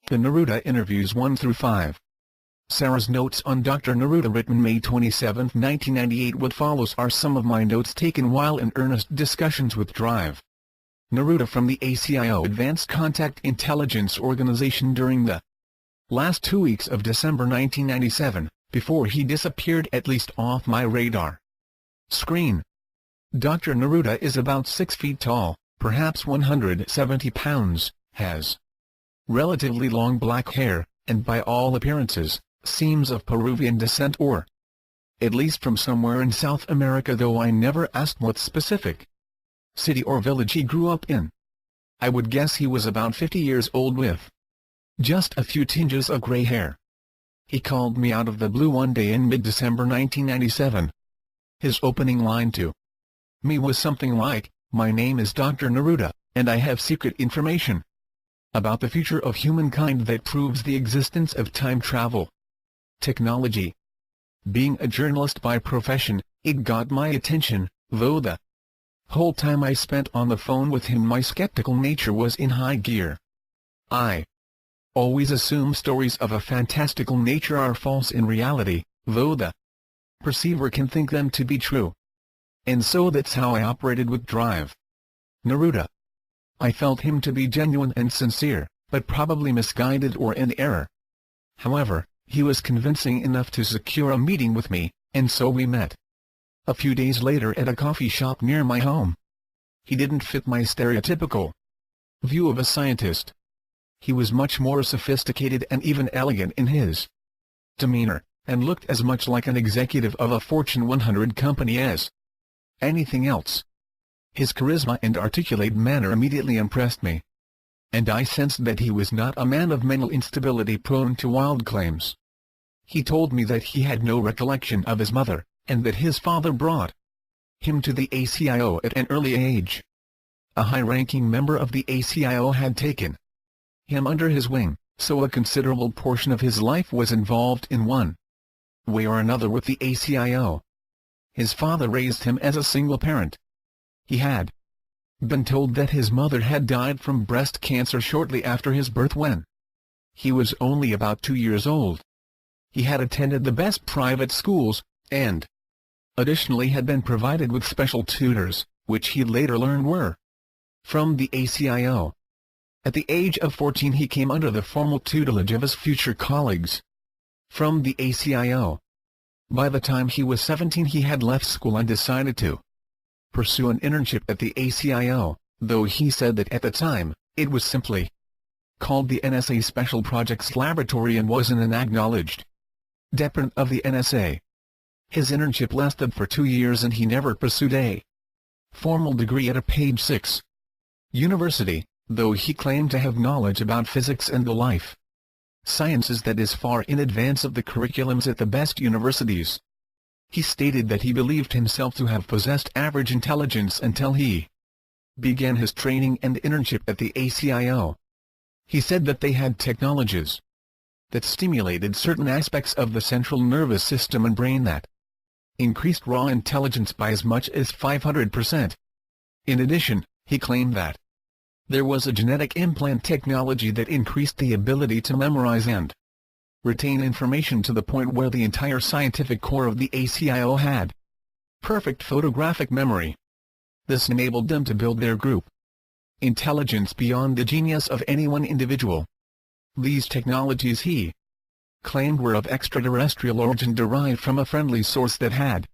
The Neruda Interviews 1 through 5. Sarah's notes on Dr. Neruda, written May 27, 1998. What follows are some of my notes taken while in earnest discussions with Drive. Neruda from the ACIO Advanced Contact Intelligence Organization during the last 2 weeks of December 1997, before he disappeared at least off my radar screen. Dr. Neruda is about 6 feet tall, perhaps 170 pounds, has relatively long black hair, and by all appearances, seems of Peruvian descent or at least from somewhere in South America, though I never asked what specific city or village he grew up in. I would guess he was about 50 years old with just a few tinges of gray hair. He called me out of the blue one day in mid-December 1997. His opening line to me was something like, "My name is Dr. Neruda, and I have secret information about the future of humankind that proves the existence of time travel technology." Being a journalist by profession, it got my attention, though the whole time I spent on the phone with him my skeptical nature was in high gear. I always assume stories of a fantastical nature are false in reality, though the perceiver can think them to be true. And so that's how I operated with Drive. Neruda. I felt him to be genuine and sincere, but probably misguided or in error. However, he was convincing enough to secure a meeting with me, and so we met a few days later at a coffee shop near my home. He didn't fit my stereotypical view of a scientist. He was much more sophisticated and even elegant in his demeanor, and looked as much like an executive of a Fortune 100 company as anything else. His charisma and articulate manner immediately impressed me, and I sensed that he was not a man of mental instability prone to wild claims. He told me that he had no recollection of his mother, and that his father brought him to the ACIO at an early age. A high-ranking member of the ACIO had taken him under his wing, so a considerable portion of his life was involved in one way or another with the ACIO. His father raised him as a single parent. He had been told that his mother had died from breast cancer shortly after his birth when he was only about 2 years old. He had attended the best private schools, and additionally had been provided with special tutors, which he later learned were from the ACIO. At the age of 14 he came under the formal tutelage of his future colleagues from the ACIO. By the time he was 17 he had left school and decided to pursue an internship at the ACIO, though he said that at the time, it was simply called the NSA Special Projects Laboratory and was an acknowledged dependent of the NSA. His internship lasted for 2 years and he never pursued a formal degree at a page 6 university, though he claimed to have knowledge about physics and the life sciences that is far in advance of the curriculums at the best universities. He stated that he believed himself to have possessed average intelligence until he began his training and internship at the ACIO. He said that they had technologies that stimulated certain aspects of the central nervous system and brain that increased raw intelligence by as much as 500%. In addition, he claimed that there was a genetic implant technology that increased the ability to memorize and retain information to the point where the entire scientific core of the ACIO had perfect photographic memory. This enabled them to build their group intelligence beyond the genius of any one individual. These technologies he claimed were of extraterrestrial origin, derived from a friendly source that had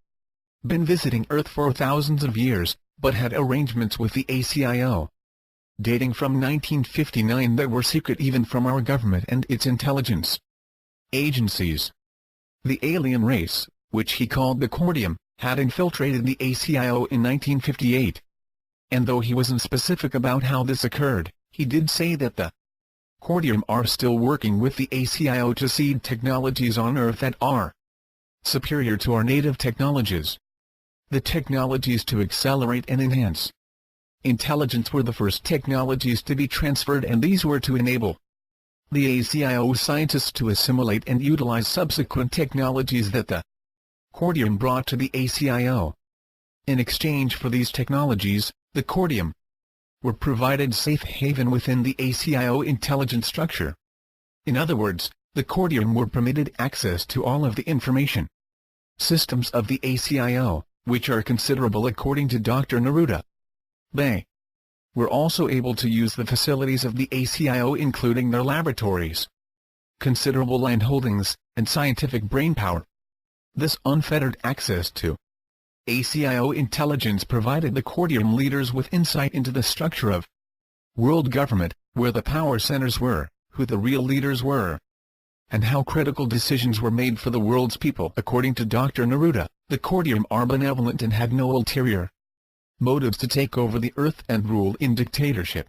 been visiting Earth for thousands of years, but had arrangements with the ACIO dating from 1959 that were secret even from our government and its intelligence agencies. The alien race, which he called the Cordium, had infiltrated the ACIO in 1958. And though he wasn't specific about how this occurred, he did say that the Cordium are still working with the ACIO to seed technologies on Earth that are superior to our native technologies. The technologies to accelerate and enhance intelligence were the first technologies to be transferred, and these were to enable the ACIO scientists to assimilate and utilize subsequent technologies that the Cordium brought to the ACIO. In exchange for these technologies, the Cordium were provided safe haven within the ACIO intelligence structure. In other words, the Cordium were permitted access to all of the information systems of the ACIO, which are considerable according to Dr. Neruda. They were also able to use the facilities of the ACIO, including their laboratories, considerable land holdings, and scientific brainpower. This unfettered access to ACIO intelligence provided the Cordium leaders with insight into the structure of world government, where the power centers were, who the real leaders were, and how critical decisions were made for the world's people. According to Dr. Neruda, the Cordium are benevolent and had no ulterior motives to take over the earth and rule in dictatorship.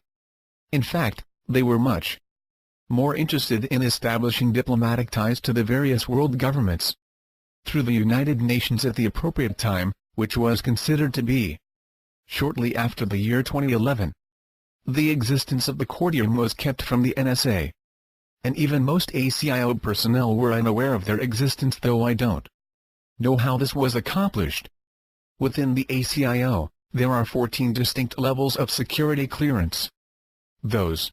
In fact, they were much more interested in establishing diplomatic ties to the various world governments through the United Nations at the appropriate time, which was considered to be shortly after the year 2011. The existence of the Cordium was kept from the NSA, and even most ACIO personnel were unaware of their existence, though I don't know how this was accomplished. Within the ACIO, there are 14 distinct levels of security clearance. Those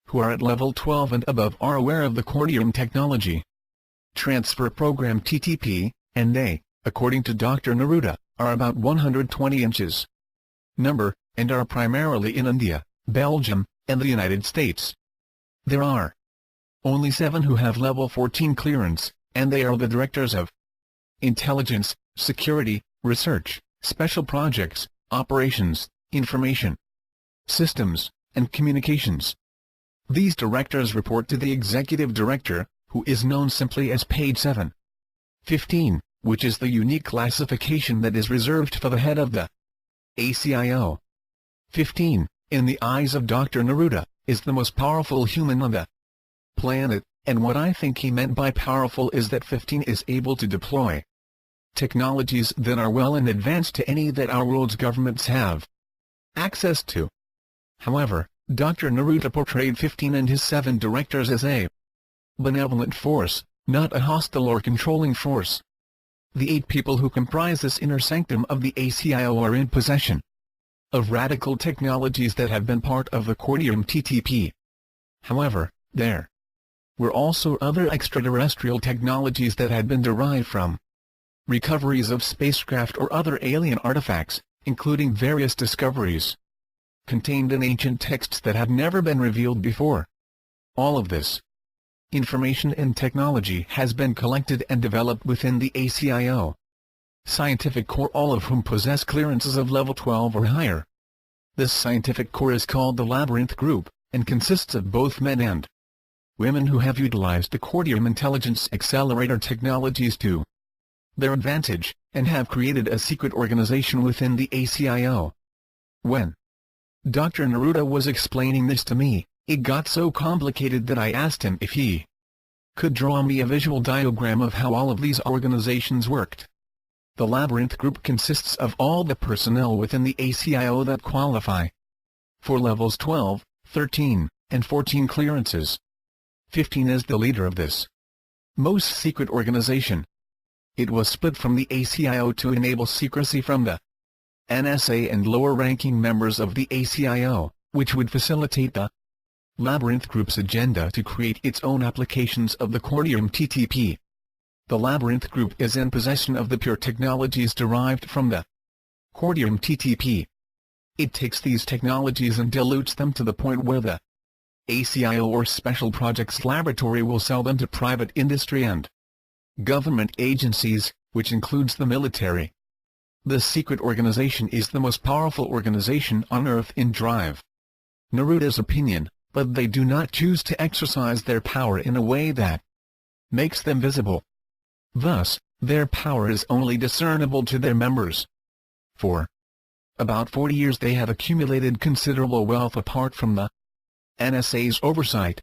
who are at level 12 and above are aware of the Cordium technology transfer program TTP, and they, according to Dr. Neruda, are about 120 inches number, and are primarily in India, Belgium, and the United States. There are only 7 who have level 14 clearance, and they are the directors of intelligence, security, research, special projects, operations, information systems, and communications. These directors report to the executive director, who is known simply as Page 7. 15, which is the unique classification that is reserved for the head of the ACIO. 15, in the eyes of Dr. Neruda, is the most powerful human on the planet, and what I think he meant by powerful is that 15 is able to deploy technologies that are well in advance to any that our world's governments have access to. However, Dr. Neruda portrayed 15 and his 7 directors as a benevolent force, not a hostile or controlling force. The 8 people who comprise this inner sanctum of the ACIO are in possession of radical technologies that have been part of the Cordium TTP. However, there were also other extraterrestrial technologies that had been derived from recoveries of spacecraft or other alien artifacts, including various discoveries contained in ancient texts that have never been revealed before. All of this information and technology has been collected and developed within the ACIO scientific core, all of whom possess clearances of level 12 or higher. This scientific core is called the Labyrinth Group, and consists of both men and women who have utilized the Cordium Intelligence Accelerator technologies to their advantage, and have created a secret organization within the ACIO. When Dr. Neruda was explaining this to me, it got so complicated that I asked him if he could draw me a visual diagram of how all of these organizations worked. The Labyrinth Group consists of all the personnel within the ACIO that qualify for levels 12, 13, and 14 clearances. 15 is the leader of this most secret organization. It was split from the ACIO to enable secrecy from the NSA and lower-ranking members of the ACIO, which would facilitate the Labyrinth Group's agenda to create its own applications of the Cordium TTP. The Labyrinth Group is in possession of the pure technologies derived from the Cordium TTP. It takes these technologies and dilutes them to the point where the ACIO or Special Projects Laboratory will sell them to private industry and government agencies, which includes the military. This secret organization is the most powerful organization on Earth in Drive Neruda's opinion, but they do not choose to exercise their power in a way that makes them visible. Thus, their power is only discernible to their members. For about 40 years they have accumulated considerable wealth apart from the NSA's oversight.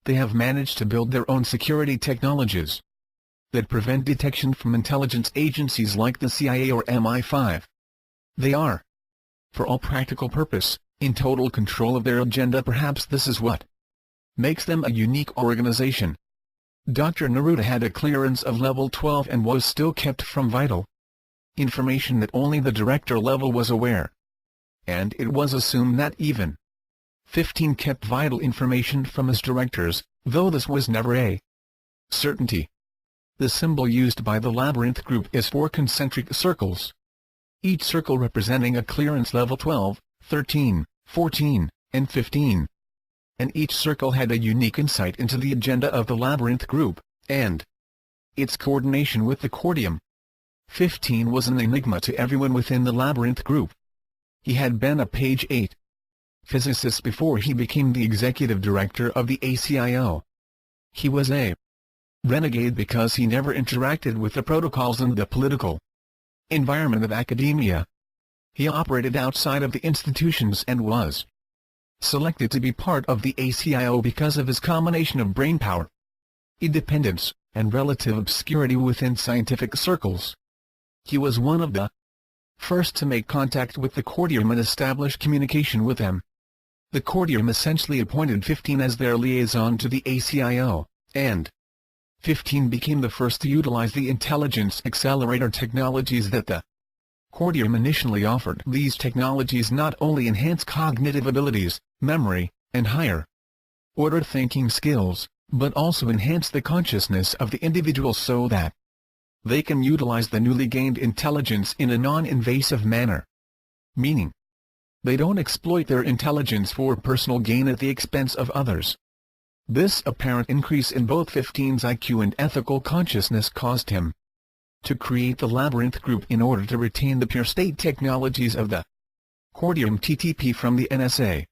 They have managed to build their own security technologies that prevent detection from intelligence agencies like the CIA or MI5. They are, for all practical purpose, in total control of their agenda. Perhaps this is what makes them a unique organization. Dr. Neruda had a clearance of level 12 and was still kept from vital information that only the director level was aware. And it was assumed that even 15 kept vital information from his directors, though this was never a certainty. The symbol used by the labyrinth group is 4 concentric circles, each circle representing a clearance level 12, 13, 14, and 15. And each circle had a unique insight into the agenda of the labyrinth group, and its coordination with the cordium. 15 was an enigma to everyone within the labyrinth group. He had been a page 8 physicist before he became the executive director of the ACIO. He was a renegade because he never interacted with the protocols and the political environment of academia. He operated outside of the institutions and was selected to be part of the ACIO because of his combination of brainpower, independence, and relative obscurity within scientific circles. He was one of the first to make contact with the cordium and establish communication with them. The cordium essentially appointed 15 as their liaison to the ACIO, and 15 became the first to utilize the intelligence accelerator technologies that the cordium initially offered. These technologies not only enhance cognitive abilities, memory, and higher-order thinking skills, but also enhance the consciousness of the individual so that they can utilize the newly gained intelligence in a non-invasive manner. Meaning, they don't exploit their intelligence for personal gain at the expense of others. This apparent increase in both 15's IQ and ethical consciousness caused him to create the labyrinth group in order to retain the pure state technologies of the cordium TTP from the NSA.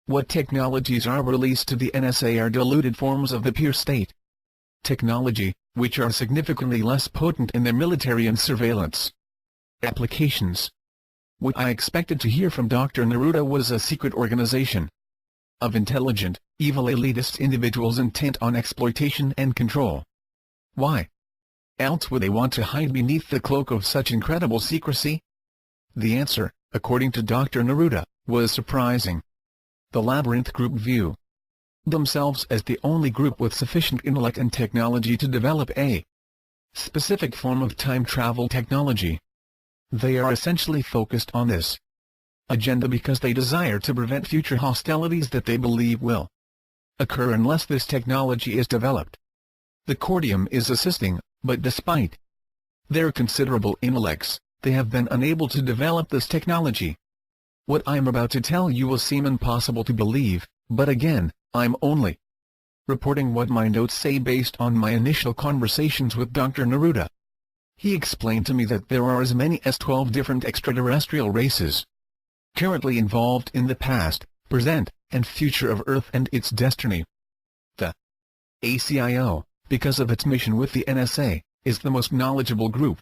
What technologies are released to the NSA are diluted forms of the pure state technology, which are significantly less potent in their military and surveillance applications. What I expected to hear from Dr. Neruda was a secret organization of intelligent, evil elitist individuals intent on exploitation and control. Why else would they want to hide beneath the cloak of such incredible secrecy? The answer, according to Dr. Neruda, was surprising. The labyrinth group view themselves as the only group with sufficient intellect and technology to develop a specific form of time travel technology. They are essentially focused on this agenda because they desire to prevent future hostilities that they believe will occur unless this technology is developed. The cordium is assisting, but despite their considerable intellects, they have been unable to develop this technology. What I am about to tell you will seem impossible to believe, but again, I'm only reporting what my notes say based on my initial conversations with Dr. Neruda. He explained to me that there are as many as 12 different extraterrestrial races currently involved in the past, present, and future of Earth and its destiny. The ACIO, because of its mission with the NSA, is the most knowledgeable group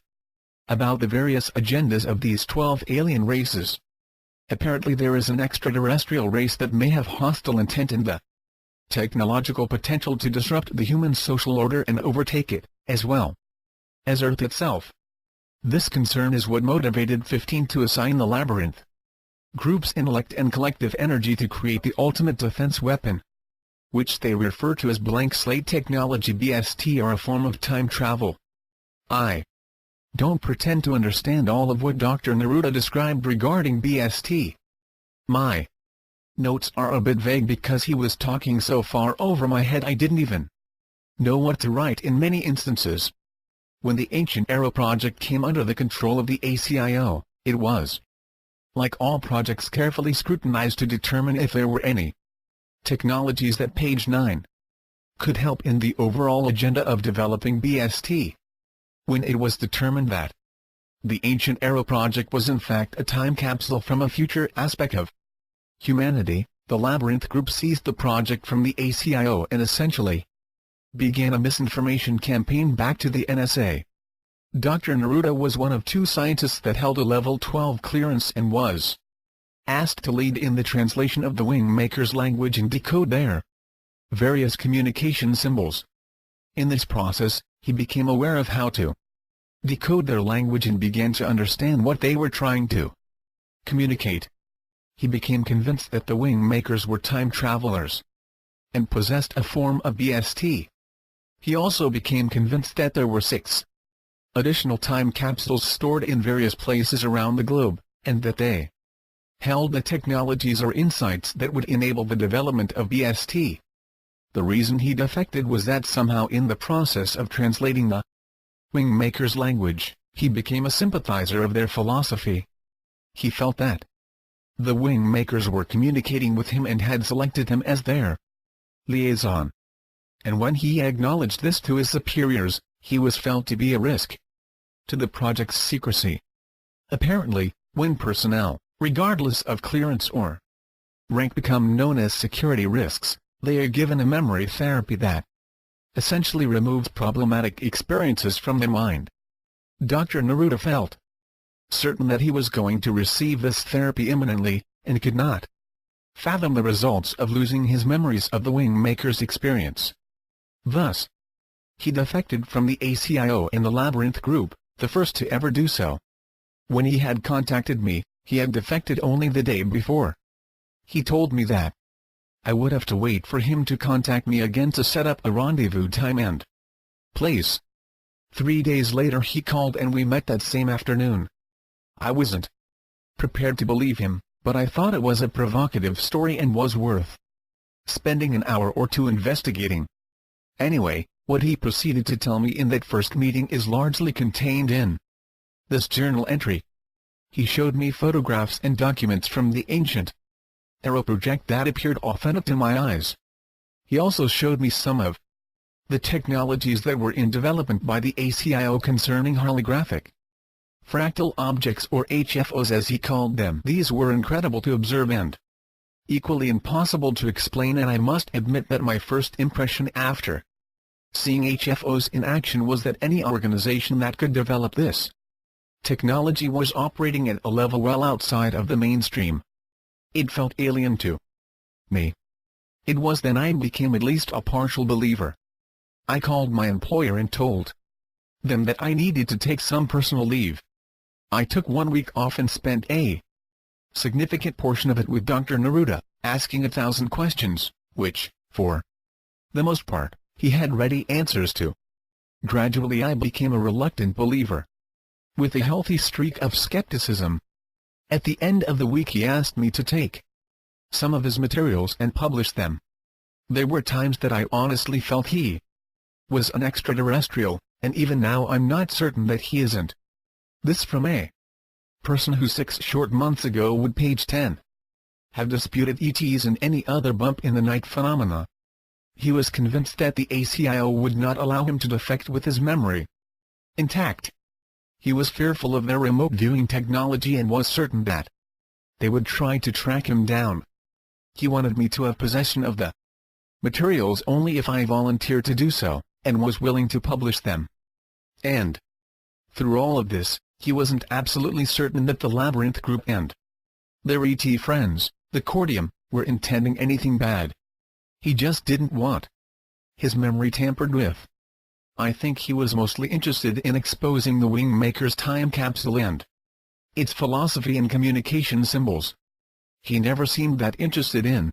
about the various agendas of these 12 alien races. Apparently there is an extraterrestrial race that may have hostile intent and the technological potential to disrupt the human social order and overtake it, as well as Earth itself. This concern is what motivated 15 to assign the labyrinth group's intellect and collective energy to create the ultimate defense weapon, which they refer to as blank slate technology (BST), or a form of time travel. I don't pretend to understand all of what Dr. Neruda described regarding BST. My notes are a bit vague because he was talking so far over my head I didn't even know what to write in many instances. When the Ancient Arrow project came under the control of the ACIO, it was, like all projects, carefully scrutinized to determine if there were any technologies that page 9 could help in the overall agenda of developing BST. When it was determined that the Ancient Arrow project was in fact a time capsule from a future aspect of humanity, the Labyrinth Group seized the project from the ACIO and essentially began a misinformation campaign back to the NSA. Dr. Neruda was one of 2 scientists that held a level 12 clearance and was asked to lead in the translation of the WingMakers language and decode their various communication symbols. In this process, he became aware of how to decode their language and began to understand what they were trying to communicate. He became convinced that the WingMakers were time travelers and possessed a form of BST. He also became convinced that there were 6 additional time capsules stored in various places around the globe, and that they held the technologies or insights that would enable the development of BST. The reason he defected was that somehow in the process of translating the WingMakers language, he became a sympathizer of their philosophy. He felt that the WingMakers were communicating with him and had selected him as their liaison. And when he acknowledged this to his superiors, he was felt to be a risk to the project's secrecy. Apparently, when personnel, regardless of clearance or rank, become known as security risks, they are given a memory therapy that essentially removes problematic experiences from their mind. Dr. Neruda felt certain that he was going to receive this therapy imminently, and could not fathom the results of losing his memories of the WingMakers experience. Thus, he defected from the ACIO in the Labyrinth group, the first to ever do so. When he had contacted me, he had defected only the day before. He told me that I would have to wait for him to contact me again to set up a rendezvous time and place. 3 days later he called and we met that same afternoon. I wasn't prepared to believe him, but I thought it was a provocative story and was worth spending an hour or two investigating. Anyway, what he proceeded to tell me in that first meeting is largely contained in this journal entry. He showed me photographs and documents from the ancient Aero project that appeared authentic to my eyes. He also showed me some of the technologies that were in development by the ACIO concerning holographic fractal objects, or HFOs as he called them. These were incredible to observe and equally impossible to explain, and I must admit that my first impression after seeing HFOs in action was that any organization that could develop this technology was operating at a level well outside of the mainstream. It felt alien to me. It was then I became at least a partial believer. I called my employer and told them that I needed to take some personal leave. I took 1 week off and spent a significant portion of it with Dr. Neruda, asking 1,000 questions, which, for the most part, he had ready answers to. Gradually I became a reluctant believer, with a healthy streak of skepticism. At the end of the week he asked me to take some of his materials and publish them. There were times that I honestly felt he was an extraterrestrial, and even now I'm not certain that he isn't. This from a person who 6 short months ago would, page 10, have disputed ETs and any other bump-in-the-night phenomena. He was convinced that the ACIO would not allow him to defect with his memory intact. He was fearful of their remote viewing technology and was certain that they would try to track him down. He wanted me to have possession of the materials only if I volunteered to do so, and was willing to publish them. And through all of this, he wasn't absolutely certain that the Labyrinth group and their ET friends, the Cordium, were intending anything bad. He just didn't want his memory tampered with. I think he was mostly interested in exposing the WingMakers time capsule and its philosophy and communication symbols. He never seemed that interested in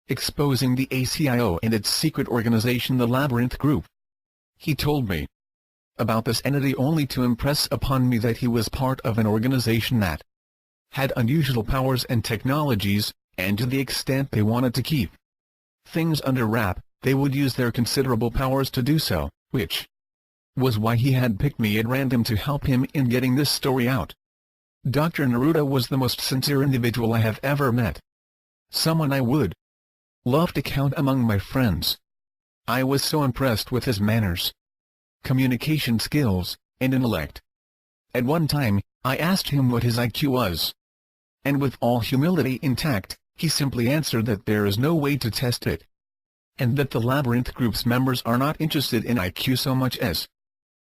exposing the ACIO and its secret organization, the Labyrinth Group. He told me about this entity only to impress upon me that he was part of an organization that had unusual powers and technologies, and to the extent they wanted to keep things under wrap, they would use their considerable powers to do so, which was why he had picked me at random to help him in getting this story out. Dr. Neruda was the most sincere individual I have ever met. Someone I would love to count among my friends. I was so impressed with his manners, communication skills, and intellect. At one time, I asked him what his IQ was. And with all humility intact, he simply answered that there is no way to test it, and that the Labyrinth Group's members are not interested in IQ so much as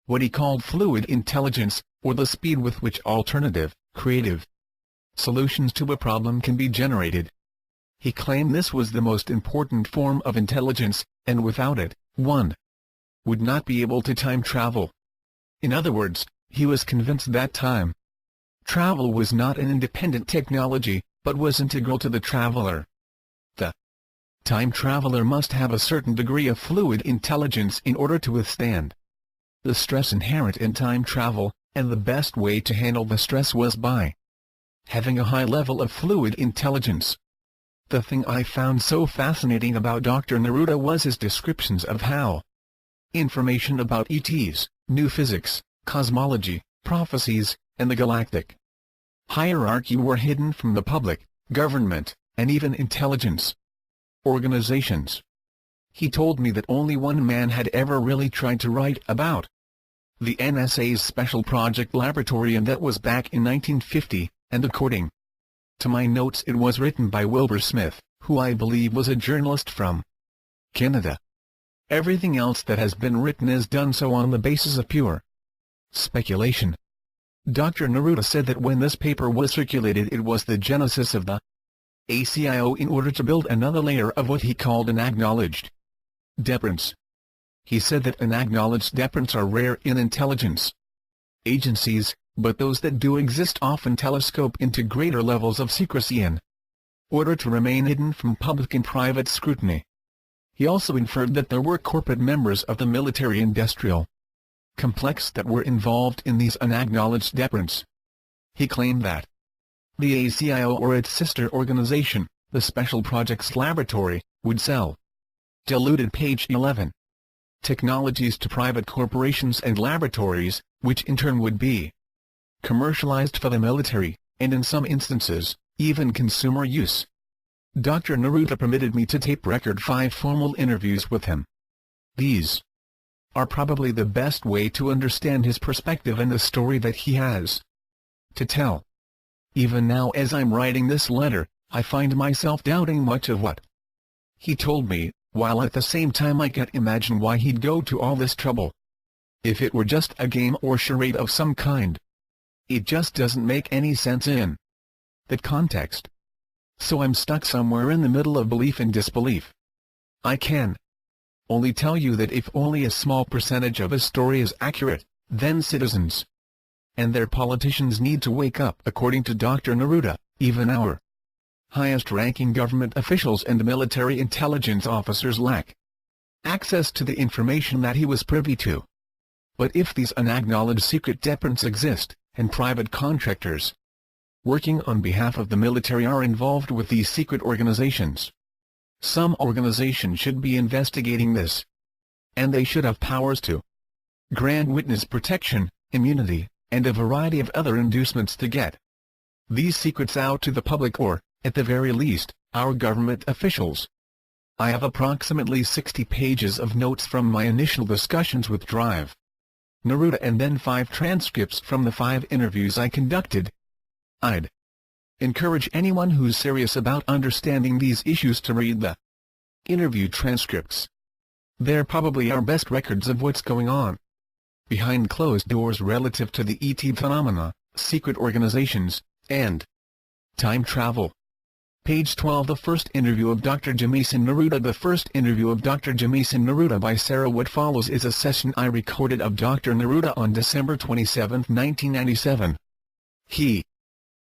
what he called fluid intelligence, or the speed with which alternative, creative solutions to a problem can be generated. He claimed this was the most important form of intelligence, and without it, one would not be able to time travel. In other words, he was convinced that time travel was not an independent technology, but was integral to the traveler. The time traveler must have a certain degree of fluid intelligence in order to withstand the stress inherent in time travel, and the best way to handle the stress was by having a high level of fluid intelligence. The thing I found so fascinating about Dr. Neruda was his descriptions of how information about ETs, new physics, cosmology, prophecies, and the galactic hierarchy were hidden from the public, government, and even intelligence organizations. He told me that only one man had ever really tried to write about the NSA's Special Project Laboratory, and that was back in 1950, and according to my notes it was written by Wilbur Smith, who I believe was a journalist from Canada. Everything else that has been written is done so on the basis of pure speculation. Dr. Neruda said that when this paper was circulated it was the genesis of the ACIO in order to build another layer of what he called an acknowledged deference. He said that unacknowledged deference are rare in intelligence agencies, but those that do exist often telescope into greater levels of secrecy in order to remain hidden from public and private scrutiny. He also inferred that there were corporate members of the military-industrial complex that were involved in these unacknowledged deference. He claimed that the ACIO or its sister organization, the Special Projects Laboratory, would sell diluted page 11 technologies to private corporations and laboratories, which in turn would be commercialized for the military, and in some instances, even consumer use. Dr. Neruda permitted me to tape record 5 formal interviews with him. These are probably the best way to understand his perspective and the story that he has to tell. Even now as I'm writing this letter, I find myself doubting much of what he told me, while at the same time I can't imagine why he'd go to all this trouble. If it were just a game or charade of some kind, it just doesn't make any sense in that context. So I'm stuck somewhere in the middle of belief and disbelief. I can only tell you that if only a small percentage of a story is accurate, then citizens and their politicians need to wake up. According to Dr. Neruda, even our highest-ranking government officials and military intelligence officers lack access to the information that he was privy to. But if these unacknowledged secret departments exist, and private contractors working on behalf of the military are involved with these secret organizations, some organization should be investigating this. And they should have powers to grant witness protection, immunity, and a variety of other inducements to get these secrets out to the public or, at the very least, our government officials. I have approximately 60 pages of notes from my initial discussions with Drive Neruda and then 5 transcripts from the 5 interviews I conducted. I'd encourage anyone who's serious about understanding these issues to read the interview transcripts. They're probably our best records of what's going on behind closed doors relative to the ET phenomena, secret organizations, and time travel. Page 12. The first interview of Dr. Jamison Neruda. The first interview of Dr. Jamison Neruda by Sarah. What follows is a session I recorded of Dr. Neruda on December 27, 1997. He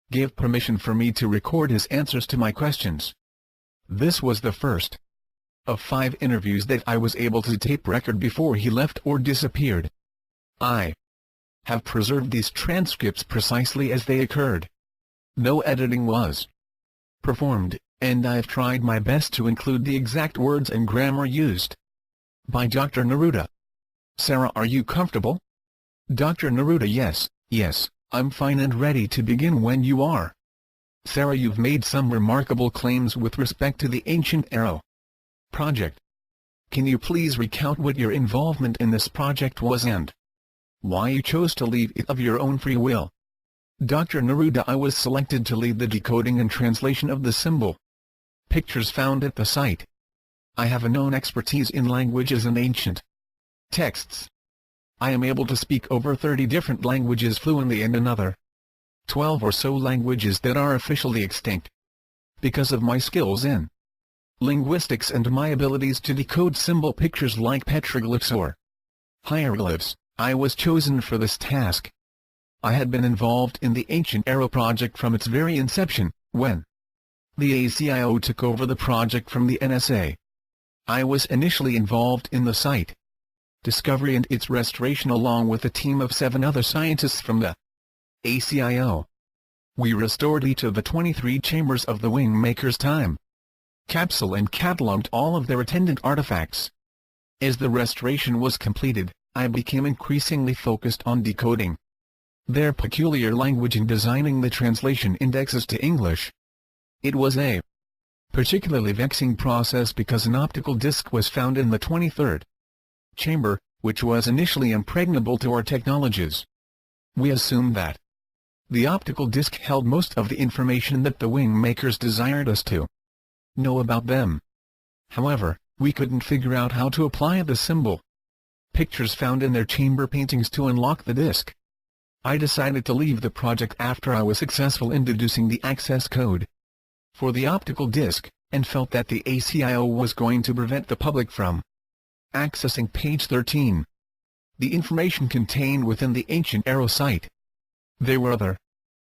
gave permission for me to record his answers to my questions. This was the first of 5 interviews that I was able to tape record before he left or disappeared. I have preserved these transcripts precisely as they occurred. No editing was performed, and I've tried my best to include the exact words and grammar used by Dr. Neruda. Sarah, are you comfortable? Dr. Neruda: yes, I'm fine and ready to begin when you are. Sarah, you've made some remarkable claims with respect to the Ancient Arrow project. Can you please recount what your involvement in this project was and why you chose to leave it of your own free will? Dr. Neruda: I was selected to lead the decoding and translation of the symbol pictures found at the site. I have a known expertise in languages and ancient texts. I am able to speak over 30 different languages fluently and another 12 or so languages that are officially extinct. Because of my skills in linguistics and my abilities to decode symbol pictures like petroglyphs or hieroglyphs, I was chosen for this task. I had been involved in the Ancient Arrow project from its very inception, when the ACIO took over the project from the NSA. I was initially involved in the site discovery and its restoration along with a team of 7 other scientists from the ACIO. We restored each of the 23 chambers of the WingMakers time capsule and catalogued all of their attendant artifacts. As the restoration was completed, I became increasingly focused on decoding their peculiar language and designing the translation indexes to English. It was a particularly vexing process because an optical disc was found in the 23rd chamber, which was initially impregnable to our technologies. We assumed that the optical disc held most of the information that the WingMakers desired us to know about them. However, we couldn't figure out how to apply the symbol pictures found in their chamber paintings to unlock the disc. I decided to leave the project after I was successful in deducing the access code for the optical disc, and felt that the ACIO was going to prevent the public from accessing page 13. The information contained within the ancient arrow site. There were other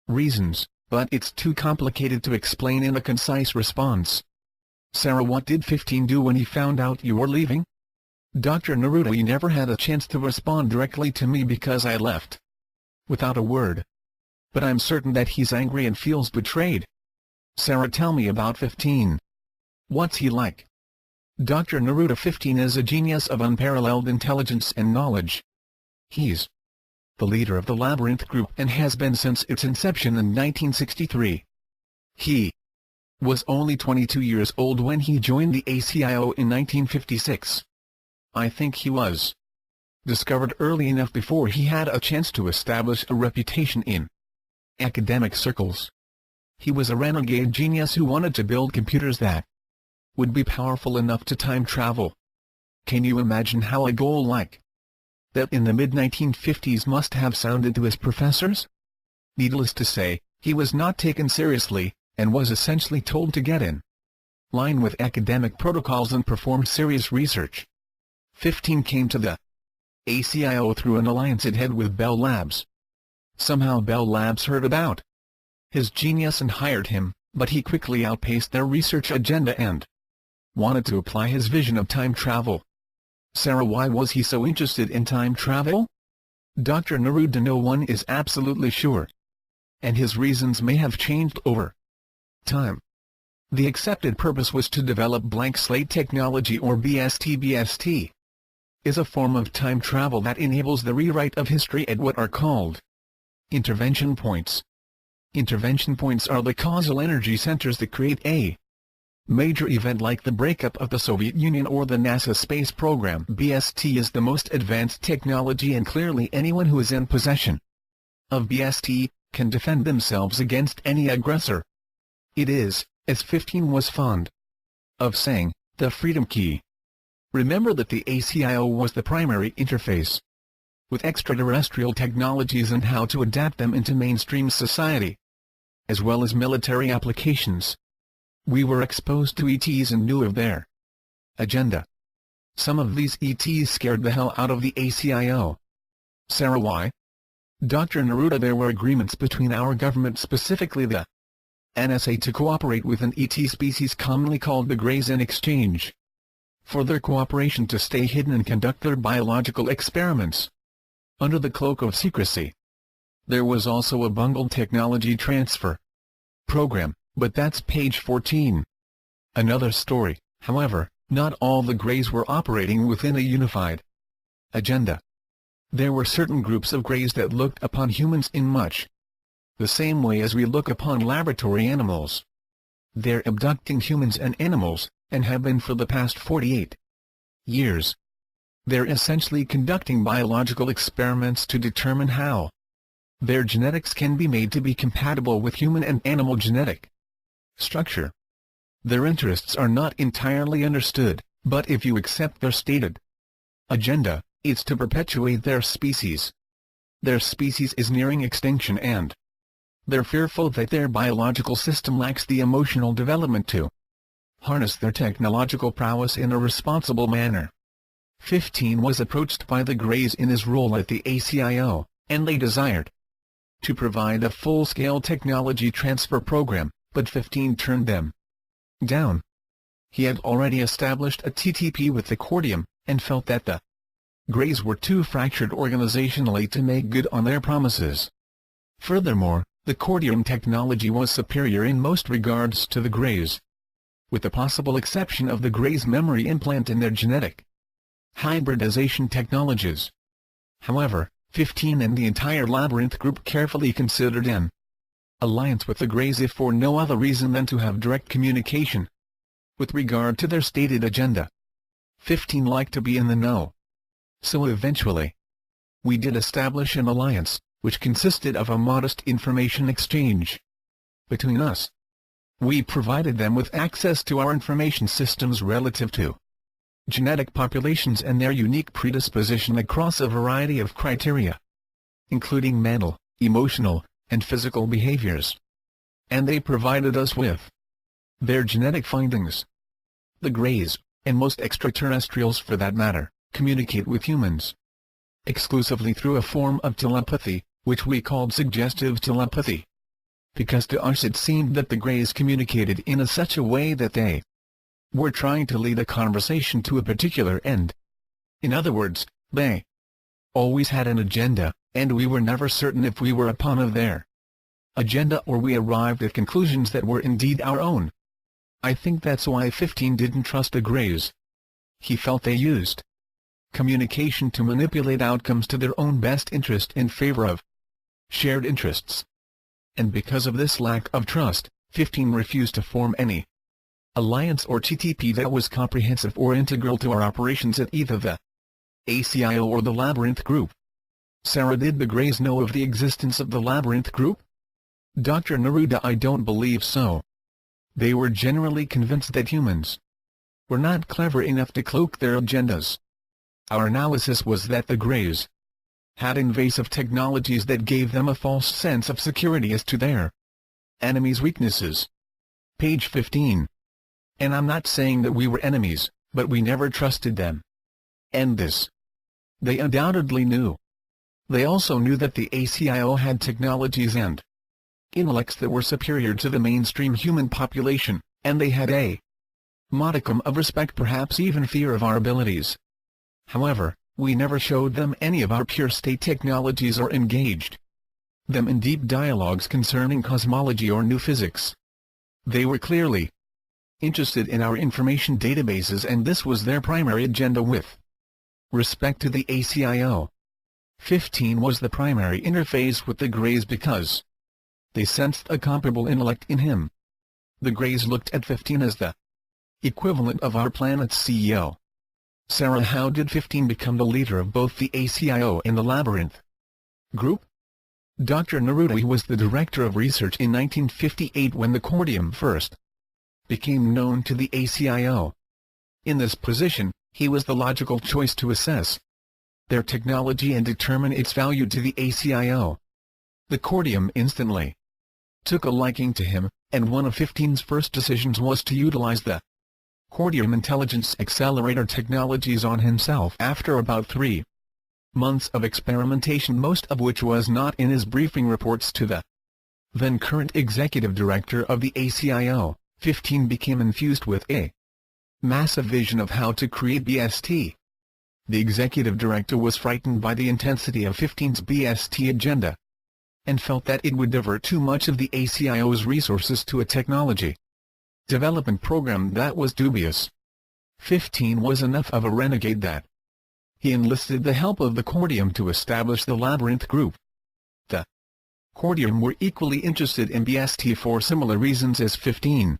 reasons, but it's too complicated to explain in a concise response. Sarah, what did 15 do when he found out you were leaving? Dr. Neruda, he never had a chance to respond directly to me because I left without a word. But I'm certain that he's angry and feels betrayed. Sarah, tell me about 15. What's he like? Dr. Neruda, 15 is a genius of unparalleled intelligence and knowledge. He's the leader of the Labyrinth Group and has been since its inception in 1963. He was only 22 years old when he joined the ACIO in 1956. I think he was discovered early enough before he had a chance to establish a reputation in academic circles. He was a renegade genius who wanted to build computers that would be powerful enough to time travel. Can you imagine how a goal like that in the mid-1950s must have sounded to his professors? Needless to say, he was not taken seriously, and was essentially told to get in line with academic protocols and perform serious research. 15 came to the ACIO through an alliance it had with Bell Labs. Somehow Bell Labs heard about his genius and hired him, but he quickly outpaced their research agenda and wanted to apply his vision of time travel. Sarah, why was he so interested in time travel? Dr. Neruda, no one is absolutely sure, and his reasons may have changed over time. The accepted purpose was to develop blank slate technology, or BST. BST is a form of time travel that enables the rewrite of history at what are called intervention points. Intervention points are the causal energy centers that create a major event like the breakup of the Soviet Union or the NASA space program. BST is the most advanced technology, and clearly anyone who is in possession of BST can defend themselves against any aggressor. It is, as 15 was fond of saying, the freedom key. Remember that the ACIO was the primary interface with extraterrestrial technologies and how to adapt them into mainstream society, as well as military applications. We were exposed to ETs and knew of their agenda. Some of these ETs scared the hell out of the ACIO. Sarah, why? Dr. Neruda, there were agreements between our government, specifically the NSA, to cooperate with an ET species commonly called the Greys in exchange for their cooperation to stay hidden and conduct their biological experiments under the cloak of secrecy. There was also a bungled technology transfer program, but that's page 14. Another story, however, not all the Greys were operating within a unified agenda. There were certain groups of Greys that looked upon humans in much the same way as we look upon laboratory animals. They're abducting humans and animals, and have been for the past 48 years. They're essentially conducting biological experiments to determine how their genetics can be made to be compatible with human and animal genetic structure. Their interests are not entirely understood, but if you accept their stated agenda, it's to perpetuate their species. Their species is nearing extinction, and they're fearful that their biological system lacks the emotional development to harness their technological prowess in a responsible manner. 15 was approached by the Greys in his role at the ACIO, and they desired to provide a full-scale technology transfer program, but 15 turned them down. He had already established a TTP with the Cordium, and felt that the Greys were too fractured organizationally to make good on their promises. Furthermore, the Cordium technology was superior in most regards to the Greys. with the possible exception of the Gray's memory implant and their genetic hybridization technologies. However, 15 and the entire Labyrinth group carefully considered an alliance with the Greys if for no other reason than to have direct communication with regard to their stated agenda. 15 liked to be in the know. So eventually, we did establish an alliance, which consisted of a modest information exchange between us. We provided them with access to our information systems relative to genetic populations and their unique predisposition across a variety of criteria, including mental, emotional, and physical behaviors. And they provided us with their genetic findings. The Greys, and most extraterrestrials for that matter, communicate with humans exclusively through a form of telepathy, which we called suggestive telepathy, because to us it seemed that the Greys communicated in such a way that they were trying to lead a conversation to a particular end. In other words, they always had an agenda, and we were never certain if we were a pawn of their agenda or we arrived at conclusions that were indeed our own. I think that's why 15 didn't trust the Greys. He felt they used communication to manipulate outcomes to their own best interest in favor of shared interests. And because of this lack of trust, 15 refused to form any alliance or TTP that was comprehensive or integral to our operations at either the ACIO or the Labyrinth Group. Sarah, did the Greys know of the existence of the Labyrinth Group? Dr. Neruda, I don't believe so. They were generally convinced that humans were not clever enough to cloak their agendas. Our analysis was that the Greys had invasive technologies that gave them a false sense of security as to their enemies' weaknesses. Page 15. And I'm not saying that we were enemies, but we never trusted them. And this they undoubtedly knew. They also knew that the ACIO had technologies and intellects that were superior to the mainstream human population, and they had a modicum of respect, perhaps even fear of our abilities. However, we never showed them any of our pure state technologies or engaged them in deep dialogues concerning cosmology or new physics. They were clearly interested in our information databases, and this was their primary agenda with respect to the ACIO. 15 was the primary interface with the Greys because they sensed a comparable intellect in him. The Greys looked at 15 as the equivalent of our planet's CEO. Sarah, how did 15 become the leader of both the ACIO and the Labyrinth Group? Dr. Neruda, he was the director of research in 1958 when the Cordium first became known to the ACIO. In this position, he was the logical choice to assess their technology and determine its value to the ACIO. The Cordium instantly took a liking to him, and one of 15's first decisions was to utilize the Cordium Intelligence Accelerator technologies on himself after about 3 months of experimentation, most of which was not in his briefing reports to the then current executive director of the ACIO. 15 became infused with a massive vision of how to create BST. The executive director was frightened by the intensity of 15's BST agenda, and felt that it would divert too much of the ACIO's resources to a technology development program that was dubious. 15 was enough of a renegade that he enlisted the help of the Cordium to establish the Labyrinth Group. The Cordium were equally interested in BST for similar reasons as 15.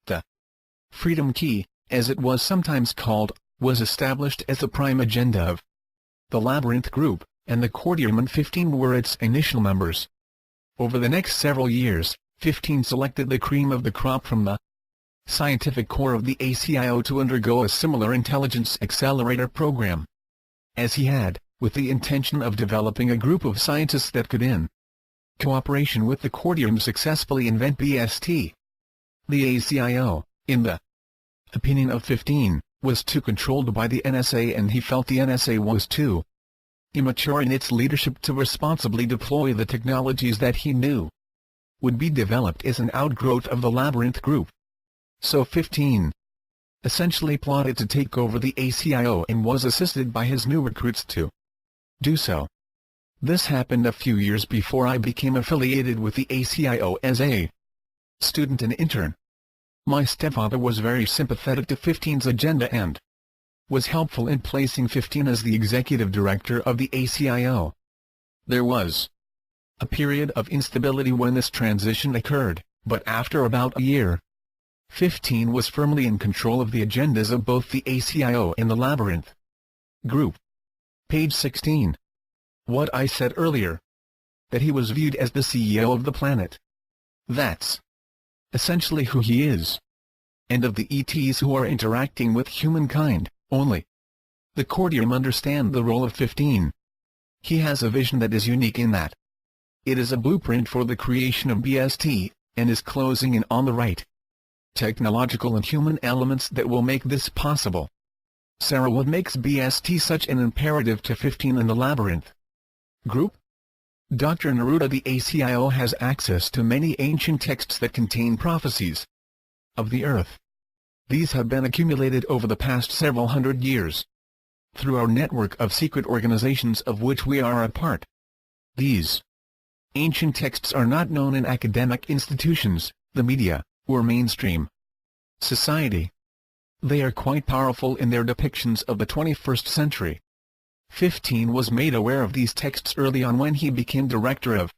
The Freedom Key, as it was sometimes called, was established as the prime agenda of the Labyrinth Group, and the Cordium and 15 were its initial members. Over the next several years, 15 selected the cream of the crop from the scientific core of the ACIO to undergo a similar intelligence accelerator program, as he had, with the intention of developing a group of scientists that could in cooperation with the Cordium successfully invent BST. The ACIO, in the opinion of 15, was too controlled by the NSA, and he felt the NSA was too immature in its leadership to responsibly deploy the technologies that he knew would be developed as an outgrowth of the Labyrinth Group. So 15 essentially plotted to take over the ACIO and was assisted by his new recruits to do so. This happened a few years before I became affiliated with the ACIO as a student and intern. My stepfather was very sympathetic to 15's agenda and was helpful in placing 15 as the executive director of the ACIO. There was a period of instability when this transition occurred, but after about a year, 15 was firmly in control of the agendas of both the ACIO and the Labyrinth Group. Page 16. What I said earlier, that he was viewed as the CEO of the planet. That's essentially who he is. And of the ETs who are interacting with humankind, only the Cordium understand the role of 15. He has a vision that is unique in that it is a blueprint for the creation of BST, and is closing in on the right technological and human elements that will make this possible. Sarah, what makes BST such an imperative to 15 in the Labyrinth Group? Dr. Neruda, the ACIO has access to many ancient texts that contain prophecies of the Earth. These have been accumulated over the past several hundred years through our network of secret organizations of which we are a part. These ancient texts are not known in academic institutions, the media, or mainstream society. They are quite powerful in their depictions of the 21st century. 15 was made aware of these texts early on when he became director of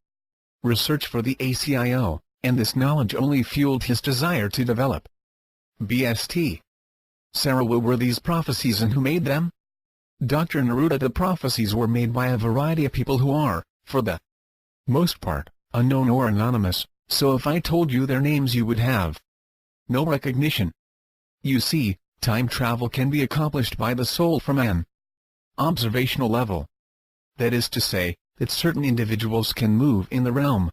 research for the ACIO, and this knowledge only fueled his desire to develop BST. Sarah, what were these prophecies and who made them? Dr. Neruda, the prophecies were made by a variety of people who are, for the most part, unknown or anonymous, so if I told you their names you would have no recognition. You see, time travel can be accomplished by the soul from an observational level. That is to say, that certain individuals can move in the realm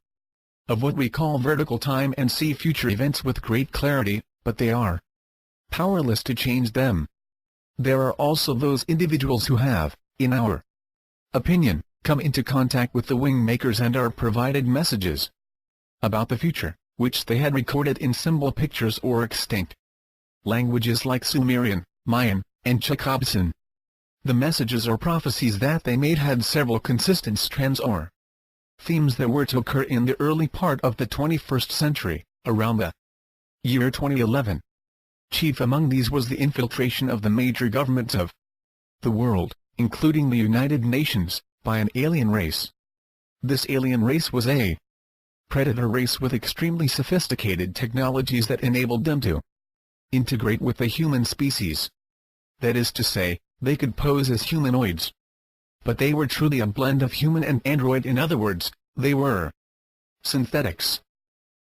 of what we call vertical time and see future events with great clarity, but they are powerless to change them. There are also those individuals who have, in our opinion, come into contact with the WingMakers and are provided messages about the future, which they had recorded in symbol pictures or extinct languages like Sumerian, Mayan, and Chickasaw. The messages or prophecies that they made had several consistent strands or themes that were to occur in the early part of the 21st century, around the year 2011. Chief among these was the infiltration of the major governments of the world, including the United Nations, by an alien race. This alien race was a predator race with extremely sophisticated technologies that enabled them to integrate with the human species. That is to say, they could pose as humanoids. But they were truly a blend of human and android. In other words, they were synthetics.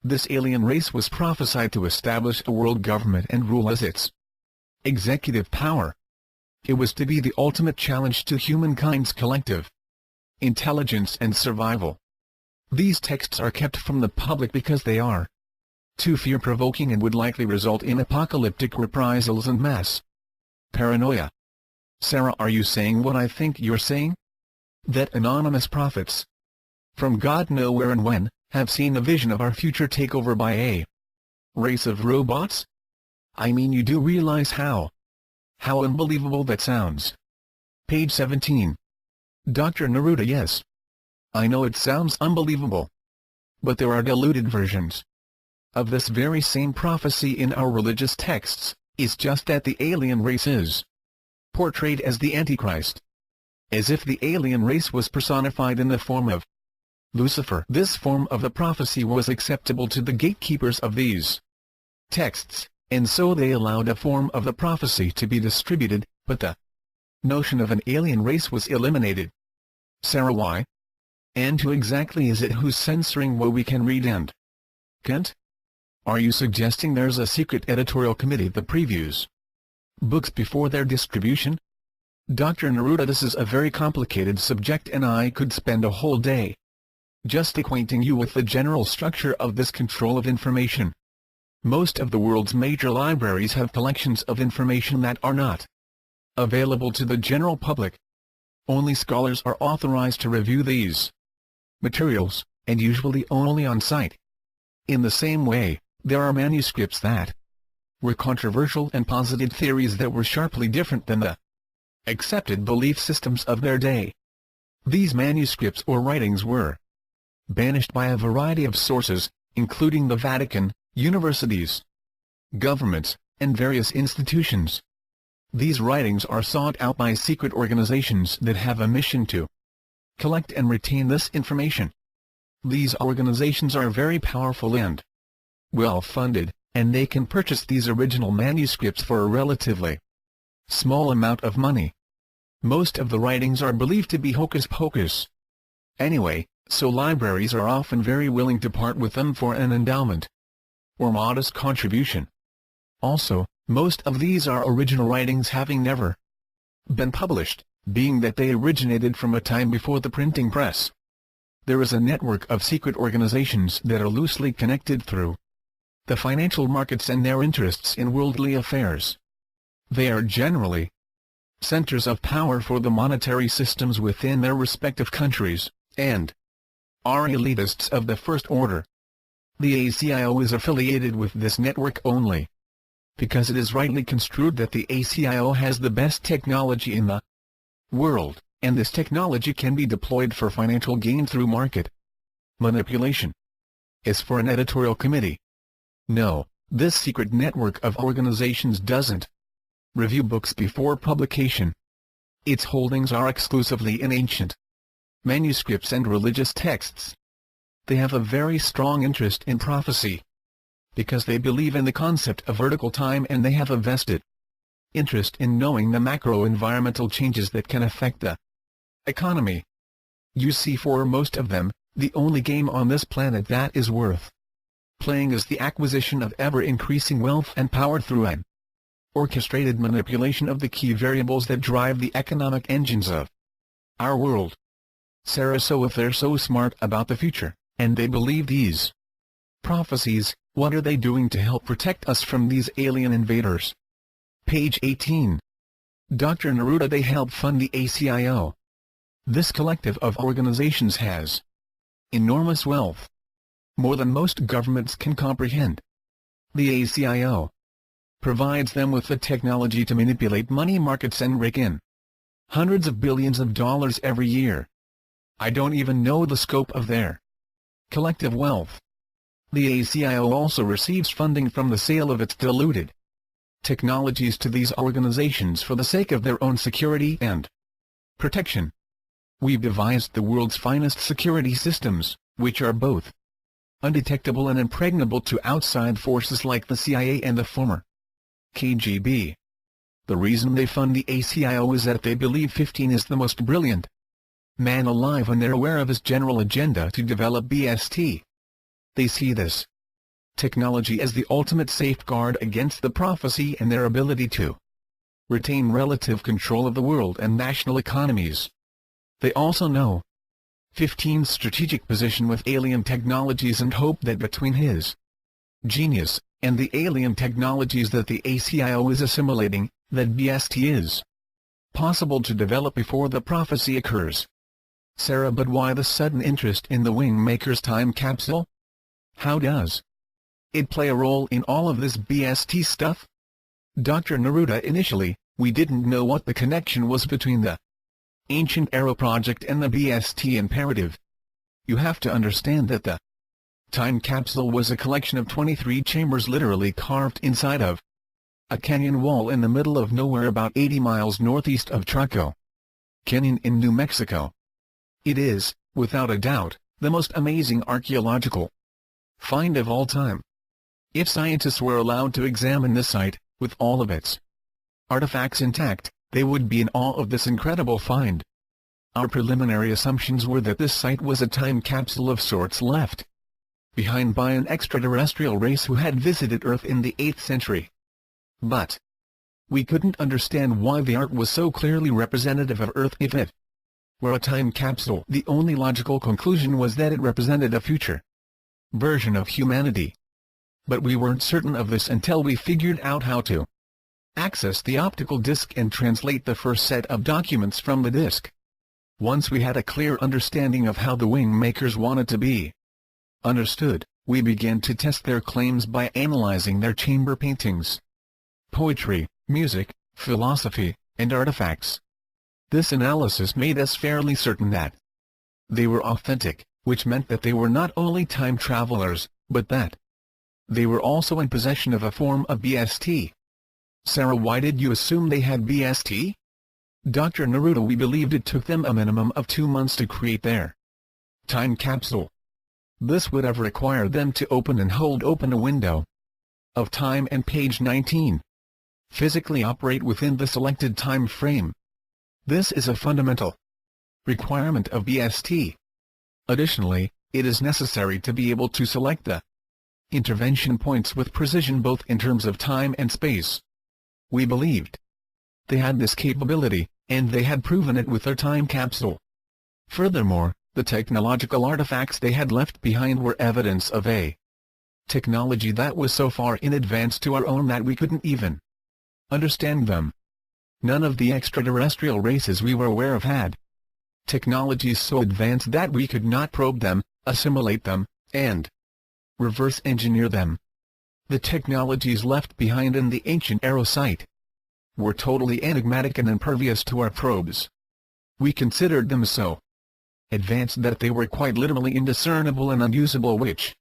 This alien race was prophesied to establish a world government and rule as its executive power. It was to be the ultimate challenge to humankind's collective intelligence and survival. These texts are kept from the public because they are too fear-provoking and would likely result in apocalyptic reprisals and mass paranoia. Sarah, are you saying what I think you're saying? That anonymous prophets from God nowhere and when have seen a vision of our future takeover by a race of robots? I mean, you do realize how unbelievable that sounds. Page 17. Dr. Neruda, yes. I know it sounds unbelievable. But there are diluted versions of this very same prophecy in our religious texts. It's just that the alien race is portrayed as the Antichrist, as if the alien race was personified in the form of Lucifer. This form of the prophecy was acceptable to the gatekeepers of these texts, and so they allowed a form of the prophecy to be distributed, but the notion of an alien race was eliminated. Sarah, why? And who exactly is it who's censoring what we can read and can't? Are you suggesting there's a secret editorial committee that previews books before their distribution? Dr. Neruda, this is a very complicated subject and I could spend a whole day just acquainting you with the general structure of this control of information. Most of the world's major libraries have collections of information that are not available to the general public. Only scholars are authorized to review these materials, and usually only on site. In the same way, there are manuscripts that were controversial and posited theories that were sharply different than the accepted belief systems of their day. These manuscripts or writings were banished by a variety of sources, including the Vatican, universities, governments, and various institutions. These writings are sought out by secret organizations that have a mission to collect and retain this information. These organizations are very powerful and well-funded, and they can purchase these original manuscripts for a relatively small amount of money. Most of the writings are believed to be hocus-pocus. Anyway, so libraries are often very willing to part with them for an endowment or modest contribution. Also, most of these are original writings having never been published, being that they originated from a time before the printing press. There is a network of secret organizations that are loosely connected through the financial markets and their interests in worldly affairs. They are generally centers of power for the monetary systems within their respective countries, and are elitists of the first order. The ACIO is affiliated with this network only because it is rightly construed that the ACIO has the best technology in the world, and this technology can be deployed for financial gain through market manipulation. As for an editorial committee, no, this secret network of organizations doesn't review books before publication. Its holdings are exclusively in ancient manuscripts and religious texts. They have a very strong interest in prophecy, because they believe in the concept of vertical time, and they have a vested interest in knowing the macro-environmental changes that can affect the economy. You see, for most of them, the only game on this planet that is worth playing is the acquisition of ever-increasing wealth and power through an orchestrated manipulation of the key variables that drive the economic engines of our world. Sarah, so if they're so smart about the future, and they believe these prophecies, what are they doing to help protect us from these alien invaders? Page 18. Dr. Neruda. They help fund the ACIO. This collective of organizations has enormous wealth, more than most governments can comprehend. The ACIO provides them with the technology to manipulate money markets and rake in hundreds of billions of dollars every year. I don't even know the scope of their collective wealth. The ACIO also receives funding from the sale of its diluted technologies to these organizations for the sake of their own security and protection. We've devised the world's finest security systems, which are both undetectable and impregnable to outside forces like the CIA and the former KGB. The reason they fund the ACIO is that they believe 15 is the most brilliant man alive, and they're aware of his general agenda to develop BST. They see this technology as the ultimate safeguard against the prophecy and their ability to retain relative control of the world and national economies. They also know 15's strategic position with alien technologies and hope that between his genius and the alien technologies that the ACIO is assimilating, that BST is possible to develop before the prophecy occurs. Sarah, but why the sudden interest in the WingMakers time capsule? How does it play a role in all of this BST stuff? Dr. Neruda. Initially, we didn't know what the connection was between the Ancient Era project and the BST imperative. You have to understand that the time capsule was a collection of 23 chambers literally carved inside of a canyon wall in the middle of nowhere about 80 miles northeast of Truco Canyon in New Mexico. It is, without a doubt, the most amazing archaeological find of all time. If scientists were allowed to examine this site, with all of its artifacts intact, they would be in awe of this incredible find. Our preliminary assumptions were that this site was a time capsule of sorts left behind by an extraterrestrial race who had visited Earth in the 8th century. But we couldn't understand why the art was so clearly representative of Earth if it were a time capsule. The only logical conclusion was that it represented a future version of humanity. But we weren't certain of this until we figured out how to access the optical disc and translate the first set of documents from the disc. Once we had a clear understanding of how the WingMakers wanted to be understood, we began to test their claims by analyzing their chamber paintings, poetry, music, philosophy, and artifacts. This analysis made us fairly certain that they were authentic, which meant that they were not only time travelers, but that They were also in possession of a form of BST. Sarah, why did you assume they had BST? Dr. Neruda, we believed it took them a minimum of 2 months to create their time capsule. This would have required them to open and hold open a window of time and page 19. Physically operate within the selected time frame. This is a fundamental requirement of BST. Additionally, it is necessary to be able to select the intervention points with precision both in terms of time and space. We believed they had this capability, and they had proven it with their time capsule. Furthermore, the technological artifacts they had left behind were evidence of a technology that was so far in advance to our own that we couldn't even understand them. None of the extraterrestrial races we were aware of had technologies so advanced that we could not probe them, assimilate them, and reverse engineer them. The technologies left behind in the ancient Arrow site were totally enigmatic and impervious to our probes. We considered them so advanced that they were quite literally indiscernible and unusable, which,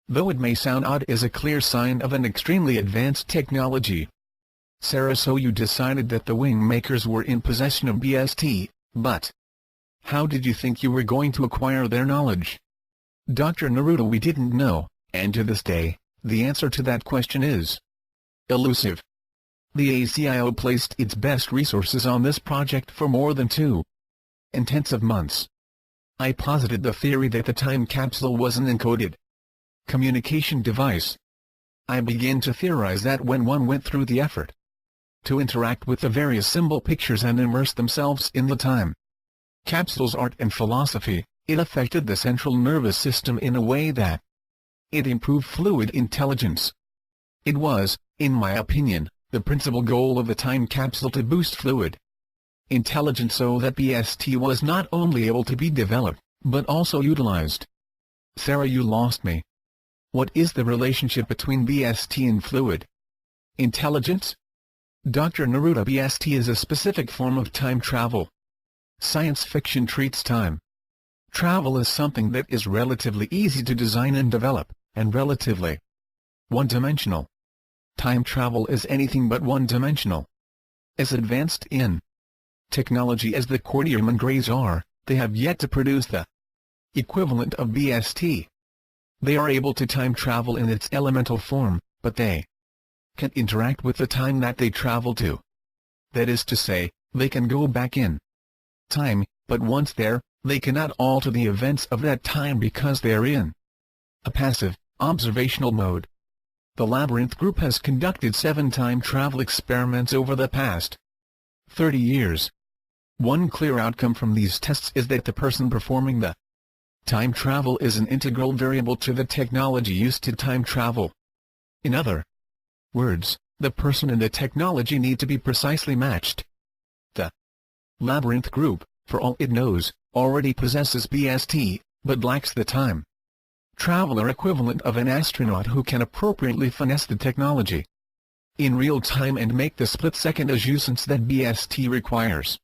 though it may sound odd, is a clear sign of an extremely advanced technology. Sarah, so you decided that the WingMakers were in possession of BST, but how did you think you were going to acquire their knowledge? Dr. Neruda, we didn't know, and to this day, the answer to that question is elusive. The ACIO placed its best resources on this project for more than 2 intensive months. I posited the theory that the time capsule was an encoded communication device. I began to theorize that when one went through the effort to interact with the various symbol pictures and immerse themselves in the time capsule's art and philosophy, it affected the central nervous system in a way that it improved fluid intelligence. It was, in my opinion, the principal goal of the time capsule to boost fluid intelligence so that BST was not only able to be developed, but also utilized. Sarah, you lost me. What is the relationship between BST and fluid intelligence? Dr. Neruda, BST is a specific form of time travel. Science fiction treats time travel as something that is relatively easy to design and develop, and relatively one-dimensional. Time travel is anything but one-dimensional. As advanced in technology as the Cordium and Greys are, they have yet to produce the equivalent of BST. They are able to time travel in its elemental form, but they can interact with the time that they travel to. That is to say, they can go back in time, but once there, they cannot alter the events of that time because they are in a passive, observational mode. The Labyrinth Group has conducted 7 time travel experiments over the past 30 years. One clear outcome from these tests is that the person performing the time travel is an integral variable to the technology used to time travel. In other words, the person and the technology need to be precisely matched. The Labyrinth Group, for all it knows, already possesses BST, but lacks the time traveler equivalent of an astronaut who can appropriately finesse the technology in real time and make the split-second adjustments that BST requires.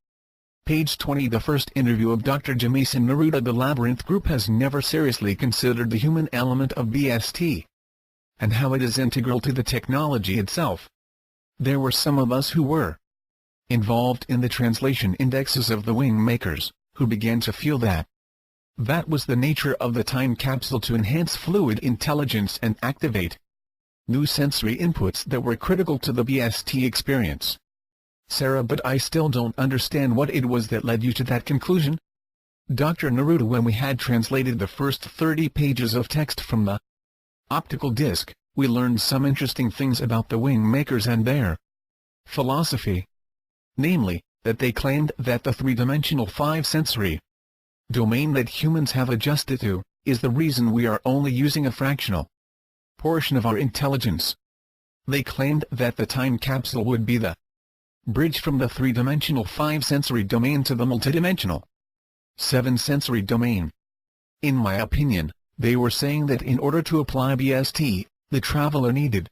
Page 20. The first interview of Dr. Jamison Neruda. The Labyrinth Group has never seriously considered the human element of BST and how it is integral to the technology itself. There were some of us who were involved in the translation indexes of the WingMakers, who began to feel that was the nature of the time capsule to enhance fluid intelligence and activate new sensory inputs that were critical to the BST experience. Sarah, but I still don't understand what it was that led you to that conclusion. Dr. Neruda, when we had translated the first 30 pages of text from the optical disc, we learned some interesting things about the WingMakers and their philosophy. Namely, that they claimed that the three-dimensional five-sensory domain that humans have adjusted to is the reason we are only using a fractional portion of our intelligence. They claimed that the time capsule would be the bridge from the three-dimensional five-sensory domain to the multidimensional seven-sensory domain. In my opinion, they were saying that in order to apply BST, the traveler needed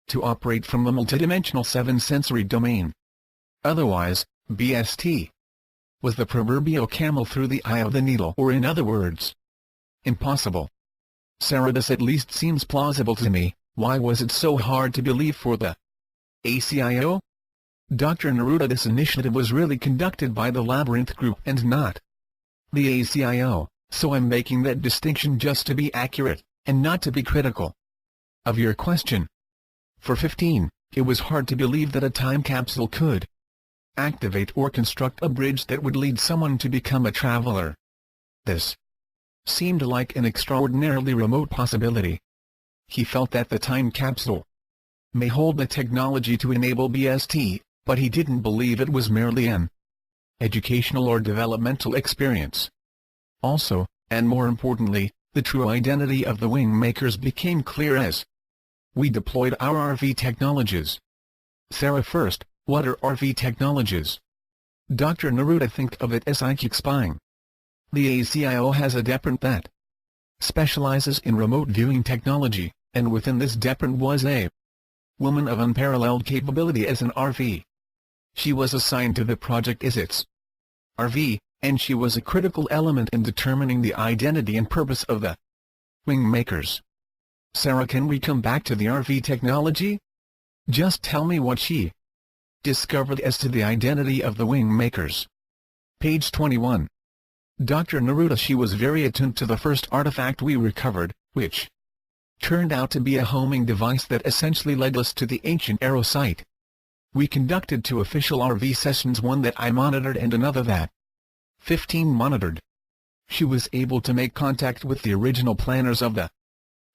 to operate from the multidimensional seven-sensory domain. Otherwise, BST was the proverbial camel through the eye of the needle, or in other words, impossible. Sarah, this at least seems plausible to me, Why was it so hard to believe for the ACIO? Dr. Neruda. This initiative was really conducted by the Labyrinth Group and not the ACIO, so I'm making that distinction just to be accurate, and not to be critical of your question. For 15, it was hard to believe that a time capsule could activate or construct a bridge that would lead someone to become a traveler. This seemed like an extraordinarily remote possibility. He felt that the time capsule may hold the technology to enable BST, but he didn't believe it was merely an educational or developmental experience. Also, and more importantly, the true identity of the WingMakers became clear as we deployed our RV technologies. Sarah, first, what are RV technologies? Dr. Neruda, think of it as psychic spying. The ACIO has a department that specializes in remote viewing technology, and within this department was a woman of unparalleled capability as an RV. She was assigned to the project as its RV, and she was a critical element in determining the identity and purpose of the WingMakers. Sarah, can we come back to the RV technology? Just tell me what she discovered as to the identity of the WingMakers. Page 21. Dr. Neruda, she was very attuned to the first artifact we recovered, which turned out to be a homing device that essentially led us to the ancient Arrow site. We conducted 2 official RV sessions, one that I monitored and another that 15 monitored. She was able to make contact with the original planners of the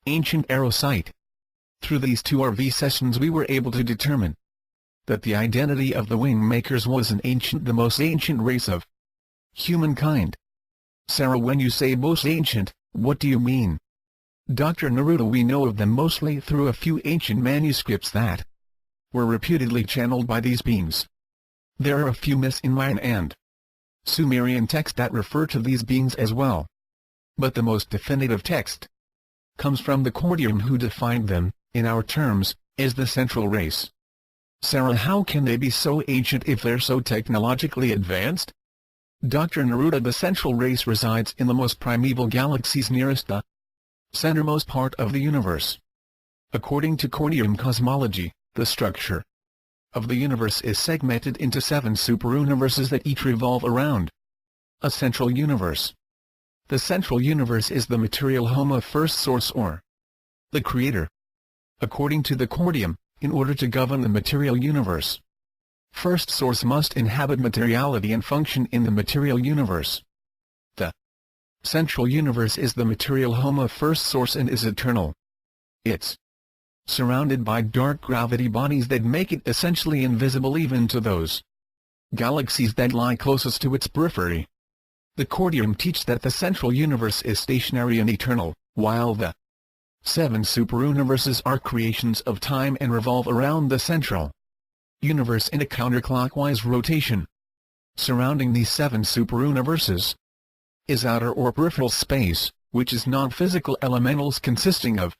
ancient Arrow site. Through these 2 RV sessions we were able to determine that the identity of the WingMakers was the most ancient race of humankind. Sarah, when you say most ancient, what do you mean? Dr. Neruda, we know of them mostly through a few ancient manuscripts that were reputedly channeled by these beings. There are a few myths in Mayan and Sumerian texts that refer to these beings as well. But the most definitive text comes from the Cordium, who defined them, in our terms, as the central race. Sarah, how can they be so ancient if they're so technologically advanced? Dr. Neruda, the central race resides in the most primeval galaxies nearest the centermost part of the universe. According to Cordium cosmology, the structure of the universe is segmented into 7 superuniverses that each revolve around a central universe. The central universe is the material home of First Source, or the Creator. According to the Cordium, in order to govern the material universe, First Source must inhabit materiality and function in the material universe. The central universe is the material home of First Source and is eternal. It's surrounded by dark gravity bodies that make it essentially invisible even to those galaxies that lie closest to its periphery. The Cordium teaches that the central universe is stationary and eternal, while the 7 superuniverses are creations of time and revolve around the central universe in a counterclockwise rotation. Surrounding these 7 superuniverses is outer or peripheral space, which is non-physical elementals consisting of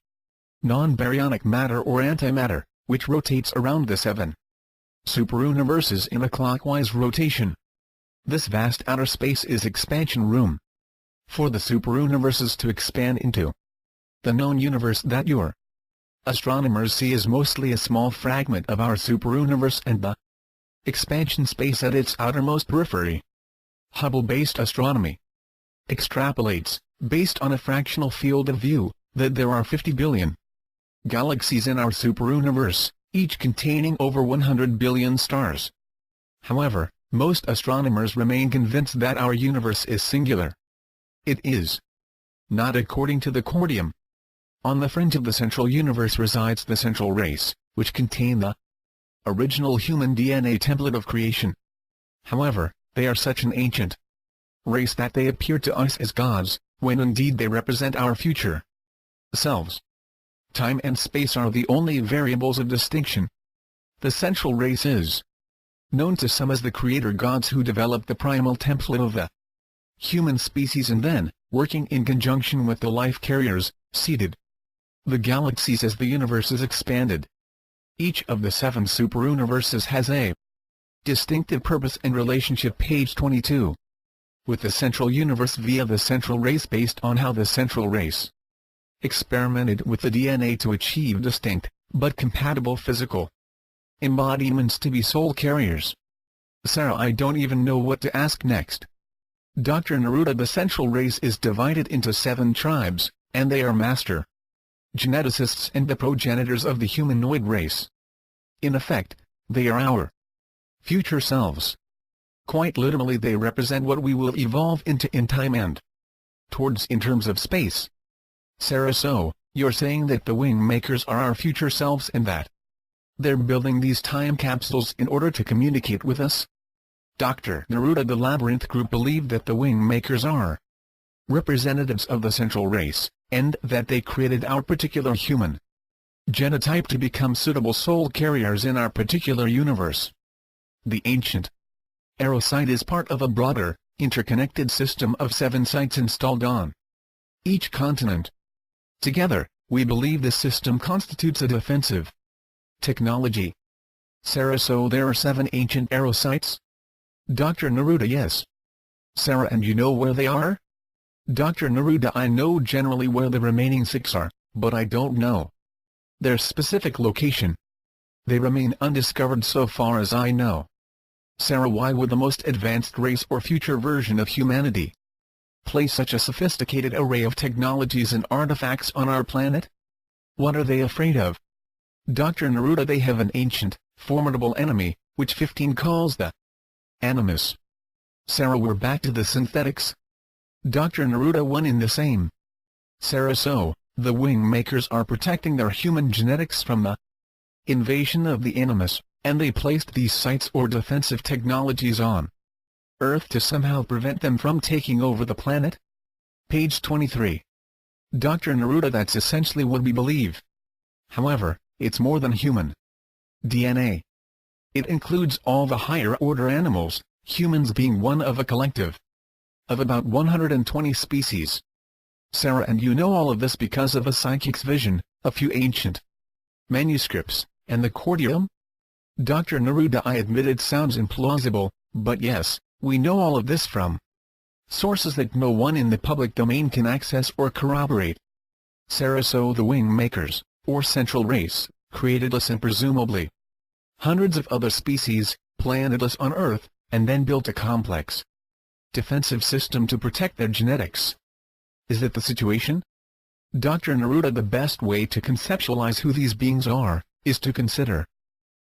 non-baryonic matter or antimatter, which rotates around the 7 superuniverses in a clockwise rotation. This vast outer space is expansion room for the superuniverses to expand into. The known universe that your astronomers see is mostly a small fragment of our superuniverse and the expansion space at its outermost periphery. Hubble-based astronomy extrapolates, based on a fractional field of view, that there are 50 billion galaxies in our superuniverse, each containing over 100 billion stars. However, most astronomers remain convinced that our universe is singular. It is not, according to the Cordium. On the fringe of the central universe resides the central race, which contain the original human DNA template of creation. However, they are such an ancient race that they appear to us as gods, when indeed they represent our future selves. Time and space are the only variables of distinction. The central race is known to some as the creator gods, who developed the primal template of the human species and then, working in conjunction with the life carriers, seeded the galaxies as the universe is expanded. Each of the 7 superuniverses has a distinctive purpose and relationship. Page 22. With the central universe via the central race, based on how the central race experimented with the DNA to achieve distinct, but compatible physical embodiments to be soul carriers. Sarah, I don't even know what to ask next. Dr. Neruda, the central race is divided into 7 tribes, and they are master geneticists and the progenitors of the humanoid race. In effect, they are our future selves. Quite literally, they represent what we will evolve into in time and towards in terms of space. Sarah, so, you're saying that the WingMakers are our future selves and that they're building these time capsules in order to communicate with us? Dr. Neruda, the Labyrinth Group believed that the WingMakers are representatives of the central race, and that they created our particular human genotype to become suitable soul carriers in our particular universe. The ancient Arrow site is part of a broader, interconnected system of 7 sites installed on each continent. Together, we believe this system constitutes a defensive technology. Sarah, so there are 7 ancient Arrow sites? Dr. Neruda, yes. Sarah, and you know where they are? Dr. Neruda, I know generally where the remaining 6 are, but I don't know their specific location. They remain undiscovered so far as I know. Sarah, why would the most advanced race or future version of humanity place such a sophisticated array of technologies and artifacts on our planet? What are they afraid of? Dr. Neruda, they have an ancient, formidable enemy, which 15 calls the Animus. Sarah, we're back to the synthetics? Dr. Neruda, one in the same. Sarah, so, the WingMakers are protecting their human genetics from the invasion of the Animus, and they placed these sites or defensive technologies on Earth to somehow prevent them from taking over the planet? Page 23. Dr. Neruda, that's essentially what we believe. However, it's more than human DNA. It includes all the higher-order animals, humans being one of a collective of about 120 species. Sarah, and you know all of this because of a psychic's vision, a few ancient manuscripts, and the cordium? Dr. Neruda, I admit it sounds implausible, but yes, we know all of this from sources that no one in the public domain can access or corroborate. Sarah, so the WingMakers, or central race, created us and presumably hundreds of other species, planted us on Earth, and then built a complex defensive system to protect their genetics. Is that the situation? Dr. Neruda, the best way to conceptualize who these beings are, is to consider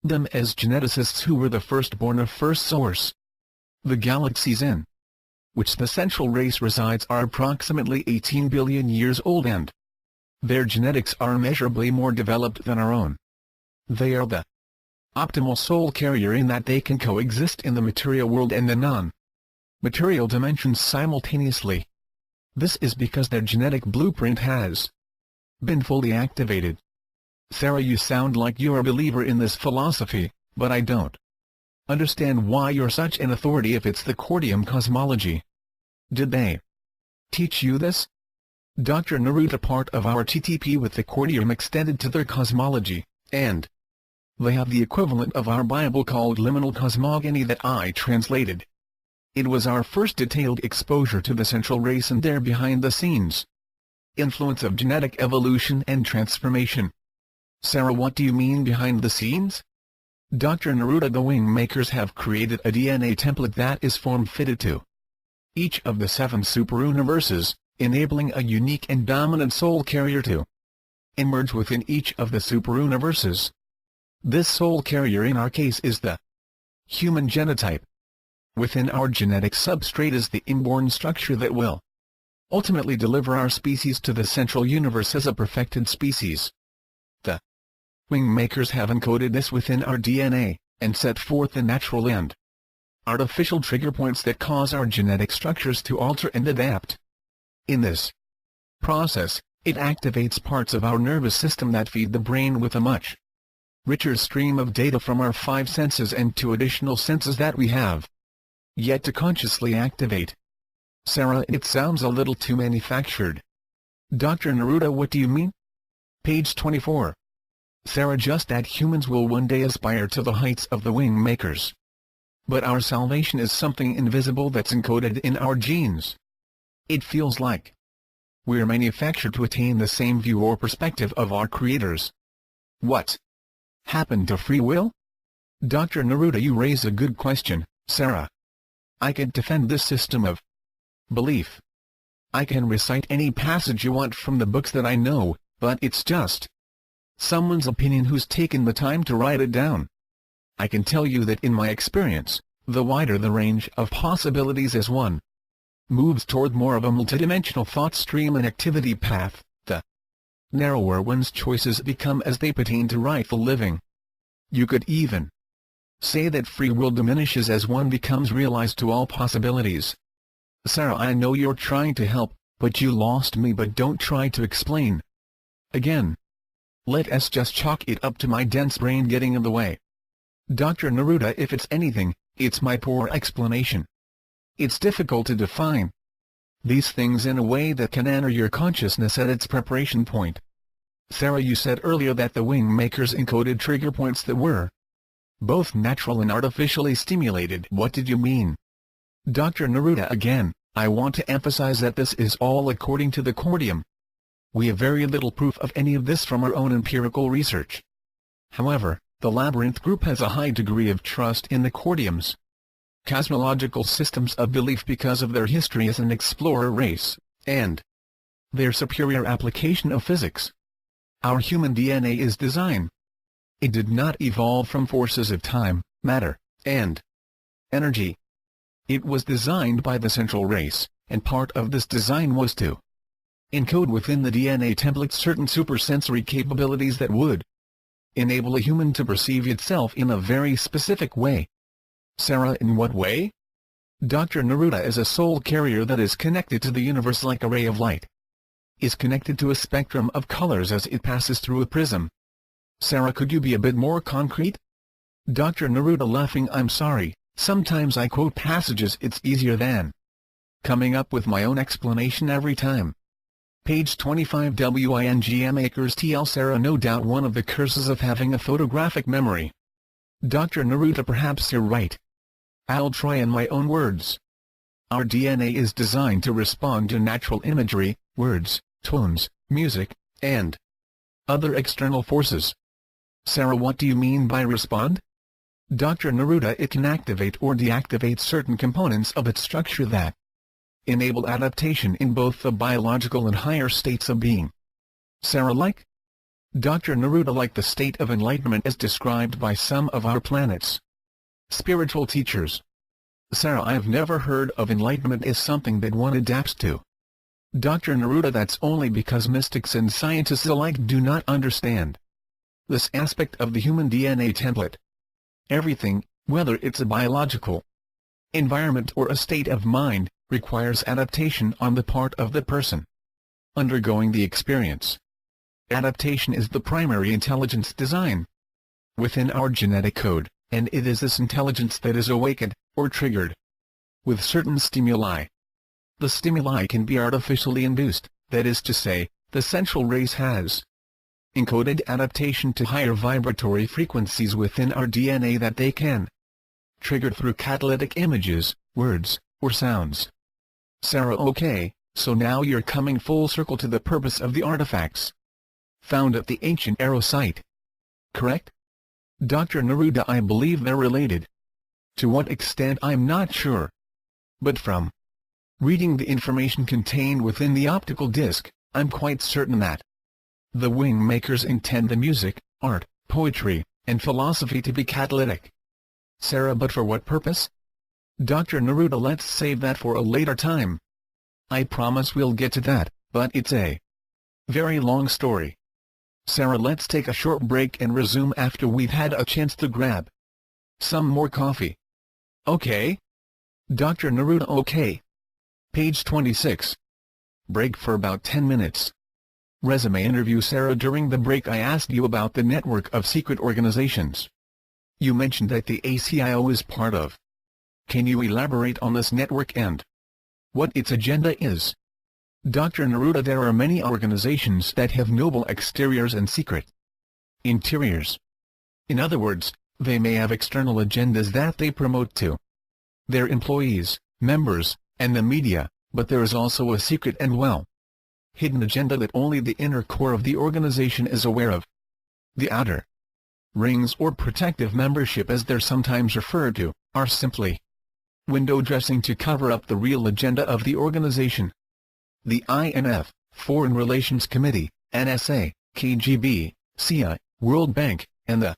them as geneticists who were the firstborn of first source. The galaxies in which the central race resides are approximately 18 billion years old, and their genetics are immeasurably more developed than our own. They are the optimal soul carrier in that they can coexist in the material world and the non-material dimensions simultaneously. This is because their genetic blueprint has been fully activated. Sarah, you sound like you're a believer in this philosophy, but I don't understand why you're such an authority if it's the cordium cosmology. Did they teach you this? Dr. Neruda, part of our TTP with the cordium extended to their cosmology, and they have the equivalent of our Bible called liminal cosmogony that I translated. It was our first detailed exposure to the central race and their behind-the-scenes influence of genetic evolution and transformation. Sarah, what do you mean behind the scenes? Dr. Neruda, the WingMakers have created a DNA template that is form-fitted to each of the 7 superuniverses, enabling a unique and dominant soul carrier to emerge within each of the superuniverses. This soul carrier in our case is the human genotype. Within our genetic substrate is the inborn structure that will ultimately deliver our species to the central universe as a perfected species. The WingMakers have encoded this within our DNA, and set forth the natural and artificial trigger points that cause our genetic structures to alter and adapt. In this process, it activates parts of our nervous system that feed the brain with a much richer stream of data from our 5 senses and 2 additional senses that we have yet to consciously activate. Sarah, it sounds a little too manufactured. Dr. Neruda, what do you mean? Page 24. Sarah, just that humans will one day aspire to the heights of the WingMakers. But our salvation is something invisible that's encoded in our genes. It feels like We're manufactured to attain the same view or perspective of our creators. What happened to free will? Dr. Neruda, you raise a good question, Sarah. I can defend this system of belief. I can recite any passage you want from the books that I know, but it's just someone's opinion who's taken the time to write it down. I can tell you that in my experience, the wider the range of possibilities as one moves toward more of a multidimensional thought stream and activity path, the narrower one's choices become as they pertain to rightful living. You could even say that free will diminishes as one becomes realized to all possibilities. Sarah, I know you're trying to help, but you lost me. But don't try to explain again. Let us just chalk it up to my dense brain getting in the way. Dr. Neruda, if it's anything, it's my poor explanation. It's difficult to define these things in a way that can enter your consciousness at its preparation point. Sarah, you said earlier that the WingMakers encoded trigger points that were both natural and artificially stimulated. What did you mean? Dr. Neruda, again, I want to emphasize that this is all according to the Cordium. We have very little proof of any of this from our own empirical research. However, the Labyrinth group has a high degree of trust in the Cordium's cosmological systems of belief because of their history as an explorer race, and their superior application of physics. Our human DNA is design. It did not evolve from forces of time, matter, and energy. It was designed by the central race, and part of this design was to encode within the DNA template certain supersensory capabilities that would enable a human to perceive itself in a very specific way. Sarah, in what way? Dr. Neruda, is a soul carrier that is connected to the universe like a ray of light. Is connected to a spectrum of colors as it passes through a prism. Sarah, could you be a bit more concrete? Dr. Neruda, laughing, I'm sorry, sometimes I quote passages. It's easier than coming up with my own explanation every time. Page 25 WingMakers TL. Sarah, no doubt one of the curses of having a photographic memory. Dr. Neruda, perhaps you're right. I'll try in my own words. Our DNA is designed to respond to natural imagery, words, tones, music, and other external forces. Sarah, what do you mean by respond? Dr. Neruda, it can activate or deactivate certain components of its structure that enable adaptation in both the biological and higher states of being. Sarah, like? Dr. Neruda, like the state of enlightenment as described by some of our planet's spiritual teachers. Sarah, I've never heard of enlightenment as something that one adapts to. Dr. Neruda, that's only because mystics and scientists alike do not understand this aspect of the human DNA template. Everything, whether it's a biological environment or a state of mind, requires adaptation on the part of the person undergoing the experience. Adaptation is the primary intelligence design within our genetic code, and it is this intelligence that is awakened, or triggered, with certain stimuli. The stimuli can be artificially induced, that is to say, the central race has encoded adaptation to higher vibratory frequencies within our DNA that they can trigger through catalytic images, words, or sounds. Sarah, okay, so now you're coming full circle to the purpose of the artifacts found at the ancient Arrow site. Correct? Dr. Neruda, I believe they're related. To what extent I'm not sure. But from reading the information contained within the optical disc, I'm quite certain that the WingMakers intend the music, art, poetry, and philosophy to be catalytic. Sarah, but for what purpose? Dr. Neruda, let's save that for a later time. I promise we'll get to that, but it's a very long story. Sarah, let's take a short break and resume after we've had a chance to grab some more coffee. Okay? Dr. Neruda, okay. Page 26. Break for about 10 minutes. Resume interview. Sarah, during the break I asked you about the network of secret organizations you mentioned that the ACIO is part of. Can you elaborate on this network and what its agenda is? Dr. Neruda, there are many organizations that have noble exteriors and secret interiors. In other words, they may have external agendas that they promote to their employees, members, and the media, but there is also a secret and well hidden agenda that only the inner core of the organization is aware of. The outer rings, or protective membership as they're sometimes referred to, are simply window dressing to cover up the real agenda of the organization. The INF, Foreign Relations Committee, NSA, KGB, CIA, World Bank, and the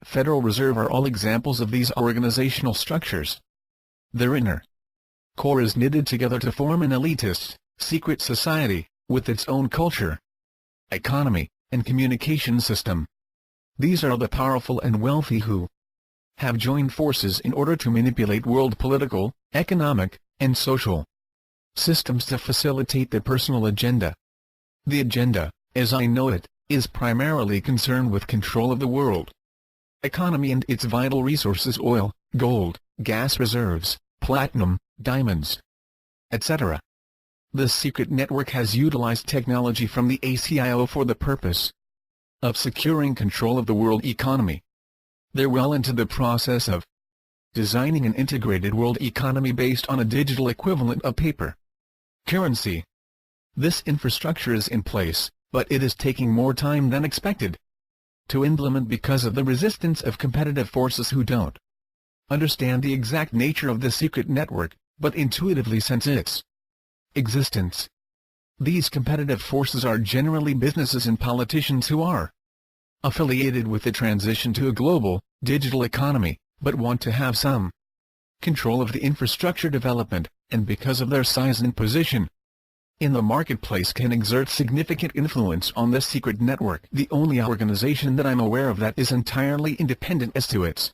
Federal Reserve are all examples of these organizational structures. Their inner core is knitted together to form an elitist, secret society, with its own culture, economy, and communication system. These are the powerful and wealthy who have joined forces in order to manipulate world political, economic, and social systems to facilitate their personal agenda. The agenda, as I know it, is primarily concerned with control of the world economy and its vital resources: oil, gold, gas reserves, platinum, diamonds, etc. The secret network has utilized technology from the ACIO for the purpose of securing control of the world economy. They're well into the process of designing an integrated world economy based on a digital equivalent of paper currency. This infrastructure is in place, but it is taking more time than expected to implement because of the resistance of competitive forces who don't understand the exact nature of the secret network, but intuitively sense its existence. These competitive forces are generally businesses and politicians who are affiliated with the transition to a global, digital economy, but want to have some control of the infrastructure development, and because of their size and position in the marketplace can exert significant influence on this secret network. The only organization that I'm aware of that is entirely independent as to its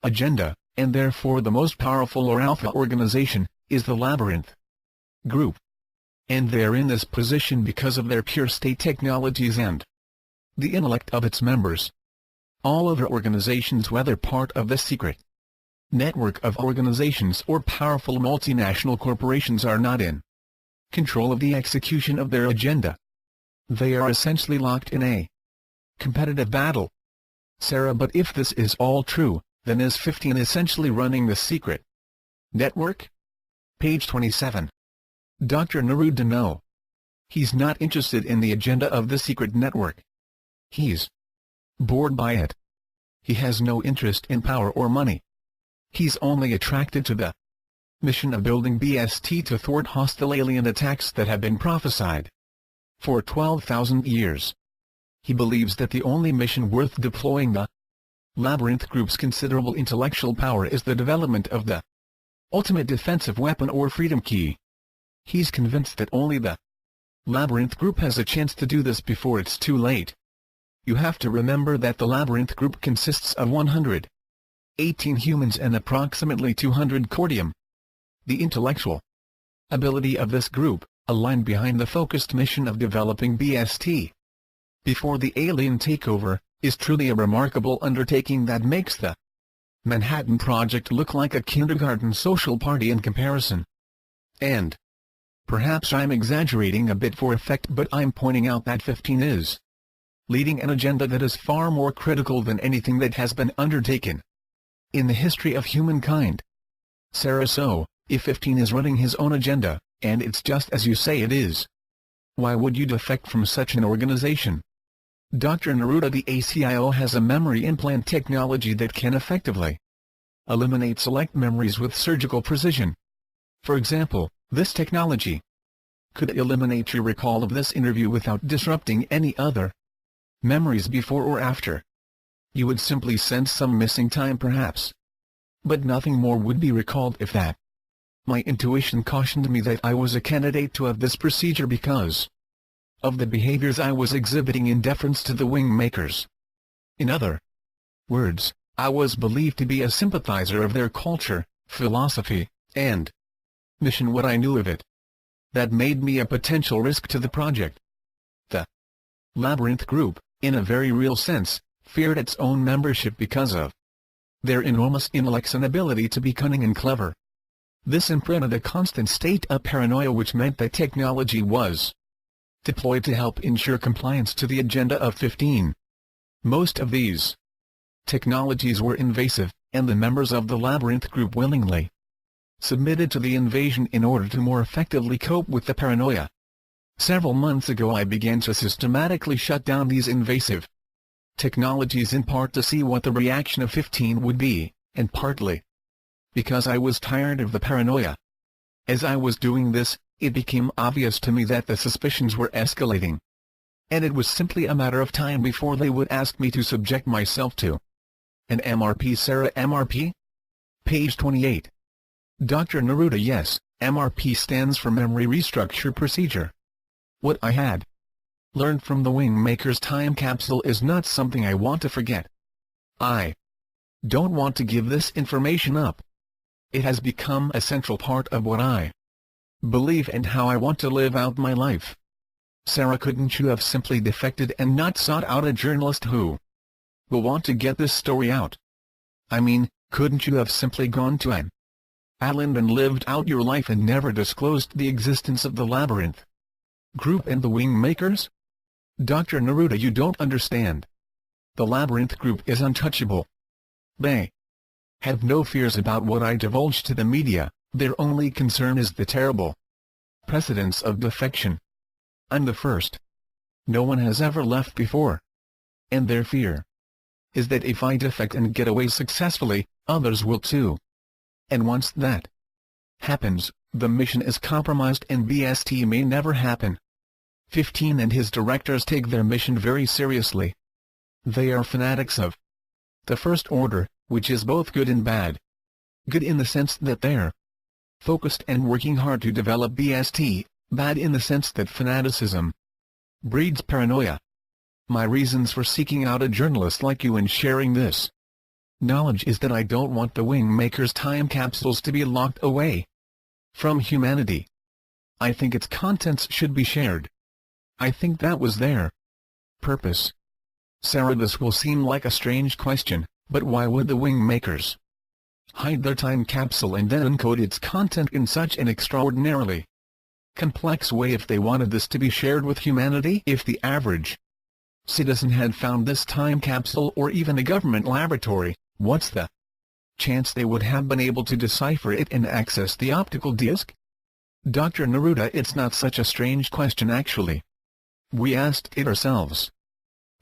agenda, and therefore the most powerful or alpha organization, is the Labyrinth Group. And they're in this position because of their pure state technologies and the intellect of its members. All other organizations, whether part of the secret network of organizations or powerful multinational corporations, are not in control of the execution of their agenda. They are essentially locked in a competitive battle. Sarah, but if this is all true, then is 15 essentially running the secret network? Page 27. Dr. Neruda: no. He's not interested in the agenda of the secret network. He's bored by it. He has no interest in power or money. He's only attracted to the mission of building BST to thwart hostile alien attacks that have been prophesied for 12,000 years. He believes that the only mission worth deploying the Labyrinth Group's considerable intellectual power is the development of the ultimate defensive weapon or freedom key. He's convinced that only the Labyrinth Group has a chance to do this before it's too late. You have to remember that the Labyrinth Group consists of 118 humans and approximately 200 cordium. The intellectual ability of this group, aligned behind the focused mission of developing BST before the alien takeover, is truly a remarkable undertaking that makes the Manhattan Project look like a kindergarten social party in comparison. And perhaps I'm exaggerating a bit for effect, but I'm pointing out that 15 is leading an agenda that is far more critical than anything that has been undertaken in the history of humankind. Sarah, so if 15 is running his own agenda, and it's just as you say it is, why would you defect from such an organization? Dr. Neruda: the ACIO has a memory implant technology that can effectively eliminate select memories with surgical precision. For example, this technology could eliminate your recall of this interview without disrupting any other memories before or after. You would simply sense some missing time perhaps, but nothing more would be recalled if that. My intuition cautioned me that I was a candidate to have this procedure because of the behaviors I was exhibiting in deference to the WingMakers. In other words, I was believed to be a sympathizer of their culture, philosophy, and mission. What I knew of it that made me a potential risk to the project. The Labyrinth Group, in a very real sense, feared its own membership because of their enormous intellects and ability to be cunning and clever. This imprinted a constant state of paranoia, which meant that technology was deployed to help ensure compliance to the agenda of 15. Most of these technologies were invasive, and the members of the Labyrinth Group willingly submitted to the invasion in order to more effectively cope with the paranoia. Several months ago I began to systematically shut down these invasive technologies, in part to see what the reaction of 15 would be, and partly because I was tired of the paranoia. As I was doing this, it became obvious to me that the suspicions were escalating, and it was simply a matter of time before they would ask me to subject myself to an MRP. Sarah, MRP? Page 28. Dr. Neruda. Yes, MRP stands for Memory Restructure Procedure. What I had learned from the WingMakers time capsule is not something I want to forget. I don't want to give this information up. It has become a central part of what I believe and how I want to live out my life. Sarah, couldn't you have simply defected and not sought out a journalist who will want to get this story out? I mean, couldn't you have simply gone to an island and lived out your life and never disclosed the existence of the Labyrinth Group and the WingMakers? Dr. Neruda, you don't understand. The Labyrinth Group is untouchable. They have no fears about what I divulge to the media. Their only concern is the terrible precedence of defection. I'm the first. No one has ever left before. And their fear is that if I defect and get away successfully, others will too. And once that happens, the mission is compromised and BST may never happen. 15 and his directors take their mission very seriously. They are fanatics of the First Order, which is both good and bad. Good in the sense that they're focused and working hard to develop BST, bad in the sense that fanaticism breeds paranoia. My reasons for seeking out a journalist like you and sharing this knowledge is that I don't want the WingMakers time capsules to be locked away from humanity. I think its contents should be shared. I think that was their purpose. Sarah, this will seem like a strange question, but why would the WingMakers hide their time capsule and then encode its content in such an extraordinarily complex way if they wanted this to be shared with humanity? If the average citizen had found this time capsule or even a government laboratory, what's the chance they would have been able to decipher it and access the optical disc? Dr. Neruda, it's not such a strange question actually. We asked it ourselves.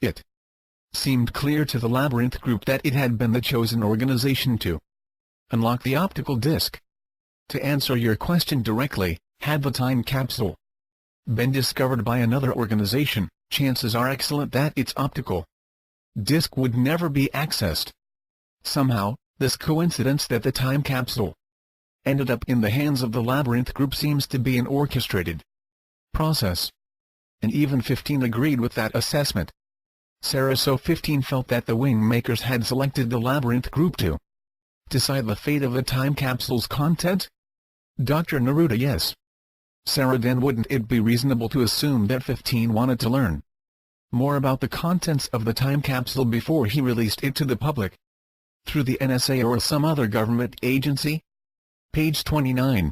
It seemed clear to the Labyrinth Group that it had been the chosen organization to unlock the optical disc. To answer your question directly, had the time capsule been discovered by another organization, chances are excellent that its optical disc would never be accessed. Somehow, this coincidence that the time capsule ended up in the hands of the Labyrinth Group seems to be an orchestrated process. And even 15 agreed with that assessment. Sarah, so 15 felt that the WingMakers had selected the Labyrinth Group to decide the fate of the time capsule's content? Dr. Neruda, yes. Sarah, then wouldn't it be reasonable to assume that 15 wanted to learn more about the contents of the time capsule before he released it to the public? Through the NSA or some other government agency? Page 29.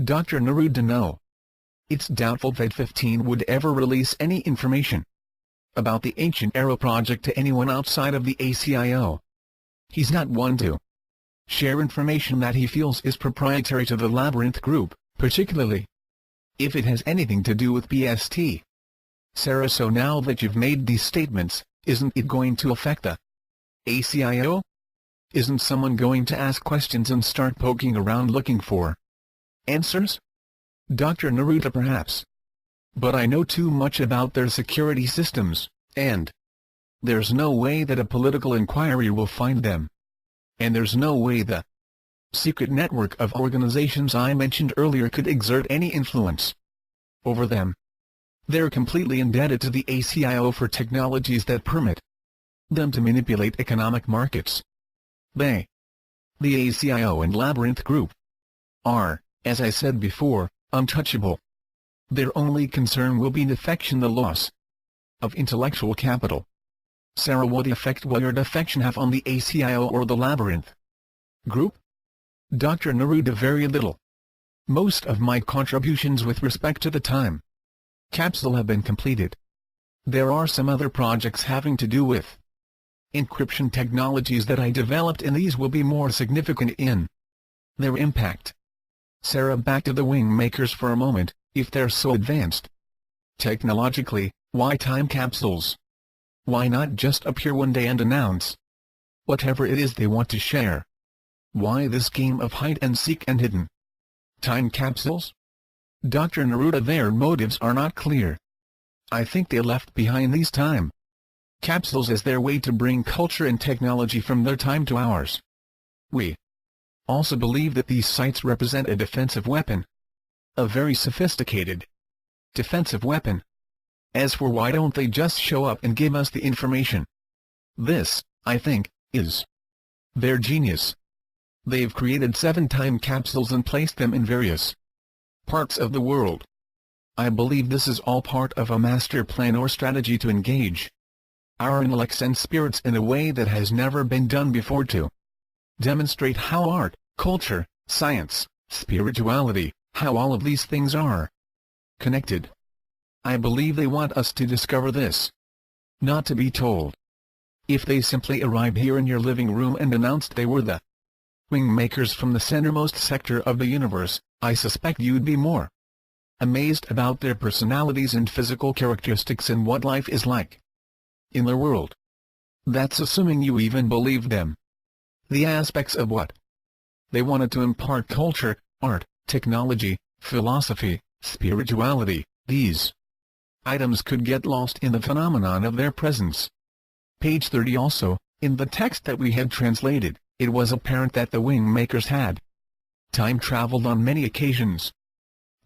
Dr. Neruda, no. It's doubtful that 15 would ever release any information about the Ancient Arrow project to anyone outside of the ACIO. He's not one to share information that he feels is proprietary to the Labyrinth Group, particularly if it has anything to do with BST. Sarah, so now that you've made these statements, isn't it going to affect the ACIO? Isn't someone going to ask questions and start poking around looking for answers? Dr. Neruda, perhaps. But I know too much about their security systems, and there's no way that a political inquiry will find them. And there's no way the secret network of organizations I mentioned earlier could exert any influence over them. They're completely indebted to the ACIO for technologies that permit them to manipulate economic markets. They, the ACIO and Labyrinth Group, are, as I said before, untouchable. Their only concern will be defection, the loss of intellectual capital. Sarah, what effect will your defection have on the ACIO or the Labyrinth Group? Dr. Neruda, very little. Most of my contributions with respect to the time capsule have been completed. There are some other projects having to do with encryption technologies that I developed, and these will be more significant in their impact. Sarah, back to the WingMakers for a moment. If they're so advanced, Technologically, why time capsules? Why not just appear one day and announce whatever it is they want to share? Why this game of hide and seek and hidden? Time capsules? Dr. Neruda, their motives are not clear. I think they left behind these time capsules as their way to bring culture and technology from their time to ours. We also believe that these sites represent a defensive weapon. A very sophisticated defensive weapon. As for why don't they just show up and give us the information? This, I think, is their genius. They've created 7 time capsules and placed them in various parts of the world. I believe this is all part of a master plan or strategy to engage our intellects and spirits in a way that has never been done before, to demonstrate how art, culture, science, spirituality, how all of these things are connected. I believe they want us to discover this, not to be told. If they simply arrived here in your living room and announced they were the WingMakers from the centermost sector of the universe, I suspect you'd be more amazed about their personalities and physical characteristics and what life is like in their world. That's assuming you even believe them. The aspects of what they wanted to impart: culture, art, technology, philosophy, spirituality, these items could get lost in the phenomenon of their presence. Page 30. Also, in the text that we had translated, it was apparent that the WingMakers had time-traveled on many occasions.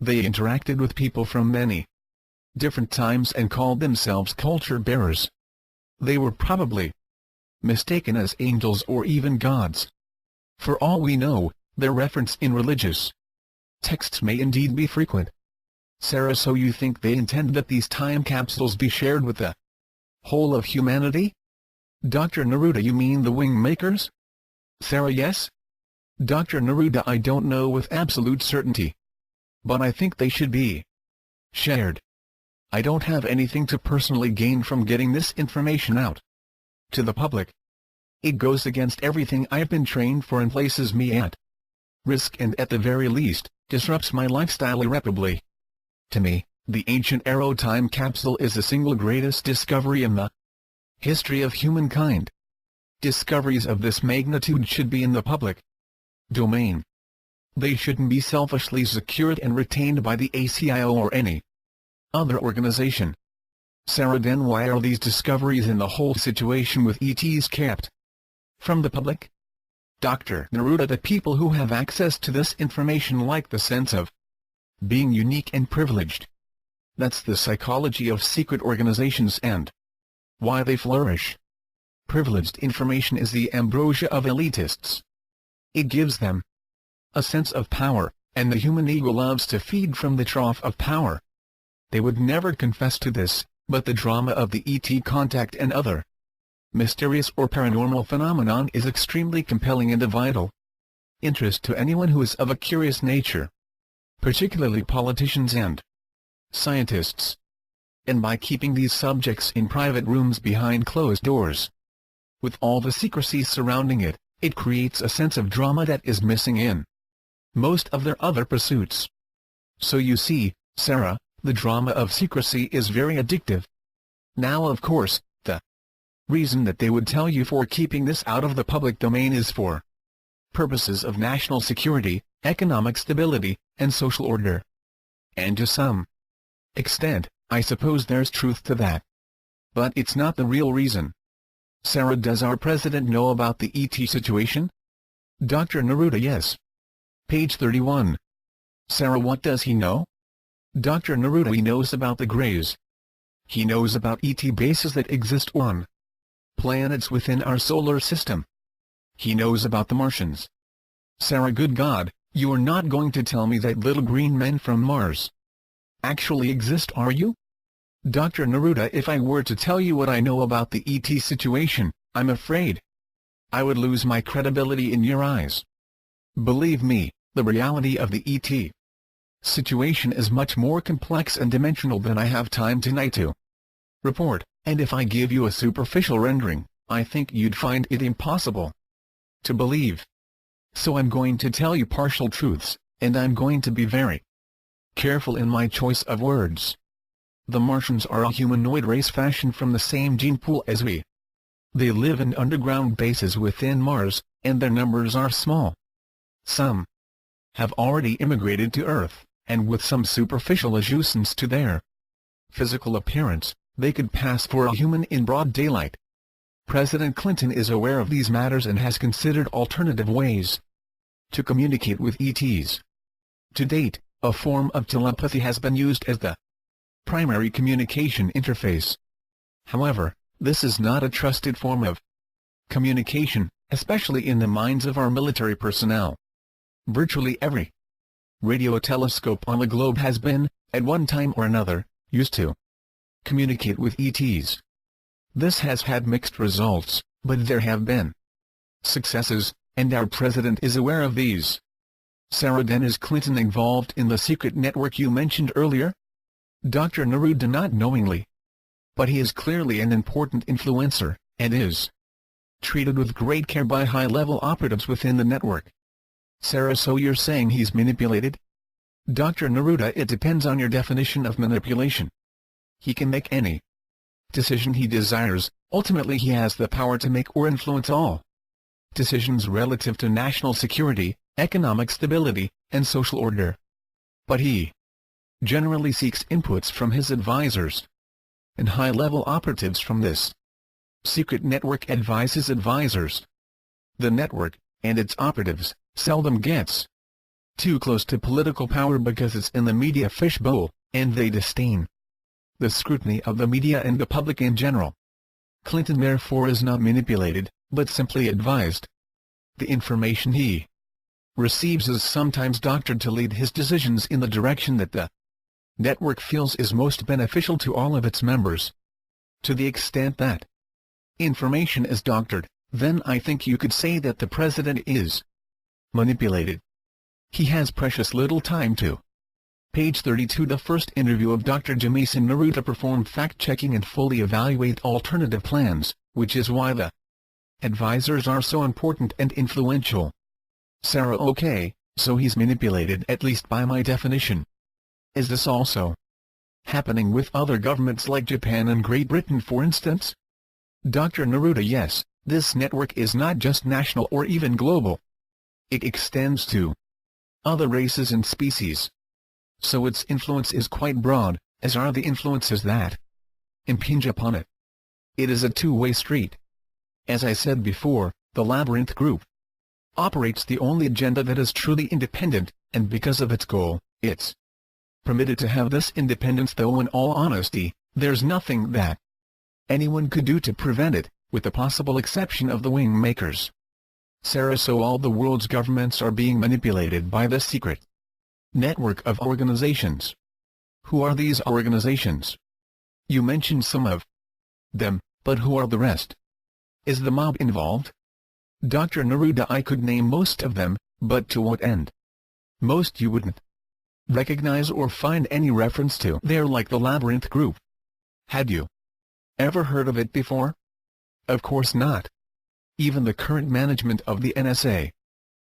They interacted with people from many different times and called themselves culture bearers. They were probably mistaken as angels or even gods. For all we know, their reference in religious texts may indeed be frequent. Sarah, so you think they intend that these time capsules be shared with the whole of humanity? Dr. Neruda, you mean the WingMakers? Sarah, yes. Dr. Neruda, I don't know with absolute certainty, but I think they should be shared. I don't have anything to personally gain from getting this information out to the public. It goes against everything I've been trained for and places me at risk and at the very least, disrupts my lifestyle irreparably. To me, the ancient arrow time capsule is the single greatest discovery in the history of humankind. Discoveries of this magnitude should be in the public domain. They shouldn't be selfishly secured and retained by the ACIO or any other organization. Sarah, then why are these discoveries and the whole situation with ETs kept from the public? Dr. Neruda, the people who have access to this information like the sense of being unique and privileged. That's the psychology of secret organizations and why they flourish. Privileged information is the ambrosia of elitists. It gives them a sense of power, and the human ego loves to feed from the trough of power. They would never confess to this, but the drama of the ET contact and other mysterious or paranormal phenomenon is extremely compelling and of vital interest to anyone who is of a curious nature, particularly politicians and scientists. And by keeping these subjects in private rooms behind closed doors, with all the secrecy surrounding it, it creates a sense of drama that is missing in most of their other pursuits. So you see, Sarah, the drama of secrecy is very addictive. Now, of course, the reason that they would tell you for keeping this out of the public domain is for purposes of national security, economic stability, and social order. And to some extent, I suppose there's truth to that. But it's not the real reason. Sarah, does our president know about the ET situation? Dr. Neruda, yes. Page 31. Sarah, what does he know? Dr. Neruda, he knows about the Greys. He knows about ET bases that exist on planets within our solar system. He knows about the Martians. Sarah, good God, you are not going to tell me that little green men from Mars actually exist, are you? Dr. Neruda, if I were to tell you what I know about the ET situation, I'm afraid I would lose my credibility in your eyes. Believe me, the reality of the ET situation is much more complex and dimensional than I have time tonight to report, and if I give you a superficial rendering, I think you'd find it impossible to believe. So I'm going to tell you partial truths, and I'm going to be very careful in my choice of words. The Martians are a humanoid race fashioned from the same gene pool as we. They live in underground bases within Mars, and their numbers are small. Some have already immigrated to Earth, and with some superficial adjustments to their physical appearance, they could pass for a human in broad daylight. President Clinton is aware of these matters and has considered alternative ways to communicate with ETs. To date, a form of telepathy has been used as the primary communication interface. However, this is not a trusted form of communication, especially in the minds of our military personnel. Virtually every radio telescope on the globe has been, at one time or another, used to communicate with ETs. This has had mixed results, but there have been successes, and our president is aware of these. Sarah, then, is Clinton involved in the secret network you mentioned earlier? Dr. Neruda, not knowingly. But he is clearly an important influencer, and is treated with great care by high-level operatives within the network. Sarah, so you're saying he's manipulated? Dr. Neruda, it depends on your definition of manipulation. He can make any decision he desires. Ultimately, he has the power to make or influence all decisions relative to national security, economic stability, and social order. But he generally seeks inputs from his advisors and high-level operatives from this secret network advises advisors. The network, and its operatives, seldom gets too close to political power because it's in the media fishbowl, and they disdain the scrutiny of the media and the public in general. Clinton therefore is not manipulated, but simply advised. The information he receives is sometimes doctored to lead his decisions in the direction that the network feels is most beneficial to all of its members. To the extent that information is doctored, then I think you could say that the president is manipulated. He has precious little time to. Page 32. The first interview of Dr. Jameson Neruda performed fact-checking and fully evaluate alternative plans, which is why the advisors are so important and influential. Sarah, okay, so he's manipulated, at least by my definition. Is this also happening with other governments like Japan and Great Britain, for instance? Dr. Neruda, yes, this network is not just national or even global. It extends to other races and species. So its influence is quite broad, as are the influences that impinge upon it. It is a two-way street. As I said before, the Labyrinth Group operates the only agenda that is truly independent, and because of its goal, it's permitted to have this independence, though in all honesty, there's nothing that anyone could do to prevent it, with the possible exception of the WingMakers. Sarah, so all the world's governments are being manipulated by this secret network of organizations. Who are these organizations? You mentioned some of them, but who are the rest? Is the mob involved? Dr. Neruda, I could name most of them, but to what end? Most you wouldn't recognize or find any reference to. They're like the Labyrinth Group. Had you ever heard of it before? Of course not. Even the current management of the NSA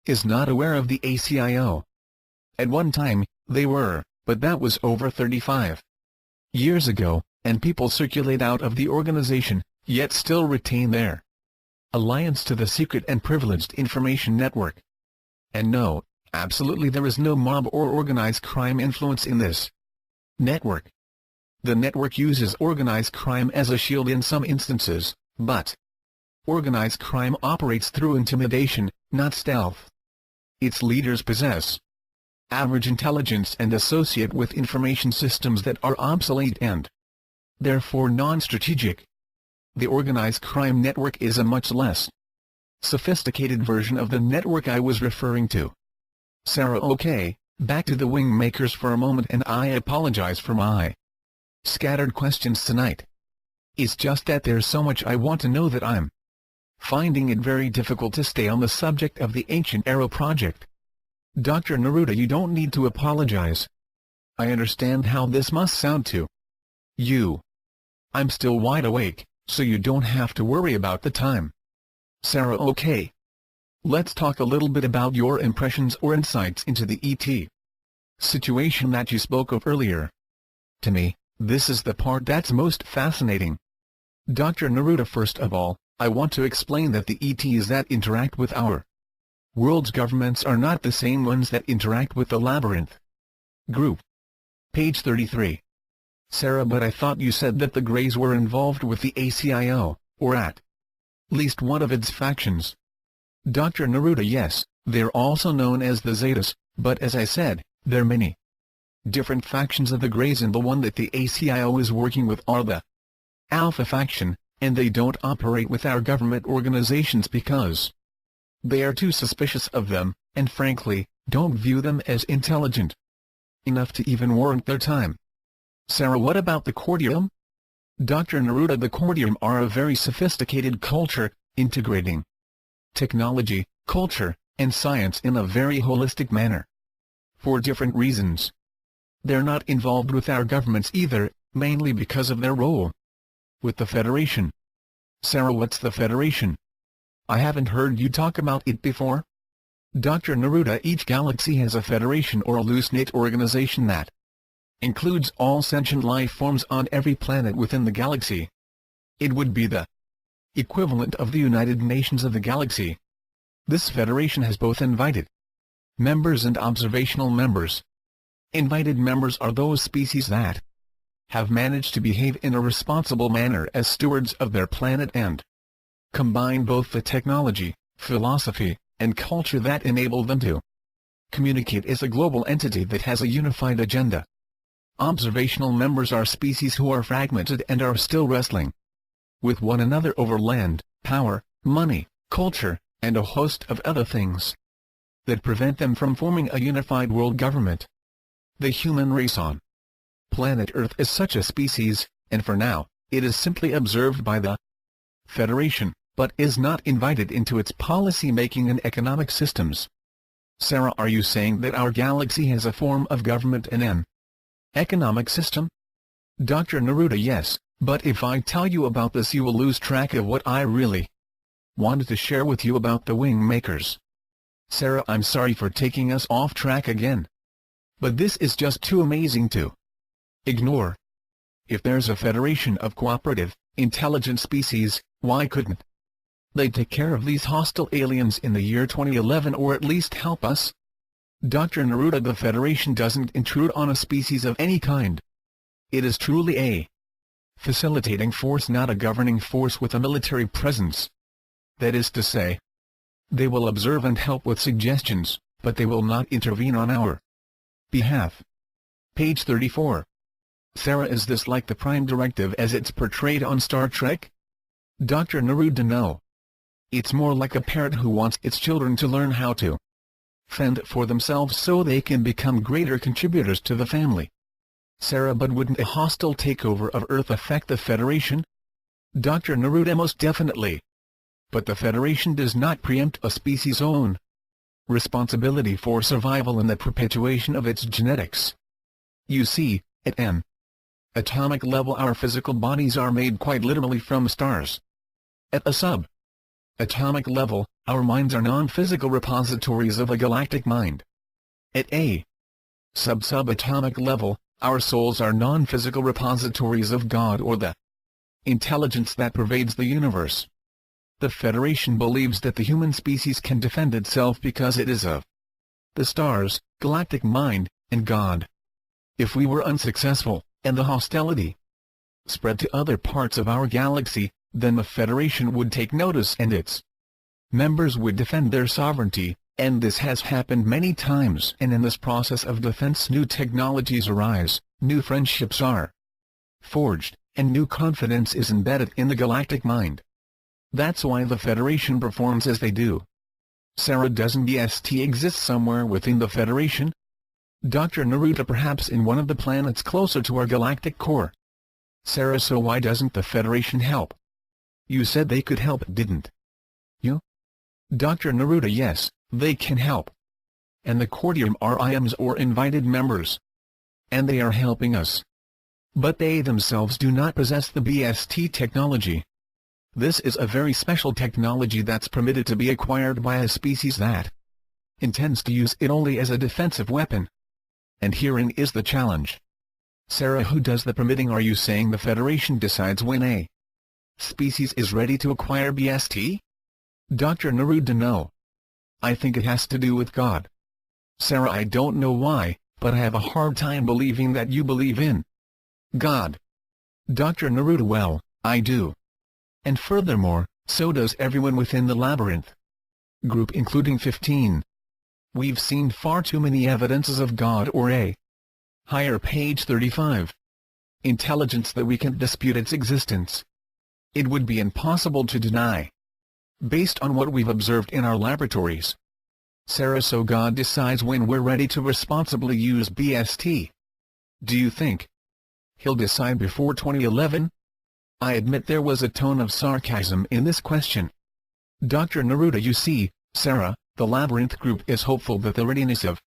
is not aware of the ACIO. At one time, they were, but that was over 35 years ago, and people circulate out of the organization, yet still retain their alliance to the secret and privileged information network. And no, absolutely there is no mob or organized crime influence in this network. The network uses organized crime as a shield in some instances, but organized crime operates through intimidation, not stealth. Its leaders possess average intelligence and associate with information systems that are obsolete and therefore non-strategic. The organized crime network is a much less sophisticated version of the network I was referring to. Sarah, okay, back to the WingMakers for a moment, and I apologize for my scattered questions tonight. It's just that there's so much I want to know that I'm finding it very difficult to stay on the subject of the Ancient Arrow project. Dr. Neruda, you don't need to apologize. I understand how this must sound to you. I'm still wide awake, so you don't have to worry about the time. Sarah, okay. Let's talk a little bit about your impressions or insights into the ET situation that you spoke of earlier. To me, This is the part that's most fascinating. Dr. Neruda, first of all, I want to explain that the ETs that interact with our world's governments are not the same ones that interact with the Labyrinth group. Page 33. Sarah, but I thought you said that the Greys were involved with the ACIO, or at least one of its factions. Dr. Neruda, yes, they're also known as the Zetas, but as I said, there are many different factions of the Greys, and the one that the ACIO is working with are the Alpha faction, and they don't operate with our government organizations because they are too suspicious of them, and frankly, don't view them as intelligent enough to even warrant their time. Sarah, what about the Cordium? Dr. Neruda, the Cordium are a very sophisticated culture, integrating technology, culture, and science in a very holistic manner. For different reasons. They're not involved with our governments either, mainly because of their role with the Federation. Sarah, what's the Federation? I haven't heard you talk about it before. Dr. Neruda, each galaxy has a Federation or a loose-knit organization that includes all sentient life forms on every planet within the galaxy. It would be the equivalent of the United Nations of the galaxy. This Federation has both invited members and observational members. Invited members are those species that have managed to behave in a responsible manner as stewards of their planet and combine both the technology, philosophy, and culture that enable them to communicate as a global entity that has a unified agenda. Observational members are species who are fragmented and are still wrestling with one another over land, power, money, culture, and a host of other things that prevent them from forming a unified world government. The human race on planet Earth is such a species, and for now, it is simply observed by the Federation, but is not invited into its policy-making and economic systems. Sarah, are you saying that our galaxy has a form of government and an economic system? Dr. Neruda, yes, but if I tell you about this you will lose track of what I really wanted to share with you about the WingMakers. Sarah, I'm sorry for taking us off track again. But this is just too amazing to ignore. If there's a federation of cooperative, intelligent species, why couldn't they take care of these hostile aliens in the year 2011, or at least help us? Dr. Neruda, the Federation doesn't intrude on a species of any kind. It is truly a facilitating force, not a governing force with a military presence. That is to say, they will observe and help with suggestions, but they will not intervene on our behalf. Page 34. Sarah, is this like the Prime Directive as it's portrayed on Star Trek? Dr. Neruda, no. It's more like a parent who wants its children to learn how to fend for themselves so they can become greater contributors to the family. Sarah, but wouldn't a hostile takeover of Earth affect the Federation? Dr. Neruda, most definitely. But the Federation does not preempt a species' own responsibility for survival and the perpetuation of its genetics. You see, at an atomic level our physical bodies are made quite literally from stars. At a sub-atomic level, our minds are non-physical repositories of a galactic mind. At a sub-subatomic level, our souls are non-physical repositories of God or the intelligence that pervades the universe. The Federation believes that the human species can defend itself because it is of the stars, galactic mind, and God. If we were unsuccessful, and the hostility spread to other parts of our galaxy, then the Federation would take notice and its members would defend their sovereignty, and this has happened many times. And in this process of defense new technologies arise, new friendships are forged, and new confidence is embedded in the galactic mind. That's why the Federation performs as they do. Sarah, doesn't BST exist somewhere within the Federation? Dr. Neruda, perhaps in one of the planets closer to our galactic core. Sarah, so why doesn't the Federation help? You said they could help, didn't you? Dr. Neruda, yes, they can help. And the Cordium are IMs or invited members. And they are helping us. But they themselves do not possess the BST technology. This is a very special technology that's permitted to be acquired by a species that intends to use it only as a defensive weapon. And herein is the challenge. Sarah, who does the permitting? Are you saying the Federation decides when a species is ready to acquire BST? Dr. Neruda, no. I think it has to do with God. Sarah, I don't know why, but I have a hard time believing that you believe in God. Dr. Neruda, well, I do. And furthermore, so does everyone within the Labyrinth group, including 15. We've seen far too many evidences of God or a higher, page 35. Intelligence that we can't dispute its existence. It would be impossible to deny, based on what we've observed in our laboratories. Sarah, so God decides when we're ready to responsibly use BST. Do you think He'll decide before 2011? I admit there was a tone of sarcasm in this question. Dr. Neruda, you see, Sarah, the Labyrinth group is hopeful that the readiness of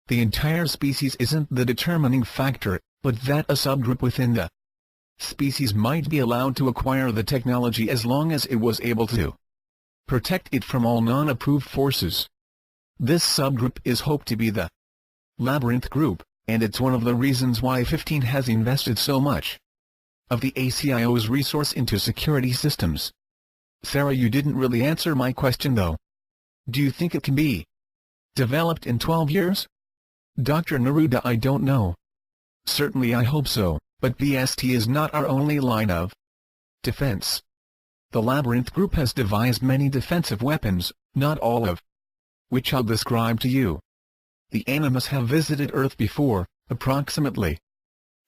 the entire species isn't the determining factor, but that a subgroup within the species might be allowed to acquire the technology as long as it was able to protect it from all non-approved forces. This subgroup is hoped to be the Labyrinth group, and it's one of the reasons why 15 has invested so much of the ACIO's resource into security systems. Sarah, you didn't really answer my question though. Do you think it can be developed in 12 years? Dr. Neruda, I don't know. Certainly I hope so, but BST is not our only line of defense. The Labyrinth group has devised many defensive weapons, not all of which I'll describe to you. The Animus have visited Earth before, approximately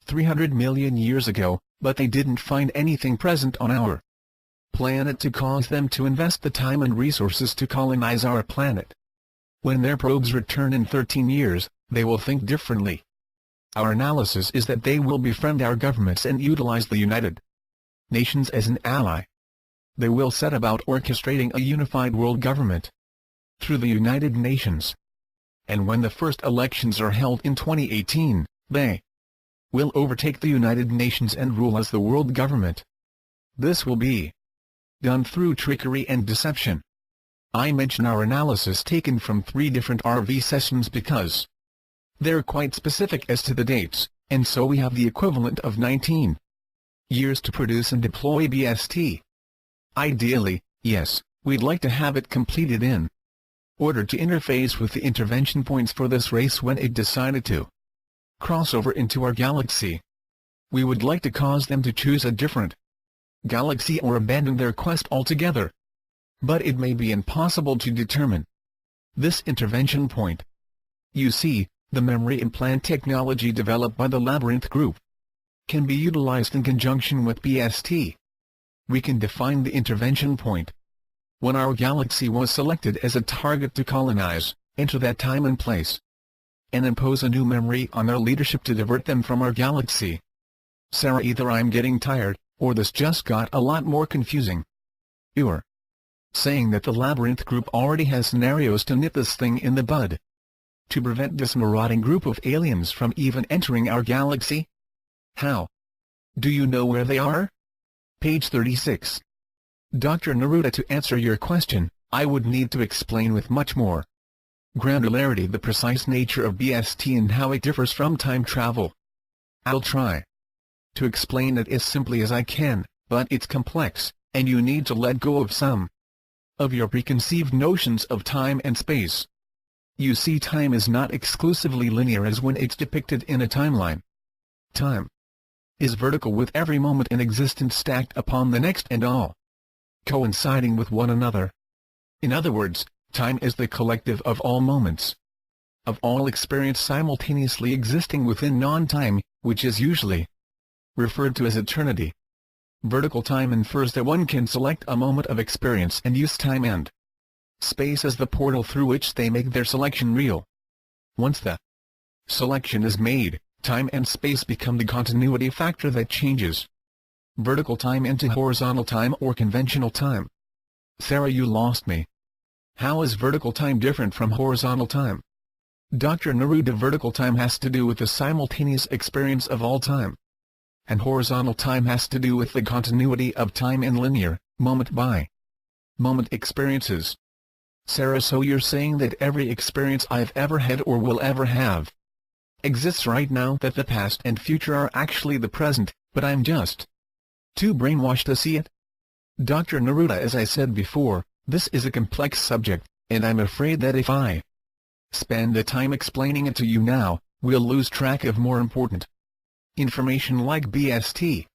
300 million years ago, but they didn't find anything present on our planet to cause them to invest the time and resources to colonize our planet. When their probes return in 13 years, they will think differently. Our analysis is that they will befriend our governments and utilize the United Nations as an ally. They will set about orchestrating a unified world government through the United Nations. And when the first elections are held in 2018, they will overtake the United Nations and rule as the world government. This will be done through trickery and deception. I mention our analysis taken from 3 different RV sessions because they're quite specific as to the dates, and so we have the equivalent of 19 years to produce and deploy BST. Ideally, yes, we'd like to have it completed in order to interface with the intervention points for this race when it decided to cross over into our galaxy. We would like to cause them to choose a different galaxy or abandon their quest altogether. But it may be impossible to determine this intervention point. You see, the memory implant technology developed by the Labyrinth group can be utilized in conjunction with BST. We can define the intervention point when our galaxy was selected as a target to colonize, enter that time and place, and impose a new memory on their leadership to divert them from our galaxy. Sarah, either I'm getting tired, or this just got a lot more confusing. You're saying that the Labyrinth group already has scenarios to nip this thing in the bud, to prevent this marauding group of aliens from even entering our galaxy? How? Do you know where they are? Page 36. Dr. Neruda, to answer your question, I would need to explain with much more granularity the precise nature of BST and how it differs from time travel. I'll try to explain it as simply as I can, but it's complex, and you need to let go of some of your preconceived notions of time and space. You see, time is not exclusively linear as when it's depicted in a timeline. Time is vertical, with every moment in existence stacked upon the next and all coinciding with one another. In other words, time is the collective of all moments, of all experience simultaneously existing within non-time, which is usually referred to as eternity. Vertical time infers that one can select a moment of experience and use time and space as the portal through which they make their selection real. Once the selection is made, time and space become the continuity factor that changes vertical time into horizontal time or conventional time. Sarah, you lost me. How is vertical time different from horizontal time? Dr. Neruda, vertical time has to do with the simultaneous experience of all time, and horizontal time has to do with the continuity of time in linear, moment-by-moment experiences. Sarah, so you're saying that every experience I've ever had or will ever have exists right now that the past and future are actually the present, but I'm just too brainwashed to see it? Dr. Neruda, as I said before, this is a complex subject, and I'm afraid that if I spend the time explaining it to you now, we'll lose track of more important information like BST.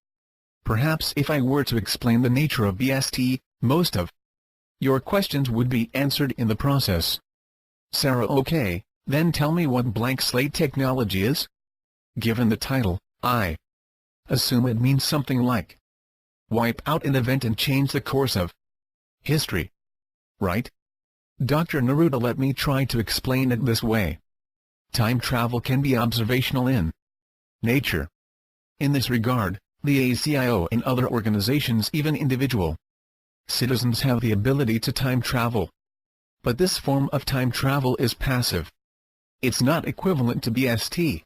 Perhaps if I were to explain the nature of BST, most of your questions would be answered in the process. Sarah, okay, then tell me what blank slate technology is? Given the title, I assume it means something like wipe out an event and change the course of history. Right? Dr. Neruda, let me try to explain it this way. Time travel can be observational in nature. In this regard, the ACIO and other organizations, even individual citizens, have the ability to time travel. But this form of time travel is passive. It's not equivalent to BST.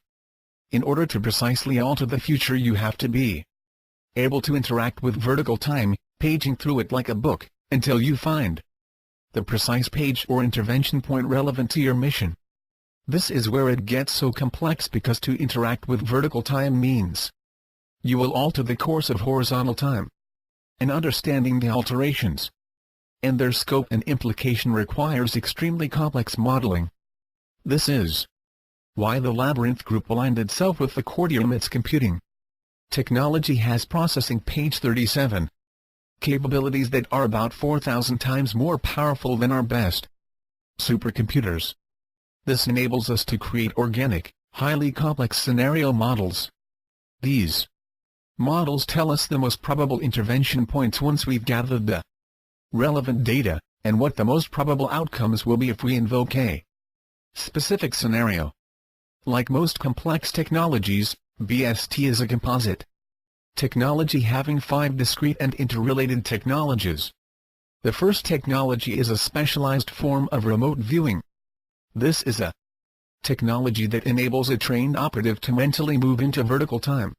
In order to precisely alter the future, you have to be able to interact with vertical time, paging through it like a book, until you find the precise page or intervention point relevant to your mission. This is where it gets so complex, because to interact with vertical time means you will alter the course of horizontal time. And understanding the alterations and their scope and implication requires extremely complex modeling. This is why the Labyrinth Group aligned itself with the Cordium. Its computing technology has processing, page 37, capabilities that are about 4,000 times more powerful than our best supercomputers. This enables us to create organic, highly complex scenario models. These models tell us the most probable intervention points once we've gathered the relevant data, and what the most probable outcomes will be if we invoke a specific scenario. Like most complex technologies, BST is a composite technology having 5 discrete and interrelated technologies. The first technology is a specialized form of remote viewing. This is a technology that enables a trained operative to mentally move into vertical time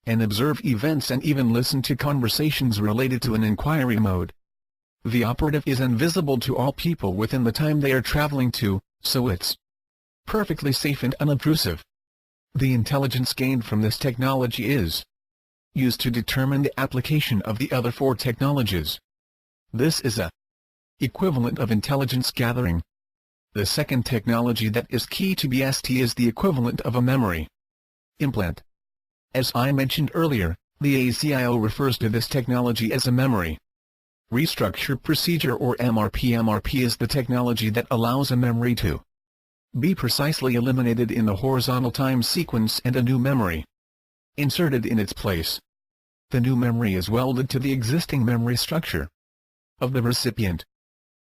and observe events and even listen to conversations related to an inquiry mode. The operative is invisible to all people within the time they are traveling to, so it's perfectly safe and unobtrusive. The intelligence gained from this technology is used to determine the application of the other 4 technologies. This is a equivalent of intelligence gathering. The second technology that is key to BST is the equivalent of a memory implant. As I mentioned earlier, the ACIO refers to this technology as a memory restructure procedure, or MRP. MRP is the technology that allows a memory to be precisely eliminated in the horizontal time sequence and a new memory inserted in its place. The new memory is welded to the existing memory structure of the recipient.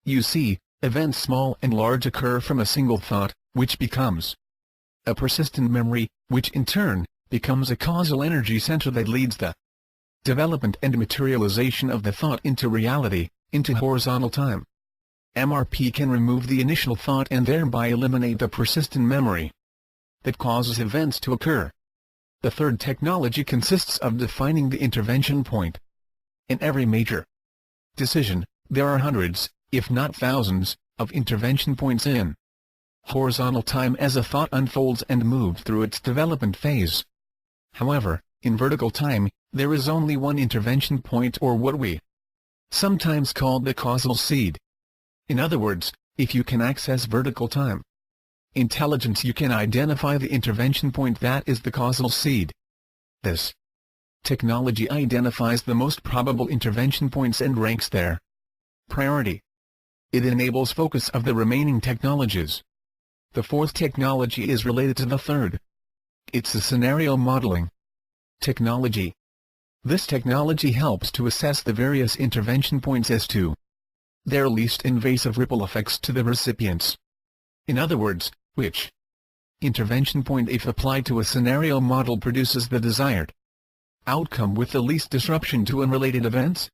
You see, events small and large occur from a single thought, which becomes a persistent memory, which in turn becomes a causal energy center that leads the development and materialization of the thought into reality, into horizontal time. MRP can remove the initial thought and thereby eliminate the persistent memory that causes events to occur. The third technology consists of defining the intervention point. In every major decision, there are hundreds, if not thousands, of intervention points in horizontal time as a thought unfolds and moves through its development phase. However, in vertical time, there is only one intervention point, or what we sometimes call the causal seed. In other words, if you can access vertical time intelligence, you can identify the intervention point that is the causal seed. This technology identifies the most probable intervention points and ranks their priority. It enables focus of the remaining technologies. The fourth technology is related to the third. It's the scenario modeling technology. This technology helps to assess the various intervention points as to their least invasive ripple effects to the recipients. In other words, which intervention point, if applied to a scenario model, produces the desired outcome with the least disruption to unrelated events.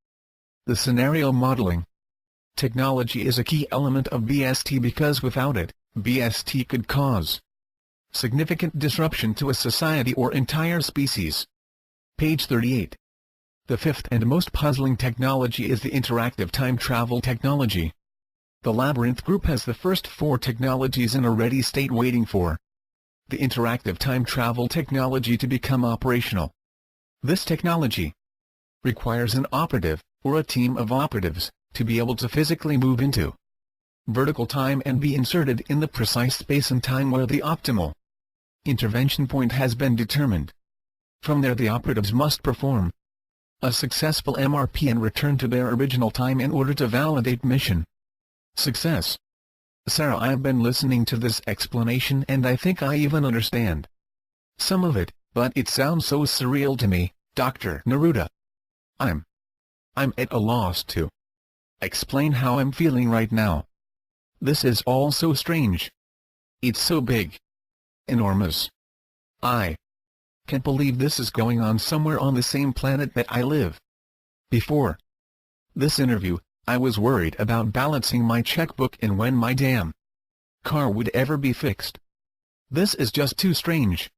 The scenario modeling technology is a key element of BST because without it, BST could cause significant disruption to a society or entire species. Page 38. The fifth and most puzzling technology is the interactive time travel technology. The Labyrinth Group has the first 4 technologies in a ready state waiting for the interactive time travel technology to become operational. This technology requires an operative, or a team of operatives, to be able to physically move into vertical time and be inserted in the precise space and time where the optimal intervention point has been determined. From there the operatives must perform a successful MRP and return to their original time in order to validate mission success. Sarah, I've been listening to this explanation and I think I even understand some of it, but it sounds so surreal to me, Dr. Neruda. I'm at a loss to explain how I'm feeling right now. This is all so strange. It's so big. Enormous. I can't believe this is going on somewhere on the same planet that I live. Before this interview, I was worried about balancing my checkbook and when my damn car would ever be fixed. This is just too strange.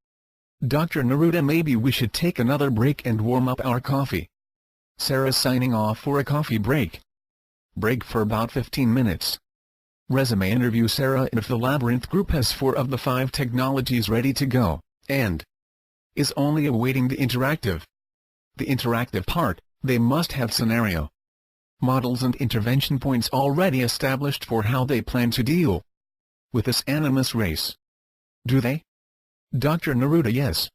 Dr. Neruda, maybe we should take another break and warm up our coffee. Sarah signing off for a coffee break. Break for about 15 minutes. Resume interview. Sarah, if the Labyrinth Group has 4 of the 5 technologies ready to go, and is only awaiting the interactive part, they must have scenario models and intervention points already established for how they plan to deal with this animus race. Do they? Dr. Neruda, yes.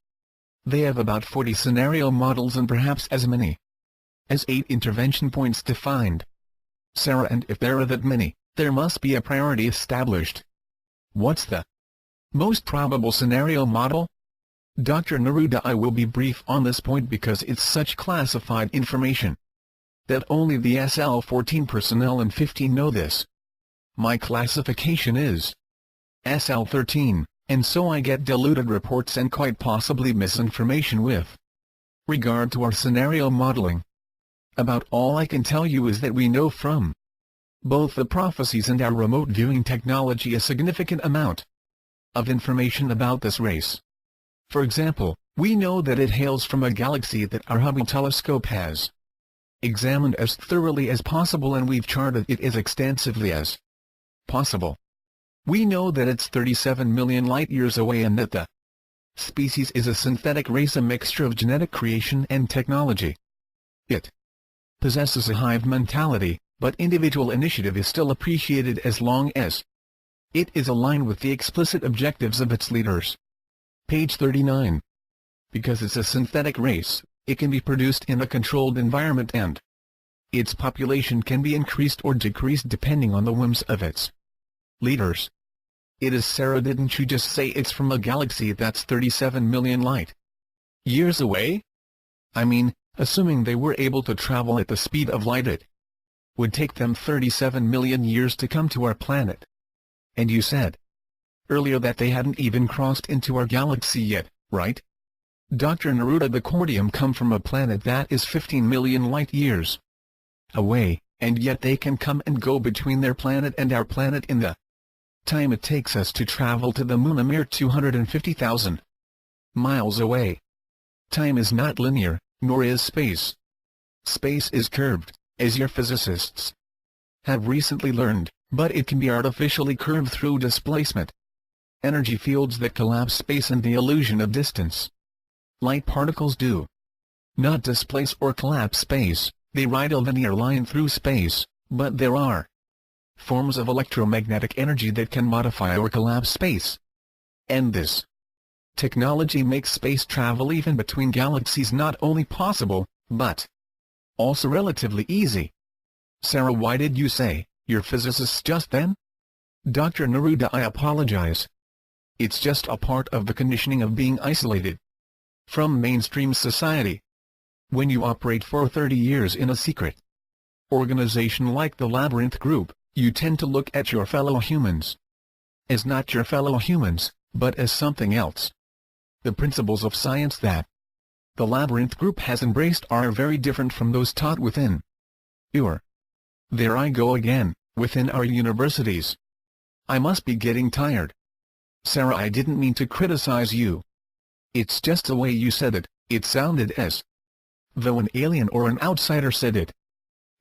They have about 40 scenario models and perhaps as many as 8 intervention points defined. Sarah, and if there are that many, there must be a priority established. What's the most probable scenario model? Dr. Neruda, I will be brief on this point because it's such classified information that only the SL-14 personnel and 15 know this. My classification is SL-13, and so I get diluted reports and quite possibly misinformation with regard to our scenario modeling. About all I can tell you is that we know from both the prophecies and our remote viewing technology a significant amount of information about this race. For example, we know that it hails from a galaxy that our Hubble telescope has examined as thoroughly as possible, and we've charted it as extensively as possible. We know that it's 37 million light-years away and that the species is a synthetic race, a mixture of genetic creation and technology. It possesses a hive mentality, but individual initiative is still appreciated as long as it is aligned with the explicit objectives of its leaders. Page 39. Because it's a synthetic race, it can be produced in a controlled environment and its population can be increased or decreased depending on the whims of its leaders. It is, Sarah, didn't you just say it's from a galaxy that's 37 million light-years away? I mean, assuming they were able to travel at the speed of light, it would take them 37 million years to come to our planet. And you said earlier that they hadn't even crossed into our galaxy yet, right? Dr. Neruda, the Cordium come from a planet that is 15 million light-years away, and yet they can come and go between their planet and our planet in the time it takes us to travel to the Moon, a mere 250,000 miles away. Time is not linear, nor is space. Space is curved, as your physicists have recently learned, but it can be artificially curved through displacement energy fields that collapse space and the illusion of distance. Light particles do not displace or collapse space, they ride a linear line through space, but there are forms of electromagnetic energy that can modify or collapse space. And this technology makes space travel even between galaxies not only possible, but also relatively easy. Sarah, why did you say you're physicists just then? Dr. Neruda, I apologize. It's just a part of the conditioning of being isolated from mainstream society. When you operate for 30 years in a secret organization like the Labyrinth Group, you tend to look at your fellow humans as not your fellow humans, but as something else. The principles of science that the Labyrinth Group has embraced are very different from those taught within there I go again, within our universities. I must be getting tired. Sarah, I didn't mean to criticize you. It's just the way you said it, it sounded as though an alien or an outsider said it.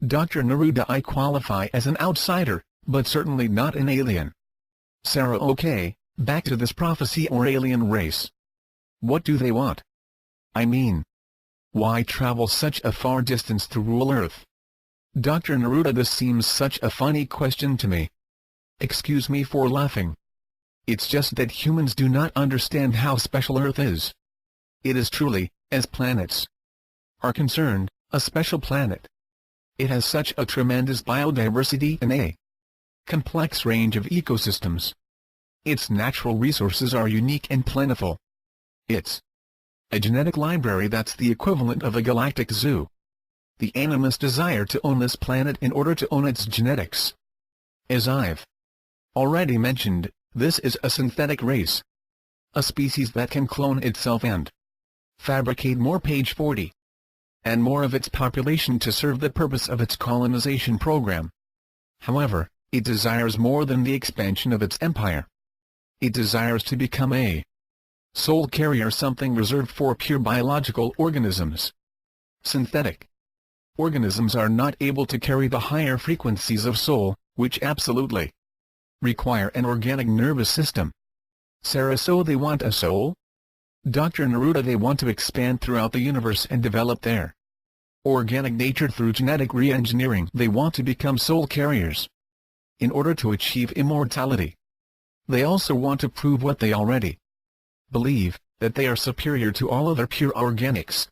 Dr. Neruda, I qualify as an outsider, but certainly not an alien. Sarah, okay, Back to this prophecy or alien race. What do they want? I mean, why travel such a far distance to rule Earth? Dr. Neruda, this seems such a funny question to me. Excuse me for laughing. It's just that humans do not understand how special Earth is. It is truly, as planets are concerned, a special planet. It has such a tremendous biodiversity and a complex range of ecosystems. Its natural resources are unique and plentiful. It's a genetic library that's the equivalent of a galactic zoo. The animus desire to own this planet in order to own its genetics. As I've already mentioned, this is a synthetic race. A species that can clone itself and fabricate more, page 40. And more of its population to serve the purpose of its colonization program. However, it desires more than the expansion of its empire. It desires to become a soul carrier, something reserved for pure biological organisms. Synthetic organisms are not able to carry the higher frequencies of soul, which absolutely require an organic nervous system. Sarah, so they want a soul? Dr. Neruda, they want to expand throughout the universe and develop their organic nature through genetic re-engineering. They want to become soul carriers in order to achieve immortality. They also want to prove what they already believe, that they are superior to all other pure organics.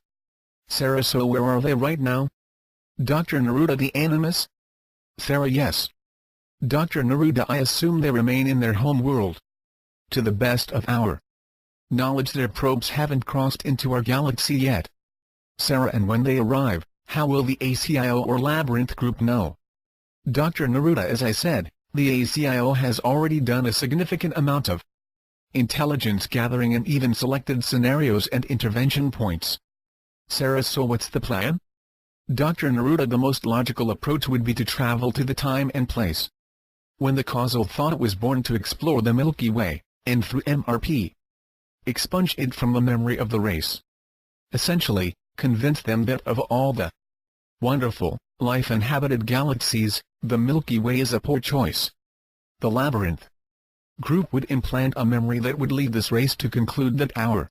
Sarah, so where are they right now? Dr. Neruda, the animus? Sarah, yes. Dr. Neruda, I assume they remain in their home world. To the best of our knowledge, their probes haven't crossed into our galaxy yet. Sarah, and when they arrive, how will the ACIO or Labyrinth group know? Dr. Neruda, as I said, the ACIO has already done a significant amount of intelligence gathering and even selected scenarios and intervention points. Sarah, so what's the plan? Dr. Neruda, the most logical approach would be to travel to the time and place when the causal thought was born, to explore the Milky Way, and through MRP, expunge it from the memory of the race. Essentially, convince them that of all the wonderful, life-inhabited galaxies, the Milky Way is a poor choice. The Labyrinth group would implant a memory that would lead this race to conclude that our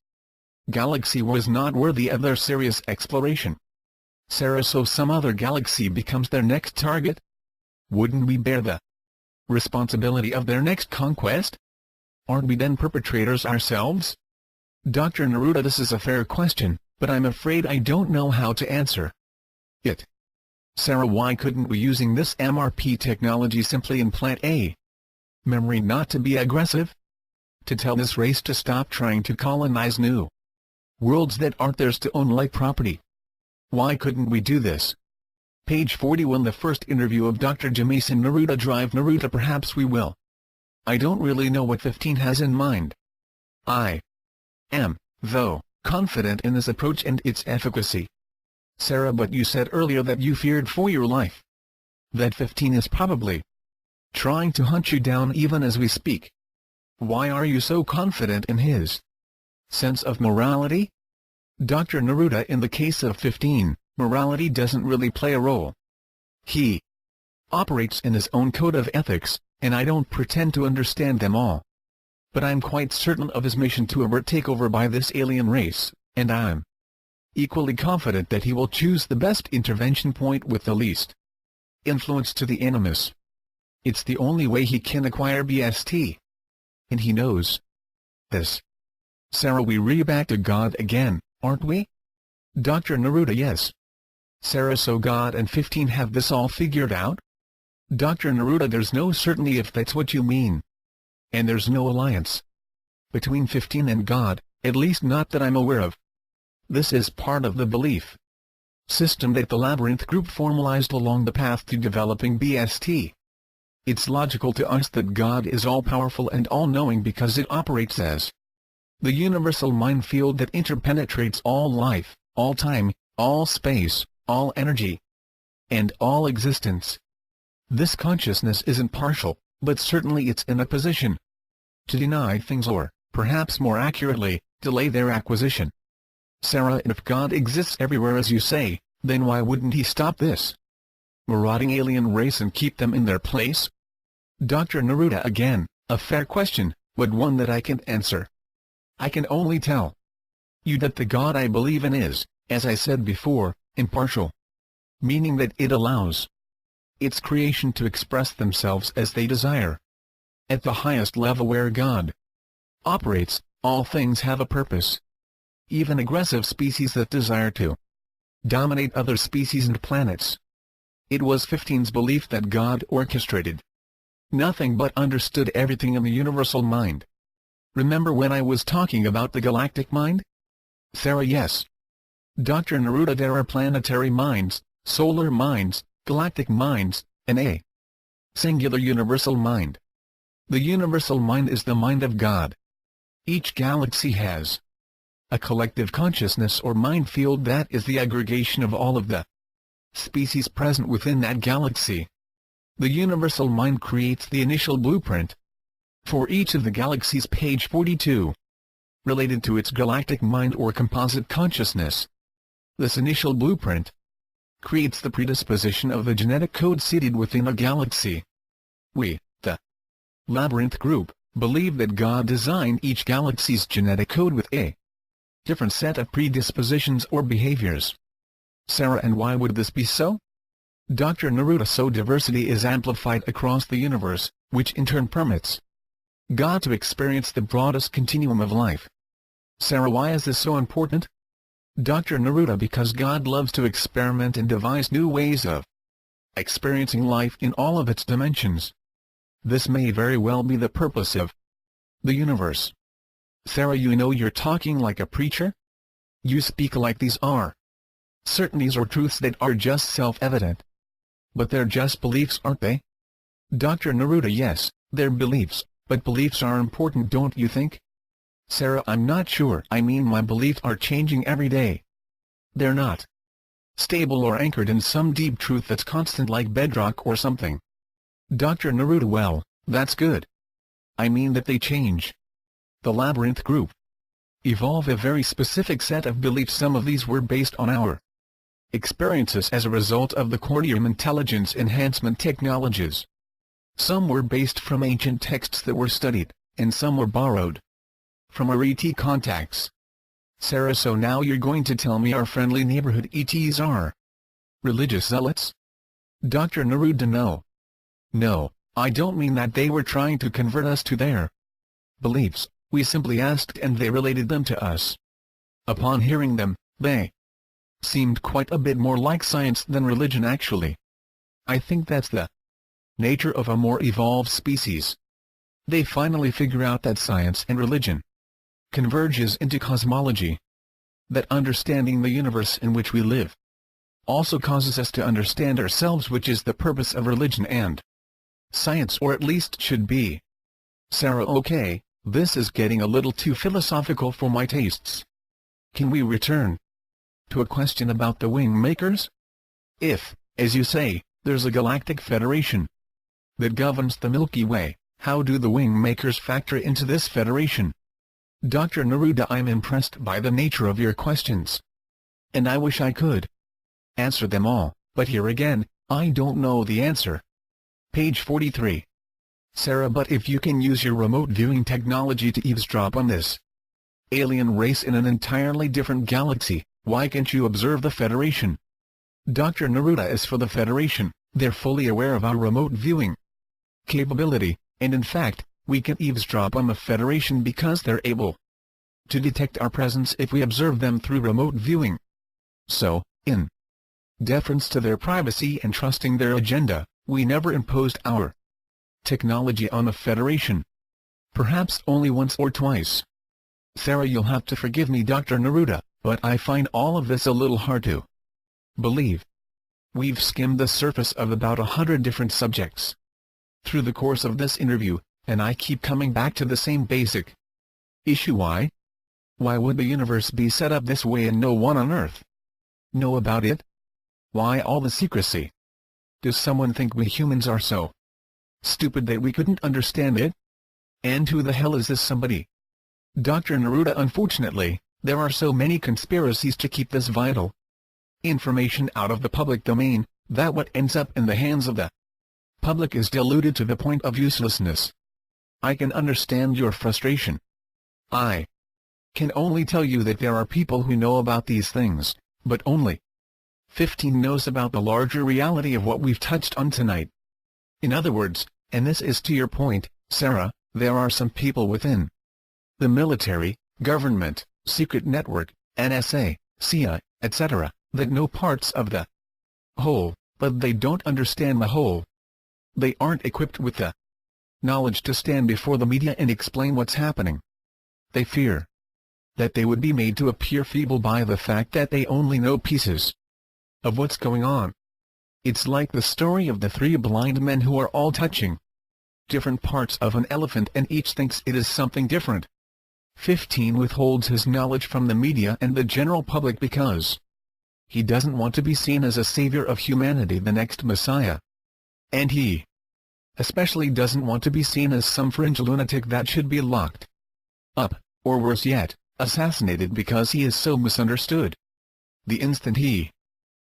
galaxy was not worthy of their serious exploration. Sarah, so some other galaxy becomes their next target? Wouldn't we bear the responsibility of their next conquest? Aren't we then perpetrators ourselves? Dr. Neruda, this is a fair question, but I'm afraid I don't know how to answer it. Sarah, why couldn't we, using this MRP technology, simply implant a memory not to be aggressive? To tell this race to stop trying to colonize new worlds that aren't theirs to own like property. Why couldn't we do this? Page 41. The first interview of Dr. Jamison Neruda. Drive Neruda, perhaps we will. I don't really know what 15 has in mind. I am, though, confident in this approach and its efficacy. Sarah, but you said earlier that you feared for your life. That 15 is probably trying to hunt you down even as we speak. Why are you so confident in his sense of morality? Dr. Neruda, in the case of 15, morality doesn't really play a role. He operates in his own code of ethics, and I don't pretend to understand them all. But I'm quite certain of his mission to avert takeover by this alien race, and I'm equally confident that he will choose the best intervention point with the least influence to the animus. It's the only way he can acquire BST. And he knows this. Sarah, we re back to God again, aren't we? Dr. Neruda, yes. Sarah, so God and 15 have this all figured out? Dr. Neruda, there's no certainty if that's what you mean. And there's no alliance between 15 and God, at least not that I'm aware of. This is part of the belief system that the Labyrinth group formalized along the path to developing BST. It's logical to us that God is all-powerful and all-knowing because it operates as the universal mind field that interpenetrates all life, all time, all space, all energy, and all existence. This consciousness isn't partial, but certainly it's in a position to deny things, or, perhaps more accurately, delay their acquisition. Sarah, if God exists everywhere as you say, then why wouldn't he stop this marauding alien race and keep them in their place? Dr. Neruda, again, a fair question. but one that I can't answer. I can only tell you that the God I believe in is, as I said before, impartial. Meaning that it allows its creation to express themselves as they desire. At the highest level where God operates, all things have a purpose. Even aggressive species that desire to dominate other species and planets. It was 15's belief that God orchestrated nothing but understood everything in the universal mind. Remember when I was talking about the galactic mind? Sarah, yes. Dr. Neruda, there are planetary minds, solar minds, galactic minds, and a singular universal mind. The universal mind is the mind of God. Each galaxy has a collective consciousness or mind field that is the aggregation of all of the species present within that galaxy. The universal mind creates the initial blueprint for each of the galaxies, page 42, related to its galactic mind or composite consciousness. This initial blueprint creates the predisposition of the genetic code seated within a galaxy. We, the Labyrinth Group, believe that God designed each galaxy's genetic code with a different set of predispositions or behaviors. Sarah, and why would this be so? Dr. Neruda, so diversity is amplified across the universe, which in turn permits God to experience the broadest continuum of life. Sarah, why is this so important? Dr. Neruda, because God loves to experiment and devise new ways of experiencing life in all of its dimensions. This may very well be the purpose of the universe. Sarah, you know you're talking like a preacher? You speak like these are certainties or truths that are just self-evident. But they're just beliefs, aren't they? Dr. Neruda, yes, they're beliefs, but beliefs are important, don't you think? Sarah, I'm not sure. I mean, my beliefs are changing every day. They're not stable or anchored in some deep truth that's constant like bedrock or something. Dr. Neruda, well, that's good. I mean that they change. The Labyrinth Group evolve a very specific set of beliefs. Some of these were based on our experiences as a result of the quantum intelligence enhancement technologies. Some were based from ancient texts that were studied, and some were borrowed from our ET contacts. Sarah, so now you're going to tell me our friendly neighborhood ETs are religious zealots? Dr. Neruda, no. No, I don't mean that they were trying to convert us to their beliefs. We simply asked and they related them to us. Upon hearing them, they seemed quite a bit more like science than religion actually. I think that's the nature of a more evolved species. They finally figure out that science and religion converges into cosmology. That understanding the universe in which we live also causes us to understand ourselves, which is the purpose of religion and science, or at least should be. Sarah, okay, this is getting a little too philosophical for my tastes. Can we return to a question about the WingMakers? If, as you say, there's a galactic federation that governs the Milky Way, how do the WingMakers factor into this federation? Dr. Neruda, I'm impressed by the nature of your questions, and I wish I could answer them all, but here again, I don't know the answer. Page 43. Sarah, but if you can use your remote viewing technology to eavesdrop on this alien race in an entirely different galaxy, why can't you observe the Federation? Dr. Neruda, as for the Federation, they're fully aware of our remote viewing capability, and in fact, we can eavesdrop on the Federation because they're able to detect our presence if we observe them through remote viewing. So, in deference to their privacy and trusting their agenda, we never imposed our technology on the Federation. Perhaps only once or twice. Sarah, you'll have to forgive me, Dr. Neruda, but I find all of this a little hard to believe. We've skimmed the surface of about 100 different subjects through the course of this interview, and I keep coming back to the same basic issue. Why? Why would the universe be set up this way and no one on Earth know about it? Why all the secrecy? Does someone think we humans are so stupid that we couldn't understand it? And who the hell is this somebody? Dr. Neruda, unfortunately, there are so many conspiracies to keep this vital information out of the public domain, that what ends up in the hands of the public is diluted to the point of uselessness. I can understand your frustration. I can only tell you that there are people who know about these things, but only 15 knows about the larger reality of what we've touched on tonight. In other words, and this is to your point, Sarah, there are some people within the military, government, secret network, NSA, CIA, etc., that know parts of the whole, but they don't understand the whole. They aren't equipped with the knowledge to stand before the media and explain what's happening. They fear that they would be made to appear feeble by the fact that they only know pieces of what's going on. It's like the story of the 3 blind men who are all touching different parts of an elephant and each thinks it is something different. 15 withholds his knowledge from the media and the general public because he doesn't want to be seen as a savior of humanity, the next Messiah. And he especially doesn't want to be seen as some fringe lunatic that should be locked up, or worse yet, assassinated because he is so misunderstood. The instant he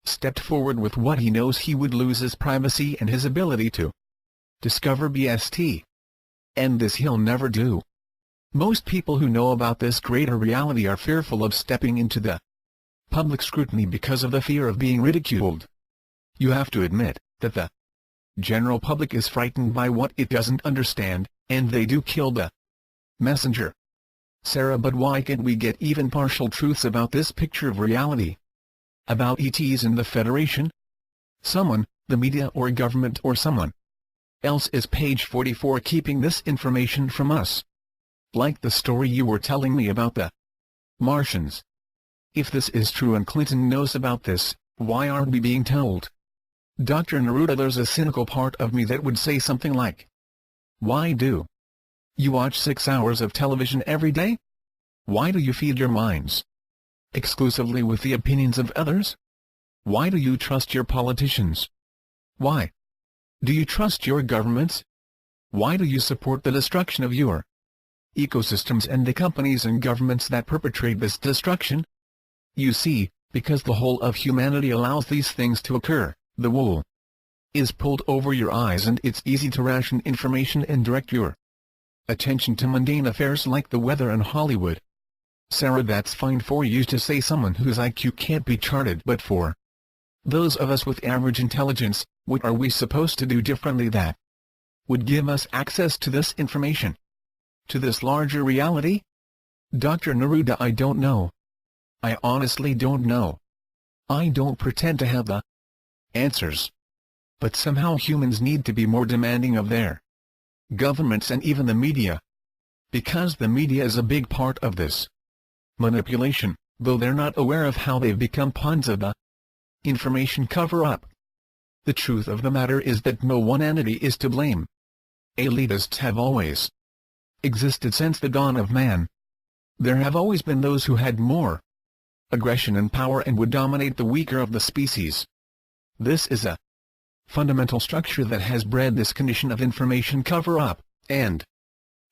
stepped forward with what he knows, he would lose his privacy and his ability to discover BST. And this he'll never do. Most people who know about this greater reality are fearful of stepping into the public scrutiny because of the fear of being ridiculed. You have to admit that the general public is frightened by what it doesn't understand, and they do kill the messenger. Sarah, but why can't we get even partial truths about this picture of reality? About ETs in the Federation? Someone, the media or government or someone else is page 44 keeping this information from us. Like the story you were telling me about the Martians. If this is true and Clinton knows about this, why aren't we being told? Dr. Neruda, there's a cynical part of me that would say something like, why do you watch 6 hours of television every day? Why do you feed your minds exclusively with the opinions of others? Why do you trust your politicians? Why do you trust your governments? Why do you support the destruction of your ecosystems and the companies and governments that perpetrate this destruction? You see, because the whole of humanity allows these things to occur, the wool is pulled over your eyes and it's easy to ration information and direct your attention to mundane affairs like the weather and Hollywood. Sarah, that's fine for you to say, someone whose IQ can't be charted, but for those of us with average intelligence, what are we supposed to do differently that would give us access to this information? To this larger reality? Dr. Neruda, I don't know. I honestly don't know. I don't pretend to have the answers. But somehow humans need to be more demanding of their governments and even the media. Because the media is a big part of this manipulation, though they're not aware of how they've become pawns of the information cover-up. The truth of the matter is that no one entity is to blame. Elitists have always existed since the dawn of man. There have always been those who had more aggression and power and would dominate the weaker of the species. This is a fundamental structure that has bred this condition of information cover-up, and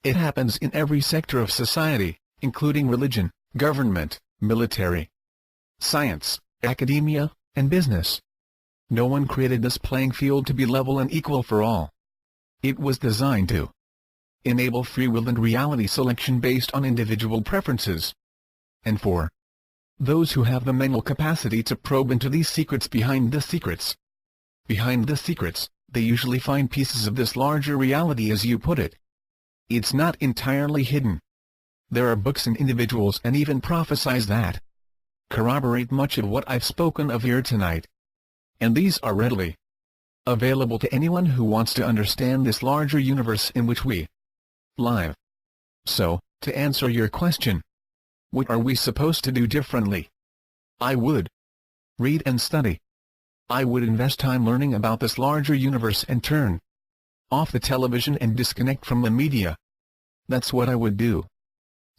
it happens in every sector of society, including religion, government, military, science, academia, and business. No one created this playing field to be level and equal for all. It was designed to enable free will and reality selection based on individual preferences. And for those who have the mental capacity to probe into these secrets behind the secrets. Behind the secrets, they usually find pieces of this larger reality, as you put it. It's not entirely hidden. There are books and individuals and even prophecies that corroborate much of what I've spoken of here tonight. And these are readily available to anyone who wants to understand this larger universe in which we live. So, to answer your question, what are we supposed to do differently? I would read and study. I would invest time learning about this larger universe and turn off the television and disconnect from the media. That's what I would do.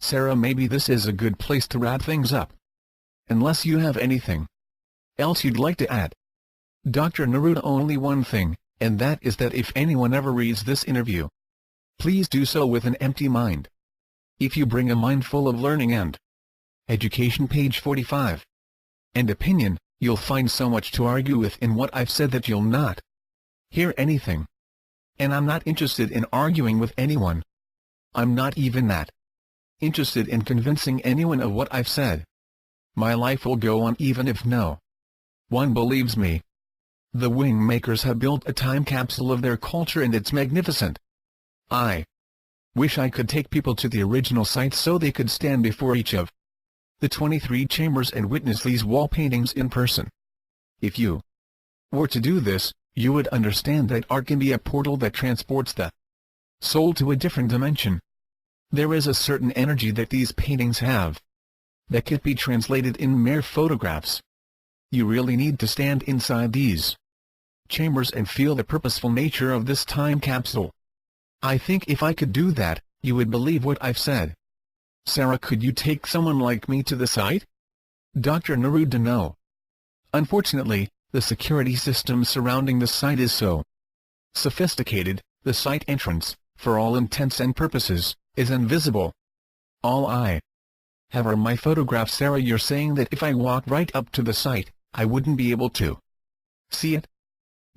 Sarah, maybe this is a good place to wrap things up. Unless you have anything else you'd like to add. Dr. Neruda, only one thing, and that is that if anyone ever reads this interview, please do so with an empty mind. If you bring a mind full of learning and education, page 45, and opinion, you'll find so much to argue with in what I've said that you'll not hear anything. And I'm not interested in arguing with anyone. I'm not even that interested in convincing anyone of what I've said. My life will go on even if no one believes me. The WingMakers have built a time capsule of their culture and it's magnificent. I wish I could take people to the original site so they could stand before each of the 23 chambers and witness these wall paintings in person. If you were to do this, you would understand that art can be a portal that transports the soul to a different dimension. There is a certain energy that these paintings have that can't be translated in mere photographs. You really need to stand inside these chambers and feel the purposeful nature of this time capsule. I think if I could do that, you would believe what I've said. Sarah, could you take someone like me to the site? Dr. Neruda, no. Unfortunately, the security system surrounding the site is so sophisticated, the site entrance, for all intents and purposes, is invisible. All I have are my photographs. Sarah, you're saying that if I walk right up to the site, I wouldn't be able to see it?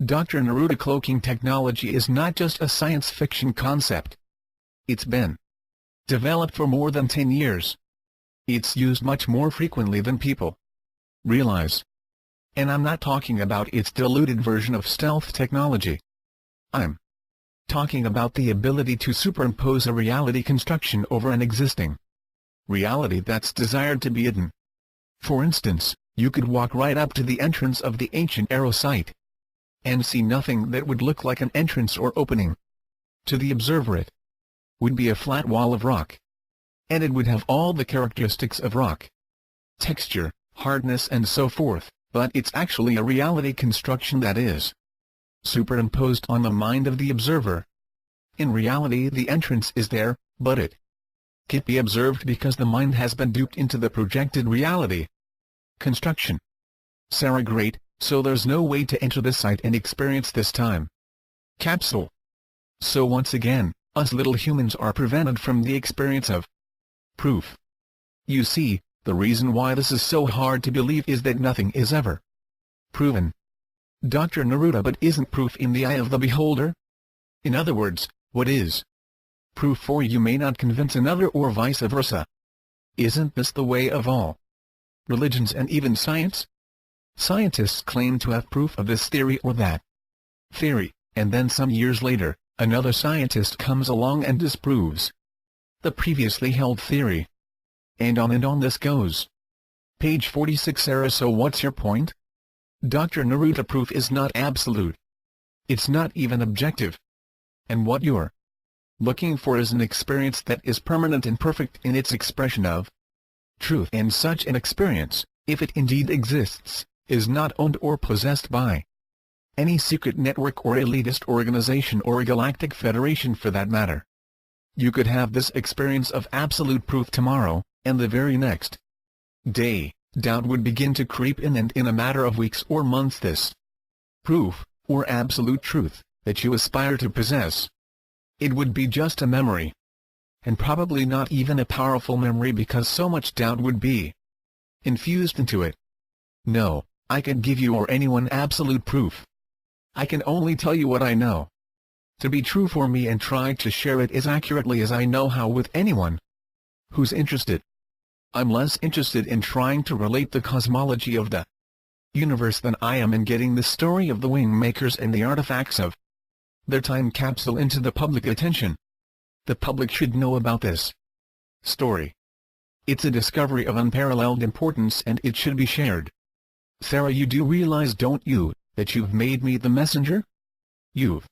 Dr. Neruda, cloaking technology is not just a science fiction concept. It's been developed for more than 10 years. It's used much more frequently than people realize. And I'm not talking about its diluted version of stealth technology. I'm talking about the ability to superimpose a reality construction over an existing reality that's desired to be hidden. For instance, you could walk right up to the entrance of the ancient Arrow site and see nothing that would look like an entrance or opening. To the observer, it would be a flat wall of rock, and it would have all the characteristics of rock: texture, hardness and so forth, but it's actually a reality construction that is superimposed on the mind of the observer. In reality, the entrance is there, but it can't be observed because the mind has been duped into the projected reality construction. Sarah, great, so there's no way to enter this site and experience this time capsule. So once again, us little humans are prevented from the experience of proof. You see, the reason why this is so hard to believe is that nothing is ever proven. Dr. Neruda, but isn't proof in the eye of the beholder? In other words, what is proof for you may not convince another, or vice versa. Isn't this the way of all religions and even science? Scientists claim to have proof of this theory or that theory, and then some years later, another scientist comes along and disproves the previously held theory. And on this goes. Page 46. Sarah, so what's your point? Dr. Neruda, proof is not absolute. It's not even objective. And what you're looking for is an experience that is permanent and perfect in its expression of truth. And such an experience, if it indeed exists, is not owned or possessed by any secret network or elitist organization or a galactic federation for that matter. You could have this experience of absolute proof tomorrow, and the very next day, doubt would begin to creep in, and in a matter of weeks or months this proof, or absolute truth, that you aspire to possess, it would be just a memory. And probably not even a powerful memory, because so much doubt would be infused into it. No, I can give you or anyone absolute proof. I can only tell you what I know to be true for me and try to share it as accurately as I know how with anyone who's interested. I'm less interested in trying to relate the cosmology of the universe than I am in getting the story of the WingMakers and the artifacts of their time capsule into the public attention. The public should know about this story. It's a discovery of unparalleled importance and it should be shared. Sarah, you do realize, don't you, that you've made me the messenger? You've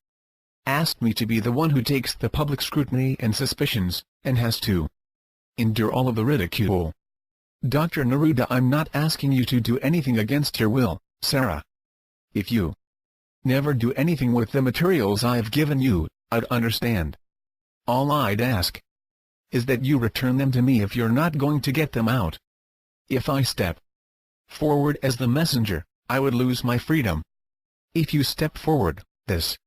asked me to be the one who takes the public scrutiny and suspicions, and has to endure all of the ridicule. Dr. Neruda, I'm not asking you to do anything against your will, Sarah. If you never do anything with the materials I've given you, I'd understand. All I'd ask is that you return them to me if you're not going to get them out. If I step forward as the messenger, I would lose my freedom. If you step forward, this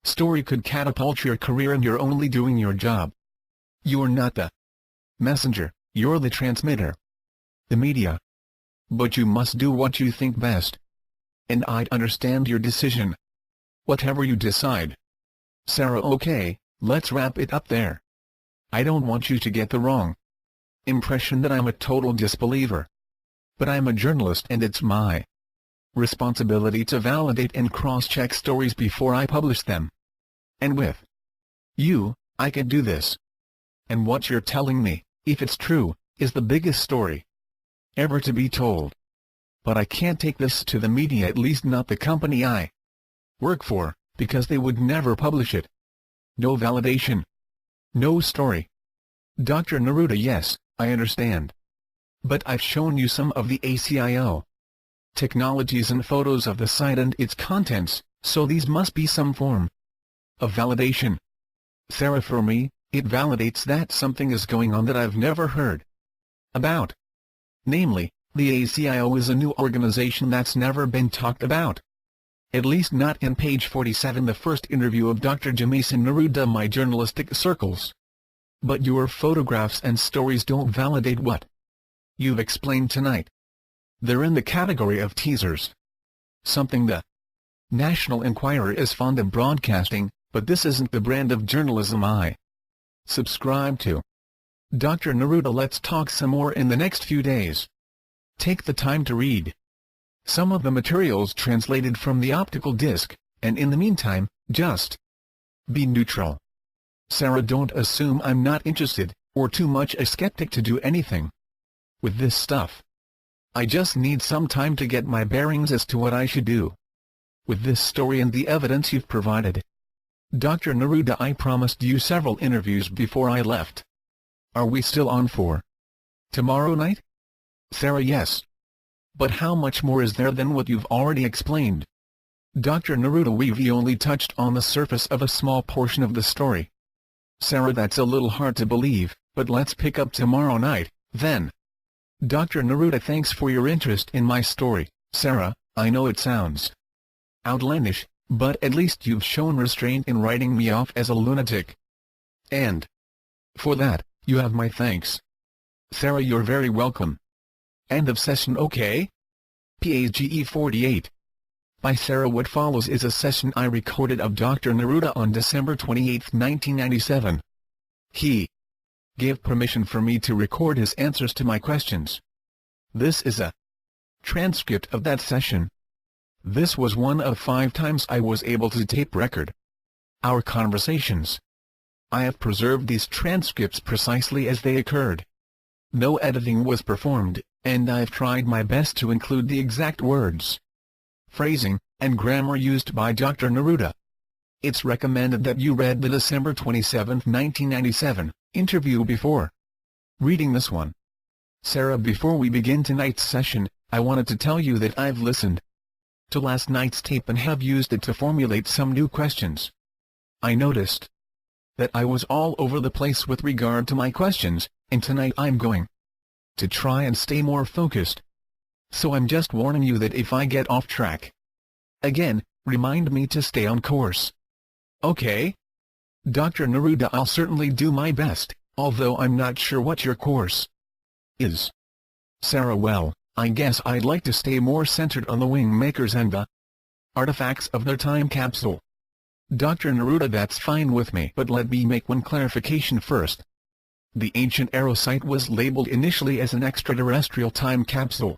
story could catapult your career and you're only doing your job. You're not the messenger, you're the transmitter, the media. But you must do what you think best. And I'd understand your decision. Whatever you decide. Sarah, okay, let's wrap it up there. I don't want you to get the wrong impression that I'm a total disbeliever. But I'm a journalist and it's my responsibility to validate and cross-check stories before I publish them. And with you, I can do this. And what you're telling me, if it's true, is the biggest story ever to be told. But I can't take this to the media, at least not the company I work for, because they would never publish it. No validation. No story. Dr. Neruda, yes, I understand. But I've shown you some of the ACIO technologies and photos of the site and its contents, so these must be some form of validation. Sarah, for me, it validates that something is going on that I've never heard about. Namely, the ACIO is a new organization that's never been talked about. At least not in page 47, the first interview of Dr. Jameson Neruda, my journalistic circles. But your photographs and stories don't validate what you've explained tonight. They're in the category of teasers. Something the National Enquirer is fond of broadcasting, but this isn't the brand of journalism I subscribe to. Dr. Neruda, let's talk some more in the next few days. Take the time to read some of the materials translated from the optical disc, and in the meantime, just be neutral. Sarah, don't assume I'm not interested, or too much a skeptic to do anything with this stuff. I just need some time to get my bearings as to what I should do with this story and the evidence you've provided. Dr. Neruda, I promised you several interviews before I left. Are we still on for tomorrow night? Sarah, yes. But how much more is there than what you've already explained? Dr. Neruda, we've only touched on the surface of a small portion of the story. Sarah, that's a little hard to believe, but let's pick up tomorrow night, then. Dr. Neruda, thanks for your interest in my story, Sarah. I know it sounds outlandish, but at least you've shown restraint in writing me off as a lunatic. And for that, you have my thanks. Sarah, you're very welcome. End of session. OK. PAGE 48. By Sarah. What follows is a session I recorded of Dr. Neruda on December 28, 1997. He gave permission for me to record his answers to my questions. This is a transcript of that session. This was one of 5 times I was able to tape record our conversations. I have preserved these transcripts precisely as they occurred. No editing was performed, and I've tried my best to include the exact words, phrasing, and grammar used by Dr. Neruda. It's recommended that you read the December 27, 1997, interview before reading this one. Sarah, before we begin tonight's session, I wanted to tell you that I've listened to last night's tape and have used it to formulate some new questions. I noticed that I was all over the place with regard to my questions, and tonight I'm going to try and stay more focused. So I'm just warning you that if I get off track again, remind me to stay on course. Okay? Dr. Neruda, I'll certainly do my best, although I'm not sure what your course is. Sarah, well, I guess I'd like to stay more centered on the WingMakers and the artifacts of their time capsule. Dr. Neruda, that's fine with me, but let me make one clarification first. The ancient Arrow site was labeled initially as an extraterrestrial time capsule,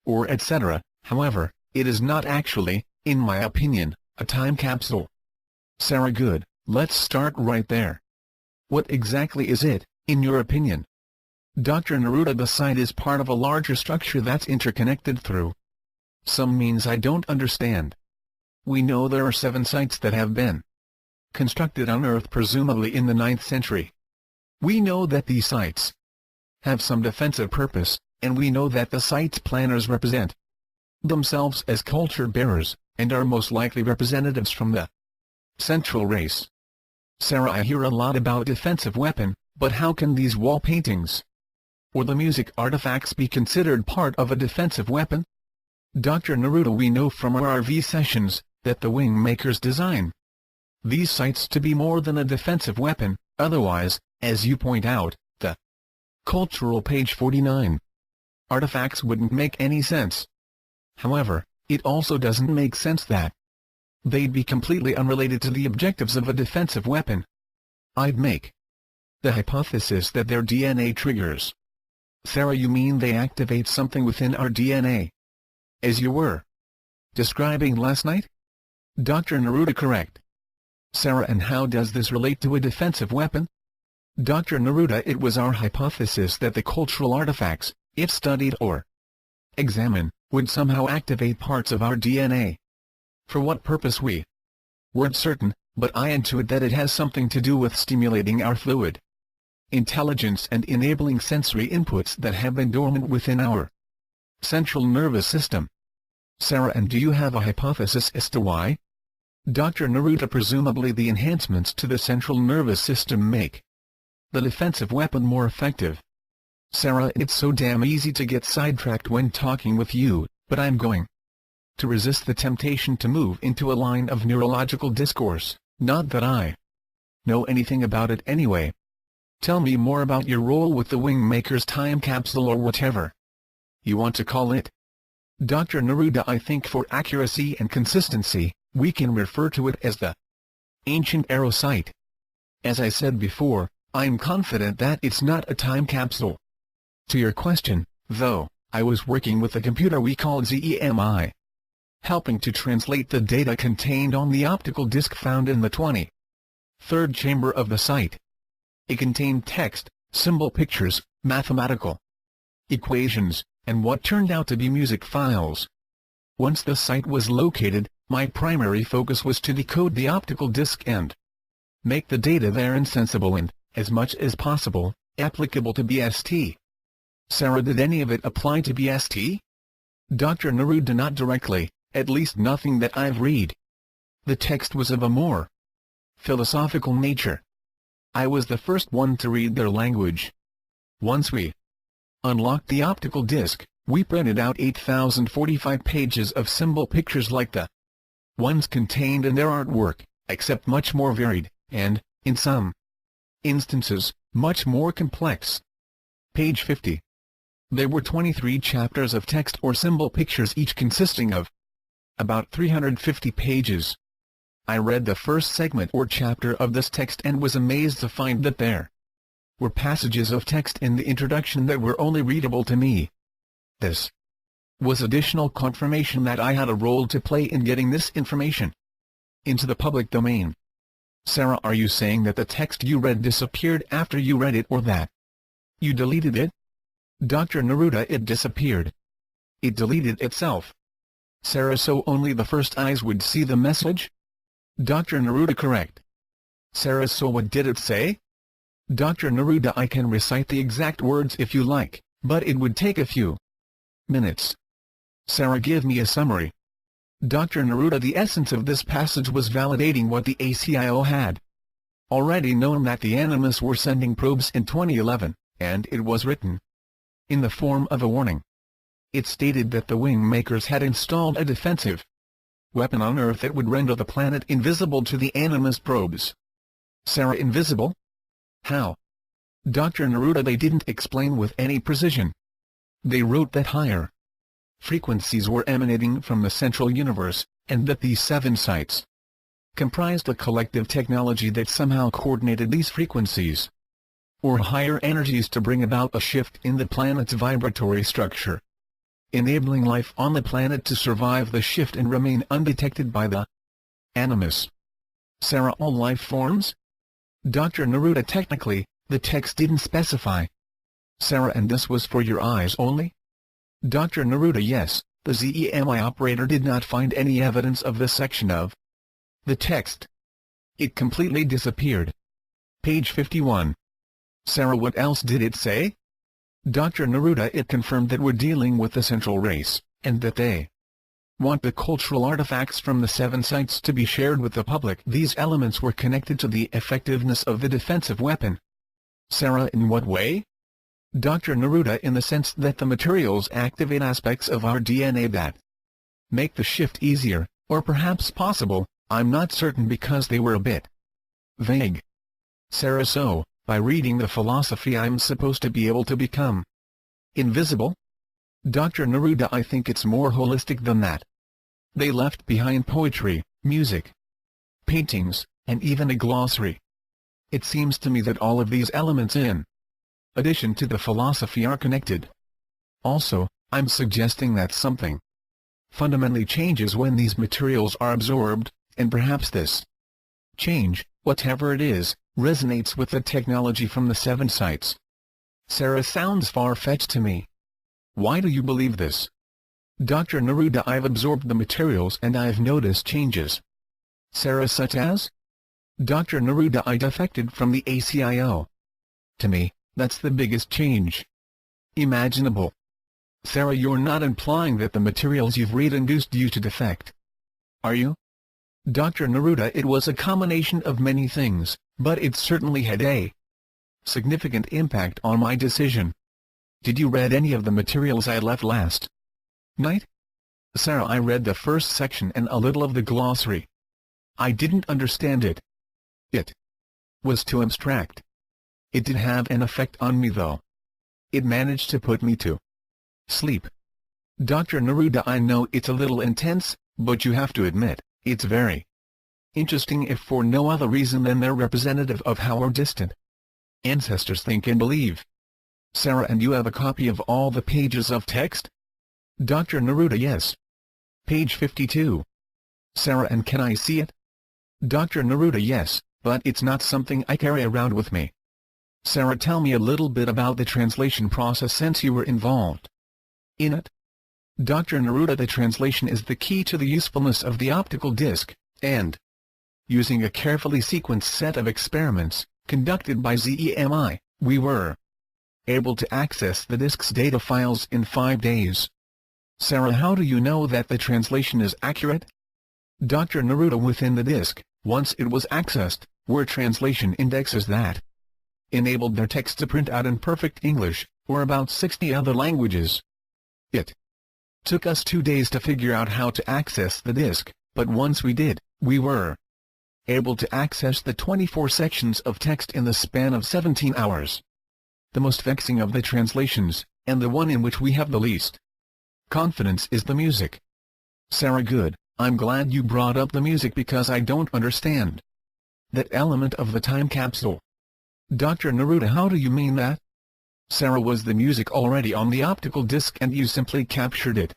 or etc. However, it is not actually, in my opinion, a time capsule. Sarah, good, let's start right there. What exactly is it, in your opinion? Dr. Neruda, the site is part of a larger structure that's interconnected through some means I don't understand. We know there are 7 sites that have been constructed on Earth, presumably in the 9th century. We know that these sites have some defensive purpose, and we know that the site's planners represent themselves as culture bearers, and are most likely representatives from the central race. Sarah, I hear a lot about defensive weapon, but how can these wall paintings or the music artifacts be considered part of a defensive weapon? Dr. Neruda, we know from our RV sessions that the WingMakers design these sites to be more than a defensive weapon, otherwise, as you point out, the cultural page 49 artifacts wouldn't make any sense. However, it also doesn't make sense that they'd be completely unrelated to the objectives of a defensive weapon. I'd make The hypothesis that their DNA triggers. Sarah, you mean they activate something within our DNA? As you were describing last night? Dr. Neruda, correct. Sarah, and how does this relate to a defensive weapon? Dr. Neruda, it was our hypothesis that the cultural artifacts, if studied or examined, would somehow activate parts of our DNA. For what purpose we weren't certain, but I intuit that it has something to do with stimulating our fluid intelligence and enabling sensory inputs that have been dormant within our central nervous system. Sarah, and do you have a hypothesis as to why? Dr. Neruda, presumably the enhancements to the central nervous system make the defensive weapon more effective. Sarah, it's so damn easy to get sidetracked when talking with you, but I'm going to resist the temptation to move into a line of neurological discourse, not that I know anything about it anyway. Tell me more about your role with the WingMakers time capsule or whatever you want to call it. Dr. Neruda, I think for accuracy and consistency, we can refer to it as the ancient arrow sight. As I said before, I'm confident that it's not a time capsule. To your question, though, I was working with a computer we called ZEMI, helping to translate the data contained on the optical disc found in the 23rd chamber of the sight. It contained text, symbol pictures, mathematical equations, and what turned out to be music files. Once the site was located, my primary focus was to decode the optical disc and make the data therein sensible and, as much as possible, applicable to BST. Sarah, did any of it apply to BST? Dr. Neruda, not directly, at least nothing that I've read. The text was of a more philosophical nature. I was the first one to read their language. Once we unlocked the optical disc, we printed out 8,045 pages of symbol pictures like the ones contained in their artwork, except much more varied, and, in some instances, much more complex. Page 50. There were 23 chapters of text or symbol pictures, each consisting of about 350 pages. I read the first segment or chapter of this text and was amazed to find that there were passages of text in the introduction that were only readable to me. This was additional confirmation that I had a role to play in getting this information into the public domain. Sarah, are you saying that the text you read disappeared after you read it, or that you deleted it? Dr. Neruda, it disappeared. It deleted itself. Sarah, so only the first eyes would see the message? Dr. Neruda, correct. Sarah, so what did it say? Dr. Neruda, I can recite the exact words if you like, but it would take a few minutes. Sarah, give me a summary. Dr. Neruda, the essence of this passage was validating what the ACIO had already known, that the Animus were sending probes in 2011, and it was written in the form of a warning. It stated that the WingMakers had installed a defensive weapon on Earth that would render the planet invisible to the Animus probes. Sarah, invisible? How? Dr. Neruda, they didn't explain with any precision. They wrote that higher frequencies were emanating from the central universe, and that these 7 sites comprised a collective technology that somehow coordinated these frequencies or higher energies to bring about a shift in the planet's vibratory structure, enabling life on the planet to survive the shift and remain undetected by the Animus. Sarah, all life forms? Dr. Neruda, technically, the text didn't specify. Sarah, and this was for your eyes only? Dr. Neruda, yes, the ZEMI operator did not find any evidence of this section of the text. It completely disappeared. Page 51. Sarah, what else did it say? Dr. Neruda, it confirmed that we're dealing with the central race, and that they want the cultural artifacts from the 7 sites to be shared with the public. These elements were connected to the effectiveness of the defensive weapon. Sarah, in what way? Dr. Neruda, in the sense that the materials activate aspects of our DNA that make the shift easier, or perhaps possible. I'm not certain because they were a bit vague. Sarah, so, by reading the philosophy I'm supposed to be able to become invisible? Dr. Neruda, I think it's more holistic than that. They left behind poetry, music, paintings, and even a glossary. It seems to me that all of these elements in addition to the philosophy are connected. Also, I'm suggesting that something fundamentally changes when these materials are absorbed, and perhaps this change, whatever it is, resonates with the technology from the 7 sites. Sarah, sounds far-fetched to me. Why do you believe this? Dr. Neruda, I've absorbed the materials and I've noticed changes. Sarah, such as? Dr. Neruda, I defected from the ACIO. To me, that's the biggest change imaginable. Sarah, you're not implying that the materials you've read induced you to defect, are you? Dr. Neruda, it was a combination of many things, but it certainly had a significant impact on my decision. Did you read any of the materials I left last night? Sarah, I read the first section and a little of the glossary. I didn't understand it. It was too abstract. It did have an effect on me though. It managed to put me to sleep. Dr. Neruda, I know it's a little intense, but you have to admit, it's very interesting if for no other reason than they're representative of how our distant ancestors think and believe. Sarah, and you have a copy of all the pages of text? Dr. Neruda, yes. Page 52. Sarah, and can I see it? Dr. Neruda, yes, but it's not something I carry around with me. Sarah, tell me a little bit about the translation process since you were involved in it. Dr. Neruda, the translation is the key to the usefulness of the optical disc, and using a carefully sequenced set of experiments, conducted by ZEMI, we were able to access the disk's data files in 5 days. Sarah, how do you know that the translation is accurate? Dr. Neruda, within the disk, once it was accessed, were translation indexes that enabled their text to print out in perfect English, or about 60 other languages. It took us 2 days to figure out how to access the disk, but once we did, we were able to access the 24 sections of text in the span of 17 hours. The most vexing of the translations, and the one in which we have the least confidence, is the music. Sarah, good, I'm glad you brought up the music because I don't understand that element of the time capsule. Dr. Neruda, how do you mean that? Sarah, was the music already on the optical disc and you simply captured it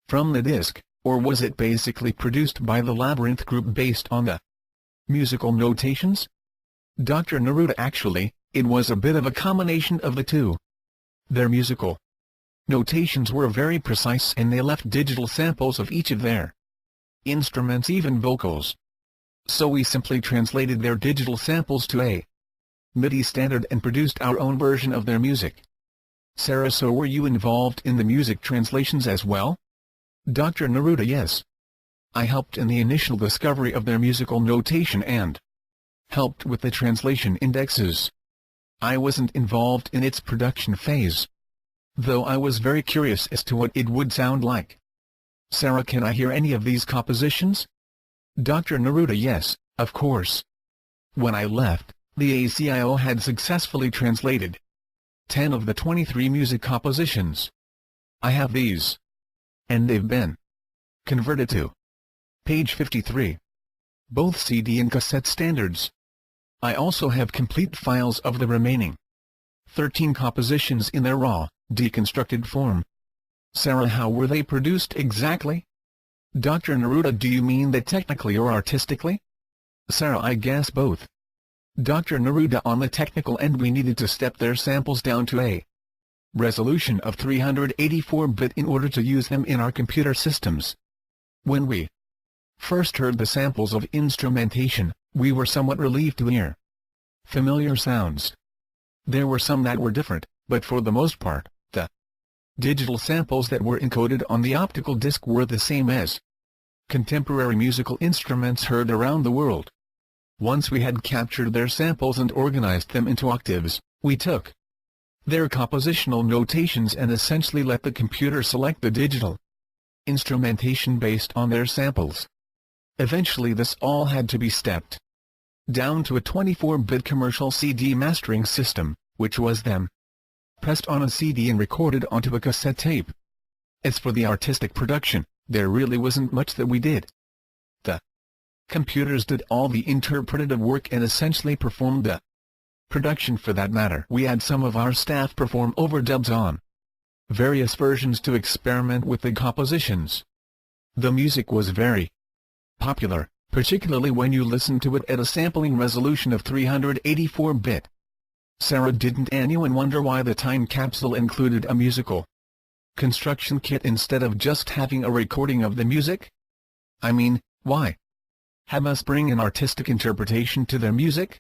from the disc, or was it basically produced by the Labyrinth group based on the musical notations? Dr. Neruda, actually, it was a bit of a combination of the two. Their musical notations were very precise and they left digital samples of each of their instruments, even vocals. So we simply translated their digital samples to a MIDI standard and produced our own version of their music. Sarah, so were you involved in the music translations as well? Dr. Neruda, yes. I helped in the initial discovery of their musical notation and helped with the translation indexes. I wasn't involved in its production phase, though I was very curious as to what it would sound like. Sarah, can I hear any of these compositions? Dr. Neruda, yes, of course. When I left, the ACIO had successfully translated 10 of the 23 music compositions. I have these, and they've been converted to page 53. Both CD and cassette standards. I also have complete files of the remaining 13 compositions in their raw, deconstructed form. Sarah, how were they produced exactly? Dr. Neruda, do you mean that technically or artistically? Sarah, I guess both. Dr. Neruda, on the technical end we needed to step their samples down to a resolution of 384-bit in order to use them in our computer systems. When we first heard the samples of instrumentation, we were somewhat relieved to hear familiar sounds. There were some that were different, but for the most part, the digital samples that were encoded on the optical disc were the same as contemporary musical instruments heard around the world. Once we had captured their samples and organized them into octaves, we took their compositional notations and essentially let the computer select the digital instrumentation based on their samples. Eventually this all had to be stepped down to a 24-bit commercial CD mastering system, which was then pressed on a CD and recorded onto a cassette tape. As for the artistic production, there really wasn't much that we did. The computers did all the interpretative work and essentially performed the production for that matter. We had some of our staff perform overdubs on various versions to experiment with the compositions. The music was very popular, particularly when you listen to it at a sampling resolution of 384-bit. Sarah, didn't anyone wonder why the time capsule included a musical construction kit instead of just having a recording of the music? I mean, why have us bring an artistic interpretation to their music?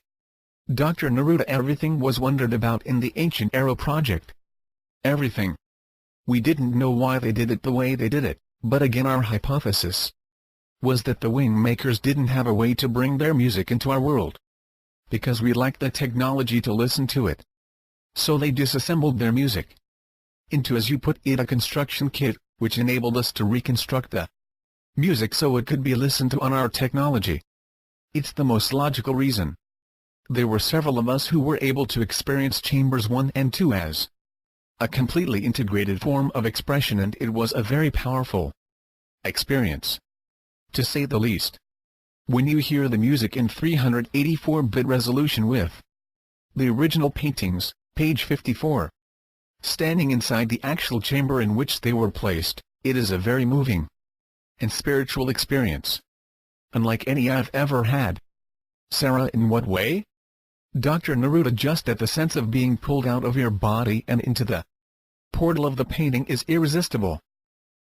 Dr. Neruda, everything was wondered about in the Ancient Era project. Everything. We didn't know why they did it the way they did it, but again our hypothesis was that the WingMakers didn't have a way to bring their music into our world, because we lacked the technology to listen to it. So they disassembled their music into, as you put it, a construction kit, which enabled us to reconstruct the music so it could be listened to on our technology. It's the most logical reason. There were several of us who were able to experience Chambers 1 and 2 as a completely integrated form of expression, and it was a very powerful experience, to say the least. When you hear the music in 384-bit resolution with the original paintings, page 54, standing inside the actual chamber in which they were placed, it is a very moving and spiritual experience, unlike any I've ever had. Sarah, in what way? Dr. Neruda, just at the sense of being pulled out of your body and into the portal of the painting is irresistible.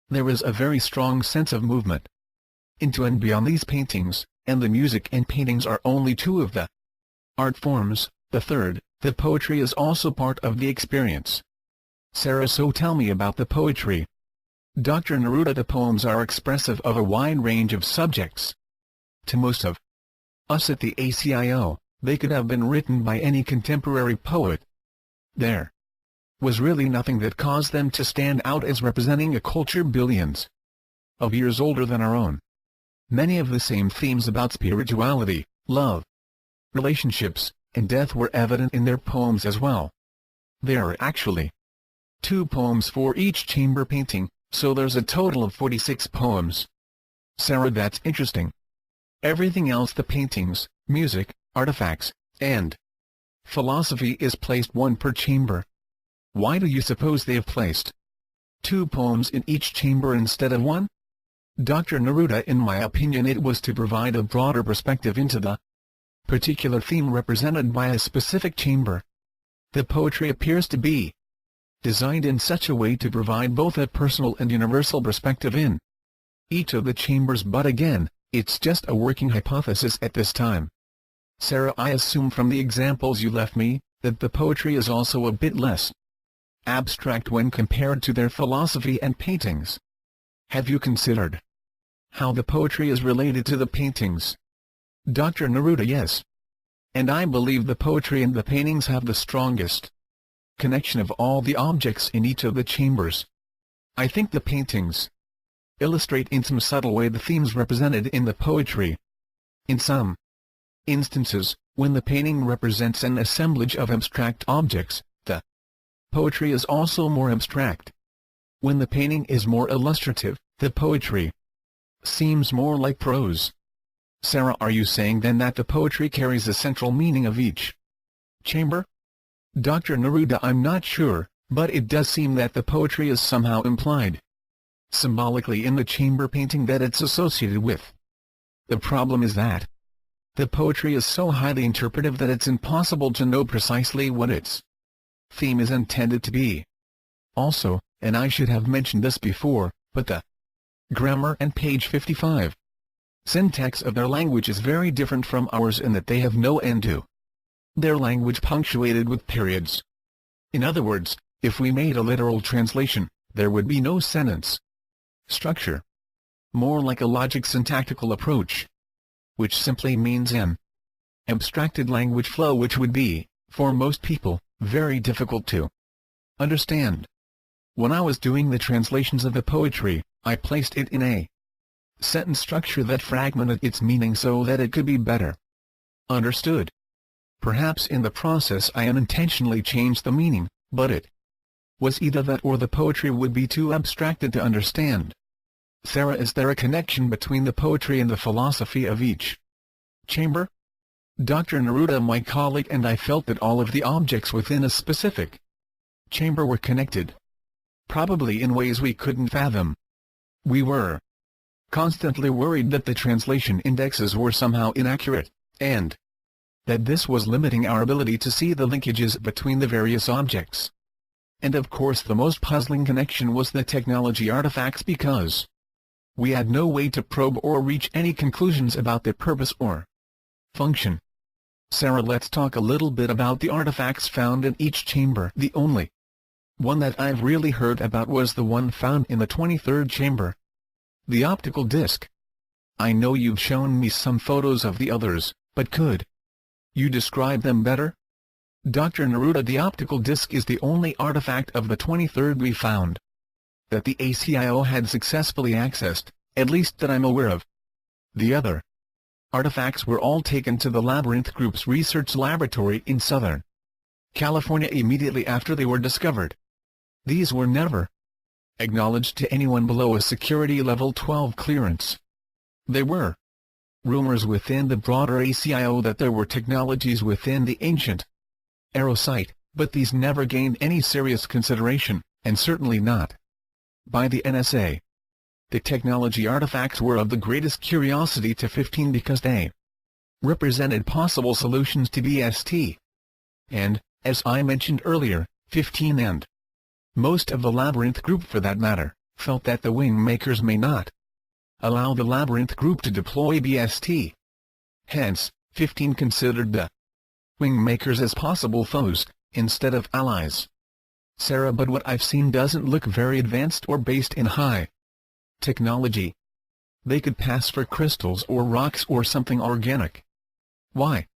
There is a very strong sense of movement into and beyond these paintings, and the music and paintings are only two of the art forms. The third, the poetry, is also part of the experience. Sarah, so tell me about the poetry. Dr. Neruda, the poems are expressive of a wide range of subjects. To most of us at the ACIO, they could have been written by any contemporary poet. There was really nothing that caused them to stand out as representing a culture billions of years older than our own. Many of the same themes about spirituality, love, relationships, and death were evident in their poems as well. There are actually 2 poems for each chamber painting, so there's a total of 46 poems. Sarah, that's interesting. Everything else, the paintings, music, artifacts, and philosophy, is placed 1 per chamber. Why do you suppose they have placed 2 poems in each chamber instead of 1? Dr. Neruda, in my opinion, it was to provide a broader perspective into the particular theme represented by a specific chamber. The poetry appears to be designed in such a way to provide both a personal and universal perspective in each of the chambers, but again, it's just a working hypothesis at this time. Sarah, I assume from the examples you left me, that the poetry is also a bit less abstract when compared to their philosophy and paintings. Have you considered how the poetry is related to the paintings? Dr. Neruda, yes. And I believe the poetry and the paintings have the strongest connection of all the objects in each of the chambers. I think the paintings illustrate in some subtle way the themes represented in the poetry. In some instances, when the painting represents an assemblage of abstract objects, the poetry is also more abstract. When the painting is more illustrative, the poetry seems more like prose. Sarah, are you saying then that the poetry carries a central meaning of each chamber? Dr. Neruda, I'm not sure, but it does seem that the poetry is somehow implied symbolically in the chamber painting that it's associated with. The problem is that the poetry is so highly interpretive that it's impossible to know precisely what its theme is intended to be. Also, and I should have mentioned this before, but the grammar and page 55 syntax of their language is very different from ours in that they have no end to their language punctuated with periods. In other words, if we made a literal translation, there would be no sentence structure. More like a logic syntactical approach, which simply means an abstracted language flow which would be, for most people, very difficult to understand. When I was doing the translations of the poetry, I placed it in a sentence structure that fragmented its meaning so that it could be better understood. Perhaps in the process I unintentionally changed the meaning, but it was either that or the poetry would be too abstracted to understand. Sarah, is there a connection between the poetry and the philosophy of each chamber? Dr. Neruda, my colleague, and I felt that all of the objects within a specific chamber were connected, probably in ways we couldn't fathom. We were constantly worried that the translation indexes were somehow inaccurate, and that this was limiting our ability to see the linkages between the various objects. And of course the most puzzling connection was the technology artifacts, because we had no way to probe or reach any conclusions about their purpose or function. Sarah, let's talk a little bit about the artifacts found in each chamber. The only one that I've really heard about was the one found in the 23rd chamber, the optical disc. I know you've shown me some photos of the others, but could you describe them better? Dr. Neruda, the optical disc is the only artifact of the 23rd we found that the ACIO had successfully accessed, at least that I'm aware of. The other artifacts were all taken to the Labyrinth Group's research laboratory in Southern California immediately after they were discovered. These were never acknowledged to anyone below a security level 12 clearance. There were rumors within the broader ACIO that there were technologies within the ancient Aero site, but these never gained any serious consideration, and certainly not by the NSA. The technology artifacts were of the greatest curiosity to 15 because they represented possible solutions to BST. And, as I mentioned earlier, 15 and most of the Labyrinth Group for that matter, felt that the WingMakers may not allow the Labyrinth Group to deploy BST. Hence, 15 considered the WingMakers as possible foes, instead of allies. Sarah, but what I've seen doesn't look very advanced or based in high technology. They could pass for crystals or rocks or something organic. Why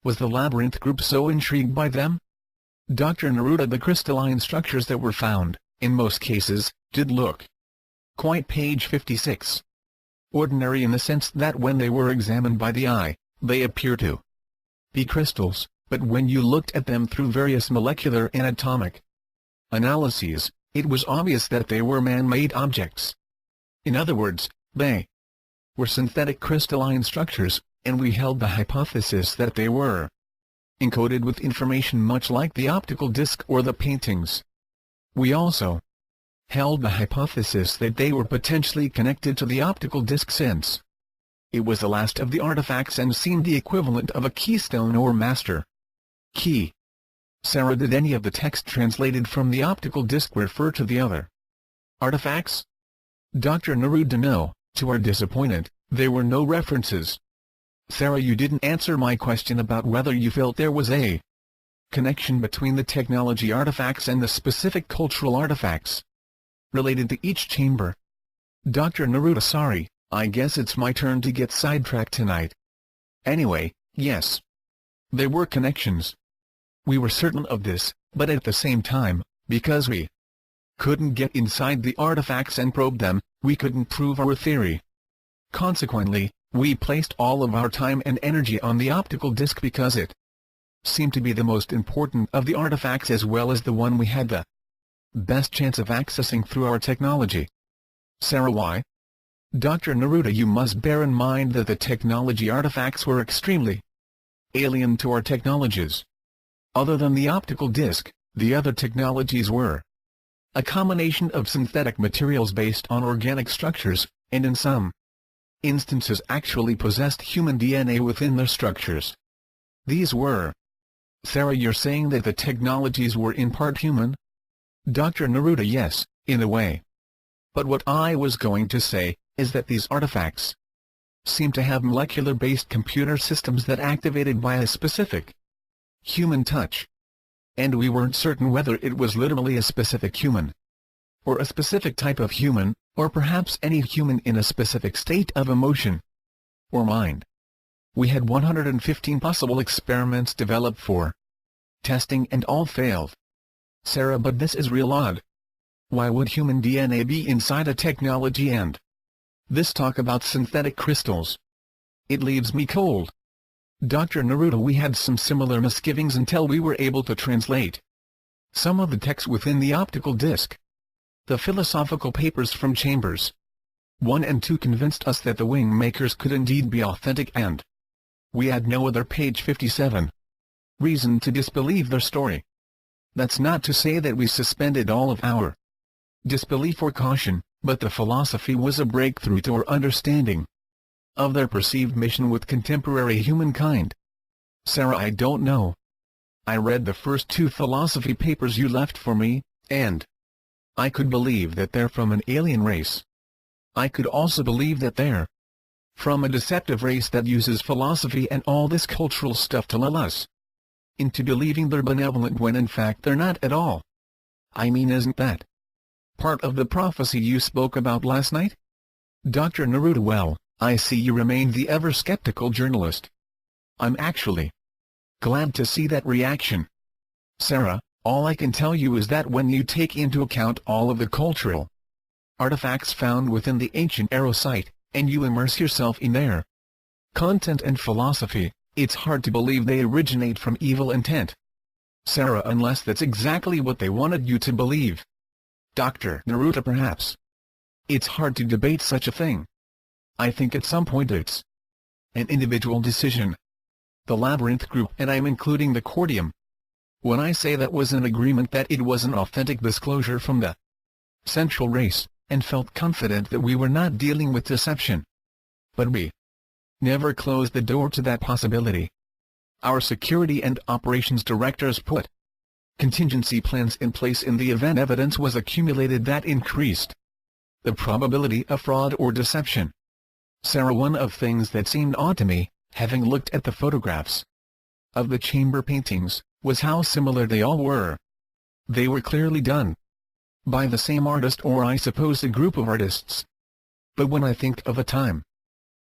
was the Labyrinth Group so intrigued by them? Dr. Neruda, the crystalline structures that were found, in most cases, did look quite page 56. Ordinary in the sense that when they were examined by the eye, they appear to be crystals, but when you looked at them through various molecular and atomic analyses, it was obvious that they were man-made objects. In other words, they were synthetic crystalline structures, and we held the hypothesis that they were encoded with information much like the optical disc or the paintings. We also held the hypothesis that they were potentially connected to the optical disc since it was the last of the artifacts and seemed the equivalent of a keystone or master key. Sarah, did any of the text translated from the optical disc refer to the other artifacts? Dr. Neruda, no, to our disappointment, there were no references. Sarah, you didn't answer my question about whether you felt there was a connection between the technology artifacts and the specific cultural artifacts related to each chamber. Dr. Neruda, sorry, I guess it's my turn to get sidetracked tonight. Anyway, yes, there were connections. We were certain of this, but at the same time, because we couldn't get inside the artifacts and probe them, we couldn't prove our theory. Consequently, we placed all of our time and energy on the optical disc because it seemed to be the most important of the artifacts as well as the one we had the best chance of accessing through our technology. Sarah, why? Dr. Neruda, you must bear in mind that the technology artifacts were extremely alien to our technologies. Other than the optical disc, the other technologies were a combination of synthetic materials based on organic structures, and in some instances actually possessed human DNA within their structures. These were. Sarah, you're saying that the technologies were in part human? Dr. Neruda, yes, in a way. But what I was going to say is that these artifacts seem to have molecular-based computer systems that activated by a specific human touch. And we weren't certain whether it was literally a specific human, or a specific type of human, or perhaps any human in a specific state of emotion or mind. We had 115 possible experiments developed for testing and all failed. Sarah, but this is real odd. Why would human DNA be inside a technology? And this talk about synthetic crystals, it leaves me cold. Dr. Neruda, we had some similar misgivings until we were able to translate some of the text within the optical disc. The philosophical papers from Chambers 1 and 2 convinced us that the WingMakers could indeed be authentic and We had no other. Page 57. Reason to disbelieve their story. That's not to say that we suspended all of our disbelief or caution, but the philosophy was a breakthrough to our understanding of their perceived mission with contemporary humankind. Sarah, I don't know. I read the first 2 philosophy papers you left for me, and I could believe that they're from an alien race. I could also believe that they're from a deceptive race that uses philosophy and all this cultural stuff to lull us into believing they're benevolent when in fact they're not at all. I mean, isn't that part of the prophecy you spoke about last night? Dr. Neruda, well, I see you remain the ever-skeptical journalist. I'm actually glad to see that reaction. Sarah, all I can tell you is that when you take into account all of the cultural artifacts found within the ancient Arrow site, and you immerse yourself in their content and philosophy, it's hard to believe they originate from evil intent. Sarah, unless that's exactly what they wanted you to believe. Dr. Neruda, perhaps. It's hard to debate such a thing. I think at some point it's an individual decision. The Labyrinth group, and I'm including the Cordium. When I say that, was an agreement that it was an authentic disclosure from the Central Race, and felt confident that we were not dealing with deception. But we never closed the door to that possibility. Our security and operations directors put contingency plans in place in the event evidence was accumulated that increased the probability of fraud or deception. Sarah, one of things that seemed odd to me, having looked at the photographs of the chamber paintings, was how similar they all were. They were clearly done by the same artist, or I suppose a group of artists. But when I think of a time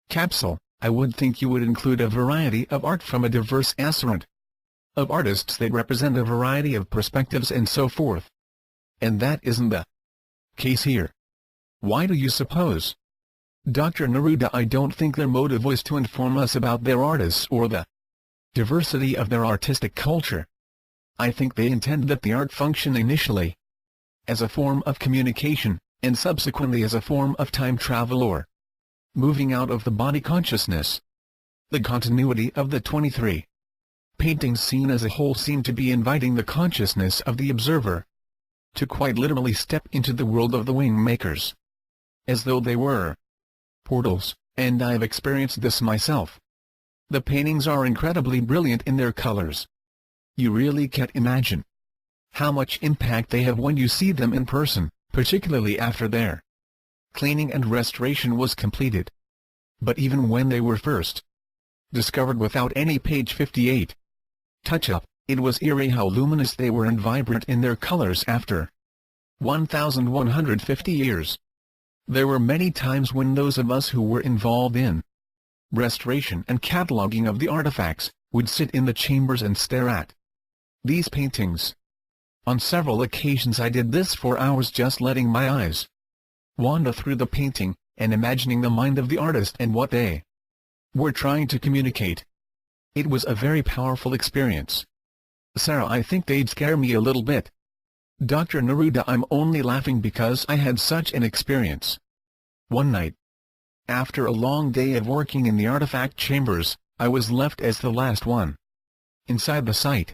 capsule, I would think you would include a variety of art from a diverse assortment of artists that represent a variety of perspectives and so forth. And that isn't the case here. Why do you suppose? Dr. Neruda, I don't think their motive was to inform us about their artists or the diversity of their artistic culture. I think they intended that the art function initially as a form of communication, and subsequently as a form of time travel or moving out of the body consciousness. The continuity of the 23 paintings seen as a whole seem to be inviting the consciousness of the observer to quite literally step into the world of the WingMakers, as though they were portals, and I've experienced this myself. The paintings are incredibly brilliant in their colors. You really can't imagine how much impact they have when you see them in person, particularly after their cleaning and restoration was completed. But even when they were first discovered without any page 58 touch-up, it was eerie how luminous they were and vibrant in their colors after 1,150 years. There were many times when those of us who were involved in restoration and cataloging of the artifacts would sit in the chambers and stare at these paintings. On several occasions I did this for hours, just letting my eyes wander through the painting, and imagining the mind of the artist and what they were trying to communicate. It was a very powerful experience. Sarah, I think they'd scare me a little bit. Dr. Neruda, I'm only laughing because I had such an experience. One night, after a long day of working in the artifact chambers, I was left as the last one inside the site.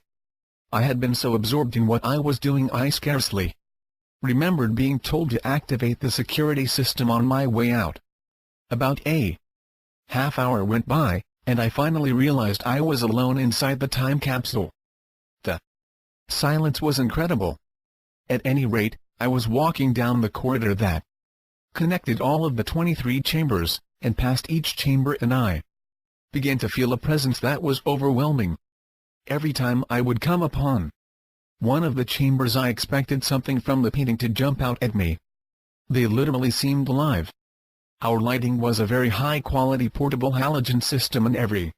I had been so absorbed in what I was doing I scarcely remembered being told to activate the security system on my way out. About a half-hour went by, and I finally realized I was alone inside the time capsule. The silence was incredible. At any rate, I was walking down the corridor that connected all of the 23 chambers, and past each chamber and I began to feel a presence that was overwhelming. Every time I would come upon one of the chambers I expected something from the painting to jump out at me. They literally seemed alive. Our lighting was a very high-quality portable halogen system, and every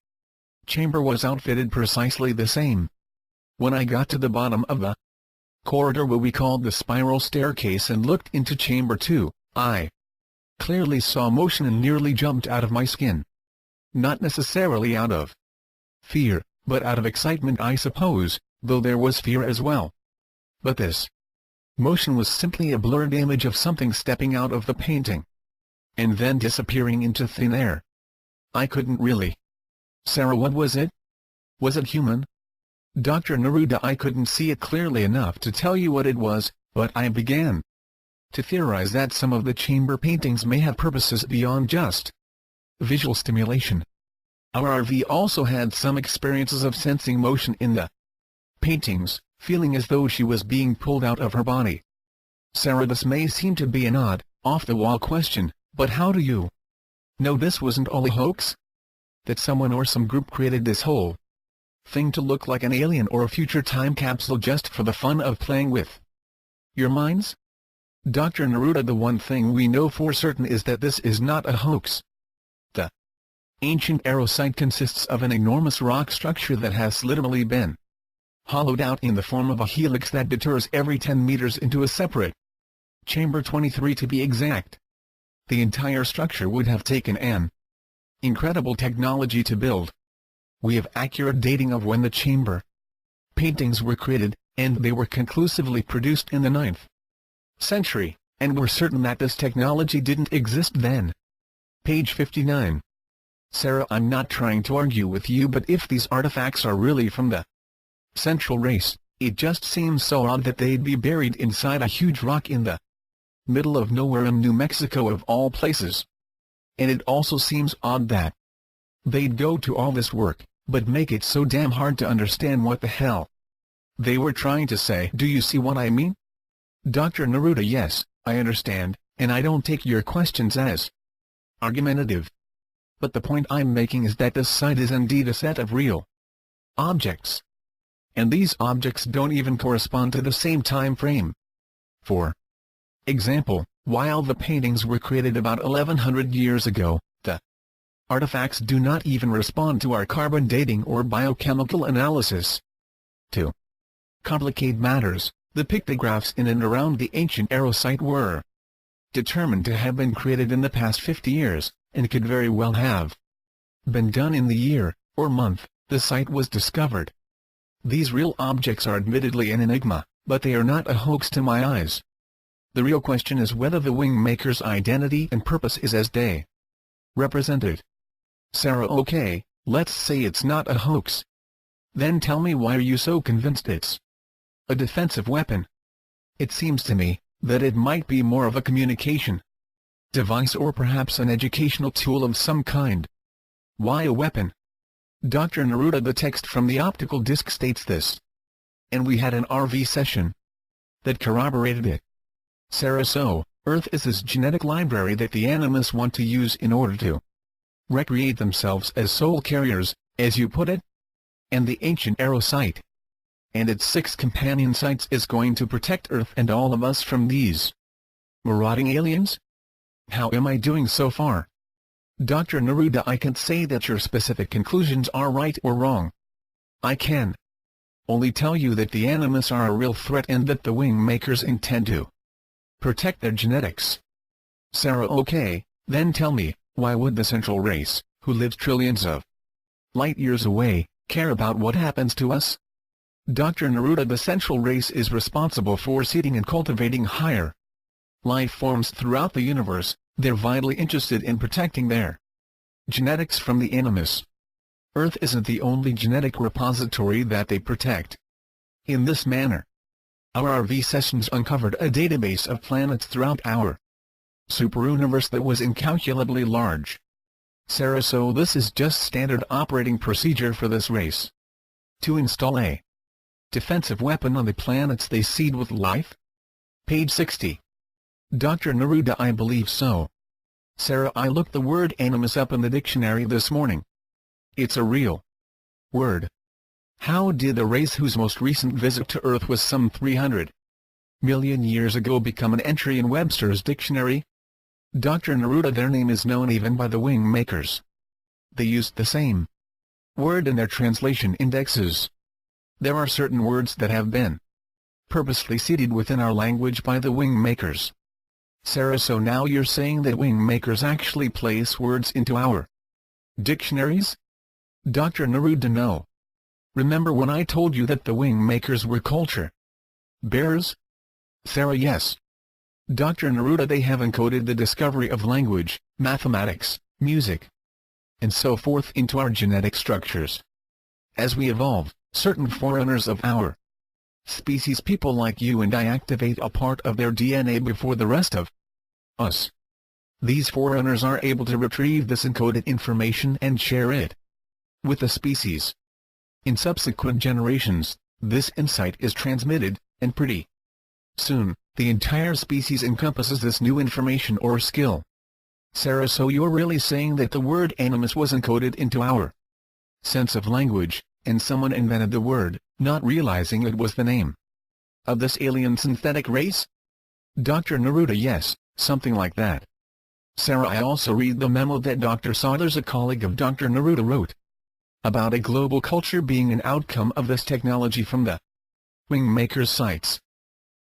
chamber was outfitted precisely the same. When I got to the bottom of the corridor, what we called the spiral staircase, and looked into chamber 2, I clearly saw motion and nearly jumped out of my skin. Not necessarily out of fear, but out of excitement, I suppose, though there was fear as well. But this motion was simply a blurred image of something stepping out of the painting and then disappearing into thin air. I couldn't really Sarah, what was it? Was it human? Dr. Neruda, I couldn't see it clearly enough to tell you what it was, but I began to theorize that some of the chamber paintings may have purposes beyond just visual stimulation. Our RV also had some experiences of sensing motion in the paintings, feeling as though she was being pulled out of her body. Sarah, this may seem to be an odd, off-the-wall question, but how do you know this wasn't all a hoax? That someone or some group created this whole thing to look like an alien or a future time capsule just for the fun of playing with your minds? Dr. Neruda, the one thing we know for certain is that this is not a hoax. The ancient Arrow site consists of an enormous rock structure that has literally been hollowed out in the form of a helix that deters every 10 meters into a separate chamber, 23 to be exact. The entire structure would have taken an incredible technology to build. We have accurate dating of when the chamber paintings were created, and they were conclusively produced in the 9th century, and we're certain that this technology didn't exist then. Page 59. Sarah, I'm not trying to argue with you, but if these artifacts are really from the Central Race, it just seems so odd that they'd be buried inside a huge rock in the middle of nowhere in New Mexico of all places. And it also seems odd that they'd go to all this work, but make it so damn hard to understand what the hell they were trying to say. Do you see what I mean? Dr. Neruda, yes, I understand, and I don't take your questions as argumentative. But the point I'm making is that this site is indeed a set of real objects. And these objects don't even correspond to the same time frame. For example, while the paintings were created about 1100 years ago, the artifacts do not even respond to our carbon dating or biochemical analysis. To complicate matters, the pictographs in and around the ancient Arrow site were determined to have been created in the past 50 years, and could very well have been done in the year, or month, the site was discovered. These real objects are admittedly an enigma, but they are not a hoax to my eyes. The real question is whether the WingMakers' identity and purpose is as they represented. Sarah, okay, let's say it's not a hoax. Then tell me, why are you so convinced it's a defensive weapon? It seems to me that it might be more of a communication device or perhaps an educational tool of some kind. Why a weapon? Dr. Neruda, the text from the optical disc states this. And we had an RV session that corroborated it. Sarah, so, Earth is this genetic library that the Animus want to use in order to recreate themselves as soul carriers, as you put it? And the ancient Arrow site and its 6 companion sites is going to protect Earth and all of us from these marauding aliens? How am I doing so far? Dr. Neruda, I can't say that your specific conclusions are right or wrong. I can only tell you that the Animus are a real threat and that the WingMakers intend to protect their genetics. Sarah, okay, then tell me, why would the Central Race, who lives trillions of light years away, care about what happens to us? Dr. Neruda, the Central Race is responsible for seeding and cultivating higher life forms throughout the universe. They're vitally interested in protecting their genetics from the Animus. Earth isn't the only genetic repository that they protect. In this manner, our RV sessions uncovered a database of planets throughout our superuniverse that was incalculably large. Sarah, so this is just standard operating procedure for this race to install a defensive weapon on the planets they seed with life? Page 60. Dr. Neruda, I believe so. Sarah, I looked the word Animus up in the dictionary this morning. It's a real word. How did the race whose most recent visit to Earth was some 300 million years ago become an entry in Webster's dictionary? Dr. Neruda, their name is known even by the WingMakers. They used the same word in their translation indexes. There are certain words that have been purposely seeded within our language by the WingMakers. Sarah, so now you're saying that WingMakers actually place words into our dictionaries? Dr. Neruda, no. Remember when I told you that the WingMakers were culture bearers? Sarah, yes. Dr. Neruda, they have encoded the discovery of language, mathematics, music, and so forth into our genetic structures. As we evolve, certain forerunners of our species, people like you and I, activate a part of their DNA before the rest of us. These forerunners are able to retrieve this encoded information and share it with the species. In subsequent generations, this insight is transmitted, and pretty soon, the entire species encompasses this new information or skill. Sarah, so you're really saying that the word animus was encoded into our sense of language, and someone invented the word, not realizing it was the name of this alien synthetic race? Dr. Neruda, yes, something like that. Sarah, I also read the memo that Dr. Saunders, a colleague of Dr. Neruda, wrote about a global culture being an outcome of this technology from the WingMakers sites.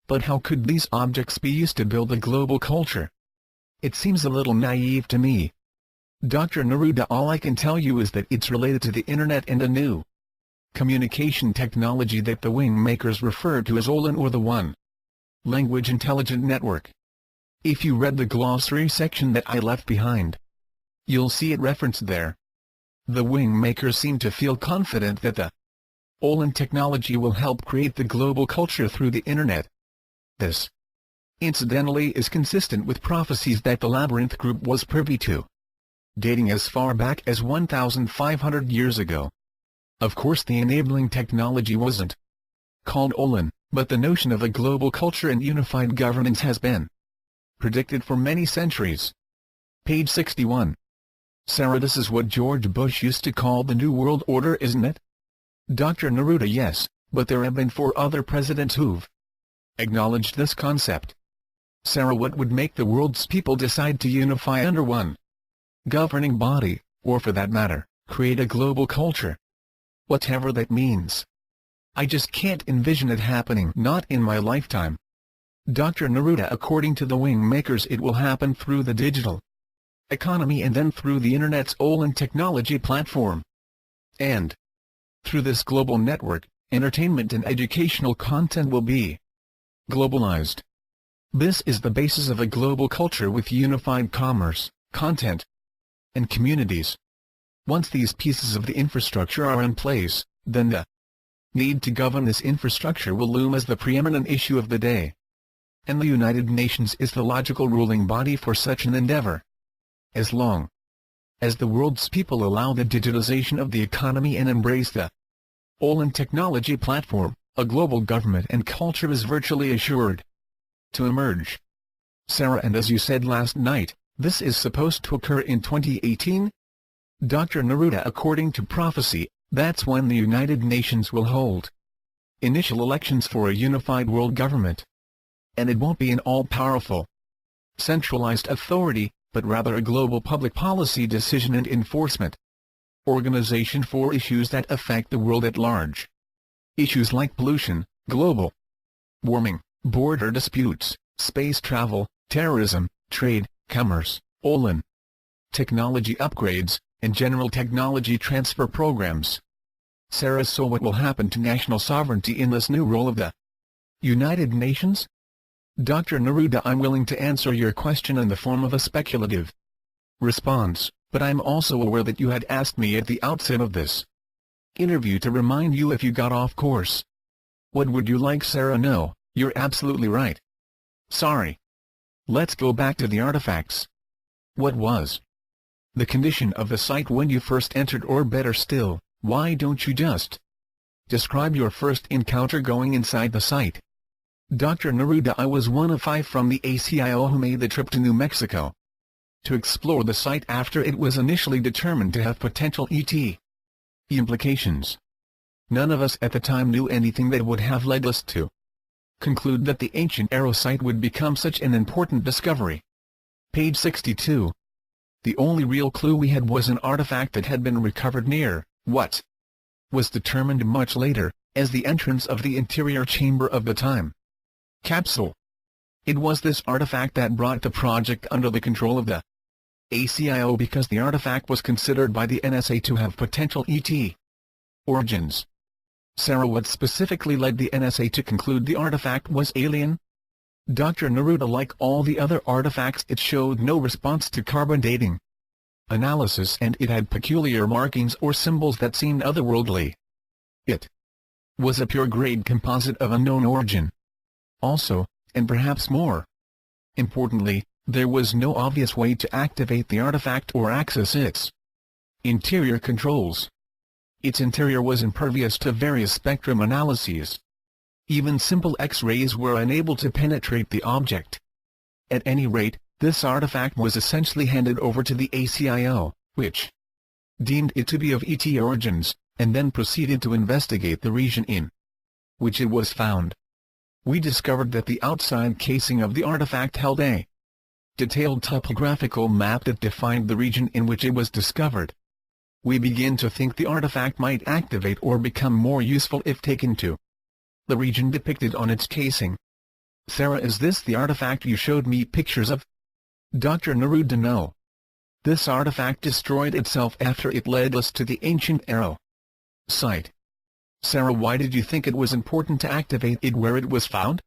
But how could these objects be used to build a global culture? It seems a little naive to me. Dr. Neruda, all I can tell you is that it's related to the internet and a new communication technology that the WingMakers refer to as OLAN, or the One Language Intelligent Network. If you read the glossary section that I left behind, you'll see it referenced there. The WingMakers seem to feel confident that the OLAN technology will help create the global culture through the internet. This, incidentally, is consistent with prophecies that the Labyrinth Group was privy to, dating as far back as 1,500 years ago. Of course, the enabling technology wasn't called OLAN, but the notion of a global culture and unified governance has been predicted for many centuries. Page 61. Sarah, this is what George Bush used to call the New World Order, isn't it? Dr. Neruda, yes, but there have been 4 other presidents who've acknowledged this concept. Sarah, what would make the world's people decide to unify under one governing body, or for that matter, create a global culture? Whatever that means. I just can't envision it happening, not in my lifetime. Dr. Neruda, according to the WingMakers, it will happen through the digital economy and then through the Internet's OLAN technology platform. And through this global network, entertainment and educational content will be globalized. This is the basis of a global culture with unified commerce, content, and communities. Once these pieces of the infrastructure are in place, then the need to govern this infrastructure will loom as the preeminent issue of the day. And the United Nations is the logical ruling body for such an endeavor. As long as the world's people allow the digitization of the economy and embrace the OLAN technology platform, a global government and culture is virtually assured to emerge. Sarah, and as you said last night, this is supposed to occur in 2018? Dr. Neruda, according to prophecy, that's when the United Nations will hold initial elections for a unified world government. And it won't be an all-powerful, centralized authority, but rather a global public policy decision and enforcement organization for issues that affect the world at large. Issues like pollution, global warming, border disputes, space travel, terrorism, trade, commerce, OLAN, technology upgrades, and general technology transfer programs. Sarah, so what will happen to national sovereignty in this new role of the United Nations? Dr. Neruda, I'm willing to answer your question in the form of a speculative response, but I'm also aware that you had asked me at the outset of this interview to remind you if you got off course. What would you like, Sarah? No, you're absolutely right. Sorry. Let's go back to the artifacts. What was the condition of the site when you first entered, or better still, why don't you just describe your first encounter going inside the site? Dr. Neruda, I was one of 5 from the ACIO who made the trip to New Mexico to explore the site after it was initially determined to have potential ET implications. None of us at the time knew anything that would have led us to conclude that the ancient Arrow site would become such an important discovery. Page 62. The only real clue we had was an artifact that had been recovered near what was determined much later as the entrance of the interior chamber of the time capsule. It was this artifact that brought the project under the control of the ACIO because the artifact was considered by the NSA to have potential ET origins. Sarah, what specifically led the NSA to conclude the artifact was alien? Dr. Neruda, like all the other artifacts, it showed no response to carbon dating. analysis, and it had peculiar markings or symbols that seemed otherworldly. It was a pure-grade composite of unknown origin. Also, and perhaps more importantly, there was no obvious way to activate the artifact or access its interior controls. Its interior was impervious to various spectrum analyses. Even simple X-rays were unable to penetrate the object. At any rate, this artifact was essentially handed over to the ACIO, which deemed it to be of ET origins, and then proceeded to investigate the region in which it was found. We discovered that the outside casing of the artifact held a detailed topographical map that defined the region in which it was discovered. We began to think the artifact might activate or become more useful if taken to the region depicted on its casing. Sarah, is this the artifact you showed me pictures of? Dr. Neruda, no. This artifact destroyed itself after it led us to the ancient Arrow site. Sarah, why did you think it was important to activate it where it was found?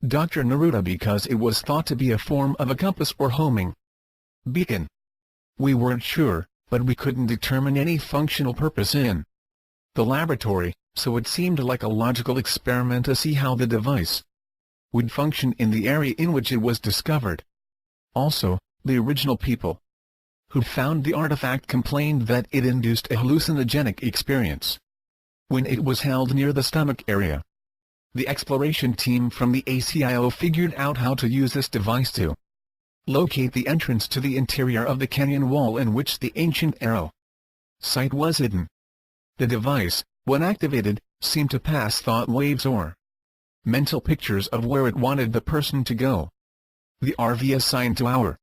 Dr. Neruda, because it was thought to be a form of a compass or homing beacon. We weren't sure, but we couldn't determine any functional purpose in the laboratory, so it seemed like a logical experiment to see how the device would function in the area in which it was discovered. Also, the original people who found the artifact complained that it induced a hallucinogenic experience when it was held near the stomach area. The exploration team from the ACIO figured out how to use this device to locate the entrance to the interior of the canyon wall in which the ancient Arrow site was hidden. The device, when activated, seemed to pass thought waves or mental pictures of where it wanted the person to go. The RV assigned to our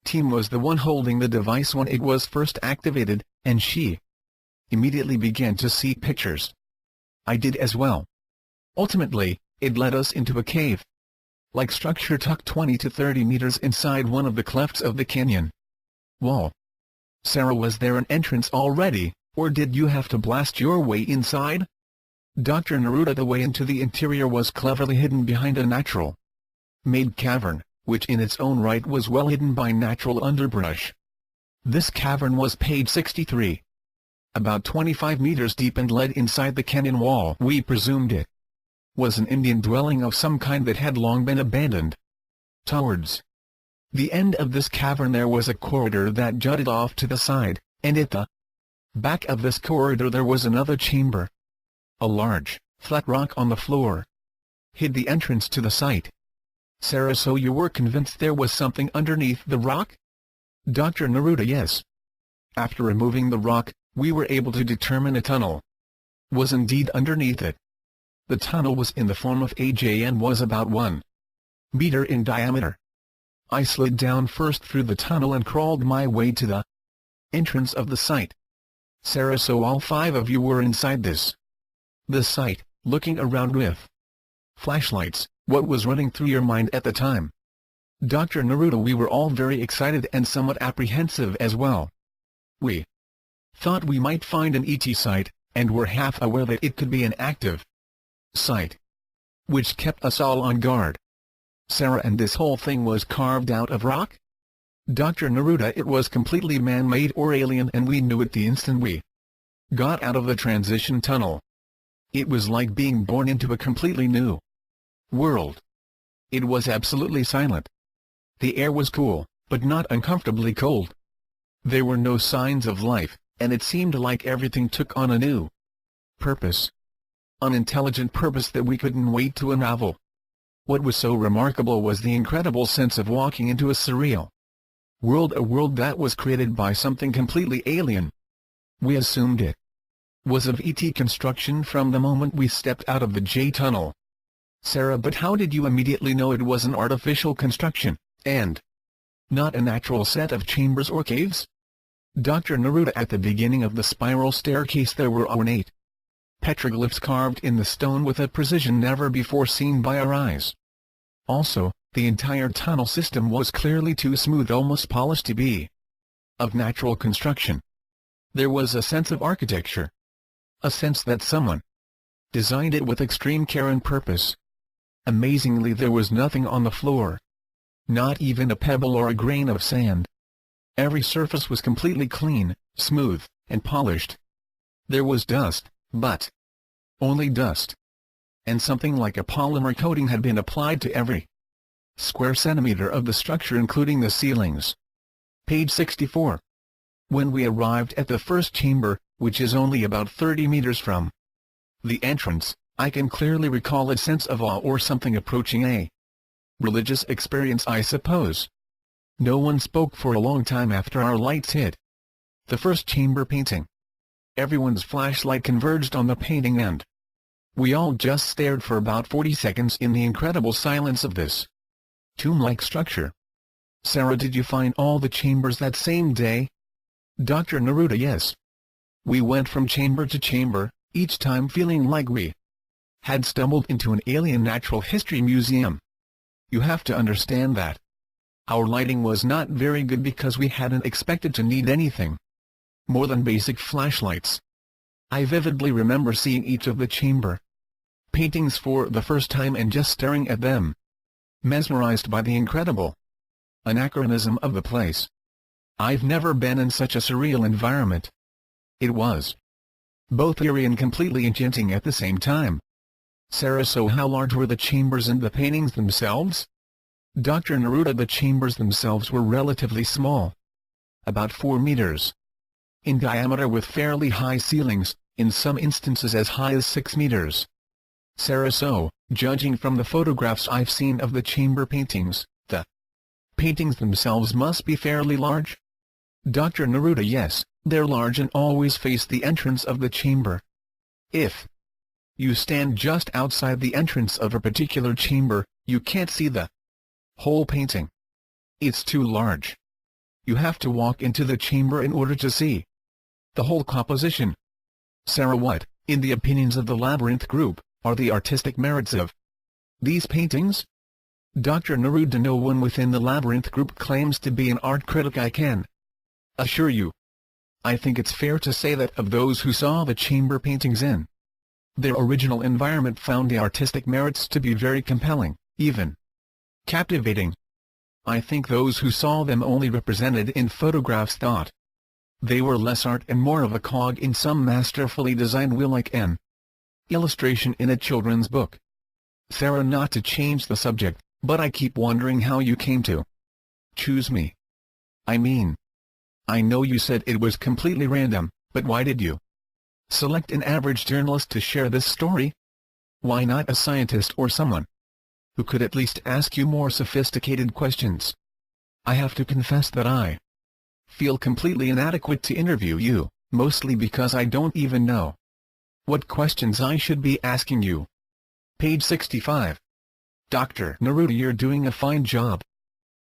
team was the one holding the device when it was first activated, and she immediately began to see pictures. I did as well. Ultimately, it led us into a cave-like structure tucked 20 to 30 meters inside one of the clefts of the canyon wall. Sarah, was there an entrance already, or did you have to blast your way inside? Dr. Neruda, the way into the interior was cleverly hidden behind a natural-made cavern, which in its own right was well hidden by natural underbrush. This cavern was page 63. About 25 meters deep and led inside the canyon wall. We presumed it was an Indian dwelling of some kind that had long been abandoned. Towards the end of this cavern there was a corridor that jutted off to the side, and at the back of this corridor there was another chamber. A large, flat rock on the floor hid the entrance to the site. Sarah, so you were convinced there was something underneath the rock? Dr. Neruda, yes. After removing the rock, we were able to determine a tunnel was indeed underneath it. The tunnel was in the form of a J and was about 1 meter in diameter. I slid down first through the tunnel and crawled my way to the entrance of the site. Sarah, so all 5 of you were inside the site, looking around with flashlights. What was running through your mind at the time? Dr. Neruda, we were all very excited and somewhat apprehensive as well. We thought we might find an ET site, and were half aware that it could be an active site, which kept us all on guard. Sarah, and this whole thing was carved out of rock? Dr. Neruda, it was completely man-made or alien, and we knew it the instant we got out of the transition tunnel. It was like being born into a completely new world. It was absolutely silent. The air was cool, but not uncomfortably cold. There were no signs of life, and it seemed like everything took on a new purpose. An intelligent purpose that we couldn't wait to unravel. What was so remarkable was the incredible sense of walking into a surreal world, a world that was created by something completely alien. We assumed it was of ET construction from the moment we stepped out of the J tunnel. Sarah, but how did you immediately know it was an artificial construction, and not a natural set of chambers or caves? Dr. Neruda, at the beginning of the spiral staircase there were ornate petroglyphs carved in the stone with a precision never before seen by our eyes. Also, the entire tunnel system was clearly too smooth, almost polished, to be of natural construction. There was a sense of architecture, a sense that someone designed it with extreme care and purpose. Amazingly, there was nothing on the floor, not even a pebble or a grain of sand. Every surface was completely clean, smooth, and polished. There was dust, but only dust. And something like a polymer coating had been applied to every square centimeter of the structure, including the ceilings. Page 64. When we arrived at the first chamber, which is only about 30 meters from the entrance, I can clearly recall a sense of awe or something approaching a religious experience, I suppose. No one spoke for a long time after our lights hit the first chamber painting. Everyone's flashlight converged on the painting and we all just stared for about 40 seconds in the incredible silence of this tomb-like structure. Sarah, did you find all the chambers that same day? Dr. Neruda: yes. We went from chamber to chamber, each time feeling like we had stumbled into an alien natural history museum. You have to understand that our lighting was not very good because we hadn't expected to need anything more than basic flashlights. I vividly remember seeing each of the chamber paintings for the first time and just staring at them, mesmerized by the incredible anachronism of the place. I've never been in such a surreal environment. It was both eerie and completely enchanting at the same time. Sarah: so how large were the chambers and the paintings themselves? Dr. Neruda: the chambers themselves were relatively small, about 4 meters in diameter, with fairly high ceilings, in some instances as high as 6 meters. Sarah: so, judging from the photographs I've seen of the chamber paintings, the paintings themselves must be fairly large? Dr. Neruda: yes, they're large and always face the entrance of the chamber. If you stand just outside the entrance of a particular chamber, you can't see the whole painting. It's too large. You have to walk into the chamber in order to see the whole composition. Sarah: what, in the opinions of the Labyrinth group, are the artistic merits of these paintings? Dr. Neruda: no one within the Labyrinth group claims to be an art critic, I can assure you. I think it's fair to say that of those who saw the chamber paintings in their original environment found the artistic merits to be very compelling, even captivating. I think those who saw them only represented in photographs thought they were less art and more of a cog in some masterfully designed wheel, like an illustration in a children's book. Sarah: not to change the subject, but I keep wondering how you came to choose me. I mean, I know you said it was completely random, but why did you select an average journalist to share this story? Why not a scientist or someone who could at least ask you more sophisticated questions? I have to confess that I feel completely inadequate to interview you, mostly because I don't even know what questions I should be asking you. Page 65. Dr. Neruda: you're doing a fine job.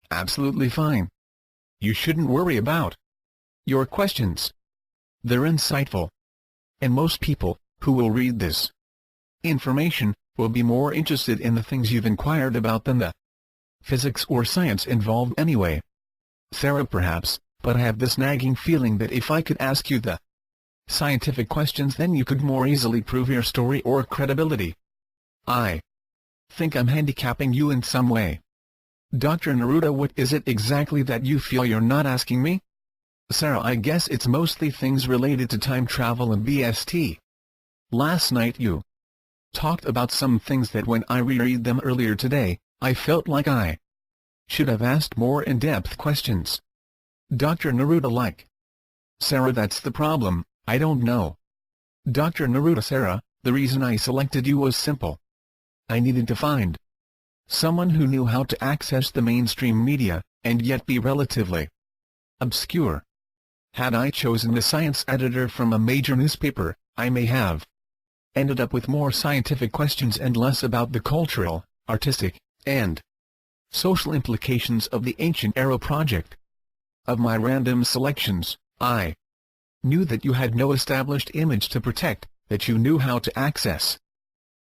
Absolutely fine. You shouldn't worry about your questions. They're insightful. And most people who will read this information will be more interested in the things you've inquired about than the physics or science involved anyway. Sarah: perhaps, but I have this nagging feeling that if I could ask you the scientific questions, then you could more easily prove your story or credibility. I think I'm handicapping you in some way. Dr. Neruda: what is it exactly that you feel you're not asking me? Sarah: I guess it's mostly things related to time travel and BST. Last night you talked about some things that when I reread them earlier today, I felt like I should have asked more in-depth questions. Dr. Neruda: like? Sarah: that's the problem, I don't know. Dr. Neruda: Sarah, the reason I selected you was simple. I needed to find someone who knew how to access the mainstream media, and yet be relatively obscure. Had I chosen the science editor from a major newspaper, I may have ended up with more scientific questions and less about the cultural, artistic, and social implications of the Ancient Arrow project. Of my random selections, I knew that you had no established image to protect, that you knew how to access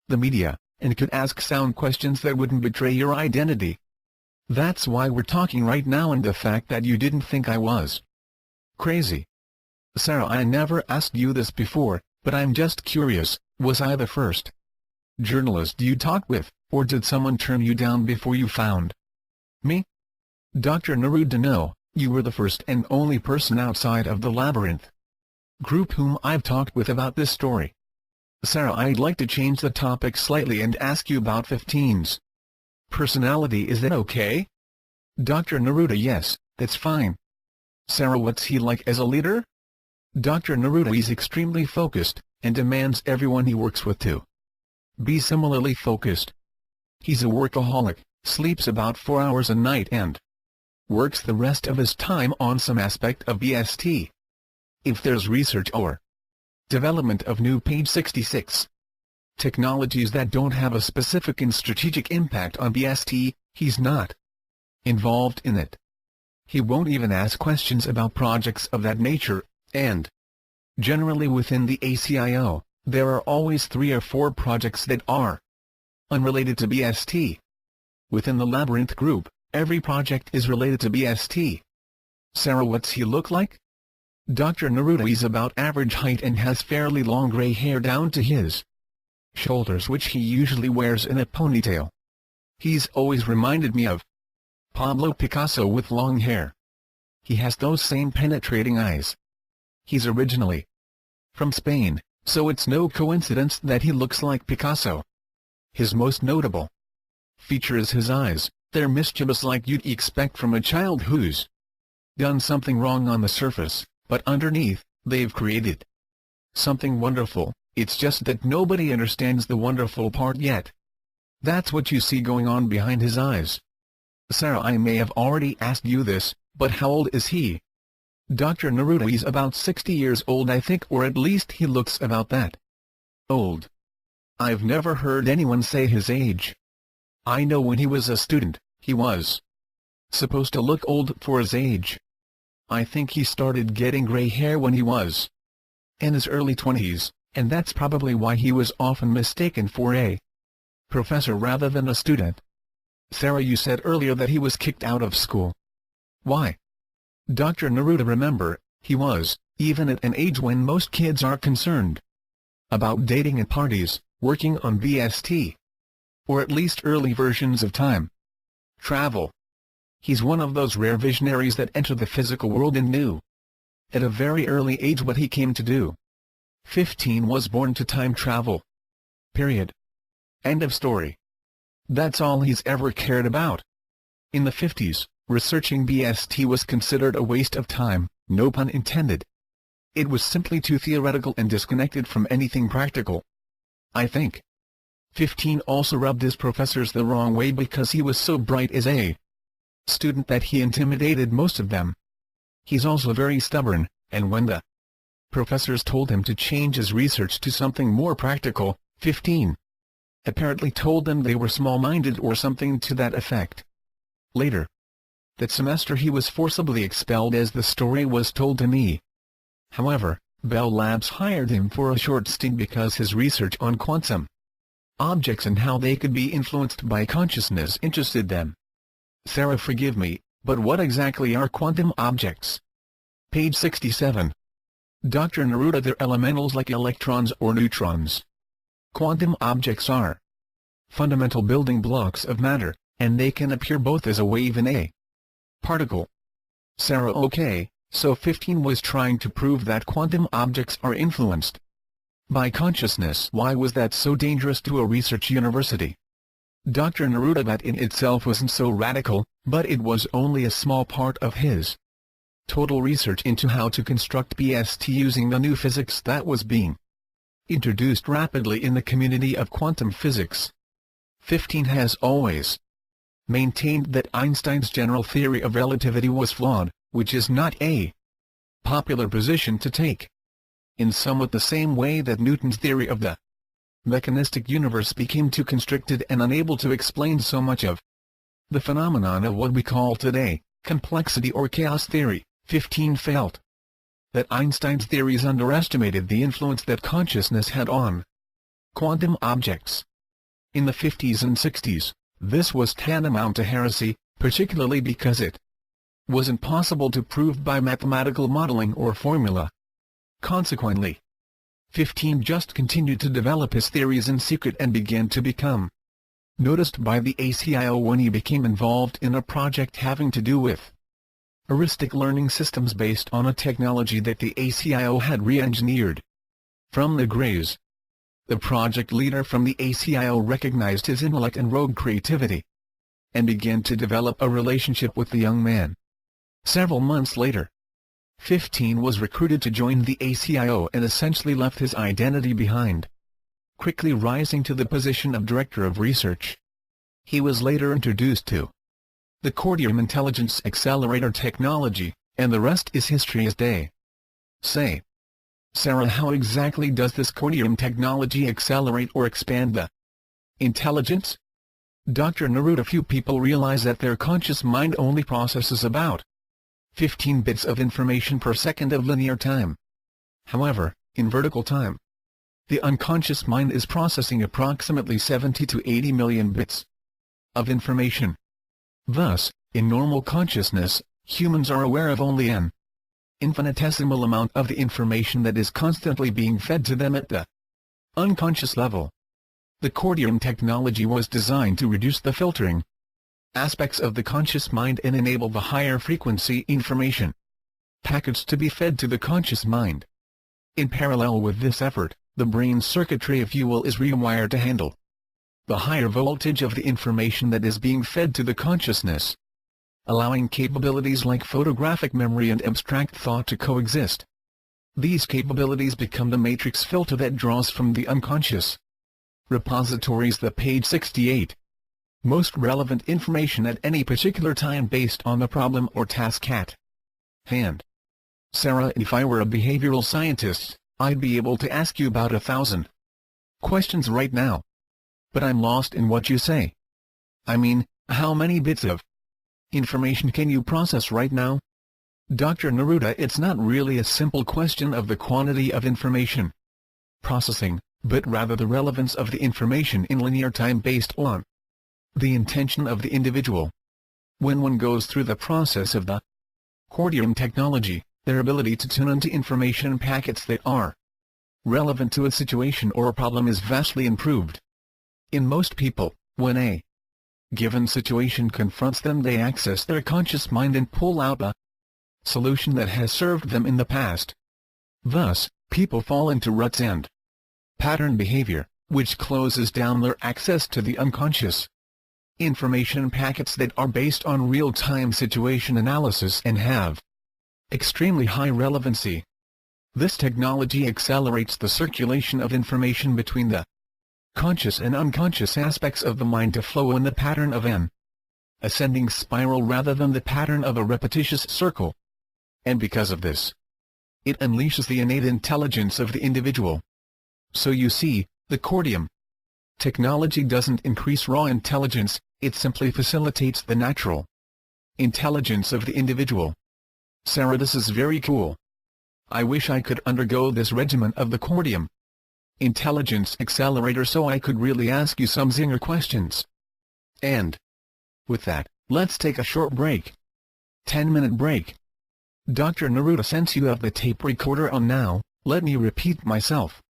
the media, and could ask sound questions that wouldn't betray your identity. That's why we're talking right now, and the fact that you didn't think I was crazy. Sarah: I never asked you this before, but I'm just curious, was I the first journalist you talked with, or did someone turn you down before you found me? Dr. Neruda: no, You were the first and only person outside of the Labyrinth group whom I've talked with about this story. Sarah, I'd like to change the topic slightly and ask you about 15's personality. Is that okay? Dr. Neruda: Yes, that's fine. Sarah: What's he like as a leader? Dr. Neruda: He's extremely focused, and demands everyone he works with to be similarly focused. He's a workaholic, sleeps about 4 hours a night and works the rest of his time on some aspect of BST. If there's research or development of new page 66 technologies that don't have a specific and strategic impact on BST, he's not involved in it. He won't even ask questions about projects of that nature, and generally within the ACIO, there are always 3 or 4 projects that are unrelated to BST. Within the Labyrinth group, every project is related to BST. Sarah: What's he look like? Dr. Neruda: He's about average height and has fairly long gray hair down to his shoulders, which he usually wears in a ponytail. He's always reminded me of Pablo Picasso with long hair. He has those same penetrating eyes. He's originally from Spain, so it's no coincidence that he looks like Picasso. His most notable feature is his eyes. They're mischievous, like you'd expect from a child who's done something wrong on the surface, but underneath, they've created something wonderful. It's just that nobody understands the wonderful part yet. That's what you see going on behind his eyes. Sarah: I may have already asked you this, but how old is he? Dr. Neruda: He's about 60 years old, I think, or at least he looks about that old. I've never heard anyone say his age. I know when he was a student, he was supposed to look old for his age. I think he started getting gray hair when he was in his early 20s, and that's probably why he was often mistaken for a professor rather than a student. Sarah: You said earlier that he was kicked out of school. Why? Dr. Neruda: Remember, he was, even at an age when most kids are concerned about dating and parties, working on BST. Or at least early versions of time travel. He's one of those rare visionaries that enter the physical world and knew at a very early age what he came to do. 15 was born to time travel. Period. End of story. That's all he's ever cared about. In the 50s, researching BST was considered a waste of time, no pun intended. It was simply too theoretical and disconnected from anything practical. I think 15 also rubbed his professors the wrong way because he was so bright as a student that he intimidated most of them. He's also very stubborn, and when the professors told him to change his research to something more practical, 15 apparently told them they were small-minded or something to that effect. Later that semester he was forcibly expelled, as the story was told to me. However, Bell Labs hired him for a short stint because his research on quantum objects and how they could be influenced by consciousness interested them. Sarah: Forgive me, but what exactly are quantum objects? Page 67. Dr. Neruda: They're elementals like electrons or neutrons. Quantum objects are fundamental building blocks of matter, and they can appear both as a wave and a particle. Sarah: Okay, so 15 was trying to prove that quantum objects are influenced by consciousness. Why was that so dangerous to a research university? Dr. Neruda: That in itself wasn't so radical, but it was only a small part of his total research into how to construct BST using the new physics that was being introduced rapidly in the community of quantum physics. 15 has always maintained that Einstein's general theory of relativity was flawed, which is not a popular position to take. In somewhat the same way that Newton's theory of the mechanistic universe became too constricted and unable to explain so much of the phenomenon of what we call today complexity or chaos theory, 15 felt that Einstein's theories underestimated the influence that consciousness had on quantum objects. In the 50s and 60s, this was tantamount to heresy, particularly because it wasn't possible to prove by mathematical modeling or formula. Consequently, 15 just continued to develop his theories in secret and began to become noticed by the ACIO when he became involved in a project having to do with heuristic learning systems based on a technology that the ACIO had re-engineered. From the Greys. The project leader from the ACIO recognized his intellect and rogue creativity, and began to develop a relationship with the young man. Several months later, 15 was recruited to join the ACIO and essentially left his identity behind, quickly rising to the position of Director of Research. He was later introduced to the Cordium Intelligence Accelerator technology, and the rest is history as they say. Sarah, how exactly does this Cordium technology accelerate or expand the intelligence? Dr. Neruda, few people realize that their conscious mind only processes about 15 bits of information per second of linear time. However, in vertical time, the unconscious mind is processing approximately 70 to 80 million bits of information. Thus, in normal consciousness, humans are aware of only an infinitesimal amount of the information that is constantly being fed to them at the unconscious level. The Cordium technology was designed to reduce the filtering aspects of the conscious mind and enable the higher frequency information packets to be fed to the conscious mind. In parallel with this effort, the brain's circuitry, if you will, is rewired to handle the higher voltage of the information that is being fed to the consciousness, allowing capabilities like photographic memory and abstract thought to coexist. These capabilities become the matrix filter that draws from the unconscious repositories the page 68. Most relevant information at any particular time based on the problem or task at hand. Sarah, if I were a behavioral scientist, I'd be able to ask you about 1,000 questions right now. But I'm lost in what you say. I mean, how many bits of information can you process right now? Dr. Neruda, it's not really a simple question of the quantity of information processing, but rather the relevance of the information in linear time based on the intention of the individual. When one goes through the process of the Cordium technology, their ability to tune into information packets that are relevant to a situation or a problem is vastly improved. In most people, when a given situation confronts them, they access their conscious mind and pull out a solution that has served them in the past. Thus, people fall into ruts and pattern behavior, which closes down their access to the unconscious information packets that are based on real-time situation analysis and have extremely high relevancy. This technology accelerates the circulation of information between the conscious and unconscious aspects of the mind to flow in the pattern of an ascending spiral rather than the pattern of a repetitious circle. And because of this, it unleashes the innate intelligence of the individual. So you see, the Cordium technology doesn't increase raw intelligence, it simply facilitates the natural intelligence of the individual. Sarah, this is very cool. I wish I could undergo this regimen of the Cordium Intelligence Accelerator so I could really ask you some zinger questions. And with that, let's take a short break. 10-minute break. Dr. Neruda, since you have the tape recorder on now, let me repeat myself.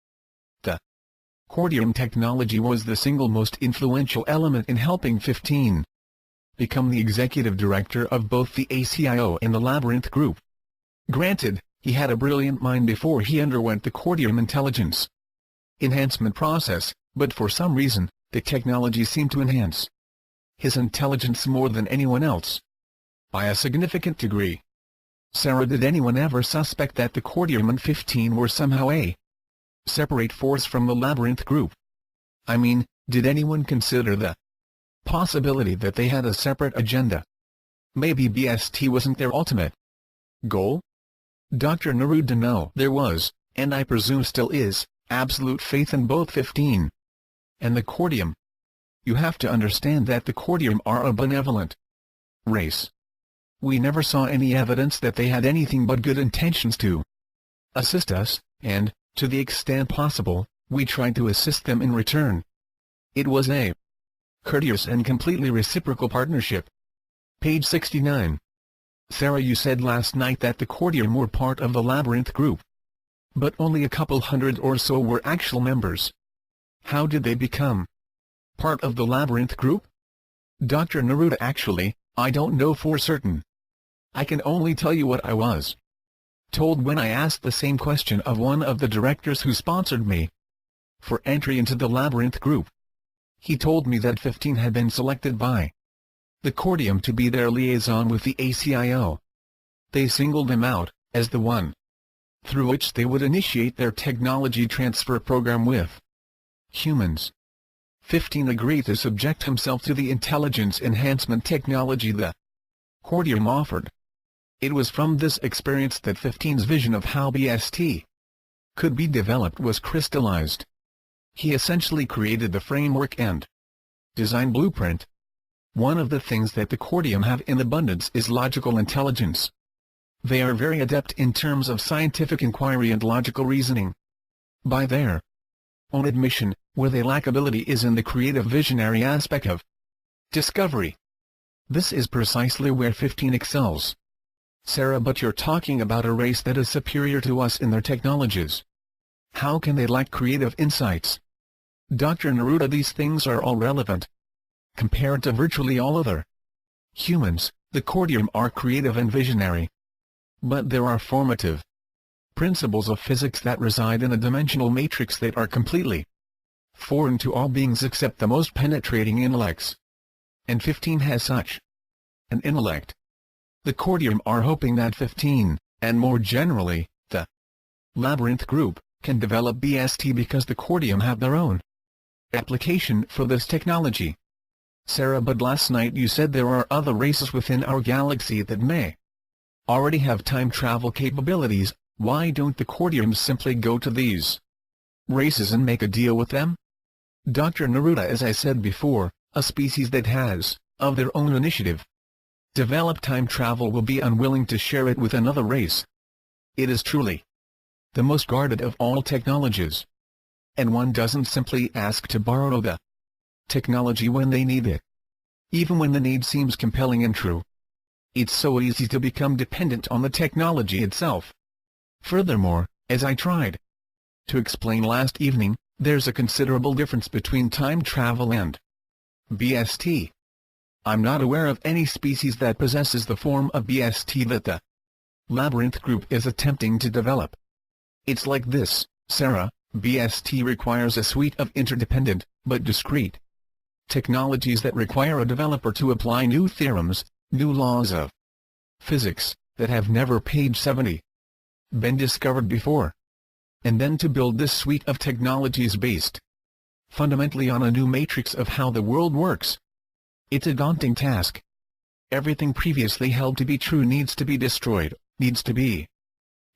The Cordium technology was the single most influential element in helping 15 become the executive director of both the ACIO and the Labyrinth Group. Granted, he had a brilliant mind before he underwent the Cordium intelligence enhancement process, but for some reason, the technology seemed to enhance his intelligence more than anyone else, by a significant degree. Sarah, did anyone ever suspect that the Cordium and 15 were somehow a separate force from the Labyrinth Group? I mean, did anyone consider the possibility that they had a separate agenda? Maybe BST wasn't their ultimate goal? Dr. Neruda, no, there was, and I presume still is, absolute faith in both 15 and the Cordium. You have to understand that the Cordium are a benevolent race. We never saw any evidence that they had anything but good intentions to assist us, and, to the extent possible, we tried to assist them in return. It was a courteous and completely reciprocal partnership. Page 69. Sarah, you said last night that the Cordium were part of the Labyrinth Group, but only a couple hundred or so were actual members. How did they become part of the Labyrinth Group? Dr. Neruda, actually, I don't know for certain. I can only tell you what I was told when I asked the same question of one of the directors who sponsored me for entry into the Labyrinth group. He told me that 15 had been selected by the Cordium to be their liaison with the ACIO. They singled him out as the one through which they would initiate their technology transfer program with humans. 15 agreed to subject himself to the intelligence enhancement technology the Cordium offered. It was from this experience that 15's vision of how BST could be developed was crystallized. He essentially created the framework and design blueprint. One of the things that the Cordium have in abundance is logical intelligence. They are very adept in terms of scientific inquiry and logical reasoning. By their own admission, where they lack ability is in the creative visionary aspect of discovery. This is precisely where 15 excels. Sarah, but you're talking about a race that is superior to us in their technologies. How can they lack creative insights? Dr. Neruda, these things are all relevant. Compared to virtually all other humans, the Cordium are creative and visionary. But there are formative principles of physics that reside in a dimensional matrix that are completely foreign to all beings except the most penetrating intellects. And 15 has such an intellect. The Cordium are hoping that 15, and more generally, the Labyrinth group, can develop BST because the Cordium have their own application for this technology. Sarah, but last night you said there are other races within our galaxy that may already have time travel capabilities. Why don't the Cordiums simply go to these races and make a deal with them? Dr. Neruda, as I said before, a species that has, of their own initiative, developed time travel will be unwilling to share it with another race. It is truly the most guarded of all technologies. And one doesn't simply ask to borrow the technology when they need it. Even when the need seems compelling and true. It's so easy to become dependent on the technology itself. Furthermore, as I tried to explain last evening, there's a considerable difference between time travel and BST. I'm not aware of any species that possesses the form of BST that the Labyrinth group is attempting to develop. It's like this, Sarah, BST requires a suite of interdependent, but discrete technologies that require a developer to apply new theorems, new laws of physics, that have never page 70 been discovered before. And then to build this suite of technologies based fundamentally on a new matrix of how the world works. It's a daunting task. Everything previously held to be true needs to be destroyed, needs to be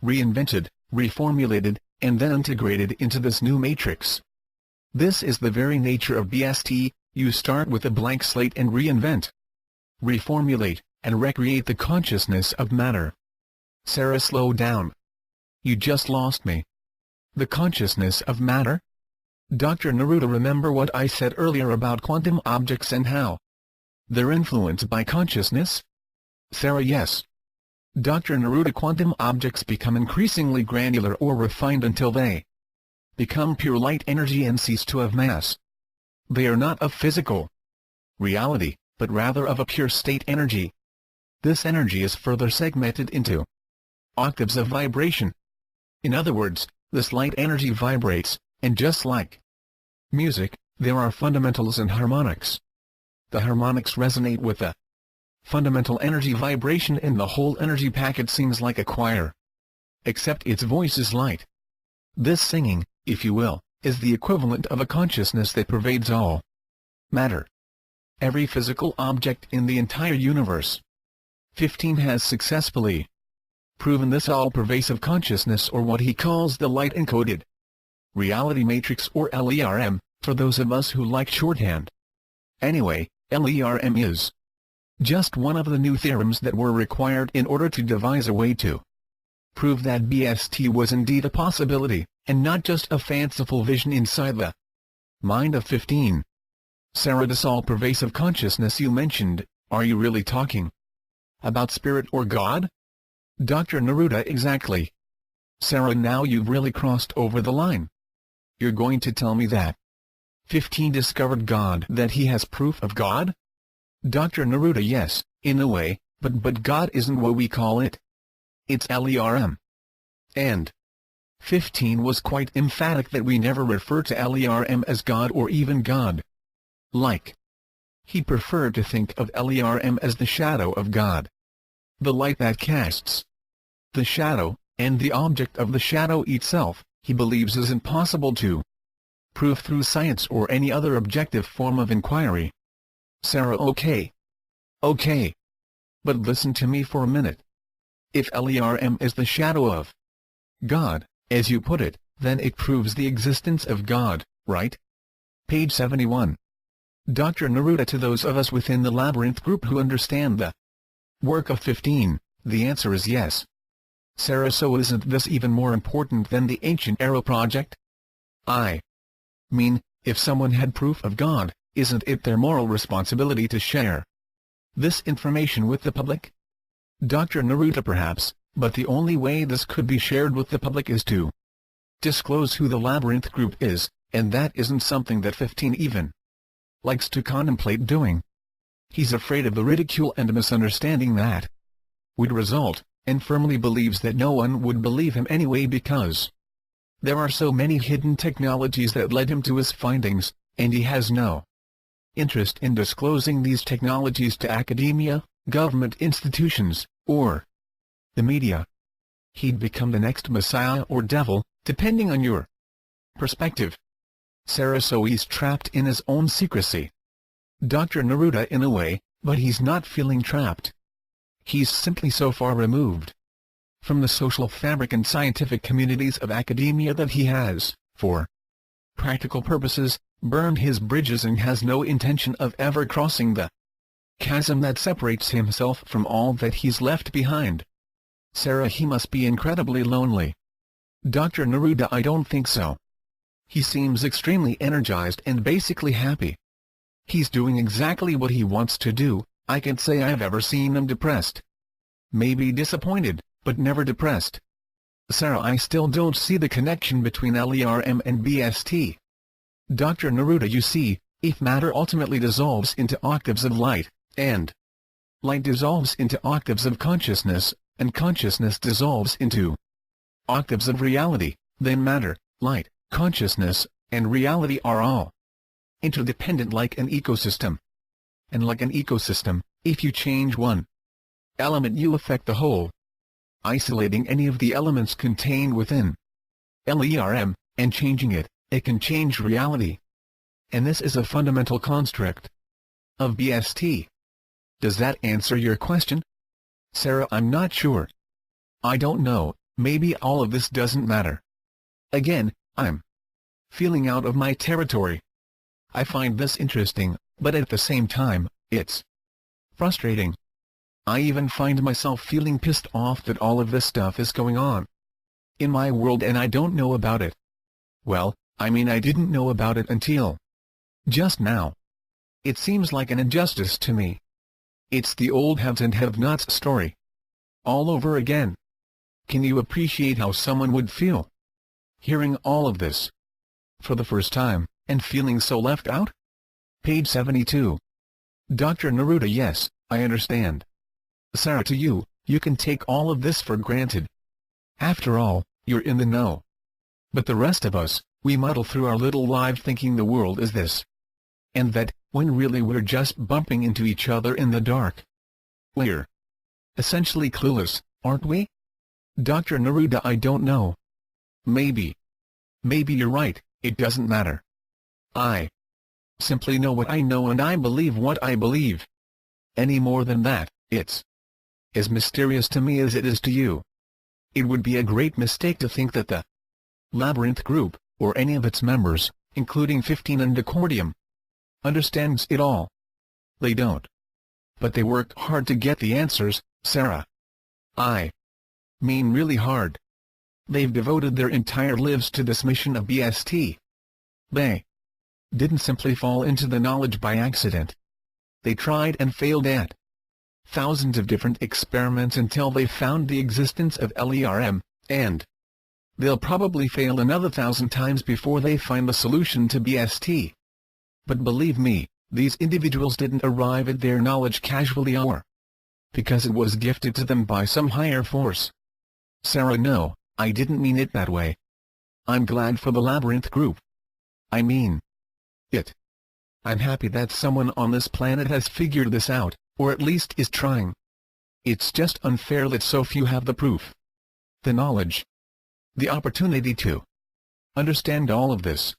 reinvented, reformulated, and then integrated into this new matrix. This is the very nature of BST. You start with a blank slate and reinvent, reformulate, and recreate the consciousness of matter. Sarah, slow down. You just lost me. The consciousness of matter? Dr. Neruda, remember what I said earlier about quantum objects and how they're influenced by consciousness? Sarah, yes. Dr. Neruda, quantum objects become increasingly granular or refined until they become pure light energy and cease to have mass. They are not of physical reality, but rather of a pure state energy. This energy is further segmented into octaves of vibration. In other words, this light energy vibrates, and just like music, there are fundamentals and harmonics. The harmonics resonate with the fundamental energy vibration, and the whole energy packet seems like a choir. Except its voice is light. This singing, if you will, is the equivalent of a consciousness that pervades all matter. Every physical object in the entire universe. 15 has successfully proven this all-pervasive consciousness, or what he calls the light-encoded reality matrix, or LERM, for those of us who like shorthand. Anyway, LERM is just one of the new theorems that were required in order to devise a way to prove that BST was indeed a possibility, and not just a fanciful vision inside the mind of 15. Sarah, this all-pervasive consciousness you mentioned, are you really talking about spirit or God? Dr. Neruda, exactly. Sarah, now you've really crossed over the line. You're going to tell me that 15 discovered God, that he has proof of God? Dr. Neruda, yes, in a way, But God isn't what we call it. It's LERM. And 15 was quite emphatic that we never refer to LERM as God or even God. Like, he preferred to think of LERM as the shadow of God. The light that casts. The shadow, and the object of the shadow itself, he believes is impossible to prove through science or any other objective form of inquiry. Sarah, okay. Okay. But listen to me for a minute. If LERM is the shadow of God, as you put it, then it proves the existence of God, right? Page 71. Dr. Neruda: to those of us within the Labyrinth group who understand the work of 15, the answer is yes. Sarah: so isn't this even more important than the Ancient Arrow project? I mean, if someone had proof of God, isn't it their moral responsibility to share this information with the public? Dr. Neruda: perhaps, but the only way this could be shared with the public is to disclose who the Labyrinth group is, and that isn't something that 15 even likes to contemplate doing. He's afraid of the ridicule and misunderstanding that would result, and firmly believes that no one would believe him anyway because there are so many hidden technologies that led him to his findings, and he has no interest in disclosing these technologies to academia, government institutions, or the media. He'd become the next Messiah or devil, depending on your perspective. Sarah: so he's trapped in his own secrecy. Dr. Neruda: in a way, but he's not feeling trapped. He's simply so far removed from the social fabric and scientific communities of academia that he has, for practical purposes, burned his bridges and has no intention of ever crossing the chasm that separates himself from all that he's left behind. Sarah: he must be incredibly lonely. Dr. Neruda: I don't think so. He seems extremely energized and basically happy. He's doing exactly what he wants to do. I can't say I've ever seen him depressed. Maybe disappointed, but never depressed. Sarah: I still don't see the connection between LERM and BST. Dr. Neruda: you see, if matter ultimately dissolves into octaves of light, and light dissolves into octaves of consciousness, and consciousness dissolves into octaves of reality, then matter, light, consciousness, and reality are all interdependent like an ecosystem. And like an ecosystem, if you change one element you affect the whole. Isolating any of the elements contained within LERM, and changing it, it can change reality. And this is a fundamental construct of BST. Does that answer your question? Sarah: I'm not sure. I don't know, maybe all of this doesn't matter. Again, I'm feeling out of my territory. I find this interesting, but at the same time, it's frustrating. I even find myself feeling pissed off that all of this stuff is going on in my world and I don't know about it. Well, I mean, I didn't know about it until just now. It seems like an injustice to me. It's the old haves and have-nots story all over again. Can you appreciate how someone would feel hearing all of this for the first time, and feeling so left out? Page 72. Dr. Neruda: yes, I understand. Sarah: to you, you can take all of this for granted. After all, you're in the know. But the rest of us, we muddle through our little lives thinking the world is this and that, when really we're just bumping into each other in the dark. We're essentially clueless, aren't we? Dr. Neruda: I don't know. Maybe you're right, it doesn't matter. I simply know what I know and I believe what I believe. Any more than that, it's as mysterious to me as it is to you. It would be a great mistake to think that the Labyrinth group, or any of its members, including 15 and Accordium, understands it all. They don't. But they work hard to get the answers, Sarah. I mean really hard. They've devoted their entire lives to this mission of BST. They didn't simply fall into the knowledge by accident. They tried and failed at thousands of different experiments until they found the existence of LERM, and they'll probably fail another 1,000 times before they find the solution to BST. But believe me, these individuals didn't arrive at their knowledge casually or Because it was gifted to them by some higher force. Sarah, no, I didn't mean it that way. I'm glad for the Labyrinth group. I mean it. I'm happy that someone on this planet has figured this out, or at least is trying. It's just unfair that so few have the proof, the knowledge, the opportunity to understand all of this.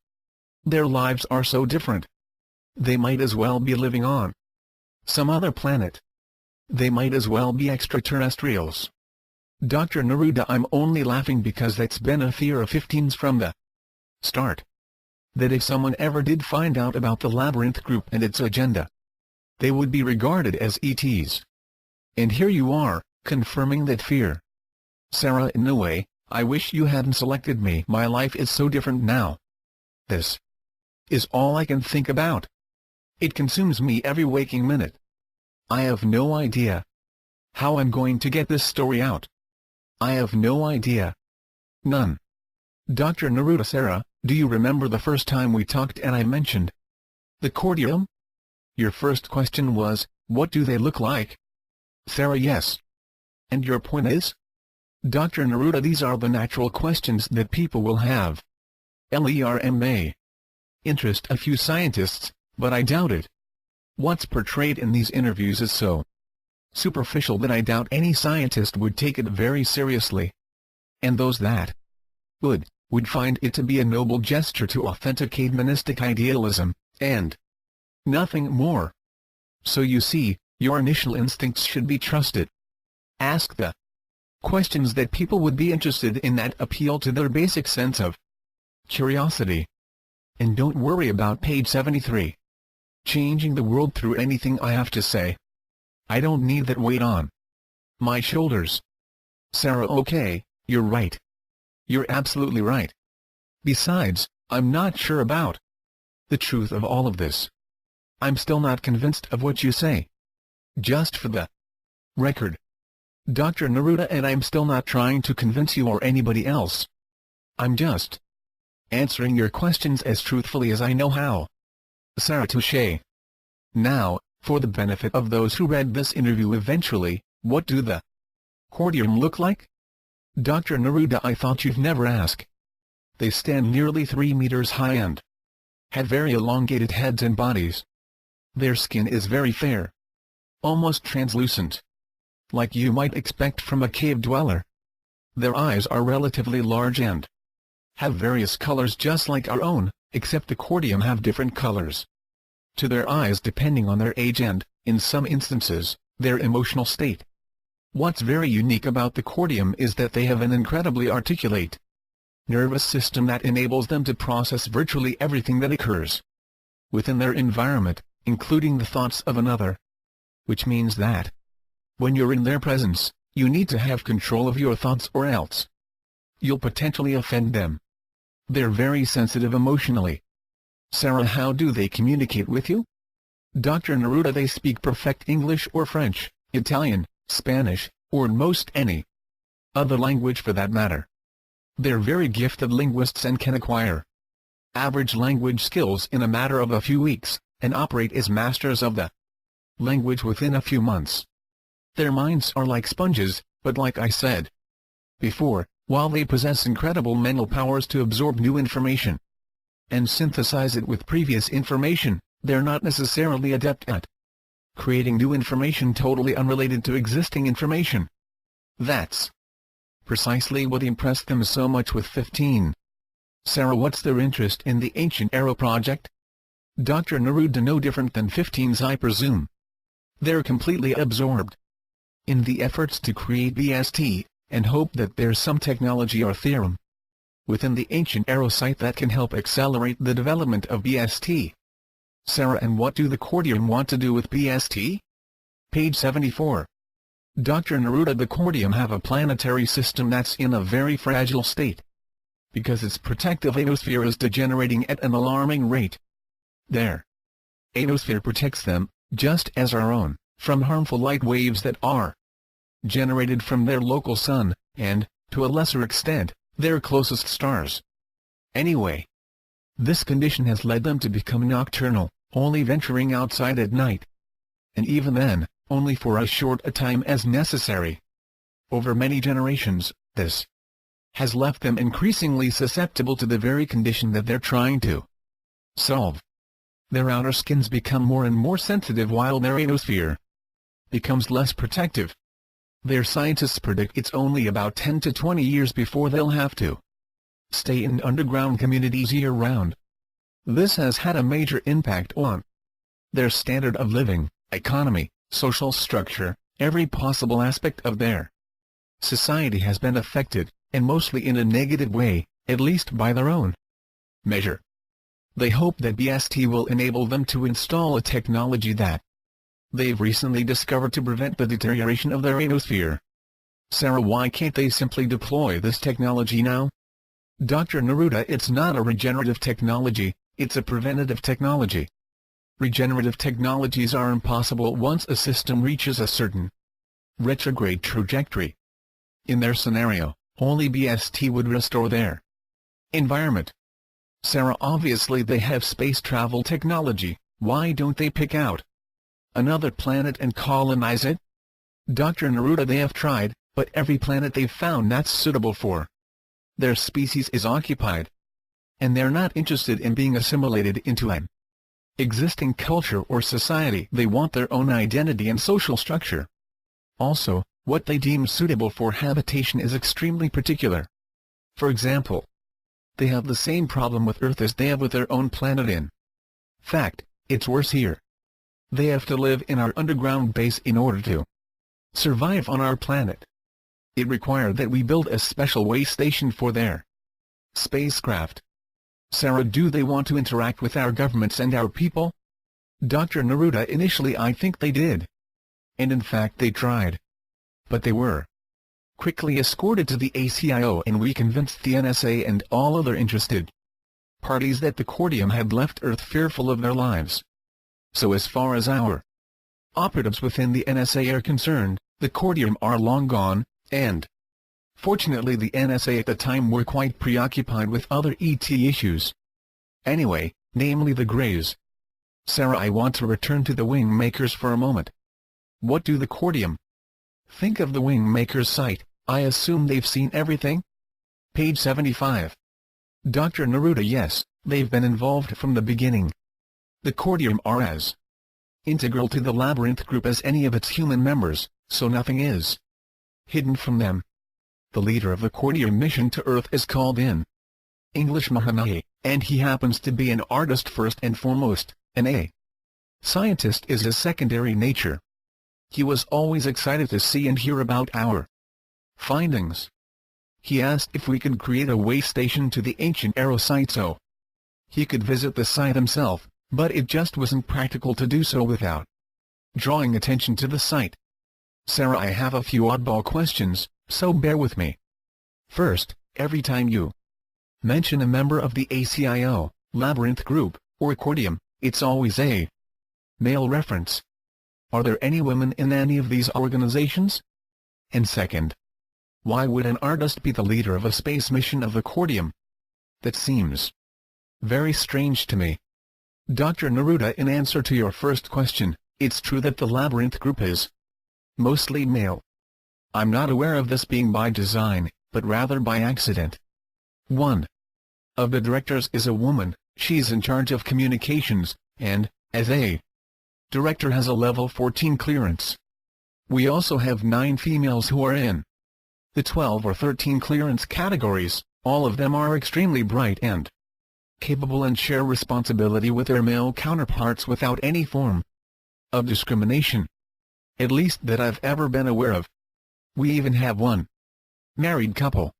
Their lives are so different. They might as well be living on some other planet. They might as well be extraterrestrials. Dr. Neruda, I'm only laughing because that's been a fear of 15's from the start. That if someone ever did find out about the Labyrinth group and its agenda, they would be regarded as ETs. And here you are, confirming that fear. Sarah, in a way, I wish you hadn't selected me. My life is so different now. This is all I can think about. It consumes me every waking minute. I have no idea how I'm going to get this story out. I have no idea. None. Dr. Neruda, Sarah, do you remember the first time we talked and I mentioned the cordium? Your first question was, what do they look like? Sarah, yes. And your point is? Dr. Neruda, these are the natural questions that people will have. May interest a few scientists, but I doubt it. What's portrayed in these interviews is so superficial that I doubt any scientist would take it very seriously. And those that would find it to be a noble gesture to authenticate monistic idealism, and nothing more. So you see, your initial instincts should be trusted. Ask the questions that people would be interested in that appeal to their basic sense of curiosity. And don't worry about page 73. Changing the world through anything I have to say. I don't need that weight on my shoulders. Sarah, okay, you're right. You're absolutely right. Besides, I'm not sure about the truth of all of this. I'm still not convinced of what you say. Just for the record, Dr. Neruda, and I'm still not trying to convince you or anybody else. I'm just answering your questions as truthfully as I know how. Sarah, touché. Now, for the benefit of those who read this interview eventually, what do the cordium look like? Dr. Neruda, I thought you'd never ask. They stand nearly 3 meters high and have very elongated heads and bodies. Their skin is very fair, almost translucent, like you might expect from a cave dweller. Their eyes are relatively large and have various colors just like our own, except the cordium have different colors to their eyes depending on their age and, in some instances, their emotional state. What's very unique about the cordium is that they have an incredibly articulate nervous system that enables them to process virtually everything that occurs within their environment, including the thoughts of another. Which means that when you're in their presence, you need to have control of your thoughts or else you'll potentially offend them. They're very sensitive emotionally. Sarah, how do they communicate with you? Dr. Neruda, they speak perfect English or French, Italian, Spanish, or most any other language for that matter. They're very gifted linguists and can acquire average language skills in a matter of a few weeks, and operate as masters of the language within a few months. Their minds are like sponges, but like I said before, while they possess incredible mental powers to absorb new information and synthesize it with previous information, they're not necessarily adept at creating new information totally unrelated to existing information. That's precisely what impressed them so much with 15. Sarah, what's their interest in the Ancient Arrow project? Dr. Neruda, no different than 15's, I presume. They're completely absorbed in the efforts to create BST, and hope that there's some technology or theorem within the Ancient Arrow site that can help accelerate the development of BST. Sarah, and what do the cordium want to do with BST? Page 74. Dr. Neruda, the cordium have a planetary system that's in a very fragile state, because its protective ionosphere is degenerating at an alarming rate. Their ionosphere protects them, just as our own, from harmful light waves that are generated from their local sun, and, to a lesser extent, their closest stars. Anyway, this condition has led them to become nocturnal, only venturing outside at night. And even then, only for as short a time as necessary. Over many generations, this has left them increasingly susceptible to the very condition that they're trying to solve. Their outer skins become more and more sensitive while their ionosphere becomes less protective. Their scientists predict it's only about 10 to 20 years before they'll have to stay in underground communities year-round. This has had a major impact on their standard of living, economy, social structure. Every possible aspect of their society has been affected, and mostly in a negative way, at least by their own measure. They hope that BST will enable them to install a technology that they've recently discovered to prevent the deterioration of their ionosphere. Sarah, why can't they simply deploy this technology now? Dr. Neruda, it's not a regenerative technology, it's a preventative technology. Regenerative technologies are impossible once a system reaches a certain retrograde trajectory. In their scenario, only BST would restore their environment. Sarah, obviously they have space travel technology, why don't they pick out another planet and colonize it? Dr. Neruda, they have tried, but every planet they've found that's suitable for their species is occupied. And they're not interested in being assimilated into an existing culture or society. They want their own identity and social structure. Also, what they deem suitable for habitation is extremely particular. For example, they have the same problem with Earth as they have with their own planet. In fact, it's worse here. They have to live in our underground base in order to survive on our planet. It required that we build a special way station for their spacecraft. Sarah, do they want to interact with our governments and our people? Dr. Neruda, initially I think they did. And in fact they tried. But they were quickly escorted to the ACIO, and we convinced the NSA and all other interested parties that the Cordium had left Earth fearful of their lives. So as far as our operatives within the NSA are concerned, the Cordium are long gone, and fortunately the NSA at the time were quite preoccupied with other ET issues. Anyway, namely the Greys. Sarah, I want to return to the WingMakers for a moment. What do the Cordium think of the WingMakers site? I assume they've seen everything? Page 75. Dr. Neruda, yes, they've been involved from the beginning. The Cordium are as integral to the Labyrinth group as any of its human members, so nothing is hidden from them. The leader of the Cordium mission to Earth is called in English Mahanahe, and he happens to be an artist first and foremost, and a scientist is his secondary nature. He was always excited to see and hear about our findings. He asked if we could create a way station to the ancient Arrow site so he could visit the site himself, but it just wasn't practical to do so without drawing attention to the site. Sarah, I have a few oddball questions, so bear with me. First, every time you mention a member of the ACIO, Labyrinth Group, or Cordium, it's always a male reference. Are there any women in any of these organizations? And second, why would an artist be the leader of a space mission of the Cordium? That seems very strange to me. Dr. Neruda, in answer to your first question, it's true that the Labyrinth Group is mostly male. I'm not aware of this being by design, but rather by accident. One of the directors is a woman. She's in charge of communications, and, as a director, has a level 14 clearance. We also have 9 females who are in the 12 or 13 clearance categories. All of them are extremely bright and capable and share responsibility with their male counterparts without any form of discrimination. At least that I've ever been aware of. We even have one married couple.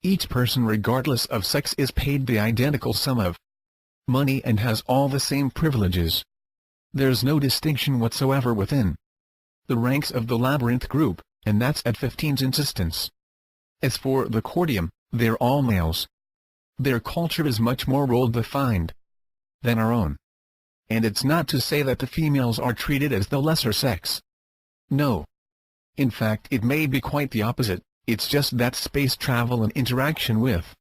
Each person, regardless of sex, is paid the identical sum of money and has all the same privileges. There's no distinction whatsoever within the ranks of the Labyrinth Group, and that's at 15's insistence. As for the Cordium, they're all males. Their culture is much more role-defined than our own. And it's not to say that the females are treated as the lesser sex. No. In fact, it may be quite the opposite. It's just that space travel and interaction with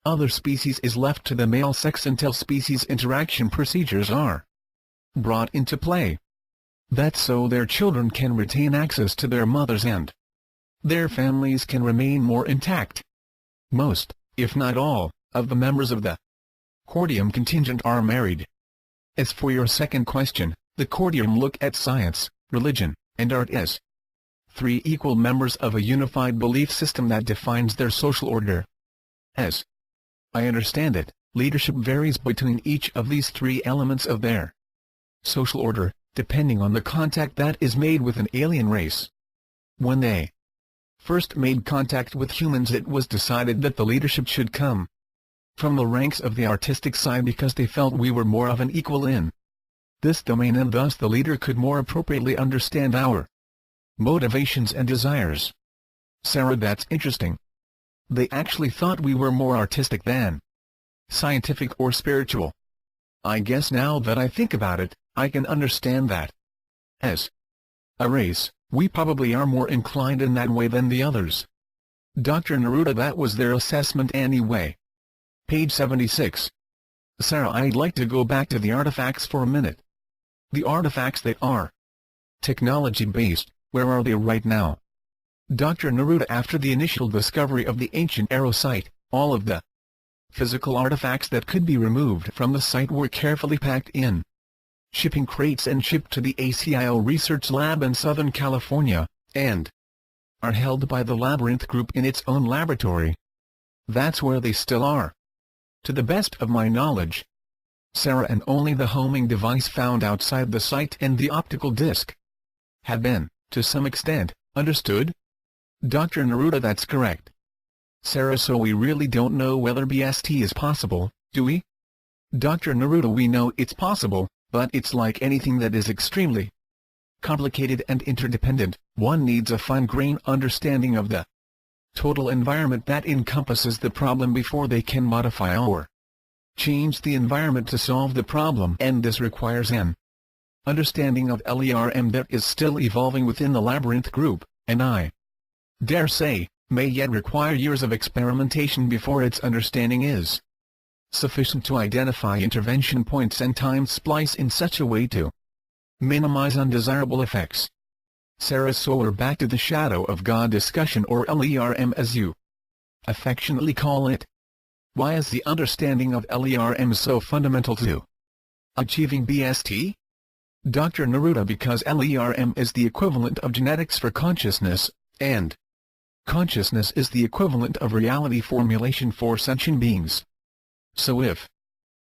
other species is left to the male sex until species interaction procedures are brought into play. That's so their children can retain access to their mothers and their families can remain more intact. Most, if not all, of the members of the Cordium contingent are married. As for your second question, the Cordium look at science, religion, and art as three equal members of a unified belief system that defines their social order. As I understand it, leadership varies between each of these three elements of their social order, depending on the contact that is made with an alien race. When they first made contact with humans, it was decided that the leadership should come from the ranks of the artistic side because they felt we were more of an equal in this domain, and thus the leader could more appropriately understand our motivations and desires. Sarah, that's interesting. They actually thought we were more artistic than scientific or spiritual. I guess now that I think about it, I can understand that. As a race, we probably are more inclined in that way than the others. Dr. Neruda, that was their assessment anyway. Page 76. Sarah, I'd like to go back to the artifacts for a minute. The artifacts that are technology-based, where are they right now? Dr. Neruda, after the initial discovery of the ancient Arrow site, all of the physical artifacts that could be removed from the site were carefully packed in shipping crates and shipped to the ACIO Research Lab in Southern California, and are held by the Labyrinth Group in its own laboratory. That's where they still are, to the best of my knowledge, Sarah, and only the homing device found outside the site and the optical disc have been, to some extent, understood? Dr. Neruda, that's correct. Sarah, so we really don't know whether BST is possible, do we? Dr. Neruda, we know it's possible, but it's like anything that is extremely complicated and interdependent. One needs a fine-grained understanding of the total environment that encompasses the problem before they can modify or change the environment to solve the problem, and this requires an understanding of LERM that is still evolving within the Labyrinth Group, and I dare say, may yet require years of experimentation before its understanding is sufficient to identify intervention points and time splice in such a way to minimize undesirable effects. Sarah, so we're back to the shadow of God discussion, or LERM as you affectionately call it. Why is the understanding of LERM so fundamental to achieving BST? Dr. Neruda, because LERM is the equivalent of genetics for consciousness, and consciousness is the equivalent of reality formulation for sentient beings. So if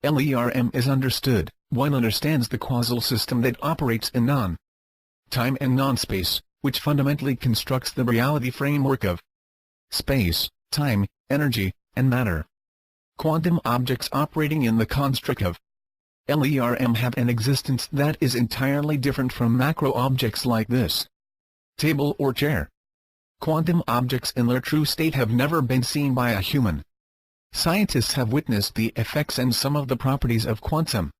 LERM is understood, one understands the causal system that operates in non-time and non-space, which fundamentally constructs the reality framework of space, time, energy, and matter. Quantum objects operating in the construct of LERM have an existence that is entirely different from macro objects like this table or chair. Quantum objects in their true state have never been seen by a human. Scientists have witnessed the effects and some of the properties of quantum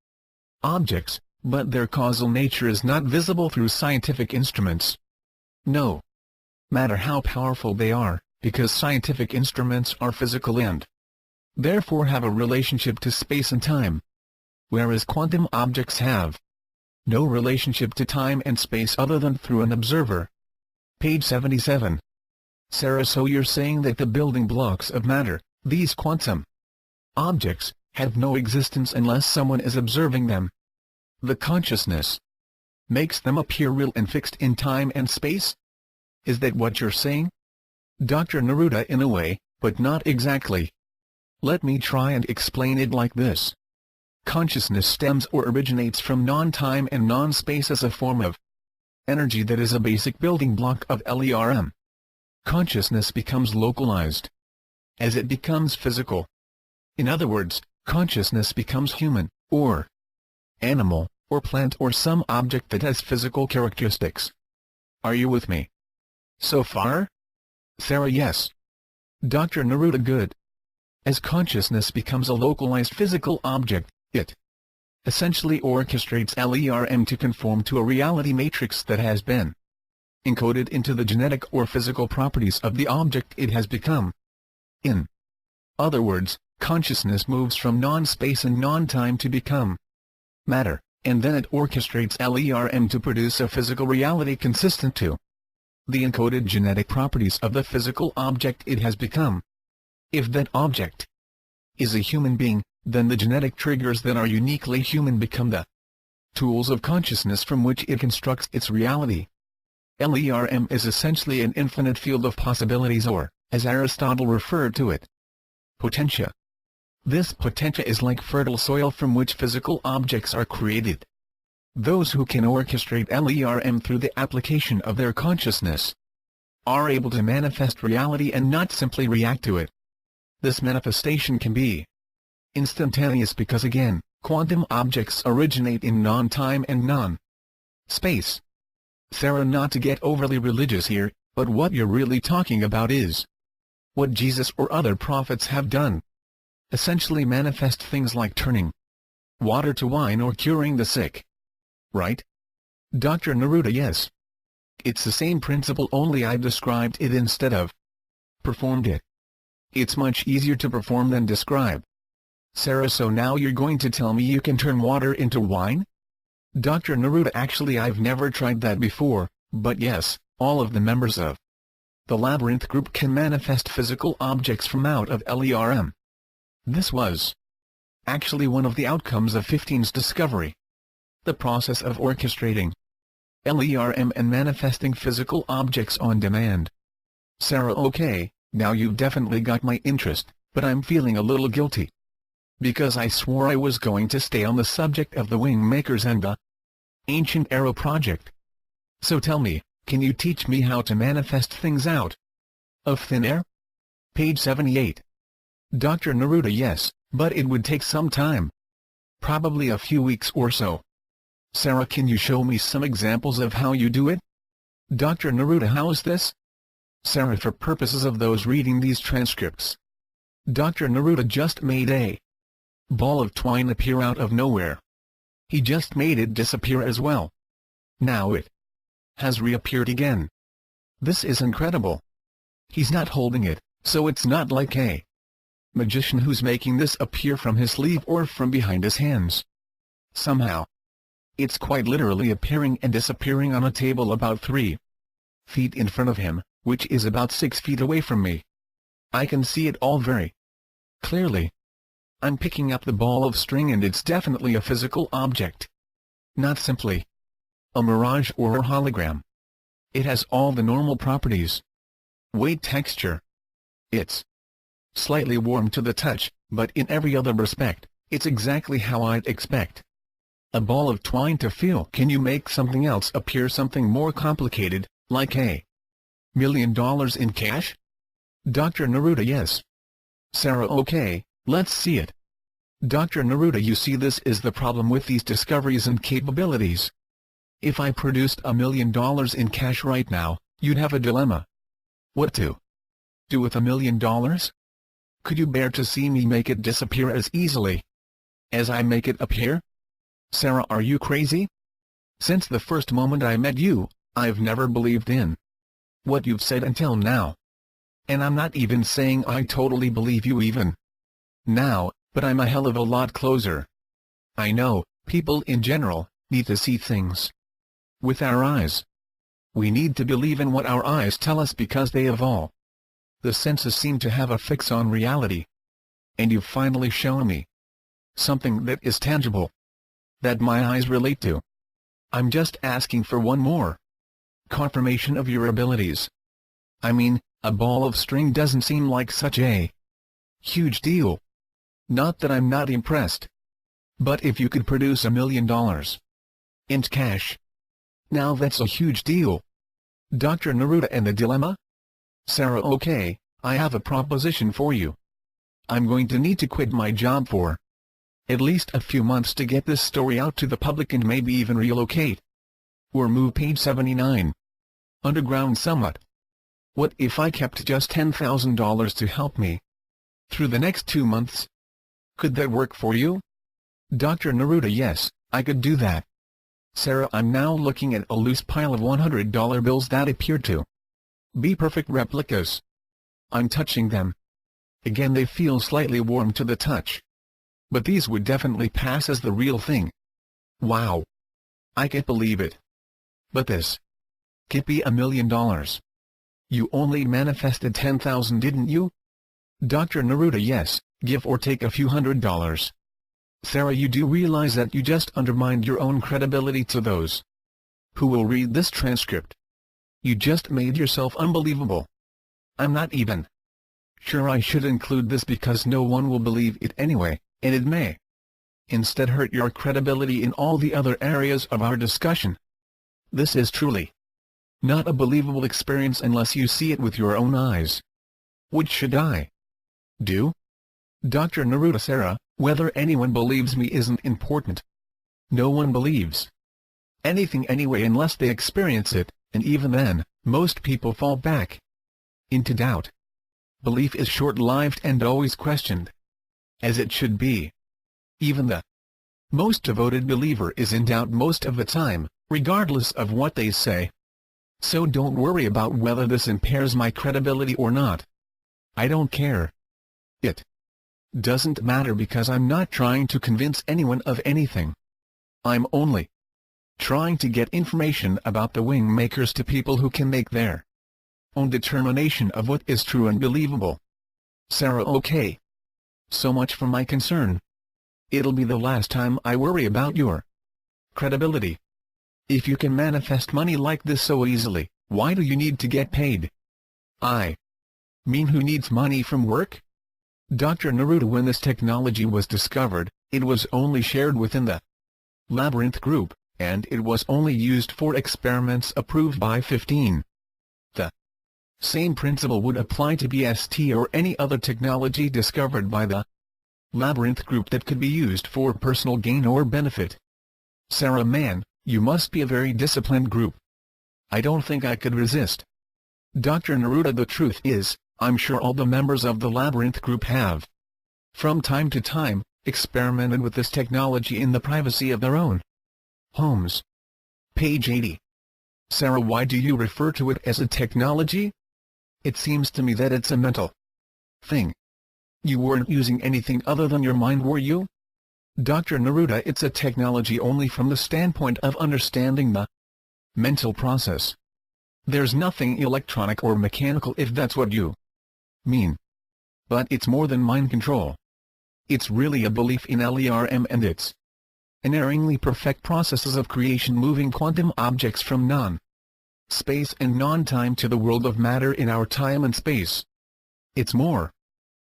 objects, but their causal nature is not visible through scientific instruments. No matter how powerful they are, because scientific instruments are physical and therefore have a relationship to space and time, whereas quantum objects have no relationship to time and space other than through an observer. Page 77. Sarah, so you're saying that the building blocks of matter, these quantum objects, have no existence unless someone is observing them. The consciousness makes them appear real and fixed in time and space? Is that what you're saying? Dr. Neruda, in a way, but not exactly. Let me try and explain it like this. Consciousness stems or originates from non-time and non-space as a form of energy that is a basic building block of LERM. Consciousness becomes localized as it becomes physical. In other words, consciousness becomes human, or animal, or plant, or some object that has physical characteristics. Are you with me so far? Sarah, yes. Dr. Neruda, good. As consciousness becomes a localized physical object, it essentially orchestrates LERM to conform to a reality matrix that has been encoded into the genetic or physical properties of the object it has become. In other words, consciousness moves from non-space and non-time to become matter, and then it orchestrates LERM to produce a physical reality consistent to the encoded genetic properties of the physical object it has become. If that object is a human being, then the genetic triggers that are uniquely human become the tools of consciousness from which it constructs its reality. LERM is essentially an infinite field of possibilities, or, as Aristotle referred to it, potentia. This potentia is like fertile soil from which physical objects are created. Those who can orchestrate LERM through the application of their consciousness are able to manifest reality and not simply react to it. This manifestation can be instantaneous because, again, quantum objects originate in non-time and non-space. Sarah, not to get overly religious here, but what you're really talking about is what Jesus or other prophets have done. Essentially manifest things like turning water to wine or curing the sick. Right? Dr. Neruda, yes. It's the same principle, only I described it instead of performed it. It's much easier to perform than describe. Sarah, so now you're going to tell me you can turn water into wine? Dr. Neruda, actually I've never tried that before, but yes, all of the members of the Labyrinth group can manifest physical objects from out of LERM. This was actually one of the outcomes of 15's discovery. The process of orchestrating LERM and manifesting physical objects on demand. Sarah, okay, now you've definitely got my interest, but I'm feeling a little guilty. Because I swore I was going to stay on the subject of the WingMakers and the Ancient Arrow project. So tell me, can you teach me how to manifest things out of thin air? Page 78. Dr. Neruda, yes, but it would take some time. Probably a few weeks or so. Sarah, can you show me some examples of how you do it? Dr. Neruda, how is this? Sarah, for purposes of those reading these transcripts. Dr. Neruda just made a ball of twine appear out of nowhere. He just made it disappear as well. Now it has reappeared again. This is incredible. He's not holding it, so it's not like a magician who's making this appear from his sleeve or from behind his hands. Somehow, it's quite literally appearing and disappearing on a table about 3 feet in front of him, which is about 6 feet away from me. I can see it all very clearly. I'm picking up the ball of string and it's definitely a physical object. Not simply a mirage or a hologram. It has all the normal properties. Weight, texture. It's slightly warm to the touch, but in every other respect, it's exactly how I'd expect a ball of twine to feel. Can you make something else appear, something more complicated, like $1 million in cash? Dr. Neruda, yes. Sarah, okay, let's see it. Dr. Neruda, you see, this is the problem with these discoveries and capabilities. If I produced $1 million in cash right now, you'd have a dilemma. What to do with $1 million? Could you bear to see me make it disappear as easily as I make it appear? Sarah, are you crazy? Since the first moment I met you, I've never believed in what you've said until now. And I'm not even saying I totally believe you even now, but I'm a hell of a lot closer. I know, people in general need to see things with our eyes. We need to believe in what our eyes tell us because they have all the senses seem to have a fix on reality. And you've finally shown me something that is tangible, that my eyes relate to. I'm just asking for one more confirmation of your abilities. I mean, a ball of string doesn't seem like such a huge deal. Not that I'm not impressed. But if you could produce $1 million in cash, now that's a huge deal. Dr. Neruda, and the dilemma? Sarah, okay, I have a proposition for you. I'm going to need to quit my job for at least a few months to get this story out to the public and maybe even relocate or move. Page 79. Underground somewhat. What if I kept just $10,000 to help me through the next 2 months? Could that work for you? Dr. Neruda, yes, I could do that. Sarah, I'm now looking at a loose pile of $100 bills that appear to be perfect replicas. I'm touching them. Again, they feel slightly warm to the touch. But these would definitely pass as the real thing. Wow. I can't believe it. But this can't be $1 million. You only manifested 10,000, didn't you? Dr. Neruda, yes, give or take a few $100. Sarah, you do realize that you just undermined your own credibility to those who will read this transcript. You just made yourself unbelievable. I'm not even sure I should include this because no one will believe it anyway, and it may instead hurt your credibility in all the other areas of our discussion. This is truly not a believable experience unless you see it with your own eyes. What should I do? Dr. Neruda, Sarah, whether anyone believes me isn't important. No one believes anything anyway unless they experience it, and even then, most people fall back into doubt. Belief is short-lived and always questioned, as it should be. Even the most devoted believer is in doubt most of the time, regardless of what they say. So don't worry about whether this impairs my credibility or not. I don't care. It doesn't matter because I'm not trying to convince anyone of anything. I'm only trying to get information about the WingMakers to people who can make their own determination of what is true and believable. Sarah, okay. So much for my concern. It'll be the last time I worry about your credibility. If you can manifest money like this so easily, why do you need to get paid? I mean, who needs money from work? Dr. Neruda, when this technology was discovered, it was only shared within the Labyrinth group, and it was only used for experiments approved by 15. The same principle would apply to BST or any other technology discovered by the Labyrinth group that could be used for personal gain or benefit. Sarah, man, you must be a very disciplined group. I don't think I could resist. Dr. Neruda, the truth is, I'm sure all the members of the Labyrinth group have, from time to time, experimented with this technology in the privacy of their own homes. Page 80. Sarah, why do you refer to it as a technology? It seems to me that it's a mental thing. You weren't using anything other than your mind, were you? Dr. Neruda, it's a technology only from the standpoint of understanding the mental process. There's nothing electronic or mechanical, if that's what you mean. But it's more than mind control. It's really a belief in LERM and its unerringly perfect processes of creation, moving quantum objects from non-space and non-time to the world of matter in our time and space. It's more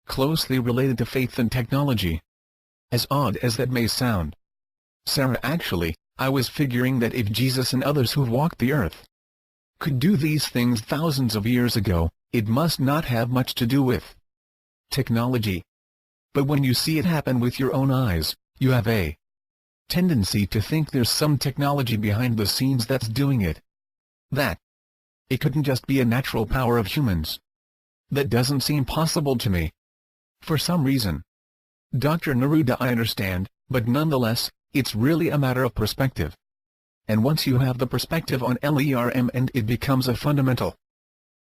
closely related to faith than technology. As odd as that may sound. Sarah, actually, I was figuring that if Jesus and others who've walked the earth could do these things thousands of years ago, it must not have much to do with technology. But when you see it happen with your own eyes, you have a tendency to think there's some technology behind the scenes that's doing it. That it couldn't just be a natural power of humans. That doesn't seem possible to me. For some reason. Dr. Neruda, I understand, but nonetheless, it's really a matter of perspective. And once you have the perspective on LERM and it becomes a fundamental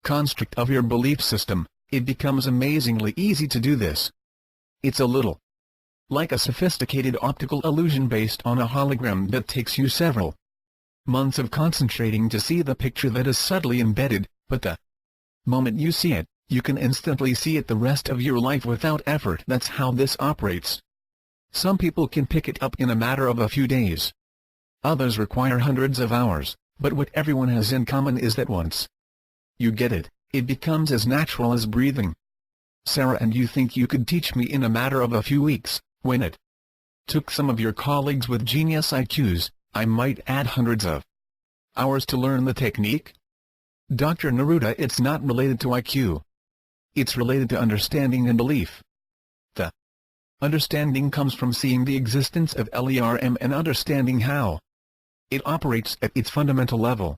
construct of your belief system, it becomes amazingly easy to do this. It's a little like a sophisticated optical illusion based on a hologram that takes you several months of concentrating to see the picture that is subtly embedded, but the moment you see it, you can instantly see it the rest of your life without effort. That's how this operates. Some people can pick it up in a matter of a few days. Others require hundreds of hours, but what everyone has in common is that once you get it, it becomes as natural as breathing. Sarah, and you think you could teach me in a matter of a few weeks, when it took some of your colleagues with genius IQs, I might add hundreds of hours to learn the technique? Dr. Neruda, it's not related to IQ. It's related to understanding and belief. The understanding comes from seeing the existence of LERM and understanding how it operates at its fundamental level.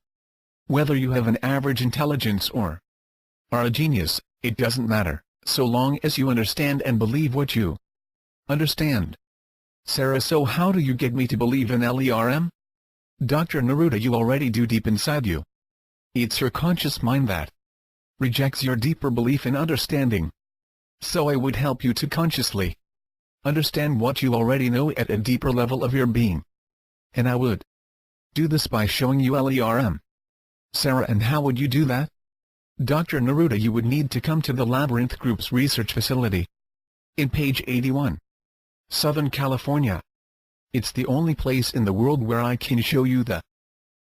Whether you have an average intelligence or are a genius, it doesn't matter, so long as you understand and believe what you understand. Sarah, so how do you get me to believe in LERM? Dr. Neruda, you already do deep inside you. It's your conscious mind that rejects your deeper belief in understanding. So I would help you to consciously understand what you already know at a deeper level of your being. And I would do this by showing you LERM. Sarah, and how would you do that? Dr. Neruda, you would need to come to the Labyrinth Group's research facility in page 81. Southern California. It's the only place in the world where I can show you the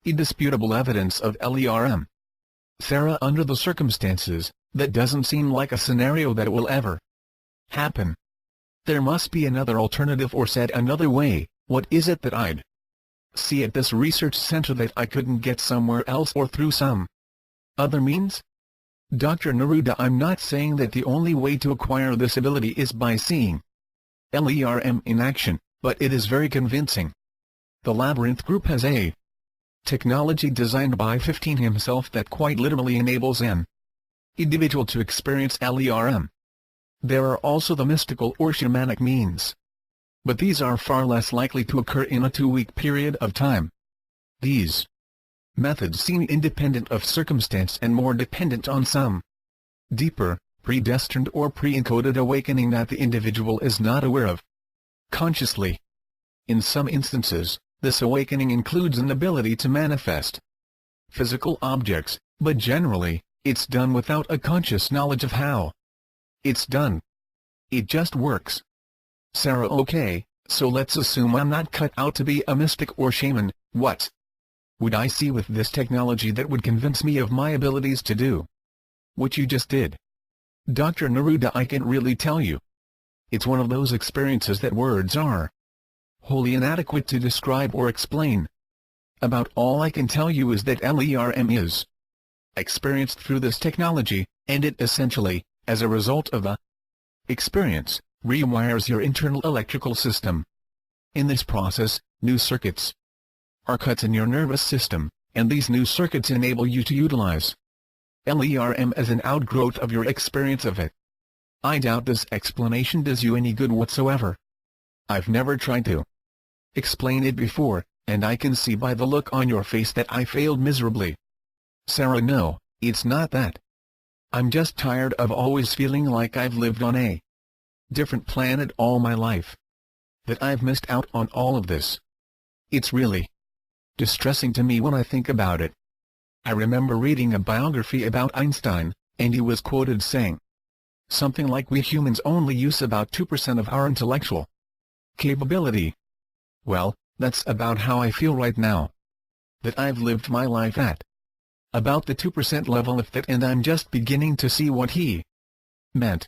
indisputable evidence of LERM. Sarah, under the circumstances, that doesn't seem like a scenario that will ever happen. There must be another alternative, or said another way, what is it that I'd see at this research center that I couldn't get somewhere else or through some other means? Dr. Neruda, I'm not saying that the only way to acquire this ability is by seeing LERM in action, but it is very convincing. The Labyrinth Group has a technology designed by 15 himself that quite literally enables an individual to experience LERM. There are also the mystical or shamanic means, but these are far less likely to occur in a 2-week period of time. These methods seem independent of circumstance and more dependent on some deeper, predestined or pre-encoded awakening that the individual is not aware of consciously. In some instances, this awakening includes an ability to manifest physical objects, but generally, it's done without a conscious knowledge of how it's done. It just works. Sarah, okay, so let's assume I'm not cut out to be a mystic or shaman. What would I see with this technology that would convince me of my abilities to do what you just did? Dr. Neruda, I can't really tell you. It's one of those experiences that words are wholly inadequate to describe or explain. About all I can tell you is that LERM is experienced through this technology, and it essentially, as a result of the experience, rewires your internal electrical system. In this process, new circuits are cut in your nervous system, and these new circuits enable you to utilize LERM as an outgrowth of your experience of it. I doubt this explanation does you any good whatsoever. I've never tried to explain it before, and I can see by the look on your face that I failed miserably. Sarah, no, it's not that. I'm just tired of always feeling like I've lived on a different planet all my life. That I've missed out on all of this. It's really distressing to me when I think about it. I remember reading a biography about Einstein, and he was quoted saying something like, "We humans only use about 2% of our intellectual capability." Well, that's about how I feel right now. That I've lived my life at about the 2% level, if that, and I'm just beginning to see what he meant.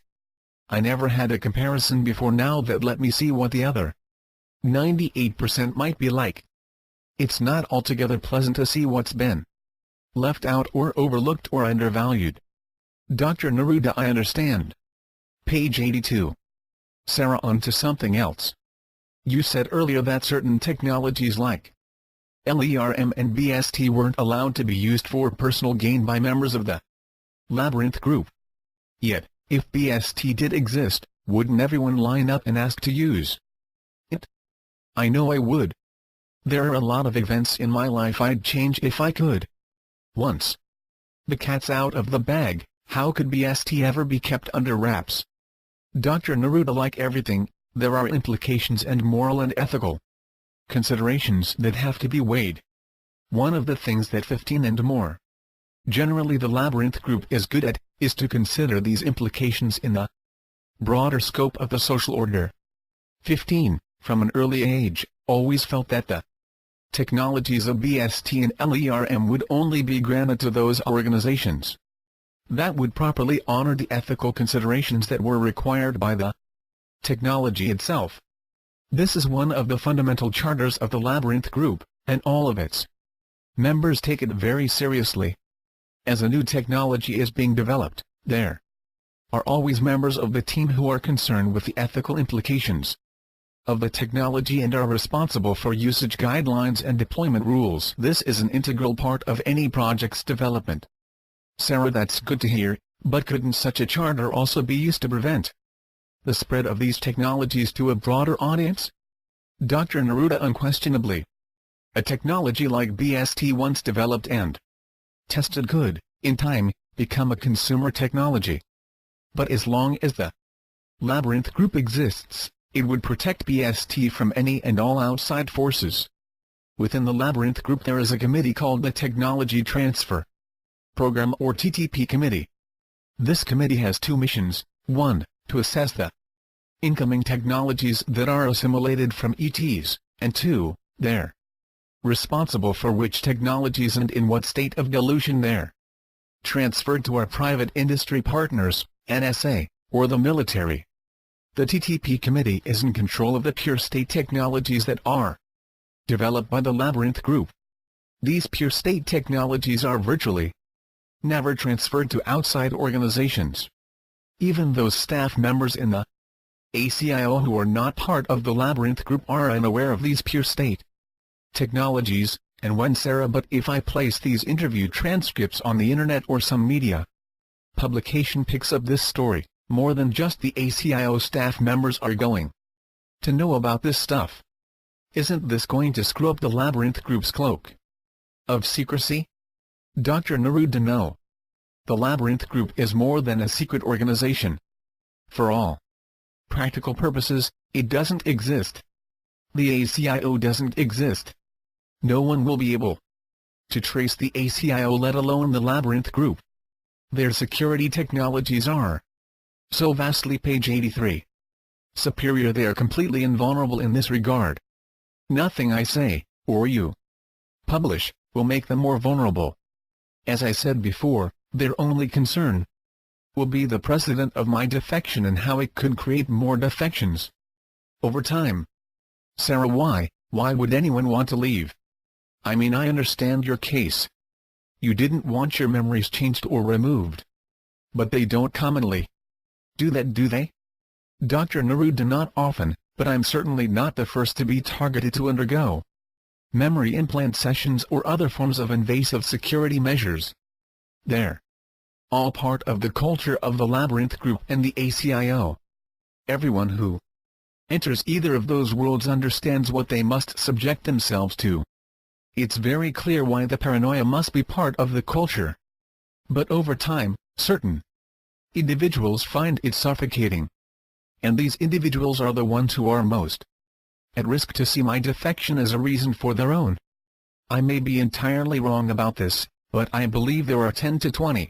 I never had a comparison before now that let me see what the other 98% might be like. It's not altogether pleasant to see what's been left out or overlooked or undervalued. Dr. Neruda, I understand. Page 82. Sarah, on to something else. You said earlier that certain technologies like LERM and BST weren't allowed to be used for personal gain by members of the Labyrinth Group. Yet, if BST did exist, wouldn't everyone line up and ask to use it? I know I would. There are a lot of events in my life I'd change if I could. Once the cat's out of the bag, how could BST ever be kept under wraps? Dr. Neruda, like everything, there are implications and moral and ethical considerations that have to be weighed. One of the things that 15 and more generally the Labyrinth Group is good at, is to consider these implications in the broader scope of the social order. 15, from an early age, always felt that the technologies of BST and LERM would only be granted to those organizations that would properly honor the ethical considerations that were required by the technology itself. This is one of the fundamental charters of the Labyrinth Group, and all of its members take it very seriously. As a new technology is being developed, there are always members of the team who are concerned with the ethical implications of the technology and are responsible for usage guidelines and deployment rules. This is an integral part of any project's development. Sarah, that's good to hear, but couldn't such a charter also be used to prevent the spread of these technologies to a broader audience? Dr. Neruda, unquestionably. A technology like BST once developed and tested could, in time, become a consumer technology. But as long as the Labyrinth Group exists, it would protect BST from any and all outside forces. Within the Labyrinth Group there is a committee called the Technology Transfer Program or TTP Committee. This committee has two missions: 1. To assess the incoming technologies that are assimilated from ETs, and 2. They're responsible for which technologies and in what state of dilution they're transferred to our private industry partners, NSA, or the military. The TTP Committee is in control of the pure state technologies that are developed by the Labyrinth Group. These pure state technologies are virtually never transferred to outside organizations. Even those staff members in the ACIO who are not part of the Labyrinth Group are unaware of these pure state technologies, and when if I place these interview transcripts on the internet or some media publication picks up this story, more than just the ACIO staff members are going to know about this stuff. Isn't this going to screw up the Labyrinth Group's cloak of secrecy? Dr. Neruda, no. The Labyrinth Group is more than a secret organization. For all practical purposes, it doesn't exist. The ACIO doesn't exist. No one will be able to trace the ACIO, let alone the Labyrinth Group. Their security technologies are so vastly, page 83, superior they are completely invulnerable in this regard. Nothing I say, or you publish, will make them more vulnerable. As I said before, their only concern will be the precedent of my defection and how it could create more defections over time. Sarah, why would anyone want to leave? I mean, I understand your case. You didn't want your memories changed or removed. But they don't commonly do that, do they? Dr. Neruda, not often, but I'm certainly not the first to be targeted to undergo memory implant sessions or other forms of invasive security measures. They're all part of the culture of the Labyrinth Group and the ACIO. Everyone who enters either of those worlds understands what they must subject themselves to. It's very clear why the paranoia must be part of the culture. But over time, certain individuals find it suffocating. And these individuals are the ones who are most at risk to see my defection as a reason for their own. I may be entirely wrong about this, but I believe there are 10 to 20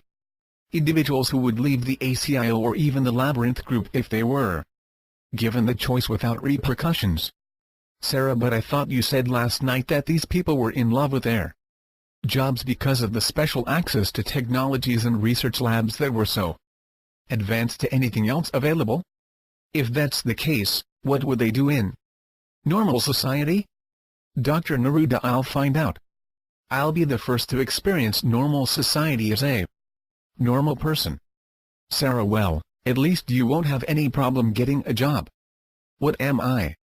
individuals who would leave the ACIO or even the Labyrinth Group if they were given the choice without repercussions. Sarah, but I thought you said last night that these people were in love with their jobs because of the special access to technologies and research labs that were so advanced to anything else available? If that's the case, what would they do in normal society? Dr. Neruda, I'll find out. I'll be the first to experience normal society as a normal person. Sarah, well, at least you won't have any problem getting a job. What am I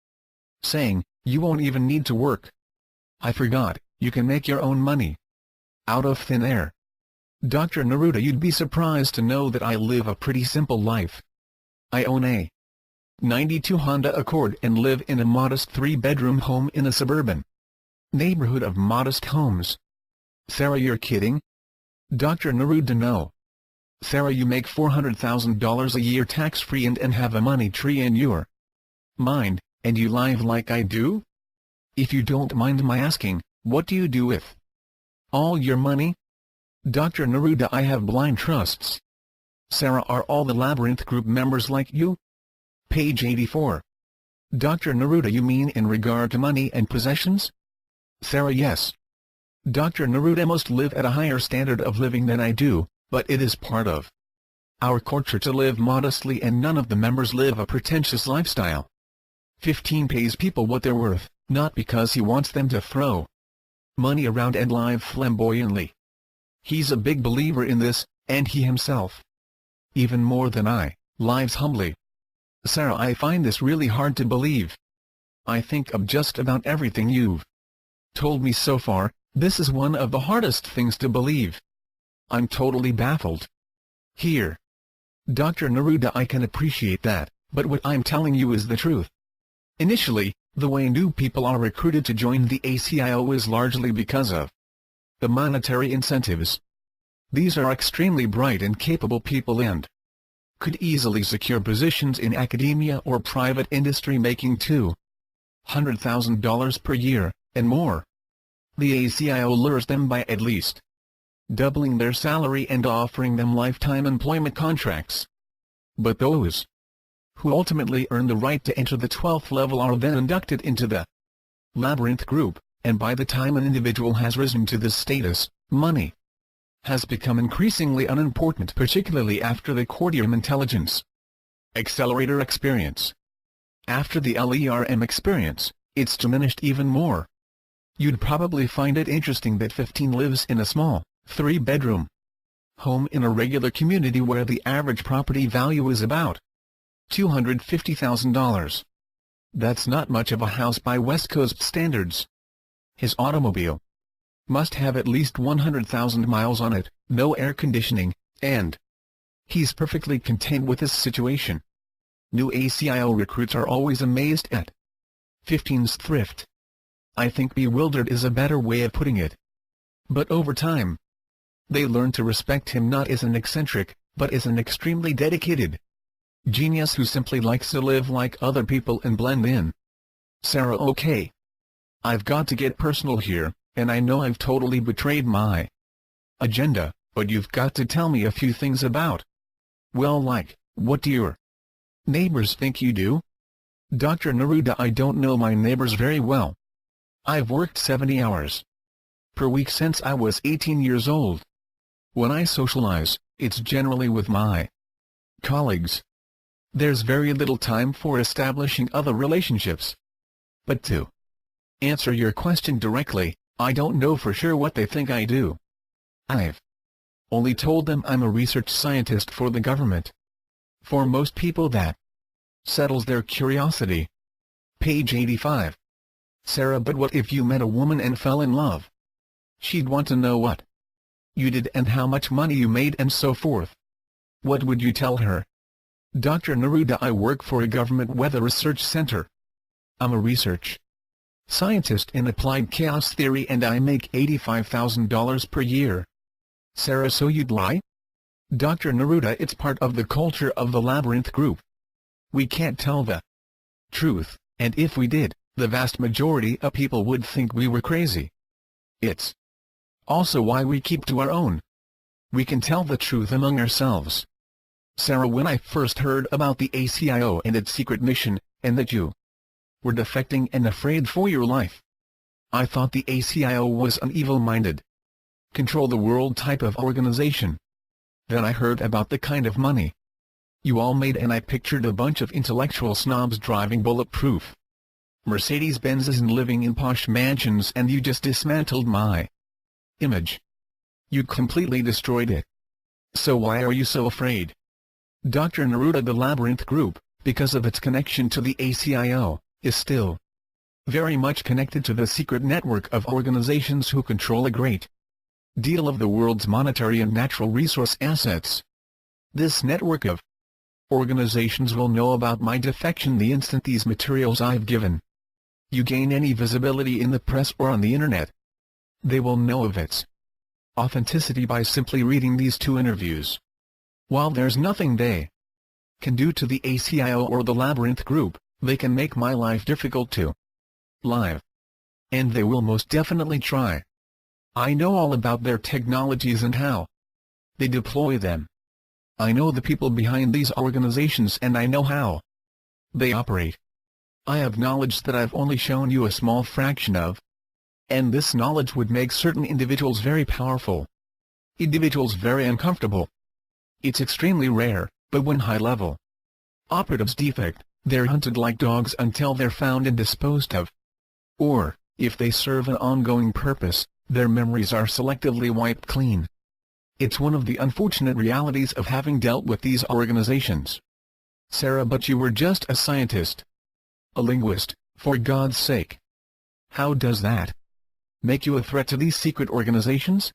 saying? You won't even need to work. I forgot, you can make your own money out of thin air. Dr. Neruda, you'd be surprised to know that I live a pretty simple life. I own a '92 Honda Accord and live in a modest 3-bedroom home in a suburban neighborhood of modest homes. Sarah, you're kidding? Dr. Neruda, no. Sarah, you make $400,000 a year tax-free and have a money tree in your mind, and you live like I do? If you don't mind my asking, what do you do with all your money? Dr. Neruda, I have blind trusts. Sarah, are all the Labyrinth Group members like you? Page 84. Dr. Neruda, you mean in regard to money and possessions? Sarah, yes. Dr. Neruda, must live at a higher standard of living than I do, but it is part of our culture to live modestly, and none of the members live a pretentious lifestyle. 15 pays people what they're worth, not because he wants them to throw money around and live flamboyantly. He's a big believer in this, and he himself, even more than I, lives humbly. Sarah, I find this really hard to believe. I think of just about everything you've told me so far. This is one of the hardest things to believe. I'm totally baffled. Here. Dr. Neruda, I can appreciate that, but what I'm telling you is the truth. Initially, the way new people are recruited to join the ACIO is largely because of the monetary incentives. These are extremely bright and capable people and could easily secure positions in academia or private industry making $200,000 per year, and more. The ACIO lures them by at least doubling their salary and offering them lifetime employment contracts. But those who ultimately earn the right to enter the 12th level are then inducted into the labyrinth group, and by the time an individual has risen to this status, money has become increasingly unimportant, particularly after the courtier intelligence accelerator experience. After the LERM experience, it's diminished even more. You'd probably find it interesting that 15 lives in a small, 3-bedroom home in a regular community where the average property value is about $250,000. That's not much of a house by West Coast standards. His automobile must have at least 100,000 miles on it, no air conditioning, and he's perfectly content with his situation. New ACIO recruits are always amazed at 15's thrift. I think bewildered is a better way of putting it. But over time, they learn to respect him not as an eccentric, but as an extremely dedicated genius who simply likes to live like other people and blend in. Sarah: okay, I've got to get personal here, and I know I've totally betrayed my agenda, but you've got to tell me a few things about, well, like, what do your neighbors think you do? Dr. Neruda: I don't know my neighbors very well. I've worked 70 hours per week since I was 18 years old. When I socialize, it's generally with my colleagues. There's very little time for establishing other relationships. But to answer your question directly, I don't know for sure what they think I do. I've only told them I'm a research scientist for the government. For most people that settles their curiosity. Page 85. Sarah: but what if you met a woman and fell in love? She'd want to know what you did and how much money you made and so forth. What would you tell her? Dr. Neruda: I work for a government weather research center. I'm a research scientist in applied chaos theory and I make $85,000 per year. Sarah: so you'd lie? Dr. Neruda: it's part of the culture of the labyrinth group. We can't tell the truth, and if we did, the vast majority of people would think we were crazy. It's also why we keep to our own. We can tell the truth among ourselves. Sarah: when I first heard about the ACIO and its secret mission, and that you were defecting and afraid for your life, I thought the ACIO was an evil-minded, control-the-world type of organization. Then I heard about the kind of money you all made and I pictured a bunch of intellectual snobs driving bulletproof Mercedes-Benzes and living in posh mansions, and you just dismantled my image. You completely destroyed it. So why are you so afraid? Dr. Neruda: the labyrinth group, because of its connection to the ACIO, is still very much connected to the secret network of organizations who control a great deal of the world's monetary and natural resource assets. This network of organizations will know about my defection the instant these materials I've given you gain any visibility in the press or on the internet. They will know of its authenticity by simply reading these 2 interviews. While there's nothing they can do to the ACIO or the labyrinth group, they can make my life difficult to live. And they will most definitely try. I know all about their technologies and how they deploy them. I know the people behind these organizations and I know how they operate. I have knowledge that I've only shown you a small fraction of. And this knowledge would make certain individuals very powerful. Individuals very uncomfortable. It's extremely rare, but when high-level operatives defect, they're hunted like dogs until they're found and disposed of. Or, if they serve an ongoing purpose, their memories are selectively wiped clean. It's one of the unfortunate realities of having dealt with these organizations. Sarah: but you were just a scientist. A linguist, for God's sake. How does that make you a threat to these secret organizations?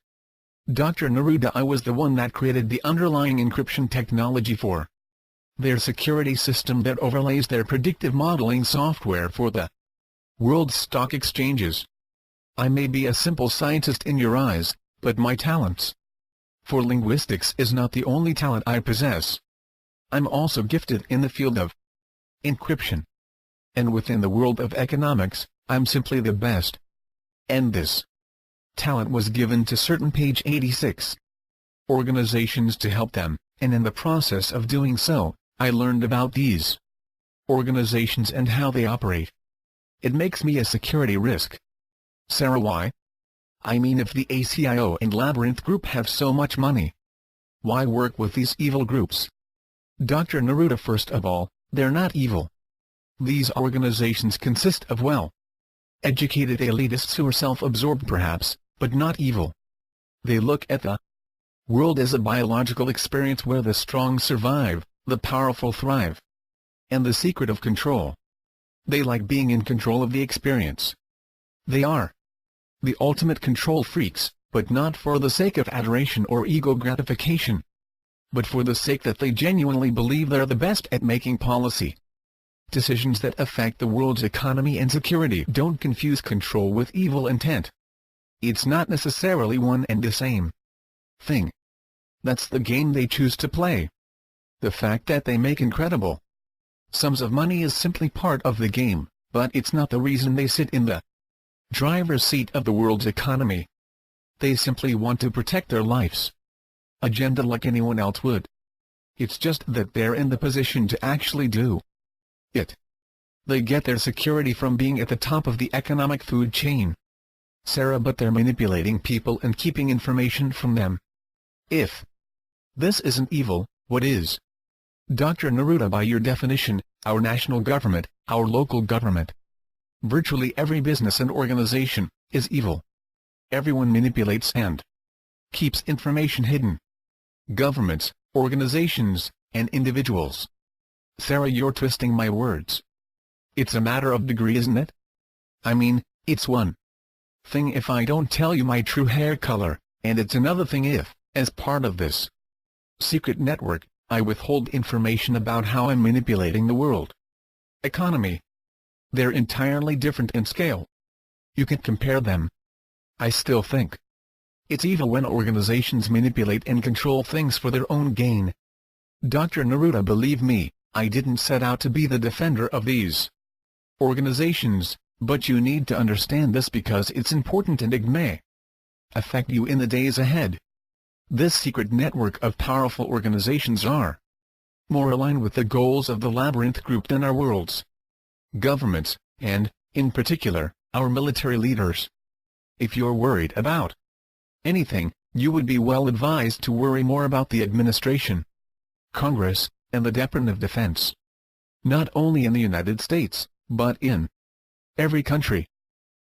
Dr. Neruda: I was the one that created the underlying encryption technology for their security system that overlays their predictive modeling software for the world's stock exchanges. I may be a simple scientist in your eyes, but my talents for linguistics is not the only talent I possess. I'm also gifted in the field of encryption. And within the world of economics, I'm simply the best. And this Talent was given to certain page 86 organizations to help them, and in the process of doing so, I learned about these organizations and how they operate. It makes me a security risk. Sarah, why? I mean, if the ACIO and Labyrinth Group have so much money, why work with these evil groups? Dr. Neruda, first of all, they're not evil. These organizations consist of educated elitists who are self-absorbed perhaps, but not evil. They look at the world as a biological experience where the strong survive, the powerful thrive. And the secret of control. They like being in control of the experience. They are the ultimate control freaks, but not for the sake of adoration or ego gratification, but for the sake that they genuinely believe they're the best at making policy decisions that affect the world's economy and security. Don't confuse control with evil intent. It's not necessarily one and the same thing. That's the game they choose to play. The fact that they make incredible sums of money is simply part of the game, but it's not the reason they sit in the driver's seat of the world's economy. They simply want to protect their life's agenda like anyone else would. It's just that they're in the position to actually do it. They get their security from being at the top of the economic food chain. Sarah, but they're manipulating people and keeping information from them. If this isn't evil, what is? Dr. Neruda, by your definition, our national government, our local government, virtually every business and organization, is evil. Everyone manipulates and keeps information hidden. Governments, organizations, and individuals. Sarah, you're twisting my words. It's a matter of degree, isn't it? I mean, it's one thing if I don't tell you my true hair color, and it's another thing if, as part of this secret network, I withhold information about how I'm manipulating the world economy. They're entirely different in scale. You can compare them. I still think it's evil when organizations manipulate and control things for their own gain. Dr. Neruda, believe me, I didn't set out to be the defender of these organizations, but you need to understand this because it's important and it may affect you in the days ahead. This secret network of powerful organizations are more aligned with the goals of the Labyrinth Group than our world's governments, and, in particular, our military leaders. If you're worried about anything, you would be well advised to worry more about the administration, Congress, and the Department of Defense. Not only in the United States, but in every country.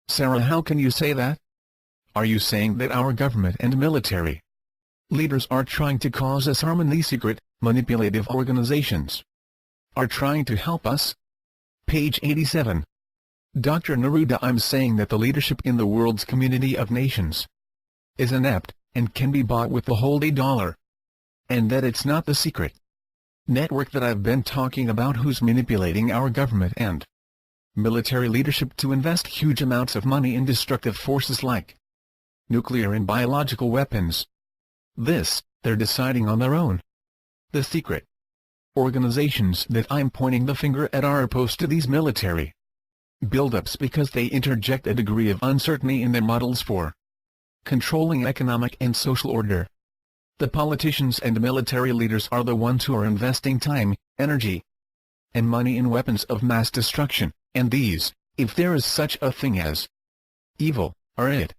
Sarah, how can you say that? Are you saying that our government and military leaders are trying to cause us harm and these secret, manipulative organizations are trying to help us? Page 87. Dr. Neruda, I'm saying that the leadership in the world's community of nations is inept, and can be bought with the holy dollar. And that it's not the secret network that I've been talking about who's manipulating our government and military leadership to invest huge amounts of money in destructive forces like nuclear and biological weapons. This, they're deciding on their own. The secret organizations that I'm pointing the finger at are opposed to these military buildups because they interject a degree of uncertainty in their models for controlling economic and social order. The politicians and military leaders are the ones who are investing time, energy, and money in weapons of mass destruction, and these, if there is such a thing as evil, are it.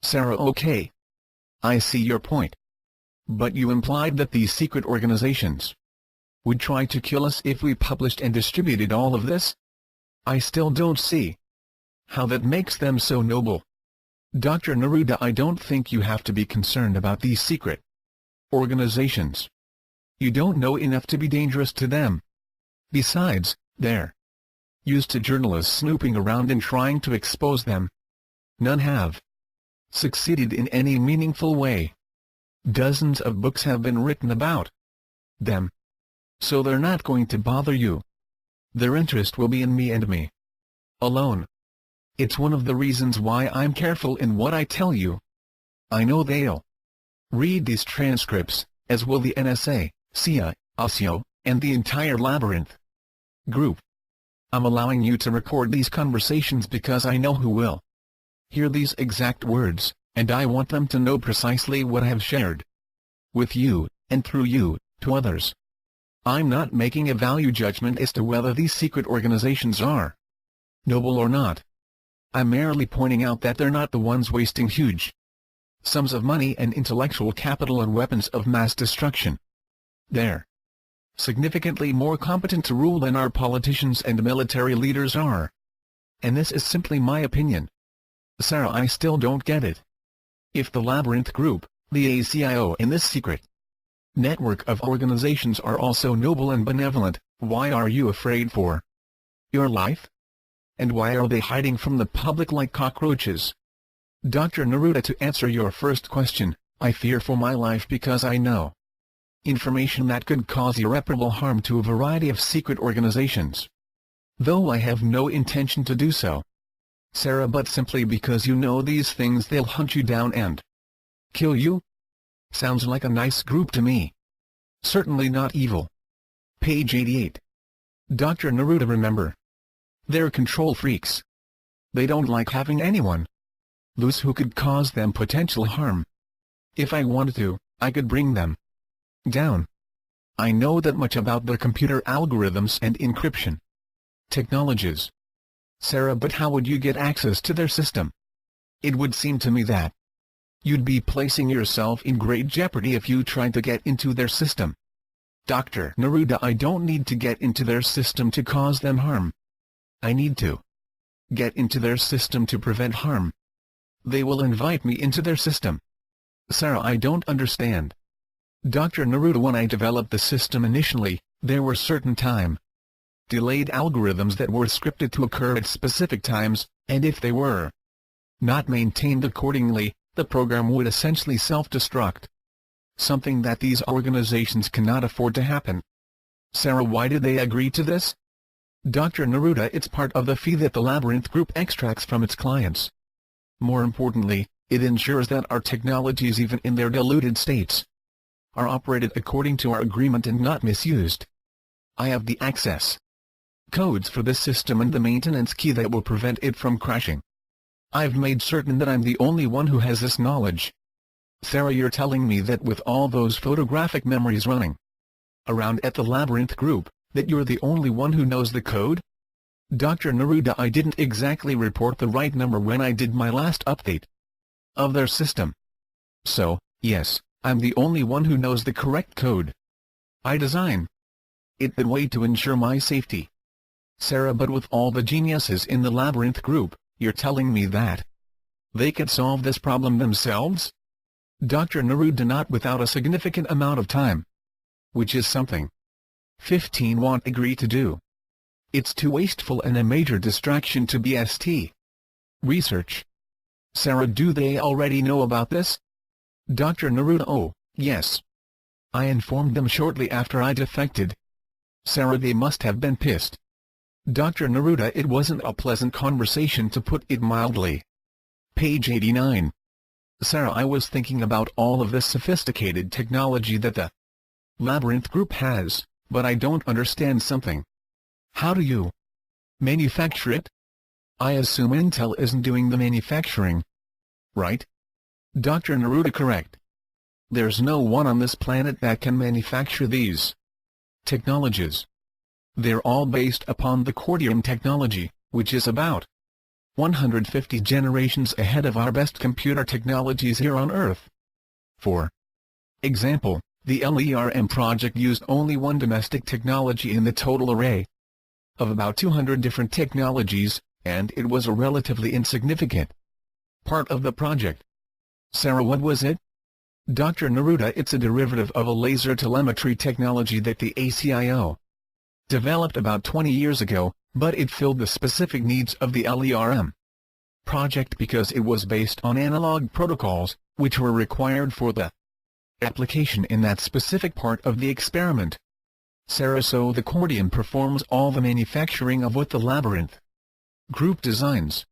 Sarah, okay. I see your point. But you implied that these secret organizations would try to kill us if we published and distributed all of this? I still don't see how that makes them so noble. Dr. Neruda, I don't think you have to be concerned about these secret organizations. You don't know enough to be dangerous to them. Besides, they're used to journalists snooping around and trying to expose them. None have succeeded in any meaningful way. Dozens of books have been written about them. So they're not going to bother you. Their interest will be in me and me alone. It's one of the reasons why I'm careful in what I tell you. I know they'll read these transcripts, as will the NSA, CIA, ASIO, and the entire Labyrinth Group. I'm allowing you to record these conversations because I know who will hear these exact words, And I want them to know precisely what I have shared with you, and through you, to others. I'm not making a value judgment as to whether these secret organizations are noble or not. I'm merely pointing out that they're not the ones wasting huge sums of money and intellectual capital on weapons of mass destruction. They're significantly more competent to rule than our politicians and military leaders are. And this is simply my opinion. Sarah, I still don't get it. If the Labyrinth Group, the ACIO and this secret network of organizations are also noble and benevolent, why are you afraid for your life? And why are they hiding from the public like cockroaches? Dr. Neruda, to answer your first question, I fear for my life because I know information that could cause irreparable harm to a variety of secret organizations. Though I have no intention to do so, Sarah, but simply because you know these things, they'll hunt you down and kill you? Sounds like a nice group to me. Certainly not evil. Page 88. Dr. Neruda, remember, they're control freaks. They don't like having anyone loose who could cause them potential harm. If I wanted to, I could bring them down. I know that much about their computer algorithms and encryption technologies. Sarah, but how would you get access to their system? It would seem to me that you'd be placing yourself in great jeopardy if you tried to get into their system. Dr. Neruda, I don't need to get into their system to cause them harm. I need to get into their system to prevent harm. They will invite me into their system. Sarah, I don't understand. Dr. Neruda, when I developed the system initially, there were certain time-delayed algorithms that were scripted to occur at specific times, and if they were not maintained accordingly, the program would essentially self-destruct. Something that these organizations cannot afford to happen. Sarah, why did they agree to this? Dr. Neruda, it's part of the fee that the Labyrinth Group extracts from its clients. More importantly, it ensures that our technologies, even in their diluted states, are operated according to our agreement and not misused. I have the access codes for this system and the maintenance key that will prevent it from crashing. I've made certain that I'm the only one who has this knowledge. Sarah, you're telling me that with all those photographic memories running around at the Labyrinth Group, that you're the only one who knows the code? Dr. Neruda, I didn't exactly report the right number when I did my last update of their system. So, yes, I'm the only one who knows the correct code. I design it that way to ensure my safety. Sarah, but with all the geniuses in the Labyrinth Group, you're telling me that they could solve this problem themselves? Dr. Neruda, not without a significant amount of time. Which is something 15 won't agree to do. It's too wasteful and a major distraction to BST research. Sarah, do they already know about this? Dr. Neruda, oh, yes. I informed them shortly after I defected. Sarah, they must have been pissed. Dr. Neruda, it wasn't a pleasant conversation, to put it mildly. Page 89. Sarah, I was thinking about all of this sophisticated technology that the Labyrinth Group has, but I don't understand something. How do you manufacture it? I assume Intel isn't doing the manufacturing, right? Dr. Neruda, correct. There's no one on this planet that can manufacture these technologies. They're all based upon the Cordium technology, which is about 150 generations ahead of our best computer technologies here on Earth. For example, the LERM project used only one domestic technology in the total array of about 200 different technologies, and it was a relatively insignificant part of the project. Sarah, what was it? Dr. Neruda, it's a derivative of a laser telemetry technology that the ACIO developed about 20 years ago, but it filled the specific needs of the LERM project because it was based on analog protocols, which were required for the application in that specific part of the experiment. Sarah, so the Cordium performs all the manufacturing of what the Labyrinth Group designs.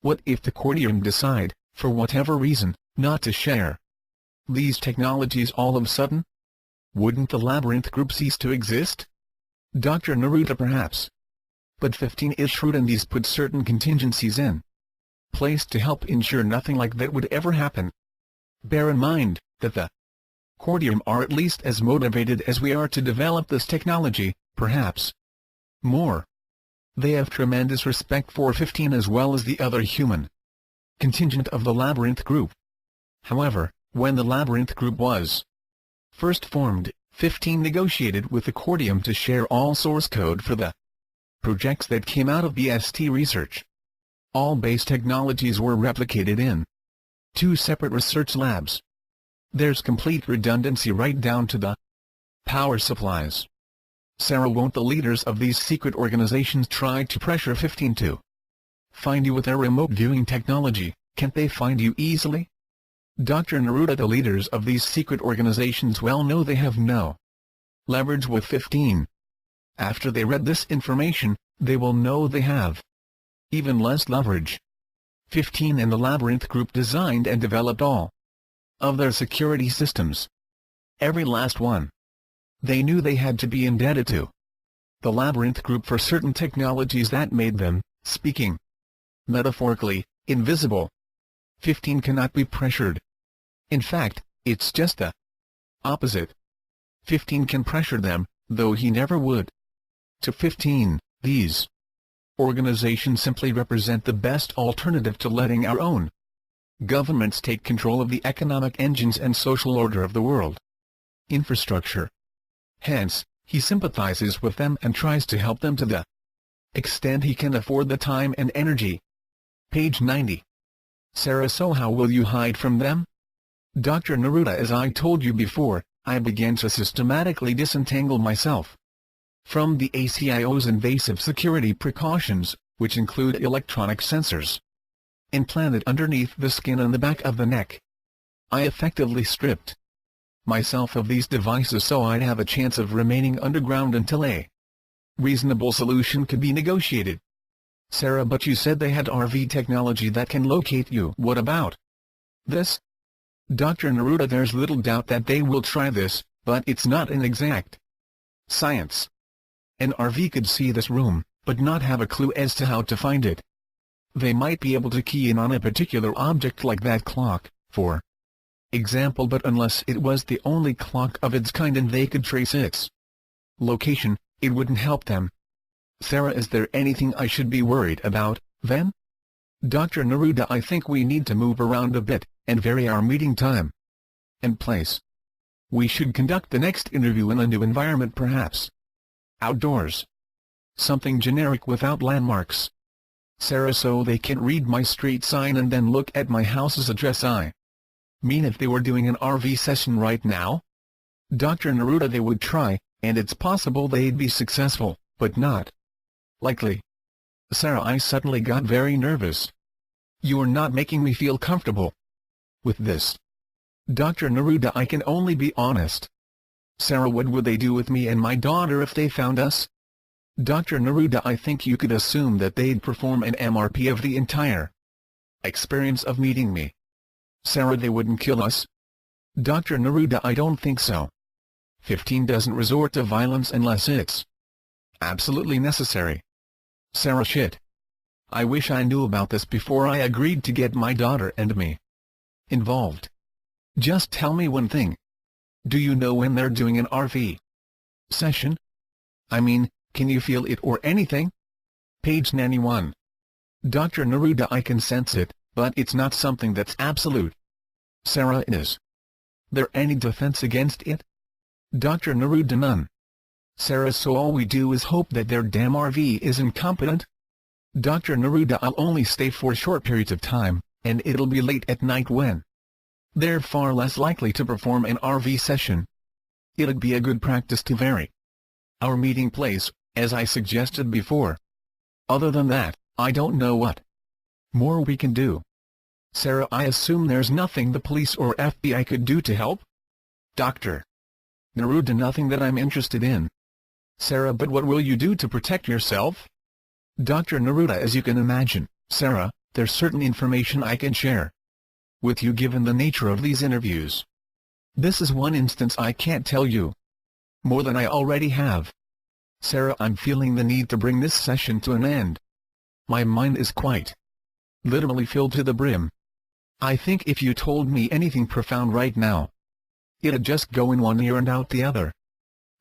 What if the Cordium decide, for whatever reason, not to share these technologies all of a sudden? Wouldn't the Labyrinth Group cease to exist? Dr. Neruda, perhaps. But 15 is shrewd, and these put certain contingencies in place to help ensure nothing like that would ever happen. Bear in mind that the Cordium are at least as motivated as we are to develop this technology, perhaps more. They have tremendous respect for 15 as well as the other human contingent of the Labyrinth group. However, when the Labyrinth group was first formed, 15 negotiated with the Cordium to share all source code for the projects that came out of BST research. All base technologies were replicated in 2 separate research labs. There's complete redundancy right down to the power supplies. Sarah, won't the leaders of these secret organizations try to pressure 15 to find you with their remote viewing technology? Can't they find you easily? Dr. Neruda, the leaders of these secret organizations well know they have no leverage with 15. After they read this information, they will know they have even less leverage. 15 and the Labyrinth group designed and developed all of their security systems. Every last one. They knew they had to be indebted to the Labyrinth group for certain technologies that made them, speaking metaphorically, invisible. 15 cannot be pressured. In fact, it's just the opposite. 15 can pressure them, though he never would. To 15, these organizations simply represent the best alternative to letting our own governments take control of the economic engines and social order of the world infrastructure. Hence, he sympathizes with them and tries to help them to the extent he can afford the time and energy. Page 90. Sarah, so how will you hide from them? Dr. Neruda, as I told you before, I began to systematically disentangle myself from the ACIO's invasive security precautions, which include electronic sensors implanted underneath the skin and the back of the neck. I effectively stripped myself of these devices so I'd have a chance of remaining underground until a reasonable solution could be negotiated. Sarah, but you said they had RV technology that can locate you. What about this? Dr. Neruda, there's little doubt that they will try this, but it's not an exact science. An RV could see this room, but not have a clue as to how to find it. They might be able to key in on a particular object like that clock, for example, but unless it was the only clock of its kind and they could trace its location, it wouldn't help them. Sarah, is there anything I should be worried about, then? Dr. Neruda, I think we need to move around a bit, and vary our meeting time and place. We should conduct the next interview in a new environment, perhaps outdoors. Something generic without landmarks. Sarah, so they can't read my street sign and then look at my house's address? I mean, if they were doing an RV session right now? Dr. Neruda, they would try, and it's possible they'd be successful, but not likely. Sarah, I suddenly got very nervous. You are not making me feel comfortable with this. Dr. Neruda, I can only be honest. Sarah, what would they do with me and my daughter if they found us? Dr. Neruda, I think you could assume that they'd perform an MRP of the entire experience of meeting me. Sarah, they wouldn't kill us? Dr. Neruda, I don't think so. 15 doesn't resort to violence unless it's absolutely necessary. Sarah, shit. I wish I knew about this before I agreed to get my daughter and me involved. Just tell me one thing. Do you know when they're doing an RV session? I mean, can you feel it or anything? Page 91. Dr. Neruda, I can sense it, but it's not something that's absolute. Sarah, is there any defense against it? Dr. Neruda, none. Sarah, so all we do is hope that their damn RV is incompetent? Dr. Neruda, I'll only stay for short periods of time, and it'll be late at night when they're far less likely to perform an RV session. It'd be a good practice to vary our meeting place, as I suggested before. Other than that, I don't know what more we can do. Sarah, I assume there's nothing the police or FBI could do to help? Dr. Neruda, nothing that I'm interested in. Sarah, but what will you do to protect yourself? Dr. Neruda, as you can imagine, Sarah, there's certain information I can share with you given the nature of these interviews. This is one instance I can't tell you more than I already have. Sarah, I'm feeling the need to bring this session to an end. My mind is quite literally filled to the brim. I think if you told me anything profound right now, it'd just go in one ear and out the other.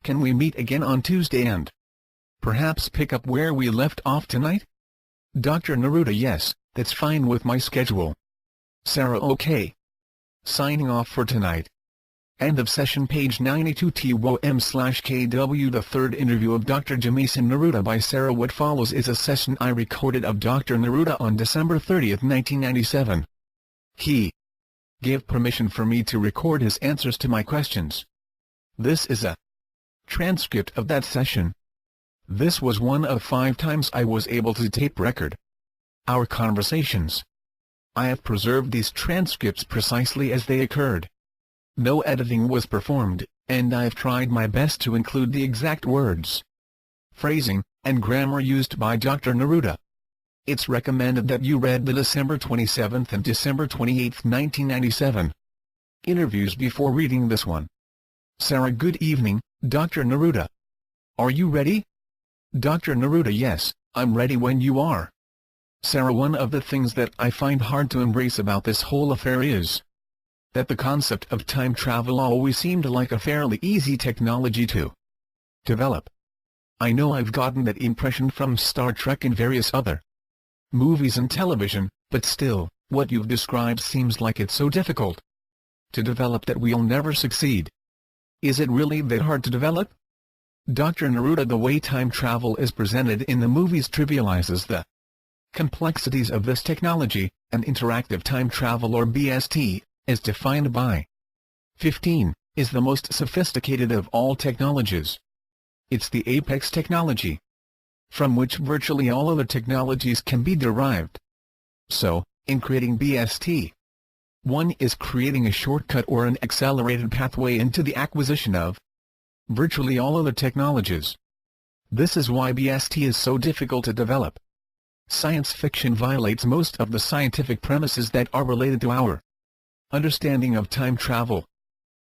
Can we meet again on Tuesday and perhaps pick up where we left off tonight? Dr. Neruda: Yes, that's fine with my schedule. Sarah: Okay. Signing off for tonight. End of session. Page 92 TWM/KW. The third interview of Dr. Jameson Neruda by Sarah. What follows is a session I recorded of Dr. Neruda on December 30, 1997. He gave permission for me to record his answers to my questions. This is a transcript of that session. This was one of 5 times I was able to tape record our conversations. I have preserved these transcripts precisely as they occurred. No editing was performed, and I've tried my best to include the exact words, phrasing, and grammar used by Dr. Neruda. It's recommended that you read the December 27 and December 28, 1997 interviews before reading this one. Sarah: Good evening, Dr. Neruda. Are you ready? Dr. Neruda: Yes, I'm ready when you are. Sarah: One of the things that I find hard to embrace about this whole affair is that the concept of time travel always seemed like a fairly easy technology to develop. I know I've gotten that impression from Star Trek and various other movies and television, but still, what you've described seems like it's so difficult to develop that we'll never succeed. Is it really that hard to develop? Dr. Neruda: The way time travel is presented in the movies trivializes the complexities of this technology, and interactive time travel, or BST, as defined by 15, is the most sophisticated of all technologies. It's the apex technology, from which virtually all other technologies can be derived. So, in creating BST, one is creating a shortcut or an accelerated pathway into the acquisition of virtually all other technologies. This is why BST is so difficult to develop. Science fiction violates most of the scientific premises that are related to our understanding of time travel.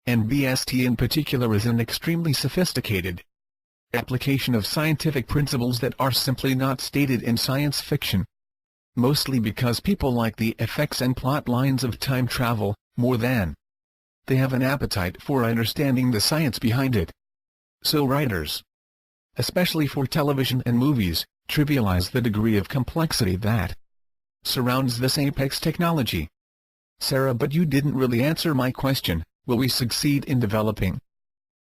And BST in particular is an extremely sophisticated application of scientific principles that are simply not stated in science fiction. Mostly because people like the effects and plot lines of time travel, more than they have an appetite for understanding the science behind it. So writers, especially for television and movies, trivialize the degree of complexity that surrounds this apex technology. Sarah: But you didn't really answer my question. Will we succeed in developing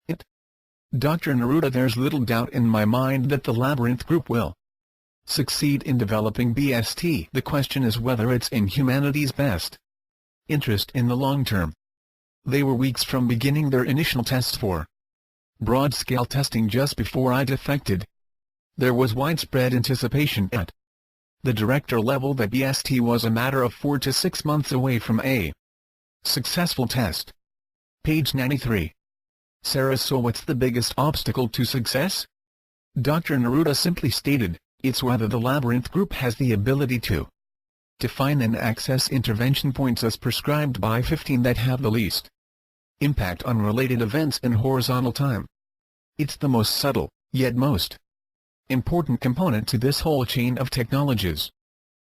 it? Dr. Neruda: There's little doubt in my mind that the Labyrinth Group will succeed in developing BST. The question is whether it's in humanity's best interest in the long term. They were weeks from beginning their initial tests for broad-scale testing just before I defected. There was widespread anticipation at the director level that BST was a matter of 4 to 6 months away from a successful test. Page 93. Sarah: So what's the biggest obstacle to success? Dr. Neruda simply stated, it's whether the Labyrinth Group has the ability to define and access intervention points as prescribed by 15 that have the least impact on related events in horizontal time. It's the most subtle, yet most important component to this whole chain of technologies.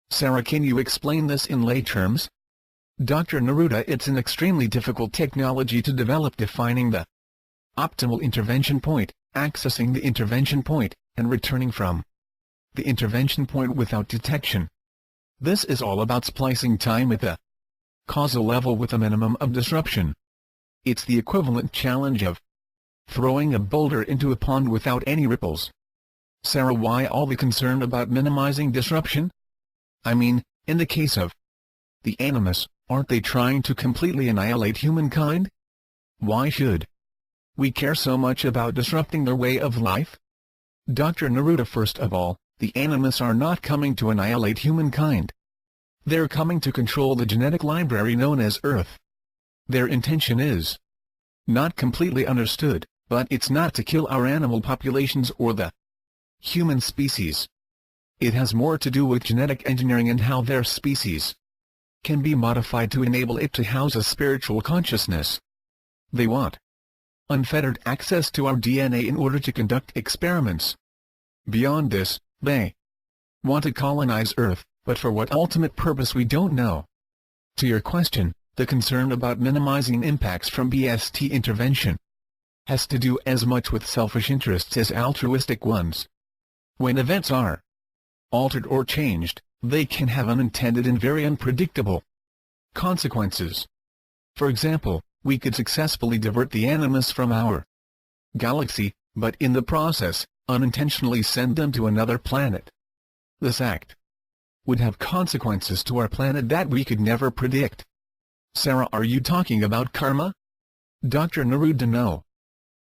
Sarah: Can you explain this in lay terms? Dr. Neruda: It's an extremely difficult technology to develop, defining the optimal intervention point, accessing the intervention point, and returning from the intervention point without detection. This is all about splicing time at the causal level with a minimum of disruption. It's the equivalent challenge of throwing a boulder into a pond without any ripples. Sarah: Why all the concern about minimizing disruption? I mean, in the case of the Animus, aren't they trying to completely annihilate humankind? Why should we care so much about disrupting their way of life? Dr. Neruda: First of all, the Animus are not coming to annihilate humankind. They're coming to control the genetic library known as Earth. Their intention is not completely understood, but it's not to kill our animal populations or the human species. It has more to do with genetic engineering and how their species can be modified to enable it to house a spiritual consciousness. They want unfettered access to our DNA in order to conduct experiments. Beyond this, they want to colonize Earth, but for what ultimate purpose we don't know. To your question, the concern about minimizing impacts from BST intervention has to do as much with selfish interests as altruistic ones. When events are altered or changed, they can have unintended and very unpredictable consequences. For example, we could successfully divert the animus from our galaxy, but in the process, unintentionally send them to another planet. This act would have consequences to our planet that we could never predict. Sarah, are you talking about karma? Dr. Neruda, no.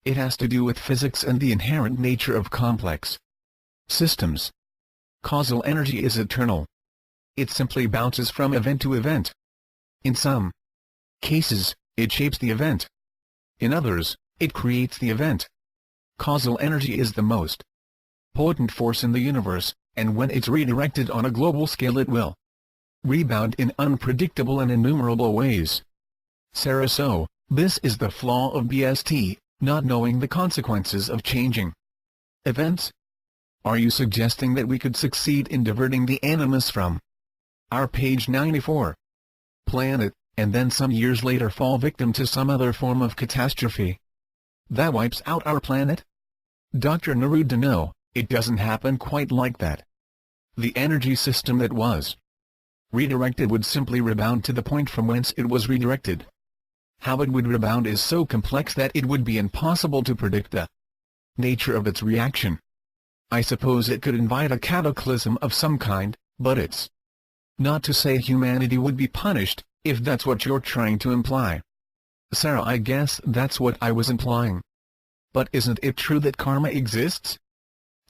It has to do with physics and the inherent nature of complex systems. Causal energy is eternal. It simply bounces from event to event. In some cases, it shapes the event. In others, it creates the event. Causal energy is the most potent force in the universe, and when it's redirected on a global scale it will rebound in unpredictable and innumerable ways. Sarah, so, this is the flaw of BST, not knowing the consequences of changing events? Are you suggesting that we could succeed in diverting the animus from our page 94 planet, and then some years later fall victim to some other form of catastrophe that wipes out our planet? Dr. Neruda, no, it doesn't happen quite like that. The energy system that was redirected would simply rebound to the point from whence it was redirected. How it would rebound is so complex that it would be impossible to predict the nature of its reaction. I suppose it could invite a cataclysm of some kind, but it's not to say humanity would be punished, if that's what you're trying to imply. Sarah, I guess that's what I was implying. But isn't it true that karma exists?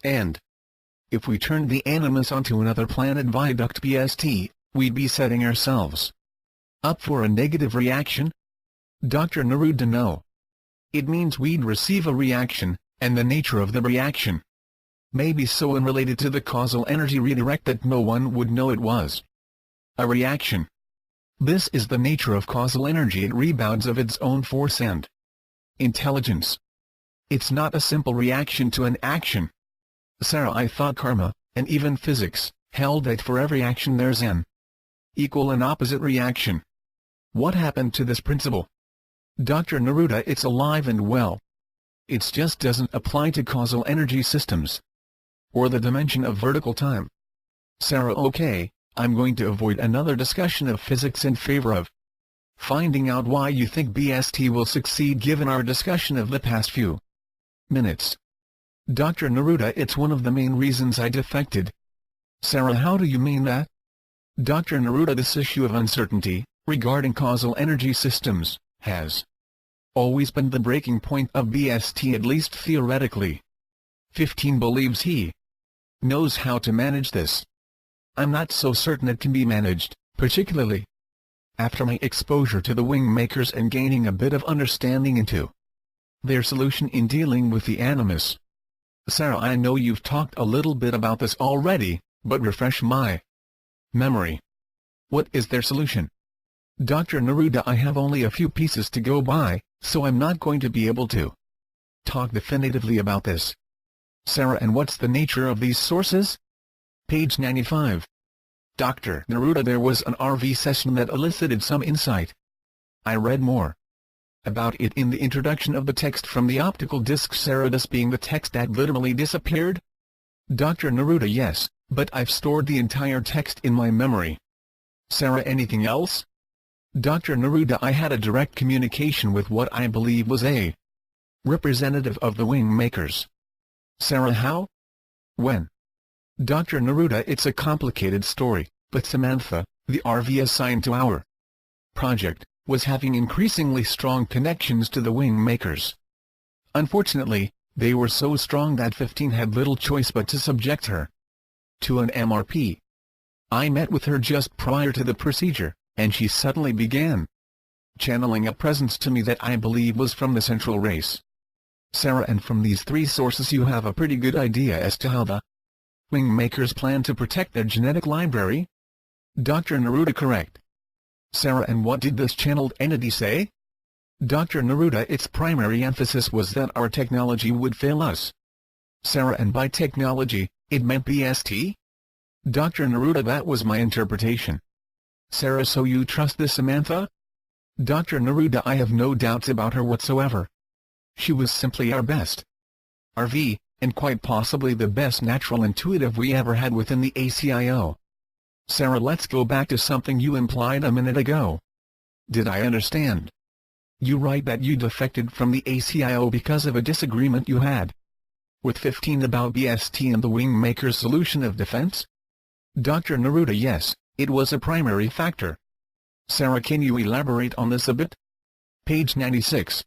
And if we turned the animus onto another planet via duct BST, we'd be setting ourselves up for a negative reaction? Dr. Neruda, no. It means we'd receive a reaction, and the nature of the reaction may be so unrelated to the causal energy redirect that no one would know it was a reaction. This is the nature of causal energy. It rebounds of its own force and intelligence. It's not a simple reaction to an action. Sarah, I thought karma, and even physics, held that for every action there's an equal and opposite reaction. What happened to this principle? Dr. Neruda, it's alive and well. It just doesn't apply to causal energy systems or the dimension of vertical time. Sarah, okay, I'm going to avoid another discussion of physics in favor of finding out why you think BST will succeed given our discussion of the past few minutes. Dr. Neruda, it's one of the main reasons I defected. Sarah, how do you mean that? Dr. Neruda, this issue of uncertainty regarding causal energy systems has always been the breaking point of BST, at least theoretically. 15 believes he knows how to manage this. I'm not so certain it can be managed, particularly after my exposure to the WingMakers and gaining a bit of understanding into their solution in dealing with the animus. Sarah, I know you've talked a little bit about this already, but refresh my memory. What is their solution? Dr. Neruda, I have only a few pieces to go by, so I'm not going to be able to talk definitively about this. Sarah, and what's the nature of these sources? Page 95. Dr. Neruda, there was an RV session that elicited some insight. I read more about it in the introduction of the text from the optical disc. Sarah, this being the text that literally disappeared? Dr. Neruda, yes, but I've stored the entire text in my memory. Sarah, anything else? Dr. Neruda, I had a direct communication with what I believe was a representative of the WingMakers. Sarah, how? When? Dr. Neruda, it's a complicated story, but Samantha, the RV assigned to our project, was having increasingly strong connections to the WingMakers. Unfortunately, they were so strong that 15 had little choice but to subject her to an MRP. I met with her just prior to the procedure, and she suddenly began channeling a presence to me that I believe was from the central race. Sarah, and from these three sources you have a pretty good idea as to how the WingMakers plan to protect their genetic library? Dr. Neruda, correct. Sarah, and what did this channeled entity say? Dr. Neruda, its primary emphasis was that our technology would fail us. Sarah, and by technology, it meant BST? Dr. Neruda, that was my interpretation. Sarah, so you trust this Samantha? Dr. Neruda, I have no doubts about her whatsoever. She was simply our best RV, and quite possibly the best natural intuitive we ever had within the ACIO. Sarah, let's go back to something you implied a minute ago. Did I understand? You write that you defected from the ACIO because of a disagreement you had with 15 about BST and the WingMakers solution of defense? Dr. Neruda, yes, it was a primary factor. Sarah, can you elaborate on this a bit? Page 96.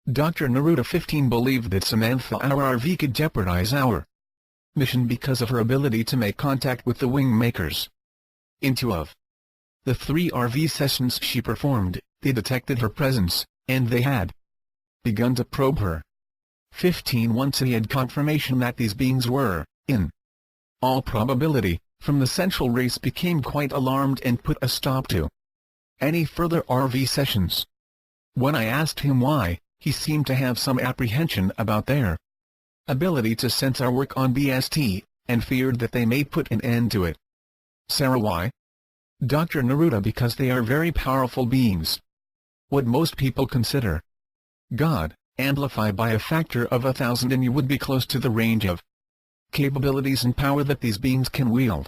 Dr. Neruda, 15 believed that Samantha, our RV, could jeopardize our mission because of her ability to make contact with the WingMakers. In 2 of the 3 RV sessions she performed, they detected her presence, and they had begun to probe her. 15 Once he had confirmation that these beings were, in all probability, from the central race, became quite alarmed and put a stop to any further RV sessions. When I asked him why, he seemed to have some apprehension about their ability to sense our work on BST, and feared that they may put an end to it. Sarah, why? Dr. Neruda, because they are very powerful beings. What most people consider God, amplified by a factor of 1,000, and you would be close to the range of capabilities and power that these beings can wield.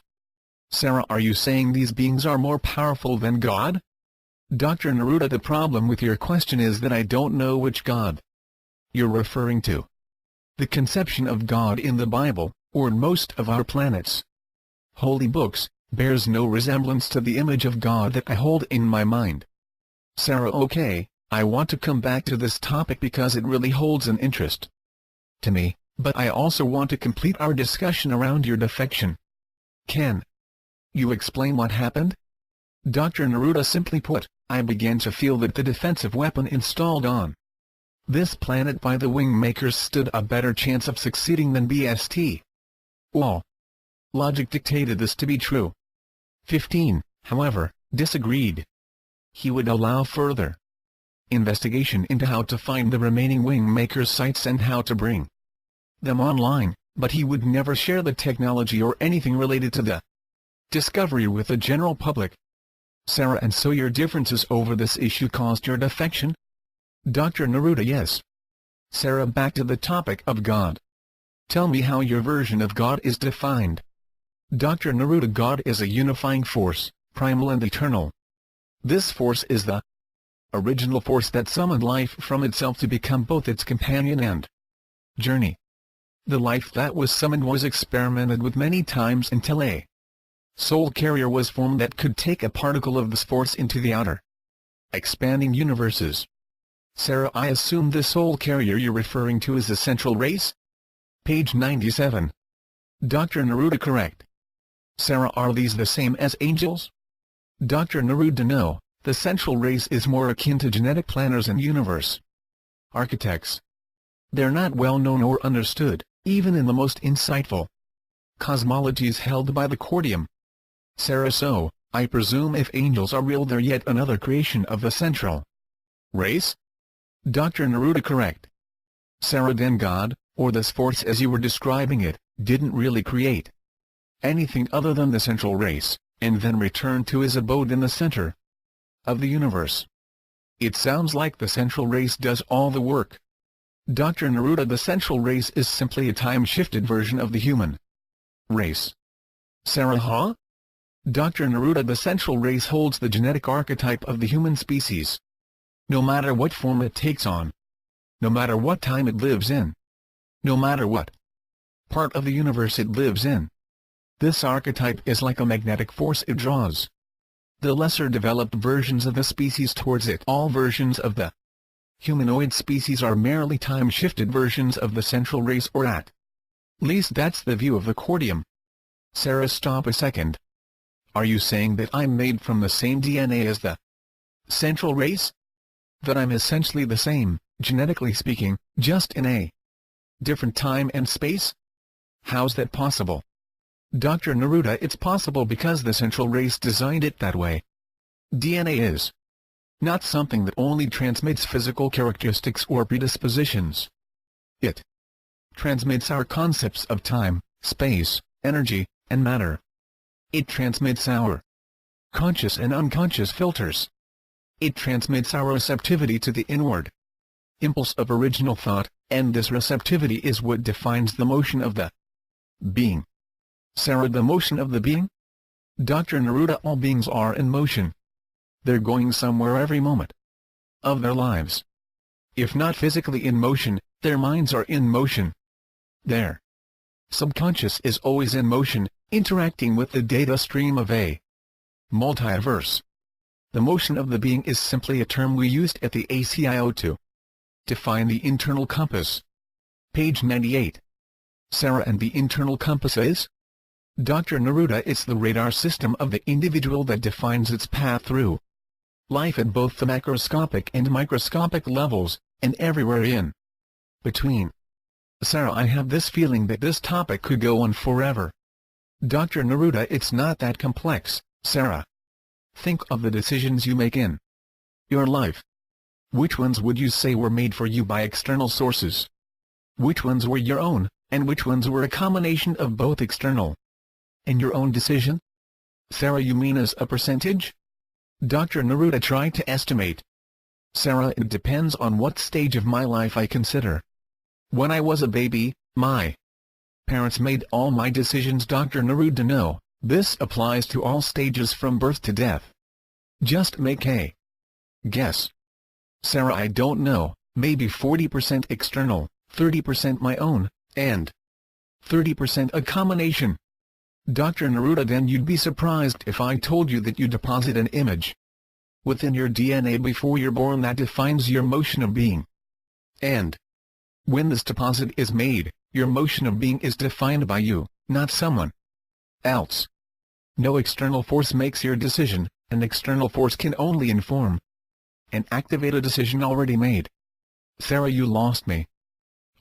Sarah, are you saying these beings are more powerful than God? Dr. Neruda, the problem with your question is that I don't know which God you're referring to. The conception of God in the Bible, or in most of our planet's holy books, bears no resemblance to the image of God that I hold in my mind. Sarah, okay, I want to come back to this topic because it really holds an interest to me, but I also want to complete our discussion around your defection. Can you explain what happened? Dr. Neruda, simply put, I began to feel that the defensive weapon installed on this planet by the WingMakers stood a better chance of succeeding than BST. Well, logic dictated this to be true. 15, however, disagreed. He would allow further investigation into how to find the remaining WingMakers sites and how to bring them online, but he would never share the technology or anything related to the discovery with the general public. Sarah, and so your differences over this issue caused your defection? Dr. Neruda, yes. Sarah, back to the topic of God. Tell me how your version of God is defined. Dr. Neruda, God is a unifying force, primal and eternal. This force is the original force that summoned life from itself to become both its companion and journey. The life that was summoned was experimented with many times until a soul carrier was formed that could take a particle of this force into the outer, expanding universes. Sarah, I assume the soul carrier you're referring to is the central race? Page 97. Dr. Neruda, correct. Sarah, are these the same as angels? Dr. Neruda, no, the central race is more akin to genetic planners and universe architects. They're not well known or understood, even in the most insightful cosmologies held by the Cordium. Sarah, so, I presume if angels are real, they're yet another creation of the central race? Dr. Neruda, correct. Sarah, then God, or this force as you were describing it, didn't really create anything other than the central race, and then returned to his abode in the center of the universe. It sounds like the central race does all the work. Dr. Neruda, the central race is simply a time-shifted version of the human race. Sarah, huh? Dr. Neruda, the central race holds the genetic archetype of the human species. No matter what form it takes on, no matter what time it lives in, no matter what part of the universe it lives in, this archetype is like a magnetic force it draws the lesser developed versions of the species towards it. All versions of the humanoid species are merely time-shifted versions of the central race, or at least that's the view of the Cordium. Sarah, stop a second. Are you saying that I'm made from the same DNA as the central race? That I'm essentially the same, genetically speaking, just in a different time and space? How's that possible? Dr. Neruda, it's possible because the central race designed it that way. DNA is not something that only transmits physical characteristics or predispositions. It transmits our concepts of time, space, energy, and matter. It transmits our conscious and unconscious filters. It transmits our receptivity to the inward impulse of original thought, and this receptivity is what defines the motion of the being. Sarah, the motion of the being? Dr. Neruda, all beings are in motion. They're going somewhere every moment of their lives. If not physically in motion, their minds are in motion. Their subconscious is always in motion, interacting with the data stream of a multiverse. The motion of the being is simply a term we used at the ACIO to define the internal compass. Page 98. Sarah, and the internal compass is? Dr. Neruda, it's the radar system of the individual that defines its path through life at both the macroscopic and microscopic levels, and everywhere in between. Sarah, I have this feeling that this topic could go on forever. Dr. Neruda, it's not that complex, Sarah. Think of the decisions you make in your life. Which ones would you say were made for you by external sources? Which ones were your own, and which ones were a combination of both external and your own decision? Sarah, you mean as a percentage? Dr. Neruda, tried to estimate. Sarah, it depends on what stage of my life I consider. When I was a baby, my parents made all my decisions. Dr. Neruda, no, this applies to all stages from birth to death. Just make a guess. Sarah, I don't know, maybe 40% external, 30% my own, and 30% a combination. Dr. Neruda, then you'd be surprised if I told you that you deposit an image within your DNA before you're born that defines your motion of being. And when this deposit is made, your motion of being is defined by you, not someone else. No external force makes your decision. An external force can only inform and activate a decision already made. Sarah, you lost me.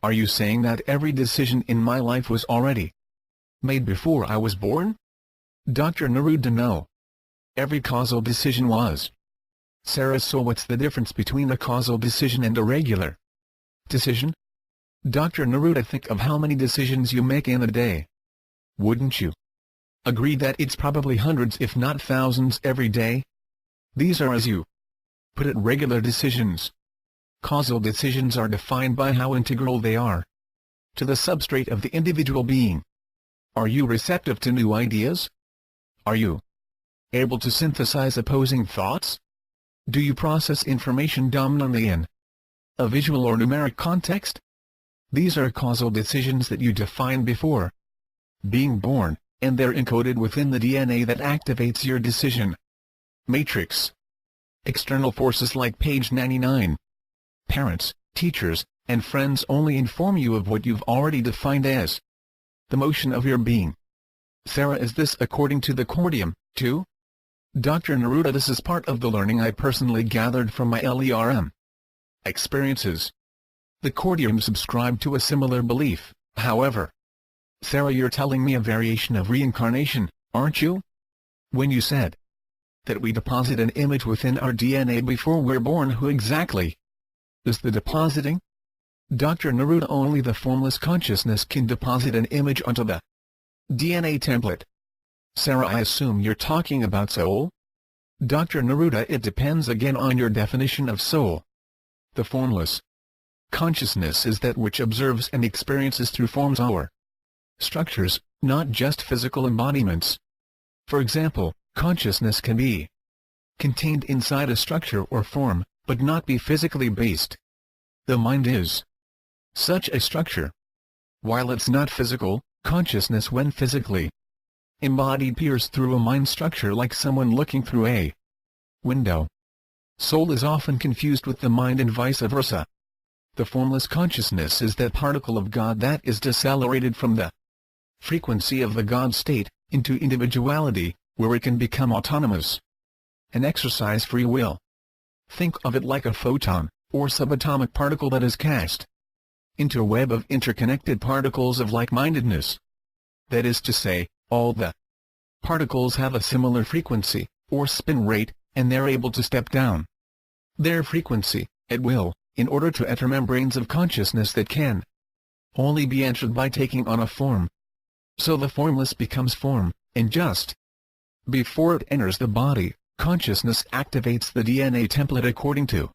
Are you saying that every decision in my life was already made before I was born? Dr. Neruda, no. Every causal decision was. Sarah, so what's the difference between a causal decision and a regular decision? Dr. Neruda, think of how many decisions you make in a day. Wouldn't you agree that it's probably hundreds if not thousands every day? These are, as you put it, regular decisions. Causal decisions are defined by how integral they are to the substrate of the individual being. Are you receptive to new ideas? Are you able to synthesize opposing thoughts? Do you process information dominantly in a visual or numeric context? These are causal decisions that you define before being born, and they're encoded within the DNA that activates your decision matrix. External forces like page 99. Parents, teachers, and friends only inform you of what you've already defined as the motion of your being. Sarah, is this according to the Cordium, too? Dr. Neruda, this is part of the learning I personally gathered from my LERM experiences. The Cordium subscribed to a similar belief, however. Sarah, you're telling me a variation of reincarnation, aren't you? When you said that we deposit an image within our DNA before we're born, who exactly is the depositing? Dr. Neruda, only the formless consciousness can deposit an image onto the DNA template. Sarah, I assume you're talking about soul? Dr. Neruda, it depends again on your definition of soul. The formless consciousness is that which observes and experiences through forms or structures, not just physical embodiments. For example, consciousness can be contained inside a structure or form, but not be physically based. The mind is such a structure. While it's not physical, consciousness, when physically embodied, peers through a mind structure like someone looking through a window. Soul is often confused with the mind and vice versa. The formless consciousness is that particle of God that is decelerated from the frequency of the God state into individuality, where it can become autonomous and exercise free will. Think of it like a photon, or subatomic particle that is cast into a web of interconnected particles of like-mindedness. That is to say, all the particles have a similar frequency, or spin rate, and they're able to step down their frequency, at will, in order to enter membranes of consciousness that can only be entered by taking on a form. So the formless becomes form, and just Before it enters the body, consciousness activates the DNA template according to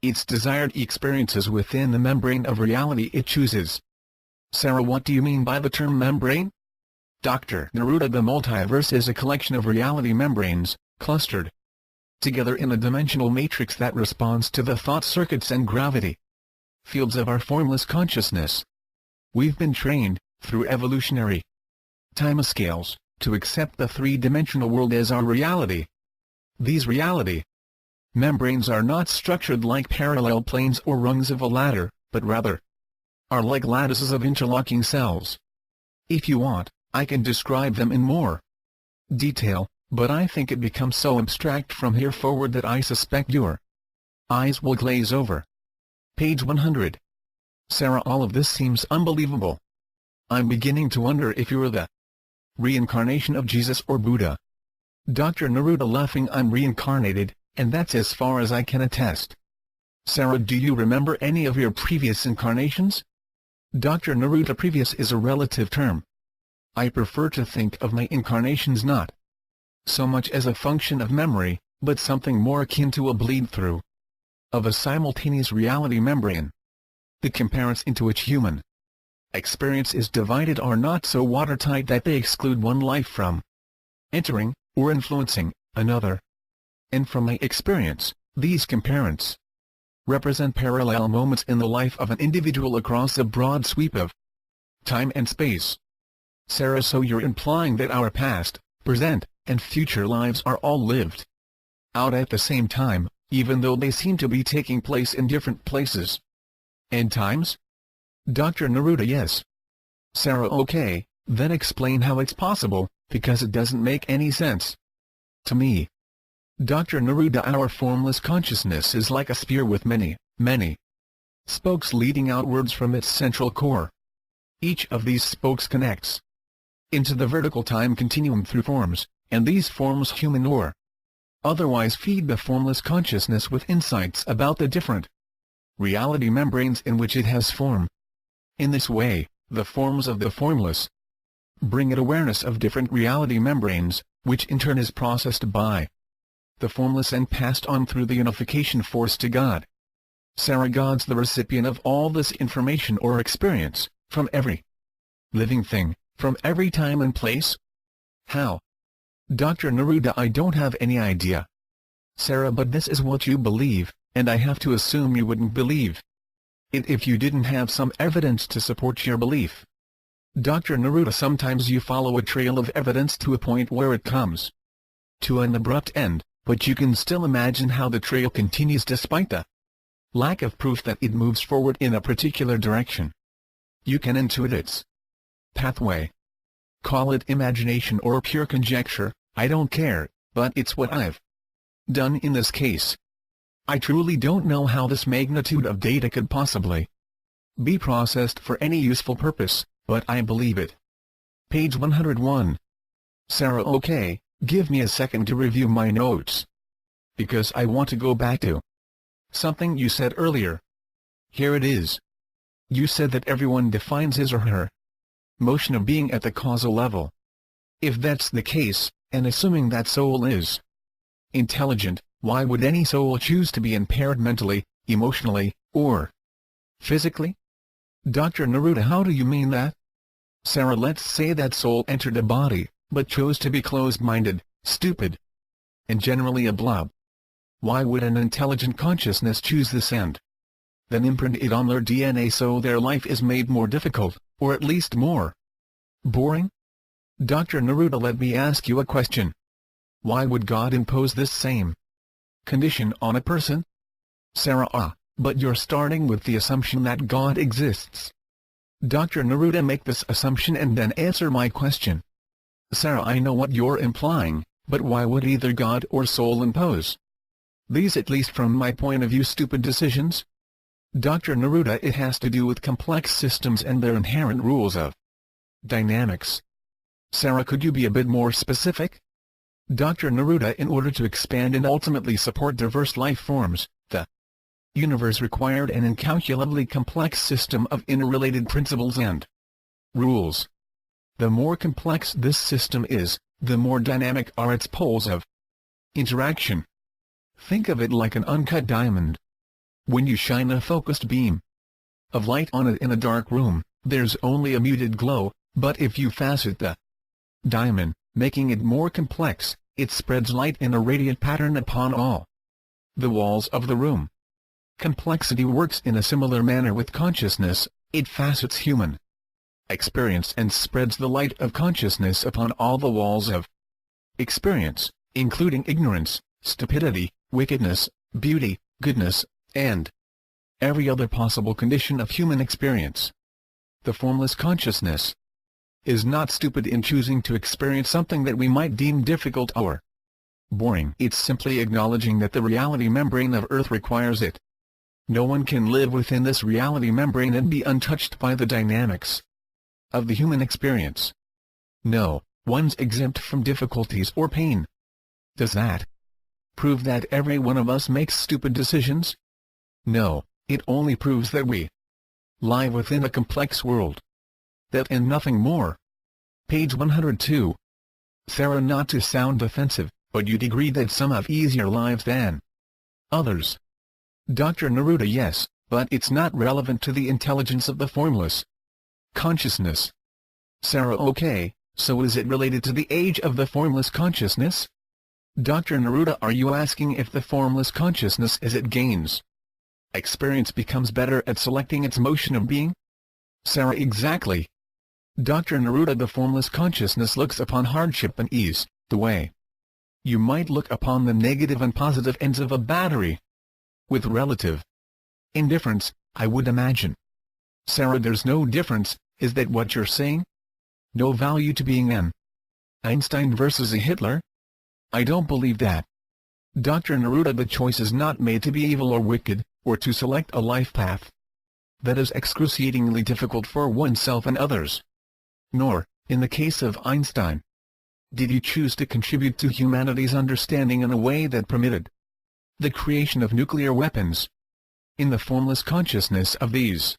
its desired experiences within the membrane of reality it chooses. Sarah, what do you mean by the term membrane? Dr. Neruda, the multiverse is a collection of reality membranes, clustered together in a dimensional matrix that responds to the thought circuits and gravity fields of our formless consciousness. We've been trained, through evolutionary timescales, to accept the three-dimensional world as our reality. These reality membranes are not structured like parallel planes or rungs of a ladder, but rather are like lattices of interlocking cells. If you want, I can describe them in more detail, but I think it becomes so abstract from here forward that I suspect your eyes will glaze over. Page 100. Sarah, all of this seems unbelievable. I'm beginning to wonder if you're the reincarnation of Jesus or Buddha. Dr. Neruda, laughing, I'm reincarnated, and that's as far as I can attest. Sarah, do you remember any of your previous incarnations? Dr. Neruda, previous is a relative term. I prefer to think of my incarnations not so much as a function of memory, but something more akin to a bleed-through of a simultaneous reality membrane. The compartments into which human experience is divided are not so watertight that they exclude one life from entering, or influencing, another. And from my experience, these compartments represent parallel moments in the life of an individual across a broad sweep of time and space. Sarah, so you're implying that our past, present, and future lives are all lived out at the same time, even though they seem to be taking place in different places and times? Dr. Neruda, yes. Sarah, okay, then explain how it's possible, because it doesn't make any sense to me. Dr. Neruda, our formless consciousness is like a spear with many spokes leading outwards from its central core. Each of these spokes connects into the vertical time continuum through forms, and these forms human or otherwise feed the formless consciousness with insights about the different reality membranes in which it has form. In this way, the forms of the formless bring it awareness of different reality membranes, which in turn is processed by the formless and passed on through the unification force to God. Sarah, God's the recipient of all this information or experience, from every living thing, from every time and place? How? Dr. Neruda, I don't have any idea. Sarah, but this is what you believe, and I have to assume you wouldn't believe it if you didn't have some evidence to support your belief. Dr. Neruda, sometimes you follow a trail of evidence to a point where it comes to an abrupt end, but you can still imagine how the trail continues despite the lack of proof that it moves forward in a particular direction. You can intuit its pathway. Call it imagination or pure conjecture, I don't care, but it's what I've done in this case. I truly don't know how this magnitude of data could possibly be processed for any useful purpose, but I believe it. Page 101. Sarah, okay, give me a second to review my notes, because I want to go back to something you said earlier. Here it is. You said that everyone defines his or her motion of being at the causal level. If that's the case, and assuming that soul is intelligent, why would any soul choose to be impaired mentally, emotionally, or physically? Dr. Neruda, how do you mean that? Sarah, let's say that soul entered a body, but chose to be closed-minded, stupid, and generally a blob. Why would an intelligent consciousness choose this and then imprint it on their DNA so their life is made more difficult, or at least more boring? Dr. Neruda, let me ask you a question. Why would God impose this same condition on a person? Sarah, but you're starting with the assumption that God exists. Dr. Neruda, make this assumption and then answer my question. Sarah, I know what you're implying, but why would either God or soul impose these, at least from my point of view, stupid decisions? Dr. Neruda, it has to do with complex systems and their inherent rules of dynamics. Sarah, could you be a bit more specific? Dr. Neruda, in order to expand and ultimately support diverse life forms, the universe required an incalculably complex system of interrelated principles and rules. The more complex this system is, the more dynamic are its poles of interaction. Think of it like an uncut diamond. When you shine a focused beam of light on it in a dark room, there's only a muted glow, but if you facet the diamond, making it more complex, it spreads light in a radiant pattern upon all the walls of the room. Complexity works in a similar manner with consciousness. It facets human experience and spreads the light of consciousness upon all the walls of experience, including ignorance, stupidity, wickedness, beauty, goodness, and every other possible condition of human experience. The formless consciousness is not stupid in choosing to experience something that we might deem difficult or boring. It's simply acknowledging that the reality membrane of Earth requires it. No one can live within this reality membrane and be untouched by the dynamics of the human experience. No one's exempt from difficulties or pain. Does that prove that every one of us makes stupid decisions? No, it only proves that we lie within a complex world. That and nothing more. Page 102. Sarah, not to sound offensive, but you'd agree that some have easier lives than others. Dr. Neruda, yes, but it's not relevant to the intelligence of the formless consciousness. Sarah, okay, so is it related to the age of the formless consciousness? Dr. Neruda, are you asking if the formless consciousness as it gains experience becomes better at selecting its motion of being? Sarah, exactly. Dr. Neruda, the formless consciousness looks upon hardship and ease, the way you might look upon the negative and positive ends of a battery. With relative indifference, I would imagine. Sarah, there's no difference, is that what you're saying? No value to being an Einstein versus a Hitler? I don't believe that. Dr. Neruda, the choice is not made to be evil or wicked, or to select a life path that is excruciatingly difficult for oneself and others. Nor, in the case of Einstein, did he choose to contribute to humanity's understanding in a way that permitted the creation of nuclear weapons. In the formless consciousness of these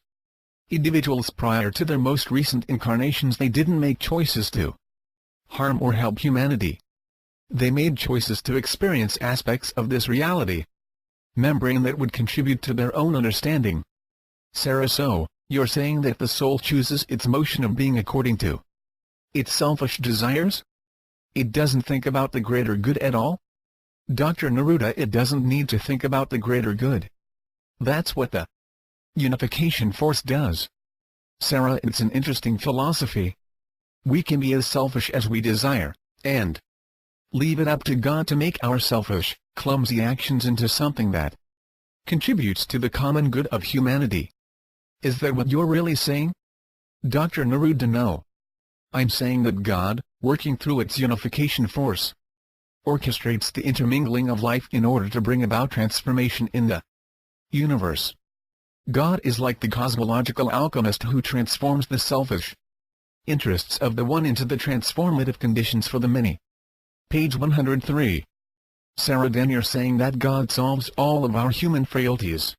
individuals prior to their most recent incarnations, they didn't make choices to harm or help humanity. They made choices to experience aspects of this reality membrane that would contribute to their own understanding. Sarah, so, you're saying that the soul chooses its motion of being according to its selfish desires? It doesn't think about the greater good at all? Dr. Neruda, it doesn't need to think about the greater good. That's what the unification force does. Sarah, it's an interesting philosophy. We can be as selfish as we desire, and leave it up to God to make our selfish, clumsy actions into something that contributes to the common good of humanity. Is that what you're really saying? Dr. Neruda, no. I'm saying that God, working through its unification force, orchestrates the intermingling of life in order to bring about transformation in the universe. God is like the cosmological alchemist who transforms the selfish interests of the one into the transformative conditions for the many. Page 103. Sarah, then you're saying that God solves all of our human frailties.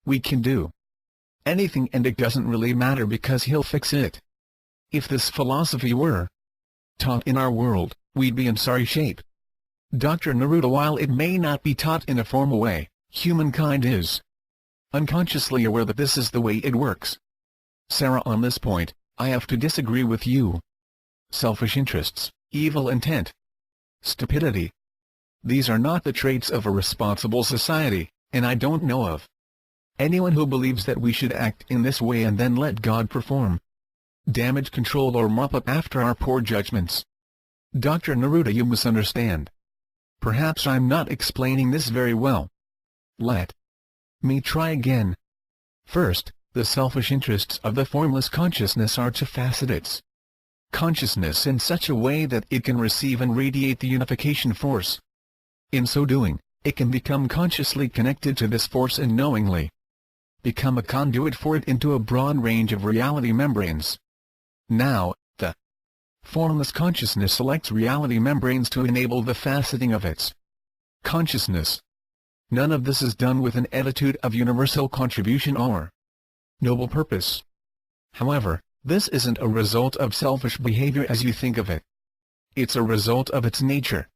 We can do anything and it doesn't really matter because He'll fix it. If this philosophy were taught in our world, we'd be in sorry shape. Dr. Neruda, while it may not be taught in a formal way, humankind is unconsciously aware that this is the way it works. Sarah, on this point, I have to disagree with you. Selfish interests, evil intent, stupidity. These are not the traits of a responsible society, and I don't know of anyone who believes that we should act in this way and then let God perform damage control or mop up after our poor judgments. Dr. Neruda, you misunderstand. Perhaps I'm not explaining this very well. Let me try again. First, the selfish interests of the formless consciousness are to facet its consciousness in such a way that it can receive and radiate the unification force. In so doing, it can become consciously connected to this force and knowingly become a conduit for it into a broad range of reality membranes. Now, the formless consciousness selects reality membranes to enable the faceting of its consciousness. None of this is done with an attitude of universal contribution or noble purpose. However, this isn't a result of selfish behavior as you think of it. It's a result of its nature.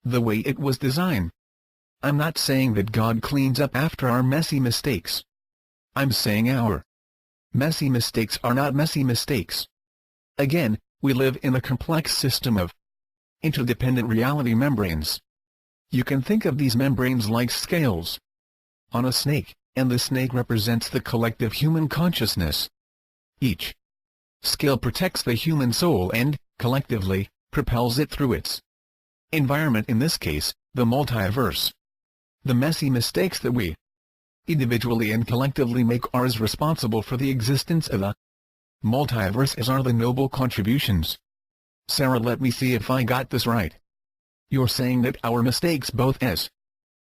The way it was designed. I'm not saying that God cleans up after our messy mistakes. I'm saying our messy mistakes are not messy mistakes. Again, we live in a complex system of interdependent reality membranes. You can think of these membranes like scales on a snake, and the snake represents the collective human consciousness. Each scale protects the human soul and, collectively, propels it through its environment, in this case, the multiverse. The messy mistakes that we individually and collectively make are as responsible for the existence of the multiverse as are the noble contributions. Sarah, let me see if I got this right. You're saying that our mistakes both as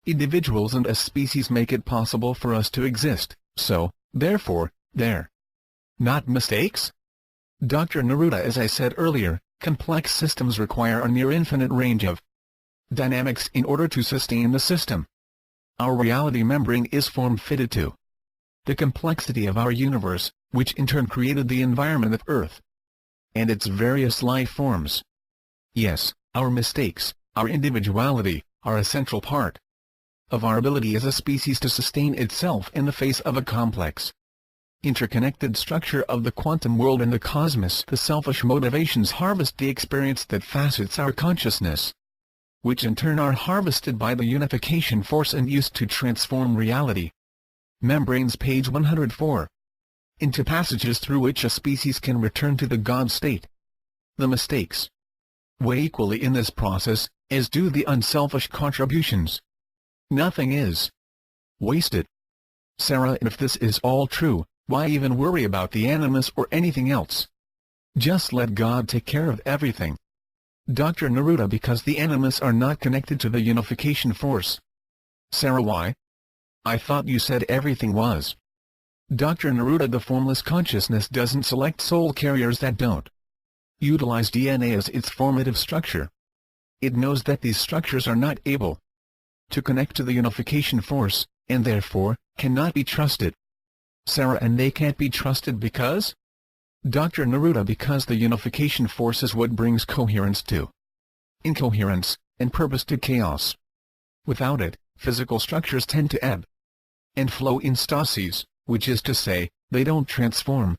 individuals and as species make it possible for us to exist, so, therefore, they're not mistakes? Dr. Neruda, as I said earlier, complex systems require a near-infinite range of dynamics in order to sustain the system. Our reality membrane is form-fitted to the complexity of our universe, which in turn created the environment of Earth and its various life forms. Yes, our mistakes, our individuality, are a central part of our ability as a species to sustain itself in the face of a complex, interconnected structure of the quantum world and the cosmos. The selfish motivations harvest the experience that facets our consciousness, which in turn are harvested by the unification force and used to transform reality. Membranes, page 104. Into passages through which a species can return to the God state. The mistakes weigh equally in this process, as do the unselfish contributions. Nothing is wasted. Sarah, if this is all true, why even worry about the animus or anything else? Just let God take care of everything. Dr. Neruda, because the animus are not connected to the unification force. Sarah, why? I thought you said everything was. Dr. Neruda, the formless consciousness doesn't select soul carriers that don't utilize DNA as its formative structure. It knows that these structures are not able to connect to the unification force, and therefore, cannot be trusted. Sarah, and they can't be trusted because? Dr. Neruda, because the unification force is what brings coherence to incoherence, and purpose to chaos. Without it, physical structures tend to ebb and flow in stasis, which is to say, they don't transform.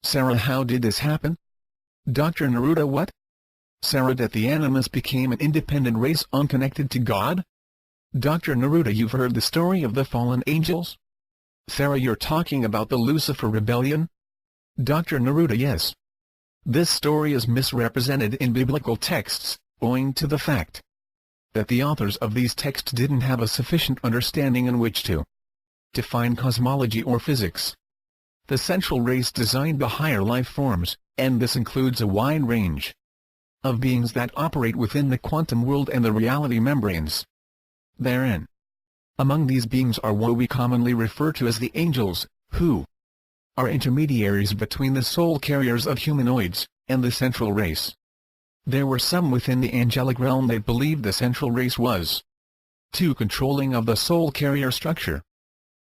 Sarah, how did this happen? Dr. Neruda, what? Sarah, that the animus became an independent race unconnected to God? Dr. Neruda, you've heard the story of the fallen angels? Sarah, you're talking about the Lucifer rebellion? Dr. Neruda, yes. This story is misrepresented in biblical texts, owing to the fact that the authors of these texts didn't have a sufficient understanding in which to define cosmology or physics. The central race designed the higher life forms, and this includes a wide range of beings that operate within the quantum world and the reality membranes therein. Among these beings are what we commonly refer to as the angels, who are intermediaries between the soul carriers of humanoids and the central race. There were some within the angelic realm that believed the central race was too controlling of the soul carrier structure.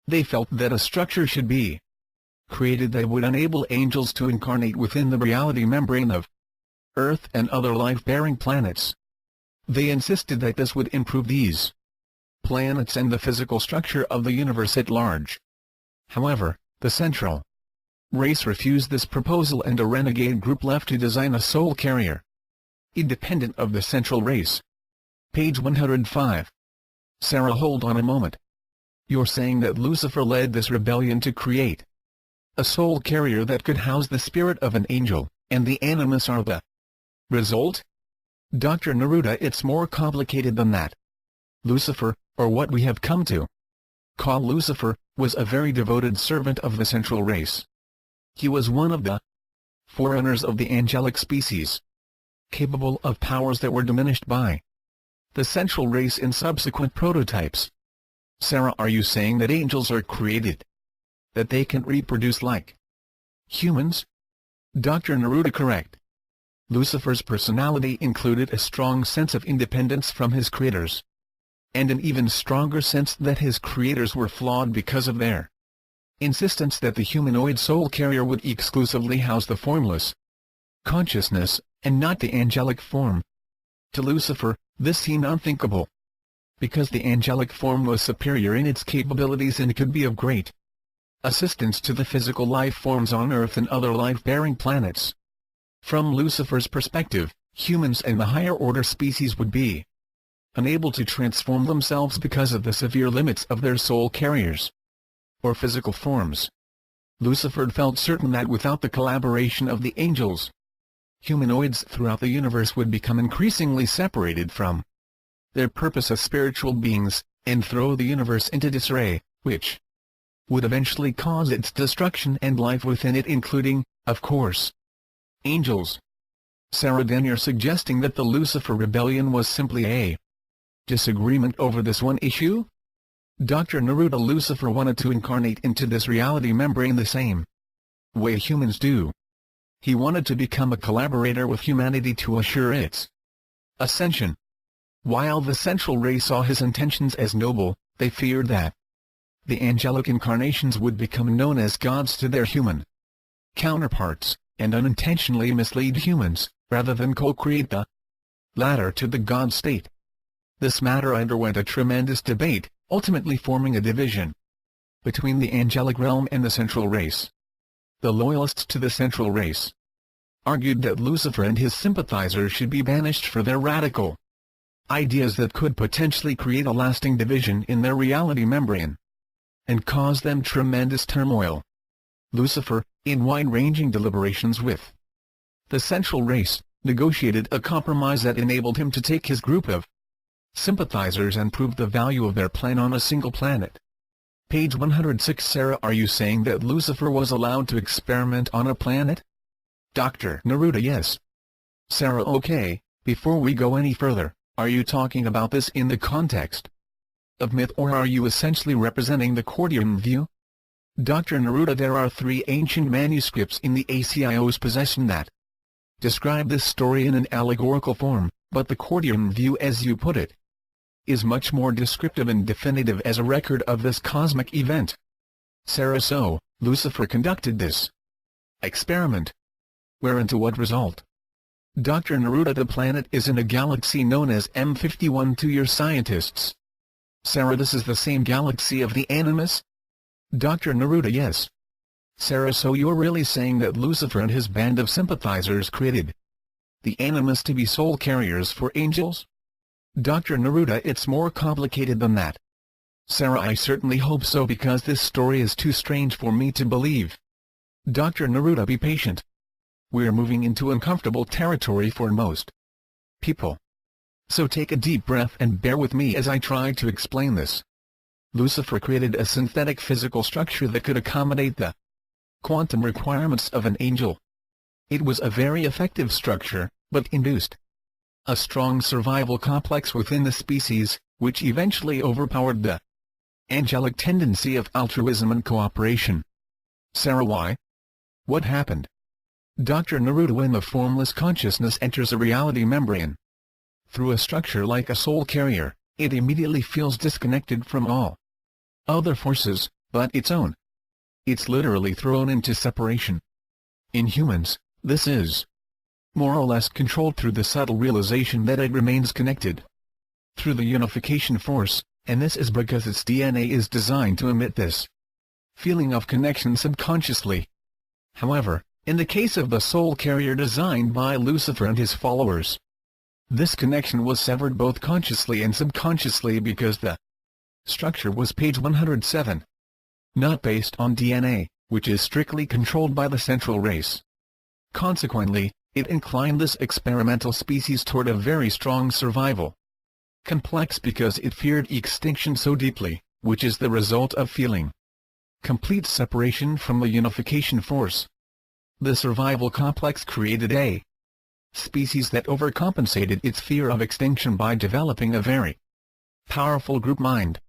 They felt that a structure should be created that would enable angels to incarnate within the reality membrane of Earth and other life-bearing planets. They insisted that this would improve these planets and the physical structure of the universe at large. However, the central race refused this proposal, and a renegade group left to design a soul carrier independent of the central race. Page 105. Sarah, hold on a moment. You're saying that Lucifer led this rebellion to create a soul carrier that could house the spirit of an angel, and the animus are the result? Dr. Neruda, it's more complicated than that. Lucifer, or what we have come to call Lucifer, was a very devoted servant of the central race. He was one of the forerunners of the angelic species, capable of powers that were diminished by the central race in subsequent prototypes. Sarah, are you saying that angels are created, that they can reproduce like humans? Dr. Neruda, correct. Lucifer's personality included a strong sense of independence from his creators, and an even stronger sense that his creators were flawed because of their insistence that the humanoid soul carrier would exclusively house the formless consciousness, and not the angelic form, To Lucifer, this seemed unthinkable. Because the angelic form was superior in its capabilities and could be of great assistance to the physical life forms on Earth and other life-bearing planets. From Lucifer's perspective, humans and the higher-order species would be unable to transform themselves because of the severe limits of their soul carriers or physical forms. Lucifer felt certain that without the collaboration of the angels, humanoids throughout the universe would become increasingly separated from their purpose as spiritual beings, and throw the universe into disarray, which would eventually cause its destruction and life within it, including, of course, angels. Sarah, then you're suggesting that the Lucifer rebellion was simply a disagreement over this one issue? Dr. Neruda, Lucifer wanted to incarnate into this reality membrane the same way humans do. He wanted to become a collaborator with humanity to assure its ascension. While the central race saw his intentions as noble, they feared that the angelic incarnations would become known as gods to their human counterparts, and unintentionally mislead humans, rather than co-create the latter to the god state. This matter underwent a tremendous debate, ultimately forming a division between the angelic realm and the central race. The loyalists to the central race argued that Lucifer and his sympathizers should be banished for their radical ideas that could potentially create a lasting division in their reality membrane and cause them tremendous turmoil. Lucifer, in wide-ranging deliberations with the central race, negotiated a compromise that enabled him to take his group of sympathizers and prove the value of their plan on a single planet. Page 106. Sarah, are you saying that Lucifer was allowed to experiment on a planet? Dr. Neruda, yes. Sarah, okay, before we go any further, are you talking about this in the context of myth, or are you essentially representing the Cordian view? Dr. Neruda, there are 3 ancient manuscripts in the ACIO's possession that describe this story in an allegorical form, but the Cordian view, as you put it, is much more descriptive and definitive as a record of this cosmic event. Sarah, so Lucifer conducted this experiment. Where and to what result? Dr. Neruda, the planet is in a galaxy known as M51 to your scientists. Sarah, this is the same galaxy of the Animus? Dr. Neruda, yes. Sarah, so you're really saying that Lucifer and his band of sympathizers created the Animus to be soul carriers for angels? Dr. Neruda, it's more complicated than that. Sarah, I certainly hope so, because this story is too strange for me to believe. Dr. Neruda, be patient. We're moving into uncomfortable territory for most people. So take a deep breath and bear with me as I try to explain this. Lucifer created a synthetic physical structure that could accommodate the quantum requirements of an angel. It was a very effective structure, but induced a strong survival complex within the species, which eventually overpowered the angelic tendency of altruism and cooperation. Sarah, why? What happened? Dr. Neruda, when the formless consciousness enters a reality membrane through a structure like a soul carrier, it immediately feels disconnected from all other forces but its own. It's literally thrown into separation. In humans, this is more or less controlled through the subtle realization that it remains connected through the unification force, and this is because its DNA is designed to emit this feeling of connection subconsciously. However, in the case of the soul carrier designed by Lucifer and his followers, this connection was severed both consciously and subconsciously because the structure was, page 107, not based on DNA, which is strictly controlled by the central race. Consequently, it inclined this experimental species toward a very strong survival complex because it feared extinction so deeply, which is the result of feeling complete separation from the unification force. The survival complex created a species that overcompensated its fear of extinction by developing a very powerful group mind.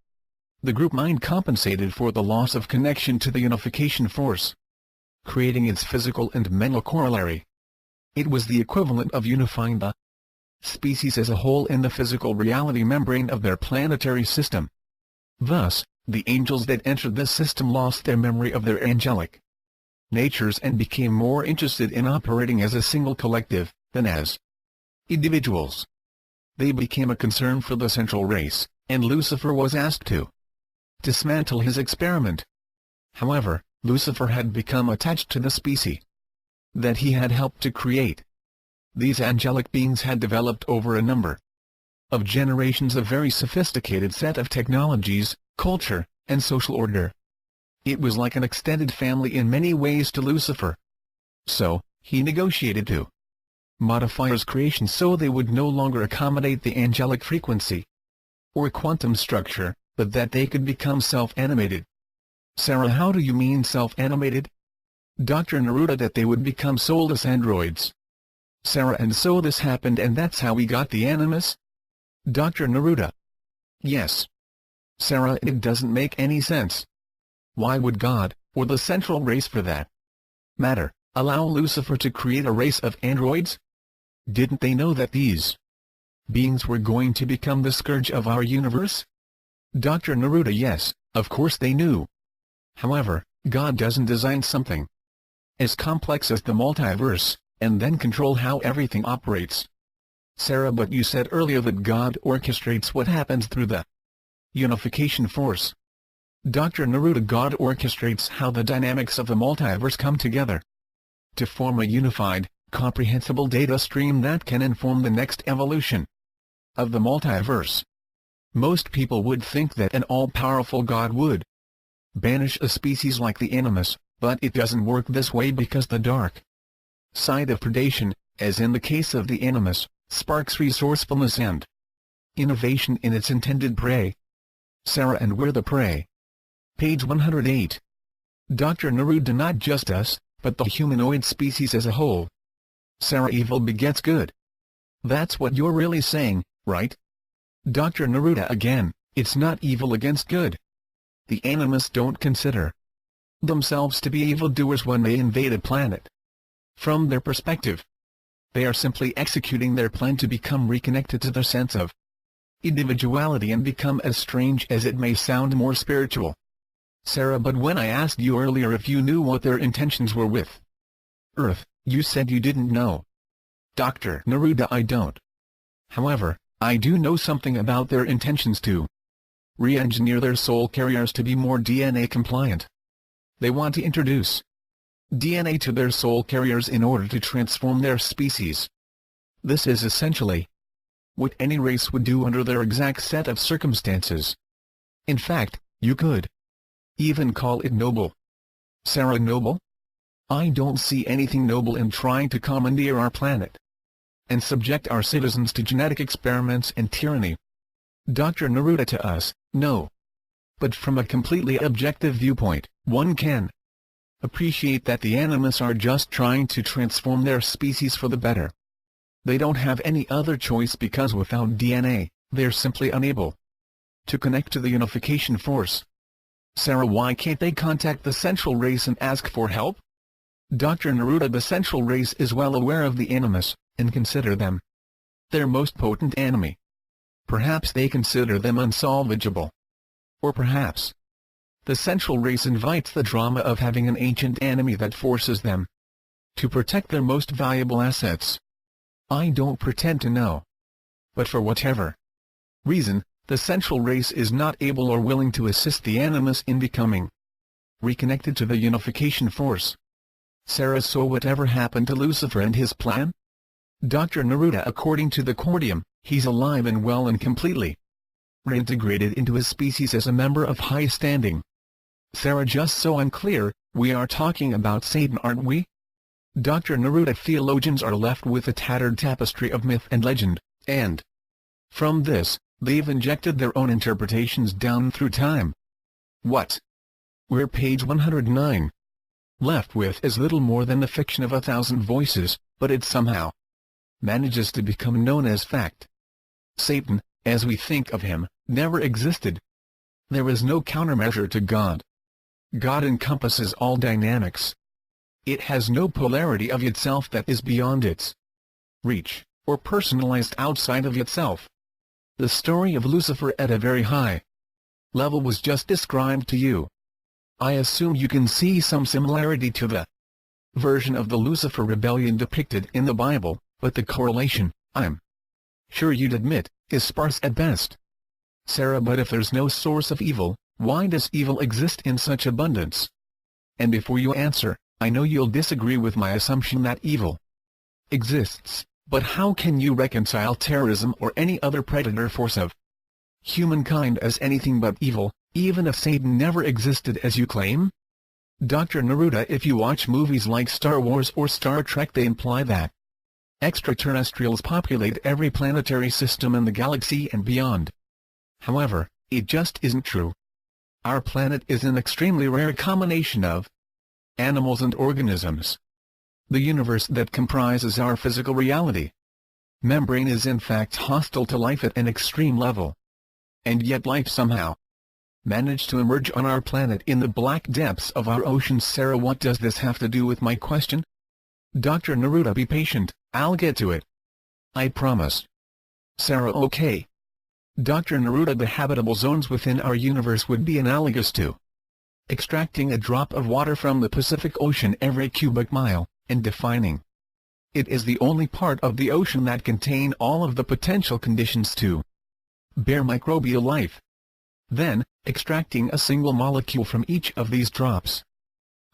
The group mind compensated for the loss of connection to the unification force, creating its physical and mental corollary. It was the equivalent of unifying the species as a whole in the physical reality membrane of their planetary system. Thus, the angels that entered this system lost their memory of their angelic natures and became more interested in operating as a single collective than as individuals. They became a concern for the central race, and Lucifer was asked to dismantle his experiment. However, Lucifer had become attached to the species that he had helped to create. These angelic beings had developed over a number of generations a very sophisticated set of technologies, culture, and social order. It was like an extended family in many ways to Lucifer. So, he negotiated to modify his creation so they would no longer accommodate the angelic frequency or quantum structure, but that they could become self-animated. Sarah, how do you mean self-animated? Dr. Neruda, that they would become soulless androids. Sarah, and so this happened, and that's how we got the animus? Dr. Neruda: yes. Sarah, it doesn't make any sense. Why would God, or the central race for that matter, allow Lucifer to create a race of androids? Didn't they know that these beings were going to become the scourge of our universe? Dr. Neruda: yes, of course they knew. However, God doesn't design something as complex as the multiverse, and then control how everything operates. Sarah, but you said earlier that God orchestrates what happens through the unification force. Dr. Neruda: God orchestrates how the dynamics of the multiverse come together to form a unified, comprehensible data stream that can inform the next evolution of the multiverse. Most people would think that an all-powerful God would banish a species like the animus, but it doesn't work this way because the dark side of predation, as in the case of the animus, sparks resourcefulness and innovation in its intended prey. Sarah, and we're the prey. Page 108. Dr. Neruda: not just us, but the humanoid species as a whole. Sarah: evil begets good. That's what you're really saying, right? Dr. Neruda: again, it's not evil against good. The animus don't consider themselves to be evildoers when they invade a planet. From their perspective, they are simply executing their plan to become reconnected to their sense of individuality and become, as strange as it may sound, more spiritual. Sarah: but when I asked you earlier if you knew what their intentions were with Earth, you said you didn't know. Dr. Neruda: I don't. However, I do know something about their intentions to re-engineer their soul carriers to be more DNA compliant. They want to introduce DNA to their soul carriers in order to transform their species. This is essentially what any race would do under their exact set of circumstances. In fact, you could even call it noble. Sarah: noble? I don't see anything noble in trying to commandeer our planet and subject our citizens to genetic experiments and tyranny. Dr. Neruda: to us, no. But from a completely objective viewpoint, one can appreciate that the animus are just trying to transform their species for the better. They don't have any other choice because without DNA, they're simply unable to connect to the unification force. Sarah: why can't they contact the central race and ask for help? Dr. Neruda: the central race is well aware of the animus, and consider them their most potent enemy. Perhaps they consider them unsalvageable. Or perhaps the central race invites the drama of having an ancient enemy that forces them to protect their most valuable assets. I don't pretend to know. But for whatever reason, the central race is not able or willing to assist the animus in becoming reconnected to the unification force. Sarah: so whatever happened to Lucifer and his plan? Dr. Neruda: according to the Cordium, he's alive and well and completely reintegrated into his species as a member of high standing. Sarah: just so I'm clear, we are talking about Satan, aren't we? Dr. Neruda: theologians are left with a tattered tapestry of myth and legend, and from this, they've injected their own interpretations down through time. What we're, page 109, left with is little more than the fiction of 1,000 voices, but it somehow manages to become known as fact. Satan, as we think of him, never existed. There is no countermeasure to God. God encompasses all dynamics. It has no polarity of itself that is beyond its reach, or personalized outside of itself. The story of Lucifer at a very high level was just described to you. I assume you can see some similarity to the version of the Lucifer rebellion depicted in the Bible, but the correlation I'm sure you'd admit, is sparse at best. Sarah, but if there's no source of evil, why does evil exist in such abundance? And before you answer, I know you'll disagree with my assumption that evil exists, but how can you reconcile terrorism or any other predator force of humankind as anything but evil, even if Satan never existed as you claim? Dr. Neruda, if you watch movies like Star Wars or Star Trek, they imply that extraterrestrials populate every planetary system in the galaxy and beyond. However, it just isn't true. Our planet is an extremely rare combination of animals and organisms. The universe that comprises our physical reality membrane is in fact hostile to life at an extreme level. And yet life somehow managed to emerge on our planet in the black depths of our oceans. Sarah, what does this have to do with my question? Dr. Neruda, be patient, I'll get to it. I promise. Sarah, okay. Dr. Neruda, the habitable zones within our universe would be analogous to extracting a drop of water from the Pacific Ocean every cubic mile, and defining it is the only part of the ocean that contain all of the potential conditions to bear microbial life. Then, extracting a single molecule from each of these drops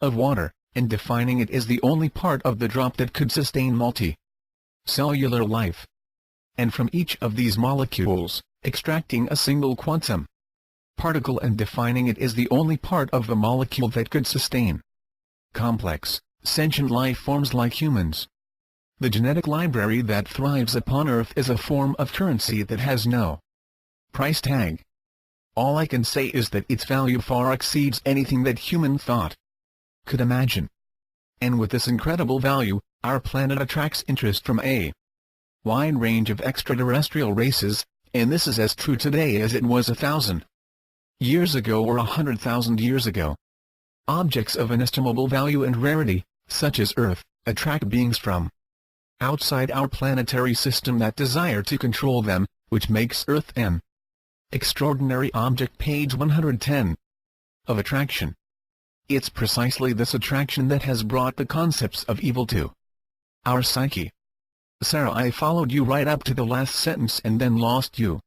of water, and defining it is the only part of the drop that could sustain multi-cellular life. And from each of these molecules, extracting a single quantum particle and defining it is the only part of the molecule that could sustain complex, sentient life forms like humans. The genetic library that thrives upon Earth is a form of currency that has no price tag. All I can say is that its value far exceeds anything that human thought could imagine. And with this incredible value, our planet attracts interest from a wide range of extraterrestrial races, and this is as true today as it was 1,000 years ago or 100,000 years ago. Objects of inestimable value and rarity, such as Earth, attract beings from outside our planetary system that desire to control them, which makes Earth an extraordinary object. Page 110. Of attraction. It's precisely this attraction that has brought the concepts of evil to our psyche. Sarah, I followed you right up to the last sentence and then lost you.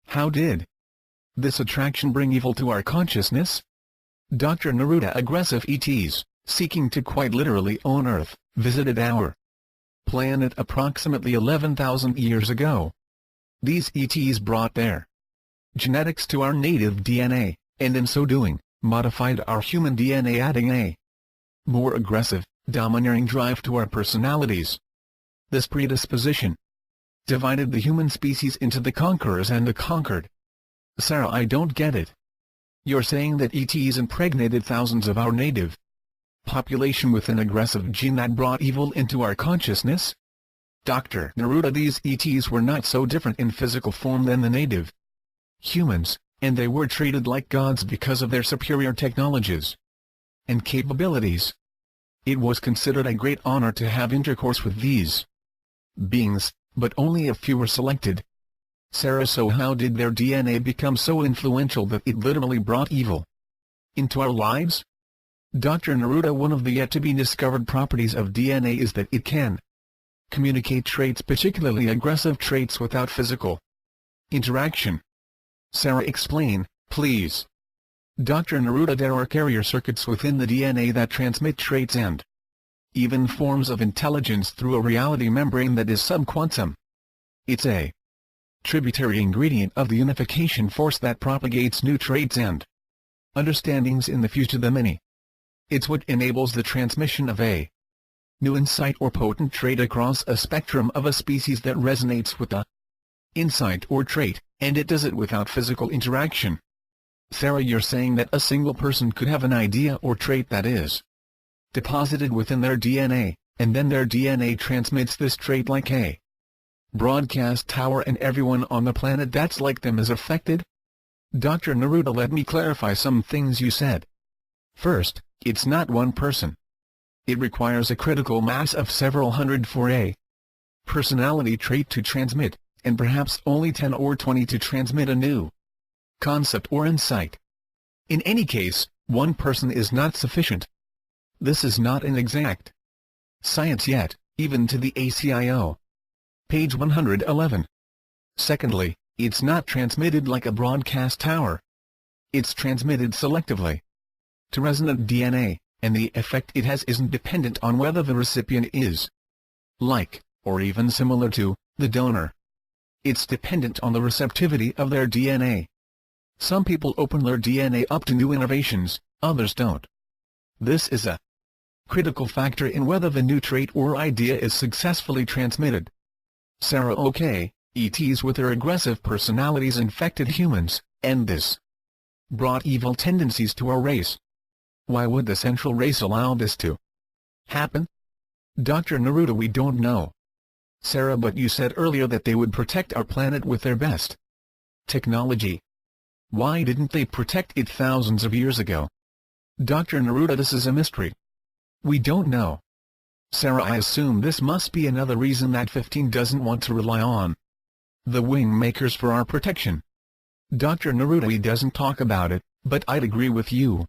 How did this attraction bring evil to our consciousness? Dr. Neruda, aggressive ETs, seeking to quite literally own Earth, visited our planet approximately 11,000 years ago. These ETs brought their genetics to our native DNA, and in so doing, modified our human DNA, adding a more aggressive, domineering drive to our personalities. This predisposition divided the human species into the conquerors and the conquered. Sarah, I don't get it. You're saying that ETs impregnated thousands of our native population with an aggressive gene that brought evil into our consciousness? Dr. Neruda, these ETs were not so different in physical form than the native humans, and they were treated like gods because of their superior technologies and capabilities. It was considered a great honor to have intercourse with these beings, but only a few were selected. Sarah, so how did their DNA become so influential that it literally brought evil into our lives? Dr. Neruda, one of the yet-to-be-discovered properties of DNA is that it can communicate traits, particularly aggressive traits, without physical interaction. Sarah, explain, please. Dr. Neruda, there are carrier circuits within the DNA that transmit traits and even forms of intelligence through a reality membrane that is subquantum. It's a tributary ingredient of the unification force that propagates new traits and understandings in the future the many. It's what enables the transmission of a new insight or potent trait across a spectrum of a species that resonates with the insight or trait, and it does it without physical interaction. Sarah, you're saying that a single person could have an idea or trait that is deposited within their DNA, and then their DNA transmits this trait like a broadcast tower, and everyone on the planet that's like them is affected? Dr. Neruda, let me clarify some things you said. First, it's not one person. It requires a critical mass of several hundred for a personality trait to transmit, and perhaps only 10 or 20 to transmit a new concept or insight. In any case, one person is not sufficient. This is not an exact science yet, even to the ACIO. Page 111. Secondly, it's not transmitted like a broadcast tower. It's transmitted selectively to resonant DNA, and the effect it has isn't dependent on whether the recipient is like, or even similar to, the donor. It's dependent on the receptivity of their DNA. Some people open their DNA up to new innovations, others don't. This is a critical factor in whether the new trait or idea is successfully transmitted. Sarah, okay, ETs with their aggressive personalities infected humans, and this brought evil tendencies to our race. Why would the central race allow this to happen? Dr. Neruda, we don't know. Sarah, but you said earlier that they would protect our planet with their best technology. Why didn't they protect it thousands of years ago? Dr. Neruda, this is a mystery. We don't know. Sarah, I assume this must be another reason that 15 doesn't want to rely on the WingMakers for our protection. Dr. Neruda, he doesn't talk about it, but I'd agree with you.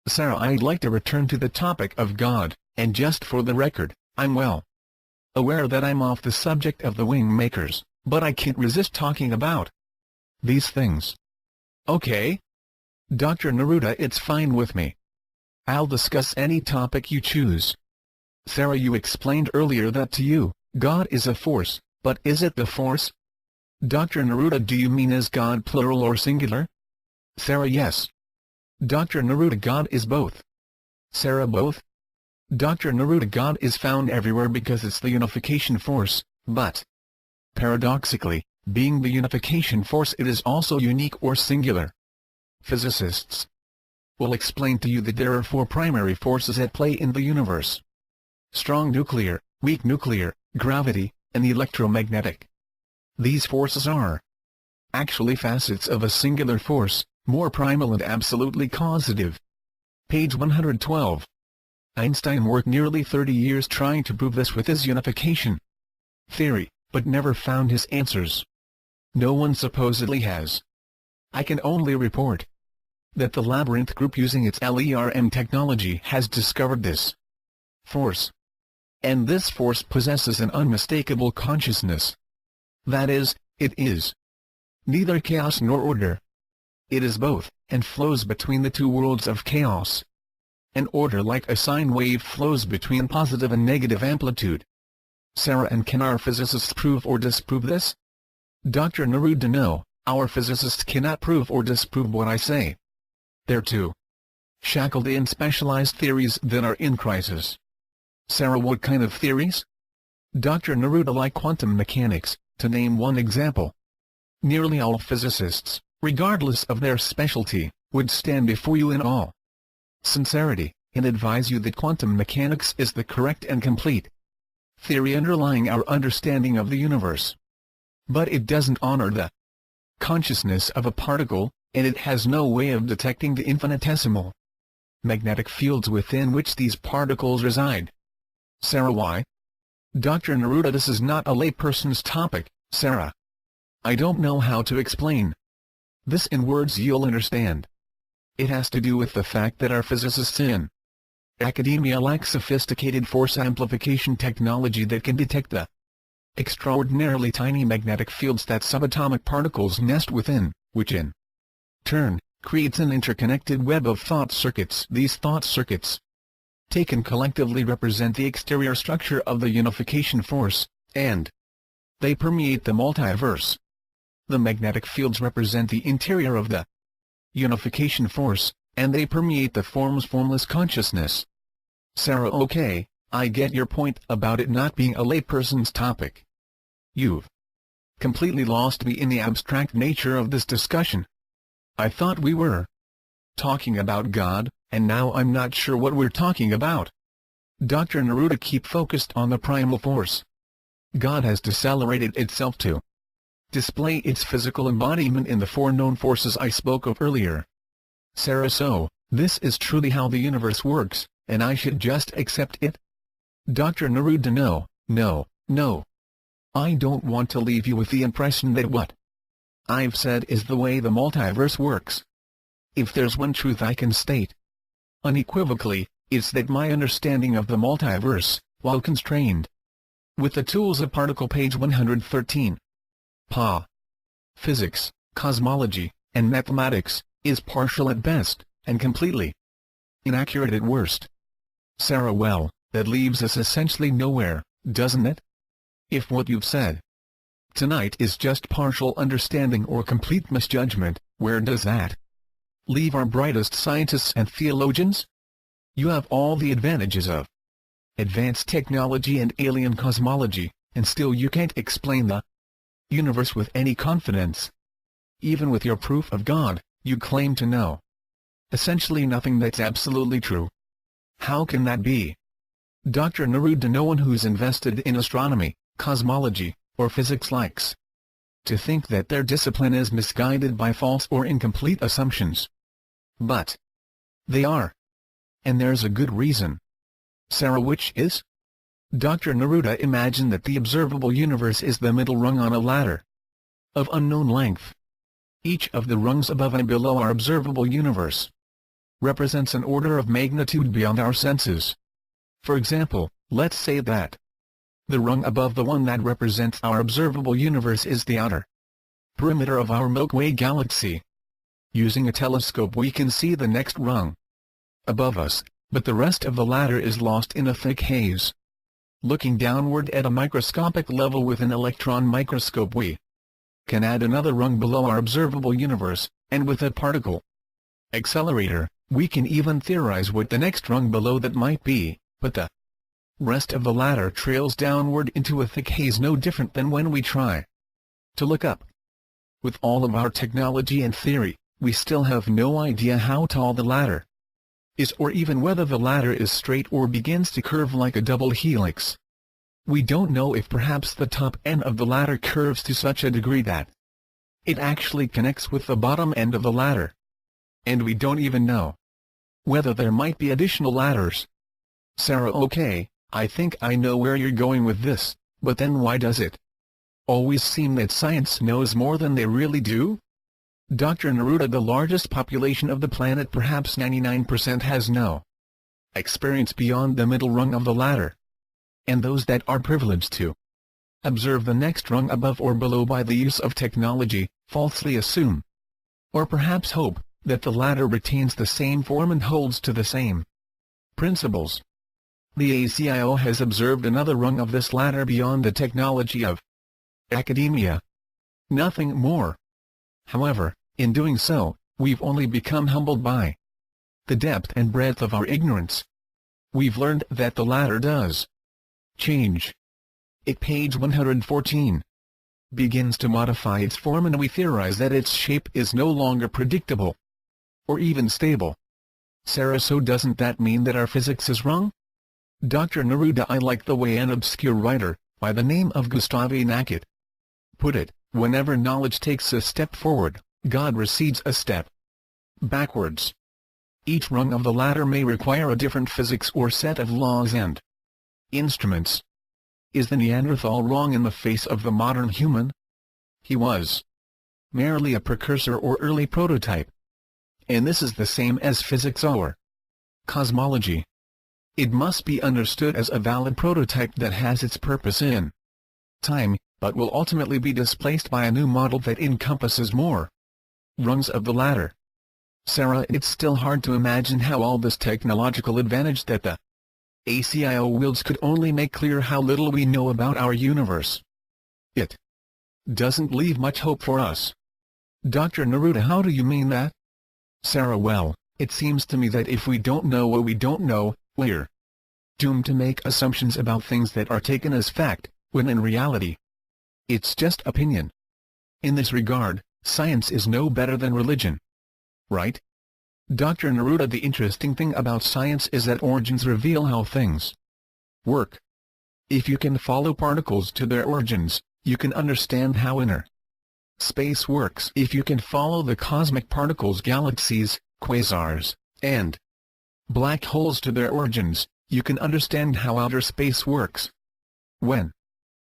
Sarah, I'd like to return to the topic of God, and just for the record, I'm well aware that I'm off the subject of the WingMakers, but I can't resist talking about these things. Okay? Dr. Neruda, it's fine with me. I'll discuss any topic you choose. Sarah, you explained earlier that to you, God is a force, but is it the force? Dr. Neruda, do you mean is God plural or singular? Sarah, yes. Dr. Neruda, God is both. Sarah, both? Dr. Neruda, God is found everywhere because it's the unification force, but paradoxically, being the unification force, it is also unique or singular. Physicists will explain to you that there are 4 primary forces at play in the universe: strong nuclear, weak nuclear, gravity, and the electromagnetic. These forces are actually facets of a singular force, more primal and absolutely causative. Page 112. Einstein worked nearly 30 years trying to prove this with his unification theory, but never found his answers. No one supposedly has. I can only report that the Labyrinth Group, using its LERM technology, has discovered this force. And this force possesses an unmistakable consciousness. That is, it is neither chaos nor order. It is both, and flows between the two worlds of chaos and order like a sine wave flows between positive and negative amplitude. Sarah, and can our physicists prove or disprove this? Dr. Neruda, no, our physicists cannot prove or disprove what I say. They're too shackled in specialized theories that are in crisis. Sarah, what kind of theories? Dr. Neruda, like quantum mechanics, to name one example. Nearly all physicists, regardless of their specialty, would stand before you in all sincerity, and advise you that quantum mechanics is the correct and complete theory underlying our understanding of the universe. But it doesn't honor the consciousness of a particle, and it has no way of detecting the infinitesimal magnetic fields within which these particles reside. Sarah, why? Dr. Neruda, this is not a layperson's topic, Sarah. I don't know how to explain this in words you'll understand. It has to do with the fact that our physicists in academia lack sophisticated force amplification technology that can detect the extraordinarily tiny magnetic fields that subatomic particles nest within, which in turn creates an interconnected web of thought circuits. These thought circuits, taken collectively, represent the exterior structure of the unification force, and they permeate the multiverse. The magnetic fields represent the interior of the unification force, and they permeate the formless consciousness. Sarah, okay, I get your point about it not being a layperson's topic. You've completely lost me in the abstract nature of this discussion. I thought we were talking about God, and now I'm not sure what we're talking about. Dr. Neruda, keep focused on the primal force. God has decelerated itself to display its physical embodiment in the 4 known forces I spoke of earlier. Sarah, so, this is truly how the universe works, and I should just accept it? Dr. Neruda, no, no, no. I don't want to leave you with the impression that what I've said is the way the multiverse works. If there's one truth I can state unequivocally, it's that my understanding of the multiverse, while constrained with the tools of particle, page 113, physics, cosmology, and mathematics, is partial at best, and completely inaccurate at worst. Sarah, well, that leaves us essentially nowhere, doesn't it? If what you've said tonight is just partial understanding or complete misjudgment, where does that leave our brightest scientists and theologians? You have all the advantages of advanced technology and alien cosmology, and still you can't explain the universe with any confidence. Even with your proof of God, you claim to know essentially nothing that's absolutely true. How can that be? Dr. Neruda, no one who's invested in astronomy, cosmology, or physics likes to think that their discipline is misguided by false or incomplete assumptions. But they are. And there's a good reason. Sarah, which is? Dr. Neruda imagined that the observable universe is the middle rung on a ladder of unknown length. Each of the rungs above and below our observable universe represents an order of magnitude beyond our senses. For example, let's say that the rung above the one that represents our observable universe is the outer perimeter of our Milky Way galaxy. Using a telescope we can see the next rung above us, but the rest of the ladder is lost in a thick haze. Looking downward at a microscopic level with an electron microscope we can add another rung below our observable universe, and with a particle accelerator, we can even theorize what the next rung below that might be, but the rest of the ladder trails downward into a thick haze, no different than when we try to look up. With all of our technology and theory, we still have no idea how tall the ladder is, or even whether the ladder is straight or begins to curve like a double helix. We don't know if perhaps the top end of the ladder curves to such a degree that it actually connects with the bottom end of the ladder. And we don't even know whether there might be additional ladders. Sarah, okay, I think I know where you're going with this, but then why does it always seem that science knows more than they really do? Dr. Neruda, the largest population of the planet, perhaps 99%, has no experience beyond the middle rung of the ladder. And those that are privileged to observe the next rung above or below by the use of technology, falsely assume, or perhaps hope, that the ladder retains the same form and holds to the same principles. The ACIO has observed another rung of this ladder beyond the technology of academia. Nothing more. However, in doing so, we've only become humbled by the depth and breadth of our ignorance. We've learned that the ladder does change. It, page 114, begins to modify its form, and we theorize that its shape is no longer predictable or even stable. Sarah, so doesn't that mean that our physics is wrong? Dr. Neruda, I like the way an obscure writer, by the name of Gustave Nacket, put it: whenever knowledge takes a step forward, God recedes a step backwards. Each rung of the ladder may require a different physics or set of laws and instruments. Is the Neanderthal wrong in the face of the modern human? He was merely a precursor or early prototype. And this is the same as physics or cosmology. It must be understood as a valid prototype that has its purpose in time, but will ultimately be displaced by a new model that encompasses more rungs of the ladder. Sarah, it's still hard to imagine how all this technological advantage that the ACIO wields could only make clear how little we know about our universe. It doesn't leave much hope for us. Dr. Neruda, how do you mean that? Sarah, well, it seems to me that if we don't know what we don't know, we're doomed to make assumptions about things that are taken as fact, when in reality, it's just opinion. In this regard, science is no better than religion. Right? Dr. Neruda, the interesting thing about science is that origins reveal how things work. If you can follow particles to their origins, you can understand how inner space works. If you can follow the cosmic particles, galaxies, quasars, and black holes to their origins, you can understand how outer space works. When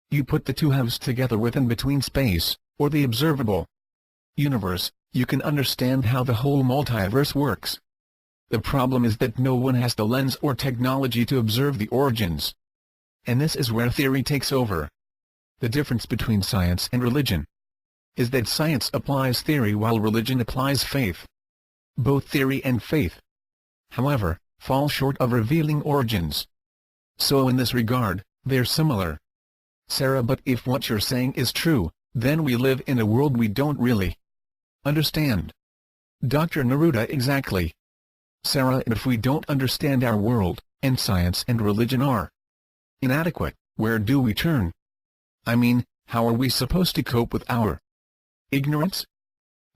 you put the two halves together within between space, or the observable universe, you can understand how the whole multiverse works. The problem is that no one has the lens or technology to observe the origins. And this is where theory takes over. The difference between science and religion is that science applies theory while religion applies faith. Both theory and faith, however, fall short of revealing origins. So in this regard, they're similar. Sarah, but if what you're saying is true, then we live in a world we don't really understand. Dr. Neruda, exactly. Sarah, if we don't understand our world, and science and religion are inadequate, where do we turn? I mean, how are we supposed to cope with our ignorance?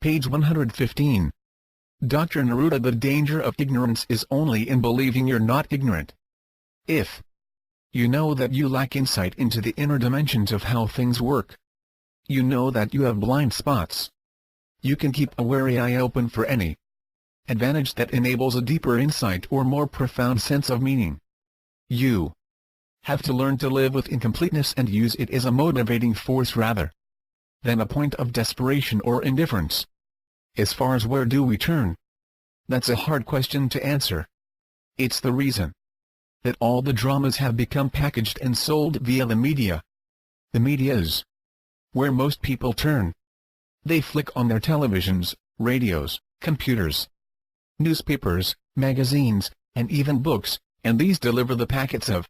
Page 115. Dr. Neruda, the danger of ignorance is only in believing you're not ignorant. If you know that you lack insight into the inner dimensions of how things work, you know that you have blind spots, you can keep a wary eye open for any advantage that enables a deeper insight or more profound sense of meaning. You have to learn to live with incompleteness and use it as a motivating force rather than a point of desperation or indifference. As far as where do we turn? That's a hard question to answer. It's the reason that all the dramas have become packaged and sold via the media. The media is where most people turn. They flick on their televisions, radios, computers, newspapers, magazines, and even books, and these deliver the packets of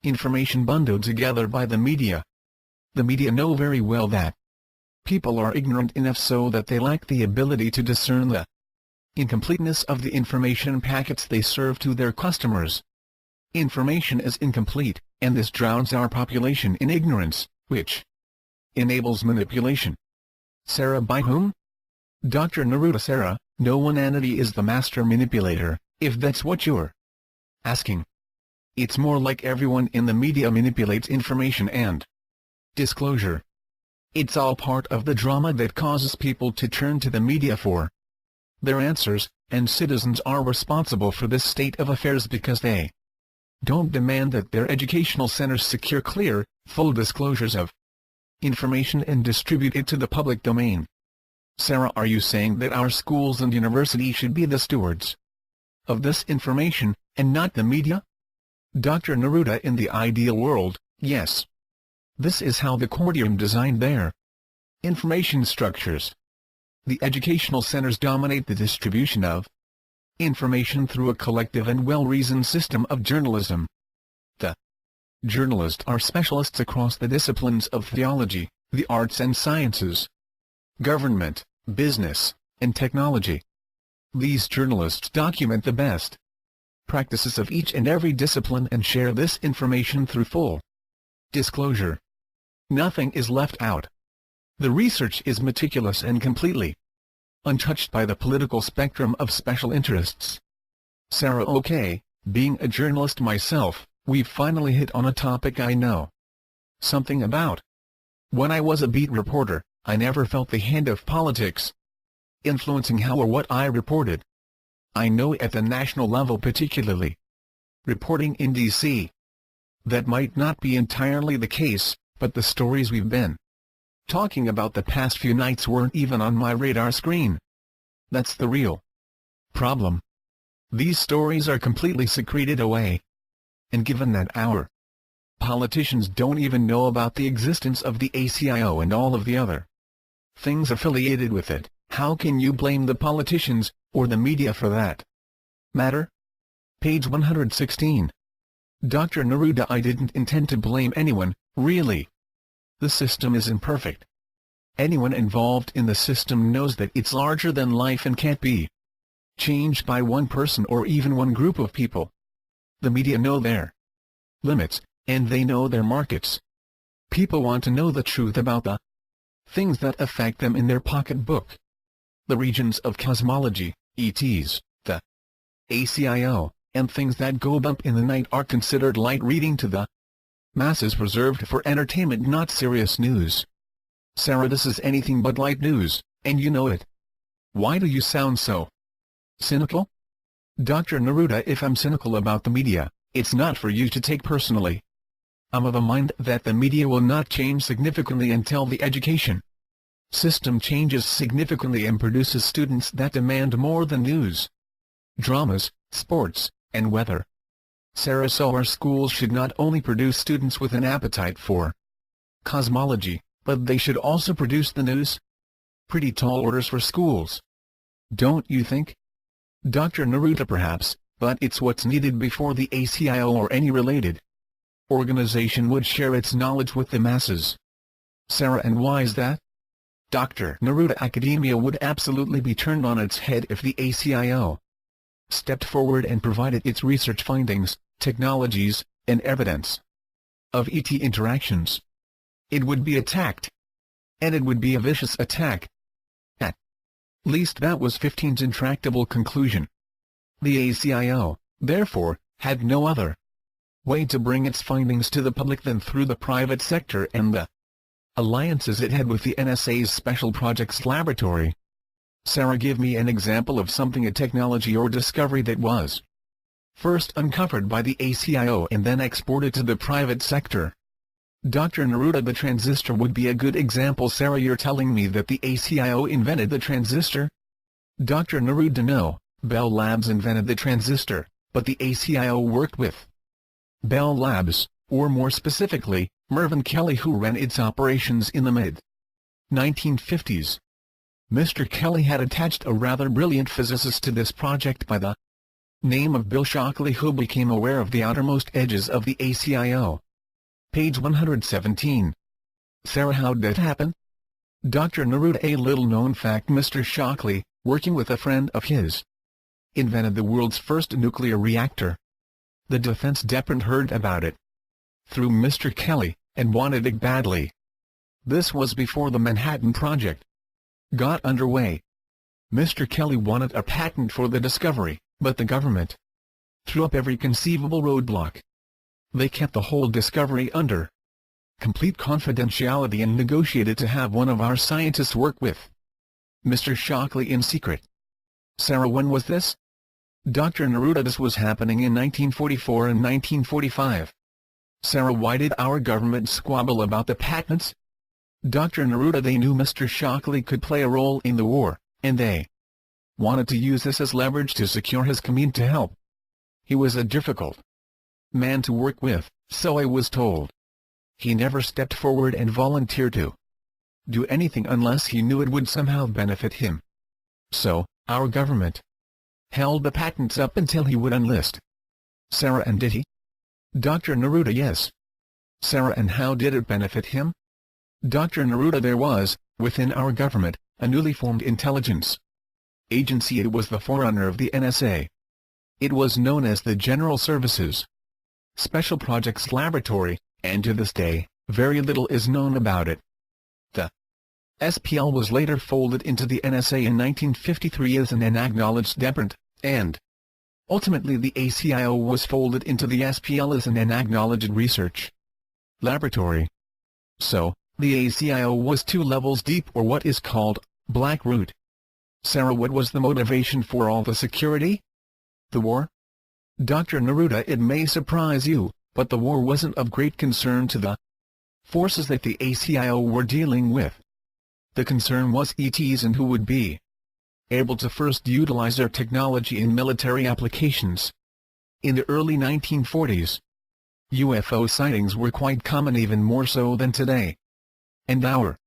information bundled together by the media. The media know very well that people are ignorant enough so that they lack the ability to discern the incompleteness of the information packets they serve to their customers. Information is incomplete, and this drowns our population in ignorance, which enables manipulation. Sarah, by whom? Dr. Neruda, Sarah, no one entity is the master manipulator, if that's what you're asking. It's more like everyone in the media manipulates information and disclosure. It's all part of the drama that causes people to turn to the media for their answers, and citizens are responsible for this state of affairs because they don't demand that their educational centers secure clear, full disclosures of information and distribute it to the public domain. Sarah, are you saying that our schools and universities should be the stewards of this information, and not the media? Dr. Neruda, in the ideal world, yes. This is how the curriculum designed their information structures. The educational centers dominate the distribution of information through a collective and well-reasoned system of journalism. The journalists are specialists across the disciplines of theology, the arts and sciences, government, business, and technology. These journalists document the best practices of each and every discipline and share this information through full disclosure. Nothing is left out. The research is meticulous and completely untouched by the political spectrum of special interests. Sarah, okay, being a journalist myself, we've finally hit on a topic I know something about. When I was a beat reporter, I never felt the hand of politics influencing how or what I reported. I know at the national level, particularly reporting in D.C., that might not be entirely the case, but the stories we've been talking about the past few nights weren't even on my radar screen. That's the real problem. These stories are completely secreted away. And given that our politicians don't even know about the existence of the ACIO and all of the other things affiliated with it, how can you blame the politicians, or the media for that matter? Page 116. Dr. Neruda, I didn't intend to blame anyone, really. The system is imperfect. Anyone involved in the system knows that it's larger than life and can't be changed by one person or even one group of people. The media know their limits, and they know their markets. People want to know the truth about the things that affect them in their pocketbook. The regions of cosmology, ETs, the ACIO, and things that go bump in the night are considered light reading to the masses, reserved for entertainment, not serious news. Sarah, this is anything but light news, and you know it. Why do you sound so cynical? Dr. Neruda, if I'm cynical about the media, it's not for you to take personally. I'm of a mind that the media will not change significantly until the education system changes significantly and produces students that demand more than news, dramas, sports, and weather. Sarah, so our schools should not only produce students with an appetite for cosmology, but they should also produce the news, Pretty tall orders for schools. Don't you think? Dr. Neruda perhaps, but it's what's needed before the ACIO or any related organization would share its knowledge with the masses. Sarah, and why is that? Dr. Neruda, academia would absolutely be turned on its head if the ACIO stepped forward and provided its research findings, technologies, and evidence of ET interactions. It would be attacked. And it would be a vicious attack. At least that was 15's intractable conclusion. The ACIO, therefore, had no other way to bring its findings to the public than through the private sector and the alliances it had with the NSA's Special Projects Laboratory. Sarah, give me an example of something, a technology or discovery that was first uncovered by the ACIO and then exported to the private sector. Dr. Neruda, the transistor would be a good example. Sarah, you're telling me that the ACIO invented the transistor? Dr. Neruda, no, Bell Labs invented the transistor, but the ACIO worked with Bell Labs, or more specifically, Mervyn Kelly, who ran its operations in the mid-1950s. Mr. Kelly had attached a rather brilliant physicist to this project by the name of Bill Shockley, who became aware of the outermost edges of the ACIO. Page 117. Sarah, how did that happen? Dr. Neruda, a little-known fact, Mr. Shockley, working with a friend of his, invented the world's first nuclear reactor. The Defense Department heard about it through Mr. Kelly, and wanted it badly. This was before the Manhattan Project got underway. Mr. Kelly wanted a patent for the discovery, but the government threw up every conceivable roadblock. They kept the whole discovery under complete confidentiality and negotiated to have one of our scientists work with Mr. Shockley in secret. Sarah, when was this? Dr. Neruda, this was happening in 1944 and 1945. Sarah, why did our government squabble about the patents? Dr. Neruda, they knew Mr. Shockley could play a role in the war, and they wanted to use this as leverage to secure his commitment to help. He was a difficult man to work with, so I was told. He never stepped forward and volunteered to do anything unless he knew it would somehow benefit him. So, our government held the patents up until he would enlist. Sarah, and did he? Dr. Neruda, yes. Sarah, and how did it benefit him? Dr. Neruda, there was, within our government, a newly formed intelligence agency. It was the forerunner of the NSA. It was known as the General Services Special Projects Laboratory, and to this day, very little is known about it. The SPL was later folded into the NSA in 1953 as an unacknowledged department, and ultimately the ACIO was folded into the SPL as an unacknowledged research laboratory. So, the ACIO was 2 levels deep, or what is called black root. Sarah, what was the motivation for all the security? The war? Dr. Neruda, it may surprise you, but the war wasn't of great concern to the forces that the ACIO were dealing with. The concern was ETs and who would be able to first utilize their technology in military applications. In the early 1940s, UFO sightings were quite common, even more so than today. And our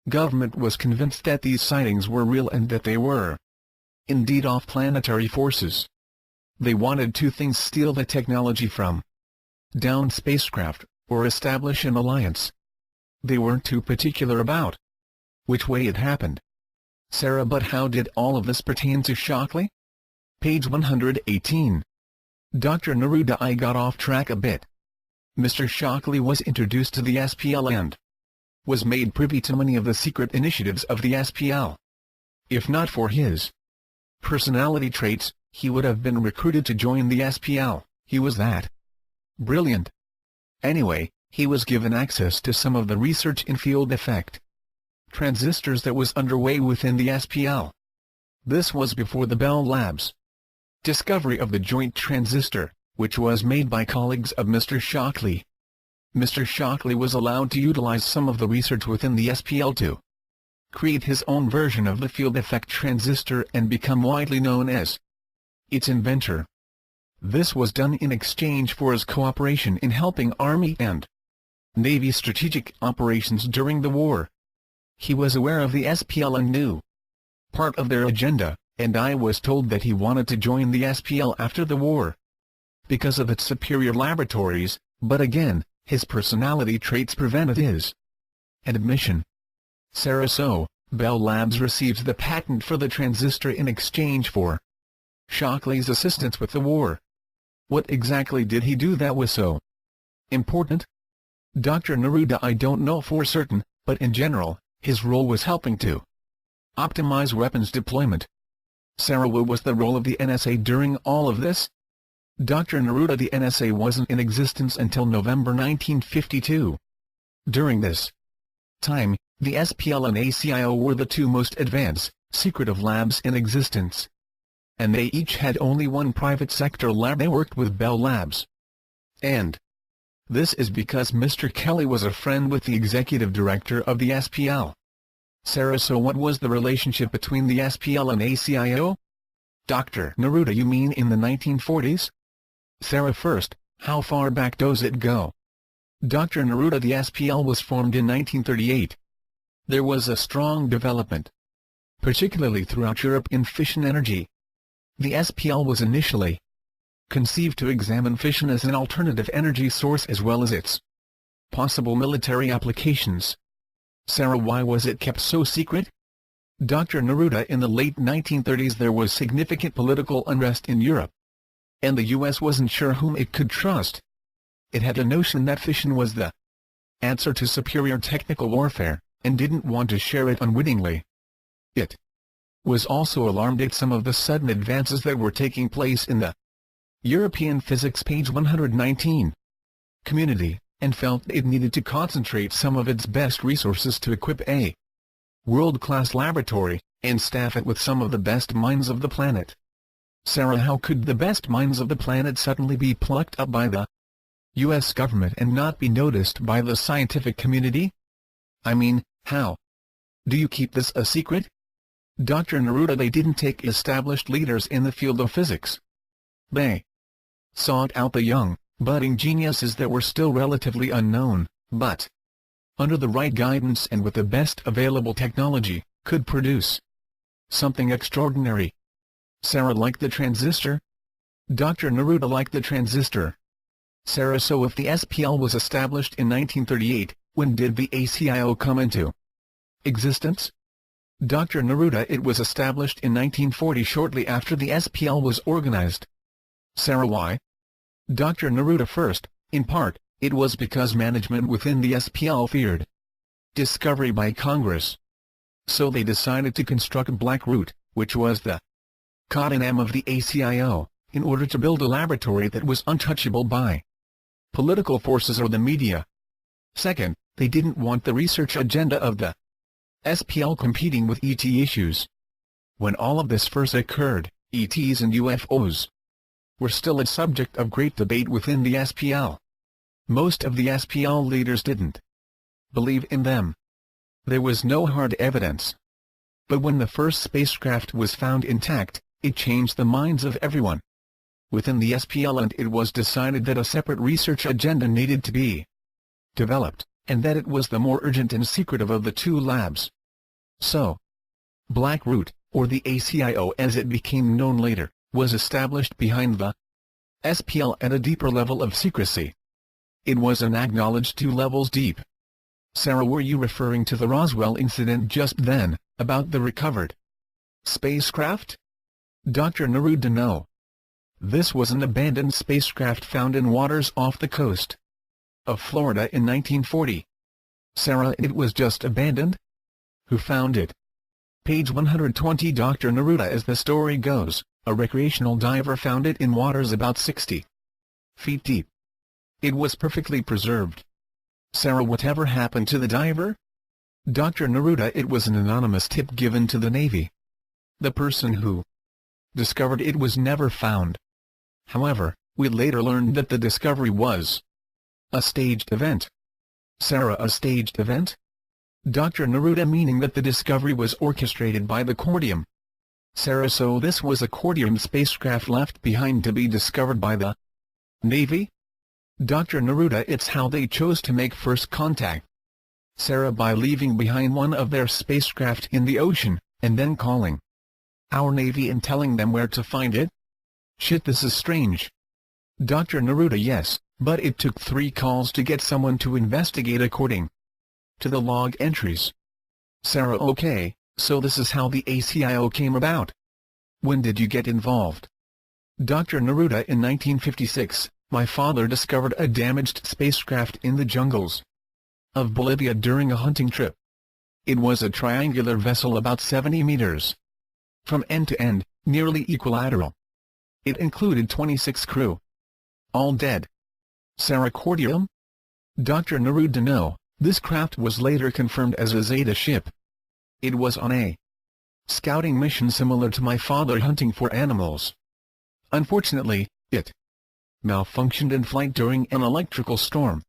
government was convinced that these sightings were real and that they were indeed off-planetary forces. They wanted 2 things: steal the technology from downed spacecraft, or establish an alliance. They weren't too particular about which way it happened. Sarah, but how did all of this pertain to Shockley? Page 118. Dr. Neruda, I got off track a bit. Mr. Shockley was introduced to the SPL and was made privy to many of the secret initiatives of the SPL. If not for his personality traits, he would have been recruited to join the SPL. He was that brilliant. Anyway, he was given access to some of the research in field effect transistors that was underway within the SPL. This was before the Bell Labs discovery of the joint transistor, which was made by colleagues of Mr. Shockley. Mr. Shockley was allowed to utilize some of the research within the SPL to create his own version of the field effect transistor and become widely known as its inventor. This was done in exchange for his cooperation in helping Army and Navy strategic operations during the war. He was aware of the SPL and knew part of their agenda, and I was told that he wanted to join the SPL after the war because of its superior laboratories, but again, his personality traits prevented his admission. Sarah, so Bell Labs received the patent for the transistor in exchange for Shockley's assistance with the war. What exactly did he do that was so important? Dr. Neruda, I don't know for certain, but in general, his role was helping to optimize weapons deployment. Sarah, what was the role of the NSA during all of this? Dr. Neruda, the NSA wasn't in existence until November 1952. During this time, the SPL and ACIO were the two most advanced, secretive labs in existence. And they each had only one private sector lab. They worked with Bell Labs. And this is because Mr. Kelly was a friend with the executive director of the SPL. Sarah, so what was the relationship between the SPL and ACIO? Dr. Neruda, you mean in the 1940s? Sarah, first, how far back does it go? Dr. Neruda, the SPL was formed in 1938. There was a strong development, particularly throughout Europe, in fission energy. The SPL was initially conceived to examine fission as an alternative energy source as well as its possible military applications. Sarah, why was it kept so secret? Dr. Neruda, in the late 1930s there was significant political unrest in Europe, and the U.S. wasn't sure whom it could trust. It had a notion that fission was the answer to superior technical warfare, and didn't want to share it unwittingly. It was also alarmed at some of the sudden advances that were taking place in the European physics, page 119, community, and felt it needed to concentrate some of its best resources to equip a world-class laboratory, and staff it with some of the best minds of the planet. Sarah, how could the best minds of the planet suddenly be plucked up by the U.S. government and not be noticed by the scientific community? I mean, how do you keep this a secret? Dr. Neruda, they didn't take established leaders in the field of physics. They sought out the young, budding geniuses that were still relatively unknown, but, under the right guidance and with the best available technology, could produce something extraordinary. Sarah, like the transistor? Dr. Neruda, like the transistor. Sarah, so if the SPL was established in 1938, when did the ACIO come into existence? Dr. Neruda, it was established in 1940, shortly after the SPL was organized. Sarah, why? Dr. Neruda, first, in part, it was because management within the SPL feared discovery by Congress. So they decided to construct Black Root, which was the code name of the ACIO, in order to build a laboratory that was untouchable by political forces or the media. Second, they didn't want the research agenda of the SPL competing with ET issues. When all of this first occurred, ETs and UFOs were still a subject of great debate within the SPL. Most of the SPL leaders didn't believe in them. There was no hard evidence. But when the first spacecraft was found intact, it changed the minds of everyone within the SPL, and it was decided that a separate research agenda needed to be developed, and that it was the more urgent and secretive of the two labs. So, Black Root, or the ACIO as it became known later, was established behind the SPL at a deeper level of secrecy. It was an acknowledged 2 levels deep. Sarah, were you referring to the Roswell incident just then, about the recovered spacecraft? Dr. Neruda, no. This was an abandoned spacecraft found in waters off the coast of Florida in 1940. Sarah, it was just abandoned? Who found it? Page 120. Dr. Neruda, as the story goes, a recreational diver found it in waters about 60 feet deep. It was perfectly preserved. Sarah, whatever happened to the diver? Dr. Neruda, it was an anonymous tip given to the Navy. The person who discovered it was never found. However, we later learned that the discovery was a staged event. Sarah, a staged event? Dr. Neruda, meaning that the discovery was orchestrated by the Cordium. Sarah, so this was a Cordium spacecraft left behind to be discovered by the Navy? Dr. Neruda, it's how they chose to make first contact. Sarah, by leaving behind one of their spacecraft in the ocean, and then calling our Navy and telling them where to find it? Shit, this is strange. Dr. Neruda: yes, but it took 3 calls to get someone to investigate according to the log entries. Sarah: okay, so this is how the ACIO came about. When did you get involved? Dr. Neruda: in 1956, my father discovered a damaged spacecraft in the jungles of Bolivia during a hunting trip. It was a triangular vessel about 70 meters from end to end, nearly equilateral. It included 26 crew. All dead. Sarah: cordium? Dr. Neruda: no, this craft was later confirmed as a Zeta ship. It was on a scouting mission similar to my father hunting for animals. Unfortunately, it malfunctioned in flight during an electrical storm.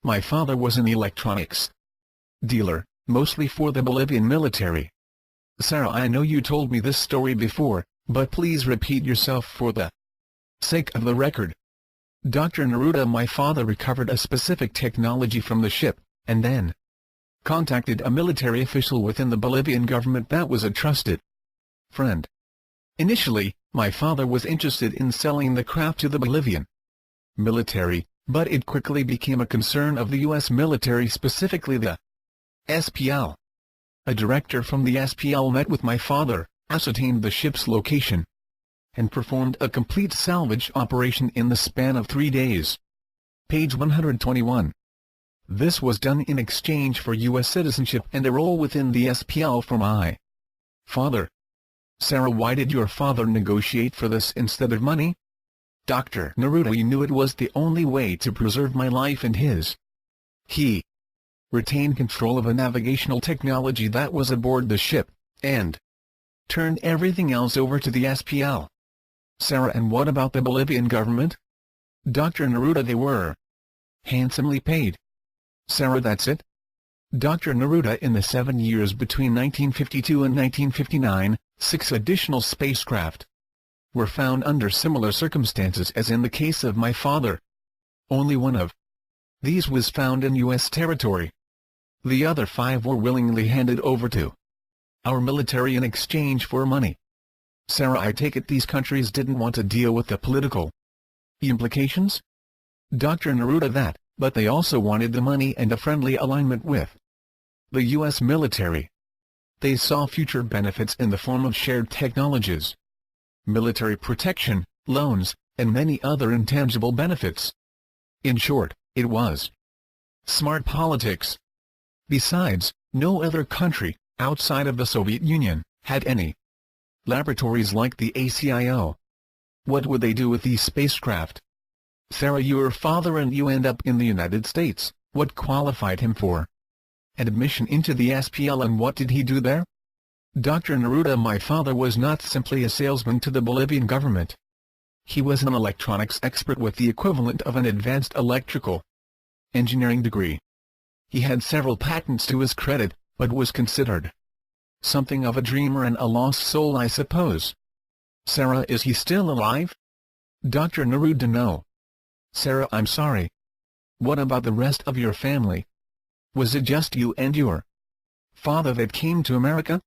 My father was an electronics dealer, mostly for the Bolivian military. Sarah: I know you told me this story before, but please repeat yourself for the sake of the record. Dr. Neruda: my father recovered a specific technology from the ship, and then contacted a military official within the Bolivian government that was a trusted friend. Initially, my father was interested in selling the craft to the Bolivian military, but it quickly became a concern of the U.S. military, specifically the SPL. A director from the SPL met with my father, ascertained the ship's location, and performed a complete salvage operation in the span of 3 days. Page 121. This was done in exchange for U.S. citizenship and a role within the SPL for my father. Sarah: why did your father negotiate for this instead of money? Dr. Neruda: he knew it was the only way to preserve my life and his. He retained control of a navigational technology that was aboard the ship, and turned everything else over to the SPL. Sarah: and what about the Bolivian government? Dr. Neruda: they were handsomely paid. Sarah: that's it? Dr. Neruda: in the 7 years between 1952 and 1959, 6 additional spacecraft were found under similar circumstances as in the case of my father. Only one of these was found in U.S. territory. The other 5 were willingly handed over to our military in exchange for money. Sarah: I take it these countries didn't want to deal with the political implications? Dr. Neruda: that, but they also wanted the money and a friendly alignment with the U.S. military. They saw future benefits in the form of shared technologies, military protection, loans, and many other intangible benefits. In short, it was smart politics. Besides, no other country, outside of the Soviet Union, had any laboratories like the ACIO. What would they do with these spacecraft? Sarah: your father and you end up in the United States. What qualified him for an admission into the SPL, and what did he do there? Dr. Neruda: my father was not simply a salesman to the Bolivian government. He was an electronics expert with the equivalent of an advanced electrical engineering degree. He had several patents to his credit, but was considered something of a dreamer and a lost soul, I suppose. Sarah: is he still alive? Dr. Neruda: no. Sarah: I'm sorry. What about the rest of your family? Was it just you and your father that came to America?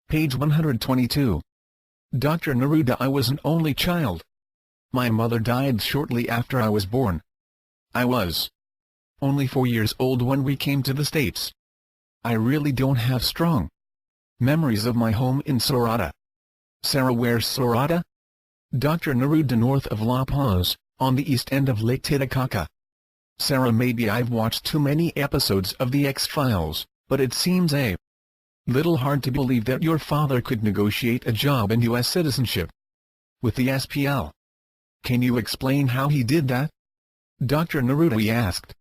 Page 122. Dr. Neruda: I was an only child. My mother died shortly after I was born. I was only 4 years old when we came to the States. I really don't have strong memories of my home in Sorata. Sarah: where's Sorata? Dr. Neruda: north of La Paz, on the east end of Lake Titicaca. Sarah: maybe I've watched too many episodes of the X-Files, but it seems a little hard to believe that your father could negotiate a job and U.S. citizenship with the SPL. Can you explain how he did that? Dr. Neruda: we asked.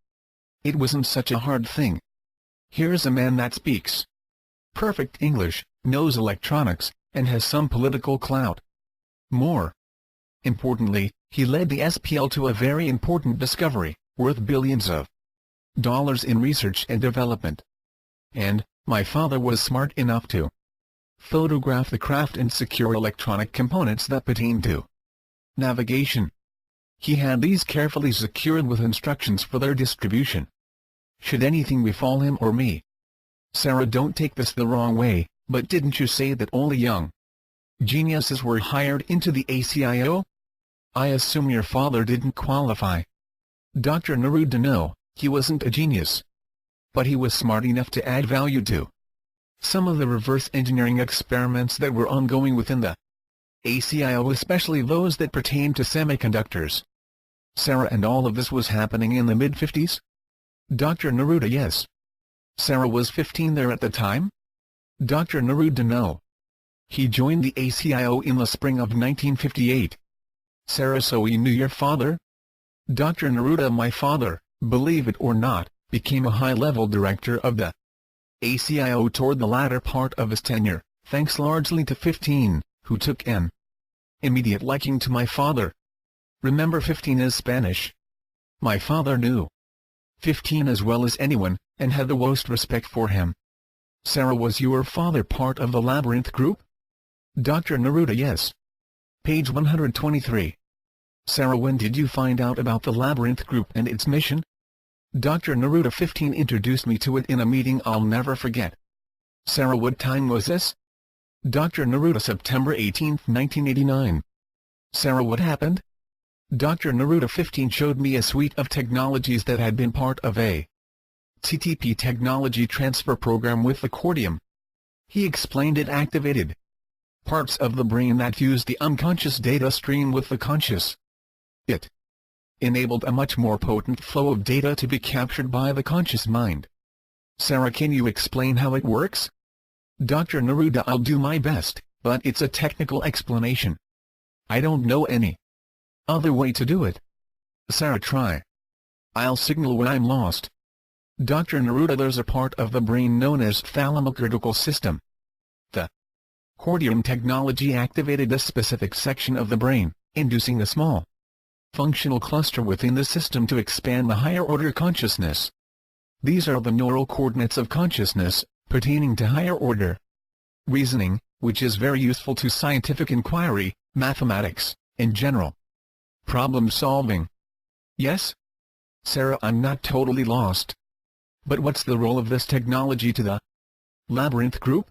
It wasn't such a hard thing. Here's a man that speaks perfect English, knows electronics, and has some political clout. More importantly, he led the SPL to a very important discovery, worth billions of dollars in research and development. And my father was smart enough to photograph the craft and secure electronic components that pertain to navigation. He had these carefully secured with instructions for their distribution. should anything befall him or me. Sarah, don't take this the wrong way, but didn't you say that only young geniuses were hired into the ACIO? I assume your father didn't qualify. Dr. Neruda, no, he wasn't a genius. But he was smart enough to add value to some of the reverse engineering experiments that were ongoing within the ACIO, especially those that pertained to semiconductors. Sarah, and all of this was happening in the mid-50s? Dr. Neruda, yes. Sarah, was 15 there at the time? Dr. Neruda, no. He joined the ACIO in the spring of 1958. Sarah, so you knew your father? Dr. Neruda, my father, believe it or not, became a high-level director of the ACIO toward the latter part of his tenure, thanks largely to 15, who took an immediate liking to my father. Remember, 15 is Spanish. My father knew 15 as well as anyone, and had the most respect for him. Sarah, was your father part of the Labyrinth group? Dr. Neruda, yes. Page 123. Sarah, when did you find out about the Labyrinth group and its mission? Dr. Neruda, 15 introduced me to it in a meeting I'll never forget. Sarah, what time was this? Dr. Neruda, September 18, 1989. Sarah, what happened? Dr. Neruda, 15 showed me a suite of technologies that had been part of a TTP technology transfer program with the cordium. He explained it activated parts of the brain that used the unconscious data stream with the conscious. It enabled a much more potent flow of data to be captured by the conscious mind. Sarah, can you explain how it works? Dr. Neruda, I'll do my best, but it's a technical explanation. I don't know any other way to do it. Sarah, try. I'll signal when I'm lost. Dr. Neruda, there's a part of the brain known as thalamocortical system. The cordium technology activated this specific section of the brain, inducing a small functional cluster within the system to expand the higher-order consciousness. These are the neural coordinates of consciousness, pertaining to higher-order reasoning, which is very useful to scientific inquiry, mathematics, and general problem-solving. Yes? Sarah, I'm not totally lost. But what's the role of this technology to the Labyrinth group?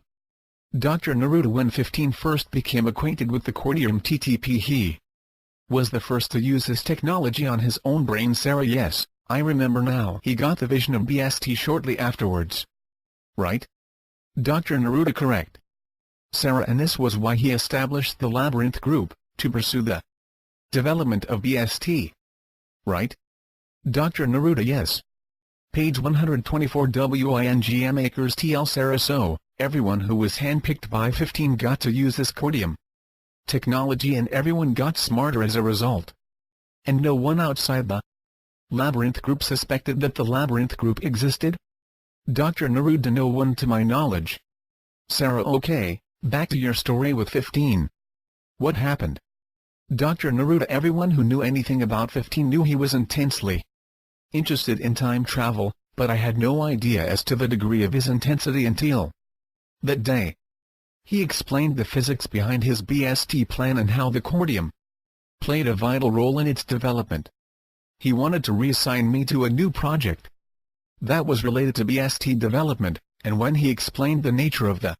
Dr. Neruda, when 15 first became acquainted with the cordium TTP, he was the first to use this technology on his own brain. Sarah, yes, I remember now. He got the vision of BST shortly afterwards. Right? Dr. Neruda, correct. Sarah, and this was why he established the Labyrinth group, to pursue the development of BST. Right? Dr. Neruda, yes. Page 124. WingMakers TL. Sarah, so everyone who was handpicked by 15 got to use this cordium technology, and everyone got smarter as a result. And no one outside the Labyrinth group suspected that the Labyrinth group existed? Dr. Neruda, no one to my knowledge. Sarah, okay, back to your story with 15. What happened? Dr. Neruda, everyone who knew anything about 15 knew he was intensely interested in time travel, but I had no idea as to the degree of his intensity until that day. He explained the physics behind his BST plan and how the cordium played a vital role in its development. He wanted to reassign me to a new project that was related to BST development, and when he explained the nature of the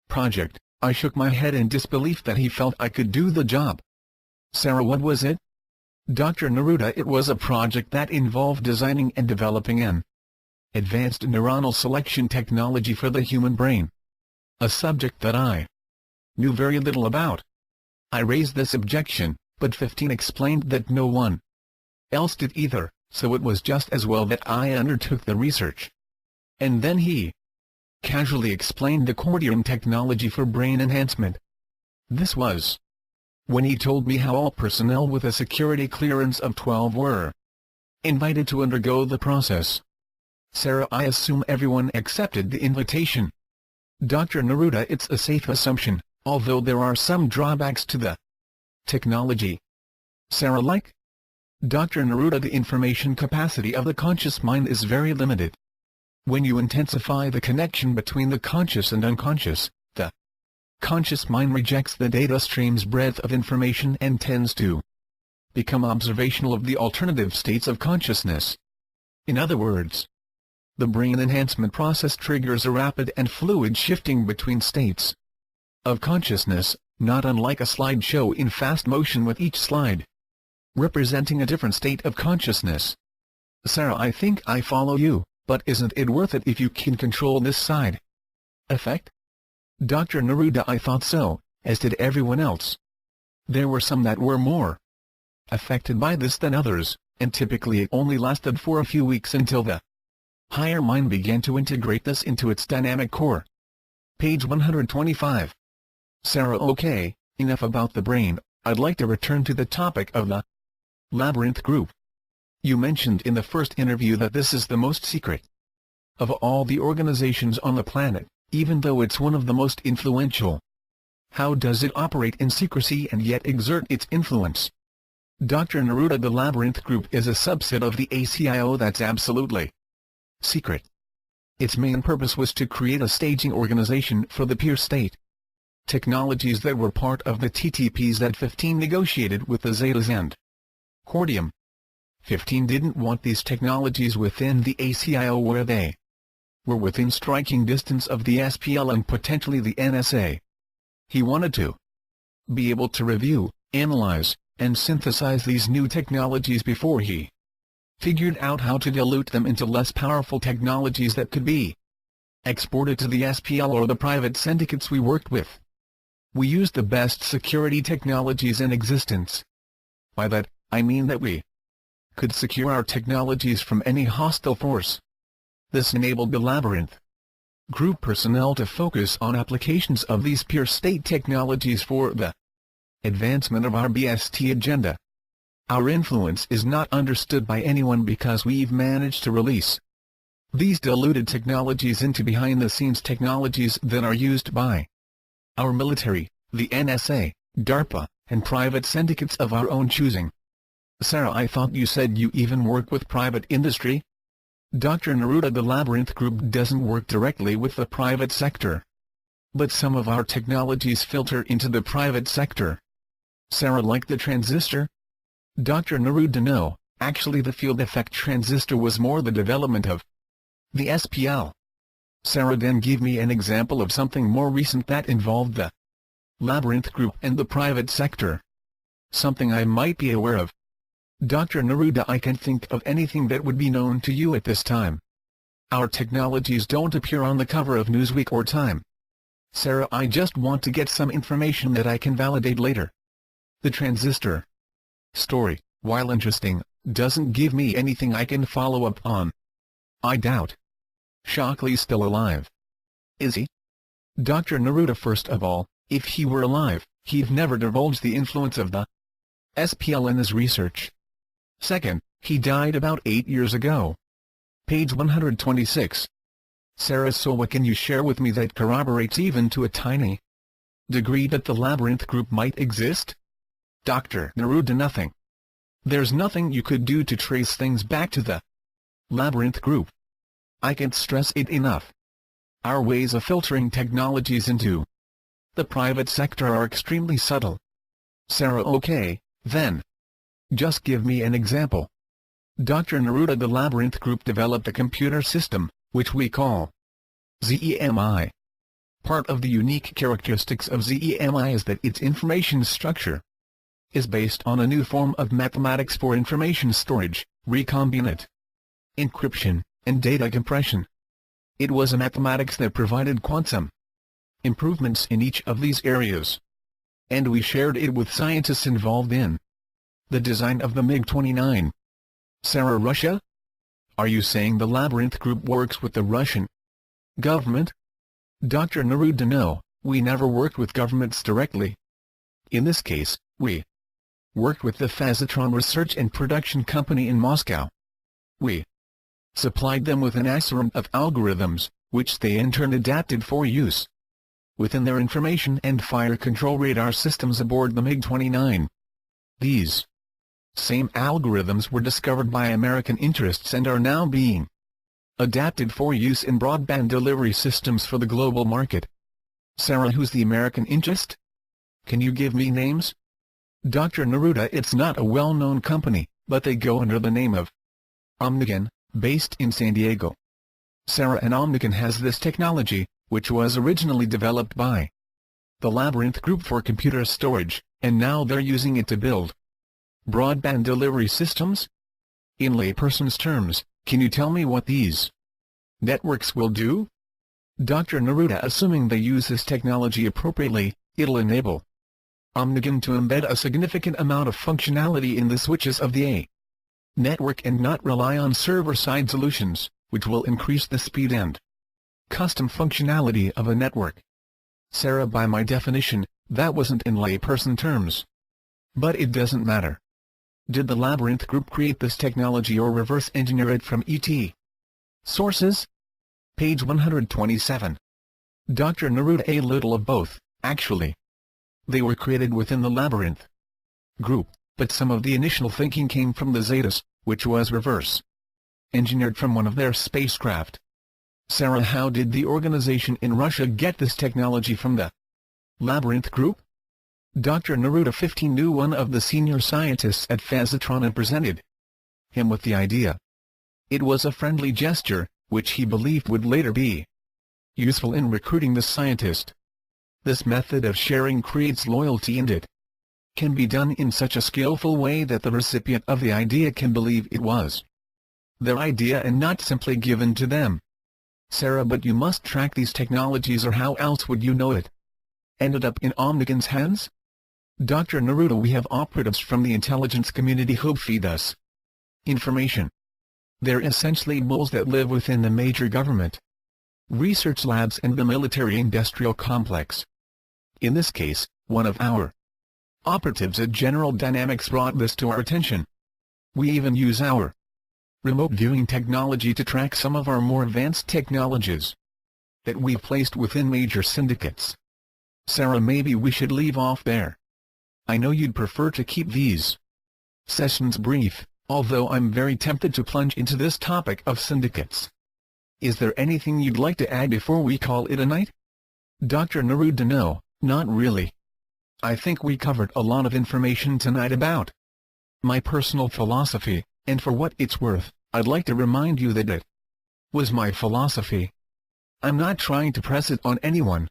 project, I shook my head in disbelief that he felt I could do the job. Sarah, what was it? Dr. Neruda, it was a project that involved designing and developing an advanced neuronal selection technology for the human brain. A subject that I knew very little about. I raised this objection, but 15 explained that no one else did either, so it was just as well that I undertook the research. And then he casually explained the cordium technology for brain enhancement. This was when he told me how all personnel with a security clearance of 12 were invited to undergo the process. Sarah, I assume everyone accepted the invitation. Dr. Neruda, it's a safe assumption, although there are some drawbacks to the technology. Sarah, like? Dr. Neruda, the information capacity of the conscious mind is very limited. When you intensify the connection between the conscious and unconscious, the conscious mind rejects the data stream's breadth of information and tends to become observational of the alternative states of consciousness. In other words, The brain enhancement process triggers a rapid and fluid shifting between states of consciousness, not unlike a slideshow in fast motion with each slide representing a different state of consciousness. Sarah, I think I follow you, but isn't it worth it if you can control this side effect? Dr. Neruda, I thought so, as did everyone else. There were some that were more affected by this than others, and typically it only lasted for a few weeks until the higher mind began to integrate this into its dynamic core. Page 125. Sarah, okay, enough about the brain. I'd like to return to the topic of the Labyrinth Group. You mentioned in the first interview that this is the most secret of all the organizations on the planet, even though it's one of the most influential. How does it operate in secrecy and yet exert its influence? Dr. Neruda, the Labyrinth Group is a subset of the ACIO that's absolutely secret. Its main purpose was to create a staging organization for the peer state technologies that were part of the TTPs that 15 negotiated with the Zetas and Cordium. 15 didn't want these technologies within the ACIO where they were within striking distance of the SPL and potentially the NSA. He wanted to be able to review, analyze, and synthesize these new technologies before he figured out how to dilute them into less powerful technologies that could be exported to the SPL or the private syndicates we worked with. We used the best security technologies in existence. By that, I mean that we could secure our technologies from any hostile force. This enabled the Labyrinth Group personnel to focus on applications of these pure state technologies for the advancement of our BST agenda. Our influence is not understood by anyone because we've managed to release these diluted technologies into behind-the-scenes technologies that are used by our military, the NSA, DARPA, and private syndicates of our own choosing. Sarah, I thought you said you even work with private industry? Dr. Neruda, the Labyrinth Group doesn't work directly with the private sector, but some of our technologies filter into the private sector. Sarah, like the transistor? Dr. Neruda, no, actually the field effect transistor was more the development of the SPL. Sarah, then give me an example of something more recent that involved the Labyrinth Group and the private sector. Something I might be aware of. Dr. Neruda, I can't think of anything that would be known to you at this time. Our technologies don't appear on the cover of Newsweek or Time. Sarah, I just want to get some information that I can validate later. The transistor story, while interesting, doesn't give me anything I can follow up on. I doubt Shockley's still alive. Is he? Dr. Neruda, first of all, if he were alive, he'd never divulged the influence of the SPL in his research. Second, he died about 8 years ago. Page 126. Sarah, so what can you share with me that corroborates even to a tiny degree that the Labyrinth Group might exist? Dr. Neruda, nothing. There's nothing you could do to trace things back to the Labyrinth Group. I can't stress it enough. Our ways of filtering technologies into the private sector are extremely subtle. Sarah, okay, then. Just give me an example. Dr. Neruda, the Labyrinth Group developed a computer system, which we call ZEMI. Part of the unique characteristics of ZEMI is that its information structure is based on a new form of mathematics for information storage, recombinant encryption, and data compression. It was a mathematics that provided quantum improvements in each of these areas, and we shared it with scientists involved in the design of the MiG-29. Sarah, Russia? Are you saying the Labyrinth Group works with the Russian government? Dr. Neruda, no, we never worked with governments directly. In this case, we worked with the Phasitron Research and Production Company in Moscow. We supplied them with an assortment of algorithms, which they in turn adapted for use within their information and fire control radar systems aboard the MiG-29. These same algorithms were discovered by American interests and are now being adapted for use in broadband delivery systems for the global market. Sarah, who's the American interest? Can you give me names? Dr. Neruda, it's not a well-known company, but they go under the name of Omnigen, based in San Diego. Sarah and Omnican has this technology, which was originally developed by the Labyrinth Group for computer storage, and now they're using it to build broadband delivery systems? In layperson's terms, can you tell me what these networks will do? Dr. Neruda, assuming they use this technology appropriately, it'll enable Omnican to embed a significant amount of functionality in the switches of the A network and not rely on server-side solutions, which will increase the speed and custom functionality of a network. Sarah, by my definition, that wasn't in layperson terms. But it doesn't matter. Did the Labyrinth Group create this technology or reverse engineer it from ET sources? Page 127. Dr. Neruda: a little of both, actually. They were created within the Labyrinth Group, but some of the initial thinking came from the Zetas, which was reverse engineered from one of their spacecraft. Sarah, how did the organization in Russia get this technology from the Labyrinth Group? Dr. Neruda 15 knew one of the senior scientists at Phasitron and presented him with the idea. It was a friendly gesture, which he believed would later be useful in recruiting the scientist. This method of sharing creates loyalty, and it can be done in such a skillful way that the recipient of the idea can believe it was their idea and not simply given to them. Sarah, but you must track these technologies, or how else would you know it ended up in Omnican's hands? Dr. Neruda: we have operatives from the intelligence community who feed us information. They're essentially moles that live within the major government research labs and the military-industrial complex. In this case, one of our operatives at General Dynamics brought this to our attention. We even use our remote viewing technology to track some of our more advanced technologies that we've placed within major syndicates. Sarah, maybe we should leave off there. I know you'd prefer to keep these sessions brief, although I'm very tempted to plunge into this topic of syndicates. Is there anything you'd like to add before we call it a night? Dr. Neruda: no, not really. I think we covered a lot of information tonight about my personal philosophy, and for what it's worth, I'd like to remind you that it was my philosophy. I'm not trying to press it on anyone.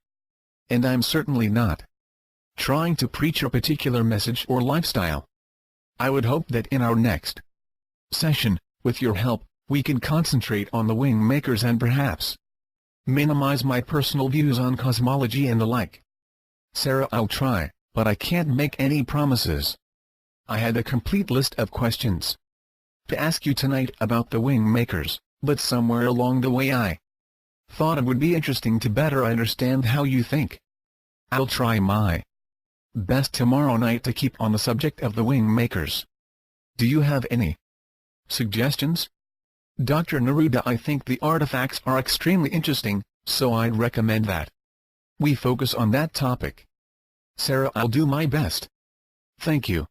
And I'm certainly not trying to preach a particular message or lifestyle. I would hope that in our next session, with your help, we can concentrate on the WingMakers and perhaps minimize my personal views on cosmology and the like. Sarah, I'll try, but I can't make any promises. I had a complete list of questions to ask you tonight about the WingMakers, but somewhere along the way I thought it would be interesting to better understand how you think. I'll try my best tomorrow night to keep on the subject of the WingMakers. Do you have any suggestions? Dr. Neruda: I think the artifacts are extremely interesting, so I'd recommend that we focus on that topic. Sarah: I'll do my best. Thank you.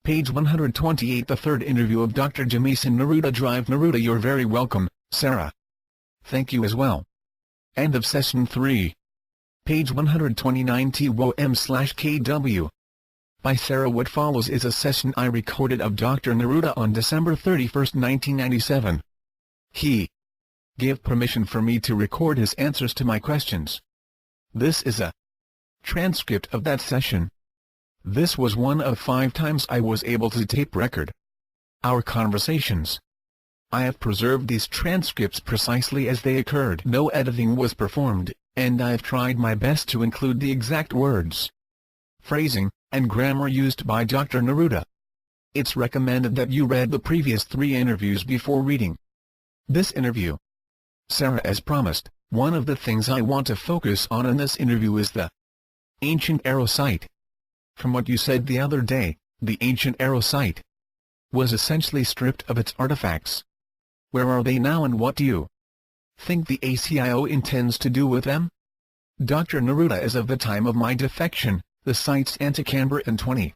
Page 128. The third interview of Dr. Jamison Neruda. Drive Neruda: you're very welcome, Sarah. Thank you as well. End of session 3. Page 129. TWOM/KW. By Sarah. What follows is a session I recorded of Dr. Neruda on December 31, 1997. He gave permission for me to record his answers to my questions. This is a transcript of that session. This was one of 5 times I was able to tape record our conversations. I have preserved these transcripts precisely as they occurred. No editing was performed, and I've tried my best to include the exact words, phrasing, and grammar used by Dr. Neruda. It's recommended that you read the previous 3 interviews before reading this interview. Sarah, as promised, one of the things I want to focus on in this interview is the ancient Arrow site. From what you said the other day, the ancient Arrow site was essentially stripped of its artifacts. Where are they now, and what do you think the ACIO intends to do with them? Dr. Neruda: as of the time of my defection, the site's antechamber and 23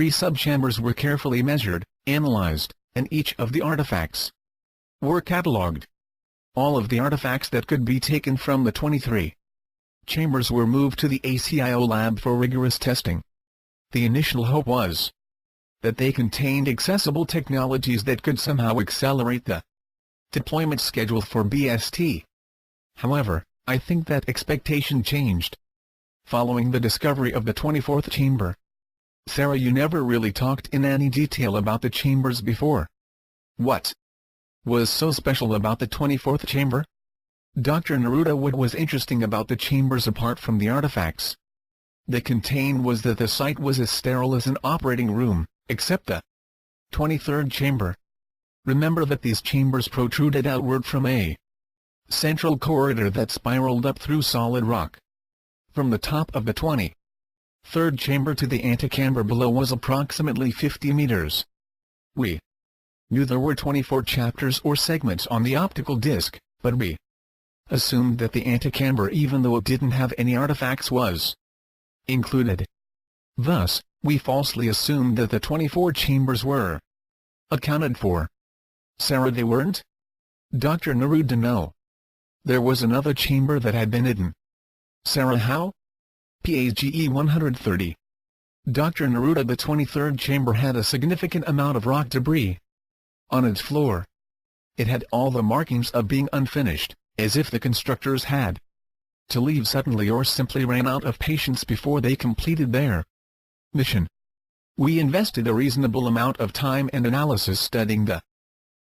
subchambers were carefully measured, analyzed, and each of the artifacts were catalogued. All of the artifacts that could be taken from the 23 chambers were moved to the ACIO lab for rigorous testing. The initial hope was that they contained accessible technologies that could somehow accelerate the deployment schedule for BST. However, I think that expectation changed following the discovery of the 24th chamber. Sarah, you never really talked in any detail about the chambers before. What was so special about the 24th chamber? Dr. Neruda, what was interesting about the chambers apart from the artifacts they contained was that the site was as sterile as an operating room, except the 23rd chamber. Remember that these chambers protruded outward from a central corridor that spiraled up through solid rock. From the top of the 23rd chamber to the antechamber below was approximately 50 meters. We knew there were 24 chapters or segments on the optical disc, but we assumed that the antechamber, even though it didn't have any artifacts, was included. Thus, we falsely assumed that the 24 chambers were accounted for. Sarah, they weren't? Dr. Neruda, no. There was another chamber that had been hidden. Sarah, how? Page 130. Dr. Neruda, the 23rd chamber had a significant amount of rock debris on its floor. It had all the markings of being unfinished, as if the constructors had to leave suddenly or simply ran out of patience before they completed their mission. We invested a reasonable amount of time and analysis studying the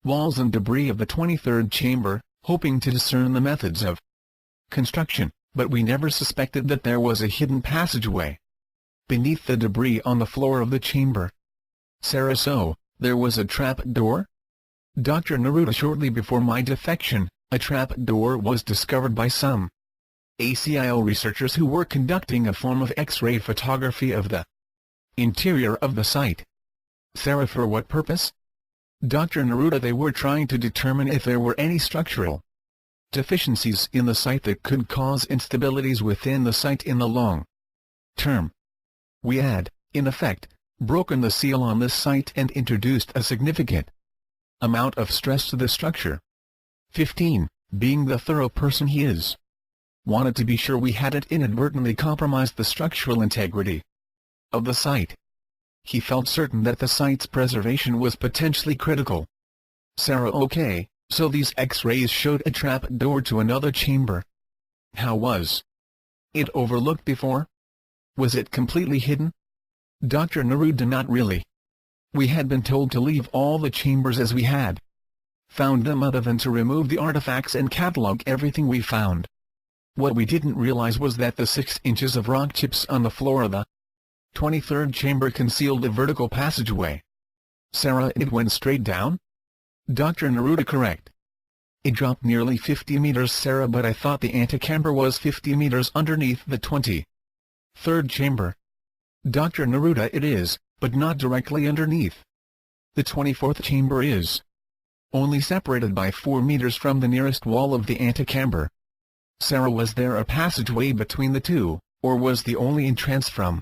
walls and debris of the 23rd chamber, hoping to discern the methods of construction, but we never suspected that there was a hidden passageway beneath the debris on the floor of the chamber. Sarah, so there was a trap door? Dr. Neruda, shortly before my defection, a trap door was discovered by some ACIO researchers who were conducting a form of X-ray photography of the interior of the site. Sarah, for what purpose? Dr. Neruda, they were trying to determine if there were any structural deficiencies in the site that could cause instabilities within the site in the long term. We had, in effect, broken the seal on this site and introduced a significant amount of stress to the structure. 15, being the thorough person he is, wanted to be sure we hadn't inadvertently compromised the structural integrity of the site. He felt certain that the site's preservation was potentially critical. Sarah, okay, so these X-rays showed a trap door to another chamber. How was it overlooked before? Was it completely hidden? Dr. Neruda, not really. We had been told to leave all the chambers as we had found them, other than to remove the artifacts and catalog everything we found. What we didn't realize was that the 6 inches of rock chips on the floor of the 23rd chamber concealed a vertical passageway. Sarah, it went straight down? Dr. Neruda, correct. It dropped nearly 50 meters, Sarah, but I thought the antechamber was 50 meters underneath the 23rd chamber. Dr. Neruda, it is, but not directly underneath. The 24th chamber is only separated by 4 meters from the nearest wall of the antechamber. Sarah, was there a passageway between the two, or was the only entrance from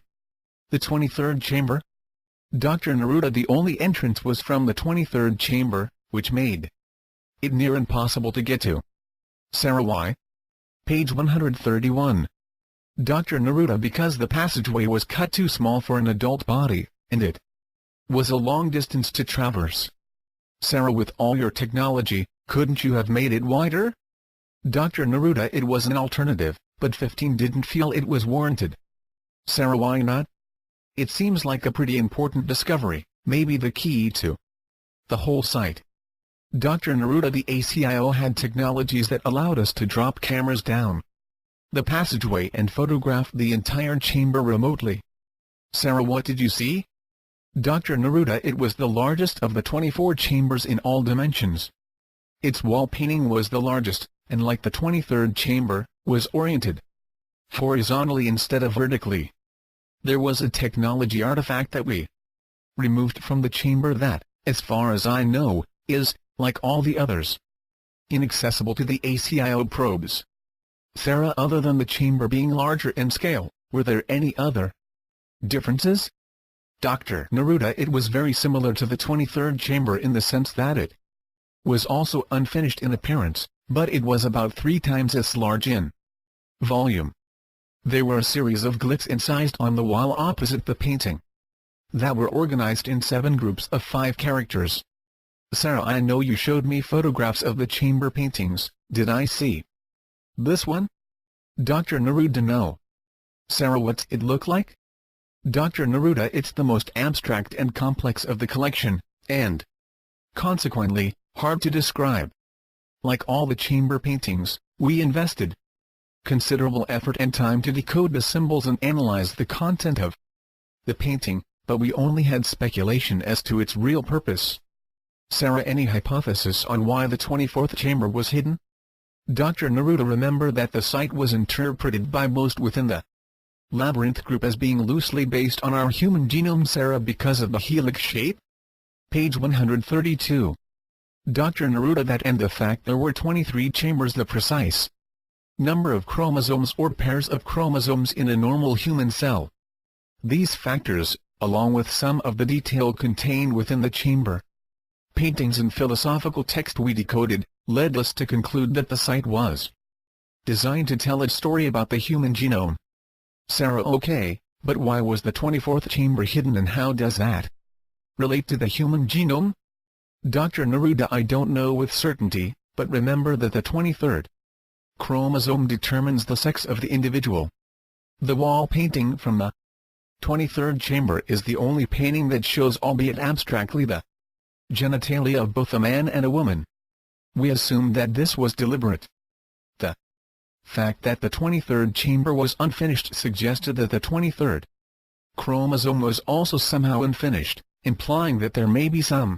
the 23rd chamber? Dr. Neruda, the only entrance was from the 23rd chamber, which made it near impossible to get to. Sarah, why? Page 131. Dr. Neruda, because the passageway was cut too small for an adult body, and it was a long distance to traverse. Sarah, with all your technology, couldn't you have made it wider? Dr. Neruda, it was an alternative, but 15 didn't feel it was warranted. Sarah, why not? It seems like a pretty important discovery, maybe the key to the whole site. Dr. Neruda, the ACIO had technologies that allowed us to drop cameras down the passageway and photograph the entire chamber remotely. Sarah, what did you see? Dr. Neruda, it was the largest of the 24 chambers in all dimensions. Its wall painting was the largest, and like the 23rd chamber, was oriented horizontally instead of vertically. There was a technology artifact that we removed from the chamber that, as far as I know, is, like all the others, inaccessible to the ACIO probes. Sarah, other than the chamber being larger in scale, were there any other differences? Dr. Neruda, it was very similar to the 23rd chamber in the sense that it was also unfinished in appearance, but it was about 3 times as large in volume. There were a series of glyphs incised on the wall opposite the painting that were organized in 7 groups of 5 characters. Sarah, I know you showed me photographs of the chamber paintings. Did I see this one? Dr. Neruda, no. Sarah, what's it look like? Dr. Neruda, it's the most abstract and complex of the collection, and consequently, hard to describe. Like all the chamber paintings, we invested considerable effort and time to decode the symbols and analyze the content of the painting, but we only had speculation as to its real purpose. Sarah, any hypothesis on why the 24th chamber was hidden? Dr. Neruda, remember that the site was interpreted by most within the labyrinth group as being loosely based on our human genome, Sarah, because of the helix shape? Page 132. Dr. Neruda, that and the fact there were 23 chambers, the precise number of chromosomes or pairs of chromosomes in a normal human cell. These factors, along with some of the detail contained within the chamber paintings and philosophical text we decoded, led us to conclude that the site was designed to tell a story about the human genome. Sarah, okay, but why was the 24th chamber hidden, and how does that relate to the human genome? Dr. Neruda, I don't know with certainty, but remember that the 23rd chromosome determines the sex of the individual. The wall painting from the 23rd chamber is the only painting that shows, albeit abstractly, the genitalia of both a man and a woman. We assumed that this was deliberate. The fact that the 23rd chamber was unfinished suggested that the 23rd chromosome was also somehow unfinished, implying that there may be some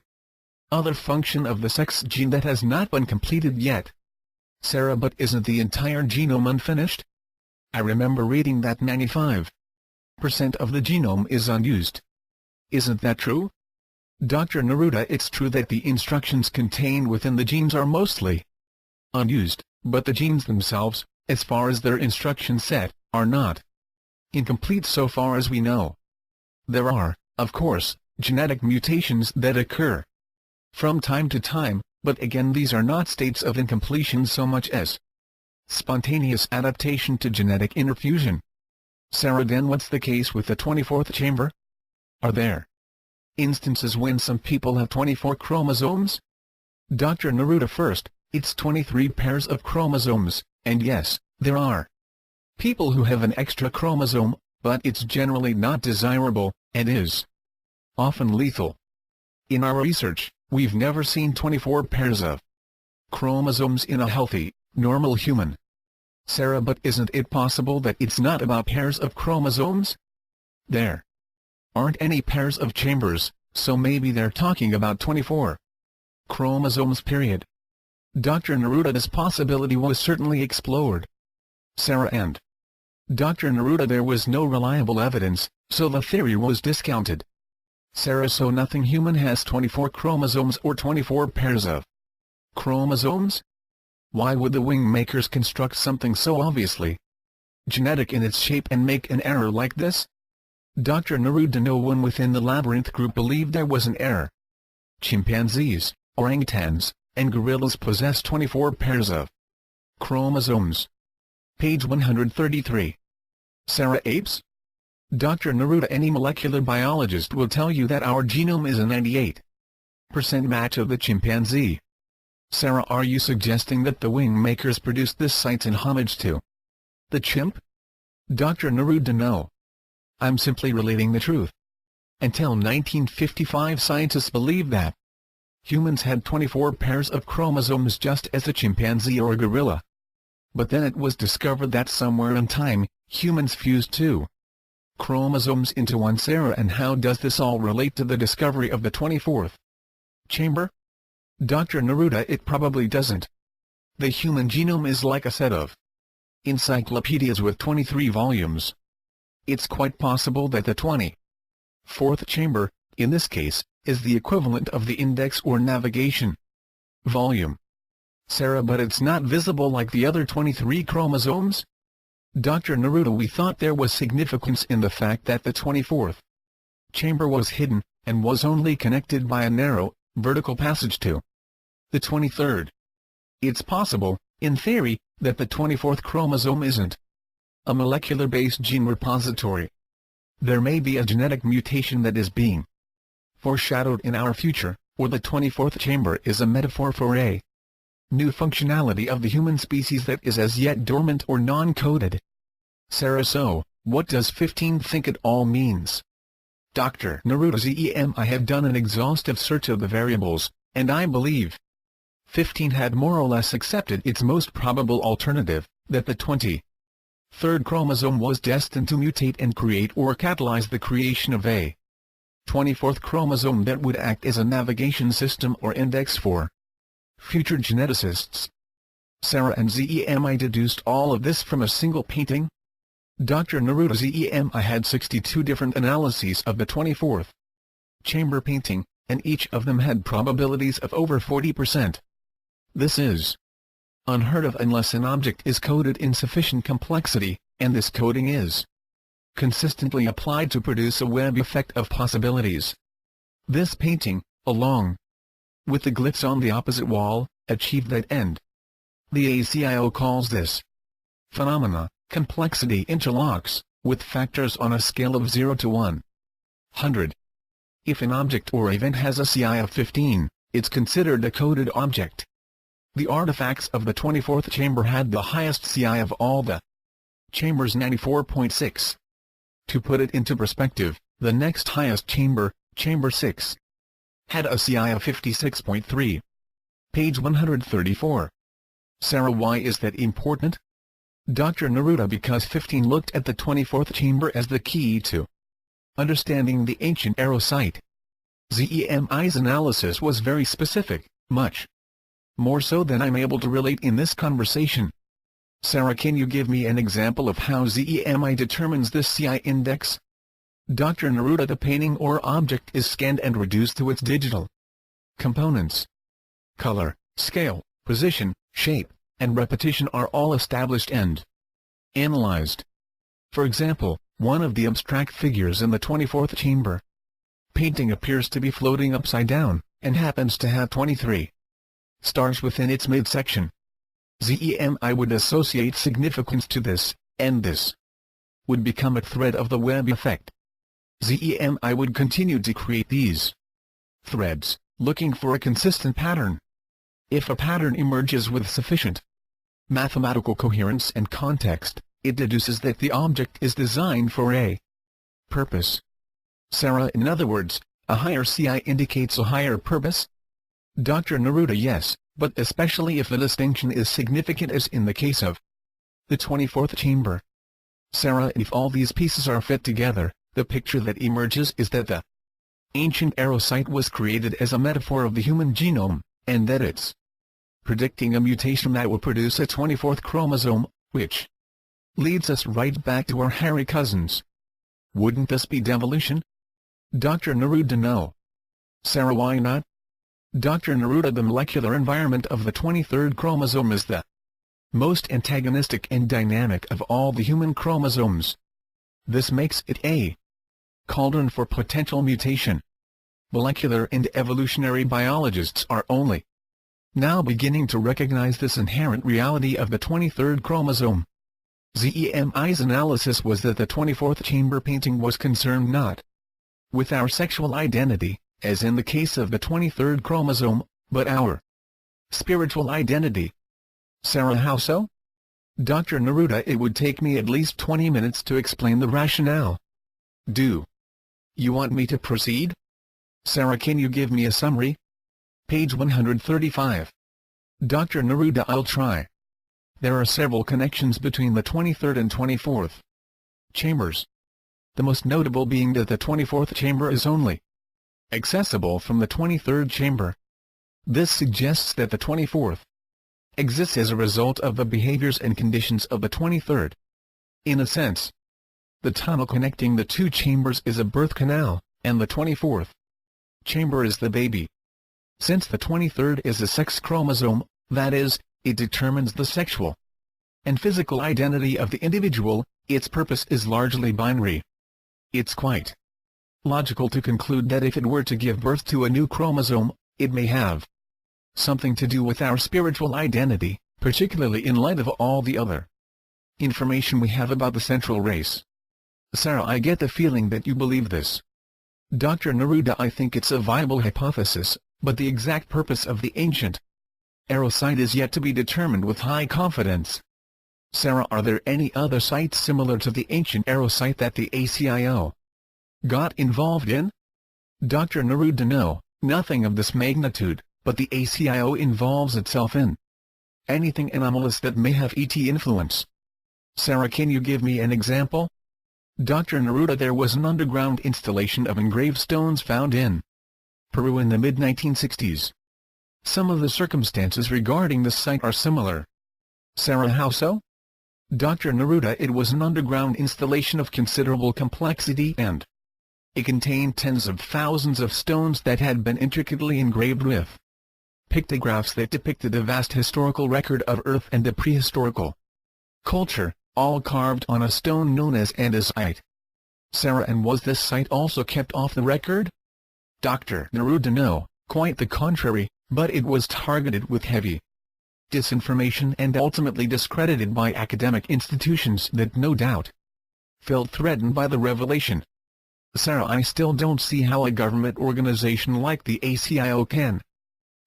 other function of the sex gene that has not been completed yet. Sarah, but isn't the entire genome unfinished? I remember reading that 95% of the genome is unused. Isn't that true? Dr. Neruda, it's true that the instructions contained within the genes are mostly unused, but the genes themselves, as far as their instruction set, are not incomplete so far as we know. There are, of course, genetic mutations that occur from time to time, but again these are not states of incompletion so much as spontaneous adaptation to genetic interfusion. Sarah, then what's the case with the 24th chamber? Are there instances when some people have 24 chromosomes? Dr. Neruda, first, it's 23 pairs of chromosomes, and yes, there are people who have an extra chromosome, but it's generally not desirable, and is often lethal. In our research, we've never seen 24 pairs of chromosomes in a healthy, normal human. Sarah, but isn't it possible that it's not about pairs of chromosomes? There aren't any pairs of chambers, so maybe they're talking about 24 chromosomes, period. Dr. Neruda, this possibility was certainly explored. Sarah, and Dr. Neruda, there was no reliable evidence, so the theory was discounted. Sarah, so nothing human has 24 chromosomes or 24 pairs of chromosomes? Why would the WingMakers construct something so obviously genetic in its shape and make an error like this? Dr. Neruda, no one within the labyrinth group believed there was an error. Chimpanzees, orangutans, and gorillas possess 24 pairs of chromosomes. Page 133. Sarah, apes? Dr. Neruda, any molecular biologist will tell you that our genome is a 98% match of the chimpanzee. Sarah, are you suggesting that the WingMakers produced this site in homage to the chimp? Dr. Neruda, no. I'm simply relating the truth. Until 1955, scientists believed that humans had 24 pairs of chromosomes just as a chimpanzee or a gorilla. But then it was discovered that somewhere in time, humans fused two chromosomes into one. Sarah, and how does this all relate to the discovery of the 24th chamber? Dr. Neruda, it probably doesn't. The human genome is like a set of encyclopedias with 23 volumes. It's quite possible that the 24th chamber, in this case, is the equivalent of the index or navigation volume. Sarah, but it's not visible like the other 23 chromosomes? Dr. Neruda, we thought there was significance in the fact that the 24th chamber was hidden, and was only connected by a narrow, vertical passage to the 23rd. It's possible, in theory, that the 24th chromosome isn't a molecular-based gene repository. There may be a genetic mutation that is being foreshadowed in our future, or the 24th chamber is a metaphor for a new functionality of the human species that is as yet dormant or non-coded. Sarah: so, what does 15 think it all means? Dr. Neruda: I have done an exhaustive search of the variables, and I believe 15 had more or less accepted its most probable alternative, that the 23rd chromosome was destined to mutate and create or catalyze the creation of a 24th chromosome that would act as a navigation system or index for future geneticists. Sarah and I deduced all of this from a single painting? Dr. Neruda: I had 62 different analyses of the 24th chamber painting, and each of them had probabilities of over 40%. This is unheard of unless an object is coded in sufficient complexity, and this coding is consistently applied to produce a web effect of possibilities. This painting, along with the glyphs on the opposite wall, achieved that end. The ACIO calls this phenomena complexity interlocks, with factors on a scale of 0 to 100. If an object or event has a CI of 15, it's considered a coded object. The artifacts of the 24th chamber had the highest CI of all the chambers, 94.6. To put it into perspective, the next highest chamber, chamber 6, had a CI of 56.3. Page 134. Sarah: why is that important? Dr. Neruda: because 15 looked at the 24th chamber as the key to understanding the ancient Erosite. ZEMI's analysis was very specific, much more so than I'm able to relate in this conversation. Sarah: can you give me an example of how ZEMI determines this CI index? Dr. Neruda: the painting or object is scanned and reduced to its digital components. Color, scale, position, shape, and repetition are all established and analyzed. For example, one of the abstract figures in the 24th chamber painting appears to be floating upside down, and happens to have 23 stars within its midsection. ZEMI would associate significance to this, and this would become a thread of the web effect. ZEMI would continue to create these threads, looking for a consistent pattern. If a pattern emerges with sufficient mathematical coherence and context, it deduces that the object is designed for a purpose. Sarah: in other words, a higher CI indicates a higher purpose? Dr. Neruda: yes, but especially if the distinction is significant as in the case of the 24th chamber. Sarah: if all these pieces are fit together, the picture that emerges is that the ancient Erosite was created as a metaphor of the human genome, and that it's predicting a mutation that will produce a 24th chromosome, which leads us right back to our hairy cousins. Wouldn't this be devolution? Dr. Neruda: no. Sarah: why not? Dr. Neruda: the molecular environment of the 23rd chromosome is the most antagonistic and dynamic of all the human chromosomes. This makes it a cauldron for potential mutation. Molecular and evolutionary biologists are only now beginning to recognize this inherent reality of the 23rd chromosome. ZEMI's analysis was that the 24th chamber painting was concerned not with our sexual identity, as in the case of the 23rd chromosome, but our spiritual identity. Sarah: how so? Dr. Neruda: it would take me at least 20 minutes to explain the rationale. Do you want me to proceed? Sarah: can you give me a summary? Page 135. Dr. Neruda: I'll try. There are several connections between the 23rd and 24th chambers. The most notable being that the 24th chamber is only accessible from the 23rd chamber. This suggests that the 24th exists as a result of the behaviors and conditions of the 23rd. In a sense, the tunnel connecting the two chambers is a birth canal, and the 24th chamber is the baby. Since the 23rd is a sex chromosome, that is, it determines the sexual and physical identity of the individual, its purpose is largely binary. It's quite logical to conclude that if it were to give birth to a new chromosome, it may have something to do with our spiritual identity, particularly in light of all the other information we have about the central race. Sarah: I get the feeling that you believe this. Dr. Neruda: I think it's a viable hypothesis, but the exact purpose of the ancient arrow sight is yet to be determined with high confidence. Sarah, are there any other sites similar to the ancient arrow sight that the ACIO got involved in? Dr. Neruda: No, nothing of this magnitude, but the ACIO involves itself in anything anomalous that may have ET influence. Sarah: Can you give me an example? Dr. Neruda: There was an underground installation of engraved stones found in Peru in the mid-1960s. Some of the circumstances regarding this site are similar. Sarah: How so? Dr. Neruda: It was an underground installation of considerable complexity and it contained tens of thousands of stones that had been intricately engraved with pictographs that depicted a vast historical record of Earth and the prehistorical culture, all carved on a stone known as andesite. Sarah: And was this site also kept off the record? Dr. Neruda: No, quite the contrary, but it was targeted with heavy disinformation and ultimately discredited by academic institutions that no doubt felt threatened by the revelation. Sarah: I still don't see how a government organization like the ACIO can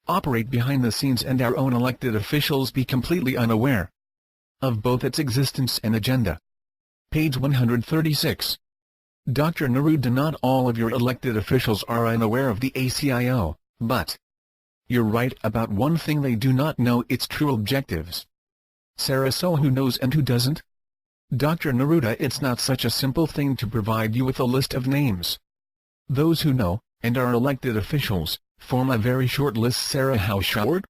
operate behind the scenes and our own elected officials be completely unaware of both its existence and agenda. Page 136. Dr. Neruda: Not all of your elected officials are unaware of the ACIO, but you're right about one thing: they do not know its true objectives. Sarah: So who knows and who doesn't? Dr. Neruda: It's not such a simple thing to provide you with a list of names. Those who know, and are elected officials, form a very short list. Sarah: How short?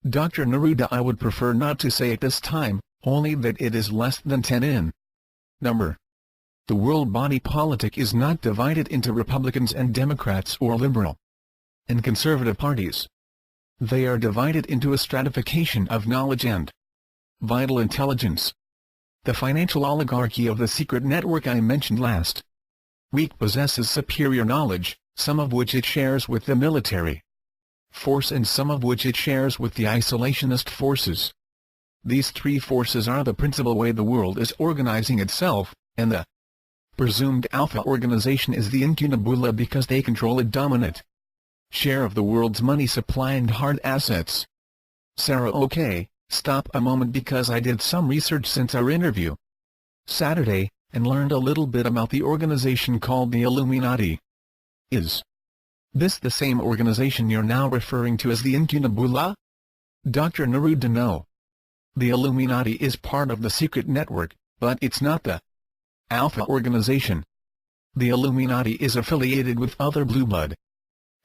Dr. Neruda: I would prefer not to say at this time, only that it is less than 10 in number. The world body politic is not divided into Republicans and Democrats or liberal and conservative parties. They are divided into a stratification of knowledge and vital intelligence. The financial oligarchy of the secret network I mentioned last week possesses superior knowledge, some of which it shares with the military force and some of which it shares with the isolationist forces. These three forces are the principal way the world is organizing itself, and the presumed Alpha organization is the incunabula because they control a dominant share of the world's money supply and hard assets. Sarah: Okay, stop a moment because I did some research since our interview Saturday, and learned a little bit about the organization called the Illuminati. Is this the same organization you're now referring to as the incunabula? Dr. Neruda: No. The Illuminati is part of the secret network, but it's not the Alpha organization. The Illuminati is affiliated with other blue blood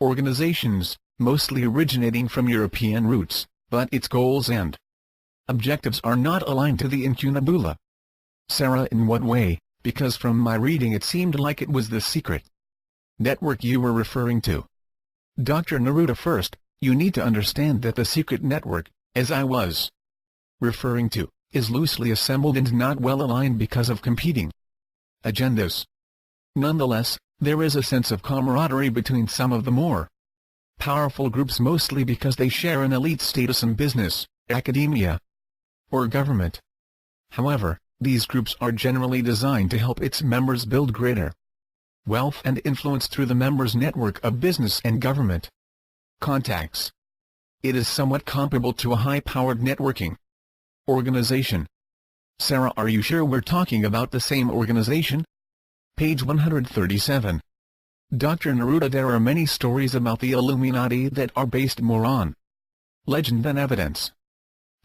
organizations, mostly originating from European roots, but its goals and objectives are not aligned to the incunabula. Sarah: In what way? Because from my reading it seemed like it was the secret network you were referring to. Dr. Neruda: First, you need to understand that the secret network, as I was referring to, is loosely assembled and not well aligned because of competing agendas. Nonetheless, there is a sense of camaraderie between some of the more powerful groups, mostly because they share an elite status in business, academia, or government. However, these groups are generally designed to help its members build greater wealth and influence through the members' network of business and government contacts. It is somewhat comparable to a high-powered networking organization. Sarah: Are you sure we're talking about the same organization? Page 137. Dr. Neruda: There are many stories about the Illuminati that are based more on legend than evidence.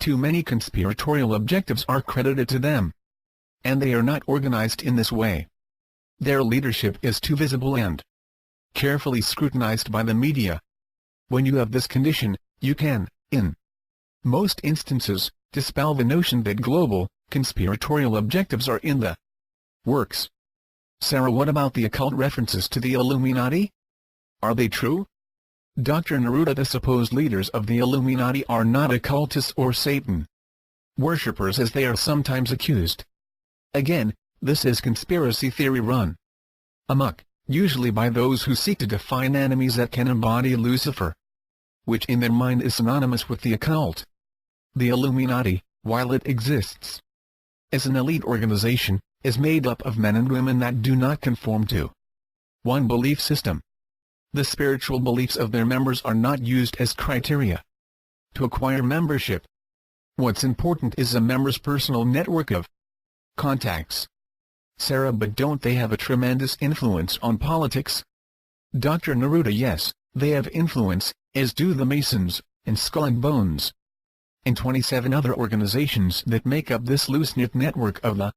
Too many conspiratorial objectives are credited to them, and they are not organized in this way. Their leadership is too visible and carefully scrutinized by the media. When you have this condition, you can, in most instances, dispel the notion that global, conspiratorial objectives are in the works. Sarah: What about the occult references to the Illuminati? Are they true? Dr. Neruda: The supposed leaders of the Illuminati are not occultists or Satan worshippers as they are sometimes accused. Again, this is conspiracy theory run amok, usually by those who seek to define enemies that can embody Lucifer, which in their mind is synonymous with the occult. The Illuminati, while it exists as an elite organization, is made up of men and women that do not conform to one belief system. The spiritual beliefs of their members are not used as criteria to acquire membership. What's important is a member's personal network of contacts. Sarah, but don't they have a tremendous influence on politics? Dr. Neruda, yes, they have influence, as do the Masons, and Skull and Bones, and 27 other organizations that make up this loose-knit network of the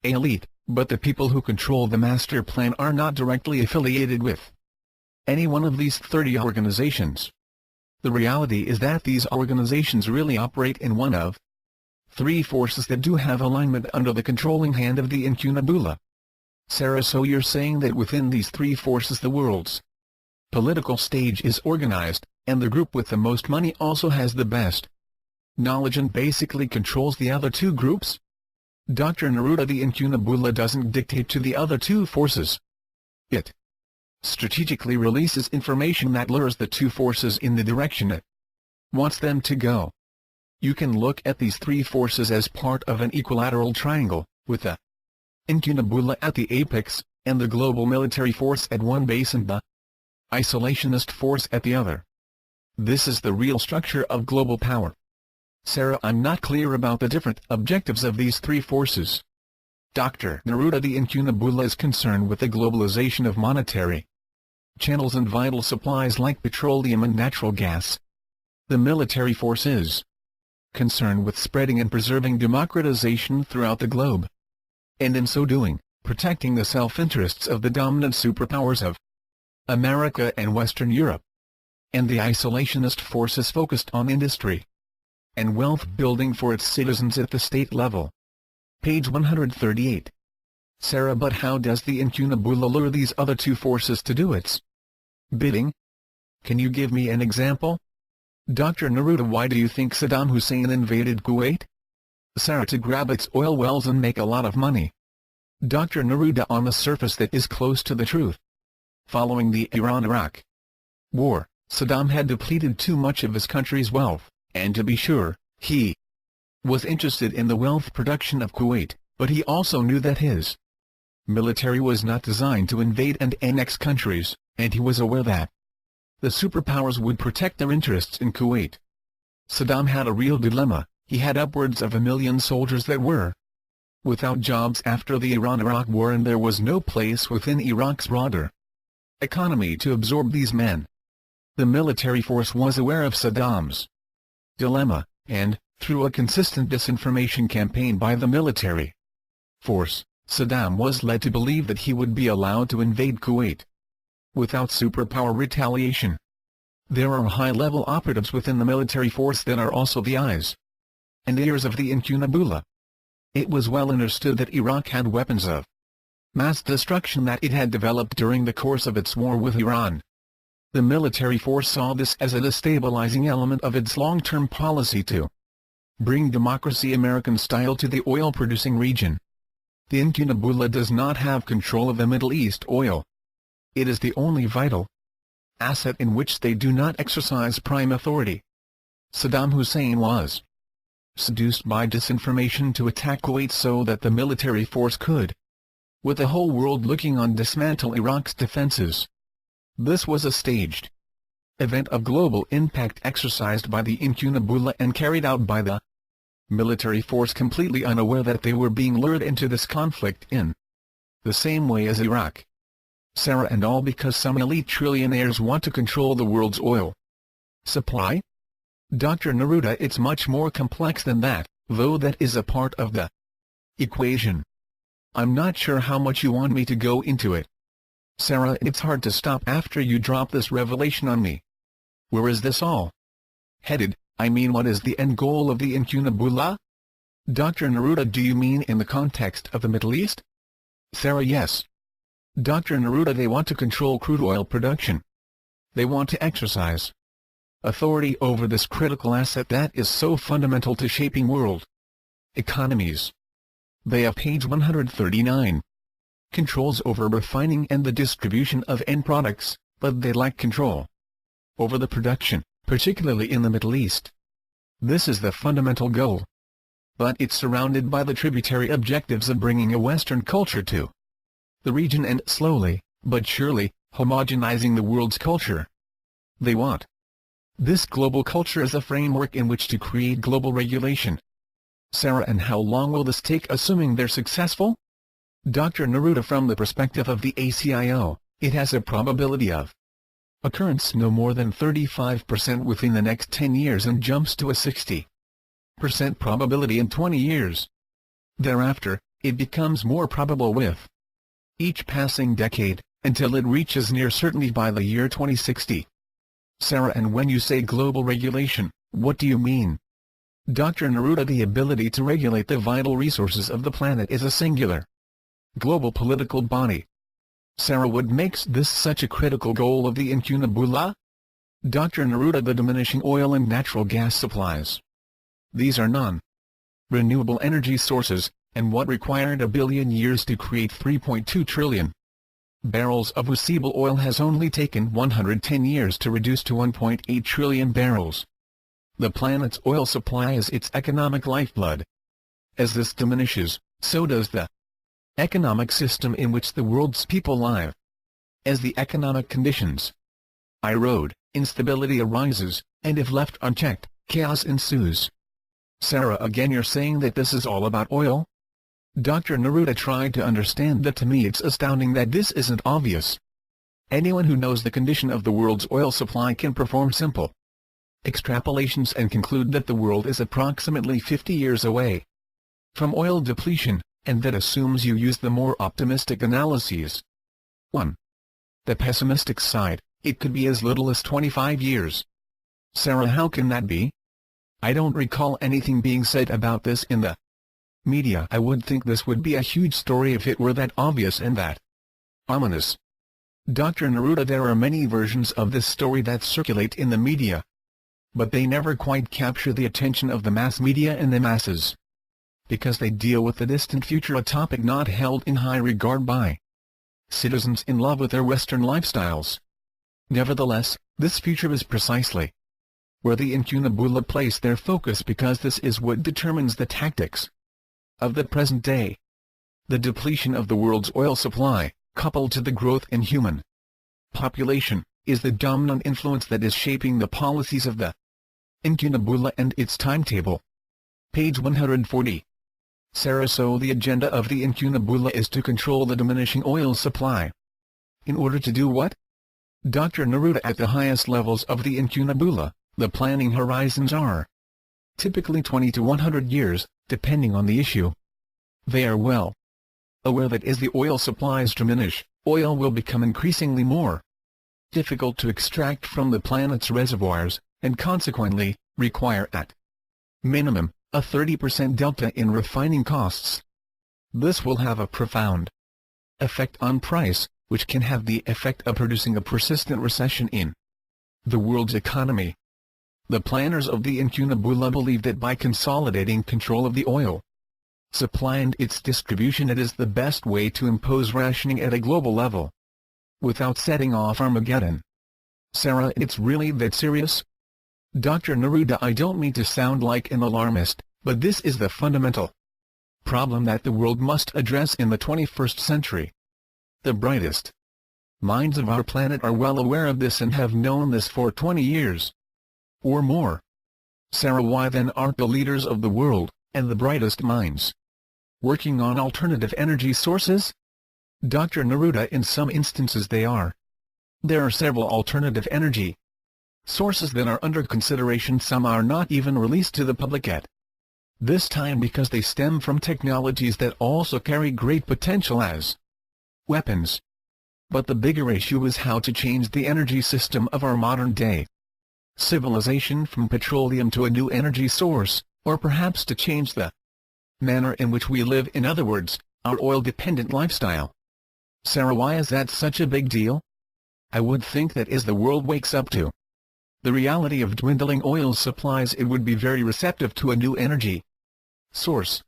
elite, but the people who control the master plan are not directly affiliated with any one of these 30 organizations. The reality is that these organizations really operate in one of three forces that do have alignment under the controlling hand of the incunabula. Sarah, so you're saying that within these three forces the world's political stage is organized, and the group with the most money also has the best knowledge and basically controls the other two groups? Dr. Neruda, the incunabula doesn't dictate to the other two forces. It strategically releases information that lures the two forces in the direction it wants them to go. You can look at these three forces as part of an equilateral triangle, with the incunabula at the apex, and the global military force at one base and the isolationist force at the other. This is the real structure of global power. Sarah, I'm not clear about the different objectives of these three forces. Dr. Neruda, the incunabula is concerned with the globalization of monetary channels and vital supplies like petroleum and natural gas. The military force is concerned with spreading and preserving democratization throughout the globe, and in so doing, protecting the self-interests of the dominant superpowers of America and Western Europe. And the isolationist force is focused on industry and wealth building for its citizens at the state level. Page 138. Sarah, but how does the incunabula lure these other two forces to do its bidding? Can you give me an example? Dr. Neruda, why do you think Saddam Hussein invaded Kuwait? Sarah, to grab its oil wells and make a lot of money. Dr. Neruda, on the surface that is close to the truth. Following the Iran-Iraq war, Saddam had depleted too much of his country's wealth, and to be sure, he was interested in the wealth production of Kuwait, but he also knew that his military was not designed to invade and annex countries, and he was aware that the superpowers would protect their interests in Kuwait. Saddam had a real dilemma. He had upwards of 1 million soldiers that were without jobs after the Iran-Iraq war, and there was no place within Iraq's broader economy to absorb these men. The military force was aware of Saddam's dilemma, and, through a consistent disinformation campaign by the military force, Saddam was led to believe that he would be allowed to invade Kuwait without superpower retaliation. There are high-level operatives within the military force that are also the eyes and ears of the incunabula. It was well understood that Iraq had weapons of mass destruction that it had developed during the course of its war with Iran. The military force saw this as a destabilizing element of its long-term policy to bring democracy American style to the oil-producing region. The incunabula does not have control of the Middle East oil. It is the only vital asset in which they do not exercise prime authority. Saddam Hussein was seduced by disinformation to attack Kuwait so that the military force could, with the whole world looking on, dismantle Iraq's defenses. This was a staged event of global impact exercised by the incunabula and carried out by the military force, completely unaware that they were being lured into this conflict in the same way as Iraq. Sarah, and all because some elite trillionaires want to control the world's oil supply? Dr. Neruda, it's much more complex than that, though that is a part of the equation. I'm not sure how much you want me to go into it. Sarah, it's hard to stop after you drop this revelation on me. Where is this all headed? I mean, what is the end goal of the incunabula? Dr. Neruda, do you mean in the context of the Middle East? Sarah, yes. Dr. Neruda, they want to control crude oil production. They want to exercise authority over this critical asset that is so fundamental to shaping world economies. They have, page 139, controls over refining and the distribution of end products, but they lack control over the production, particularly in the Middle East. This is the fundamental goal. But it's surrounded by the tributary objectives of bringing a Western culture to the region and slowly, but surely, homogenizing the world's culture. They want this global culture as a framework in which to create global regulation. Sarah, and how long will this take, assuming they're successful? Dr. Neruda, from the perspective of the ACIO, it has a probability of occurrence no more than 35% within the next 10 years and jumps to a 60% probability in 20 years. Thereafter, it becomes more probable with each passing decade, until it reaches near certainty by the year 2060. Sarah, and when you say global regulation, what do you mean? Dr. Neruda, the ability to regulate the vital resources of the planet is a singular global political body. Sarah, what makes this such a critical goal of the Incunabula? Dr. Neruda, the diminishing oil and natural gas supplies. These are non-renewable energy sources, and what required 1 billion years to create 3.2 trillion barrels of usable oil has only taken 110 years to reduce to 1.8 trillion barrels. The planet's oil supply is its economic lifeblood. As this diminishes, so does the economic system in which the world's people live. As the economic conditions erode, instability arises, and if left unchecked, chaos ensues. Sarah, again you're saying that this is all about oil? Dr. Neruda tried to understand that. To me it's astounding that this isn't obvious. Anyone who knows the condition of the world's oil supply can perform simple extrapolations and conclude that the world is approximately 50 years away from oil depletion, and that assumes you use the more optimistic analyses. 1. The pessimistic side, it could be as little as 25 years. Sarah, how can that be? I don't recall anything being said about this in the media. I would think this would be a huge story if it were that obvious and that ominous. Dr. Neruda, there are many versions of this story that circulate in the media, but they never quite capture the attention of the mass media and the masses, because they deal with the distant future, a topic not held in high regard by citizens in love with their Western lifestyles. Nevertheless, this future is precisely where the Incunabula place their focus, because this is what determines the tactics of the present day. The depletion of the world's oil supply, coupled to the growth in human population, is the dominant influence that is shaping the policies of the Incunabula and its timetable. Page 140. Sarah, so the agenda of the Incunabula is to control the diminishing oil supply. In order to do what? Dr. Neruda, at the highest levels of the Incunabula, the planning horizons are typically 20 to 100 years, depending on the issue. They are well aware that as the oil supplies diminish, oil will become increasingly more difficult to extract from the planet's reservoirs, and consequently, require at minimum a 30% delta in refining costs. This will have a profound effect on price, which can have the effect of producing a persistent recession in the world's economy. The planners of the Incunabula believe that by consolidating control of the oil supply and its distribution, it is the best way to impose rationing at a global level without setting off Armageddon. Sarah, it's really that serious? Dr. Neruda, I don't mean to sound like an alarmist, but this is the fundamental problem that the world must address in the 21st century. The brightest minds of our planet are well aware of this and have known this for 20 years or more. Sarah, why then aren't the leaders of the world, and the brightest minds, working on alternative energy sources? Dr. Neruda, in some instances they are. There are several alternative energy sources that are under consideration. Some are not even released to the public at this time because they stem from technologies that also carry great potential as weapons. But the bigger issue is how to change the energy system of our modern-day civilization from petroleum to a new energy source, or perhaps to change the manner in which we live, in other words, our oil-dependent lifestyle. Sarah, why is that such a big deal? I would think that as the world wakes up to the reality of dwindling oil supplies, it would be very receptive to a new energy source.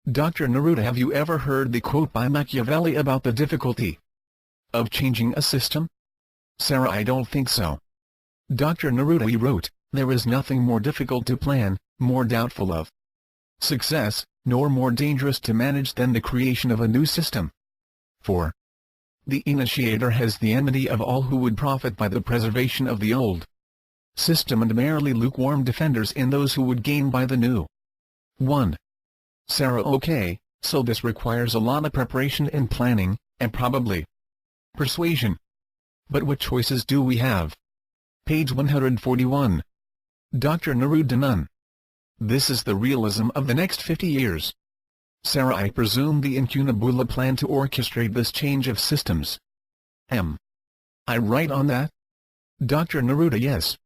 Dr. Neruda, have you ever heard the quote by Machiavelli about the difficulty of changing a system? Sarah, I don't think so. Dr. Neruda, he wrote, there is nothing more difficult to plan, more doubtful of success, nor more dangerous to manage than the creation of a new system. For The initiator has the enmity of all who would profit by the preservation of the old system and merely lukewarm defenders in those who would gain by the new one. Sarah: okay, so this requires a lot of preparation and planning, and probably persuasion. But what choices do we have? Page 141. Dr. Neruda: none. This is the realism of the next 50 years. Sarah: I presume the incunabula plan to orchestrate this change of systems. Am I right on that? Dr. Neruda: yes.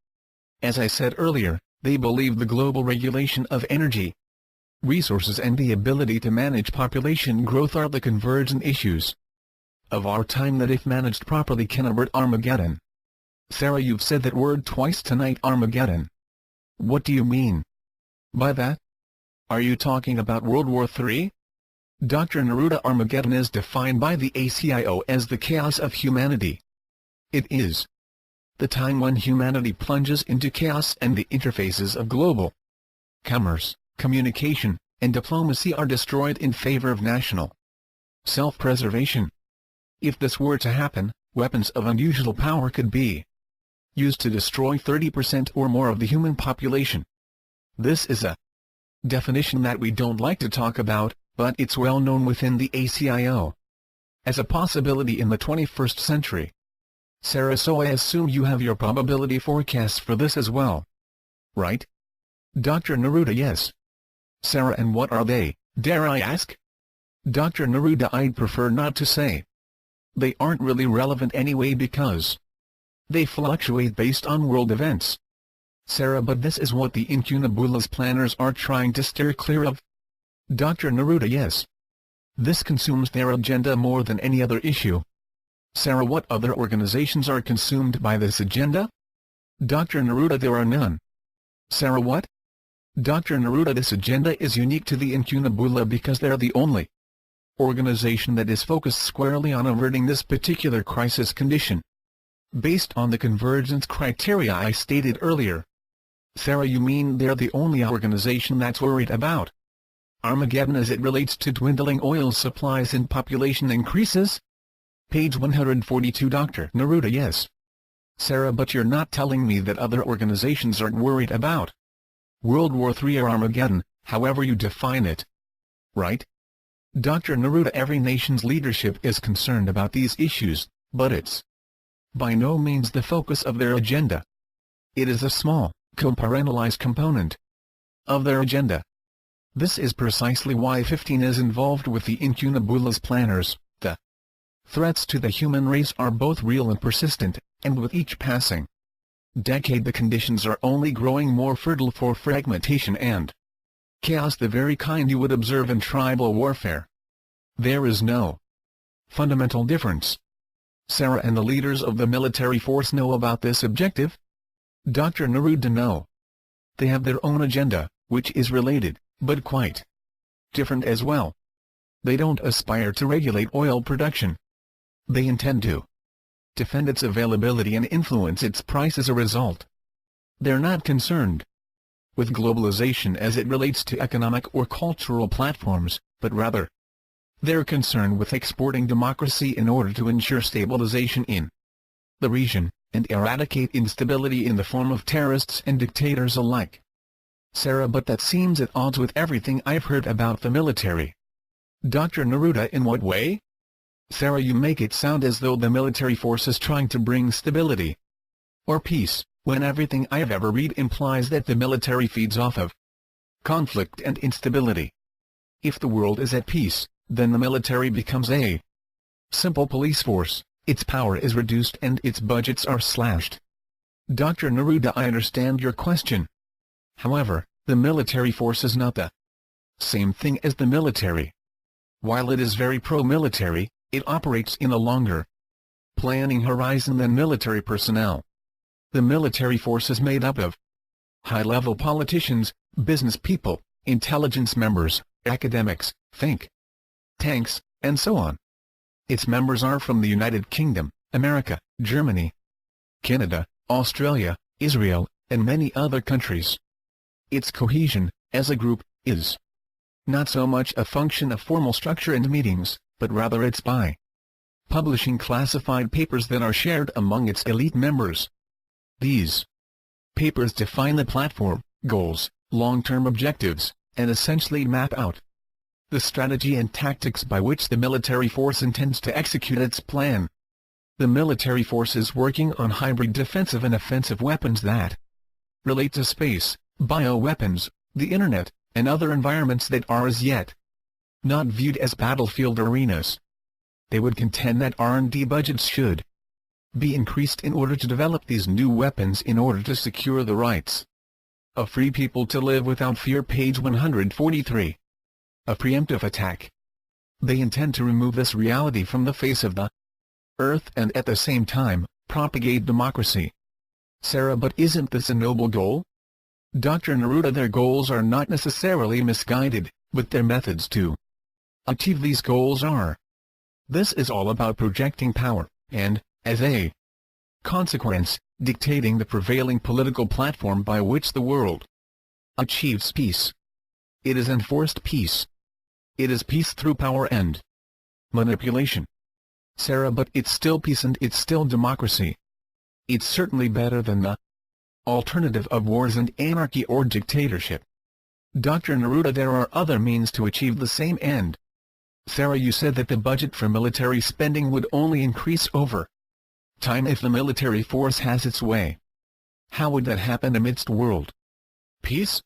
As I said earlier, they believe the global regulation of energy, resources and the ability to manage population growth are the convergent issues of our time that if managed properly can avert Armageddon. Sarah: you've said that word twice tonight, Armageddon. What do you mean by that? Are you talking about World War III? Dr. Neruda: Armageddon is defined by the ACIO as the chaos of humanity. It is the time when humanity plunges into chaos and the interfaces of global commerce, communication, and diplomacy are destroyed in favor of national self-preservation. If this were to happen, weapons of unusual power could be used to destroy 30% or more of the human population. This is a definition that we don't like to talk about, but it's well known within the ACIO as a possibility in the 21st century. Sarah: so I assume you have your probability forecasts for this as well, right? Dr. Neruda: yes. Sarah: and what are they, dare I ask? Dr. Neruda: I'd prefer not to say. They aren't really relevant anyway because they fluctuate based on world events. Sarah: but this is what the incunabula's planners are trying to steer clear of. Dr. Neruda: yes. This consumes their agenda more than any other issue. Sarah: what other organizations are consumed by this agenda? Dr. Neruda: there are none. Sarah: what? Dr. Neruda: this agenda is unique to the incunabula because they're the only organization that is focused squarely on averting this particular crisis condition, based on the convergence criteria I stated earlier. Sarah: you mean they're the only organization that's worried about Armageddon as it relates to dwindling oil supplies and population increases? Page 142. Dr. Neruda: yes. Sarah: but you're not telling me that other organizations aren't worried about World War III or Armageddon, however you define it, right? Dr. Neruda: every nation's leadership is concerned about these issues, but it's by no means the focus of their agenda. It is a small, compartmentalized component of their agenda. This is precisely why 15 is involved with the incunabula's planners. The threats to the human race are both real and persistent, and with each passing decade the conditions are only growing more fertile for fragmentation and chaos, the very kind you would observe in tribal warfare. There is no fundamental difference. Sarah: and the leaders of the military force know about this objective? Dr. Neruda: no. They have their own agenda, which is related, but quite different as well. They don't aspire to regulate oil production. They intend to defend its availability and influence its price as a result. They're not concerned with globalization as it relates to economic or cultural platforms, but rather they're concerned with exporting democracy in order to ensure stabilization in the region, and eradicate instability in the form of terrorists and dictators alike. Sarah: but that seems at odds with everything I've heard about the military. Dr. Neruda: in what way? Sarah: you make it sound as though the military force is trying to bring stability or peace, when everything I've ever read implies that the military feeds off of conflict and instability. If the world is at peace, then the military becomes a simple police force, its power is reduced and its budgets are slashed. Dr. Neruda: I understand your question. However, the military force is not the same thing as the military. While it is very pro-military, it operates in a longer planning horizon than military personnel. The military force is made up of high-level politicians, business people, intelligence members, academics, think tanks, and so on. Its members are from the United Kingdom, America, Germany, Canada, Australia, Israel, and many other countries. Its cohesion, as a group, is not so much a function of formal structure and meetings, but rather its publishing classified papers that are shared among its elite members. These papers define the platform, goals, long-term objectives, and essentially map out the strategy and tactics by which the military force intends to execute its plan. The military force is working on hybrid defensive and offensive weapons that relate to space, bioweapons, the Internet, and other environments that are as yet not viewed as battlefield arenas. They would contend that R&D budgets should be increased in order to develop these new weapons in order to secure the rights of free people to live without fear. Page 143. A preemptive attack. They intend to remove this reality from the face of the earth and at the same time, propagate democracy. Sarah, but isn't this a noble goal? Dr. Neruda, their goals are not necessarily misguided, but their methods to achieve these goals are. This is all about projecting power, and, as a consequence, dictating the prevailing political platform by which the world achieves peace. It is enforced peace. It is peace through power and manipulation. Sarah, but it's still peace and it's still democracy. It's certainly better than the alternative of wars and anarchy or dictatorship. Dr. Neruda, there are other means to achieve the same end. Sarah, you said that the budget for military spending would only increase over time if the military force has its way. How would that happen amidst world peace?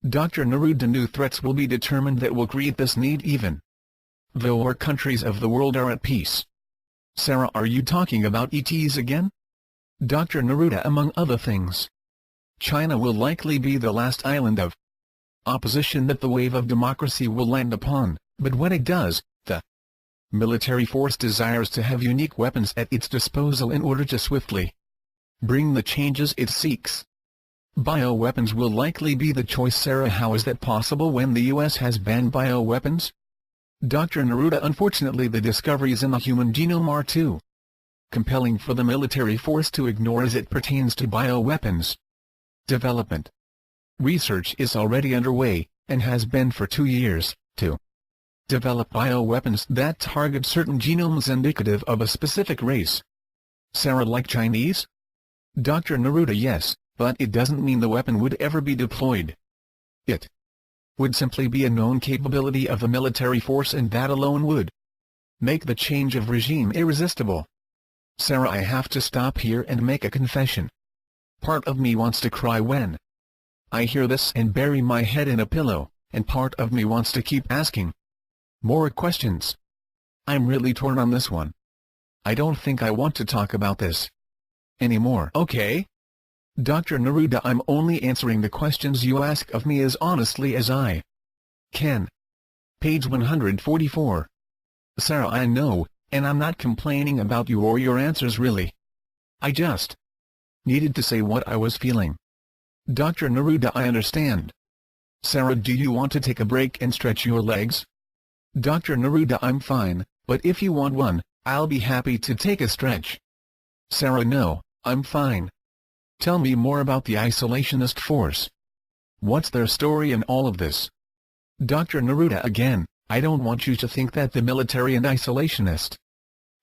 Dr. Neruda, new threats will be determined that will create this need even though our countries of the world are at peace. Sarah, are you talking about ETs again? Dr. Neruda, among other things. China will likely be the last island of opposition that the wave of democracy will land upon, but when it does, the military force desires to have unique weapons at its disposal in order to swiftly bring the changes it seeks. Bioweapons will likely be the choice. Sarah, how is that possible when the U.S. has banned bioweapons? Dr. Neruda, unfortunately the discoveries in the human genome are too compelling for the military force to ignore as it pertains to bioweapons development. Research is already underway, and has been for 2 years, to develop bioweapons that target certain genomes indicative of a specific race. Sarah, like Chinese? Dr. Neruda, yes, but it doesn't mean the weapon would ever be deployed. It would simply be a known capability of the military force, and that alone would make the change of regime irresistible. Sarah, I have to stop here and make a confession. Part of me wants to cry when I hear this and bury my head in a pillow, and part of me wants to keep asking more questions. I'm really torn on this one. I don't think I want to talk about this anymore. Okay? Dr. Neruda, I'm only answering the questions you ask of me as honestly as I can. Page 144. Sarah, I know, and I'm not complaining about you or your answers really. I just needed to say what I was feeling. Dr. Neruda, I understand. Sarah, do you want to take a break and stretch your legs? Dr. Neruda, I'm fine, but if you want one, I'll be happy to take a stretch. Sarah, no, I'm fine. Tell me more about the isolationist force. What's their story in all of this? Dr. Neruda, again, I don't want you to think that the military and isolationist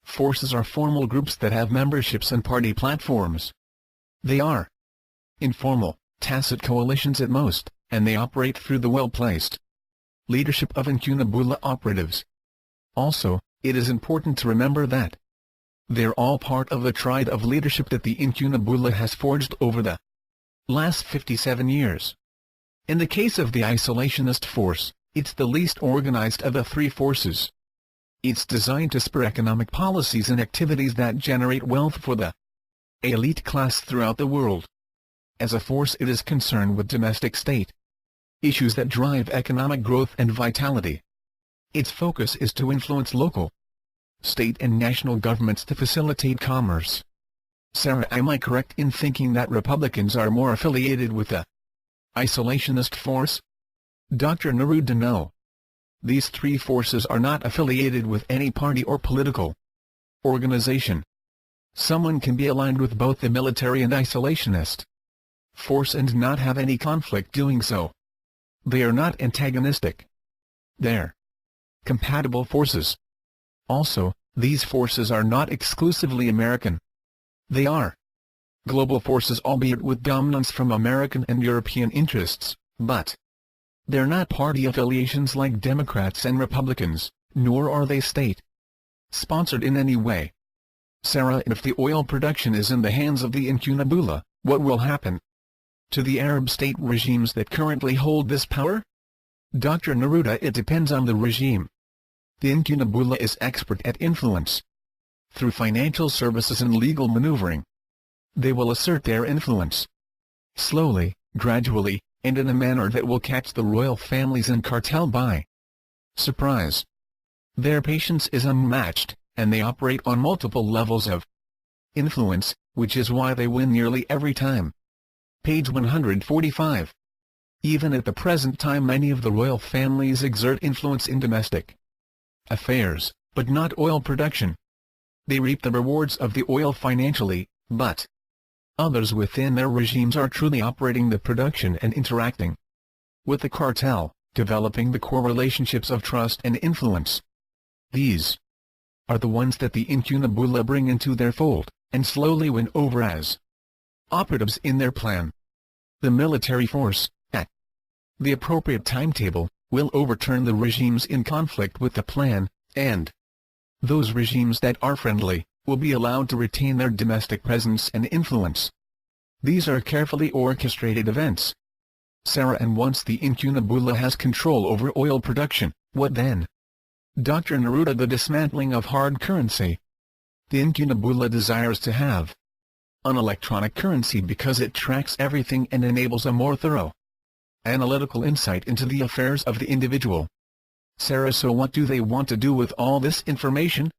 forces are formal groups that have memberships and party platforms. They are informal, tacit coalitions at most, and they operate through the well-placed leadership of Incunabula operatives. Also, it is important to remember that they're all part of the triad of leadership that the Incunabula has forged over the last 57 years. In the case of the isolationist force, it's the least organized of the three forces. It's designed to spur economic policies and activities that generate wealth for the elite class throughout the world. As a force, it is concerned with domestic state issues that drive economic growth and vitality. Its focus is to influence local, state and national governments to facilitate commerce. Sarah, am I correct in thinking that Republicans are more affiliated with the isolationist force? Dr. Neruda, no. These three forces are not affiliated with any party or political organization. Someone can be aligned with both the military and isolationist force and not have any conflict doing so. They are not antagonistic. They're compatible forces. Also, These forces are not exclusively American. They are global forces, albeit with dominance from American and European interests, but they're not party affiliations like Democrats and Republicans, nor are they state-sponsored in any way. Sarah, if the oil production is in the hands of the Incunabula, what will happen to the Arab state regimes that currently hold this power? Dr. Neruda, it depends on the regime. The Incunabula is expert at influence. Through financial services and legal maneuvering, they will assert their influence. Slowly, gradually, and in a manner that will catch the royal families and cartel by surprise. Their patience is unmatched, and they operate on multiple levels of influence, which is why they win nearly every time. Page 145. Even at the present time, many of the royal families exert influence in domestic affairs, but not oil production. They reap the rewards of the oil financially, but others within their regimes are truly operating the production and interacting with the cartel, developing the core relationships of trust and influence. These are the ones that the Incunabula bring into their fold, and slowly win over as operatives in their plan. The military force, at the appropriate timetable, will overturn the regimes in conflict with the plan, and those regimes that are friendly will be allowed to retain their domestic presence and influence. These are carefully orchestrated events. Sarah, and once the Incunabula has control over oil production, what then? Dr. Neruda, the dismantling of hard currency. The Incunabula desires to have an electronic currency because it tracks everything and enables a more thorough analytical insight into the affairs of the individual. Sarah, so what do they want to do with all this information?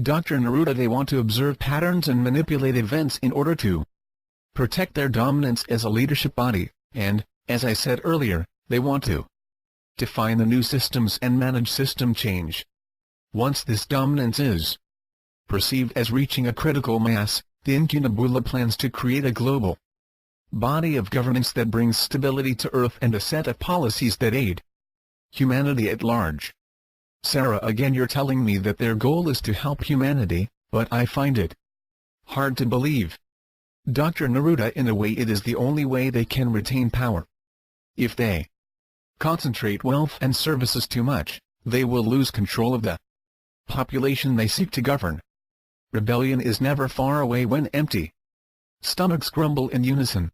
Dr. Neruda, they want to observe patterns and manipulate events in order to protect their dominance as a leadership body, and, as I said earlier, they want to define the new systems and manage system change. Once this dominance is perceived as reaching a critical mass, the Incunabula plans to create a global body of governance that brings stability to Earth and a set of policies that aid humanity at large. Sarah, again you're telling me that their goal is to help humanity, but I find it hard to believe. Dr. Neruda, in a way it is the only way they can retain power. If they concentrate wealth and services too much, they will lose control of the population they seek to govern. Rebellion is never far away when empty stomachs grumble in unison.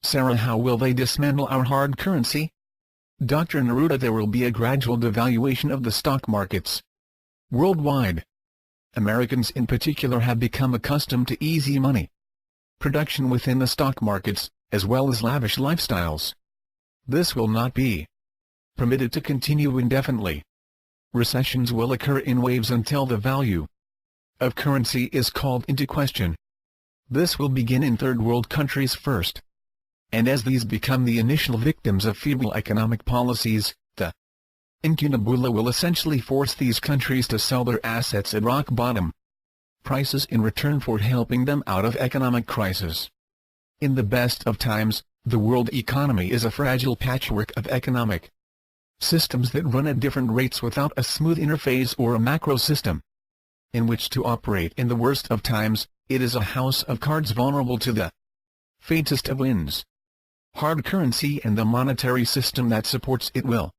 Sarah, how will they dismantle our hard currency? Dr. Neruda, there will be a gradual devaluation of the stock markets worldwide. Americans in particular have become accustomed to easy money production within the stock markets, as well as lavish lifestyles. This will not be permitted to continue indefinitely. Recessions will occur in waves until the value of currency is called into question. This will begin in third world countries first. And as these become the initial victims of feeble economic policies, the Incunabula will essentially force these countries to sell their assets at rock bottom prices in return for helping them out of economic crisis. In the best of times, the world economy is a fragile patchwork of economic systems that run at different rates without a smooth interface or a macro system in which to operate. In the worst of times, it is a house of cards vulnerable to the faintest of winds. Hard currency and the monetary system that supports it will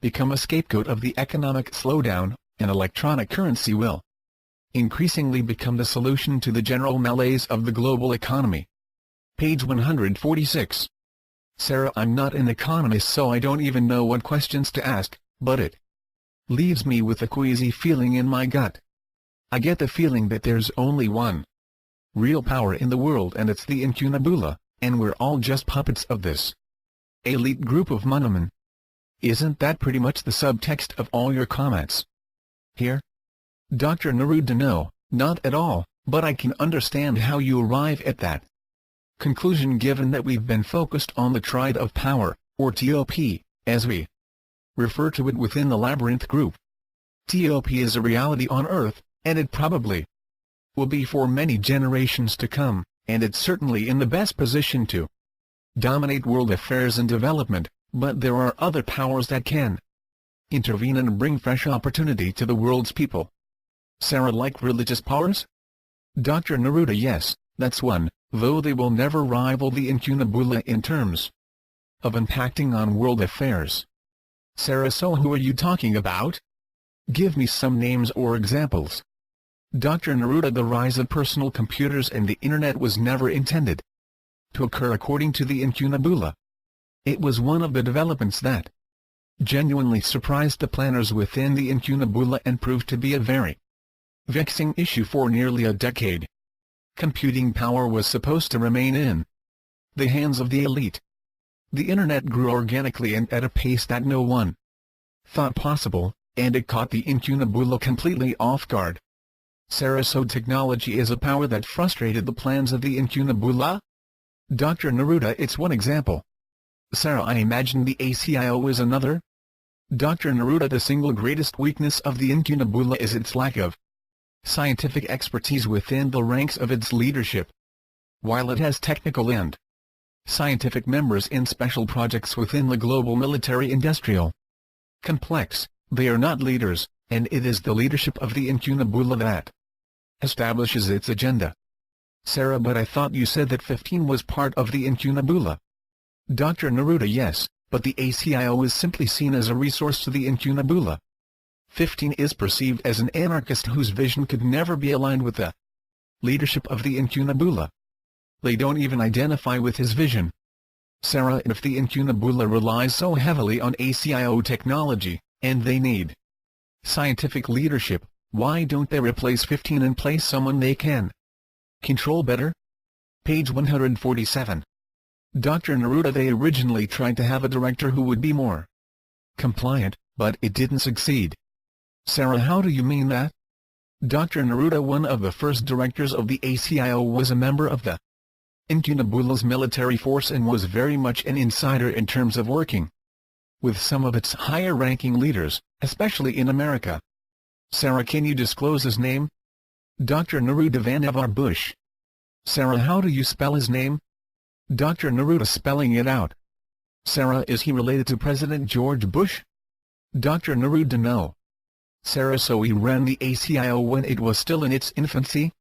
become a scapegoat of the economic slowdown, and electronic currency will increasingly become the solution to the general malaise of the global economy. Page 146. Sarah, I'm not an economist, so I don't even know what questions to ask, but it leaves me with a queasy feeling in my gut. I get the feeling that there's only one real power in the world, and it's the Incunabula, and we're all just puppets of this elite group of monomen. Isn't that pretty much the subtext of all your comments here? Dr. Neruda, no, not at all, but I can understand how you arrive at that conclusion given that we've been focused on the triad of power, or TOP, as we refer to it within the Labyrinth group. TOP is a reality on Earth, and it probably will be for many generations to come, and it's certainly in the best position to dominate world affairs and development, but there are other powers that can intervene and bring fresh opportunity to the world's people. Sarah, like religious powers? Dr. Neruda, yes, that's one, though they will never rival the incunabula in terms of impacting on world affairs. Sarah, so who are you talking about? Give me some names or examples. Dr. Neruda, the rise of personal computers and the Internet was never intended to occur according to the incunabula. It was one of the developments that genuinely surprised the planners within the incunabula and proved to be a very vexing issue for nearly a decade. Computing power was supposed to remain in the hands of the elite. The Internet grew organically and at a pace that no one thought possible, and it caught the incunabula completely off guard. Sarah, so technology is a power that frustrated the plans of the incunabula? Dr. Neruda, it's one example. Sarah, I imagine the ACIO is another? Dr. Neruda, the single greatest weakness of the incunabula is its lack of scientific expertise within the ranks of its leadership. While it has technical and scientific members in special projects within the global military-industrial complex, they are not leaders, and it is the leadership of the incunabula that establishes its agenda. Sarah, but I thought you said that 15 was part of the incunabula. Dr. Neruda, yes, but the ACIO is simply seen as a resource to the incunabula. 15 is perceived as an anarchist whose vision could never be aligned with the leadership of the incunabula. They don't even identify with his vision. Sarah, if the incunabula relies so heavily on ACIO technology, and they need scientific leadership, why don't they replace 15 and place someone they can control better? Page 147. Dr. Neruda, they originally tried to have a director who would be more compliant, but it didn't succeed. Sarah, how do you mean that? Dr. Neruda, one of the first directors of the ACIO was a member of the incunabula's military force and was very much an insider in terms of working with some of its higher-ranking leaders, especially in America. Sarah, can you disclose his name? Dr. Neruda Vannevar Bush. Sarah, how do you spell his name? Dr. Neruda, spelling it out. Sarah, is he related to President George Bush? Dr. Neruda, no. Sarah, so he ran the ACIO when it was still in its infancy?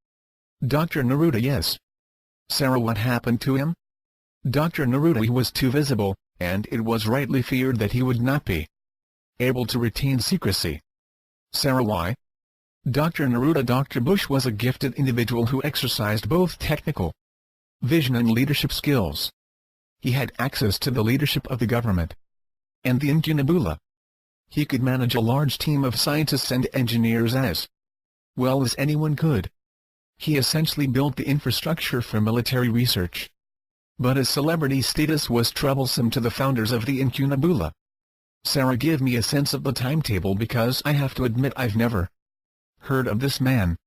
Dr. Neruda, yes. Sarah, what happened to him? Dr. Neruda, he was too visible, and it was rightly feared that he would not be able to retain secrecy. Sarah, why? Dr. Neruda, Dr. Bush was a gifted individual who exercised both technical vision and leadership skills. He had access to the leadership of the government and the incunabula. He could manage a large team of scientists and engineers as well as anyone could. He essentially built the infrastructure for military research. But his celebrity status was troublesome to the founders of the incunabula. Sarah, give me a sense of the timetable because I have to admit I've never heard of this man.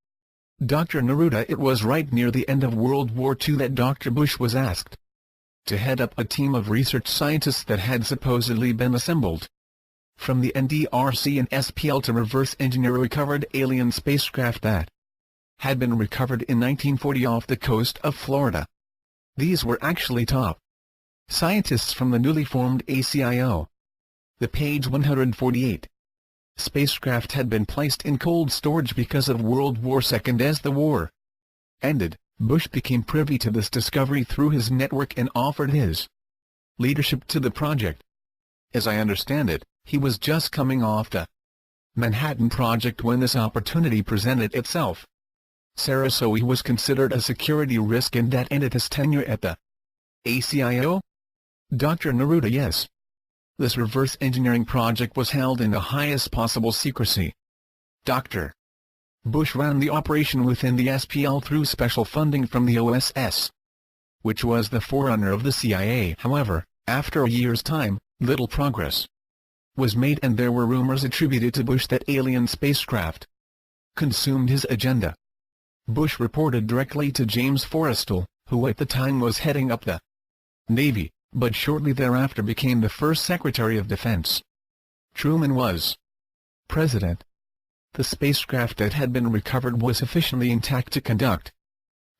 Dr. Neruda, it was right near the end of World War II that Dr. Bush was asked to head up a team of research scientists that had supposedly been assembled from the NDRC and SPL to reverse engineer recovered alien spacecraft that had been recovered in 1940 off the coast of Florida. These were actually top scientists from the newly formed ACIO. The page 148. Spacecraft had been placed in cold storage because of World War II. As the war ended, Bush became privy to this discovery through his network and offered his leadership to the project. As I understand it, he was just coming off the Manhattan Project when this opportunity presented itself. Sarah, so he was considered a security risk and that ended his tenure at the ACIO? Dr. Neruda, yes. This reverse engineering project was held in the highest possible secrecy. Dr. Bush ran the operation within the SPL through special funding from the OSS, which was the forerunner of the CIA. However, after a year's time, little progress was made and there were rumors attributed to Bush that alien spacecraft consumed his agenda. Bush reported directly to James Forrestal, who at the time was heading up the Navy, but shortly thereafter became the first Secretary of Defense. Truman was president. The spacecraft that had been recovered was sufficiently intact to conduct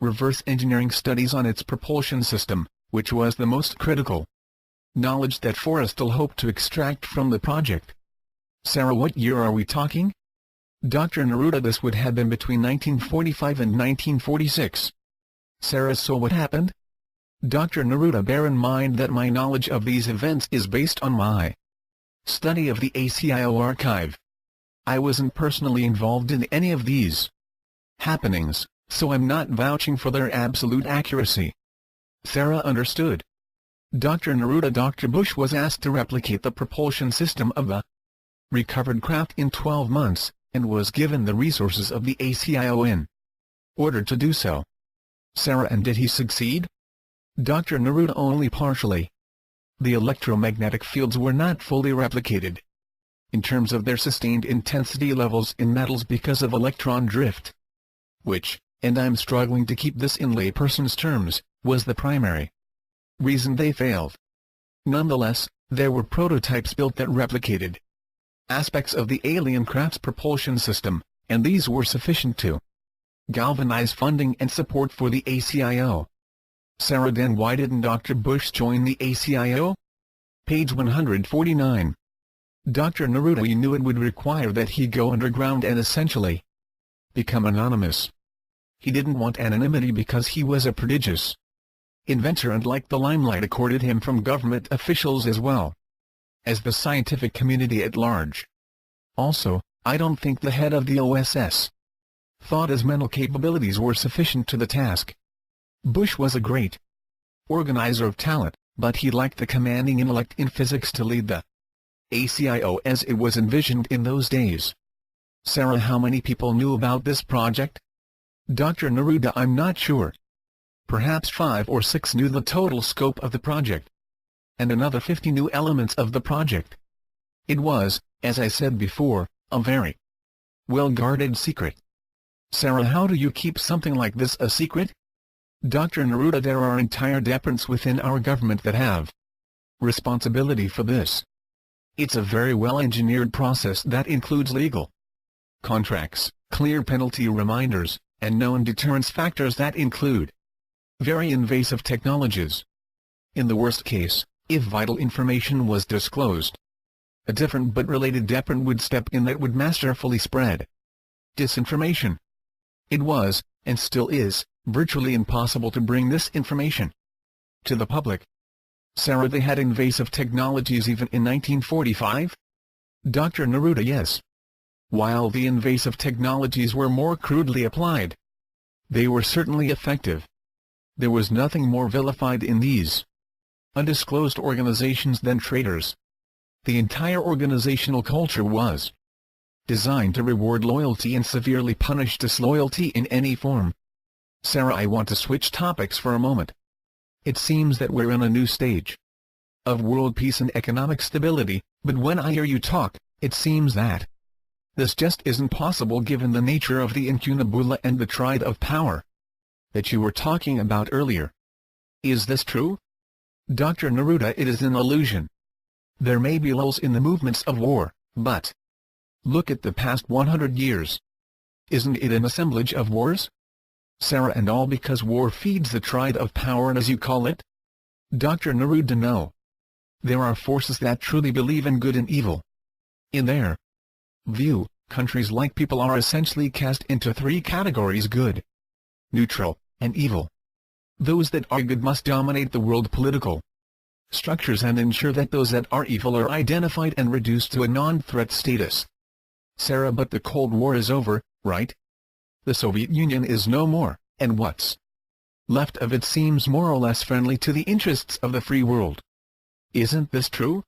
reverse engineering studies on its propulsion system, which was the most critical knowledge that Forrestal hoped to extract from the project. Sarah, what year are we talking? Dr. Neruda. This would have been between 1945 and 1946. Sarah, so what happened? Dr. Neruda, bear in mind that my knowledge of these events is based on my study of the ACIO archive. I wasn't personally involved in any of these happenings, so I'm not vouching for their absolute accuracy. Sarah, understood. Dr. Neruda. Dr. Bush was asked to replicate the propulsion system of the recovered craft in 12 months, and was given the resources of the ACIO in order to do so. Sarah, and did he succeed? Dr. Neruda. Only partially. The electromagnetic fields were not fully replicated in terms of their sustained intensity levels in metals because of electron drift, which, and I'm struggling to keep this in layperson's terms, was the primary reason they failed. Nonetheless, there were prototypes built that replicated aspects of the alien craft's propulsion system, and these were sufficient to galvanize funding and support for the ACIO. Sarah, then why didn't Dr. Bush join the ACIO? Page 149. Dr. Neruda. He knew it would require that he go underground and essentially become anonymous. He didn't want anonymity because he was a prodigious inventor, and liked the limelight accorded him from government officials as well as the scientific community at large. Also, I don't think the head of the OSS thought his mental capabilities were sufficient to the task. Bush was a great organizer of talent, but he lacked the commanding intellect in physics to lead the ACIO as it was envisioned in those days. Sarah, how many people knew about this project? Dr. Neruda. I'm not sure. Perhaps 5 or 6 knew the total scope of the project, and another 50 knew elements of the project. It was, as I said before, a very well-guarded secret. Sarah, how do you keep something like this a secret? Dr. Neruda. There are entire departments within our government that have responsibility for this. It's a very well-engineered process that includes legal contracts, clear penalty reminders, and known deterrence factors that include very invasive technologies. In the worst case, if vital information was disclosed, a different but related department would step in that would masterfully spread disinformation. It was, and still is, virtually impossible to bring this information to the public. Sarah, they had invasive technologies even in 1945? Dr. Neruda. Yes. While the invasive technologies were more crudely applied, they were certainly effective. There was nothing more vilified in these undisclosed organizations than traitors. The entire organizational culture was designed to reward loyalty and severely punish disloyalty in any form. Sarah, I want to switch topics for a moment. It seems that we're in a new stage of world peace and economic stability, but when I hear you talk, it seems that this just isn't possible given the nature of the incunabula and the triad of power that you were talking about earlier. Is this true? Dr. Neruda. It is an illusion. There may be lulls in the movements of war, but look at the past 100 years. Isn't it an assemblage of wars? Sarah, and all because war feeds the triad of power, as you call it? Dr. Neruda. No. There are forces that truly believe in good and evil. In their view, countries like people are essentially cast into 3 categories: good, neutral, and evil. Those that are good must dominate the world political structures and ensure that those that are evil are identified and reduced to a non-threat status. Sarah, but the Cold War is over, right? The Soviet Union is no more, and what's left of it seems more or less friendly to the interests of the free world. Isn't this true?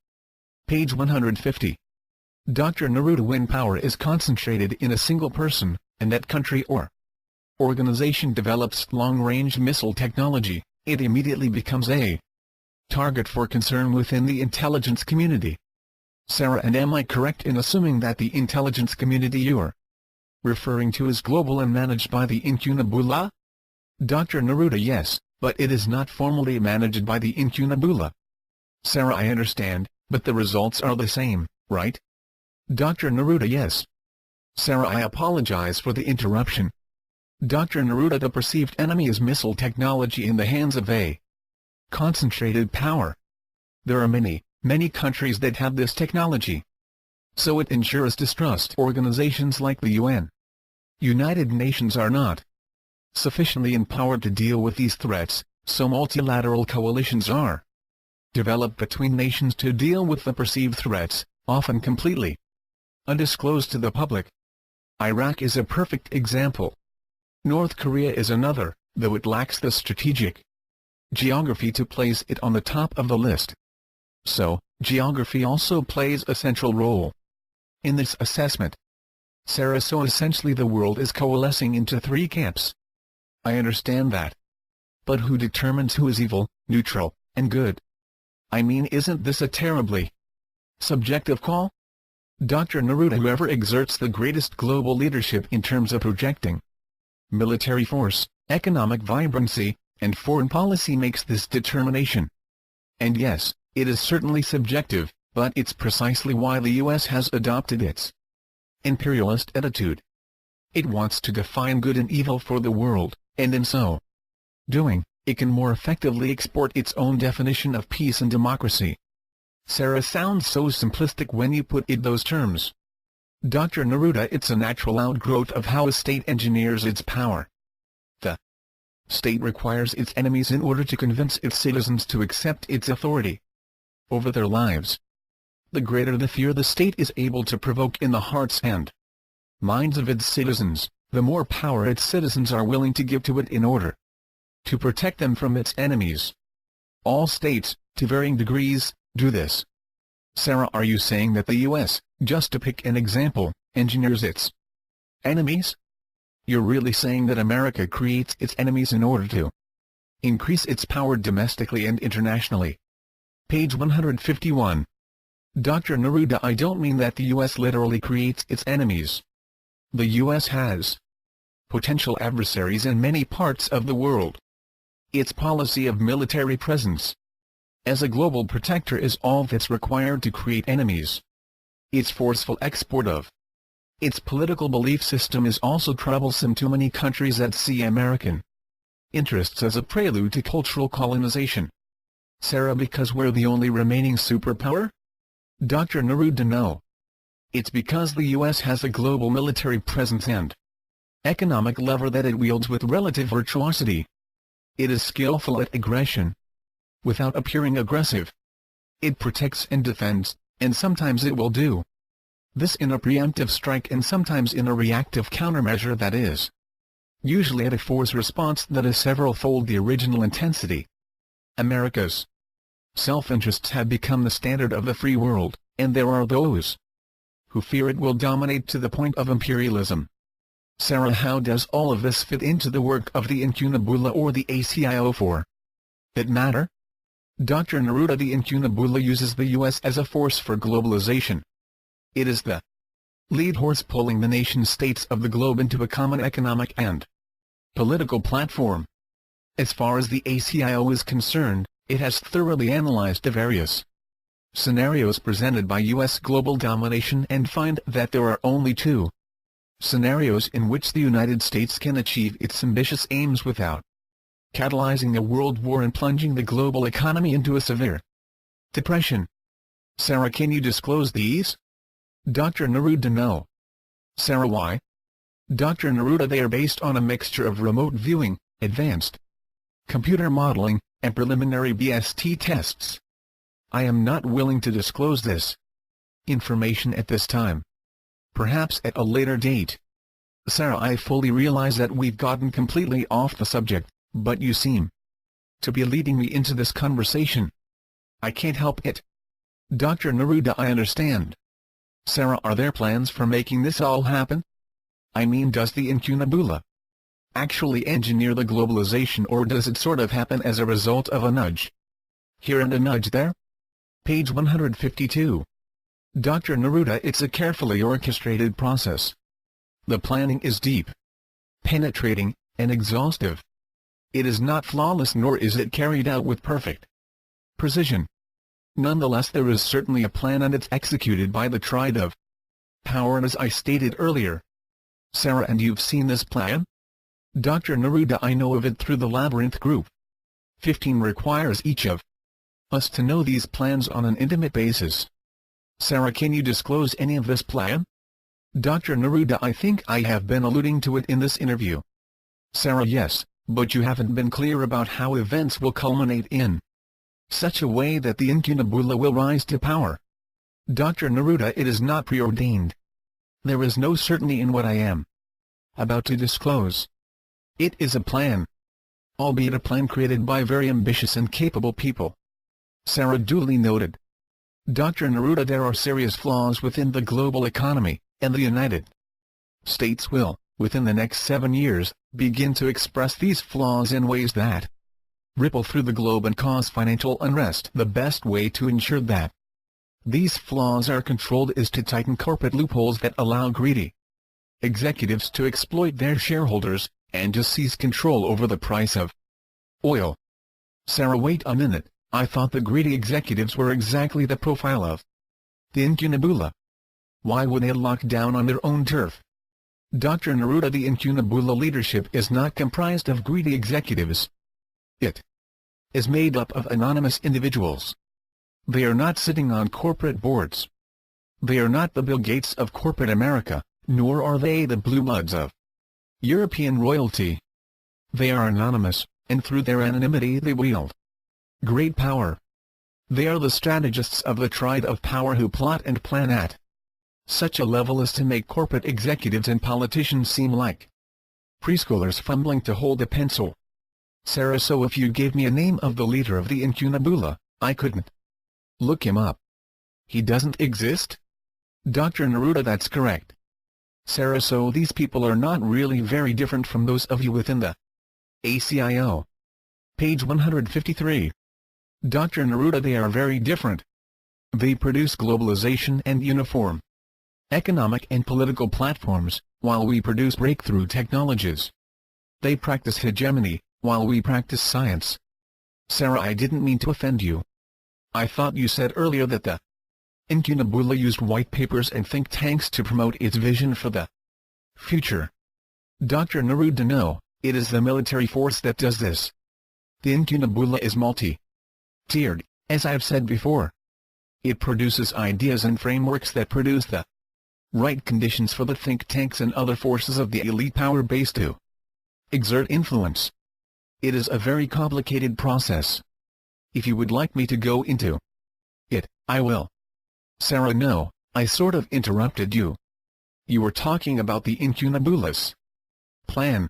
Page 150. Dr. Neruda. When power is concentrated in a single person, and that country or organization develops long-range missile technology, it immediately becomes a target for concern within the intelligence community. Sarah, and am I correct in assuming that the intelligence community you're referring to is global and managed by the incunabula? Dr. Neruda. Yes, but it is not formally managed by the incunabula. Sarah, I understand, but the results are the same, right? Dr. Neruda. Yes. Sarah, I apologize for the interruption. Dr. Neruda. The perceived enemy is missile technology in the hands of a concentrated power. There are many countries that have this technology. So it ensures distrust. Organizations like the UN, United Nations are not sufficiently empowered to deal with these threats, so multilateral coalitions are developed between nations to deal with the perceived threats, often completely undisclosed to the public. Iraq is a perfect example. North Korea is another, though it lacks the strategic geography to place it on the top of the list. So, geography also plays a central role in this assessment. Sarah, so essentially the world is coalescing into three camps. I understand that. But who determines who is evil, neutral, and good? I mean, isn't this a terribly subjective call? Dr. Neruda, whoever exerts the greatest global leadership in terms of projecting military force, economic vibrancy, and foreign policy, makes this determination. And yes, it is certainly subjective, but it's precisely why the U.S. has adopted its imperialist attitude. It wants to define good and evil for the world, and in so doing, it can more effectively export its own definition of peace and democracy. Sarah, sounds so simplistic when you put it those terms. Dr. Neruda, it's a natural outgrowth of how a state engineers its power. The state requires its enemies in order to convince its citizens to accept its authority over their lives. The greater the fear the state is able to provoke in the hearts and minds of its citizens, the more power its citizens are willing to give to it in order to protect them from its enemies. All states, to varying degrees, do this. Sarah, are you saying that the U.S., just to pick an example, engineers its enemies? You're really saying that America creates its enemies in order to increase its power domestically and internationally? Page 151. Dr. Neruda, I don't mean that the U.S. literally creates its enemies. The U.S. has potential adversaries in many parts of the world. Its policy of military presence as a global protector is all that's required to create enemies. Its forceful export of its political belief system is also troublesome to many countries that see American interests as a prelude to cultural colonization. Sarah, because we're the only remaining superpower? Dr. Neruda, no. It's because the U.S. has a global military presence and economic lever that it wields with relative virtuosity. It is skillful at aggression without appearing aggressive. It protects and defends, and sometimes it will do this in a preemptive strike and sometimes in a reactive countermeasure that is usually at a force response that is several-fold the original intensity. America's self-interests have become the standard of the free world, and there are those who fear it will dominate to the point of imperialism. Sarah, how does all of this fit into the work of the Incunabula or the ACIO for that matter? Dr. Neruda, the Incunabula uses the U.S. as a force for globalization. It is the lead horse pulling the nation-states of the globe into a common economic and political platform. As far as the ACIO is concerned, it has thoroughly analyzed the various scenarios presented by U.S. global domination and find that there are only two scenarios in which the United States can achieve its ambitious aims without catalyzing a world war and plunging the global economy into a severe depression. Sarah, can you disclose these? Dr. Neruda, no. Sarah, why? Dr. Neruda, they are based on a mixture of remote viewing, advanced computer modeling, and preliminary BST tests. I am not willing to disclose this information at this time. Perhaps at a later date. Sarah, I fully realize that we've gotten completely off the subject, but you seem to be leading me into this conversation. I can't help it. Dr. Neruda, I understand. Sarah, are there plans for making this all happen? I mean, does the Incunabula actually engineer the globalization, or does it sort of happen as a result of a nudge here and a nudge there? Page 152. Dr. Neruda, it's a carefully orchestrated process. The planning is deep, penetrating, and exhaustive. It is not flawless, nor is it carried out with perfect precision. Nonetheless, there is certainly a plan, and it's executed by the triad of power, as I stated earlier. Sarah, and you've seen this plan? Dr. Neruda, I know of it through the Labyrinth Group. 15 requires each of us to know these plans on an intimate basis. Sarah, can you disclose any of this plan? Dr. Neruda, I think I have been alluding to it in this interview. Sarah, yes, but you haven't been clear about how events will culminate in such a way that the incunabula will rise to power. Dr. Neruda, it is not preordained. There is no certainty in what I am about to disclose. It is a plan, albeit a plan created by very ambitious and capable people. Sarah, duly noted. Dr. Neruda, there are serious flaws within the global economy, and the United States will, within the next 7 years, begin to express these flaws in ways that ripple through the globe and cause financial unrest. The best way to ensure that these flaws are controlled is to tighten corporate loopholes that allow greedy executives to exploit their shareholders, and to seize control over the price of oil. Sarah, wait a minute, I thought the greedy executives were exactly the profile of the incunabula. Why would they lock down on their own turf? Dr. Neruda, the incunabula leadership is not comprised of greedy executives. It is made up of anonymous individuals. They are not sitting on corporate boards. They are not the Bill Gates of corporate America, nor are they the blue bloods of European royalty. They are anonymous, and through their anonymity they wield great power. They are the strategists of the triad of power who plot and plan at such a level as to make corporate executives and politicians seem like preschoolers fumbling to hold a pencil. Sarah, so if you gave me a name of the leader of the incunabula, I couldn't look him up. He doesn't exist? Dr. Neruda, that's correct. Sarah, so these people are not really very different from those of you within the ACIO. Page 153. Dr. Neruda, they are very different. They produce globalization and uniform economic and political platforms, while we produce breakthrough technologies. They practice hegemony, while we practice science. Sarah, I didn't mean to offend you. I thought you said earlier that the incunabula used white papers and think tanks to promote its vision for the future. Dr. Neruda, no, it is the military force that does this. The incunabula is multi-tiered, as I've said before. It produces ideas and frameworks that produce the right conditions for the think tanks and other forces of the elite power base to exert influence. It is a very complicated process. If you would like me to go into it, I will. Sarah, no, I sort of interrupted you. You were talking about the incunabula's plan.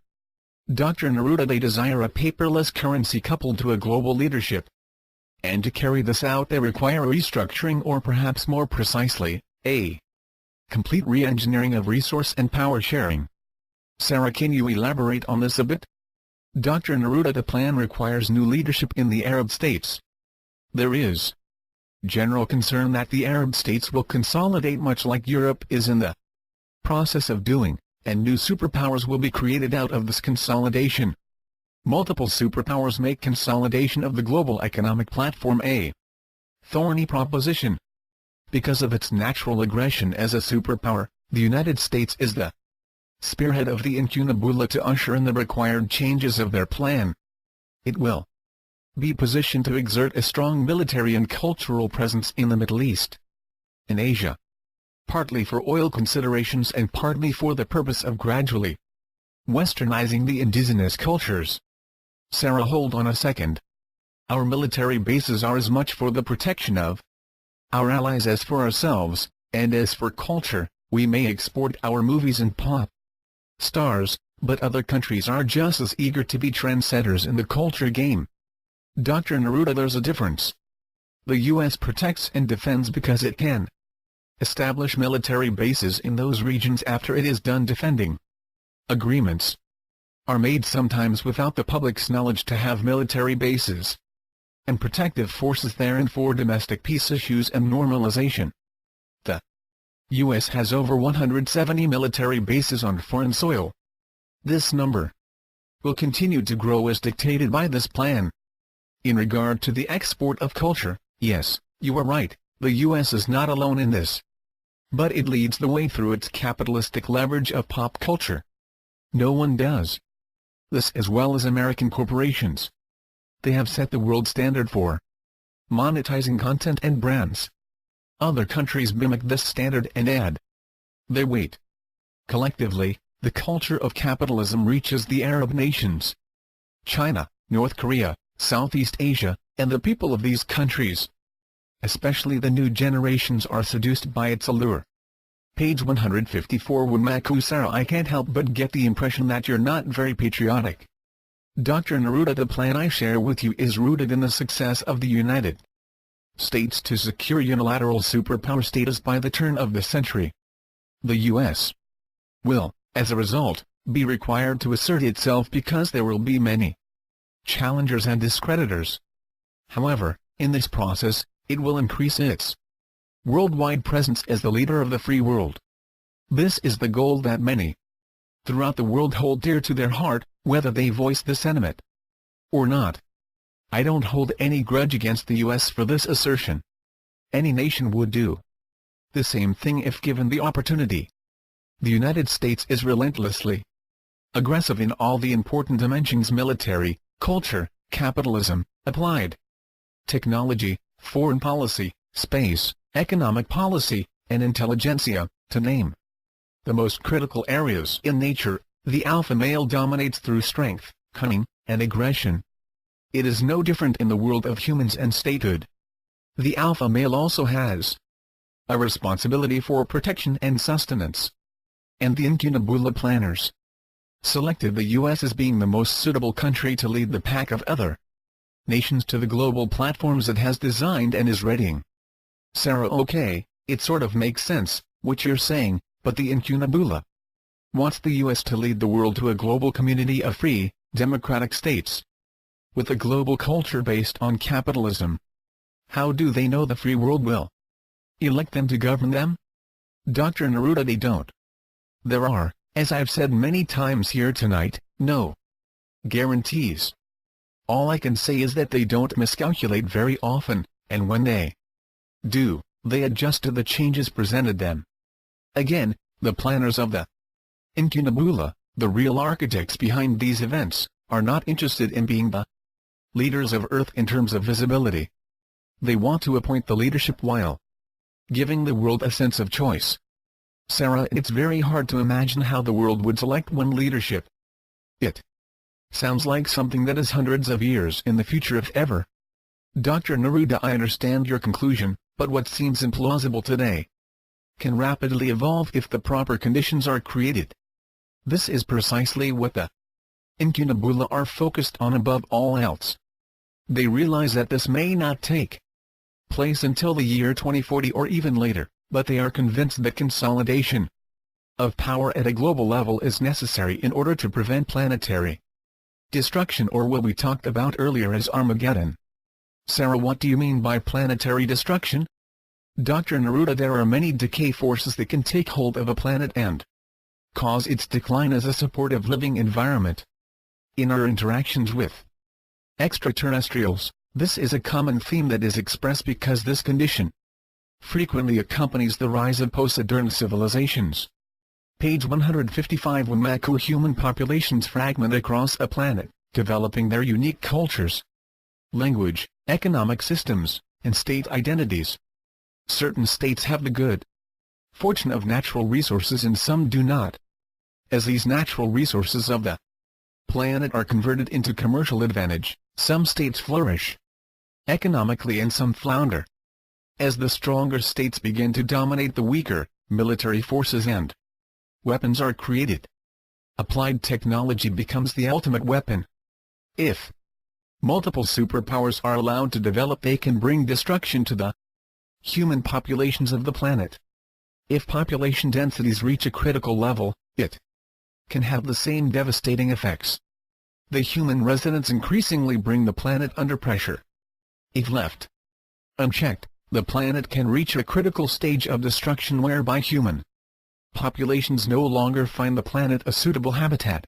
Dr. Neruda, they desire a paperless currency coupled to a global leadership. And to carry this out they require a restructuring, or perhaps more precisely, a complete re-engineering of resource and power sharing. Sarah, can you elaborate on this a bit? Dr. Neruda, the plan requires new leadership in the Arab states. There is general concern that the Arab states will consolidate much like Europe is in the process of doing, and new superpowers will be created out of this consolidation. Multiple superpowers make consolidation of the global economic platform a thorny proposition. Because of its natural aggression as a superpower, the United States is the spearhead of the incunabula to usher in the required changes of their plan. It will be positioned to exert a strong military and cultural presence in the Middle East and Asia, partly for oil considerations and partly for the purpose of gradually westernizing the indigenous cultures. Sarah, hold on a second. Our military bases are as much for the protection of our allies as for ourselves, and as for culture, we may export our movies and pop stars, but other countries are just as eager to be trendsetters in the culture game. Dr. Neruda, there's a difference. The U.S. protects and defends because it can establish military bases in those regions after it is done defending. Agreements are made sometimes without the public's knowledge to have military bases and protective forces therein for domestic peace issues and normalization. The U.S. has over 170 military bases on foreign soil. This number will continue to grow as dictated by this plan. In regard to the export of culture, yes, you are right, the U.S. is not alone in this. But it leads the way through its capitalistic leverage of pop culture. No one does this as well as American corporations. They have set the world standard for monetizing content and brands. Other countries mimic this standard and add their weight. Collectively, the culture of capitalism reaches the Arab nations, China, North Korea, Southeast Asia, and the people of these countries. Especially the new generations are seduced by its allure. Page 154. WingMakers. Sarah, I can't help but get the impression that you're not very patriotic. Dr. Neruda, the plan I share with you is rooted in the success of the United States to secure unilateral superpower status by the turn of the century. The U.S. will, as a result, be required to assert itself because there will be many challengers and discreditors. However, in this process, it will increase its worldwide presence as the leader of the free world. This is the goal that many throughout the world hold dear to their heart, whether they voice the sentiment or not. I don't hold any grudge against the U.S. for this assertion. Any nation would do the same thing if given the opportunity. The United States is relentlessly aggressive in all the important dimensions: military, culture, capitalism, applied technology, foreign policy, space, economic policy, and intelligentsia, to name the most critical areas. In nature, the alpha male dominates through strength, cunning, and aggression. It is no different in the world of humans and statehood. The alpha male also has a responsibility for protection and sustenance. And the Incunabula planners selected the U.S. as being the most suitable country to lead the pack of other nations to the global platforms it has designed and is readying. Sarah, okay, it sort of makes sense, what you're saying, but the Incunabula wants the U.S. to lead the world to a global community of free, democratic states with a global culture based on capitalism. How do they know the free world will elect them to govern them? Dr. Neruda, they don't. There are, as I've said many times here tonight, no guarantees. All I can say is that they don't miscalculate very often, and when they do, they adjust to the changes presented them. Again, the planners of the Incunabula, the real architects behind these events, are not interested in being the leaders of Earth in terms of visibility. They want to appoint the leadership while giving the world a sense of choice. Sarah, it's very hard to imagine how the world would select one leadership. It sounds like something that is hundreds of years in the future, if ever. Dr. Neruda, I understand your conclusion, but what seems implausible today can rapidly evolve if the proper conditions are created. This is precisely what the Incunabula are focused on above all else. They realize that this may not take place until the year 2040 or even later, but they are convinced that consolidation of power at a global level is necessary in order to prevent planetary destruction, or what we talked about earlier as Armageddon. Sarah, what do you mean by planetary destruction? Dr. Neruda, there are many decay forces that can take hold of a planet and cause its decline as a supportive living environment. In our interactions with extraterrestrials, this is a common theme that is expressed because this condition frequently accompanies the rise of post-modern civilizations. Page 155. WingMakers. Human populations fragment across a planet, developing their unique cultures, language, economic systems, and state identities. Certain states have the good fortune of natural resources and some do not. As these natural resources of the planet are converted into commercial advantage, some states flourish economically and some flounder. As the stronger states begin to dominate the weaker, military forces and weapons are created. Applied technology becomes the ultimate weapon. If multiple superpowers are allowed to develop, they can bring destruction to the human populations of the planet. If population densities reach a critical level, it can have the same devastating effects. The human residents increasingly bring the planet under pressure. If left unchecked, the planet can reach a critical stage of destruction whereby human populations no longer find the planet a suitable habitat.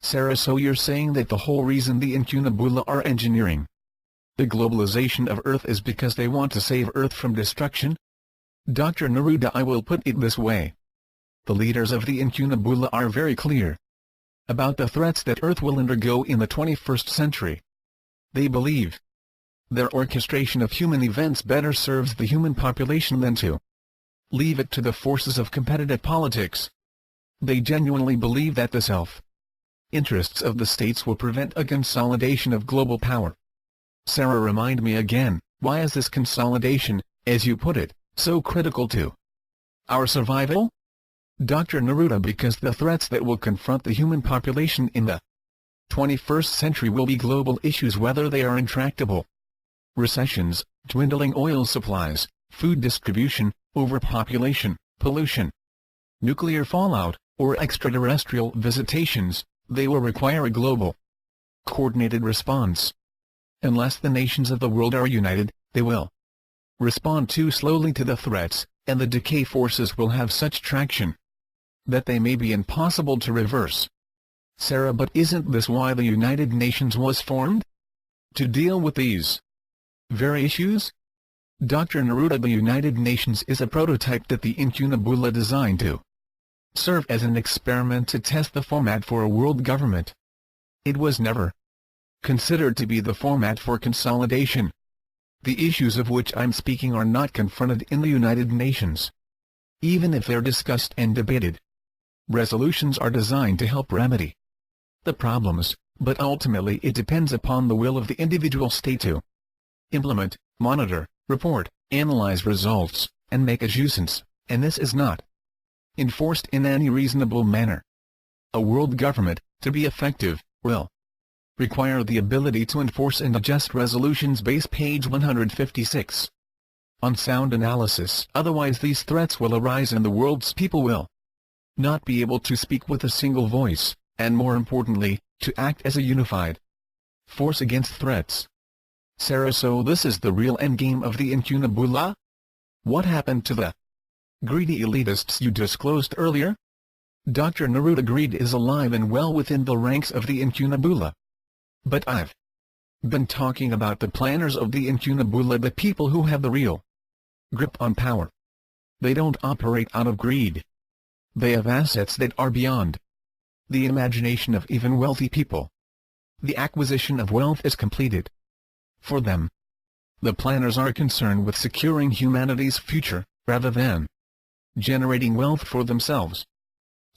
Sarah, so you're saying that the whole reason the Incunabula are engineering the globalization of Earth is because they want to save Earth from destruction? Dr. Neruda, I will put it this way. The leaders of the Incunabula are very clear about the threats that Earth will undergo in the 21st century. They believe Their orchestration of human events better serves the human population than to leave it to the forces of competitive politics. They genuinely believe that the self-interests of the states will prevent a consolidation of global power. Sarah, remind me again, why is this consolidation, as you put it, so critical to our survival? Dr. Neruda, because the threats that will confront the human population in the 21st century will be global issues, whether they are intractable recessions, dwindling oil supplies, food distribution, overpopulation, pollution, nuclear fallout, or extraterrestrial visitations. They will require a global, coordinated response. Unless the nations of the world are united, they will respond too slowly to the threats, and the decay forces will have such traction that they may be impossible to reverse. Sarah, but isn't this why the United Nations was formed? To deal with these very issues? Dr. Neruda, the United Nations is a prototype that the incunabula designed to serve as an experiment to test the format for a world government. It was never considered to be the format for consolidation. The issues of which I'm speaking are not confronted in the United Nations. Even if they're discussed and debated, resolutions are designed to help remedy the problems, but ultimately it depends upon the will of the individual state to implement, monitor, report, analyze results, and make adjustments, and this is not enforced in any reasonable manner. A world government, to be effective, will require the ability to enforce and adjust resolutions. Base page 156. On sound analysis. Otherwise these threats will arise and the world's people will not be able to speak with a single voice, and more importantly, to act as a unified force against threats. Sarah, so this is the real endgame of the incunabula? What happened to the greedy elitists you disclosed earlier? Dr. Neruda, greed is alive and well within the ranks of the incunabula. But I've been talking about the planners of the incunabula, the people who have the real grip on power. They don't operate out of greed. They have assets that are beyond the imagination of even wealthy people. The acquisition of wealth is completed for them. The planners are concerned with securing humanity's future, rather than generating wealth for themselves.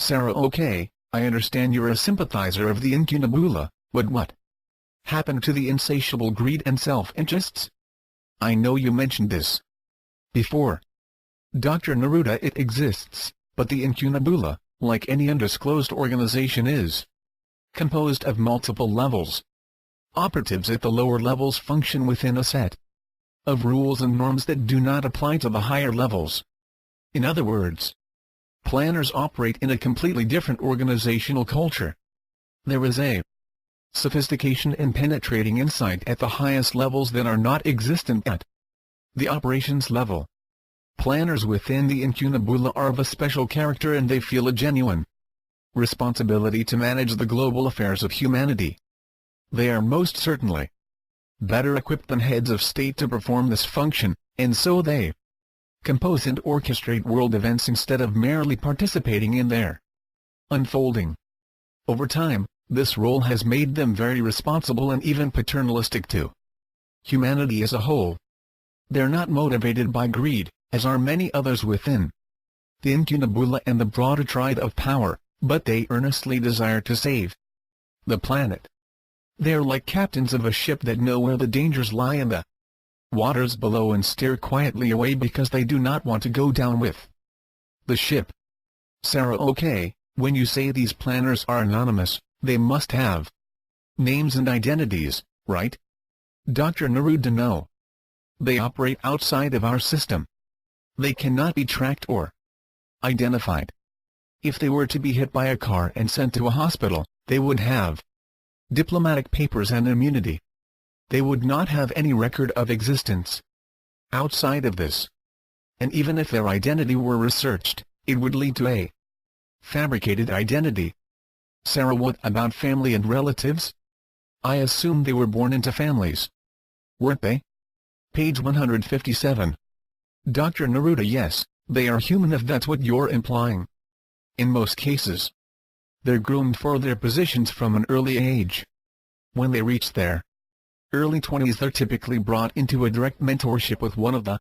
Sarah, okay, I understand you're a sympathizer of the incunabula, but what happened to the insatiable greed and self-interests? I know you mentioned this before. Dr. Neruda, it exists, but the incunabula, like any undisclosed organization, is composed of multiple levels. Operatives at the lower levels function within a set of rules and norms that do not apply to the higher levels. In other words, planners operate in a completely different organizational culture. There is a sophistication and penetrating insight at the highest levels that are not existent at the operations level. Planners within the incunabula are of a special character, and they feel a genuine responsibility to manage the global affairs of humanity. They are most certainly better equipped than heads of state to perform this function, and so they compose and orchestrate world events instead of merely participating in their unfolding. Over time, this role has made them very responsible and even paternalistic to humanity as a whole. They're not motivated by greed, as are many others within the incunabula and the broader triad of power, but they earnestly desire to save the planet. They are like captains of a ship that know where the dangers lie in the waters below and steer quietly away because they do not want to go down with the ship. Sarah, okay, when you say these planners are anonymous, they must have names and identities, right? Dr. Neruda, no. They operate outside of our system. They cannot be tracked or identified. If they were to be hit by a car and sent to a hospital, they would have diplomatic papers and immunity. They would not have any record of existence outside of this. And even if their identity were researched, it would lead to a fabricated identity. Sarah, what about family and relatives? I assume they were born into families, weren't they? Page 157. Dr. Neruda, yes, they are human if that's what you're implying. In most cases, they're groomed for their positions from an early age. When they reach their early 20s they're typically brought into a direct mentorship with one of the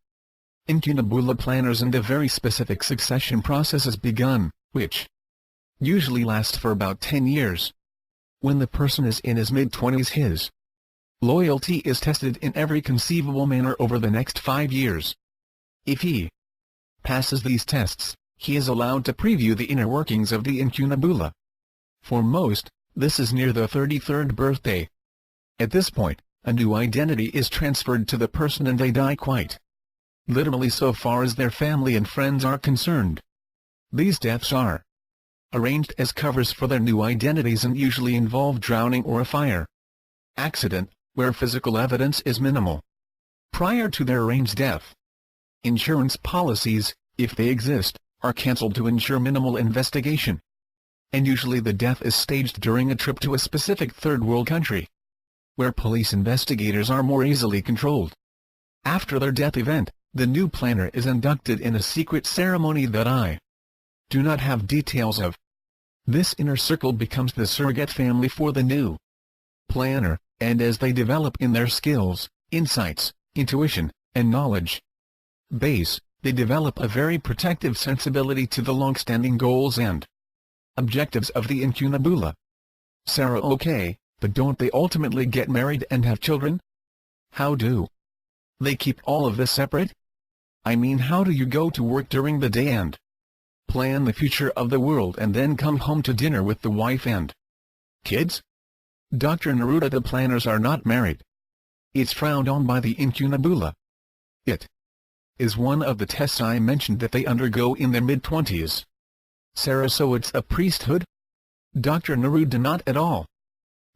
incunabula planners and a very specific succession process is begun, which usually lasts for about 10 years. When the person is in his mid-20s his loyalty is tested in every conceivable manner over the next 5 years. If he passes these tests, he is allowed to preview the inner workings of the incunabula. For most, this is near the 33rd birthday. At this point, a new identity is transferred to the person and they die quite literally so far as their family and friends are concerned. These deaths are arranged as covers for their new identities and usually involve drowning or a fire accident, where physical evidence is minimal. Prior to their arranged death, insurance policies, if they exist, are cancelled to ensure minimal investigation. And usually the death is staged during a trip to a specific third world country, where police investigators are more easily controlled. After their death event, the new planner is inducted in a secret ceremony that I do not have details of. This inner circle becomes the surrogate family for the new planner, and as they develop in their skills, insights, intuition, and knowledge base, they develop a very protective sensibility to the long-standing goals and objectives of the incunabula. Sarah: okay, but don't they ultimately get married and have children? How do they keep all of this separate? I mean, how do you go to work during the day and plan the future of the world and then come home to dinner with the wife and kids? Dr. Neruda: the planners are not married. It's frowned on by the incunabula. It is one of the tests I mentioned that they undergo in their mid-20s. Sarah: so it's a priesthood? Dr. Neruda: not at all.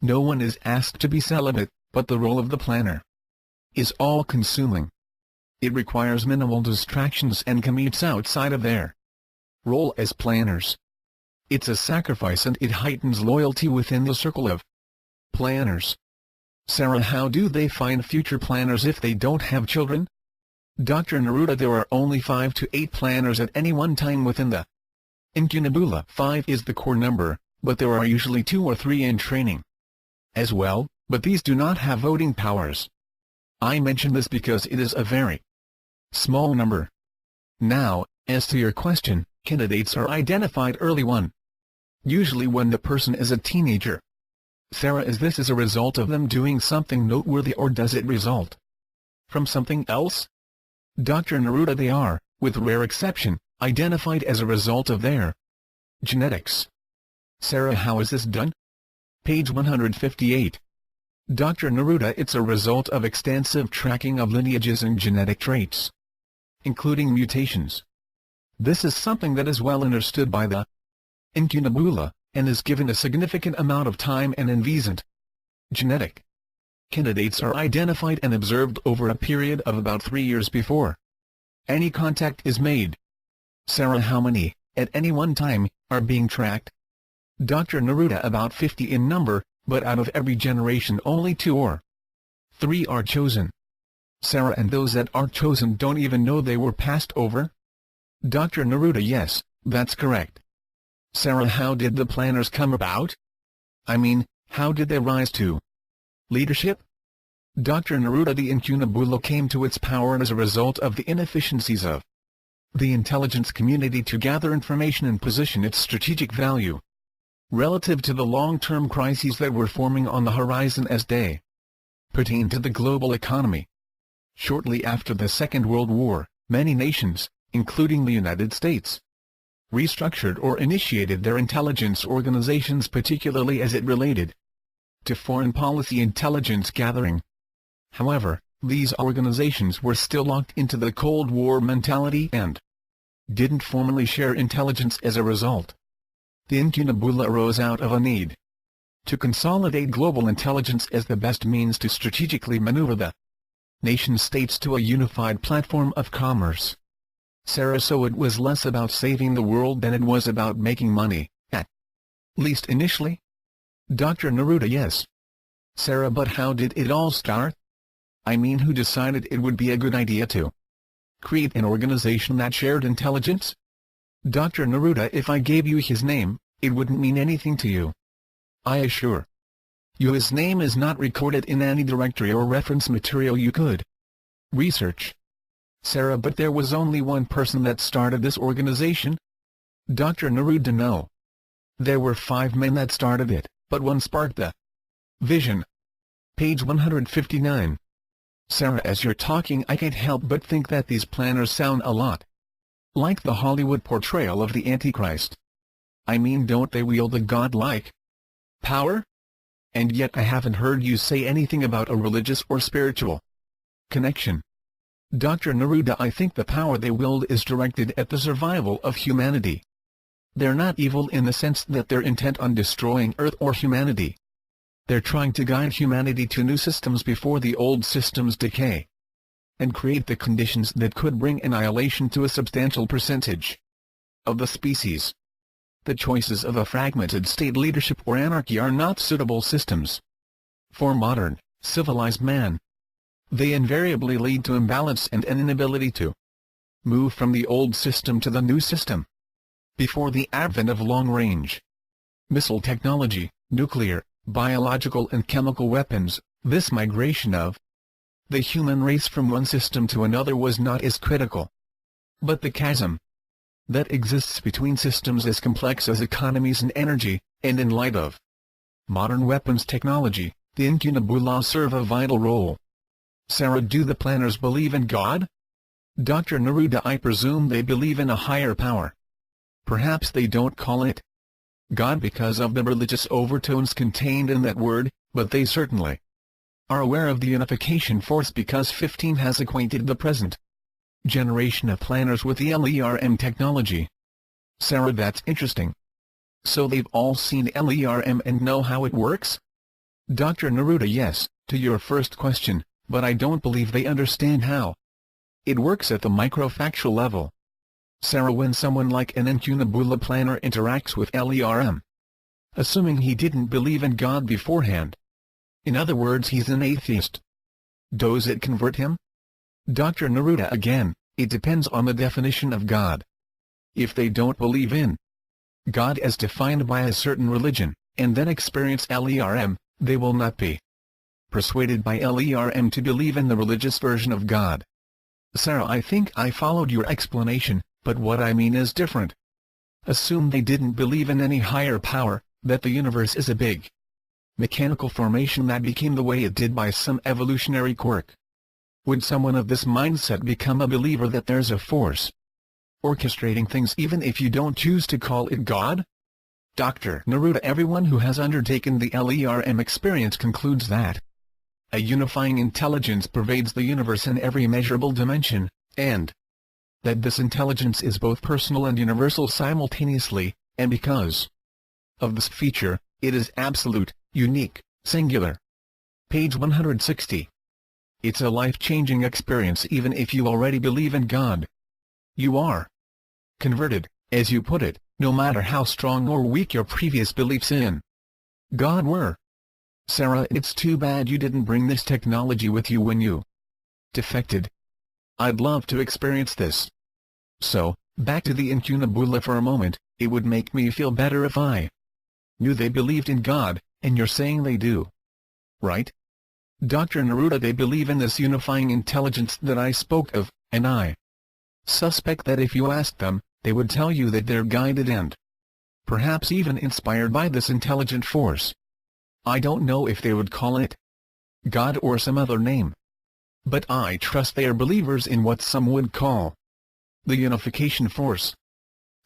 No one is asked to be celibate, but the role of the planner is all-consuming. It requires minimal distractions and commutes outside of their role as planners. It's a sacrifice and it heightens loyalty within the circle of planners. Sarah: how do they find future planners if they don't have children? Dr. Neruda: there are only 5 to 8 planners at any one time within the incunabula. 5 is the core number, but there are usually 2 or 3 in training as well, but these do not have voting powers. I mention this because it is a very small number. Now, as to your question, candidates are identified early on, usually when the person is a teenager. Sarah: is this as a result of them doing something noteworthy or does it result from something else? Dr. Neruda: they are, with rare exception, identified as a result of their genetics. Sarah: how is this done? Page 158. Dr. Neruda: it's a result of extensive tracking of lineages and genetic traits, including mutations. This is something that is well understood by the incunabula, and is given a significant amount of time and investment. Genetic candidates are identified and observed over a period of about 3 years before any contact is made. Sarah: how many, at any one time, are being tracked? Dr. Neruda: about 50 in number, but out of every generation only 2 or 3 are chosen. Sarah: and those that are chosen don't even know they were passed over? Dr. Neruda: yes, that's correct. Sarah: how did the planners come about? I mean, how did they rise to leadership? Dr. Neruda: the incunabula came to its power as a result of the inefficiencies of the intelligence community to gather information and position its strategic value relative to the long-term crises that were forming on the horizon as they pertain to the global economy. Shortly after the Second World War, many nations, including the United States, restructured or initiated their intelligence organizations, particularly as it related to foreign policy intelligence gathering. However, these organizations were still locked into the Cold War mentality and didn't formally share intelligence as a result. The incunabula arose out of a need to consolidate global intelligence as the best means to strategically maneuver the nation-states to a unified platform of commerce. Sarah: so it was less about saving the world than it was about making money, at least initially? Dr. Neruda: yes. Sarah: but how did it all start? I mean, who decided it would be a good idea to create an organization that shared intelligence? Dr. Neruda: if I gave you his name, it wouldn't mean anything to you, I assure His name is not recorded in any directory or reference material you could research. Sarah, but there was only one person that started this organization? Dr. Neruda, no. There were 5 men that started it, but one sparked the vision. Page 159. Sarah, as you're talking I can't help but think that these planners sound a lot like the Hollywood portrayal of the Antichrist. I mean, don't they wield a godlike power? And yet I haven't heard you say anything about a religious or spiritual connection. Dr. Neruda, I think the power they wield is directed at the survival of humanity. They're not evil in the sense that they're intent on destroying Earth or humanity. They're trying to guide humanity to new systems before the old systems decay, and create the conditions that could bring annihilation to a substantial percentage of the species. The choices of a fragmented state leadership or anarchy are not suitable systems for modern, civilized man. They invariably lead to imbalance and an inability to move from the old system to the new system. Before the advent of long-range missile technology, nuclear, biological and chemical weapons, this migration of the human race from one system to another was not as critical. But the chasm that exists between systems as complex as economies and energy, and in light of modern weapons technology, the incunabula serve a vital role. Sarah, do the planners believe in God? Dr. Neruda, I presume they believe in a higher power. Perhaps they don't call it God because of the religious overtones contained in that word, but they certainly are aware of the unification force because 15 has acquainted the present generation of planners with the LERM technology. Sarah, that's interesting. So they've all seen LERM and know how it works? Dr. Neruda, yes, to your first question, but I don't believe they understand how it works at the microfactual level. Sarah, when someone like an incunabula planner interacts with LERM, assuming he didn't believe in God beforehand, in other words he's an atheist, does it convert him? Dr. Neruda, again, it depends on the definition of God. If they don't believe in God as defined by a certain religion, and then experience LERM, they will not be persuaded by LERM to believe in the religious version of God. Sarah, I think I followed your explanation, but what I mean is different. Assume they didn't believe in any higher power, that the universe is a big mechanical formation that became the way it did by some evolutionary quirk. Would someone of this mindset become a believer that there's a force orchestrating things even if you don't choose to call it God? Dr. Neruda, everyone who has undertaken the LERM experience concludes that a unifying intelligence pervades the universe in every measurable dimension, and that this intelligence is both personal and universal simultaneously, and because of this feature, it is absolute, unique, singular. Page 160. It's a life-changing experience even if you already believe in God. You are converted, as you put it, no matter how strong or weak your previous beliefs in God were. Sarah, it's too bad you didn't bring this technology with you when you defected. I'd love to experience this. So, back to the incunabula for a moment, it would make me feel better if I knew they believed in God, and you're saying they do. Right? Dr. Neruda, they believe in this unifying intelligence that I spoke of, and I suspect that if you asked them, they would tell you that they're guided and perhaps even inspired by this intelligent force. I don't know if they would call it God or some other name, but I trust they are believers in what some would call the unification force.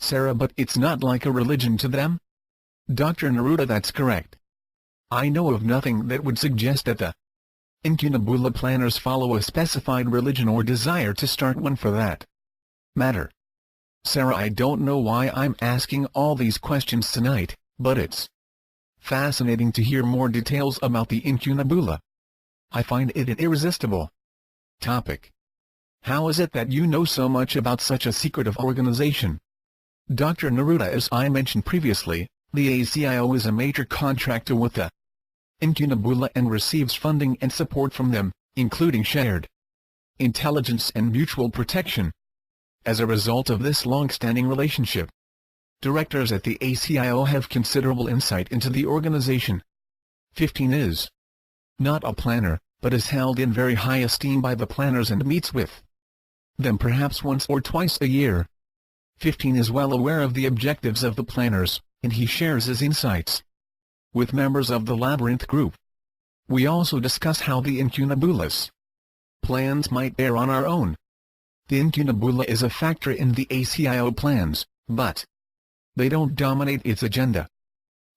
Sarah, but it's not like a religion to them? Dr. Neruda, that's correct. I know of nothing that would suggest that the incunabula planners follow a specified religion or desire to start one for that matter. Sarah, I don't know why I'm asking all these questions tonight, but it's fascinating to hear more details about the incunabula. I find it an irresistible topic. How is it that you know so much about such a secretive organization? Dr. Neruda, as I mentioned previously, the ACIO is a major contractor with the incunabula and receives funding and support from them, including shared intelligence and mutual protection. As a result of this long-standing relationship, directors at the ACIO have considerable insight into the organization. 15 is not a planner, but is held in very high esteem by the planners and meets with them perhaps once or twice a year. 15 is well aware of the objectives of the planners, and he shares his insights with members of the Labyrinth group. We also discuss how the incunabulous plans might bear on our own. The incunabula is a factor in the ACIO plans, but they don't dominate its agenda.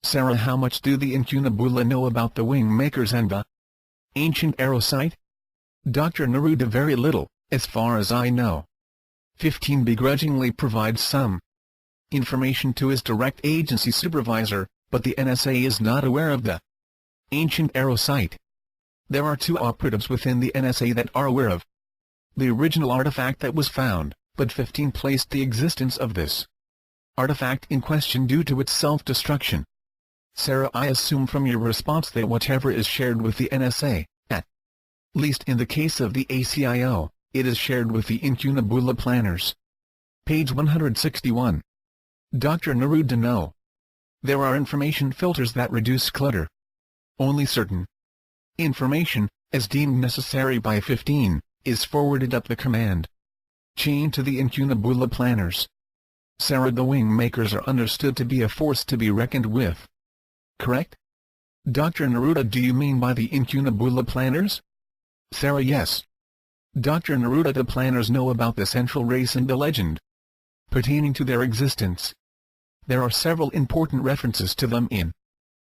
Sarah, how much do the incunabula know about the WingMakers and the ancient arrow site? Dr. Neruda, very little, as far as I know. 15 begrudgingly provides some information to his direct agency supervisor, but the NSA is not aware of the ancient arrow site. There are 2 operatives within the NSA that are aware of the original artifact that was found, but 15 placed the existence of this artifact in question due to its self-destruction. Sarah, I assume from your response that whatever is shared with the NSA, at least in the case of the ACIO, it is shared with the incunabula planners. Page 161. Dr. Neruda, no. There are information filters that reduce clutter. Only certain information, as deemed necessary by 15, is forwarded up the command chain to the incunabula planners. Sarah, the WingMakers are understood to be a force to be reckoned with. Correct? Dr. Neruda, do you mean by the incunabula planners? Sarah, yes. Dr. Neruda, the planners know about the central race and the legend pertaining to their existence. There are several important references to them in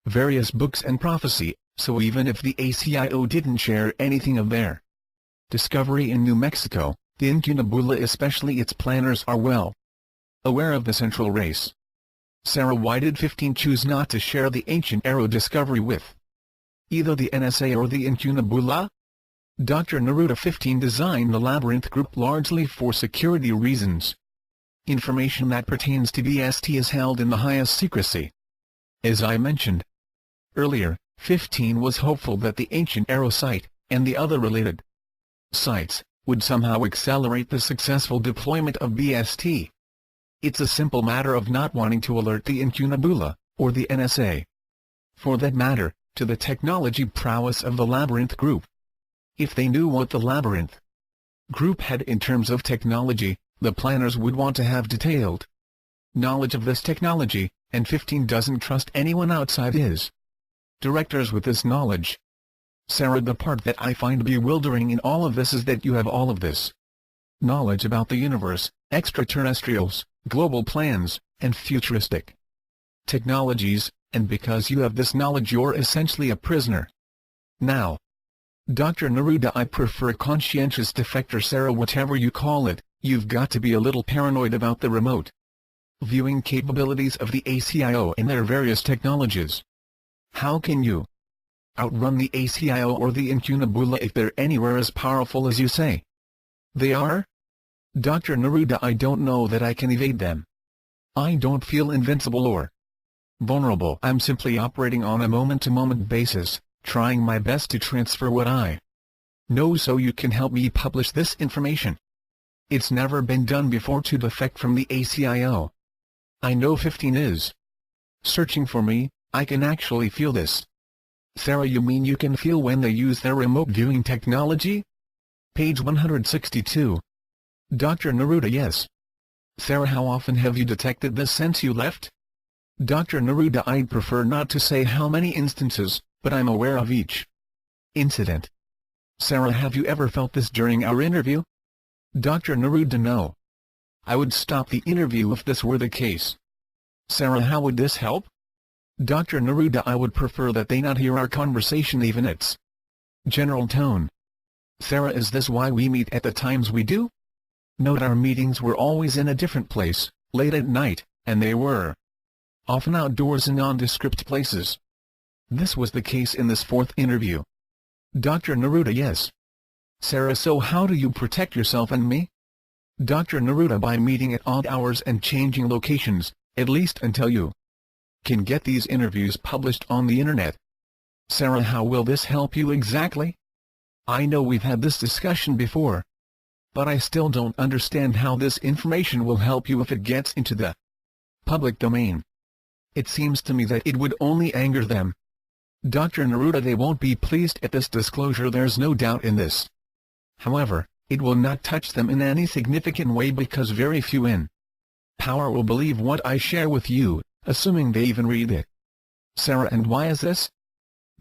various books and prophecy, so even if the ACIO didn't share anything of their discovery in New Mexico, the incunabula, especially its planners, are well aware of the central race. Sarah, why did 15 choose not to share the ancient arrow discovery with either the NSA or the incunabula? Dr. Neruda, 15 designed the Labyrinth group largely for security reasons. Information that pertains to BST is held in the highest secrecy. As I mentioned earlier, 15 was hopeful that the ancient arrow site, and the other related sites, would somehow accelerate the successful deployment of BST. It's a simple matter of not wanting to alert the incunabula, or the NSA, for that matter, to the technology prowess of the Labyrinth group. If they knew what the Labyrinth group had in terms of technology, the planners would want to have detailed knowledge of this technology, and 15 doesn't trust anyone outside his directors with this knowledge. Sarah, the part that I find bewildering in all of this is that you have all of this knowledge about the universe, extraterrestrials, global plans, and futuristic technologies, and because you have this knowledge you're essentially a prisoner. Now, Dr. Neruda, I prefer conscientious defector. Sarah, whatever you call it, you've got to be a little paranoid about the remote viewing capabilities of the ACIO and their various technologies. How can you outrun the ACIO or the incunabula if they're anywhere as powerful as you say they are? Dr. Neruda, I don't know that I can evade them. I don't feel invincible or vulnerable. I'm simply operating on a moment-to-moment basis, trying my best to transfer what I know so you can help me publish this information. It's never been done before to defect from the ACIO. I know 15 is searching for me. I can actually feel this. Sarah, you mean you can feel when they use their remote viewing technology? Page 162. Dr. Neruda, yes. Sarah, how often have you detected this since you left? Dr. Neruda, I'd prefer not to say how many instances, but I'm aware of each incident. Sarah, have you ever felt this during our interview? Dr. Neruda, no. I would stop the interview if this were the case. Sarah, how would this help? Dr. Neruda, I would prefer that they not hear our conversation, even its general tone. Sarah, is this why we meet at the times we do? Note, our meetings were always in a different place, late at night, and they were often outdoors in nondescript places. This was the case in this fourth interview. Dr. Neruda, yes. Sarah, so how do you protect yourself and me? Dr. Neruda, by meeting at odd hours and changing locations, at least until you can get these interviews published on the internet. Sarah, how will this help you exactly? I know we've had this discussion before, but I still don't understand how this information will help you if it gets into the public domain. It seems to me that it would only anger them. Dr. Neruda, they won't be pleased at this disclosure, there's no doubt in this. However, it will not touch them in any significant way because very few in power will believe what I share with you, assuming they even read it. Sarah, and why is this?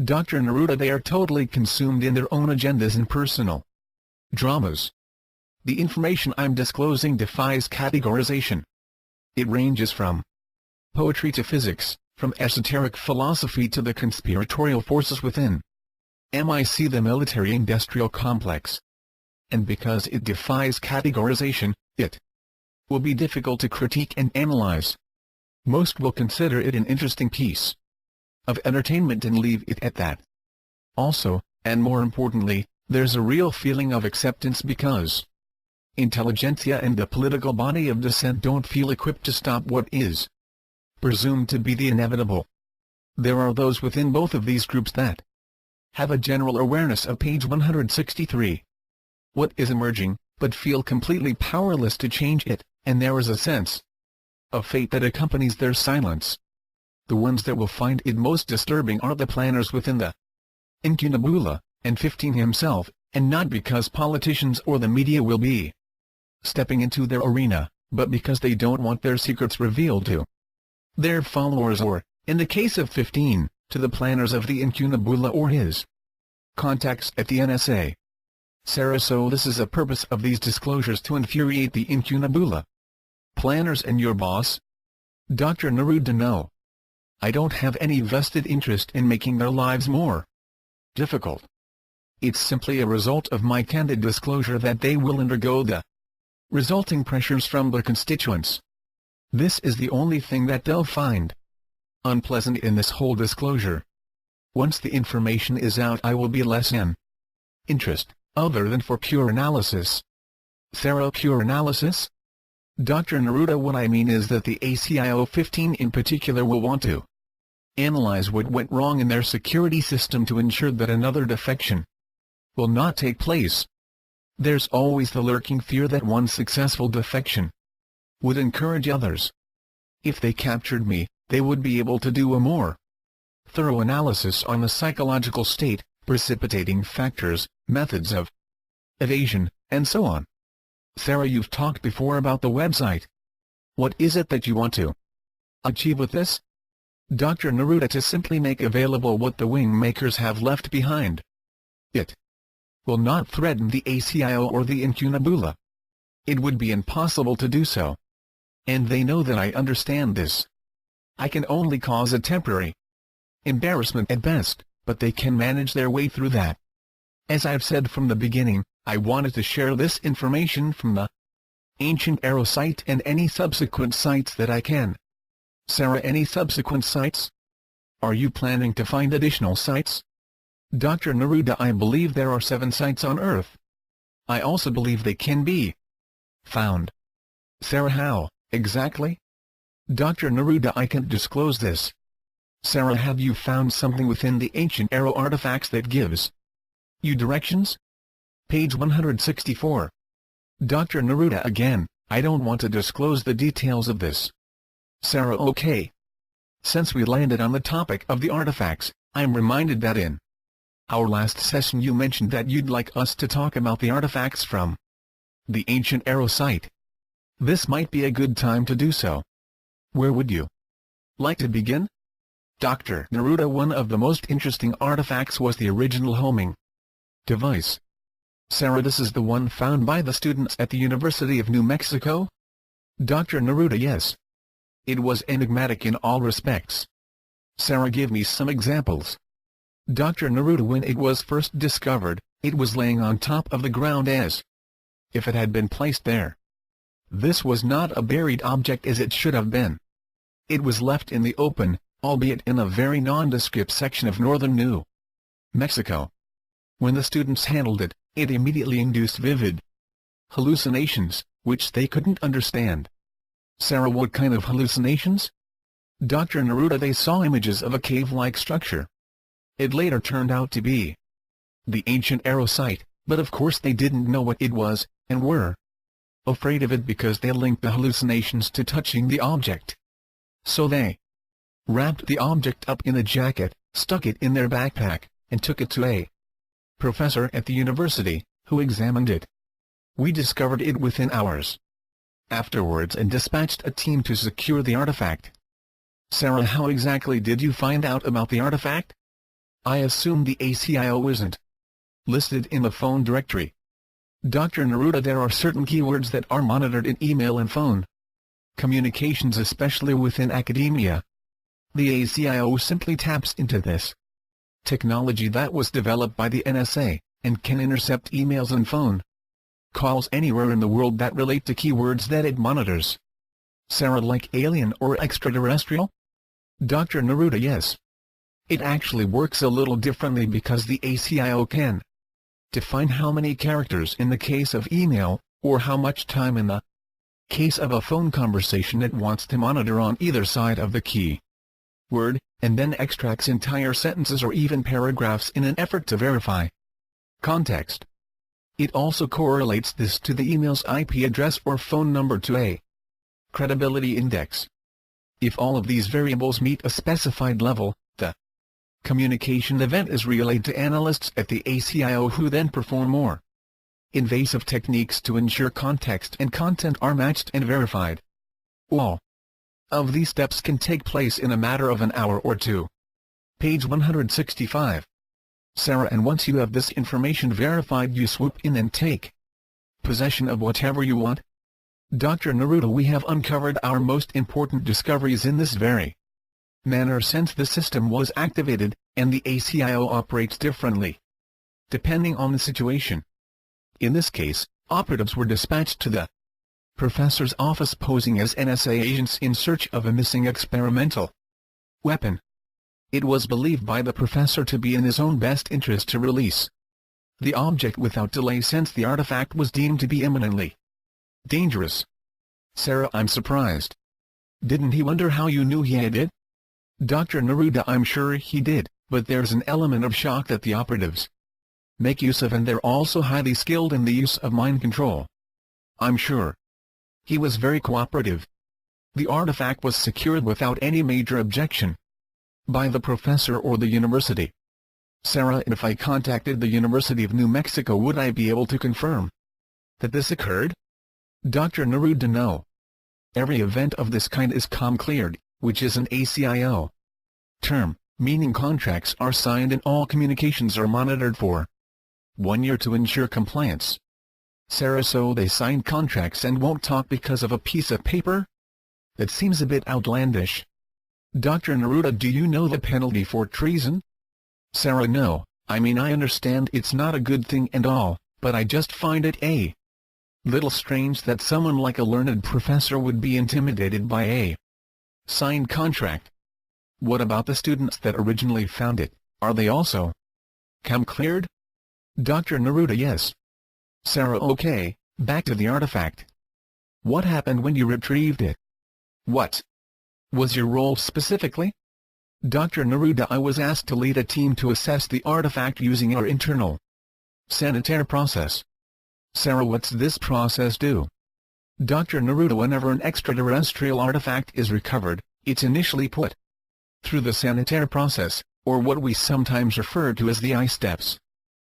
Dr. Neruda, they are totally consumed in their own agendas and personal dramas. The information I'm disclosing defies categorization. It ranges from poetry to physics, from esoteric philosophy to the conspiratorial forces within MIC, the military-industrial complex. And because it defies categorization, it will be difficult to critique and analyze. Most will consider it an interesting piece of entertainment and leave it at that. Also, and more importantly, there's a real feeling of acceptance because intelligentsia and the political body of dissent don't feel equipped to stop what is presumed to be the inevitable. There are those within both of these groups that have a general awareness of page 163. What is emerging, but feel completely powerless to change it, and there is a sense of fate that accompanies their silence. The ones that will find it most disturbing are the planners within the incunabula, and 15 himself, and not because politicians or the media will be stepping into their arena, but because they don't want their secrets revealed to their followers or, in the case of 15, to the planners of the incunabula or his contacts at the NSA. Sarah, so this is the purpose of these disclosures, to infuriate the incunabula planners and your boss? Dr. Neruda, no. I don't have any vested interest in making their lives more difficult. It's simply a result of my candid disclosure that they will undergo the resulting pressures from their constituents. This is the only thing that they'll find unpleasant in this whole disclosure. Once the information is out, I will be less in interest, other than for pure analysis. Sarah, pure analysis? Dr. Neruda, what I mean is that the ACIO 15 in particular will want to analyze what went wrong in their security system to ensure that another defection will not take place. There's always the lurking fear that one successful defection would encourage others. If they captured me, they would be able to do a more thorough analysis on the psychological state, precipitating factors, methods of evasion, and so on. Sarah, you've talked before about the website. What is it that you want to achieve with this? Dr. Neruda, to simply make available what the WingMakers have left behind. It will not threaten the ACIO or the incunabula. It would be impossible to do so. And they know that I understand this. I can only cause a temporary embarrassment at best, but they can manage their way through that. As I've said from the beginning, I wanted to share this information from the ancient Arrow site and any subsequent sites that I can. Sarah, any subsequent sites? Are you planning to find additional sites? Dr. Neruda, I believe there are 7 sites on Earth. I also believe they can be found. Sarah, how, exactly? Dr. Neruda, I can't disclose this. Sarah, have you found something within the ancient Arrow artifacts that gives you directions? Page 164. Dr. Neruda, again, I don't want to disclose the details of this. Sarah, okay. Since we landed on the topic of the artifacts, I'm reminded that in our last session you mentioned that you'd like us to talk about the artifacts from the ancient Arrow site. This might be a good time to do so. Where would you like to begin? Dr. Neruda, one of the most interesting artifacts was the original homing device. Sarah, this is the one found by the students at the University of New Mexico? Dr. Neruda, yes. It was enigmatic in all respects. Sarah, give me some examples. Dr. Neruda, when it was first discovered, it was laying on top of the ground as if it had been placed there. This was not a buried object as it should have been. It was left in the open, albeit in a very nondescript section of northern New Mexico. When the students handled it, it immediately induced vivid hallucinations, which they couldn't understand. Sarah, what kind of hallucinations? Dr. Neruda, they saw images of a cave-like structure. It later turned out to be the ancient Arrow site, but of course they didn't know what it was, and were afraid of it because they linked the hallucinations to touching the object. So they wrapped the object up in a jacket, stuck it in their backpack, and took it to a professor at the university, who examined it. We discovered it within hours afterwards and dispatched a team to secure the artifact. Sarah, how exactly did you find out about the artifact? I assume the ACIO isn't listed in the phone directory. Dr. Neruda, there are certain keywords that are monitored in email and phone communications, especially within academia. The ACIO simply taps into this technology that was developed by the NSA, and can intercept emails and phone calls anywhere in the world that relate to keywords that it monitors. Sarah, like alien or extraterrestrial? Dr. Neruda, yes. It actually works a little differently because the ACIO can define how many characters in the case of email, or how much time in the case of a phone conversation it wants to monitor on either side of the key word, and then extracts entire sentences or even paragraphs in an effort to verify context. It also correlates this to the email's IP address or phone number to a credibility index. If all of these variables meet a specified level, the communication event is relayed to analysts at the ACIO, who then perform more invasive techniques to ensure context and content are matched and verified. All of these steps can take place in a matter of an hour or two. Page 165. Sarah, and once you have this information verified, you swoop in and take possession of whatever you want? Dr. Neruda, we have uncovered our most important discoveries in this very manner since the system was activated, and the ACIO operates differently depending on the situation. In this case, operatives were dispatched to the professor's office posing as NSA agents in search of a missing experimental weapon. It was believed by the professor to be in his own best interest to release the object without delay, since the artifact was deemed to be imminently dangerous. Sarah, I'm surprised. Didn't he wonder how you knew he had it? Dr. Neruda, I'm sure he did, but there's an element of shock that the operatives make use of, and they're also highly skilled in the use of mind control. I'm sure he was very cooperative. The artifact was secured without any major objection by the professor or the university. Sarah, if I contacted the University of New Mexico, would I be able to confirm that this occurred? Dr. Neruda, no. Every event of this kind is com-cleared, which is an ACIO term, meaning contracts are signed and all communications are monitored for 1 year to ensure compliance. Sarah, so they signed contracts and won't talk because of a piece of paper? That seems a bit outlandish. Dr. Neruda, do you know the penalty for treason? Sarah, no, I mean, I understand it's not a good thing and all, but I just find it a little strange that someone like a learned professor would be intimidated by a signed contract. What about the students that originally found it? Are they also com-cleared? Dr. Neruda, yes. Sarah, okay, back to the artifact. What happened when you retrieved it? What was your role specifically? Dr. Neruda, I was asked to lead a team to assess the artifact using our internal sanitaire process. Sarah, what's this process do? Dr. Neruda, whenever an extraterrestrial artifact is recovered, it's initially put through the sanitaire process, or what we sometimes refer to as the I steps,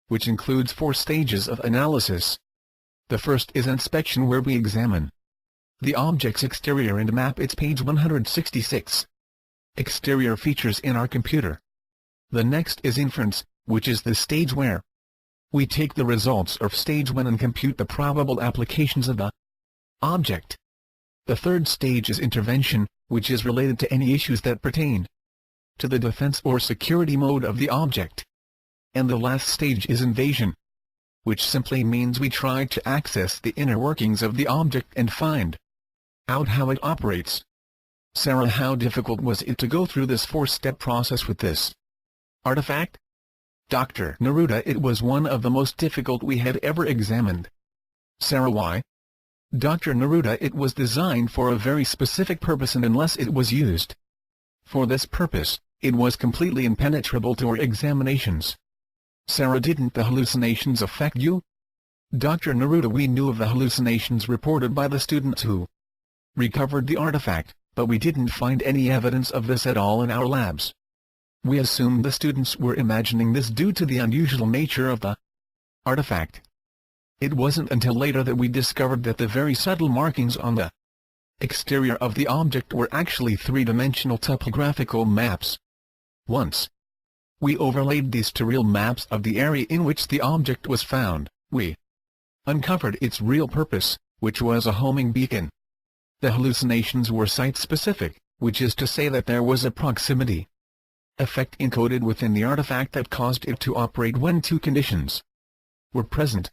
which includes 4 stages of analysis. The first is inspection, where we examine the object's exterior and map its page 166 exterior features in our computer. The next is inference, which is the stage where we take the results of stage 1 and compute the probable applications of the object. The third stage is intervention, which is related to any issues that pertain to the defense or security mode of the object. And the last stage is invasion, which simply means we try to access the inner workings of the object and find out how it operates. Sarah, how difficult was it to go through this 4-step process with this artifact? Dr. Neruda, it was one of the most difficult we had ever examined. Sarah, why? Dr. Neruda, it was designed for a very specific purpose, and unless it was used for this purpose, it was completely impenetrable to our examinations. Sarah, didn't the hallucinations affect you? Dr. Neruda, we knew of the hallucinations reported by the students who recovered the artifact, but we didn't find any evidence of this at all in our labs. We assumed the students were imagining this due to the unusual nature of the artifact. It wasn't until later that we discovered that the very subtle markings on the exterior of the object were actually three-dimensional topographical maps. Once we overlaid these to real maps of the area in which the object was found, we uncovered its real purpose, which was a homing beacon. The hallucinations were site-specific, which is to say that there was a proximity effect encoded within the artifact that caused it to operate when two conditions were present.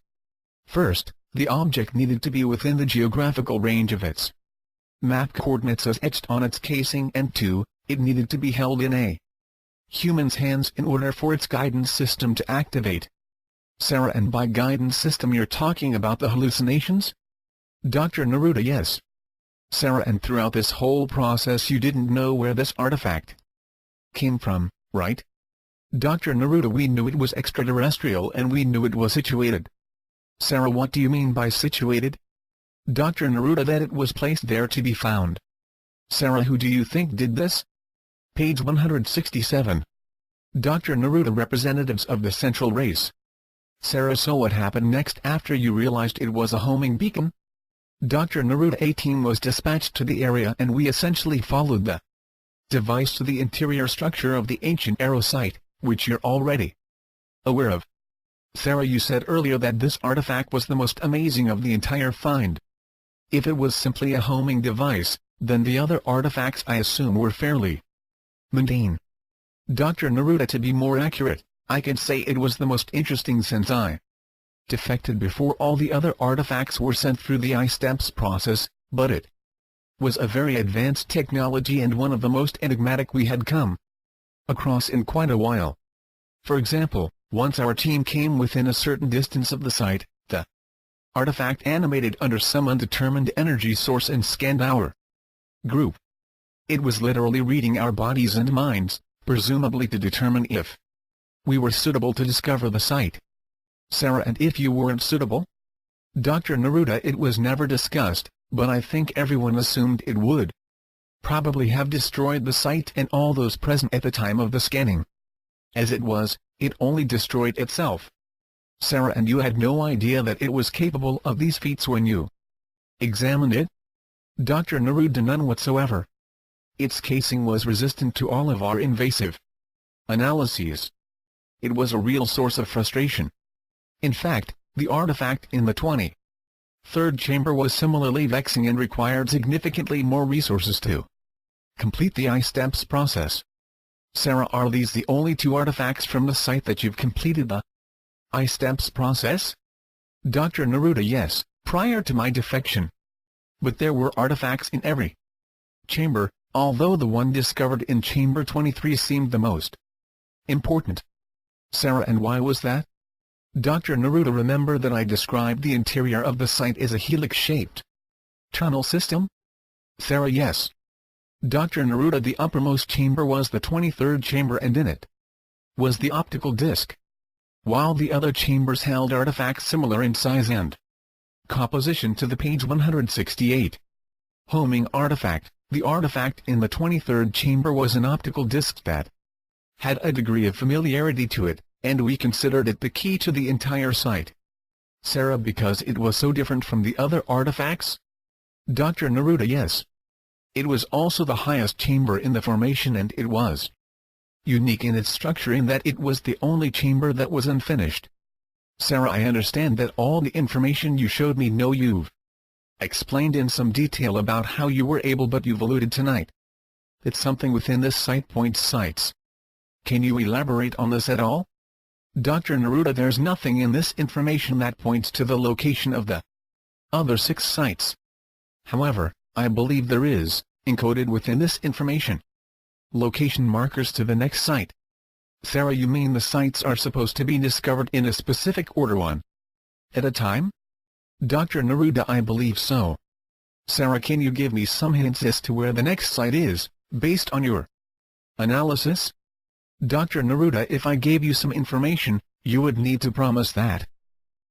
First, the object needed to be within the geographical range of its map coordinates as etched on its casing, and two, it needed to be held in a human's hands in order for its guidance system to activate. Sarah, and by guidance system you're talking about the hallucinations? Dr. Neruda: yes. Sarah: and throughout this whole process you didn't know where this artifact came from, right? Dr. Neruda: we knew it was extraterrestrial and we knew it was situated. Sarah: what do you mean by situated? Dr. Neruda: that it was placed there to be found. Sarah: who do you think did this? Page 167. Dr. Neruda: representatives of the central race. Sarah: so what happened next after you realized it was a homing beacon? Dr. Neruda: a team was dispatched to the area and we essentially followed the device to the interior structure of the ancient arrow site, which you're already aware of. Sarah: you said earlier that this artifact was the most amazing of the entire find. If it was simply a homing device, then the other artifacts I assume were fairly mundane. Dr. Neruda: to be more accurate, I can say it was the most interesting since I defected before all the other artifacts were sent through the I-steps process, but it was a very advanced technology and one of the most enigmatic we had come across in quite a while. For example, once our team came within a certain distance of the site, the artifact animated under some undetermined energy source and scanned our group. It was literally reading our bodies and minds, presumably to determine if we were suitable to discover the site. Sarah: and if you weren't suitable? Dr. Neruda: it was never discussed, but I think everyone assumed it would probably have destroyed the site and all those present at the time of the scanning. As it was, it only destroyed itself. Sarah: and you had no idea that it was capable of these feats when you examined it? Dr. Neruda: none whatsoever. Its casing was resistant to all of our invasive analyses. It was a real source of frustration. In fact, the artifact in the 23rd chamber was similarly vexing and required significantly more resources to complete the I-steps process. Sarah: are these the only two artifacts from the site that you've completed the I-steps process? Dr. Neruda: yes, prior to my defection. But there were artifacts in every chamber, although the one discovered in chamber 23 seemed the most important. Sarah: and why was that? Dr. Neruda: remember that I described the interior of the site as a helix-shaped tunnel system? Sarah: yes. Dr. Neruda: the uppermost chamber was the 23rd chamber and in it was the optical disc, while the other chambers held artifacts similar in size and composition to the page 168. Homing artifact: the artifact in the 23rd chamber was an optical disc that had a degree of familiarity to it, and we considered it the key to the entire site. Sarah: because it was so different from the other artifacts? Dr. Neruda: yes. It was also the highest chamber in the formation and it was unique in its structure in that it was the only chamber that was unfinished. Sarah: I understand that all the information you showed me. No, you've explained in some detail about how you were able, but you've alluded tonight that something within this site points sites. Can you elaborate on this at all? Dr. Neruda: there's nothing in this information that points to the location of the other 6 sites. However, I believe there is, encoded within this information, location markers to the next site. Sarah: you mean the sites are supposed to be discovered in a specific order, one at a time? Dr. Neruda: I believe so. Sarah: can you give me some hints as to where the next site is, based on your analysis? Dr. Neruda: if I gave you some information, you would need to promise that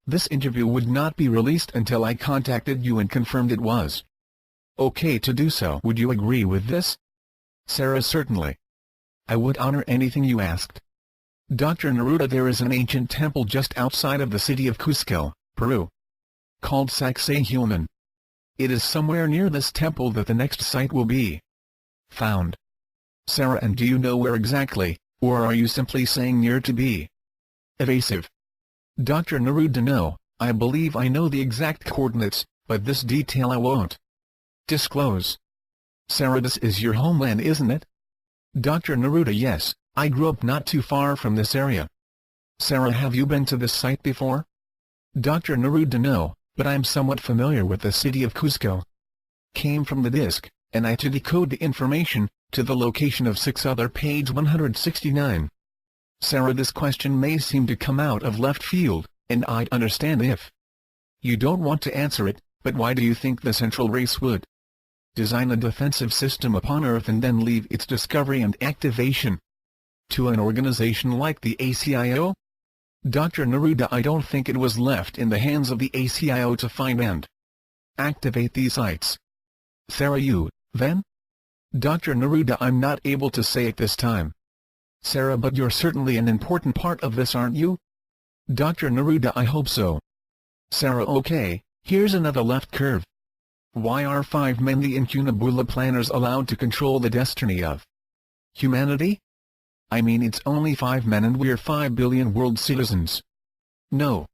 this interview would not be released until I contacted you and confirmed it was okay to do so. Would you agree with this? Sarah: certainly. I would honor anything you asked. Dr. Neruda, there is an ancient temple just outside of the city of Cusco, Peru, called Sacsayhuaman. It is somewhere near this temple that the next site will be found. Sarah, and do you know where exactly, or are you simply saying near to be evasive? Dr. Neruda, no, I believe I know the exact coordinates, but this detail I won't disclose. Sarah, this is your homeland, isn't it? Dr. Neruda, yes, I grew up not too far from this area. Sarah, have you been to this site before? Dr. Neruda, no, but I'm somewhat familiar with the city of Cusco. Came from the disk, and I to decode the information, to the location of 6 other page 169. Sarah, this question may seem to come out of left field, and I'd understand if you don't want to answer it, but why do you think the Central Race would design a defensive system upon Earth and then leave its discovery and activation to an organization like the ACIO? Dr. Neruda, I don't think it was left in the hands of the ACIO to find and activate these sites. Sarah, you, then? Dr. Neruda, I'm not able to say at this time. Sarah, but you're certainly an important part of this, aren't you? Dr. Neruda, I hope so. Sarah, okay, here's another left curve. Why are 5 men, the Incunabula planners, allowed to control the destiny of humanity? I mean, it's only 5 men and we're 5 billion world citizens. No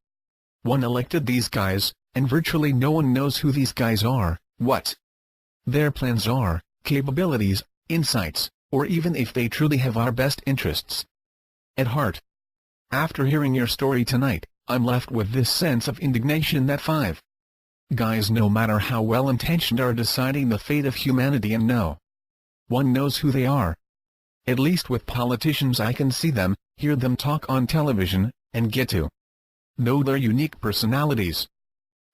one elected these guys, and virtually no one knows who these guys are, what their plans are, capabilities, insights, or even if they truly have our best interests at heart. After hearing your story tonight, I'm left with this sense of indignation that 5 guys, no matter how well-intentioned, are deciding the fate of humanity, and no one knows who they are. At least with politicians I can see them, hear them talk on television, and get to know their unique personalities.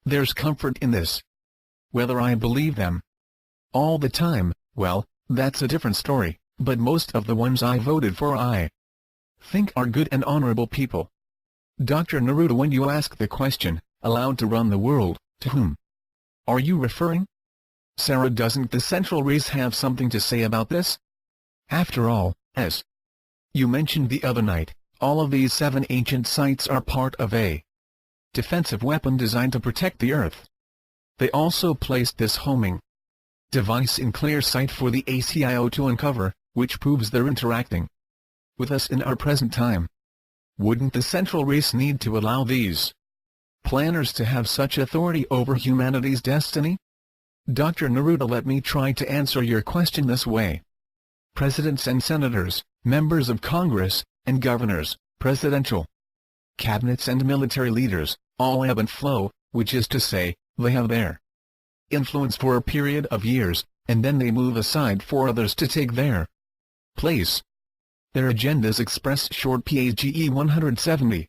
There's comfort in this. Whether I believe them all the time, well, that's a different story, but most of the ones I voted for I think are good and honorable people. Dr. Neruda, when you ask the question, allowed to run the world, to whom are you referring? Sarah, doesn't the Central Race have something to say about this? After all, as you mentioned the other night, all of these 7 ancient sites are part of a defensive weapon designed to protect the Earth. They also placed this homing device in clear sight for the ACIO to uncover, which proves they're interacting with us in our present time. Wouldn't the Central Race need to allow these planners to have such authority over humanity's destiny? Dr. Neruda, let me try to answer your question this way. Presidents and senators, members of Congress, and governors, presidential cabinets and military leaders, all ebb and flow, which is to say, they have their influence for a period of years, and then they move aside for others to take their place. Their agendas express short page 170.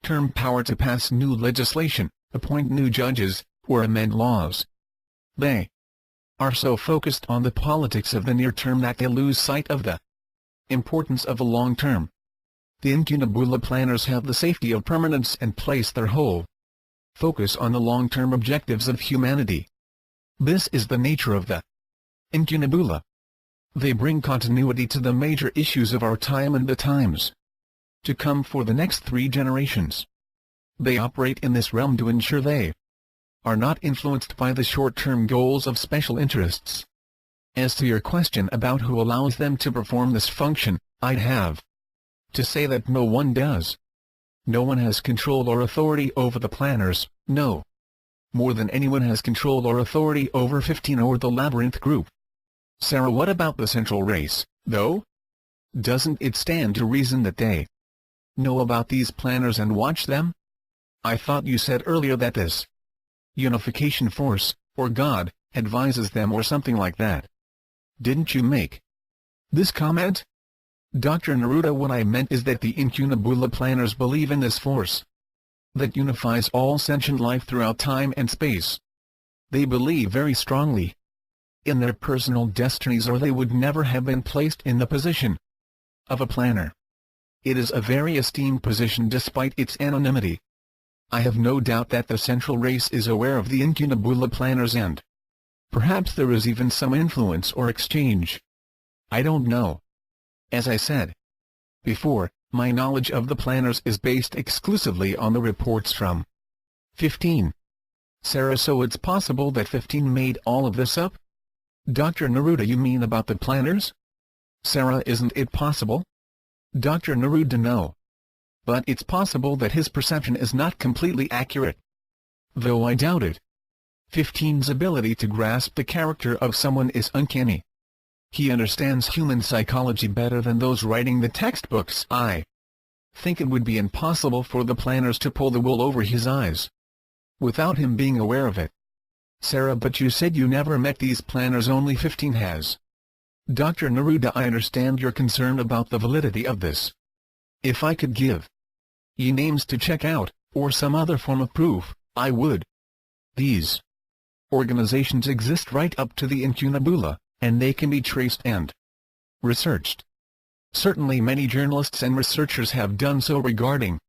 Term power to pass new legislation, appoint new judges, or amend laws. They are so focused on the politics of the near term that they lose sight of the importance of the long term. The Incunabula planners have the safety of permanence and place their whole focus on the long-term objectives of humanity. This is the nature of the Incunabula. They bring continuity to the major issues of our time and the times to come for the next 3 generations. They operate in this realm to ensure they are not influenced by the short-term goals of special interests. As to your question about who allows them to perform this function, I'd have to say that no one does. No one has control or authority over the planners, no more than anyone has control or authority over 15 or the Labyrinth Group. Sarah, what about the Central Race, though? Doesn't it stand to reason that they know about these planners and watch them? I thought you said earlier that this unification force, or God, advises them or something like that. Didn't you make this comment? Dr. Neruda, what I meant is that the Incunabula planners believe in this force that unifies all sentient life throughout time and space. They believe very strongly in their personal destinies, or they would never have been placed in the position of a planner. It is a very esteemed position despite its anonymity. I have no doubt that the Central Race is aware of the Incunabula planners, and perhaps there is even some influence or exchange. I don't know. As I said before, my knowledge of the planners is based exclusively on the reports from 15. Sarah, so it's possible that 15 made all of this up? Dr. Neruda, you mean about the planners? Sarah, isn't it possible? Dr. Neruda, no. But it's possible that his perception is not completely accurate. Though I doubt it. 15's ability to grasp the character of someone is uncanny. He understands human psychology better than those writing the textbooks. I think it would be impossible for the planners to pull the wool over his eyes without him being aware of it. Sarah, but you said you never met these planners, only 15 has. Dr. Neruda, I understand your concern about the validity of this. If I could give you names to check out, or some other form of proof, I would. These organizations exist right up to the incunabula, and they can be traced and researched. Certainly many journalists and researchers have done so regarding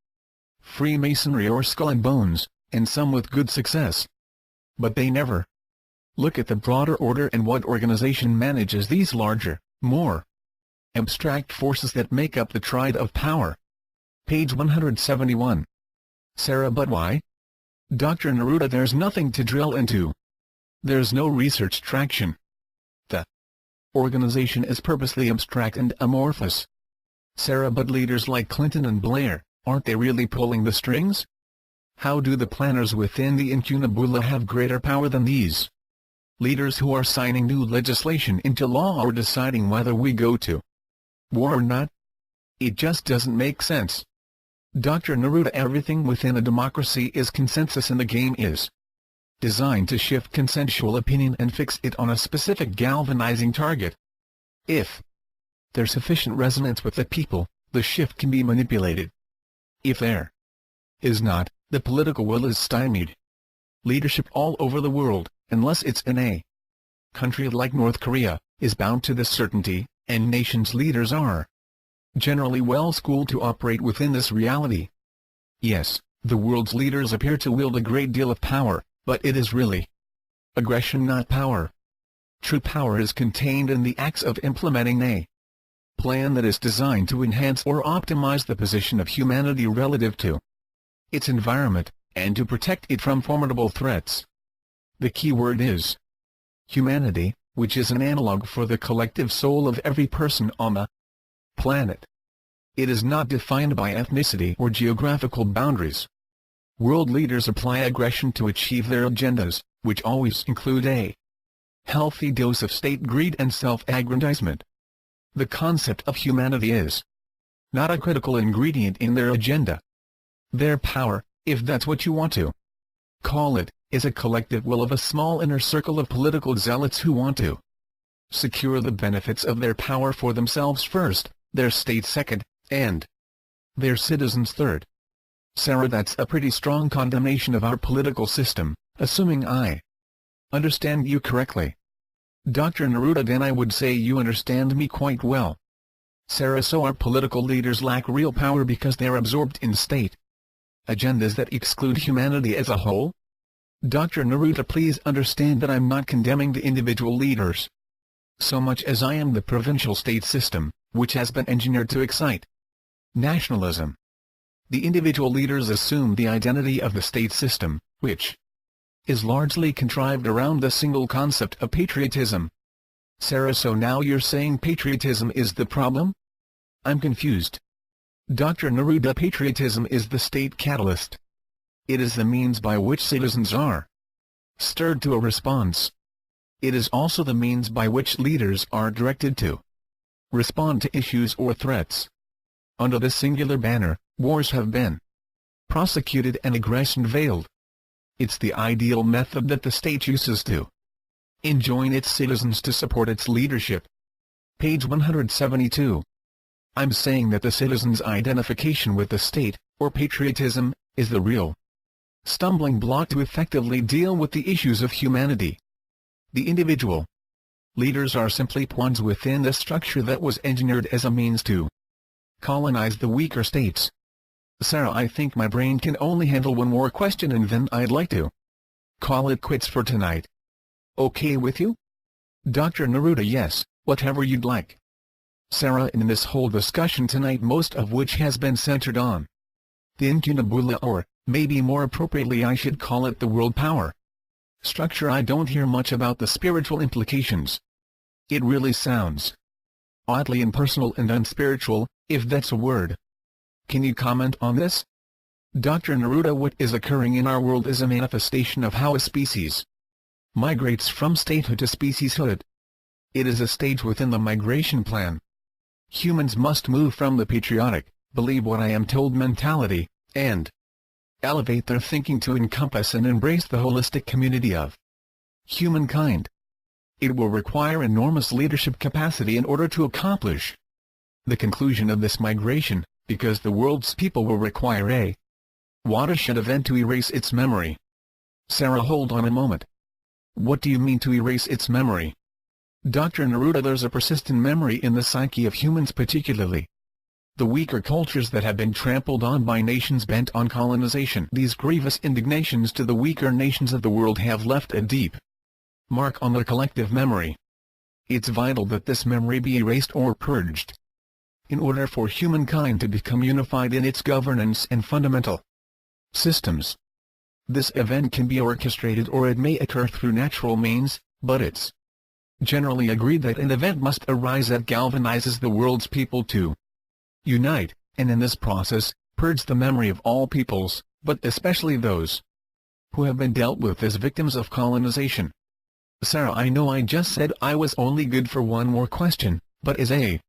Freemasonry or Skull and Bones, and some with good success. But they never look at the broader order and what organization manages these larger, more abstract forces that make up the triad of power. Page 171. Sarah, but why? Dr. Neruda, there's nothing to drill into. There's no research traction. The organization is purposely abstract and amorphous. Sarah, but leaders like Clinton and Blair, aren't they really pulling the strings? How do the planners within the incunabula have greater power than these leaders who are signing new legislation into law or deciding whether we go to war or not? It just doesn't make sense. Dr. Neruda, everything within a democracy is consensus, and the game is designed to shift consensual opinion and fix it on a specific galvanizing target. If there's sufficient resonance with the people, the shift can be manipulated. If there is not, the political will is stymied. Leadership all over the world, unless it's in a country like North Korea, is bound to this certainty, and nations' leaders are generally well schooled to operate within this reality. Yes, the world's leaders appear to wield a great deal of power, but it is really aggression, not power. True power is contained in the acts of implementing a plan that is designed to enhance or optimize the position of humanity relative to its environment, and to protect it from formidable threats. The key word is humanity, which is an analog for the collective soul of every person on the planet. It is not defined by ethnicity or geographical boundaries. World leaders apply aggression to achieve their agendas, which always include a healthy dose of state greed and self-aggrandizement. The concept of humanity is not a critical ingredient in their agenda. Their power, if that's what you want to call it, is a collective will of a small inner circle of political zealots who want to secure the benefits of their power for themselves first, their state second, and their citizens third. Sarah, that's a pretty strong condemnation of our political system, assuming I understand you correctly. Dr. Neruda, then I would say you understand me quite well. Sarah, so our political leaders lack real power because they're absorbed in state agendas that exclude humanity as a whole? Dr. Neruda, please understand that I'm not condemning the individual leaders so much as I am the provincial state system, which has been engineered to excite nationalism. The individual leaders assume the identity of the state system, which is largely contrived around the single concept of patriotism. Sarah, so now you're saying patriotism is the problem? I'm confused. Dr. Neruda, patriotism is the state catalyst. It is the means by which citizens are stirred to a response. It is also the means by which leaders are directed to respond to issues or threats. Under this singular banner, wars have been prosecuted and aggression veiled. It's the ideal method that the state uses to enjoin its citizens to support its leadership. Page 172. I'm saying that the citizens' identification with the state, or patriotism, is the real stumbling block to effectively deal with the issues of humanity. The individual leaders are simply pawns within the structure that was engineered as a means to colonize the weaker states. Sarah, I think my brain can only handle one more question, and then I'd like to call it quits for tonight. Okay with you? Dr. Neruda, yes, whatever you'd like. Sarah, in this whole discussion tonight, most of which has been centered on the incunabula, or, maybe more appropriately I should call it the world power structure, I don't hear much about the spiritual implications. It really sounds oddly impersonal and unspiritual, if that's a word. Can you comment on this? Dr. Neruda, what is occurring in our world is a manifestation of how a species migrates from statehood to specieshood. It is a stage within the migration plan. Humans must move from the patriotic, believe what I am told mentality, and elevate their thinking to encompass and embrace the holistic community of humankind. It will require enormous leadership capacity in order to accomplish the conclusion of this migration, because the world's people will require a watershed event to erase its memory. Sarah, hold on a moment. What do you mean to erase its memory? Dr. Neruda, there's a persistent memory in the psyche of humans, particularly the weaker cultures that have been trampled on by nations bent on colonization. These grievous indignations to the weaker nations of the world have left a deep mark on their collective memory. It's vital that this memory be erased or purged, in order for humankind to become unified in its governance and fundamental systems. This event can be orchestrated or it may occur through natural means, but it's generally agreed that an event must arise that galvanizes the world's people to unite, and in this process, purge the memory of all peoples, but especially those who have been dealt with as victims of colonization. Sarah, I know I just said I was only good for one more question, but as a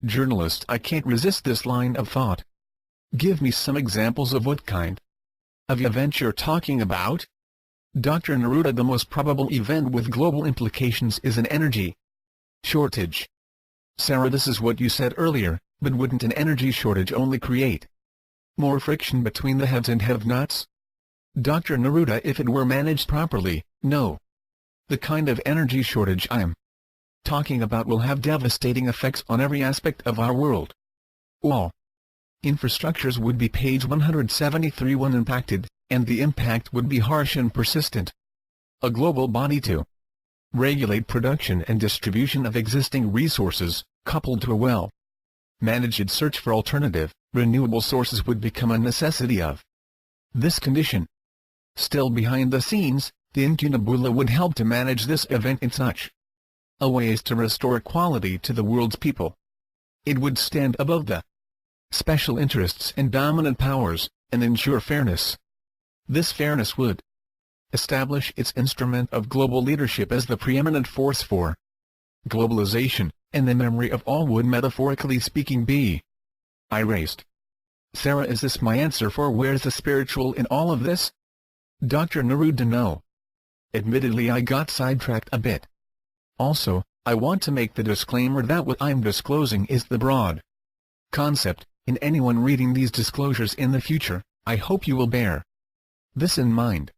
journalist I can't resist this line of thought. Give me some examples of what kind of event you're talking about. Dr. Neruda, the most probable event with global implications is an energy shortage. Sarah, this is what you said earlier, but wouldn't an energy shortage only create more friction between the haves and have-nots? Dr. Neruda, if it were managed properly, no. The kind of energy shortage I'm talking about will have devastating effects on every aspect of our world. All infrastructures would be page 173 when impacted, and the impact would be harsh and persistent. A global body to regulate production and distribution of existing resources, coupled to a well-managed search for alternative, renewable sources would become a necessity of this condition. Still, behind the scenes, the incunabula would help to manage this event in such a way as to restore equality to the world's people. It would stand above the special interests and dominant powers, and ensure fairness. This fairness would establish its instrument of global leadership as the preeminent force for globalization, and the memory of all would, metaphorically speaking, be erased. Sarah, is this my answer for where's the spiritual in all of this? Dr. Neruda, no. Admittedly, I got sidetracked a bit. Also, I want to make the disclaimer that what I'm disclosing is the broad concept. In anyone reading these disclosures in the future, I hope you will bear this in mind.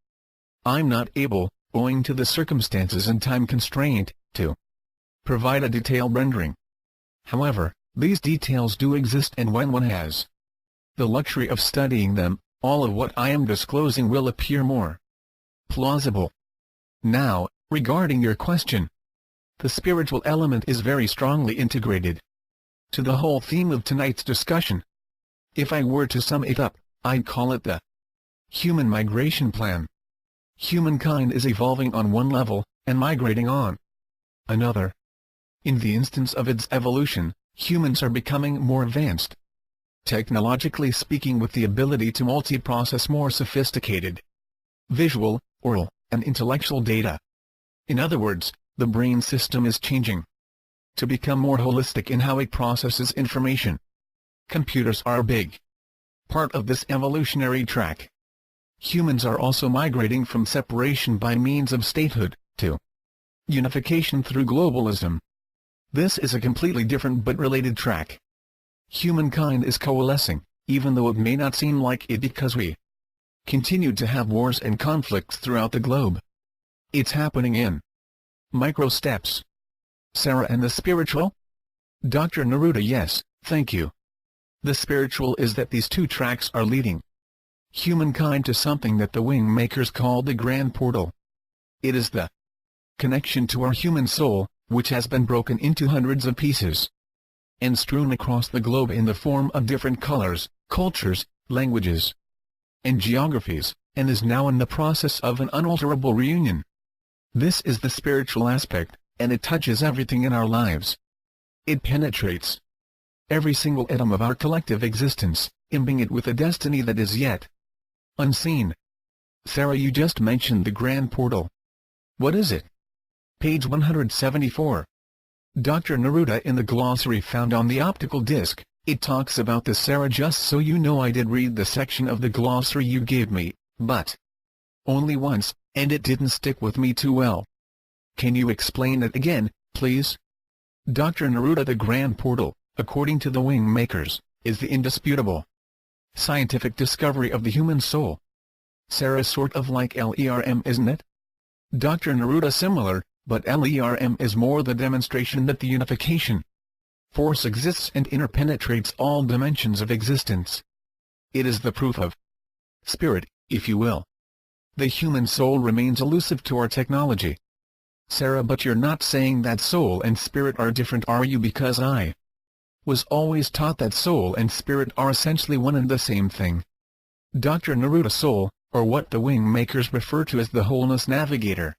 I'm not able, owing to the circumstances and time constraint, to provide a detailed rendering. However, these details do exist, and when one has the luxury of studying them, all of what I am disclosing will appear more plausible. Now, regarding your question, the spiritual element is very strongly integrated to the whole theme of tonight's discussion. If I were to sum it up, I'd call it the human migration plan. Humankind is evolving on one level, and migrating on another. In the instance of its evolution, humans are becoming more advanced, technologically speaking, with the ability to multi-process more sophisticated visual, oral, and intellectual data. In other words, the brain system is changing to become more holistic in how it processes information. Computers are a big part of this evolutionary track. Humans are also migrating from separation by means of statehood to unification through globalism. This is a completely different but related track. Humankind is coalescing, even though it may not seem like it, because we continue to have wars and conflicts throughout the globe. It's happening in micro steps. Sarah, and the spiritual? Dr. Neruda, yes, thank you. The spiritual is that these two tracks are leading humankind to something that the WingMakers call the Grand Portal. It is the connection to our human soul, which has been broken into hundreds of pieces. and strewn across the globe in the form of different colors, cultures, languages, and geographies, and is now in the process of an unalterable reunion. This is the spiritual aspect, and it touches everything in our lives. It penetrates every single atom of our collective existence, imbuing it with a destiny that is yet unseen. Sarah, you just mentioned the Grand Portal. What is it? Page 174. Dr. Neruda, in the glossary found on the optical disc, it talks about this. Sarah, just so you know, I did read the section of the glossary you gave me, but only once, and it didn't stick with me too well. Can you explain it again, please? Dr. Neruda, the Grand Portal, according to the WingMakers, is the indisputable scientific discovery of the human soul. Sarah, sort of like LERM, isn't it? Dr. Neruda, similar, but LERM is more the demonstration that the unification force exists and interpenetrates all dimensions of existence. It is the proof of spirit, if you will. The human soul remains elusive to our technology. Sarah, but you're not saying that soul and spirit are different, are you? Because I was always taught that soul and spirit are essentially one and the same thing. Dr. Neruda, soul, or what the WingMakers refer to as the wholeness navigator,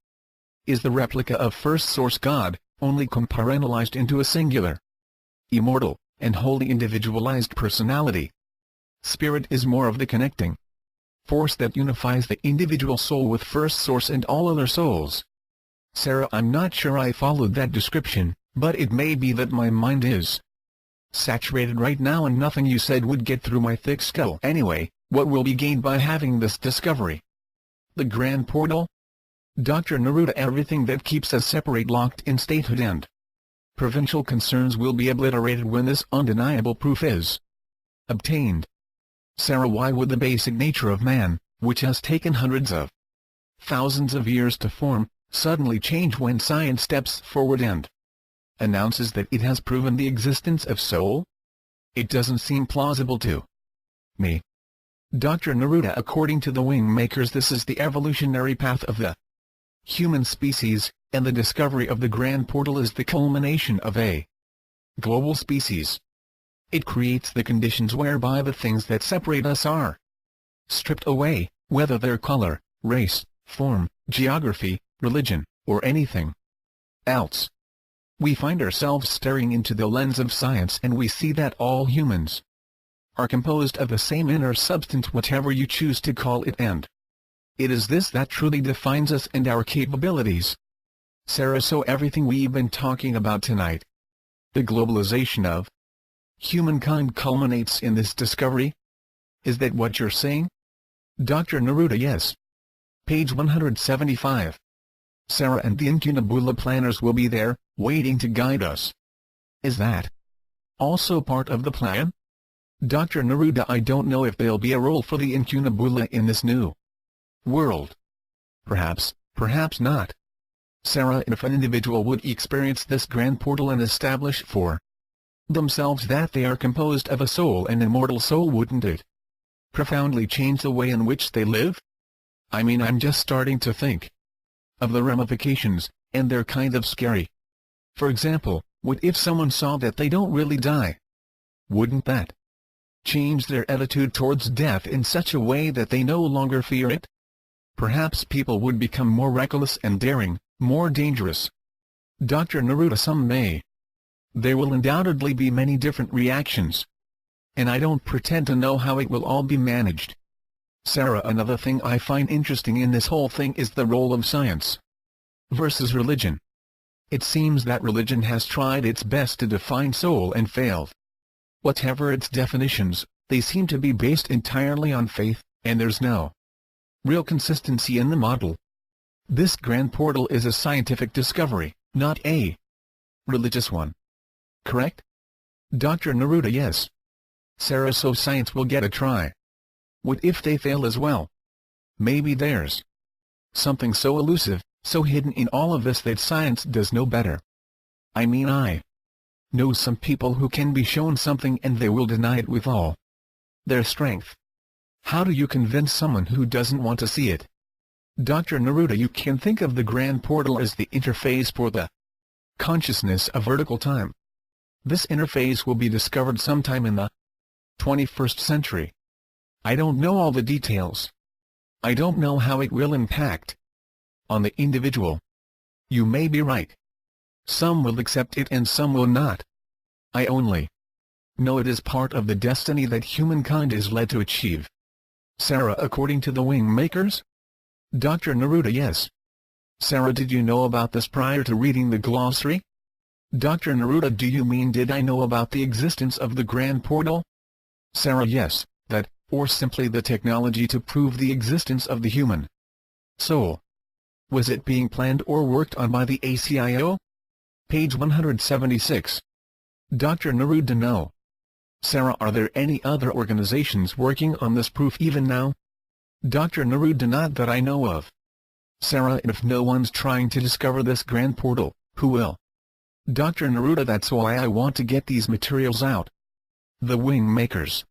is the replica of first source God, only compartmentalized into a singular, immortal, and wholly individualized personality. Spirit is more of the connecting force that unifies the individual soul with first source and all other souls. Sarah, I'm not sure I followed that description, but it may be that my mind is saturated right now and nothing you said would get through my thick skull. Anyway, what will be gained by having this discovery? The Grand Portal? Dr. Neruda, everything that keeps us separate, locked in statehood and provincial concerns will be obliterated when this undeniable proof is obtained. Sarah, why would the basic nature of man, which has taken hundreds of thousands of years to form, suddenly change when science steps forward and announces that it has proven the existence of soul? It doesn't seem plausible to me. Dr. Neruda, according to the WingMakers, this is the evolutionary path of the human species, and the discovery of the Grand Portal is the culmination of a global species. It creates the conditions whereby the things that separate us are stripped away, whether they're color, race, form, geography, religion, or anything else. We find ourselves staring into the lens of science and we see that all humans are composed of the same inner substance, whatever you choose to call it, and it is this that truly defines us and our capabilities. Sarah, so everything we've been talking about tonight, the globalization of humankind, culminates in this discovery? Is that what you're saying? Dr. Neruda, yes. Page 175. Sarah, and the Incunabula planners will be there, waiting to guide us. Is that also part of the plan? Dr. Neruda, I don't know if there'll be a role for the Incunabula in this new world. Perhaps, perhaps not. Sarah, if an individual would experience this Grand Portal and establish for themselves that they are composed of a soul, an immortal soul, wouldn't it profoundly change the way in which they live? I mean, I'm just starting to think of the ramifications, and they're kind of scary. For example, what if someone saw that they don't really die? Wouldn't that change their attitude towards death in such a way that they no longer fear it? Perhaps people would become more reckless and daring, more dangerous. Dr. Neruda, someday there will undoubtedly be many different reactions, and I don't pretend to know how it will all be managed. Sarah, another thing I find interesting in this whole thing is the role of science versus religion. It seems that religion has tried its best to define soul and failed. Whatever its definitions, they seem to be based entirely on faith, and there's no real consistency in the model. This Grand Portal is a scientific discovery, not a religious one. Correct? Dr. Neruda, yes. Sarah, so science will get a try. What if they fail as well? Maybe there's something so elusive, so hidden in all of this that science does know better. I mean, I know some people who can be shown something and they will deny it with all their strength. How do you convince someone who doesn't want to see it? Dr. Neruda, you can think of the Grand Portal as the interface for the consciousness of vertical time. This interface will be discovered sometime in the 21st century. I don't know all the details. I don't know how it will impact on the individual. You may be right. Some will accept it and some will not. I only know it is part of the destiny that humankind is led to achieve. Sarah, according to the WingMakers? Dr. Neruda, yes. Sarah, did you know about this prior to reading the glossary? Dr. Neruda, do you mean did I know about the existence of the Grand Portal? Sarah, yes, that, or simply the technology to prove the existence of the human soul. Was it being planned or worked on by the ACIO? Page 176. Dr. Neruda, no. Sarah, are there any other organizations working on this proof even now? Dr. Neruda, not that I know of. Sarah, if no one's trying to discover this Grand Portal, who will? Dr. Neruda, that's why I want to get these materials out. The WingMakers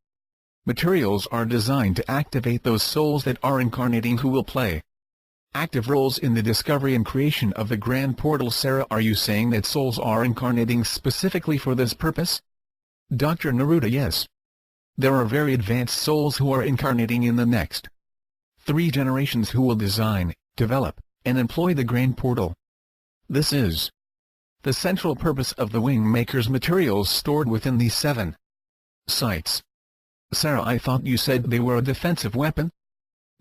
materials are designed to activate those souls that are incarnating who will play active roles in the discovery and creation of the Grand Portal. Sarah, are you saying that souls are incarnating specifically for this purpose? Dr. Neruda, yes. There are very advanced souls who are incarnating in the next 3 generations who will design, develop, and employ the Grand Portal. This is the central purpose of the WingMakers materials stored within these 7 sites. Sarah, I thought you said they were a defensive weapon?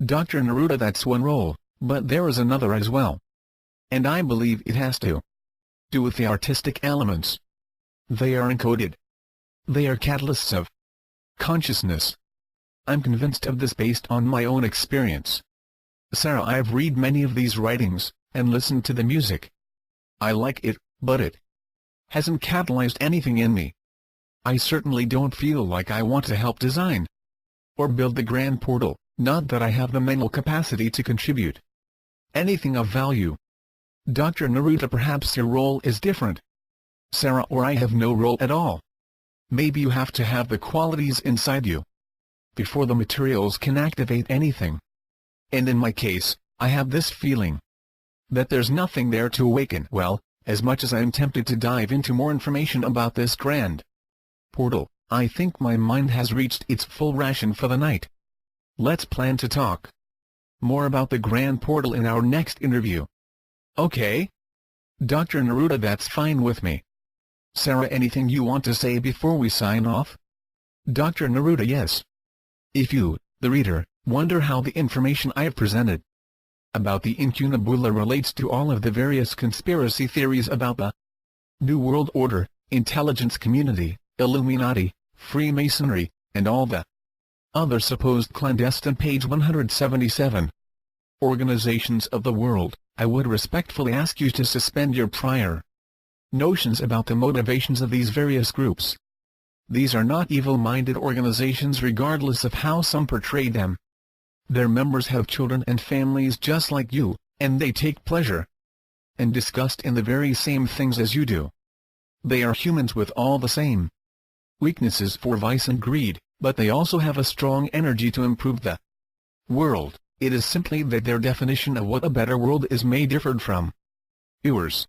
Dr. Neruda, that's one role, but there is another as well. And I believe it has to do with the artistic elements. They are encoded. They are catalysts of consciousness. I'm convinced of this based on my own experience. Sarah, I've read many of these writings, and listened to the music. I like it, but it hasn't catalyzed anything in me. I certainly don't feel like I want to help design or build the Grand Portal, not that I have the mental capacity to contribute anything of value. Dr. Neruda, perhaps your role is different. Sarah, or I have no role at all. Maybe you have to have the qualities inside you before the materials can activate anything. And in my case, I have this feeling that there's nothing there to awaken. Well, as much as I'm tempted to dive into more information about this Grand Portal, I think my mind has reached its full ration for the night. Let's plan to talk more about the Grand Portal in our next interview. Okay? Dr. Neruda, that's fine with me. Sarah, anything you want to say before we sign off? Dr. Neruda, yes. If you, the reader, wonder how the information I have presented about the incunabula relates to all of the various conspiracy theories about the New World Order, intelligence community, Illuminati, Freemasonry, and all the other supposed clandestine, page 177, organizations of the world, I would respectfully ask you to suspend your prior notions about the motivations of these various groups. These are not evil-minded organizations regardless of how some portray them. Their members have children and families just like you, and they take pleasure and disgust in the very same things as you do. They are humans with all the same weaknesses for vice and greed, but they also have a strong energy to improve the world. It is simply that their definition of what a better world is may differ from yours.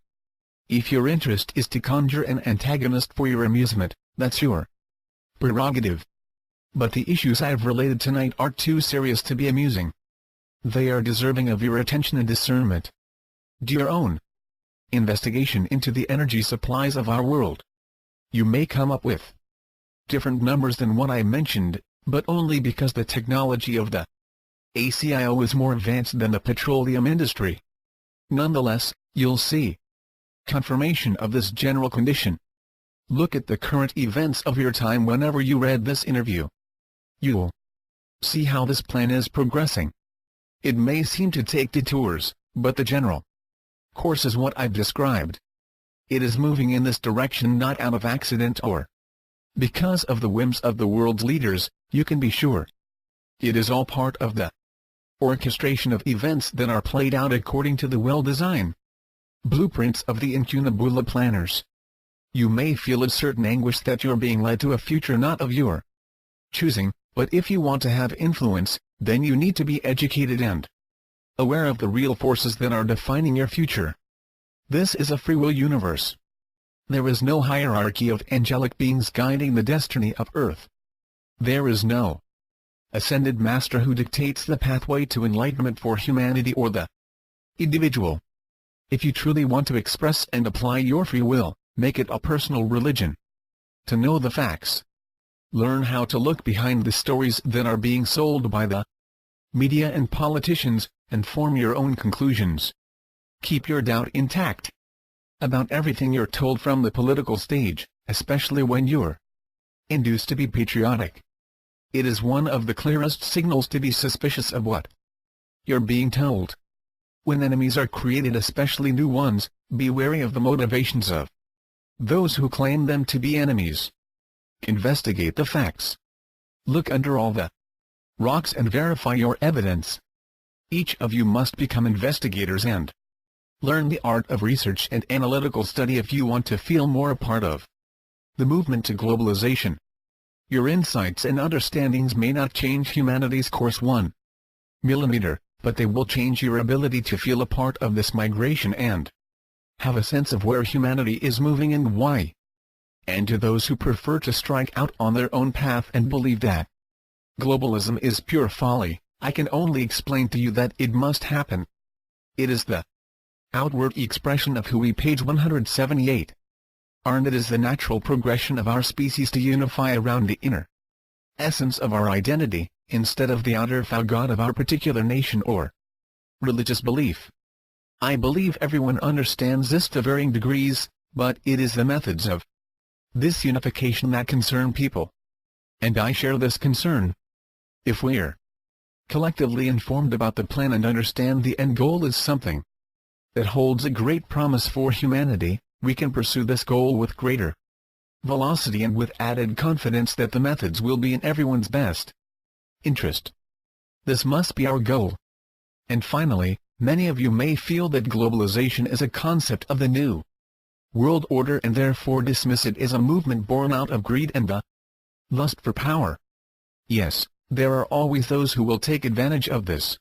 If your interest is to conjure an antagonist for your amusement, that's your prerogative. But the issues I have related tonight are too serious to be amusing. They are deserving of your attention and discernment. Do your own investigation into the energy supplies of our world. You may come up with different numbers than what I mentioned, but only because the technology of the ACIO is more advanced than the petroleum industry. Nonetheless, you'll see confirmation of this general condition. Look at the current events of your time whenever you read this interview. You'll see how this plan is progressing. It may seem to take detours, but the general course is what I've described. It is moving in this direction not out of accident or because of the whims of the world's leaders, you can be sure. It is all part of the orchestration of events that are played out according to the well-designed blueprints of the incunabula planners. You may feel a certain anguish that you're being led to a future not of your choosing, but if you want to have influence, then you need to be educated and aware of the real forces that are defining your future. This is a free will universe. There is no hierarchy of angelic beings guiding the destiny of Earth. There is no ascended master who dictates the pathway to enlightenment for humanity or the individual. If you truly want to express and apply your free will, make it a personal religion. To know the facts, learn how to look behind the stories that are being sold by the media and politicians, and form your own conclusions. Keep your doubt intact about everything you're told from the political stage, especially when you're induced to be patriotic. It is one of the clearest signals to be suspicious of what you're being told. When enemies are created, especially new ones, be wary of the motivations of those who claim them to be enemies. Investigate the facts. Look under all the rocks and verify your evidence. Each of you must become investigators and learn the art of research and analytical study if you want to feel more a part of the movement to globalization. Your insights and understandings may not change humanity's course 1 millimeter, but they will change your ability to feel a part of this migration and have a sense of where humanity is moving and why. And to those who prefer to strike out on their own path and believe that globalism is pure folly, I can only explain to you that it must happen. It is the outward expression of who we, page 178. And it is the natural progression of our species to unify around the inner essence of our identity, instead of the outer facade of our particular nation or religious belief. I believe everyone understands this to varying degrees, but it is the methods of this unification that concern people. And I share this concern. If we're collectively informed about the plan and understand the end goal is something that holds a great promise for humanity, we can pursue this goal with greater velocity and with added confidence that the methods will be in everyone's best interest. This must be our goal. And finally, many of you may feel that globalization is a concept of the new world order and therefore dismiss it as a movement born out of greed and the lust for power. Yes, there are always those who will take advantage of this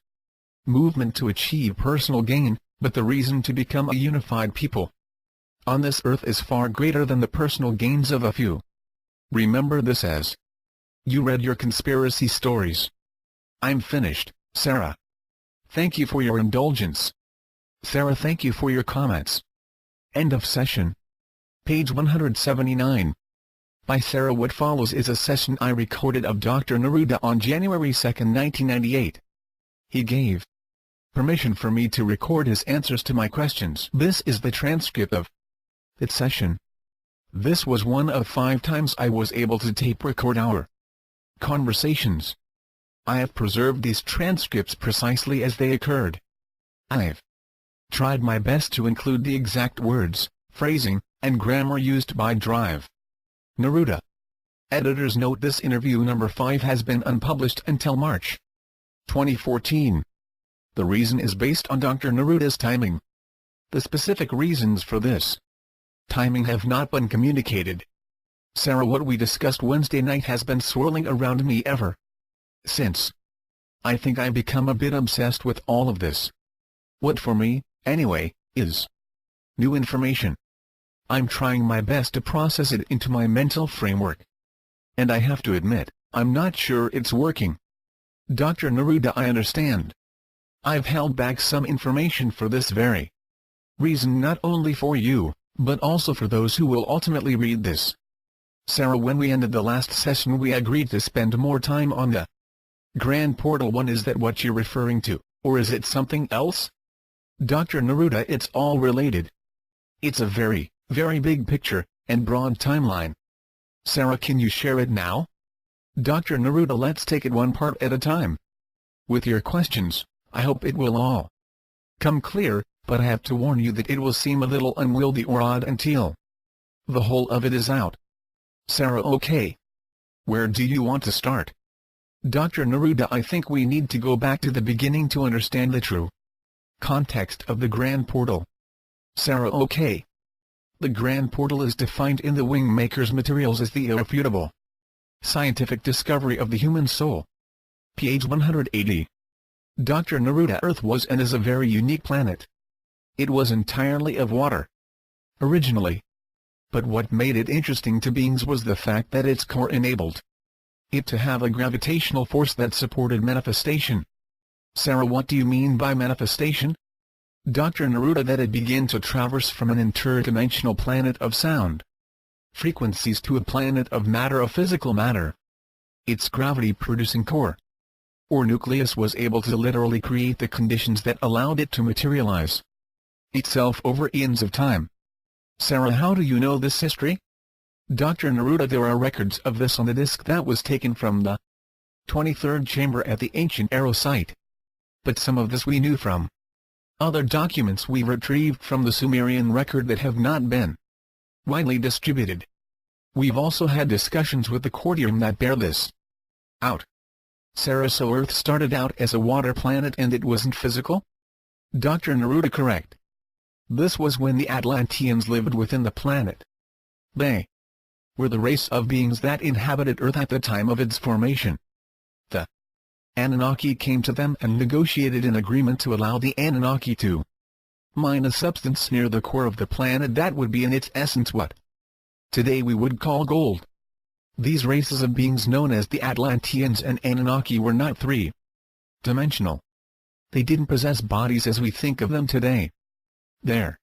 movement to achieve personal gain, but the reason to become a unified people on this earth is far greater than the personal gains of a few. Remember this as you read your conspiracy stories. I'm finished, Sarah. Thank you for your indulgence. Sarah, thank you for your comments. End of session. Page 179. By Sarah. What follows is a session I recorded of Dr. Neruda on January 2, 1998. He gave permission for me to record his answers to my questions. This is the transcript of that session. This was one of 5 times I was able to tape record our conversations. I have preserved these transcripts precisely as they occurred. I've tried my best to include the exact words, phrasing, and grammar used by Drive. Neruda. Editor's note: this interview number 5 has been unpublished until March 2014. The reason is based on Dr. Neruda's timing. The specific reasons for this timing have not been communicated. Sarah, what we discussed Wednesday night has been swirling around me ever since. I think I've become a bit obsessed with all of this. What for me, anyway, is new information. I'm trying my best to process it into my mental framework. And I have to admit, I'm not sure it's working. Dr. Neruda, I understand. I've held back some information for this very reason, not only for you, but also for those who will ultimately read this. Sarah, when we ended the last session we agreed to spend more time on the Grand Portal 1. Is that what you're referring to, or is it something else? Dr. Neruda, it's all related. It's a very, very big picture, and broad timeline. Sarah, can you share it now? Dr. Neruda, let's take it one part at a time. With your questions, I hope it will all come clear, but I have to warn you that it will seem a little unwieldy or odd until the whole of it is out. Sarah, okay. Where do you want to start? Dr. Neruda, I think we need to go back to the beginning to understand the true context of the Grand Portal. Sarah, okay. The Grand Portal is defined in the WingMakers materials as the irrefutable scientific discovery of the human soul. Page 180. Dr. Neruda, Earth was and is a very unique planet. It was entirely of water originally. But what made it interesting to beings was the fact that its core enabled it to have a gravitational force that supported manifestation. Sarah, what do you mean by manifestation? Dr. Neruda, that it began to traverse from an interdimensional planet of sound frequencies to a planet of matter, of physical matter. Its gravity-producing core, or nucleus, was able to literally create the conditions that allowed it to materialize itself over eons of time. Sarah, how do you know this history? Dr. Neruda, there are records of this on the disc that was taken from the 23rd chamber at the ancient Arrow site. But some of this we knew from other documents we retrieved from the Sumerian record that have not been widely distributed. We've also had discussions with the Cordium that bear this out. Sarah, so Earth started out as a water planet and it wasn't physical? Dr. Neruda, correct. This was when the Atlanteans lived within the planet. They were the race of beings that inhabited Earth at the time of its formation. The Anunnaki came to them and negotiated an agreement to allow the Anunnaki to mine a substance near the core of the planet that would be in its essence what today we would call gold. These races of beings known as the Atlanteans and Anunnaki were not three-dimensional. They didn't possess bodies as we think of them today. Their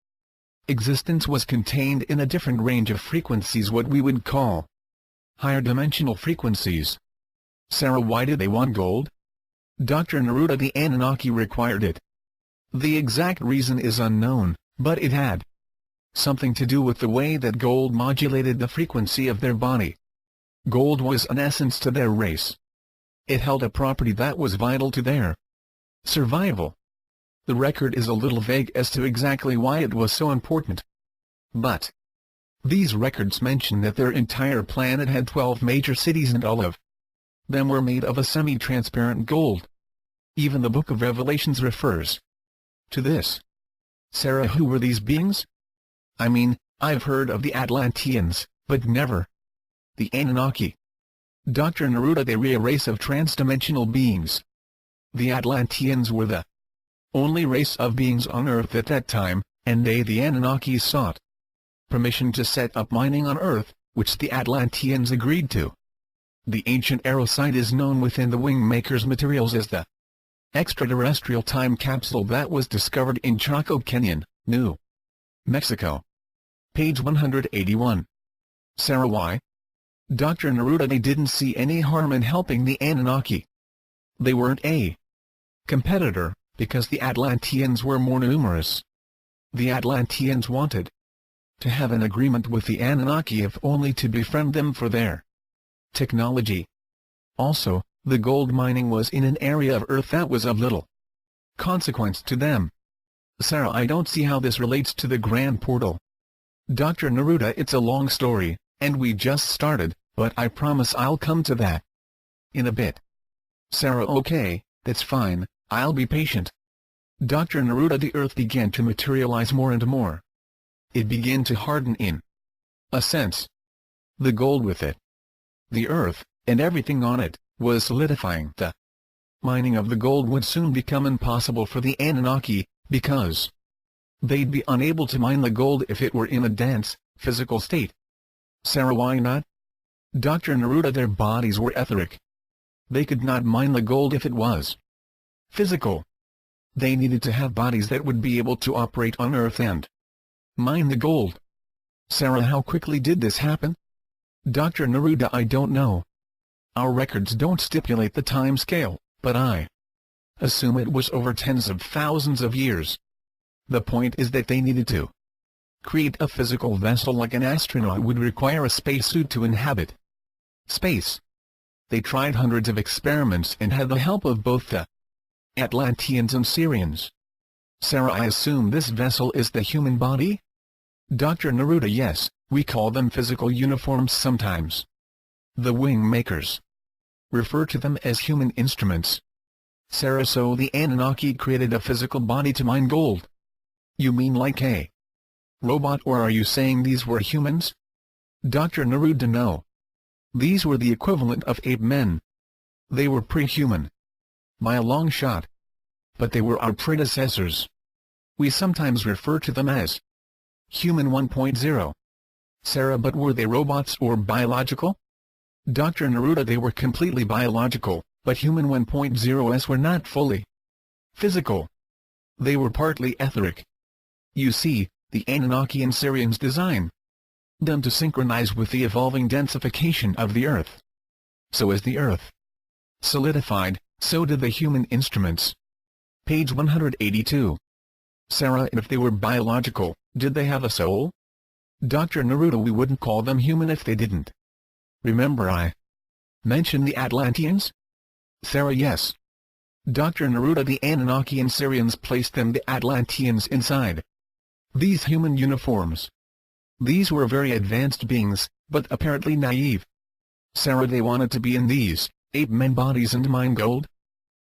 existence was contained in a different range of frequencies, what we would call higher dimensional frequencies. Sarah, why did they want gold? Dr. Neruda, the Anunnaki required it. The exact reason is unknown, but it had something to do with the way that gold modulated the frequency of their body. Gold was an essence to their race. It held a property that was vital to their survival. The record is a little vague as to exactly why it was so important. But these records mention that their entire planet had 12 major cities and all of them were made of a semi-transparent gold. Even the Book of Revelations refers to this. Sarah, who were these beings? I mean, I've heard of the Atlanteans, but never the Anunnaki. Dr. Neruda, they were a race of transdimensional beings. The Atlanteans were the only race of beings on Earth at that time, and they, the Anunnaki, sought permission to set up mining on Earth, which the Atlanteans agreed to. The ancient Arrow site is known within the WingMakers materials as the extraterrestrial time capsule that was discovered in Chaco Canyon, New Mexico. Page 181. Sarah, why? Dr. Neruda, they didn't see any harm in helping the Anunnaki. They weren't a competitor, because the Atlanteans were more numerous. The Atlanteans wanted to have an agreement with the Anunnaki, if only to befriend them for their technology. Also, the gold mining was in an area of Earth that was of little consequence to them. Sarah, I don't see how this relates to the Grand Portal. Dr. Neruda, it's a long story, and we just started, but I promise I'll come to that in a bit. Sarah, okay, that's fine, I'll be patient. Dr. Neruda, the Earth began to materialize more and more. It began to harden in a sense. The gold with it, the Earth, and everything on it, was solidifying. The mining of the gold would soon become impossible for the Anunnaki, because they'd be unable to mine the gold if it were in a dense, physical state. Sarah, why not? Dr. Neruda, their bodies were etheric. They could not mine the gold if it was physical. They needed to have bodies that would be able to operate on Earth and mine the gold. Sarah, how quickly did this happen? Dr. Neruda, I don't know. Our records don't stipulate the time scale, but I assume it was over tens of thousands of years. The point is that they needed to create a physical vessel like an astronaut would require a spacesuit to inhabit space. They tried hundreds of experiments and had the help of both the Atlanteans and Syrians. Sarah, I assume this vessel is the human body? Dr. Neruda, yes, we call them physical uniforms sometimes. The WingMakers refer to them as human instruments. Sarah, so the Anunnaki created a physical body to mine gold. You mean like a robot, or are you saying these were humans? Dr. Neruda, no. These were the equivalent of ape men. They were pre-human by a long shot. But they were our predecessors. We sometimes refer to them as Human 1.0. Sarah, but were they robots or biological? Dr. Neruda, they were completely biological, but human 1.0s were not fully physical. They were partly etheric. You see, the Anunnaki and Sirians design them to synchronize with the evolving densification of the Earth. So as the Earth solidified, so did the human instruments. Page 182. Sarah, if they were biological, did they have a soul? Dr. Neruda, we wouldn't call them human if they didn't. Remember I mentioned the Atlanteans? Sarah, yes. Dr. Neruda, the Anunnaki and Sirians placed them, the Atlanteans, inside these human uniforms. These were very advanced beings, but apparently naive. Sarah, they wanted to be in these ape-men bodies and mine gold?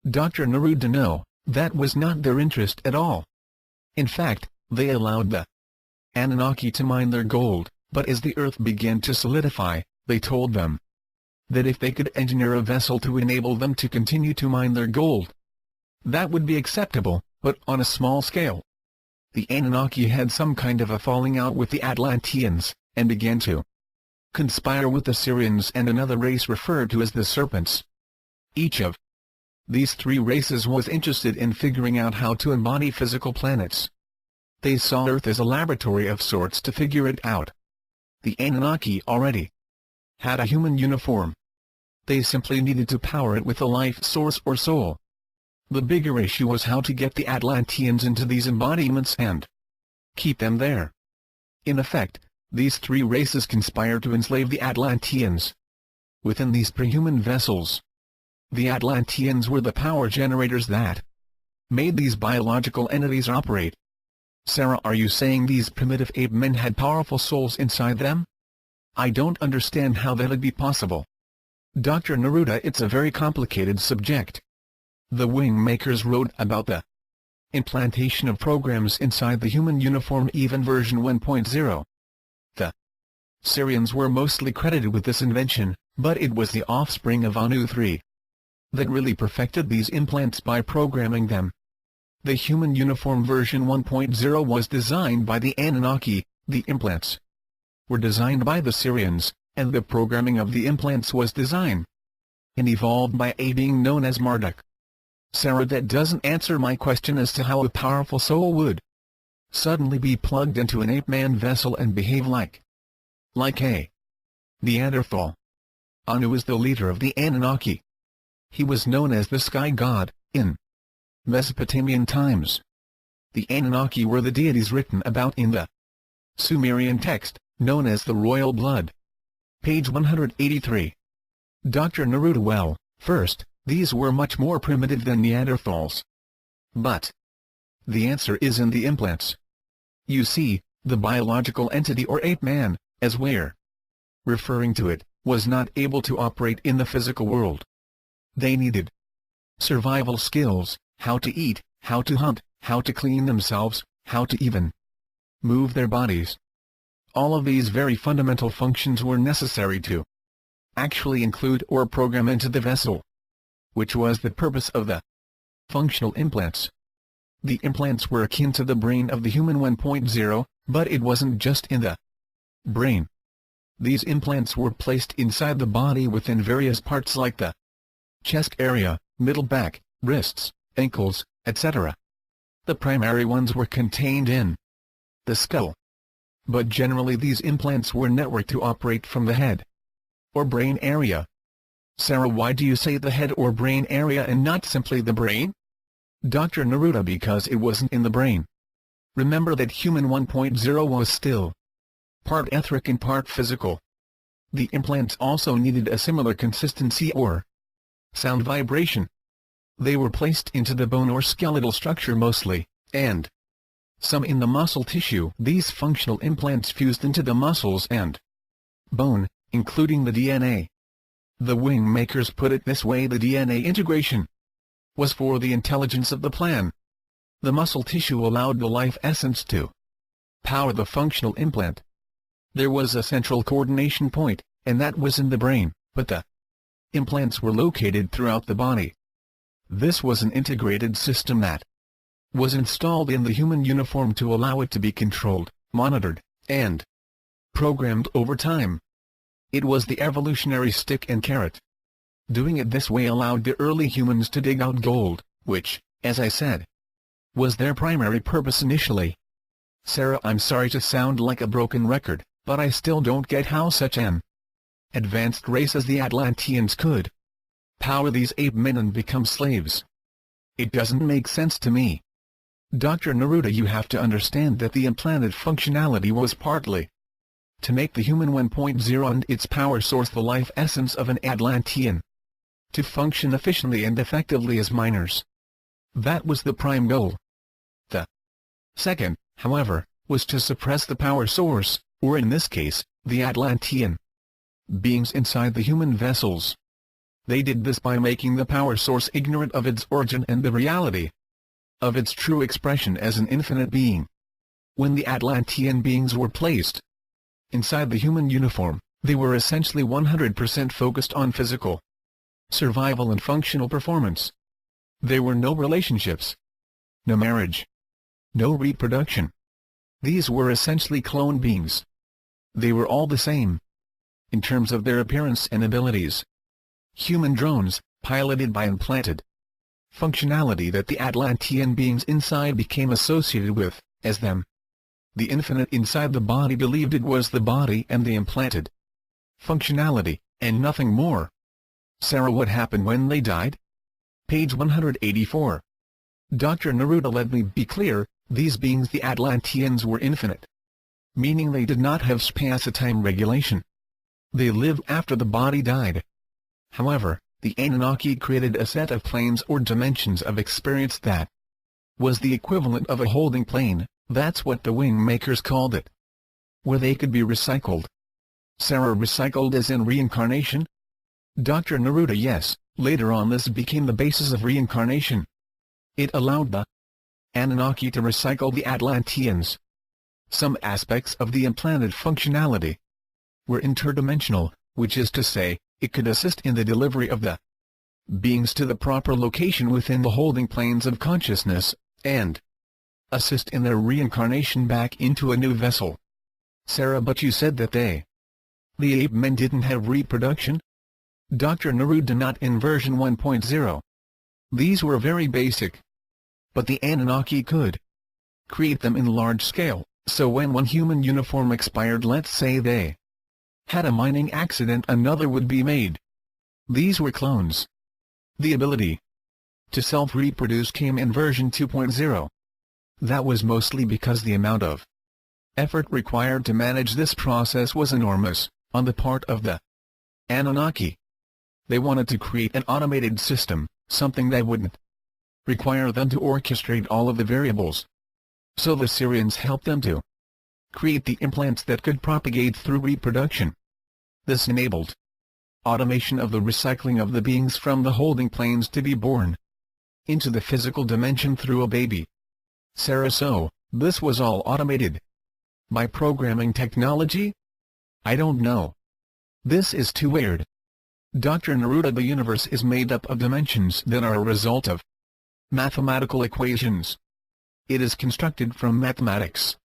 Dr. Neruda, no, that was not their interest at all. In fact, they allowed the Anunnaki to mine their gold, but as the Earth began to solidify, they told them that if they could engineer a vessel to enable them to continue to mine their gold, that would be acceptable, but on a small scale. The Anunnaki had some kind of a falling out with the Atlanteans, and began to conspire with the Sirians and another race referred to as the Serpents. Each of these three races was interested in figuring out how to embody physical planets. They saw Earth as a laboratory of sorts to figure it out. The Anunnaki already had a human uniform. They simply needed to power it with a life source or soul. The bigger issue was how to get the Atlanteans into these embodiments and keep them there. In effect, these three races conspired to enslave the Atlanteans within these prehuman vessels. The Atlanteans were the power generators that made these biological entities operate. Sarah, are you saying these primitive ape men had powerful souls inside them? I don't understand how that'd be possible. Dr. Neruda, it's a very complicated subject. The WingMakers wrote about the implantation of programs inside the human uniform, even version 1.0. The Sirians were mostly credited with this invention, but it was the offspring of Anu 3 that really perfected these implants by programming them. The human uniform version 1.0 was designed by the Anunnaki, the implants were designed by the Sirians, and the programming of the implants was designed and evolved by a being known as Marduk. Sarah, that doesn't answer my question as to how a powerful soul would suddenly be plugged into an ape-man vessel and behave like a Neanderthal. Anu is the leader of the Anunnaki. He was known as the sky god in Mesopotamian times. The Anunnaki were the deities written about in the Sumerian text, known as the royal blood. Page 183. Dr. Neruda, well, first, these were much more primitive than Neanderthals. But the answer is in the implants. You see, the biological entity or ape-man, as we're referring to it, was not able to operate in the physical world. They needed survival skills, how to eat, how to hunt, how to clean themselves, how to even move their bodies. All of these very fundamental functions were necessary to actually include or program into the vessel, which was the purpose of the functional implants. The implants were akin to the brain of the human 1.0, but it wasn't just in the brain. These implants were placed inside the body within various parts like the chest area, middle back, wrists, ankles, etc. The primary ones were contained in the skull. But generally these implants were networked to operate from the head or brain area. Sarah, why do you say the head or brain area and not simply the brain? Dr. Neruda, because it wasn't in the brain. Remember that human 1.0 was still part etheric and part physical. The implants also needed a similar consistency or sound vibration. They were placed into the bone or skeletal structure mostly, and some in the muscle tissue. These functional implants fused into the muscles and bone, including the DNA. The WingMakers put it this way: the DNA integration was for the intelligence of the plan. The muscle tissue allowed the life essence to power the functional implant. There was a central coordination point, and that was in the brain, but the implants were located throughout the body. This was an integrated system that was installed in the human uniform to allow it to be controlled, monitored, and programmed over time. It was the evolutionary stick and carrot. Doing it this way allowed the early humans to dig out gold, which, as I said, was their primary purpose initially. Sarah, I'm sorry to sound like a broken record, but I still don't get how such an advanced race as the Atlanteans could power these ape men and become slaves. It doesn't make sense to me. Dr. Neruda, you have to understand that the implanted functionality was partly to make the human 1.0 and its power source the life essence of an Atlantean to function efficiently and effectively as miners. That was the prime goal. The second, however, was to suppress the power source, or in this case, the Atlantean beings inside the human vessels. They did this by making the power source ignorant of its origin and the reality of its true expression as an infinite being. When the Atlantean beings were placed inside the human uniform, they were essentially 100% focused on physical survival and functional performance. There were no relationships, no marriage, no reproduction. These were essentially clone beings. They were all the same in terms of their appearance and abilities. Human drones, piloted by implanted functionality that the Atlantean beings inside became associated with, as them. The infinite inside the body believed it was the body and the implanted functionality, and nothing more. Sarah, what happened when they died? Page 184. Dr. Neruda, let me be clear, these beings, the Atlanteans, were infinite, meaning they did not have space-time regulation. They lived after the body died. However, the Anunnaki created a set of planes or dimensions of experience that was the equivalent of a holding plane. That's what the WingMakers called it, where they could be recycled. Sarah, recycled as in reincarnation? Dr. Neruda, yes, later on this became the basis of reincarnation. It allowed the Anunnaki to recycle the Atlanteans. Some aspects of the implanted functionality were interdimensional, which is to say, it could assist in the delivery of the beings to the proper location within the holding planes of consciousness, and assist in their reincarnation back into a new vessel. Sarah, but you said that the ape men didn't have reproduction? Dr. Neruda, not in version 1.0. These were very basic. But the Anunnaki could create them in large scale, so when one human uniform expired, let's say they had a mining accident, another would be made. These were clones. The ability to self-reproduce came in version 2.0. That was mostly because the amount of effort required to manage this process was enormous, on the part of the Anunnaki. They wanted to create an automated system, something that wouldn't require them to orchestrate all of the variables. So the Syrians helped them to create the implants that could propagate through reproduction. This enabled automation of the recycling of the beings from the holding planes to be born into the physical dimension through a baby. Sarah, so this was all automated by programming technology? I don't know. This is too weird. Dr. Neruda, the universe is made up of dimensions that are a result of mathematical equations. It is constructed from mathematics.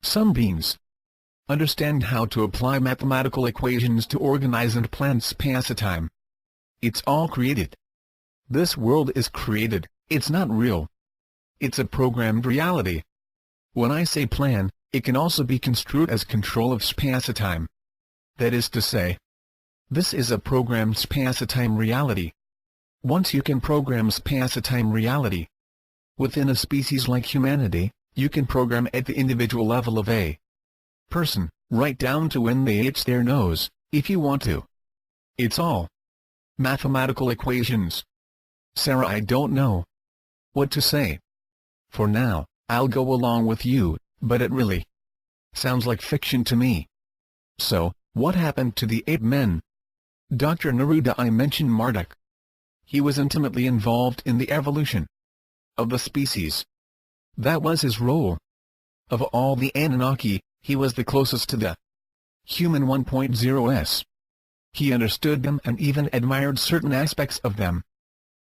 Some beings understand how to apply mathematical equations to organize and plan space-time. It's all created. This world is created, it's not real. It's a programmed reality. When I say plan, it can also be construed as control of space-time. That is to say, this is a programmed space-time reality. Once you can program space-time reality within a species like humanity, you can program at the individual level of a person, right down to when they itch their nose, if you want to. It's all mathematical equations. Sarah, I don't know what to say. For now, I'll go along with you, but it really sounds like fiction to me. So, what happened to the ape men? Dr. Neruda, I mentioned Marduk. He was intimately involved in the evolution of the species. That was his role. Of all the Anunnaki, he was the closest to the human 1.0s. He understood them and even admired certain aspects of them.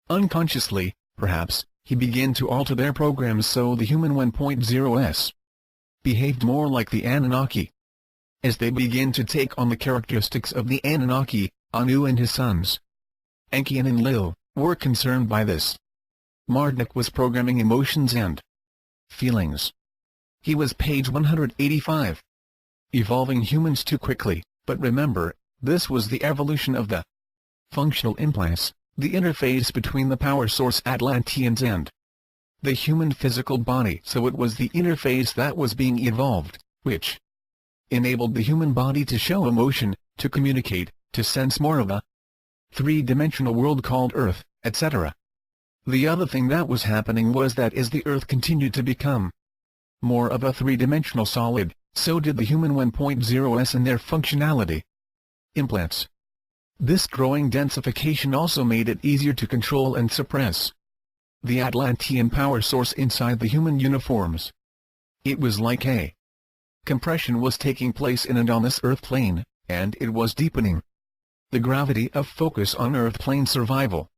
Unconsciously, perhaps, he began to alter their programs so the human 1.0s behaved more like the Anunnaki. as they begin to take on the characteristics of the Anunnaki. Anu and his sons, Enki and Enlil, were concerned by this. Marduk was programming emotions and feelings. He was page 185. Evolving humans too quickly, but remember, this was the evolution of the functional implants, the interface between the power source Atlanteans and the human physical body. So it was the interface that was being evolved, which enabled the human body to show emotion, to communicate, to sense more of a three-dimensional world called Earth, etc. The other thing that was happening was that as the Earth continued to become more of a three-dimensional solid, so did the human 1.0s and their functionality implants. This growing densification also made it easier to control and suppress the Atlantean power source inside the human uniforms. It was like a compression was taking place in and on this Earth plane, and it was deepening the gravity of focus on Earth plane survival.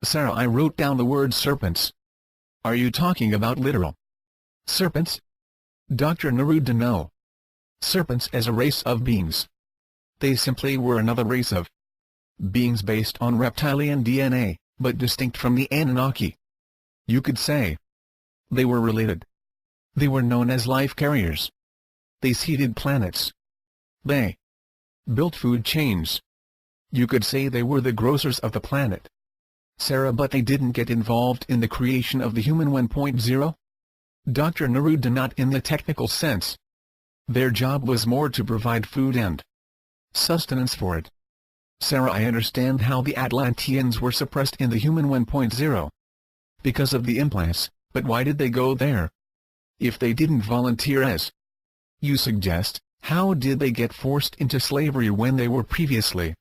Sarah, I wrote down the word serpents. Are you talking about literal serpents? Dr. Neruda, no. Serpents as a race of beings. They simply were another race of beings based on reptilian DNA, but distinct from the Anunnaki. You could say they were related. They were known as life carriers. They seeded planets. They built food chains. You could say they were the grocers of the planet. Sarah, but they didn't get involved in the creation of the human 1.0? Dr. Neruda, not in the technical sense. Their job was more to provide food and sustenance for it. Sarah, I understand how the Atlanteans were suppressed in the human 1.0 because of the implants, but why did they go there? If they didn't volunteer as you suggest, how did they get forced into slavery when they were previously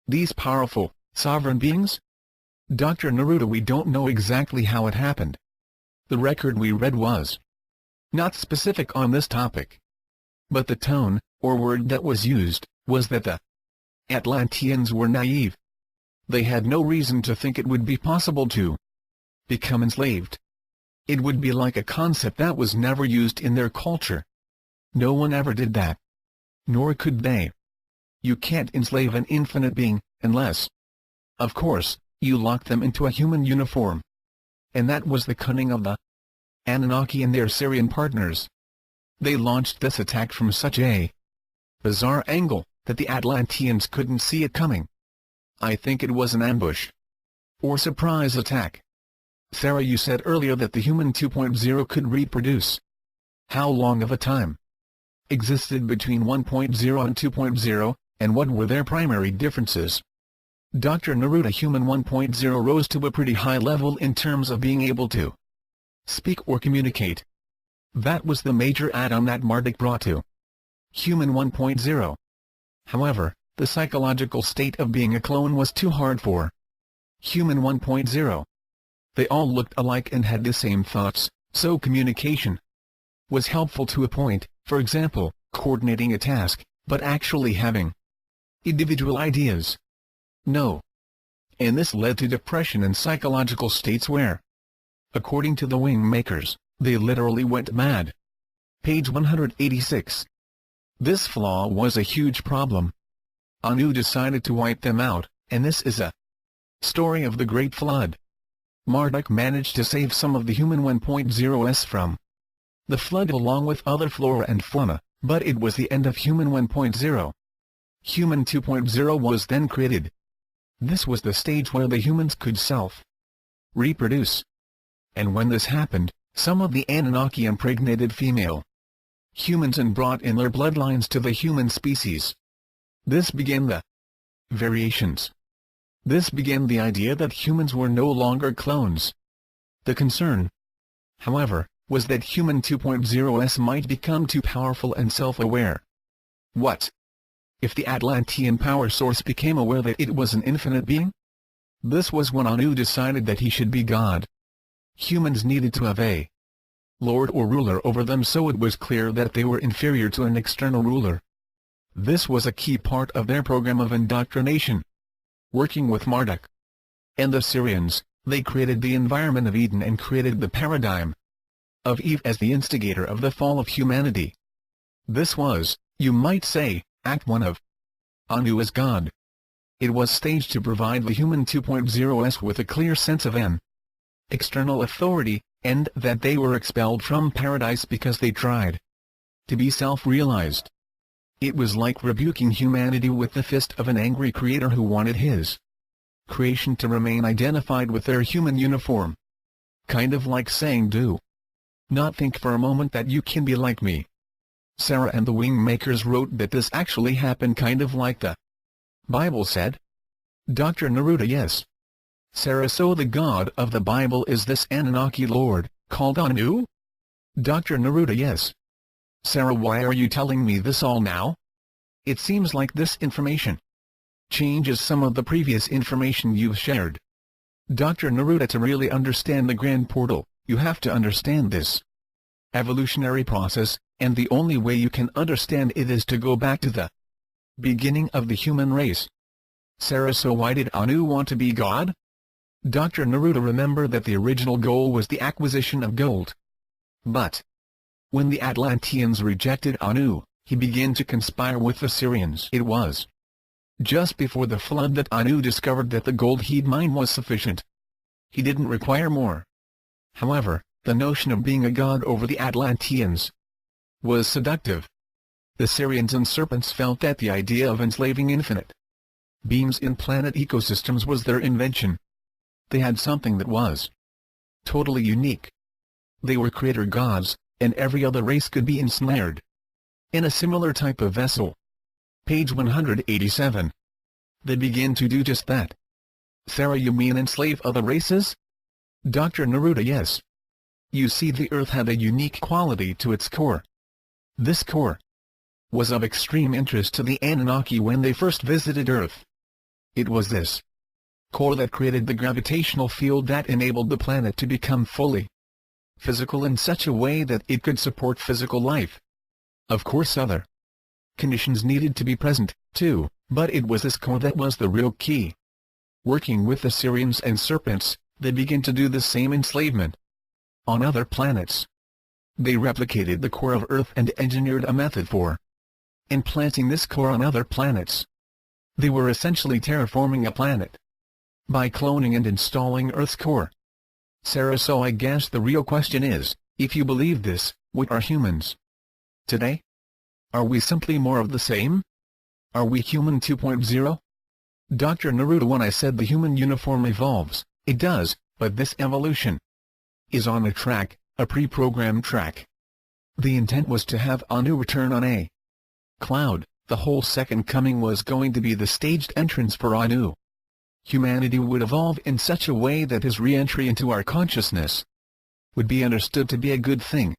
these powerful, sovereign beings? Dr. Neruda, we don't know exactly how it happened. The record we read was not specific on this topic. But the tone, or word that was used, was that the Atlanteans were naive. They had no reason to think it would be possible to become enslaved. It would be like a concept that was never used in their culture. No one ever did that. Nor could they. You can't enslave an infinite being, unless, of course, you lock them into a human uniform. And that was the cunning of the Anunnaki and their Syrian partners. They launched this attack from such a bizarre angle that the Atlanteans couldn't see it coming. I think it was an ambush or surprise attack. Sarah, you said earlier that the human 2.0 could reproduce. How long of a time existed between 1.0 and 2.0, and what were their primary differences? Dr. Neruda, human 1.0 rose to a pretty high level in terms of being able to speak or communicate. That was the major add-on that Marduk brought to human 1.0. However, the psychological state of being a clone was too hard for human 1.0. They all looked alike and had the same thoughts, so communication was helpful to a point, for example, coordinating a task, but actually having individual ideas, no. And this led to depression and psychological states where, according to the WingMakers, they literally went mad. Page 186. This flaw was a huge problem. Anu decided to wipe them out, and this is a story of the Great Flood. Marduk managed to save some of the human 1.0s from the flood along with other flora and fauna, but it was the end of human 1.0. Human 2.0 was then created. This was the stage where the humans could self-reproduce. And when this happened, some of the Anunnaki impregnated female humans and brought in their bloodlines to the human species. This began the variations. This began the idea that humans were no longer clones. The concern, however, was that human 2.0s might become too powerful and self-aware. What if the Atlantean power source became aware that it was an infinite being? This was when Anu decided that he should be God. Humans needed to have a lord or ruler over them, so it was clear that they were inferior to an external ruler. This was a key part of their program of indoctrination. Working with Marduk and the Syrians, they created the environment of Eden and created the paradigm of Eve as the instigator of the fall of humanity. This was, You might say, Act 1 of Anu as God. It was staged to provide the human 2.0s with a clear sense of an external authority, and that they were expelled from paradise because they tried to be self-realized. It was like rebuking humanity with the fist of an angry creator who wanted his creation to remain identified with their human uniform. Kind of like saying, do not think for a moment that you can be like me. Sarah and the WingMakers wrote that this actually happened kind of like the Bible said. Dr. Neruda: yes. Sarah: so the God of the Bible is this Anunnaki Lord, called Anu? Dr. Neruda: yes. Sarah: why are you telling me this all now? It seems like this information changes some of the previous information you've shared. Dr. Neruda: to really understand the grand portal, you have to understand this evolutionary process, and the only way you can understand it is to go back to the beginning of the human race. Sarah: so why did Anu want to be God? Dr. Neruda: remember that the original goal was the acquisition of gold. But when the Atlanteans rejected Anu, he began to conspire with the Syrians. It was just before the flood that Anu discovered that the gold he'd mined was sufficient. He didn't require more. However, the notion of being a god over the Atlanteans was seductive. The Syrians and serpents felt that the idea of enslaving infinite beings in planet ecosystems was their invention. They had something that was totally unique. They were creator gods, and every other race could be ensnared in a similar type of vessel. Page 187. They began to do just that. Sarah: you mean enslave other races? Dr. Neruda: yes. You see, the Earth had a unique quality to its core. This core was of extreme interest to the Anunnaki when they first visited Earth. It was this core that created the gravitational field that enabled the planet to become fully physical in such a way that it could support physical life. Of course, other conditions needed to be present, too, but it was this core that was the real key. Working with the Syrians and serpents, they began to do the same enslavement on other planets. They replicated the core of Earth and engineered a method for implanting this core on other planets. They were essentially terraforming a planet by cloning and installing Earth's core. Sarah: so I guess the real question is, if you believe this, what are humans today? Are we simply more of the same? Are we human 2.0? Dr. Neruda: when I said the human uniform evolves, it does, but this evolution is on a track, a pre-programmed track. The intent was to have Anu return on a cloud. The whole second coming was going to be the staged entrance for Anu. Humanity would evolve in such a way that his re-entry into our consciousness would be understood to be a good thing.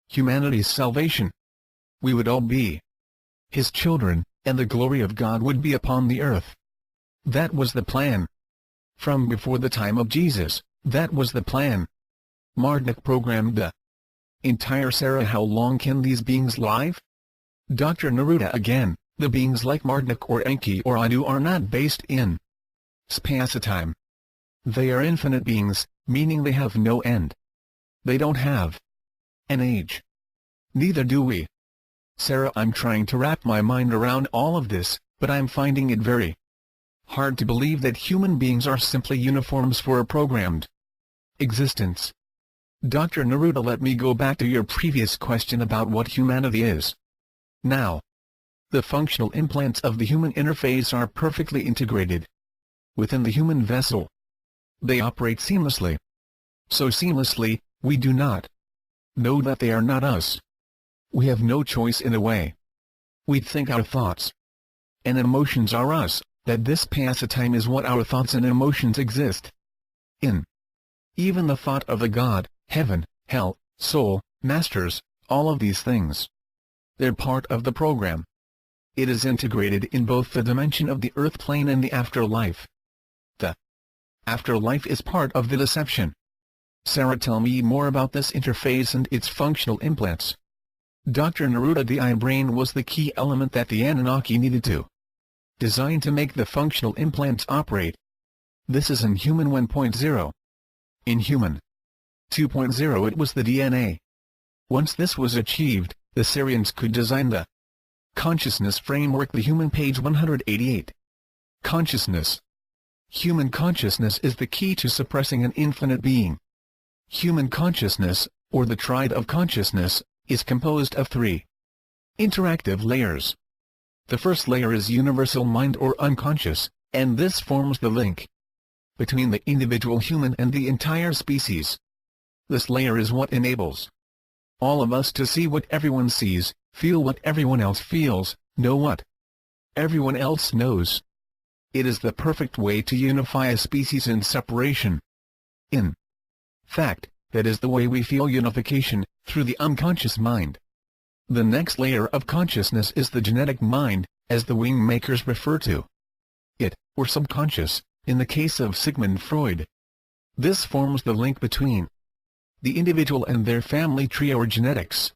Humanity's salvation. We would all be his children, and the glory of God would be upon the earth. That was the plan. From before the time of Jesus, that was the plan. Marduk programmed the entire. Sarah: how long can these beings live? Dr. Neruda: again, the beings like Marduk or Enki or Anu are not based in space-time. They are infinite beings, meaning they have no end. They don't have an age. Neither do we. Sarah: I'm trying to wrap my mind around all of this, but I'm finding it very hard to believe that human beings are simply uniforms for a programmed existence. Dr. Neruda: let me go back to your previous question about what humanity is. Now, the functional implants of the human interface are perfectly integrated within the human vessel. They operate seamlessly. So seamlessly, we do not know that they are not us. We have no choice in a way. We think our thoughts and emotions are us, that this pastime is what our thoughts and emotions exist in. Even the thought of the God, heaven, hell, soul, masters, all of these things. They're part of the program. It is integrated in both the dimension of the earth plane and the afterlife. The afterlife is part of the deception. Sarah: tell me more about this interface and its functional implants. Dr. Neruda: the I-brain was the key element that the Anunnaki needed to design to make the functional implants operate. This is in human 1.0. In human 2.0 it was the DNA. Once this was achieved, the Syrians could design the Consciousness Framework. The Human, page 188. Consciousness. Human consciousness is the key to suppressing an infinite being. Human consciousness, or the triad of consciousness, is composed of three interactive layers. The first layer is universal mind or unconscious, and this forms the link between the individual human and the entire species. This layer is what enables all of us to see what everyone sees, feel what everyone else feels, know what everyone else knows. It is the perfect way to unify a species in separation. In fact, that is the way we feel unification, through the unconscious mind. The next layer of consciousness is the genetic mind, as the WingMakers refer to it, or subconscious, in the case of Sigmund Freud. This forms the link between the individual and their family tree or genetics.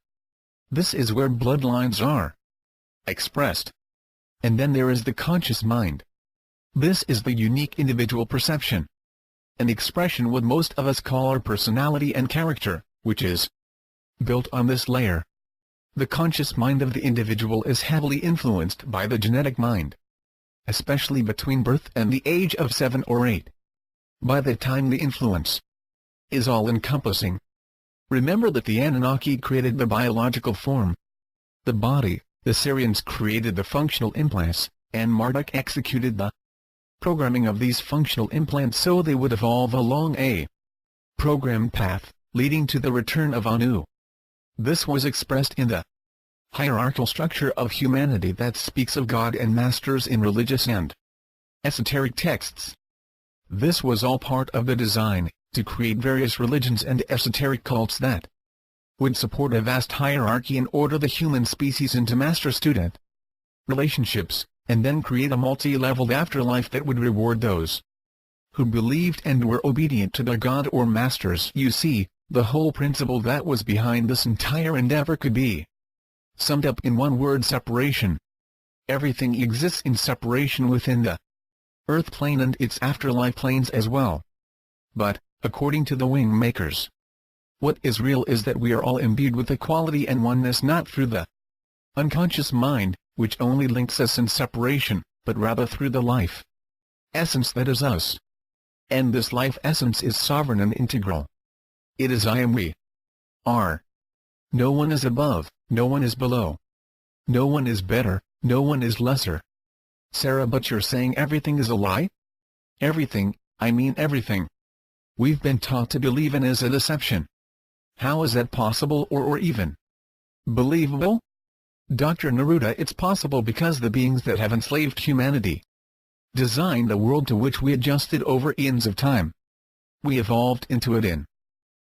This is where bloodlines are expressed. And then there is the conscious mind. This is the unique individual perception and expression what most of us call our personality and character, which is built on this layer. The conscious mind of the individual is heavily influenced by the genetic mind, especially between birth and the age of 7 or 8. By the time the influence is all-encompassing. Remember that the Anunnaki created the biological form, the body, the Syrians created the functional implants, and Marduk executed the programming of these functional implants so they would evolve along a programmed path, leading to the return of Anu. This was expressed in the hierarchical structure of humanity that speaks of God and masters in religious and esoteric texts. This was all part of the design, to create various religions and esoteric cults that would support a vast hierarchy and order the human species into master-student relationships, and then create a multi-leveled afterlife that would reward those who believed and were obedient to their god or masters. You see, the whole principle that was behind this entire endeavor could be summed up in one word: separation. Everything exists in separation within the earth plane and its afterlife planes as well. But, according to the WingMakers, what is real is that we are all imbued with equality and oneness, not through the unconscious mind, which only links us in separation, but rather through the life essence that is us. And this life essence is sovereign and integral. It is I and we are. No one is above, no one is below. No one is better, no one is lesser. Sarah, but you're saying everything is a lie? Everything, I mean everything we've been taught to believe in is a deception. How is that possible or even believable? Dr. Neruda, it's possible because the beings that have enslaved humanity designed a world to which we adjusted over eons of time. We evolved into it in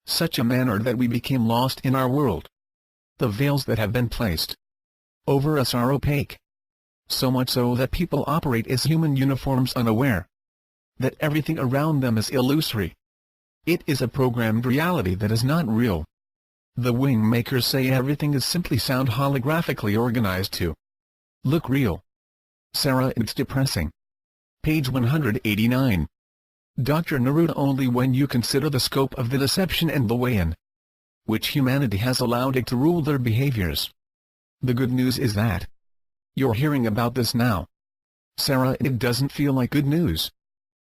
such a manner that we became lost in our world. The veils that have been placed over us are opaque. So much so that people operate as human uniforms, unaware that everything around them is illusory. It is a programmed reality that is not real. The WingMakers say everything is simply sound holographically organized to look real. Sarah, it's depressing. Page 189. Dr. Neruda, only when you consider the scope of the deception and the way in which humanity has allowed it to rule their behaviors. The good news is that you're hearing about this now. Sarah, it doesn't feel like good news.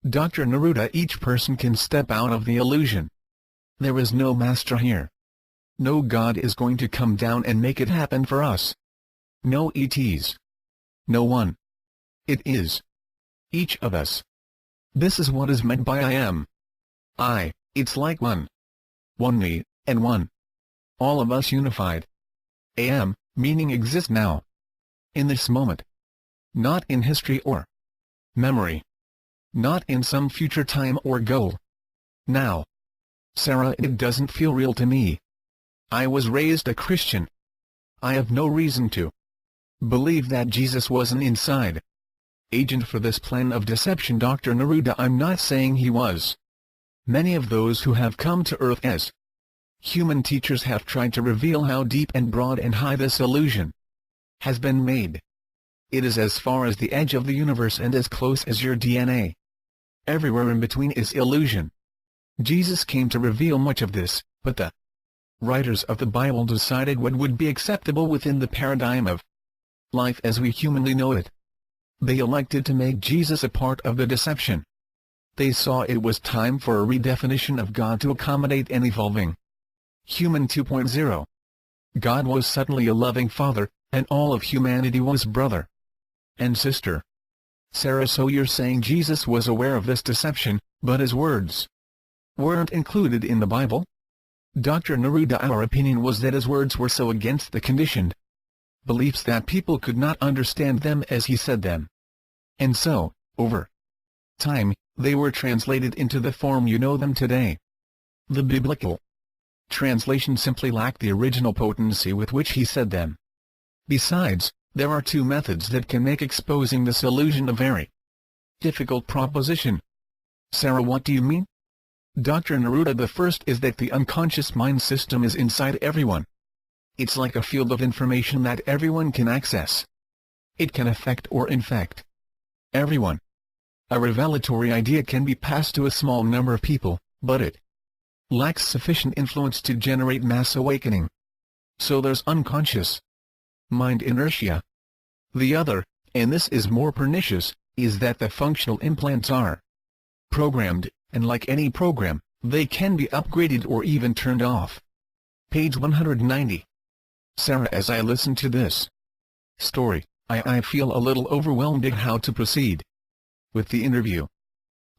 Dr. Neruda, each person can step out of the illusion. There is no master here. No God is going to come down and make it happen for us. No ETs. No one. It is each of us. This is what is meant by I am. It's like one me, and one. All of us unified. Am, meaning exist now. In this moment. Not in history or memory. Not in some future time or goal. Now. Sarah, it doesn't feel real to me. I was raised a Christian. I have no reason to believe that Jesus was an inside agent for this plan of deception. Dr. Neruda, I'm not saying he was. Many of those who have come to Earth as human teachers have tried to reveal how deep and broad and high this illusion has been made. It is as far as the edge of the universe and as close as your DNA. Everywhere in between is illusion. Jesus came to reveal much of this, but the writers of the Bible decided what would be acceptable within the paradigm of life as we humanly know it. They elected to make Jesus a part of the deception. They saw it was time for a redefinition of God to accommodate an evolving human 2.0. God was suddenly a loving father, and all of humanity was brother and sister. Sarah, so you're saying Jesus was aware of this deception, but his words weren't included in the Bible? Dr. Neruda, our opinion was that his words were so against the conditioned beliefs that people could not understand them as he said them. And so, over time, they were translated into the form you know them today. The biblical translation simply lacked the original potency with which he said them. Besides, there are two methods that can make exposing this illusion a very difficult proposition. Sarah, what do you mean? Dr. Neruda, the first is that the unconscious mind system is inside everyone. It's like a field of information that everyone can access. It can affect or infect everyone. A revelatory idea can be passed to a small number of people, but it lacks sufficient influence to generate mass awakening. So there's unconscious mind inertia. The other, and this is more pernicious, is that the functional implants are programmed, and like any program, they can be upgraded or even turned off. Page 190. Sarah, as I listen to this story, I feel a little overwhelmed at how to proceed with the interview.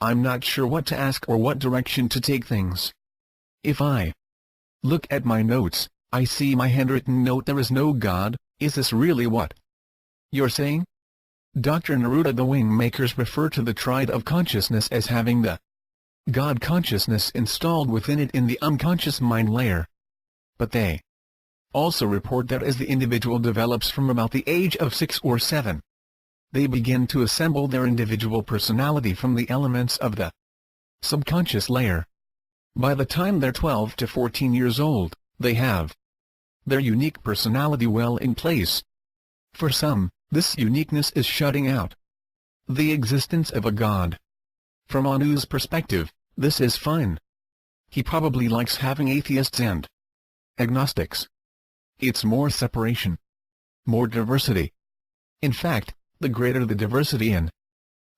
I'm not sure what to ask or what direction to take things. If I look at my notes, I see my handwritten note, there is no God. Is this really what you're saying? Dr. Neruda, the WingMakers refer to the triad of consciousness as having the God consciousness installed within it in the unconscious mind layer. But they also report that as the individual develops from about the age of 6 or 7, they begin to assemble their individual personality from the elements of the subconscious layer. By the time they're 12 to 14 years old, they have their unique personality well in place. For some, this uniqueness is shutting out the existence of a God. From Anu's perspective, this is fine. He probably likes having atheists and agnostics. It's more separation, more diversity. In fact, the greater the diversity in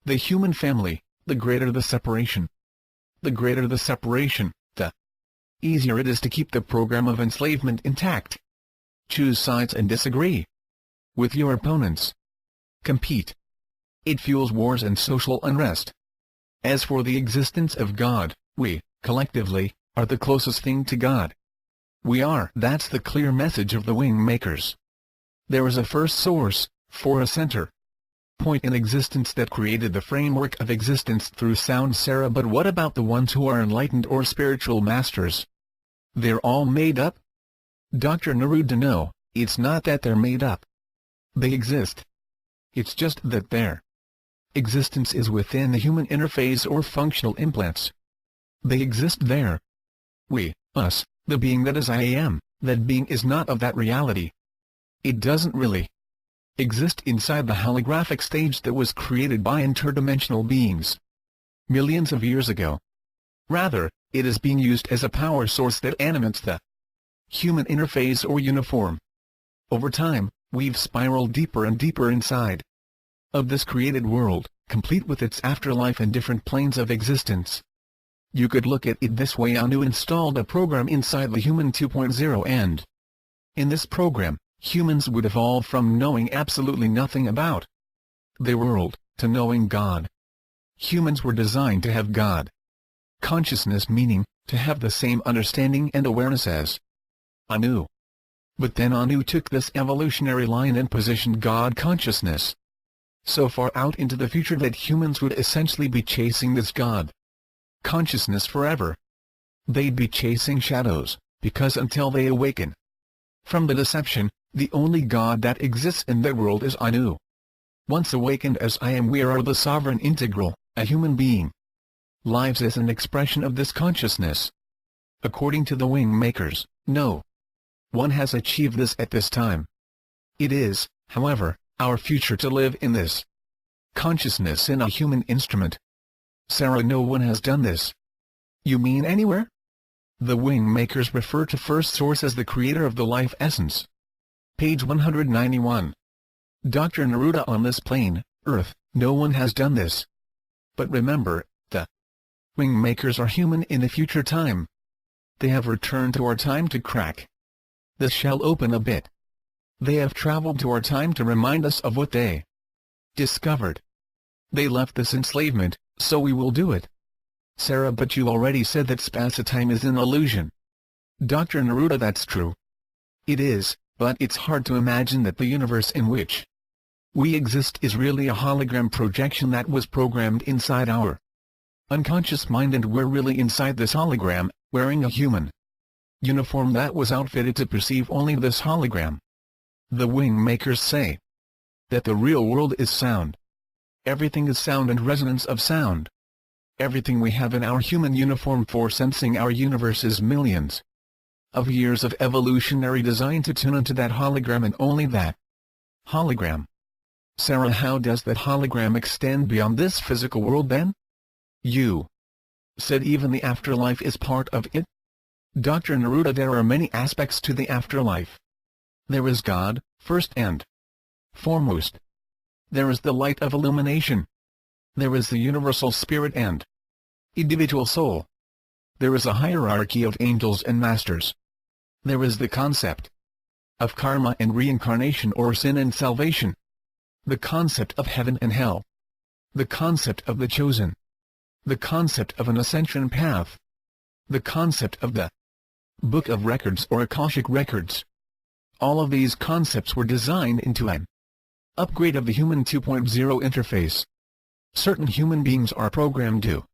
the human family, the greater the separation. The greater the separation, the easier it is to keep the program of enslavement intact. Choose sides and disagree with your opponents. Compete. It fuels wars and social unrest. As for the existence of God, we, collectively, are the closest thing to God. We are. That's the clear message of the WingMakers. There is a first source, for a center point in existence that created the framework of existence through sound. Sarah, but what about the ones who are enlightened or spiritual masters? They're all made up? Dr. Neruda, no, it's not that they're made up. They exist. It's just that their existence is within the human interface or functional implants. They exist there. We, us, the being that is I am, that being is not of that reality. It doesn't really exist inside the holographic stage that was created by interdimensional beings millions of years ago. Rather, it is being used as a power source that animates the human interface or uniform. Over time, we've spiraled deeper and deeper inside of this created world, complete with its afterlife and different planes of existence. You could look at it this way: Anu installed a program inside the human 2.0, and in this program, humans would evolve from knowing absolutely nothing about the world, to knowing God. Humans were designed to have God consciousness, meaning, to have the same understanding and awareness as Anu. But then Anu took this evolutionary line and positioned God consciousness so far out into the future that humans would essentially be chasing this God consciousness forever. They'd be chasing shadows, because until they awaken from the deception, the only God that exists in the world is Anu. Once awakened as I am, we are the sovereign integral, a human being. Lives as an expression of this consciousness. According to the WingMakers, no one has achieved this at this time. It is, however, our future to live in this consciousness in a human instrument. Sarah, no one has done this. You mean anywhere? The WingMakers refer to first source as the creator of the life essence. Page 191. Dr. Neruda, on this plane, Earth, no one has done this. But remember, the WingMakers are human in a future time. They have returned to our time to crack the shell open a bit. They have traveled to our time to remind us of what they discovered. They left this enslavement, so we will do it. Sarah, but you already said that space-time is an illusion. Dr. Neruda, that's true. It is, but it's hard to imagine that the universe in which we exist is really a hologram projection that was programmed inside our unconscious mind, and we're really inside this hologram, wearing a human uniform that was outfitted to perceive only this hologram. The WingMakers say that the real world is sound. Everything is sound and resonance of sound. Everything we have in our human uniform for sensing our universe is millions of years of evolutionary design to tune into that hologram, and only that hologram. Sarah, how does that hologram extend beyond this physical world then? You said even the afterlife is part of it? Dr. Neruda, there are many aspects to the afterlife. There is God, first and foremost. There is the light of illumination. There is the universal spirit and individual soul. There is a hierarchy of angels and masters. There is the concept of karma and reincarnation, or sin and salvation. The concept of heaven and hell. The concept of the chosen. The concept of an ascension path. The concept of the Book of Records or Akashic Records. All of these concepts were designed into an upgrade of the human 2.0 interface. Certain human beings are programmed to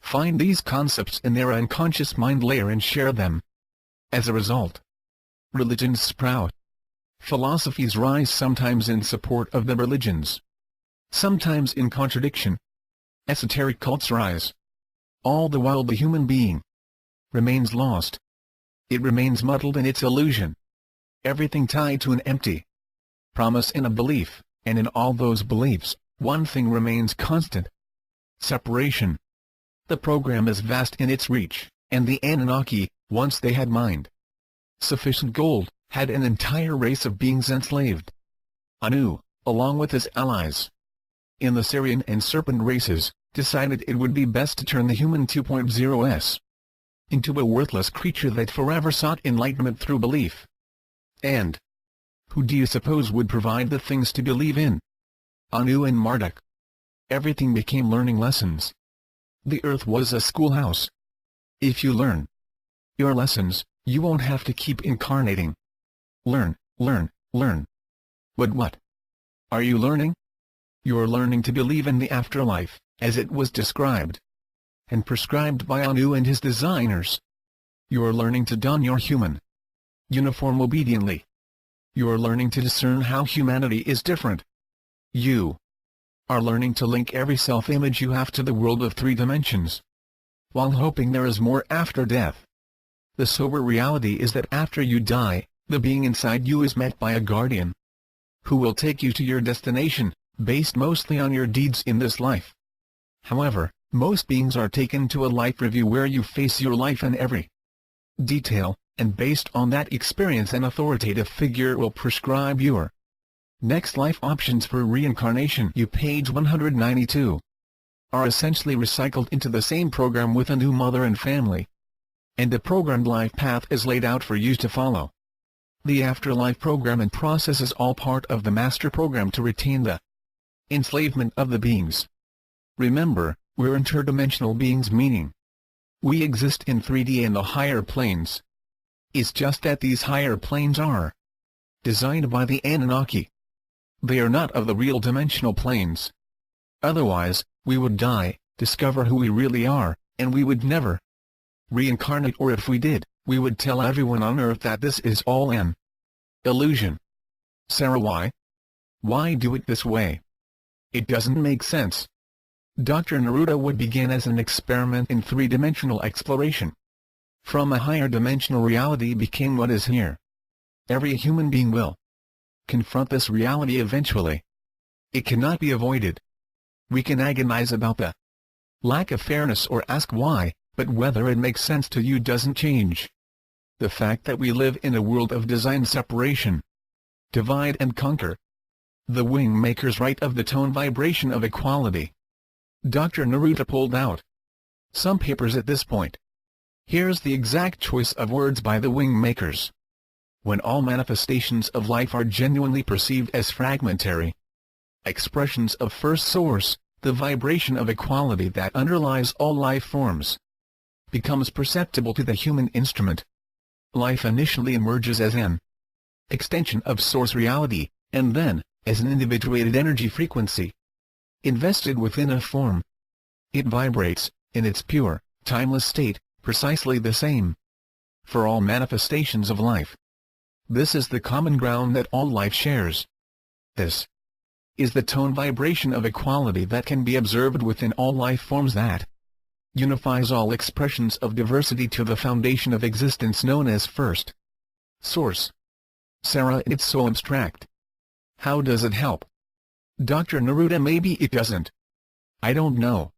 find these concepts in their unconscious mind layer and share them. As a result, religions sprout. Philosophies rise, sometimes in support of the religions, sometimes in contradiction. Esoteric cults rise. All the while the human being remains lost. It remains muddled in its illusion. Everything tied to an empty promise in a belief, and in all those beliefs, one thing remains constant: separation. The program is vast in its reach, and the Anunnaki, once they had mined sufficient gold, had an entire race of beings enslaved. Anu, along with his allies in the Syrian and Serpent races, decided it would be best to turn the human 2.0s into a worthless creature that forever sought enlightenment through belief. And who do you suppose would provide the things to believe in? Anu and Marduk. Everything became learning lessons. The earth was a schoolhouse. If you learn your lessons, you won't have to keep incarnating. Learn, learn, learn. But what are you learning? You're learning to believe in the afterlife, as it was described and prescribed by Anu and his designers. You're learning to don your human uniform obediently. You're learning to discern how humanity is different. You are learning to link every self-image you have to the world of 3 dimensions, while hoping there is more after death. The sober reality is that after you die, the being inside you is met by a guardian who will take you to your destination, based mostly on your deeds in this life. However, most beings are taken to a life review where you face your life in every detail, and based on that experience an authoritative figure will prescribe your next life options for reincarnation. You, page 192, are essentially recycled into the same program with a new mother and family, and a programmed life path is laid out for you to follow. The afterlife program and process is all part of the master program to retain the enslavement of the beings. Remember, we're interdimensional beings, meaning we exist in 3D and the higher planes. It's just that these higher planes are designed by the Anunnaki. They are not of the real dimensional planes. Otherwise, we would die, discover who we really are, and we would never reincarnate, or if we did, we would tell everyone on Earth that this is all an illusion. Sarah, why? Why do it this way? It doesn't make sense. Dr. Neruda would begin as an experiment in 3-dimensional exploration. From a higher dimensional reality became what is here. Every human being will confront this reality eventually. It cannot be avoided. We can agonize about the lack of fairness or ask why, but whether it makes sense to you doesn't change. The fact that we live in a world of design separation, divide and conquer, The WingMakers write of the tone vibration of equality. Dr. Neruda pulled out some papers at this point. Here's the exact choice of words by the WingMakers. When all manifestations of life are genuinely perceived as fragmentary expressions of first source, the vibration of equality that underlies all life forms becomes perceptible to the human instrument. Life initially emerges as an extension of source reality, and then, as an individuated energy frequency invested within a form. It vibrates, in its pure, timeless state, precisely the same for all manifestations of life. This is the common ground that all life shares. This is the tone vibration of equality that can be observed within all life forms, that unifies all expressions of diversity to the foundation of existence known as first source. Sarah, it's so abstract. How does it help? Dr. Neruda, maybe it doesn't. I don't know.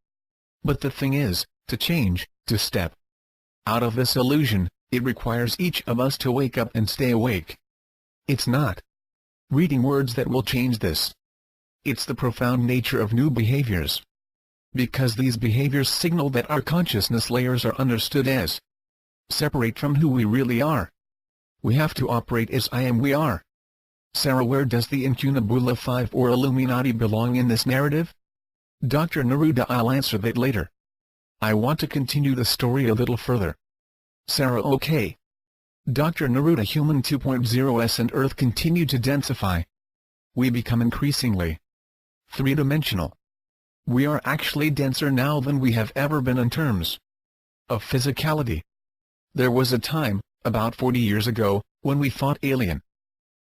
But the thing is, to change, to step out of this illusion, it requires each of us to wake up and stay awake. It's not reading words that will change this. It's the profound nature of new behaviors. Because these behaviors signal that our consciousness layers are understood as separate from who we really are. We have to operate as I am we are. Sarah, where does the Incunabula 5 or Illuminati belong in this narrative? Dr. Neruda, I'll answer that later. I want to continue the story a little further. Sarah, okay. Dr. Neruda, Human 2.0s and Earth continue to densify. We become increasingly three-dimensional. We are actually denser now than we have ever been in terms of physicality. There was a time, about 40 years ago, when we thought alien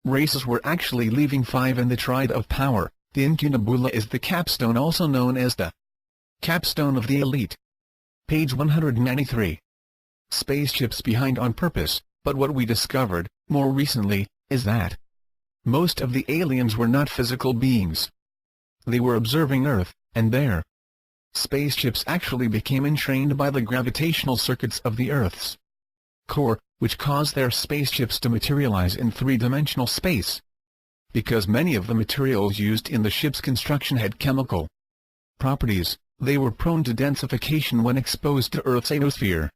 races were actually leaving 5 in the triad of power. The Incunabula is the capstone, also known as the capstone of the elite. Page 193. Spaceships behind on purpose, but what we discovered, more recently, is that most of the aliens were not physical beings. They were observing Earth, and their spaceships actually became entrained by the gravitational circuits of the Earth's core, which caused their spaceships to materialize in three-dimensional space. Because many of the materials used in the ship's construction had chemical properties, they were prone to densification when exposed to Earth's atmosphere.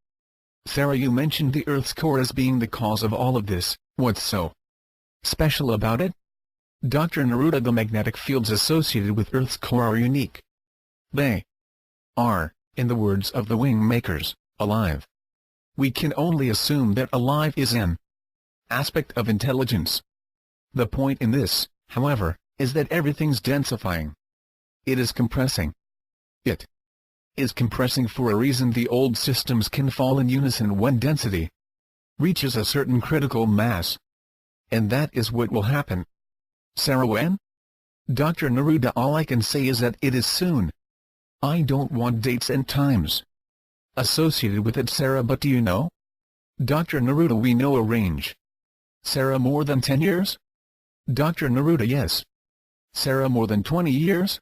Sarah, you mentioned the Earth's core as being the cause of all of this. What's so special about it? Dr. Neruda, the magnetic fields associated with Earth's core are unique. They are, in the words of the WingMakers, alive. We can only assume that alive is an aspect of intelligence. The point in this, however, is that everything's densifying. It is compressing. It is compressing for a reason. The old systems can fall in unison when density reaches a certain critical mass. And that is what will happen. Sarah, when? Dr. Neruda, all I can say is that it is soon. I don't want dates and times associated with it, Sarah, but do you know? Dr. Neruda, we know a range. Sarah, more than 10 years? Dr. Neruda, yes. Sarah, more than 20 years?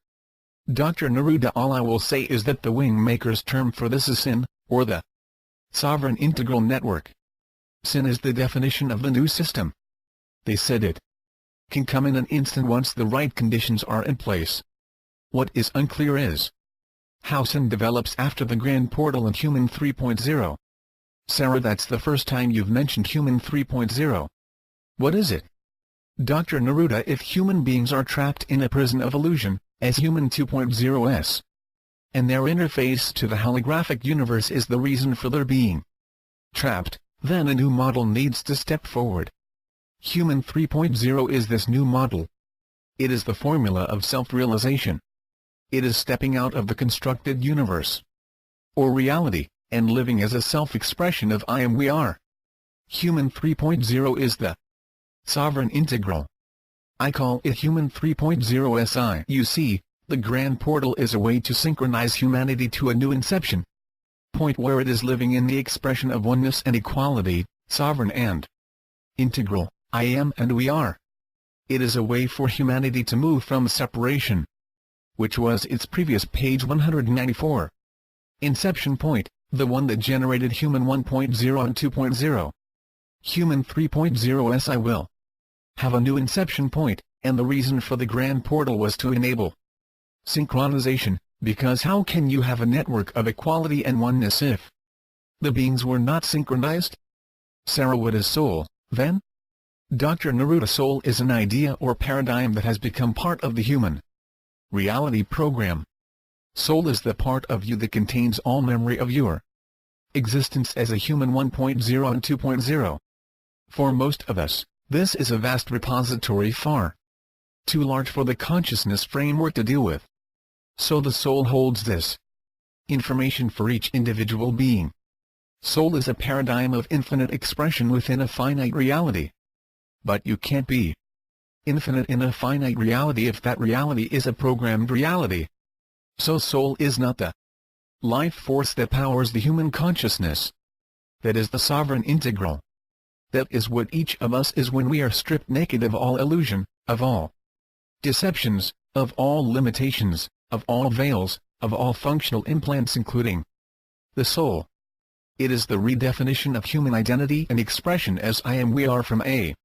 Dr. Neruda, all I will say is that the WingMakers' term for this is SIN, or the Sovereign Integral Network. SIN is the definition of the new system. They said it can come in an instant once the right conditions are in place. What is unclear is how SIN develops after the Grand Portal and Human 3.0. Sarah, that's the first time you've mentioned Human 3.0. What is it? Dr. Neruda, if human beings are trapped in a prison of illusion, as Human 2.0s, and their interface to the holographic universe is the reason for their being trapped, then a new model needs to step forward. Human 3.0 is this new model. It is the formula of self-realization. It is stepping out of the constructed universe, or reality, and living as a self-expression of I am we are. Human 3.0 is the Sovereign Integral. I call it Human 3.0 SI. You see, the Grand Portal is a way to synchronize humanity to a new inception point where it is living in the expression of oneness and equality, sovereign and integral, I am and we are. It is a way for humanity to move from separation, which was its previous page 194. Inception point, the one that generated Human 1.0 and 2.0. Human 3.0 SI will have a new inception point, And the reason for the grand portal was to enable synchronization, because how can you have a network of equality and oneness if the beings were not synchronized? Sarah, what is soul, then? Dr. Neruda, soul is an idea or paradigm that has become part of the human reality program. Soul is the part of you that contains all memory of your existence as a human 1.0 and 2.0. For most of us, this is a vast repository far too large for the consciousness framework to deal with. So the soul holds this information for each individual being. Soul is a paradigm of infinite expression within a finite reality. But you can't be infinite in a finite reality if that reality is a programmed reality. So soul is not the life force that powers the human consciousness. That is the sovereign integral. That is what each of us is when we are stripped naked of all illusion, of all deceptions, of all limitations, of all veils, of all functional implants, including the soul. It is the redefinition of human identity and expression as I am we are from a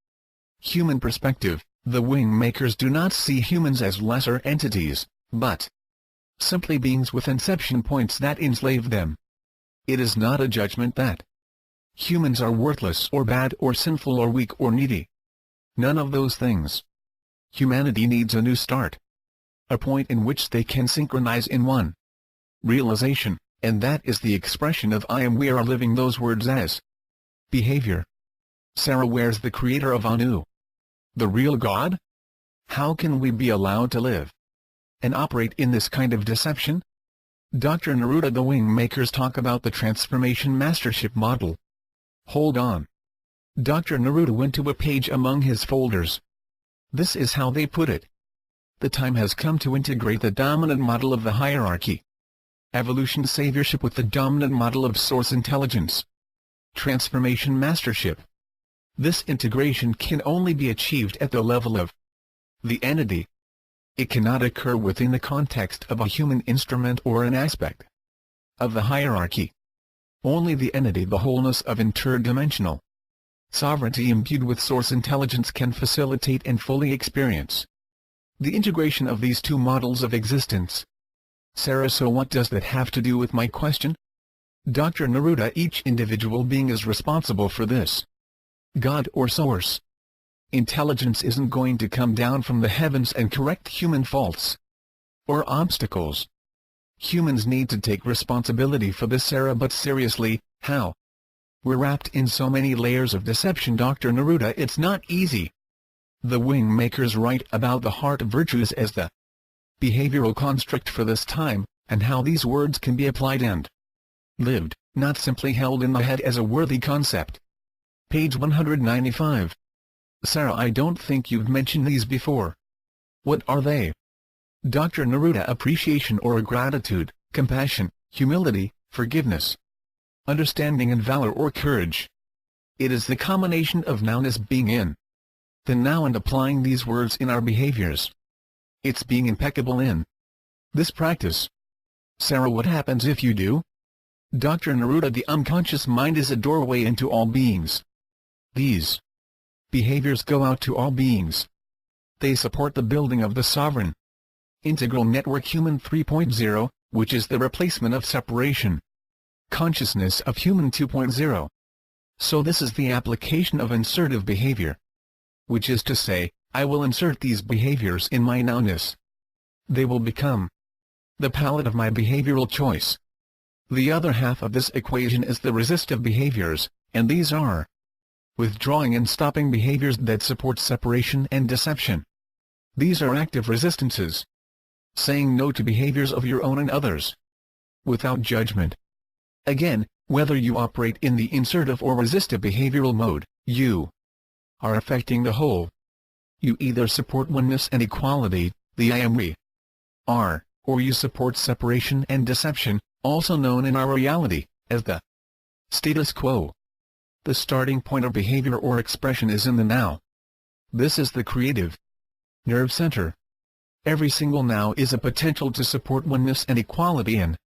human perspective. The WingMakers do not see humans as lesser entities, but simply beings with inception points that enslave them. It is not a judgment that humans are worthless or bad or sinful or weak or needy. None of those things. Humanity needs a new start. A point in which they can synchronize in one realization, and that is the expression of I am. We are living those words as behavior. Sarah, where's the creator of Anu? The real God? How can we be allowed to live and operate in this kind of deception? Dr. Neruda, the WingMakers talk about the transformation mastership model. Hold on. Dr. Neruda went to a page among his folders. This is how they put it. The time has come to integrate the dominant model of the hierarchy evolution saviorship with the dominant model of source intelligence transformation mastership. This integration can only be achieved at the level of the entity. It cannot occur within the context of a human instrument or an aspect of the hierarchy. Only the entity, the wholeness of interdimensional sovereignty imbued with source intelligence, can facilitate and fully experience the integration of these two models of existence. Sarah, so what does that have to do with my question? Dr. Neruda, each individual being is responsible for this God or source. Intelligence isn't going to come down from the heavens and correct human faults or obstacles. Humans need to take responsibility for this, Sarah, but seriously, how? We're wrapped in so many layers of deception, Dr. Neruda, it's not easy. The WingMakers write about the heart virtues as the behavioral construct for this time, and how these words can be applied and lived, not simply held in the head as a worthy concept. Page 195. Sarah, I don't think you've mentioned these before. What are they? Dr. Neruda, appreciation or gratitude, compassion, humility, forgiveness, understanding and valor or courage. It is the combination of nowness, being in the now, and applying these words in our behaviors. It's being impeccable in this practice. Sarah, what happens if you do? Dr. Neruda, the unconscious mind is a doorway into all beings. These behaviors go out to all beings. They support the building of the sovereign integral network human 3.0, which is the replacement of separation consciousness of human 2.0. So this is the application of insertive behavior, which is to say, I will insert these behaviors in my nowness. They will become the palette of my behavioral choice. The other half of this equation is the resistive behaviors, and these are withdrawing and stopping behaviors that support separation and deception. These are active resistances. Saying no to behaviors of your own and others without judgment. Again, whether you operate in the insertive or resistive behavioral mode, you are affecting the whole. You either support oneness and equality, the I am we are, or you support separation and deception, also known in our reality as the status quo. The starting point of behavior or expression is in the now. This is the creative nerve center. Every single now is a potential to support oneness and equality in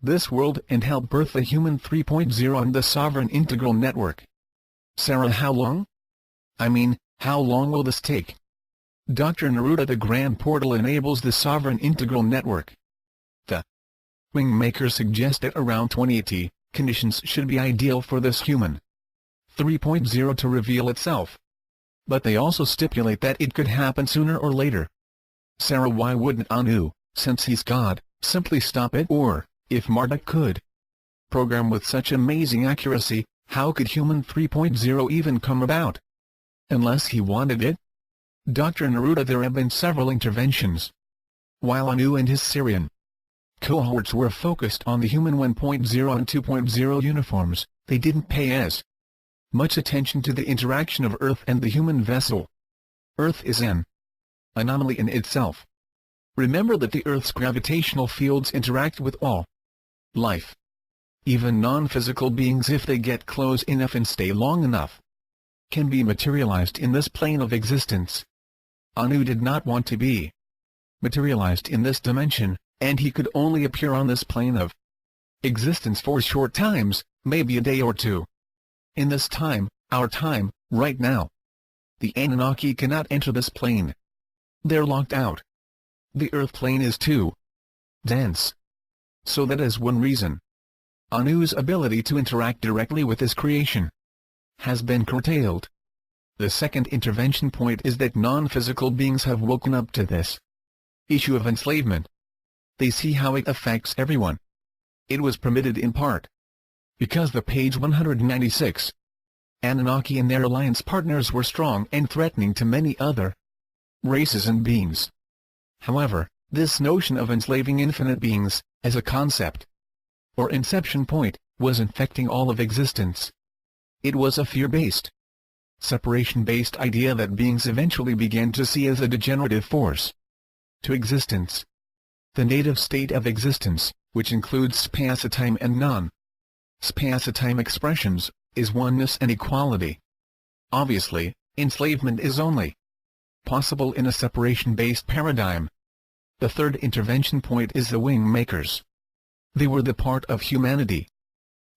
this world and help birth the human 3.0 and the sovereign integral network. Sarah, how long? I mean, how long will this take? Dr. Neruda. The Grand Portal enables the Sovereign Integral Network. The WingMakers suggest that around 2080, conditions should be ideal for this human 3.0 to reveal itself. But they also stipulate that it could happen sooner or later. Sarah, why wouldn't Anu, since he's God, simply stop it? Or, if Marduk could program with such amazing accuracy, how could human 3.0 even come about? Unless he wanted it? Dr. Neruda. There have been several interventions. While Anu and his Syrian cohorts were focused on the human 1.0 and 2.0 uniforms, they didn't pay as much attention to the interaction of Earth and the human vessel. Earth is an anomaly in itself. Remember that the Earth's gravitational fields interact with all life. Even non-physical beings, if they get close enough and stay long enough, can be materialized in this plane of existence. Anu did not want to be materialized in this dimension, and he could only appear on this plane of existence for short times, maybe a day or two. In this time, our time, right now, the Anunnaki cannot enter this plane. They're locked out. The Earth plane is too dense. So that is one reason Anu's ability to interact directly with his creation has been curtailed. The second intervention point is that non-physical beings have woken up to this issue of enslavement. They see how it affects everyone. It was permitted in part because the page 196 Anunnaki and their alliance partners were strong and threatening to many other races and beings. However, this notion of enslaving infinite beings, as a concept or inception point, was infecting all of existence. It was a fear-based, separation-based idea that beings eventually began to see as a degenerative force to existence. The native state of existence, which includes spacetime and non-spacetime expressions, is oneness and equality. Obviously, enslavement is only possible in a separation-based paradigm. The third intervention point is the WingMakers. They were the part of humanity,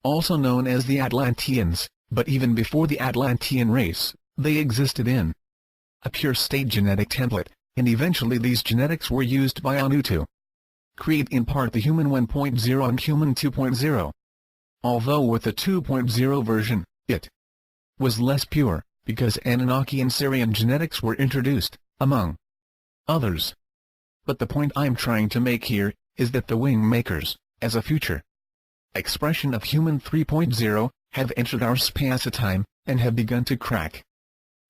also known as the Atlanteans, but even before the Atlantean race, they existed in a pure state genetic template, and eventually these genetics were used by Anu to create in part the human 1.0 and human 2.0. Although with the 2.0 version, it was less pure, because Anunnaki and Syrian genetics were introduced, among others. But the point I'm trying to make here is that the WingMakers, as a future expression of human 3.0, have entered our spacetime, and have begun to crack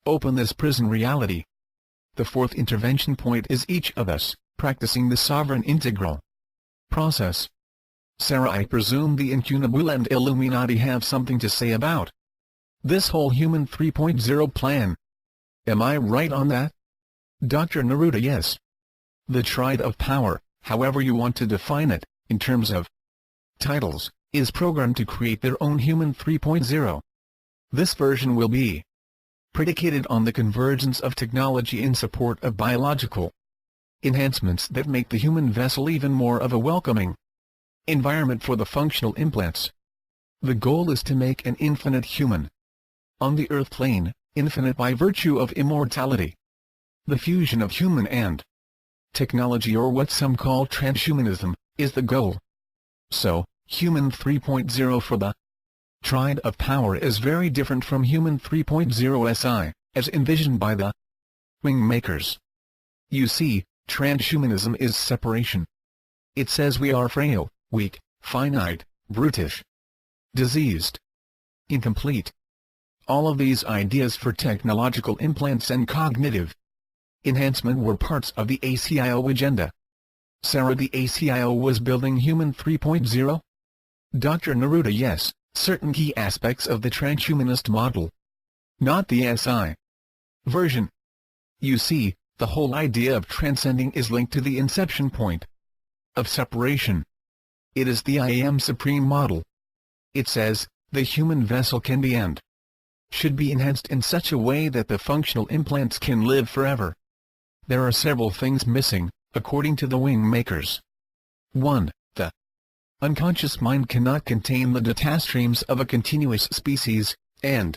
open this prison reality. The fourth intervention point is each of us practicing the sovereign integral process. Sarah, I presume the Incunabul and Illuminati have something to say about this whole human 3.0 plan. Am I right on that? Dr. Neruda. Yes. The Triad of Power, however you want to define it, in terms of titles, is programmed to create their own human 3.0. This version will be predicated on the convergence of technology in support of biological enhancements that make the human vessel even more of a welcoming environment for the functional implants. The goal is to make an infinite human on the Earth plane, infinite by virtue of immortality. The fusion of human and technology, or what some call transhumanism, is the goal. So, human 3.0 for the Triad of Power is very different from human 3.0 SI, as envisioned by the WingMakers. You see, transhumanism is separation. It says we are frail, weak, finite, brutish, diseased, incomplete. All of these ideas for technological implants and cognitive enhancement were parts of the ACIO agenda. Sarah, the ACIO was building human 3.0? Dr. Neruda. Yes, certain key aspects of the transhumanist model. Not the SI version. You see, the whole idea of transcending is linked to the inception point of separation. It is the I Am Supreme model. It says, the human vessel can be and should be enhanced in such a way that the functional implants can live forever. There are several things missing, according to the WingMakers. 1. The unconscious mind cannot contain the data streams of a continuous species, and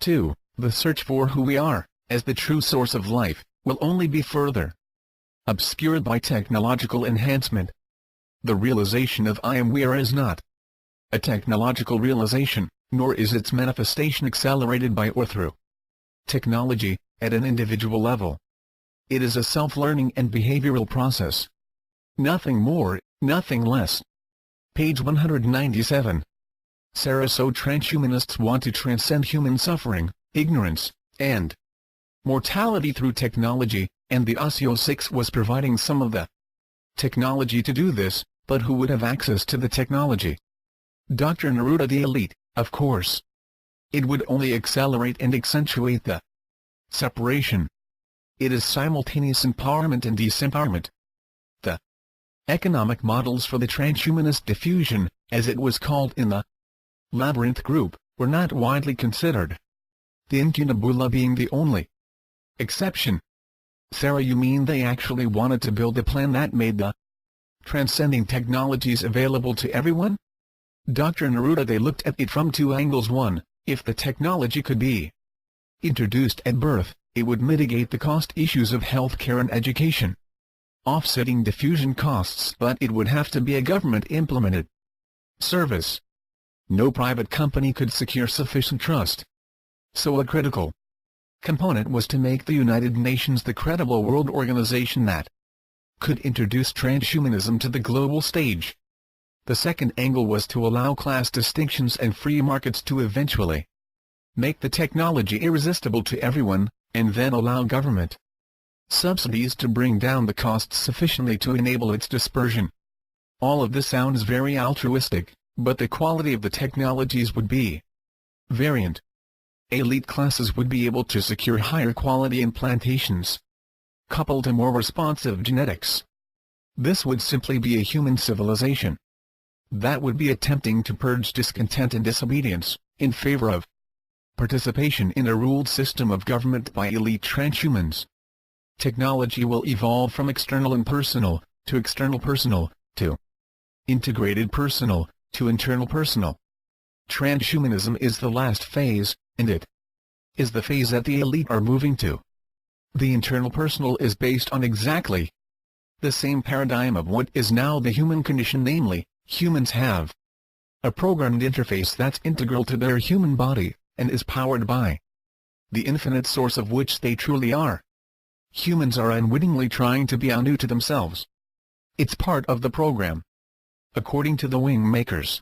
2. The search for who we are, as the true source of life, will only be further obscured by technological enhancement. The realization of I am we are is not a technological realization, nor is its manifestation accelerated by or through technology, at an individual level. It is a self-learning and behavioral process. Nothing more, nothing less. Page 197. Sarah. So transhumanists want to transcend human suffering, ignorance, and mortality through technology, and the OSIO 6 was providing some of the technology to do this, but who would have access to the technology? Dr. Neruda, the elite, of course. It would only accelerate and accentuate the separation. It is simultaneous empowerment and disempowerment. The economic models for the transhumanist diffusion, as it was called in the Labyrinth group, were not widely considered, the Incunabula being the only exception. Sarah, you mean they actually wanted to build a plan that made the transcending technologies available to everyone? Dr. Neruda, they looked at it from two angles. One, if the technology could be introduced at birth, it would mitigate the cost issues of healthcare and education, offsetting diffusion costs, but it would have to be a government-implemented service. No private company could secure sufficient trust. So a critical component was to make the United Nations the credible world organization that could introduce transhumanism to the global stage. The second angle was to allow class distinctions and free markets to eventually make the technology irresistible to everyone, and then allow government subsidies to bring down the costs sufficiently to enable its dispersion. All of this sounds very altruistic, but the quality of the technologies would be variant. Elite classes would be able to secure higher quality implantations, coupled to more responsive genetics. This would simply be a human civilization that would be attempting to purge discontent and disobedience, in favor of participation in a ruled system of government by elite transhumans. Technology will evolve from external impersonal, to external personal, to integrated personal, to internal personal. Transhumanism is the last phase, and it is the phase that the elite are moving to. The internal personal is based on exactly the same paradigm of what is now the human condition, namely, humans have a programmed interface that's integral to their human body, and is powered by the infinite source of which they truly are. Humans are unwittingly trying to be unto to themselves. It's part of the program. According to the WingMakers,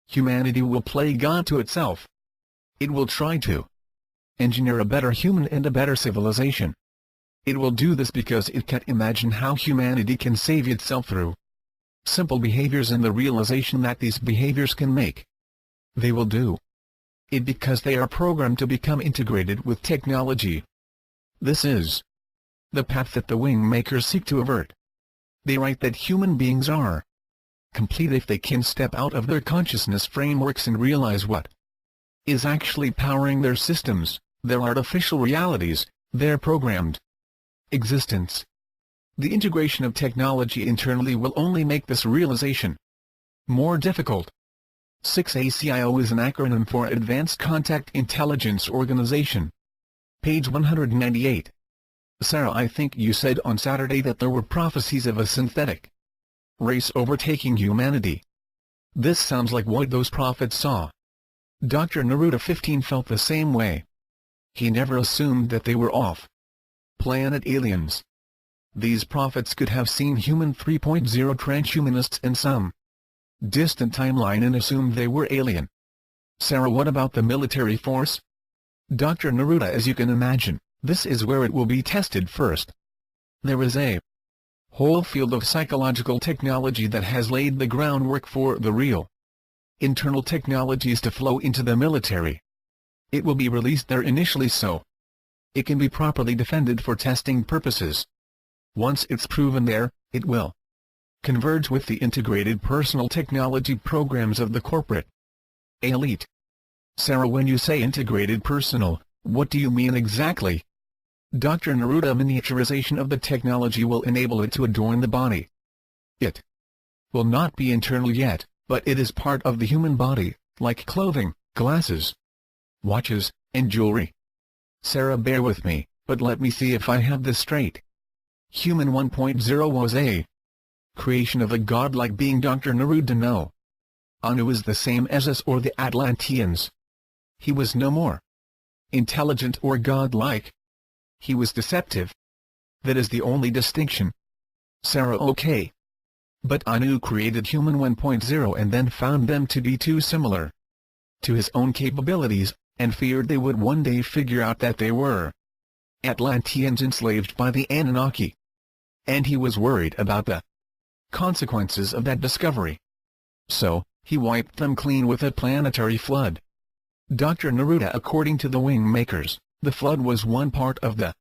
humanity will play God to itself. It will try to engineer a better human and a better civilization. It will do this because it can't imagine how humanity can save itself through simple behaviors and the realization that these behaviors can make. They will do it because they are programmed to become integrated with technology. This is the path that the WingMakers seek to avert. They write that human beings are complete if they can step out of their consciousness frameworks and realize what is actually powering their systems, their artificial realities, their programmed existence. The integration of technology internally will only make this realization more difficult. 6ACIO is an acronym for Advanced Contact Intelligence Organization. Page 198. Sarah, I think you said on Saturday that there were prophecies of a synthetic race overtaking humanity. This sounds like what those prophets saw. Dr. Neruda 15 felt the same way. He never assumed that they were off-planet aliens. These prophets could have seen human 3.0 transhumanists in some distant timeline and assumed they were alien. Sarah, what about the military force? Dr. Neruda, as you can imagine, this is where it will be tested first. There is a whole field of psychological technology that has laid the groundwork for the real internal technologies to flow into the military. It will be released there initially so it can be properly defended for testing purposes. Once it's proven there, it will converge with the integrated personal technology programs of the corporate elite. Sarah, when you say integrated personal, what do you mean exactly? Dr. Neruda, miniaturization of the technology will enable it to adorn the body. It will not be internal yet, but it is part of the human body, like clothing, glasses, watches, and jewelry. Sarah, bear with me, but let me see if I have this straight. Human 1.0 was a creation of a godlike being. Dr. Neruda. No. Anu is the same as us or the Atlanteans. He was no more intelligent or godlike. He was deceptive. That is the only distinction. Sarah. Okay. But Anu created Human 1.0 and then found them to be too similar to his own capabilities, and feared they would one day figure out that they were Atlanteans enslaved by the Anunnaki. And he was worried about the consequences of that discovery. So, he wiped them clean with a planetary flood. Dr. Neruda. According to the WingMakers, the flood was one part of the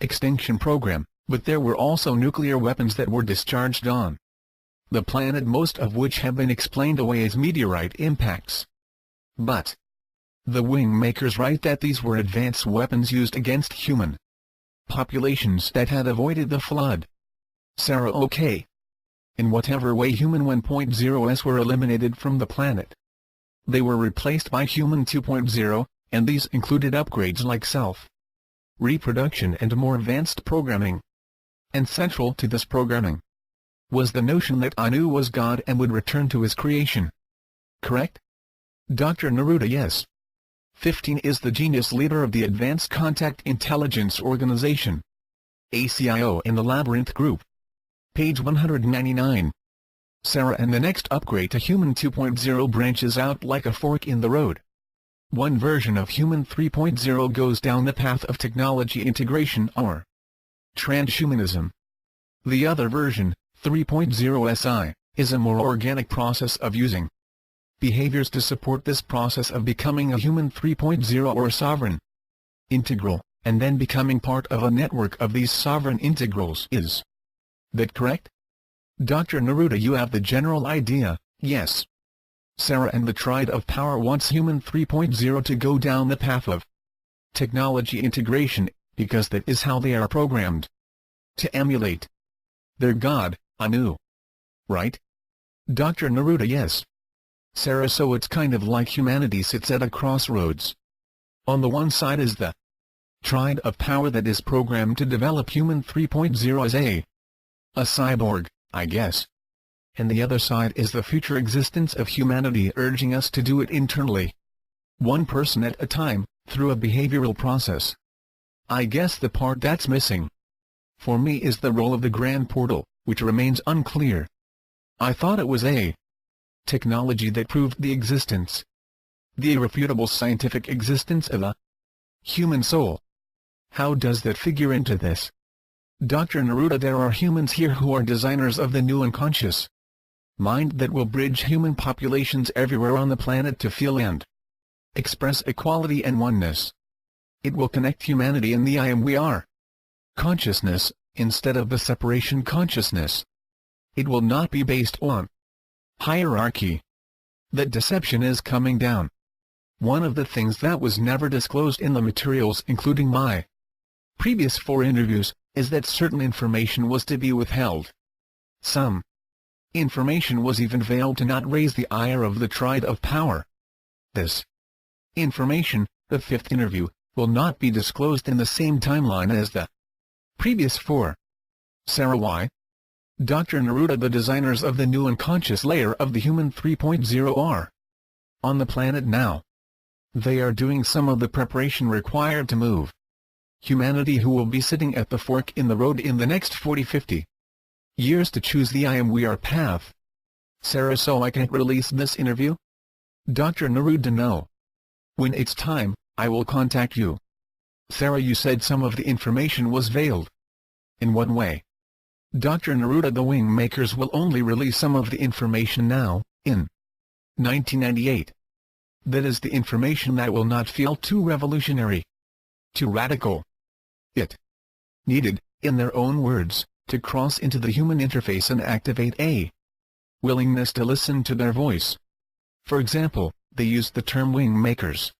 extinction program, but there were also nuclear weapons that were discharged on the planet, most of which have been explained away as meteorite impacts. But the WingMakers write that these were advanced weapons used against human populations that had avoided the flood. Sarah. Okay. In whatever way Human 1.0s were eliminated from the planet, they were replaced by Human 2.0, and these included upgrades like self-reproduction and more advanced programming. And central to this programming was the notion that Anu was God and would return to his creation. Correct? Dr. Neruda. Yes. 15 is the genius leader of the Advanced Contact Intelligence Organization, ACIO, in the Labyrinth Group. Page 199. Sarah. And the next upgrade to Human 2.0 branches out like a fork in the road. One version of Human 3.0 goes down the path of technology integration or transhumanism. The other version, 3.0 SI, is a more organic process of using behaviors to support this process of becoming a Human 3.0 or sovereign integral, and then becoming part of a network of these sovereign integrals. Is that correct? Dr. Neruda. You have the general idea, yes. Sarah. And the Triad of Power wants Human 3.0 to go down the path of technology integration, because that is how they are programmed to emulate their god, Anu. Right? Dr. Neruda. Yes. Sarah. So it's kind of like humanity sits at a crossroads. On the one side is the Triad of Power that is programmed to develop Human 3.0 as a cyborg, I guess. And the other side is the future existence of humanity urging us to do it internally, one person at a time, through a behavioral process. I guess the part that's missing for me is the role of the Grand Portal, which remains unclear. I thought it was a technology that proved the existence, the irrefutable scientific existence of a human soul. How does that figure into this? Dr. Neruda. There are humans here who are designers of the new unconscious mind that will bridge human populations everywhere on the planet to feel and express equality and oneness. It will connect humanity in the I am we are consciousness, instead of the separation consciousness. It will not be based on hierarchy. That deception is coming down. One of the things that was never disclosed in the materials, including my previous 4 interviews, is that certain information was to be withheld. Some information was even veiled to not raise the ire of the Triad of Power. This information, the 5th interview, will not be disclosed in the same timeline as the previous 4. Sarah. Why? Dr. Neruda. The designers of the new unconscious layer of the Human 3.0 are on the planet now. They are doing some of the preparation required to move humanity, who will be sitting at the fork in the road in the next 40-50 years, to choose the I am we are path. Sarah. So I can't release this interview? Dr. Neruda. No. When it's time, I will contact you. Sarah. You said some of the information was veiled. In what way? Dr. Neruda. The WingMakers will only release some of the information now, in 1998. That is the information that will not feel too revolutionary, too radical. It needed, in their own words, to cross into the human interface and activate a willingness to listen to their voice. For example, they used the term WingMakers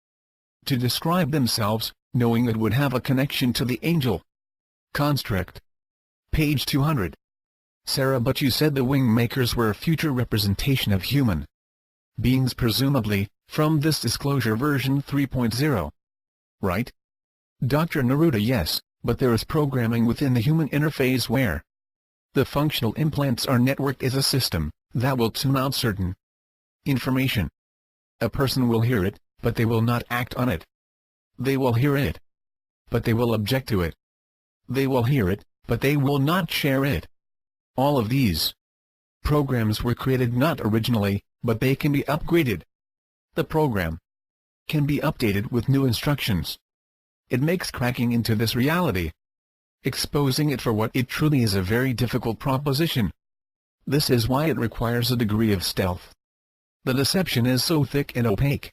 to describe themselves, knowing it would have a connection to the angel construct. Page 200. Sarah. But you said the WingMakers were a future representation of human beings, presumably, from this disclosure version 3.0. Right? Dr. Neruda. Yes, but there is programming within the human interface where the functional implants are networked as a system that will tune out certain information. A person will hear it, but they will not act on it. They will hear it, but they will object to it. They will hear it, but they will not share it. All of these programs were created not originally, but they can be upgraded. The program can be updated with new instructions. It makes cracking into this reality, exposing it for what it truly is, a very difficult proposition. This is why it requires a degree of stealth. The deception is so thick and opaque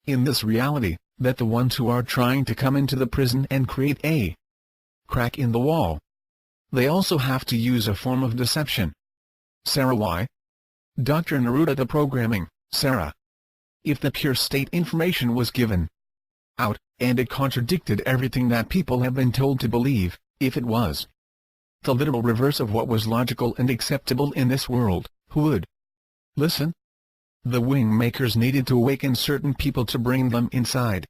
in this reality, that the ones who are trying to come into the prison and create a crack in the wall, they also have to use a form of deception. Sarah, why? Dr. Neruda, the programming, Sarah. If the pure state information was given out, and it contradicted everything that people have been told to believe, if it was the literal reverse of what was logical and acceptable in this world, who would listen? The WingMakers needed to awaken certain people to bring them inside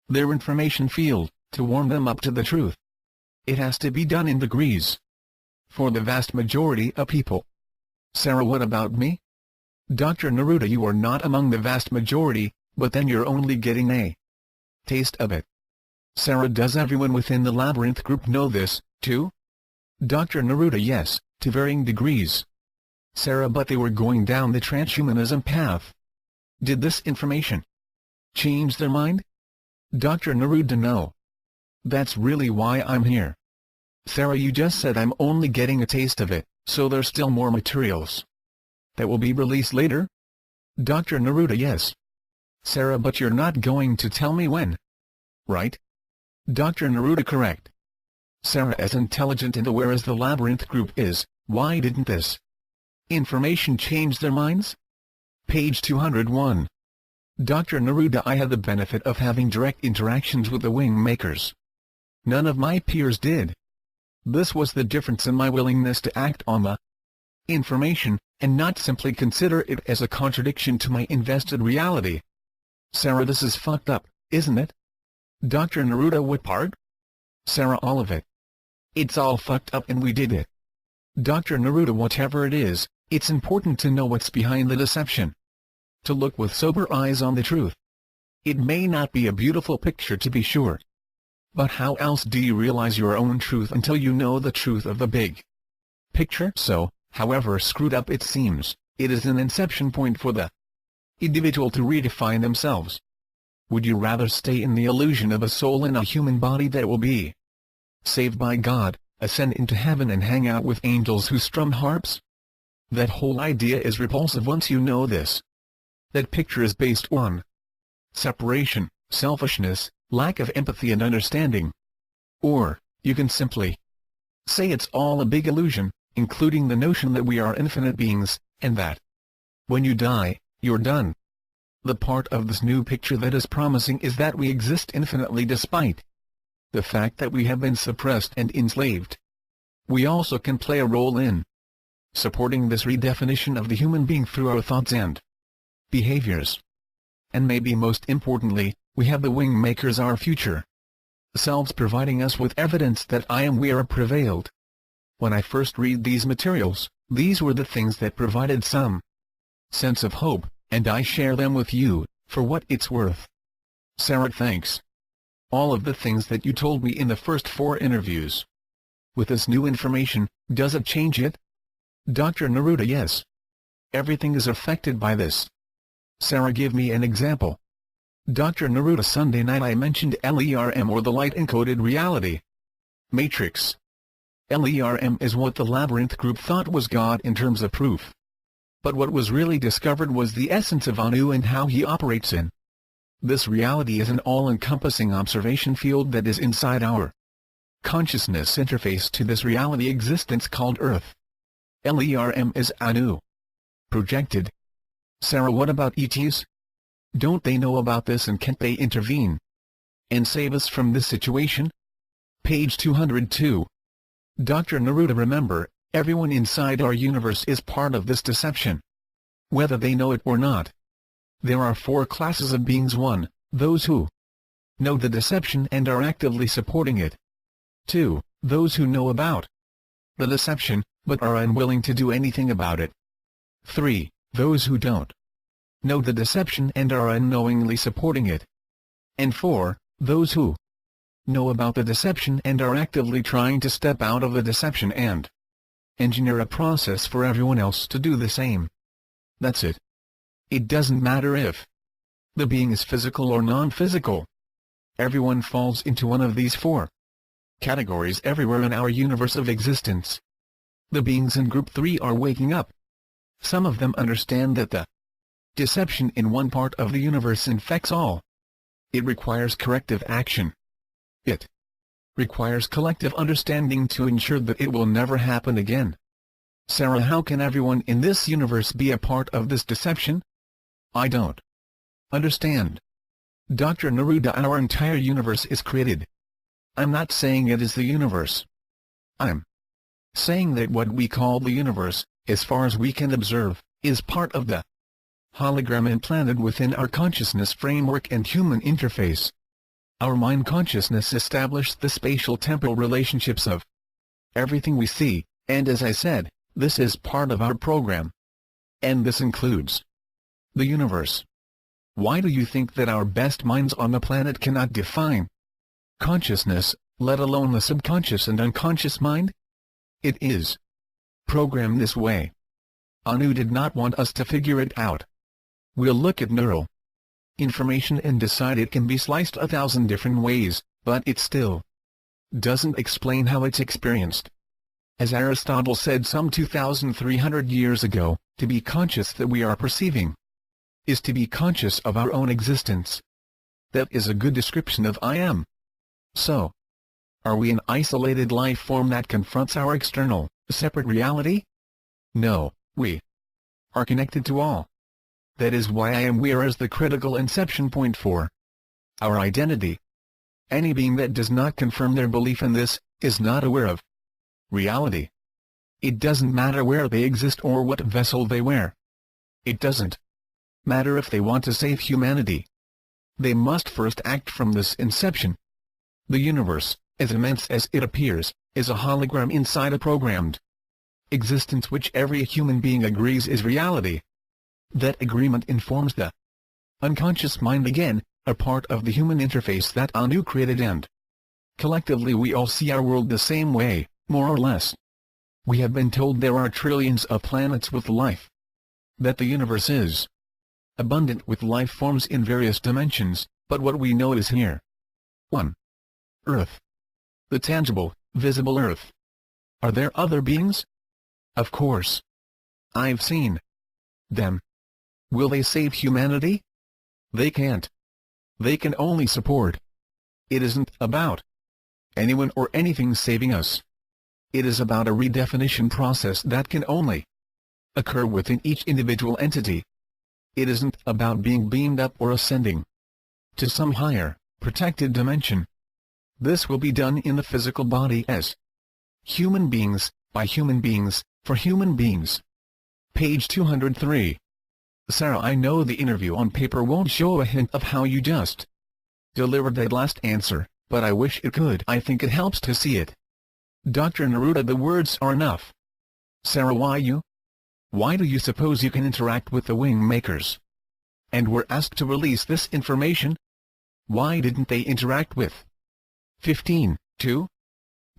their information field, to warm them up to the truth. It has to be done in degrees. For the vast majority of people. Sarah, what about me? Dr. Neruda, you are not among the vast majority, but then you're only getting a taste of it. Sarah, does everyone within the labyrinth group know this, too? Dr. Neruda, yes, to varying degrees. Sarah, but they were going down the transhumanism path. Did this information change their mind? Dr. Neruda, no. That's really why I'm here. Sarah, you just said I'm only getting a taste of it, so there's still more materials that will be released later? Dr. Neruda, yes. Sarah, but you're not going to tell me when, right? Dr. Neruda, correct. Sarah, as intelligent and aware as the labyrinth group is, why didn't this information change their minds? Page 201. Dr. Neruda, I had the benefit of having direct interactions with the WingMakers. None of my peers did. This was the difference in my willingness to act on the information, and not simply consider it as a contradiction to my invested reality. Sarah, this is fucked up, isn't it? Dr. Neruda, what part? Sarah, all of it. It's all fucked up and we did it. Dr. Neruda, whatever it is, it's important to know what's behind the deception. To look with sober eyes on the truth. It may not be a beautiful picture, to be sure. But how else do you realize your own truth until you know the truth of the big picture? So, however screwed up it seems, it is an inception point for the individual to redefine themselves. Would you rather stay in the illusion of a soul in a human body that will be saved by God, ascend into heaven and hang out with angels who strum harps? That whole idea is repulsive once you know this. That picture is based on separation, selfishness, lack of empathy and understanding. Or, you can simply say it's all a big illusion, including the notion that we are infinite beings, and that when you die, you're done. The part of this new picture that is promising is that we exist infinitely despite the fact that we have been suppressed and enslaved. We also can play a role in supporting this redefinition of the human being through our thoughts and behaviors. And maybe most importantly, we have the WingMakers, our future selves, providing us with evidence that we are prevailed. When I first read these materials, these were the things that provided some sense of hope, and I share them with you, for what it's worth. Sarah, thanks. All of the things that you told me in the first 4 interviews. With this new information, does it change it? Dr. Neruda, yes. Everything is affected by this. Sarah, give me an example. Dr. Neruda, Sunday night I mentioned LERM, or the light-encoded reality matrix. LERM is what the labyrinth group thought was God in terms of proof. But what was really discovered was the essence of Anu and how he operates in this reality is an all-encompassing observation field that is inside our consciousness interface to this reality existence called Earth. LERM is Anu projected. Sarah, what about ETs? Don't they know about this, and can't they intervene and save us from this situation? Page 202. Dr. Neruda, remember, everyone inside our universe is part of this deception, whether they know it or not. There are 4 classes of beings. 1, those who know the deception and are actively supporting it. 2. Those who know about the deception, but are unwilling to do anything about it. 3. Those who don't know the deception and are unknowingly supporting it. And 4. Those who know about the deception and are actively trying to step out of the deception and engineer a process for everyone else to do the same. That's it. It doesn't matter if the being is physical or non-physical. Everyone falls into one of these 4 categories everywhere in our universe of existence. The beings in Group 3 are waking up. Some of them understand that the deception in one part of the universe infects all. It requires corrective action. It requires collective understanding to ensure that it will never happen again. Sarah, how can everyone in this universe be a part of this deception? I don't understand. Dr. Neruda, our entire universe is created. I'm not saying it is the universe. I'm saying that what we call the universe, as far as we can observe, is part of the hologram implanted within our consciousness framework and human interface. Our mind consciousness established the spatial-temporal relationships of everything we see, and as I said, this is part of our program. And this includes the universe. Why do you think that our best minds on the planet cannot define consciousness, let alone the subconscious and unconscious mind? It is programmed this way. Anu did not want us to figure it out. We'll look at neural information and decide it can be sliced 1,000 different ways, but it still doesn't explain how it's experienced. As Aristotle said some 2,300 years ago, to be conscious that we are perceiving is to be conscious of our own existence. That is a good description of I am. So, are we an isolated life form that confronts our external, separate reality? No, we are connected to all. That is why I am where is the critical inception point for our identity. Any being that does not confirm their belief in this, is not aware of reality. It doesn't matter where they exist or what vessel they wear. It doesn't matter if they want to save humanity. They must first act from this inception. The universe, as immense as it appears, is a hologram inside a programmed existence which every human being agrees is reality. That agreement informs the unconscious mind again, a part of the human interface that Anu created, and collectively we all see our world the same way, more or less. We have been told there are trillions of planets with life. That the universe is abundant with life forms in various dimensions, but what we know is here. 1. Earth. The tangible, visible Earth. Are there other beings? Of course. I've seen them. Will they save humanity? They can't. They can only support. It isn't about anyone or anything saving us. It is about a redefinition process that can only occur within each individual entity. It isn't about being beamed up or ascending to some higher, protected dimension. This will be done in the physical body as human beings, by human beings, for human beings. Page 203. Sarah, I know the interview on paper won't show a hint of how you just delivered that last answer, but I wish it could. I think it helps to see it. Dr. Neruda, the words are enough. Sarah, why you? Why do you suppose you can interact with the WingMakers? And were asked to release this information? Why didn't they interact with 15(2)?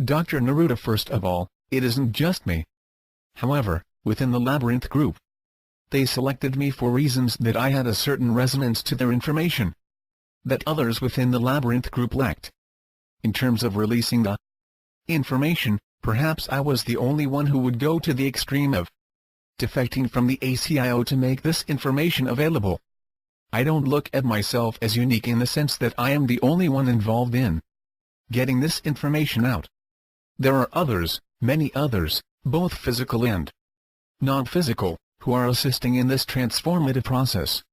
Dr. Neruda, first of all, it isn't just me. However, within the Labyrinth group, they selected me for reasons that I had a certain resonance to their information that others within the Labyrinth group lacked. In terms of releasing the information, perhaps I was the only one who would go to the extreme of defecting from the ACIO to make this information available. I don't look at myself as unique in the sense that I am the only one involved in getting this information out. There are others, many others, both physical and non-physical, who are assisting in this transformative process.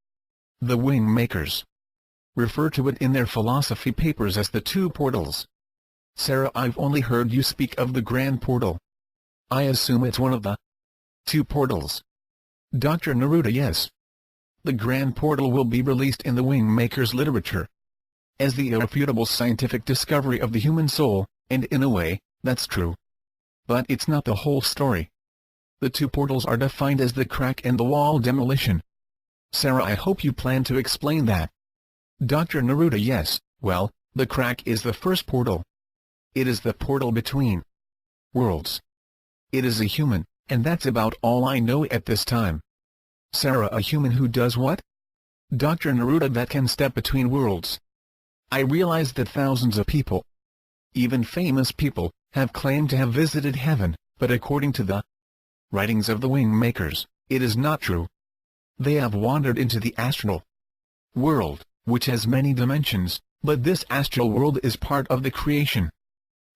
The WingMakers refer to it in their philosophy papers as the 2 portals. Sarah, I've only heard you speak of the Grand Portal. I assume it's one of the 2 portals. Dr. Neruda, yes. The Grand Portal will be released in the WingMakers literature as the irrefutable scientific discovery of the human soul, And in a way, that's true. But it's not the whole story. The two portals are defined as the crack and the wall demolition. Sarah, I hope you plan to explain that. Dr. Neruda, yes, well, the crack is the first portal. It is the portal between worlds. It is a human, and that's about all I know at this time. Sarah, a human who does what? Dr. Neruda, that can step between worlds. I realize that thousands of people, even famous people, have claimed to have visited heaven, but according to the writings of the WingMakers, it is not true. They have wandered into the astral world, which has many dimensions, but this astral world is part of the creation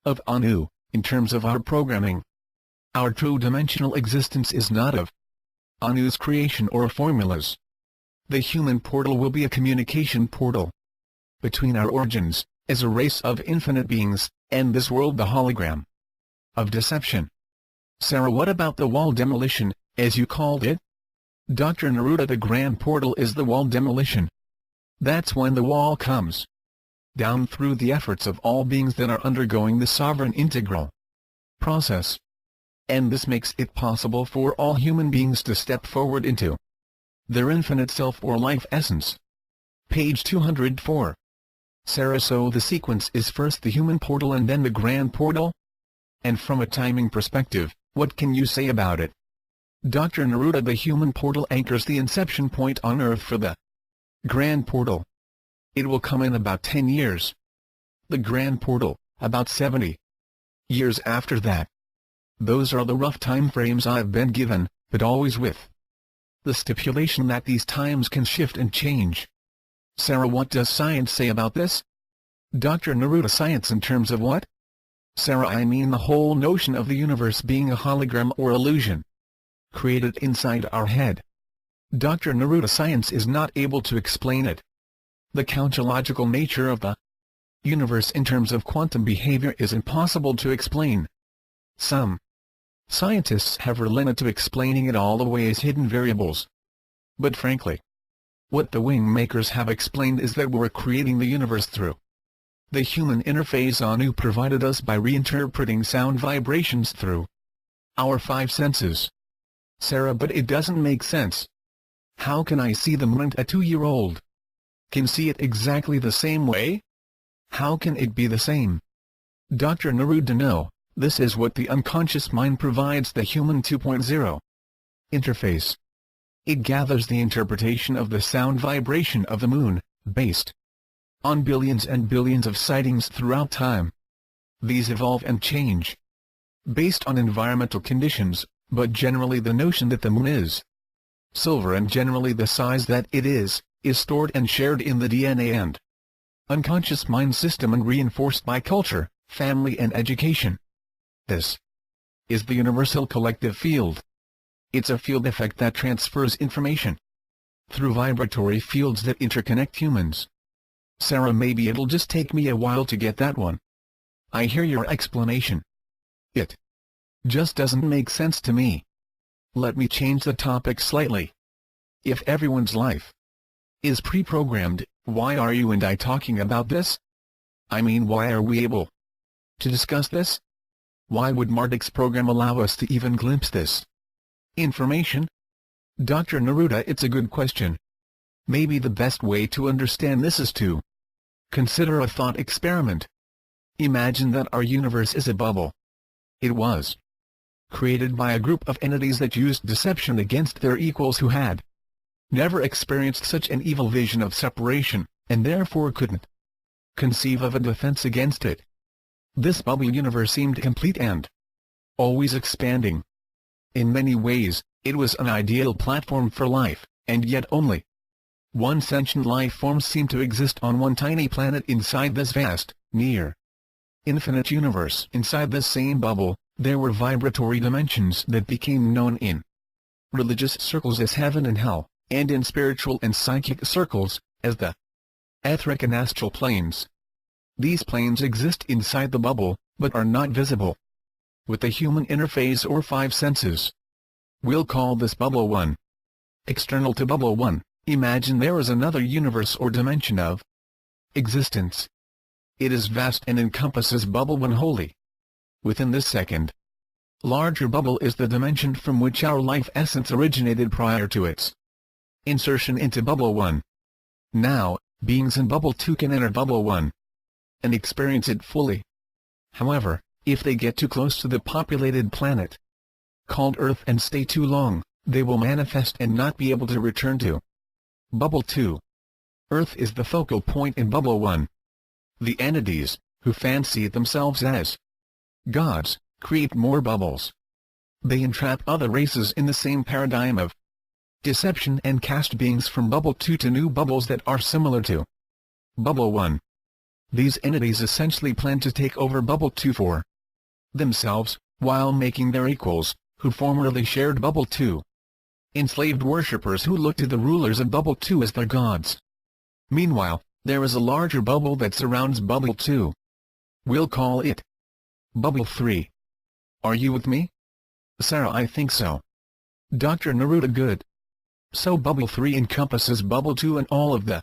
of Anu, in terms of our programming. Our true dimensional existence is not of Anu's creation or formulas. The human portal will be a communication portal between our origins, as a race of infinite beings, and this world, the hologram of deception. Sarah, what about the wall demolition, as you called it? Dr. Neruda, the grand portal is the wall demolition. That's when the wall comes down through the efforts of all beings that are undergoing the sovereign integral process. And this makes it possible for all human beings to step forward into their infinite self or life essence. Page 204. Sarah, so the sequence is first the human portal and then the grand portal? And from a timing perspective, what can you say about it? Dr. Neruda, the human portal anchors the inception point on Earth for the grand portal. It will come in about 10 years. The grand portal, about 70 years after that. Those are the rough time frames I've been given, but always with the stipulation that these times can shift and change. Sarah, what does science say about this? Dr. Neruda, science in terms of what? Sarah, I mean the whole notion of the universe being a hologram or illusion created inside our head. Dr. Neruda, science is not able to explain it. The countological nature of the universe in terms of quantum behavior is impossible to explain. Some scientists have relented to explaining it all away as hidden variables. But frankly, what the WingMakers have explained is that we're creating the universe through the human interface Anu provided us by reinterpreting sound vibrations through our 5 senses. Sarah, but it doesn't make sense. How can I see the moon? A 2-year-old can see it exactly the same way? How can it be the same? Dr. Neruda, no, this is what the unconscious mind provides the human 2.0 interface. It gathers the interpretation of the sound vibration of the moon, based on billions and billions of sightings throughout time. These evolve and change based on environmental conditions, but generally the notion that the moon is silver and generally the size that it is stored and shared in the DNA and unconscious mind system and reinforced by culture, family and education. This is the universal collective field. It's a field effect that transfers information through vibratory fields that interconnect humans. Sarah, maybe it'll just take me a while to get that one. I hear your explanation. It just doesn't make sense to me. Let me change the topic slightly. If everyone's life is pre-programmed, why are you and I talking about this? I mean, why are we able to discuss this? Why would Marduk's program allow us to even glimpse this information? Dr. Neruda, it's a good question. Maybe the best way to understand this is to consider a thought experiment. Imagine that our universe is a bubble. It was created by a group of entities that used deception against their equals who had never experienced such an evil vision of separation, and therefore couldn't conceive of a defense against it. This bubble universe seemed complete and always expanding. In many ways, it was an ideal platform for life, and yet only one sentient life form seemed to exist on one tiny planet inside this vast, near infinite universe. Inside this same bubble, there were vibratory dimensions that became known in religious circles as heaven and hell, and in spiritual and psychic circles, as the etheric and astral planes. These planes exist inside the bubble, but are not visible with the human interface or 5 senses. We'll call this bubble 1. External to bubble 1, imagine there is another universe or dimension of existence. It is vast and encompasses Bubble 1 wholly. Within this second larger bubble is the dimension from which our life essence originated prior to its insertion into Bubble 1. Now, beings in Bubble 2 can enter Bubble 1 and experience it fully. However, if they get too close to the populated planet called Earth and stay too long, they will manifest and not be able to return to Bubble 2. Earth is the focal point in Bubble 1. The entities, who fancy themselves as gods, create more bubbles. They entrap other races in the same paradigm of deception and cast beings from Bubble 2 to new bubbles that are similar to Bubble 1. These entities essentially plan to take over Bubble 2 for themselves, while making their equals, who formerly shared Bubble 2, enslaved worshippers who look to the rulers of Bubble 2 as their gods. Meanwhile, there is a larger bubble that surrounds Bubble 2. We'll call it Bubble 3. Are you with me? Sarah, I think so. Dr. Neruda, good. So Bubble 3 encompasses Bubble 2 and all of the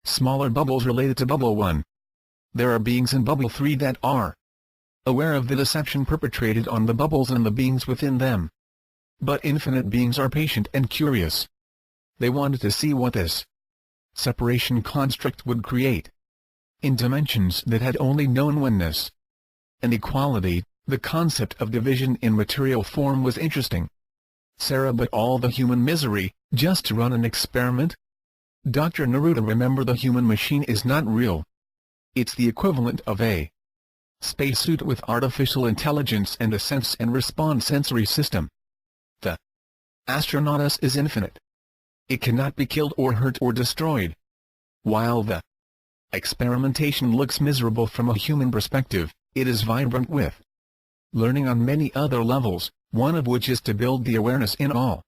smaller bubbles related to Bubble 1. There are beings in Bubble 3 that are aware of the deception perpetrated on the bubbles and the beings within them. But infinite beings are patient and curious. They wanted to see what this separation construct would create. In dimensions that had only known oneness and equality, the concept of division in material form was interesting. Sarah, but all the human misery, just to run an experiment? Dr. Neruda, remember, the human machine is not real. It's the equivalent of a spacesuit with artificial intelligence and a sense and response sensory system. The astronautus is infinite. It cannot be killed or hurt or destroyed. While the experimentation looks miserable from a human perspective, it is vibrant with learning on many other levels, one of which is to build the awareness in all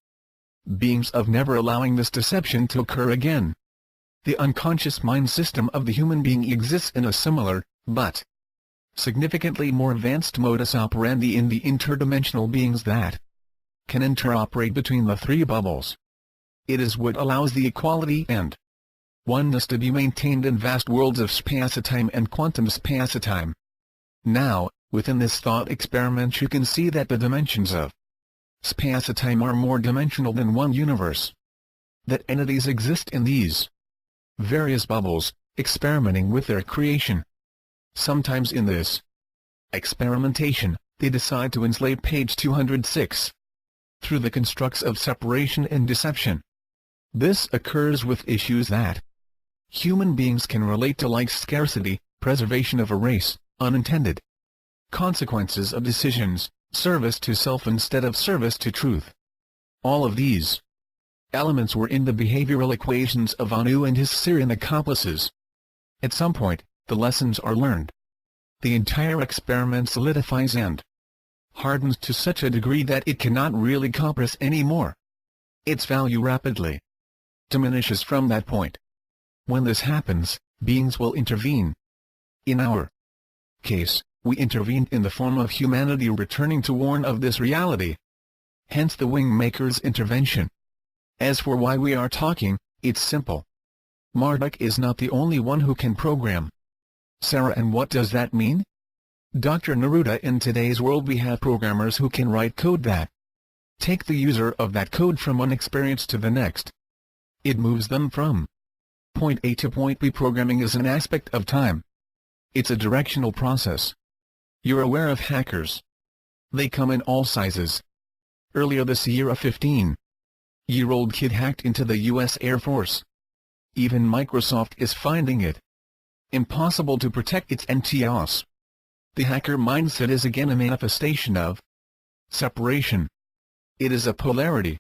beings of never allowing this deception to occur again. The unconscious mind system of the human being exists in a similar, but significantly more advanced modus operandi in the interdimensional beings that can interoperate between the three bubbles. It is what allows the equality and oneness to be maintained in vast worlds of spacetime and quantum spacetime. Now, within this thought experiment, you can see that the dimensions of spacetime are more dimensional than one universe. That entities exist in these various bubbles, experimenting with their creation. Sometimes in this experimentation, they decide to enslave page 206 through the constructs of separation and deception. This occurs with issues that human beings can relate to, like scarcity, preservation of a race, unintended consequences of decisions, service to self instead of service to truth. All of these elements were in the behavioral equations of Anu and his Syrian accomplices. At some point, the lessons are learned. The entire experiment solidifies and hardens to such a degree that it cannot really compress anymore. Its value rapidly diminishes from that point. When this happens, beings will intervene. In our case, we intervened in the form of humanity returning to warn of this reality. Hence the WingMakers intervention. As for why we are talking, it's simple. Marduk is not the only one who can program. Sarah, and what does that mean? Dr. Neruda, in today's world we have programmers who can write code that take the user of that code from one experience to the next. It moves them from point A to point B. Programming is an aspect of time. It's a directional process. You're aware of hackers. They come in all sizes. Earlier this year, a 15-year-old kid hacked into the U.S. Air Force. Even Microsoft is finding it impossible to protect its NTOS. The hacker mindset is again a manifestation of separation. It is a polarity,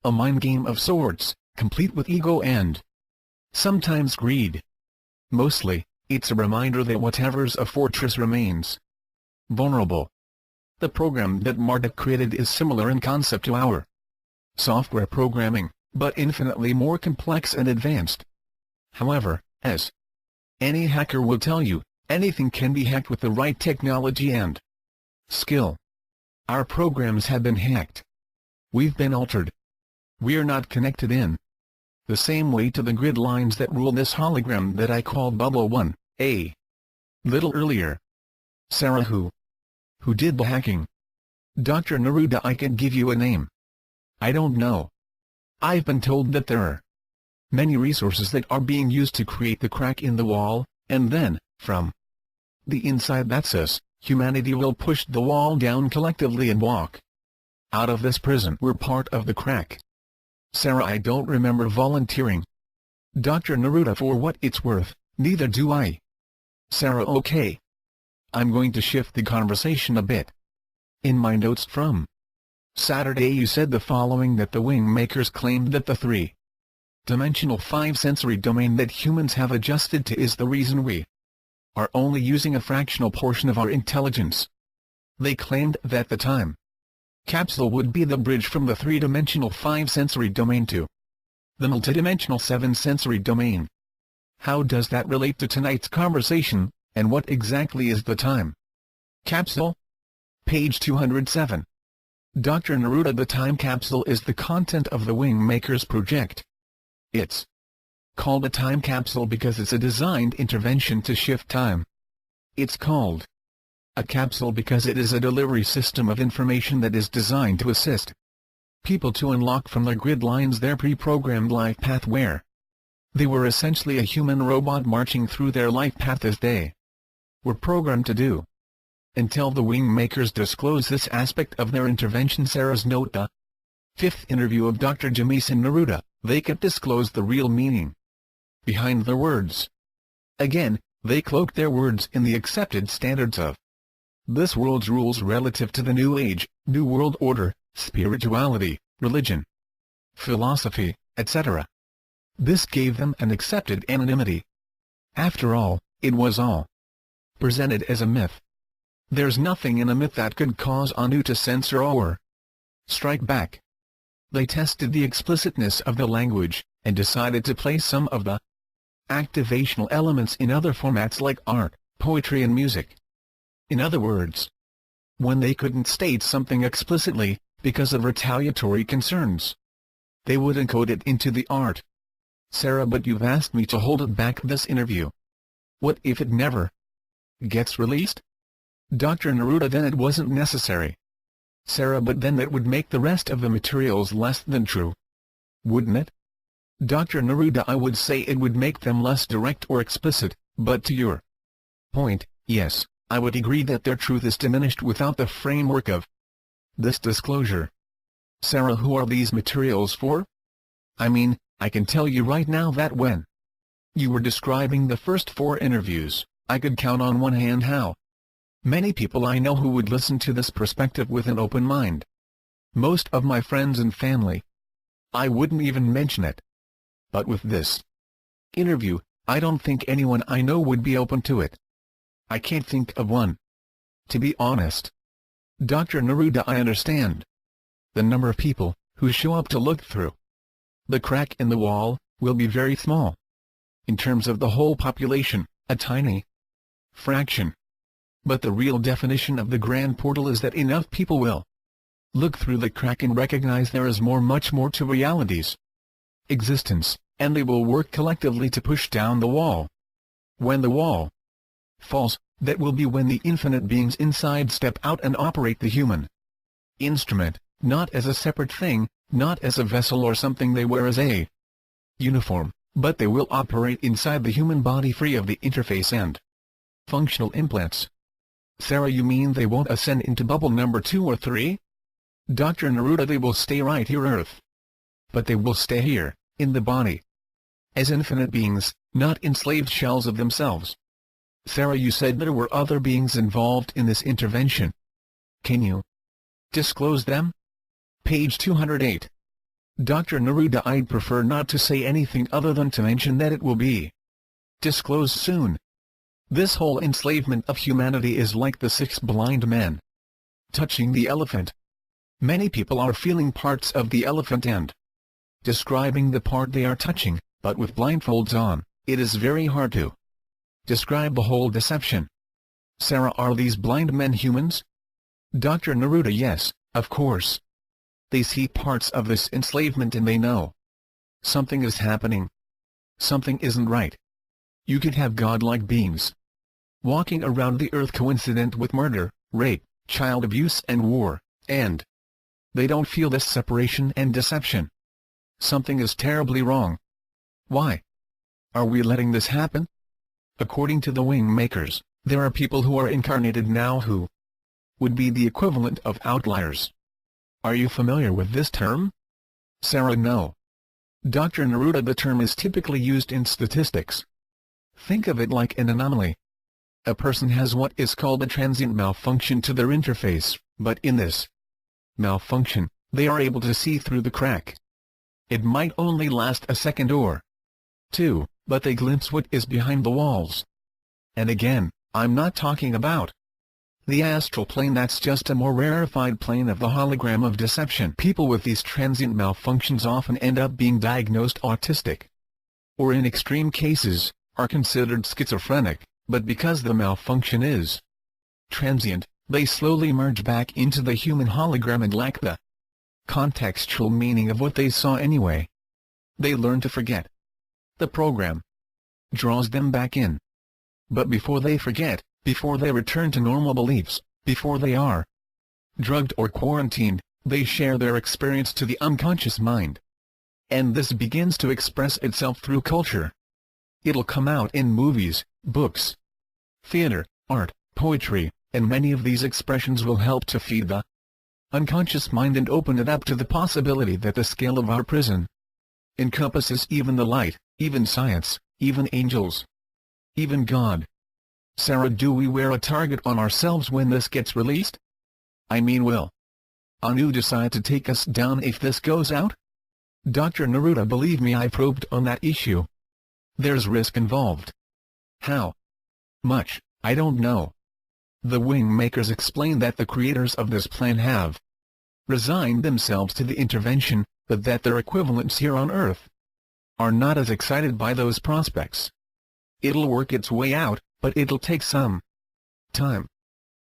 a mind game of sorts, complete with ego and sometimes greed. Mostly, it's a reminder that whatever's a fortress remains vulnerable. The program that Marduk created is similar in concept to our software programming, but infinitely more complex and advanced. However, as any hacker will tell you, anything can be hacked with the right technology and skill. Our programs have been hacked. We've been altered. We are not connected in the same way to the grid lines that rule this hologram that I call Bubble 1, A. Little earlier. Sarah, who did the hacking? Dr. Neruda, I can give you a name. I don't know. I've been told that there are many resources that are being used to create the crack in the wall, and then, from the inside, that's us, humanity will push the wall down collectively and walk out of this prison. We're part of the crack. Sarah, I don't remember volunteering. Dr. Neruda, for what it's worth, neither do I. Sarah, okay. I'm going to shift the conversation a bit. In my notes from Saturday you said the following, that the WingMakers claimed that the three-dimensional five-sensory domain that humans have adjusted to is the reason we are only using a fractional portion of our intelligence. They claimed that the time capsule would be the bridge from the three-dimensional five-sensory domain to the multidimensional seven-sensory domain. How does that relate to tonight's conversation, and what exactly is the time capsule? Page 207. Dr. Neruda, the time capsule is the content of the WingMakers project. It's called a time capsule because it's a designed intervention to shift time. It's called a capsule because it is a delivery system of information that is designed to assist people to unlock from their grid lines their pre-programmed life path, where they were essentially a human robot marching through their life path as they were programmed to do. Until the WingMakers disclose this aspect of their intervention. Sarah's note: the fifth interview of Dr. Jamison Neruda, they can't disclose the real meaning behind their words. Again, they cloak their words in the accepted standards of this world's rules relative to the New Age, New World Order, spirituality, religion, philosophy, etc. This gave them an accepted anonymity. After all, it was all presented as a myth. There's nothing in a myth that could cause Anu to censor or strike back. They tested the explicitness of the language, and decided to place some of the activational elements in other formats like art, poetry and music. In other words, when they couldn't state something explicitly, because of retaliatory concerns, they would encode it into the art. Sarah, but you've asked me to hold it back this interview. What if it never gets released? Dr. Neruda, then it wasn't necessary. Sarah, but then that would make the rest of the materials less than true, wouldn't it? Dr. Neruda, I would say it would make them less direct or explicit, but to your point, yes, I would agree that their truth is diminished without the framework of this disclosure. Sarah, who are these materials for? I mean, I can tell you right now that when you were describing the first 4 interviews, I could count on one hand how many people I know who would listen to this perspective with an open mind. Most of my friends and family. I wouldn't even mention it. But with this interview, I don't think anyone I know would be open to it. I can't think of one, to be honest. Dr. Neruda, I understand. The number of people who show up to look through the crack in the wall will be very small. In terms of the whole population, a tiny fraction. But the real definition of the grand portal is that enough people will look through the crack and recognize there is much more to reality's existence, and they will work collectively to push down the wall. When the wall falls, that will be when the infinite beings inside step out and operate the human instrument, not as a separate thing, not as a vessel or something they wear as a uniform, but they will operate inside the human body free of the interface and functional implants. Sarah, you mean they won't ascend into bubble number 2 or 3? Dr. Neruda, they will stay right here Earth. But they will stay here, in the body, as infinite beings, not enslaved shells of themselves. Sarah, you said there were other beings involved in this intervention. Can you disclose them? Page 208. Dr. Neruda, I'd prefer not to say anything other than to mention that it will be disclosed soon. This whole enslavement of humanity is like the 6 blind men touching the elephant. Many people are feeling parts of the elephant and describing the part they are touching, but with blindfolds on, it is very hard to describe the whole deception. Sarah, are these blind men humans? Dr. Neruda, yes, of course. They see parts of this enslavement and they know something is happening. Something isn't right. You could have godlike beings walking around the earth coincident with murder, rape, child abuse and war, and they don't feel this separation and deception. Something is terribly wrong. Why are we letting this happen? According to the WingMakers, there are people who are incarnated now who would be the equivalent of outliers. Are you familiar with this term? Sarah, no. Dr. Neruda, the term is typically used in statistics. Think of it like an anomaly. A person has what is called a transient malfunction to their interface, but in this malfunction, they are able to see through the crack. It might only last a second or two, but they glimpse what is behind the walls. And again, I'm not talking about the astral plane. That's just a more rarefied plane of the hologram of deception. People with these transient malfunctions often end up being diagnosed autistic, or in extreme cases, are considered schizophrenic, but because the malfunction is transient, they slowly merge back into the human hologram and lack the contextual meaning of what they saw anyway. They learn to forget. The program draws them back in. But before they forget, before they return to normal beliefs, before they are drugged or quarantined, they share their experience to the unconscious mind. And this begins to express itself through culture. It'll come out in movies, books, theater, art, poetry, and many of these expressions will help to feed the unconscious mind and open it up to the possibility that the scale of our prison encompasses even the light, even science, even angels, even God. Sarah, do we wear a target on ourselves when this gets released? I mean, will Anu decide to take us down if this goes out? Dr. Neruda, believe me, I probed on that issue. There's risk involved. How much, I don't know. The WingMakers explain that the creators of this plan have resigned themselves to the intervention, but that their equivalents here on Earth are not as excited by those prospects. It'll work its way out, but it'll take some time.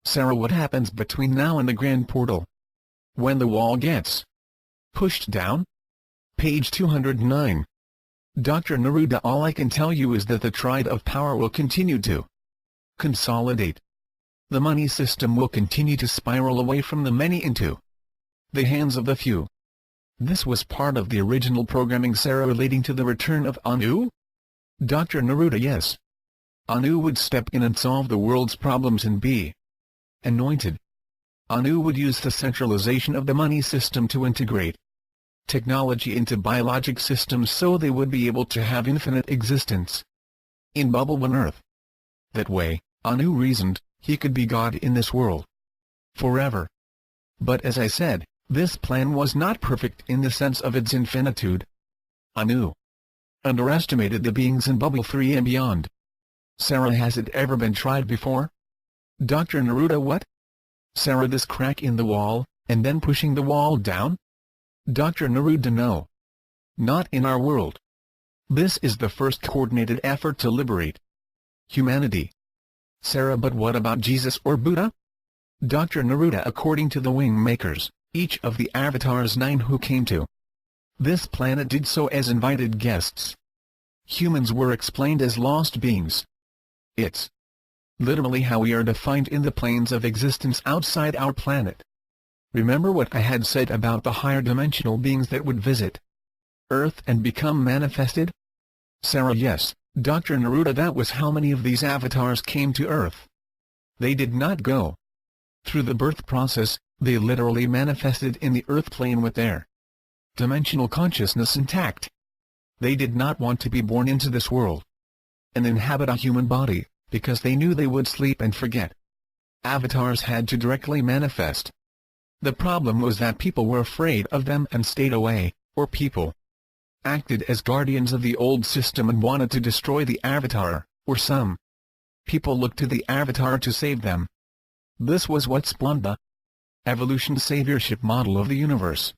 Sarah, what happens between now and the grand portal? When the wall gets pushed down? Page 209. Dr. Neruda, all I can tell you is that the tide of power will continue to consolidate. The money system will continue to spiral away from the many into the hands of the few. This was part of the original programming, Sarah, relating to the return of Anu? Dr. Neruda, yes. Anu would step in and solve the world's problems and be anointed. Anu would use the centralization of the money system to integrate technology into biologic systems so they would be able to have infinite existence in Bubble One Earth. That way, Anu reasoned, he could be God in this world forever. But as I said, this plan was not perfect in the sense of its infinitude. Anu underestimated the beings in Bubble 3 and beyond. Sarah, has it ever been tried before? Dr. Neruda, what? Sarah, this crack in the wall, and then pushing the wall down? Dr. Neruda, no. Not in our world. This is the first coordinated effort to liberate humanity. Sarah, but what about Jesus or Buddha? Dr. Neruda, according to the WingMakers, each of the avatars 9 who came to this planet did so as invited guests. Humans were explained as lost beings. It's literally how we are defined in the planes of existence outside our planet. Remember what I had said about the higher dimensional beings that would visit Earth and become manifested? Sarah, yes, Dr. Neruda, that was how many of these avatars came to Earth. They did not go through the birth process, they literally manifested in the Earth plane with their dimensional consciousness intact. They did not want to be born into this world and inhabit a human body, because they knew they would sleep and forget. Avatars had to directly manifest. The problem was that people were afraid of them and stayed away, or people acted as guardians of the old system and wanted to destroy the avatar, or some people looked to the avatar to save them. This was what spawned the evolution saviorship model of the universe.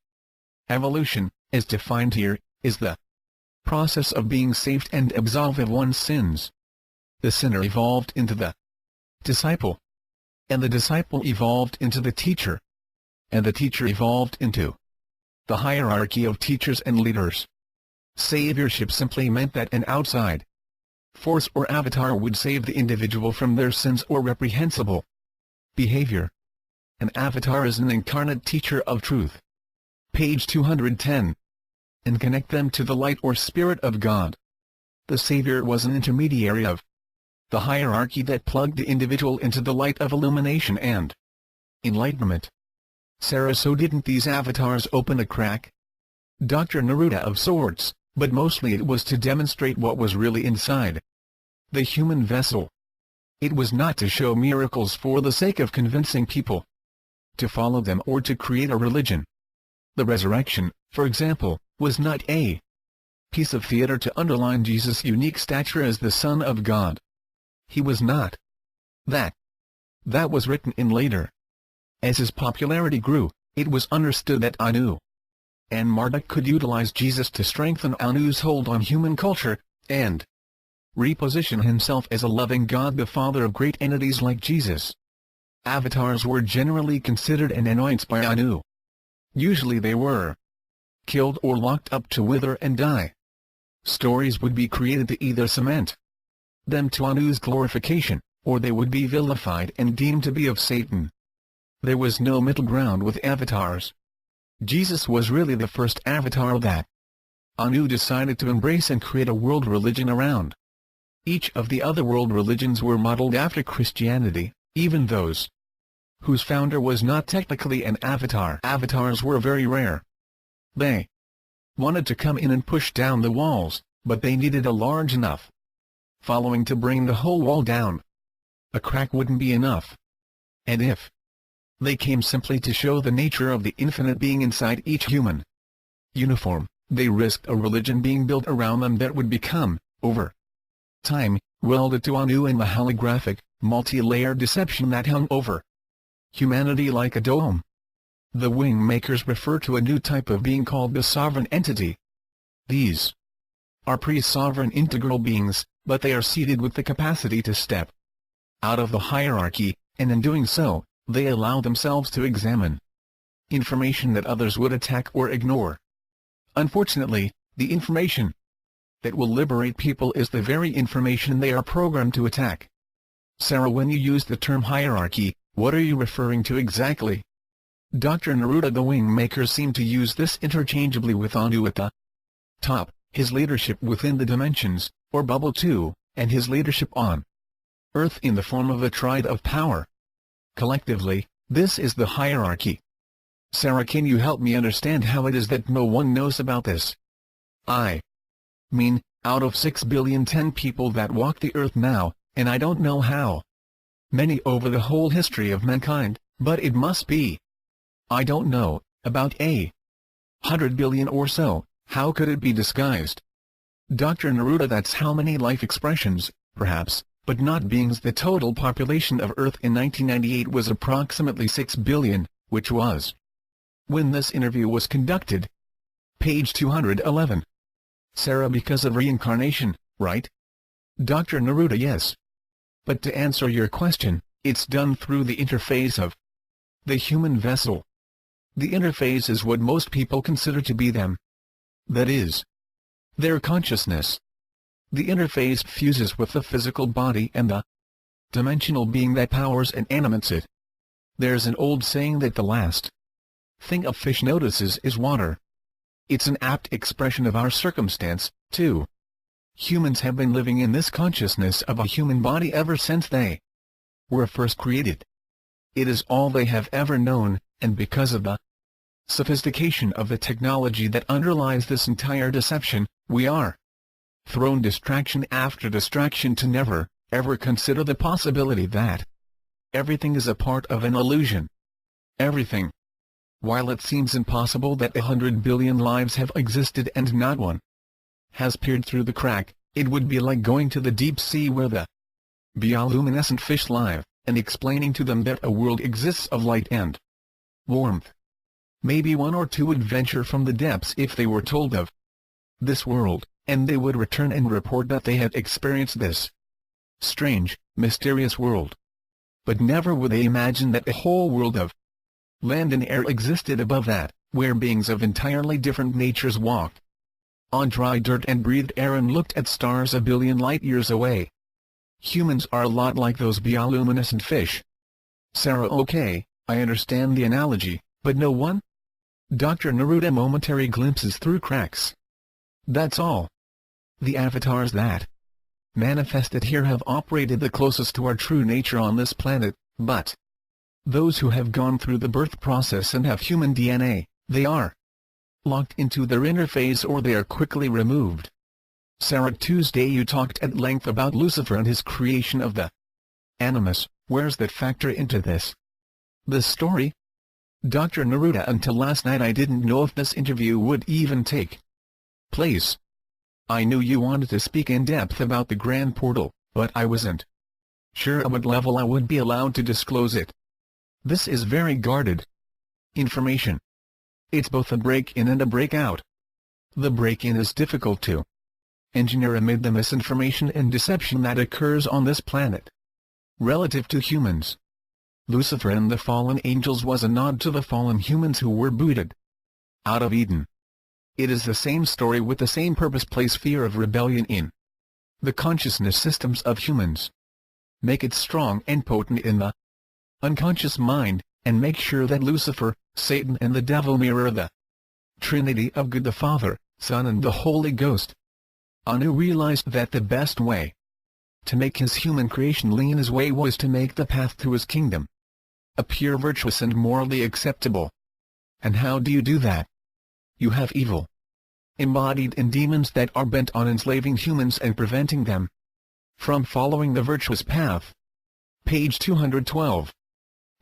Evolution, as defined here, is the process of being saved and absolved of one's sins. The sinner evolved into the disciple, and the disciple evolved into the teacher, and the teacher evolved into the hierarchy of teachers and leaders. Saviorship simply meant that an outside force or avatar would save the individual from their sins or reprehensible behavior. An avatar is an incarnate teacher of truth. Page 210. And connect them to the light or spirit of God. The Savior was an intermediary of the hierarchy that plugged the individual into the light of illumination and enlightenment. Sarah, so didn't these avatars open a crack? Dr. Neruda of sorts, but mostly it was to demonstrate what was really inside the human vessel. It was not to show miracles for the sake of convincing people to follow them or to create a religion. The resurrection, for example, was not a piece of theater to underline Jesus' unique stature as the Son of God. He was not that. That was written in later. As his popularity grew, it was understood that Anu and Marduk could utilize Jesus to strengthen Anu's hold on human culture, and reposition himself as a loving God, the Father of great entities like Jesus. Avatars were generally considered an annoyance by Anu. Usually they were killed or locked up to wither and die. Stories would be created to either cement them to Anu's glorification, or they would be vilified and deemed to be of Satan. There was no middle ground with avatars. Jesus was really the first avatar that Anu decided to embrace and create a world religion around. Each of the other world religions were modeled after Christianity, even those whose founder was not technically an avatar. Avatars were very rare. They wanted to come in and push down the walls, but they needed a large enough following to bring the whole wall down. A crack wouldn't be enough. And if they came simply to show the nature of the infinite being inside each human uniform, they risked a religion being built around them that would become, over time, welded to Anu and the holographic, multi-layered deception that hung over humanity like a dome. The WingMakers refer to a new type of being called the sovereign entity. These are pre-sovereign integral beings, but they are seated with the capacity to step out of the hierarchy, and in doing so, they allow themselves to examine information that others would attack or ignore. Unfortunately, the information that will liberate people is the very information they are programmed to attack. Sarah, when you use the term hierarchy, what are you referring to exactly? Dr. Neruda, the WingMakers seem to use this interchangeably with Anu at the top, his leadership within the dimensions, or bubble 2, and his leadership on Earth in the form of a triad of power. Collectively, this is the hierarchy. Sarah, can you help me understand how it is that no one knows about this? I mean, out of 6,010,000,000 people that walk the earth now, and I don't know how many over the whole history of mankind, but it must be, I don't know, about 100 billion or so. How could it be disguised? Dr. Neruda, that's how many life expressions, perhaps, but not beings. The total population of Earth in 1998 was approximately 6 billion, which was when this interview was conducted. Page 211. Sarah, because of reincarnation, right? Dr. Neruda, yes. But to answer your question, it's done through the interface of the human vessel. The interface is what most people consider to be them. That is, their consciousness. The interface fuses with the physical body and the dimensional being that powers and animates it. There's an old saying that the last thing a fish notices is water. It's an apt expression of our circumstance, too. Humans have been living in this consciousness of a human body ever since they were first created. It is all they have ever known, and because of the sophistication of the technology that underlies this entire deception, we are thrown distraction after distraction to never, ever consider the possibility that everything is a part of an illusion. Everything. While it seems impossible that 100 billion lives have existed and not one has peered through the crack, it would be like going to the deep sea where the bioluminescent fish live, and explaining to them that a world exists of light and warmth. Maybe one or two would venture from the depths if they were told of this world, and they would return and report that they had experienced this strange, mysterious world. But never would they imagine that a whole world of land and air existed above that, where beings of entirely different natures walked. on dry dirt and breathed air and looked at stars a billion light-years away. Humans are a lot like those bioluminescent fish. Sarah: okay, I understand the analogy, but no one? Dr. Neruda: momentary glimpses through cracks. That's all. The avatars that manifested here have operated the closest to our true nature on this planet, but those who have gone through the birth process and have human DNA, they are locked into their interface or they are quickly removed. Sarah: Tuesday you talked at length about Lucifer and his creation of the animus. Where's that factor into this? This story? Dr. Neruda: until last night I didn't know if this interview would even take place. I knew you wanted to speak in depth about the Grand Portal, but I wasn't sure at what level I would be allowed to disclose it. This is very guarded information. It's both a break-in and a break-out. The break-in is difficult to engineer amid the misinformation and deception that occurs on this planet relative to humans. Lucifer and the fallen angels was a nod to the fallen humans who were booted out of Eden. It is the same story with the same purpose: place fear of rebellion in the consciousness systems of humans. Make it strong and potent in the unconscious mind, and make sure that Lucifer, Satan and the devil mirror the Trinity of God the Father, Son and the Holy Ghost. Anu realized that the best way to make his human creation lean his way was to make the path to his kingdom appear virtuous and morally acceptable. And how do you do that? You have evil embodied in demons that are bent on enslaving humans and preventing them from following the virtuous path. Page 212.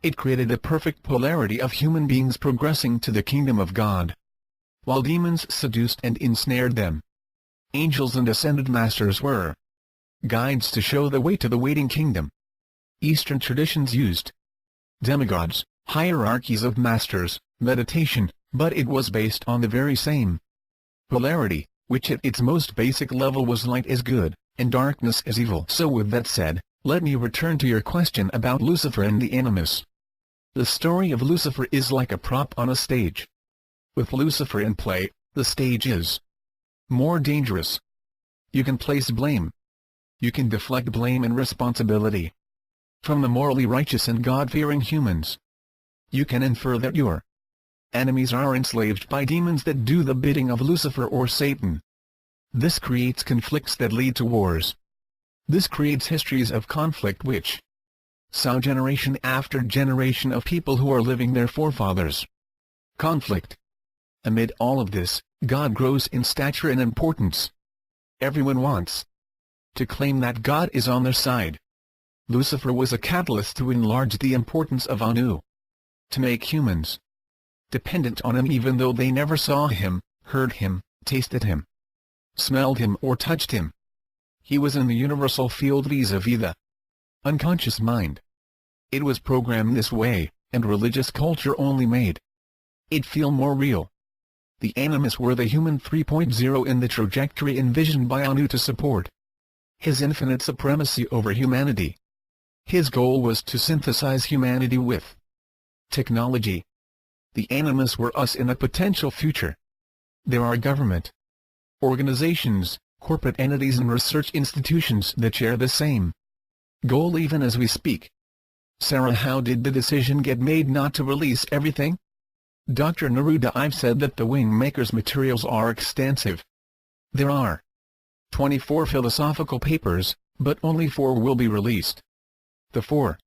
It created a perfect polarity of human beings progressing to the kingdom of God, while demons seduced and ensnared them. Angels and ascended masters were guides to show the way to the waiting kingdom. Eastern traditions used demigods, hierarchies of masters, meditation, but it was based on the very same polarity, which at its most basic level was light is good, and darkness is evil. So with that said, let me return to your question about Lucifer and the animus. The story of Lucifer is like a prop on a stage. With Lucifer in play, the stage is more dangerous. You can place blame. You can deflect blame and responsibility from the morally righteous and God-fearing humans. You can infer that your enemies are enslaved by demons that do the bidding of Lucifer or Satan. This creates conflicts that lead to wars. This creates histories of conflict which sow generation after generation of people who are living their forefathers' conflict. Amid all of this, God grows in stature and importance. Everyone wants to claim that God is on their side. Lucifer was a catalyst to enlarge the importance of Anu, to make humans dependent on him even though they never saw him, heard him, tasted him, smelled him or touched him. He was in the universal field vis-a-vis the unconscious mind. It was programmed this way, and religious culture only made it feel more real. The animus were the human 3.0 in the trajectory envisioned by Anu to support his infinite supremacy over humanity. His goal was to synthesize humanity with technology. The animus were us in a potential future. There are government organizations, corporate entities and research institutions that share the same goal even as we speak. Sarah: how did the decision get made not to release everything? Dr. Neruda: I've said that the WingMakers materials are extensive. There are 24 philosophical papers, but only 4 will be released. The 4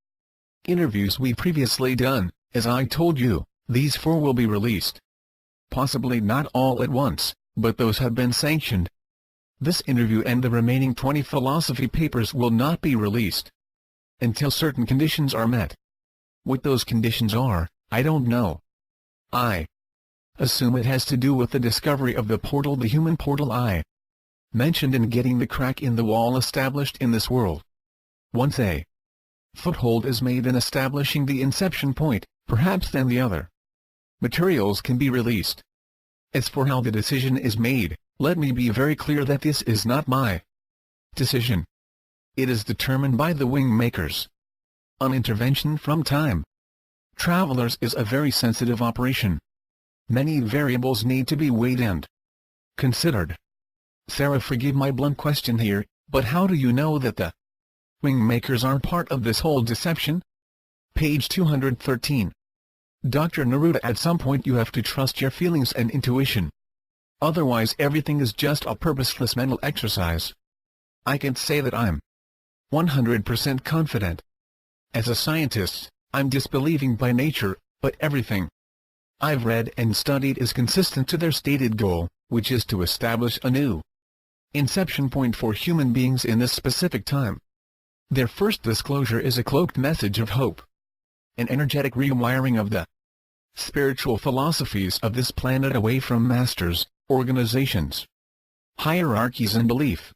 interviews we've previously done, as I told you, these 4 will be released. Possibly not all at once, but those have been sanctioned. This interview and the remaining 20 philosophy papers will not be released until certain conditions are met. What those conditions are, I don't know. I assume it has to do with the discovery of the portal, the human portal I mentioned, in getting the crack in the wall established in this world. Once a foothold is made in establishing the inception point, perhaps then the other materials can be released. As for how the decision is made, let me be very clear that this is not my decision. It is determined by the WingMakers. An intervention from time travelers is a very sensitive operation. Many variables need to be weighed and considered. Sarah, forgive my blunt question here, but how do you know that the WingMakers aren't part of this whole deception? Page 213. Dr. Neruda, at some point you have to trust your feelings and intuition. Otherwise everything is just a purposeless mental exercise. I can't say that I'm 100% confident. As a scientist, I'm disbelieving by nature, but everything I've read and studied is consistent to their stated goal, which is to establish a new inception point for human beings in this specific time. Their first disclosure is a cloaked message of hope, an energetic rewiring of the spiritual philosophies of this planet away from masters, organizations, hierarchies and belief.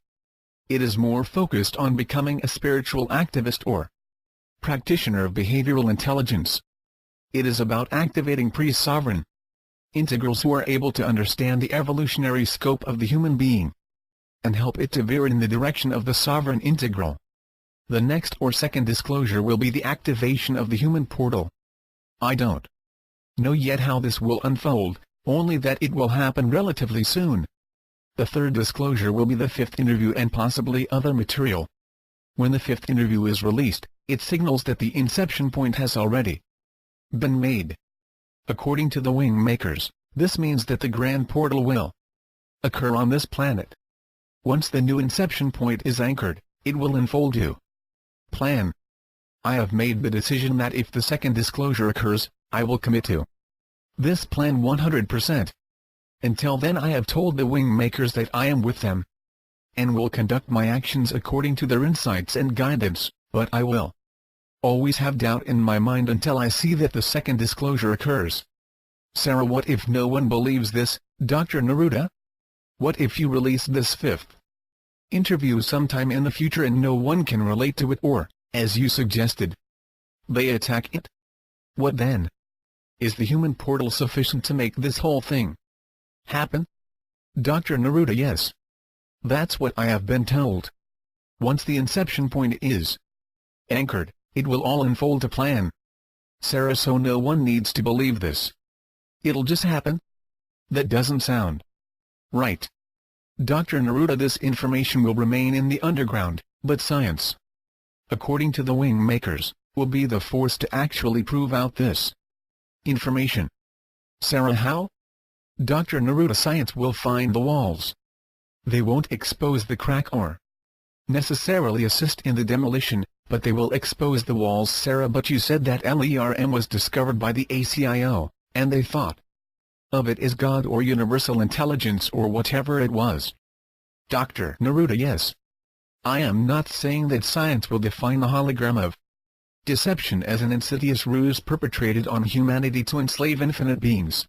It is more focused on becoming a spiritual activist or practitioner of behavioral intelligence. It is about activating pre-sovereign integrals who are able to understand the evolutionary scope of the human being and help it to veer in the direction of the sovereign integral. The next or second disclosure will be the activation of the human portal. I don't know yet how this will unfold, only that it will happen relatively soon. The third disclosure will be the fifth interview and possibly other material. When the fifth interview is released, it signals that the inception point has already been made. According to the WingMakers, this means that the grand portal will occur on this planet. Once the new inception point is anchored, it will unfold to plan. I have made the decision that if the second disclosure occurs, I will commit to this plan 100%. Until then I have told the WingMakers that I am with them and will conduct my actions according to their insights and guidance, but I will always have doubt in my mind until I see that the second disclosure occurs. Sarah, what if no one believes this, Dr. Neruda? What if you release this fifth interview sometime in the future and no one can relate to it or, as you suggested, they attack it? What then? Is the human portal sufficient to make this whole thing happen? Dr. Neruda, yes. That's what I have been told. Once the inception point is anchored, it will all unfold to plan. Sarah, so no one needs to believe this. It'll just happen? That doesn't sound right. Dr. Neruda, this information will remain in the underground, but science, according to the WingMakers, will be the force to actually prove out this information. Sarah, how? Dr. Neruda, science will find the walls. They won't expose the crack or necessarily assist in the demolition, but they will expose the walls. Sarah, but you said that LERM was discovered by the ACIO, and they thought of it as God or universal intelligence or whatever it was. Dr. Neruda, yes. I am not saying that science will define the hologram of deception as an insidious ruse perpetrated on humanity to enslave infinite beings,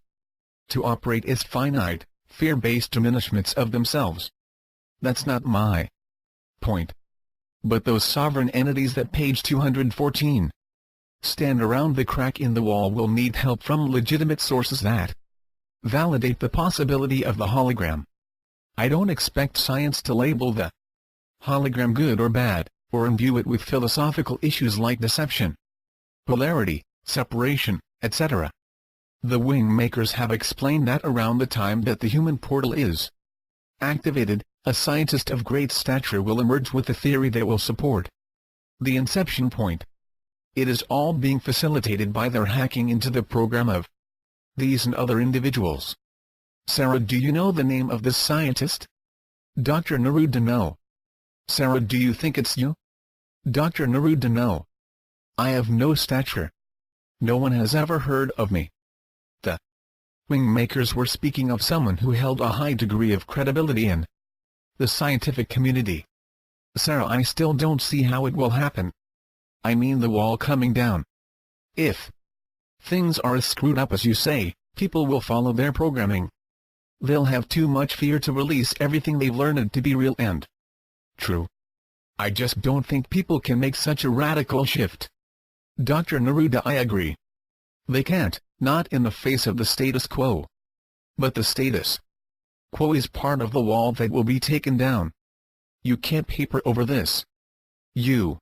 to operate as finite, fear-based diminishments of themselves. That's not my point. But those sovereign entities that page 214 stand around the crack in the wall will need help from legitimate sources that validate the possibility of the hologram. I don't expect science to label the hologram good or bad, or imbue it with philosophical issues like deception, polarity, separation, etc. The WingMakers have explained that around the time that the human portal is activated, a scientist of great stature will emerge with a theory that will support the inception point. It is all being facilitated by their hacking into the program of these and other individuals. Sarah, do you know the name of this scientist? Dr. Neruda, no. Sarah, do you think it's you? Dr. Neruda, no. I have no stature. No one has ever heard of me. The WingMakers were speaking of someone who held a high degree of credibility in the scientific community. Sarah, I still don't see how it will happen. I mean the wall coming down. If things are as screwed up as you say, people will follow their programming. They'll have too much fear to release everything they've learned to be real and true. I just don't think people can make such a radical shift. Dr. Neruda, I agree. They can't, not in the face of the status quo. But the status quo is part of the wall that will be taken down. You can't paper over this. You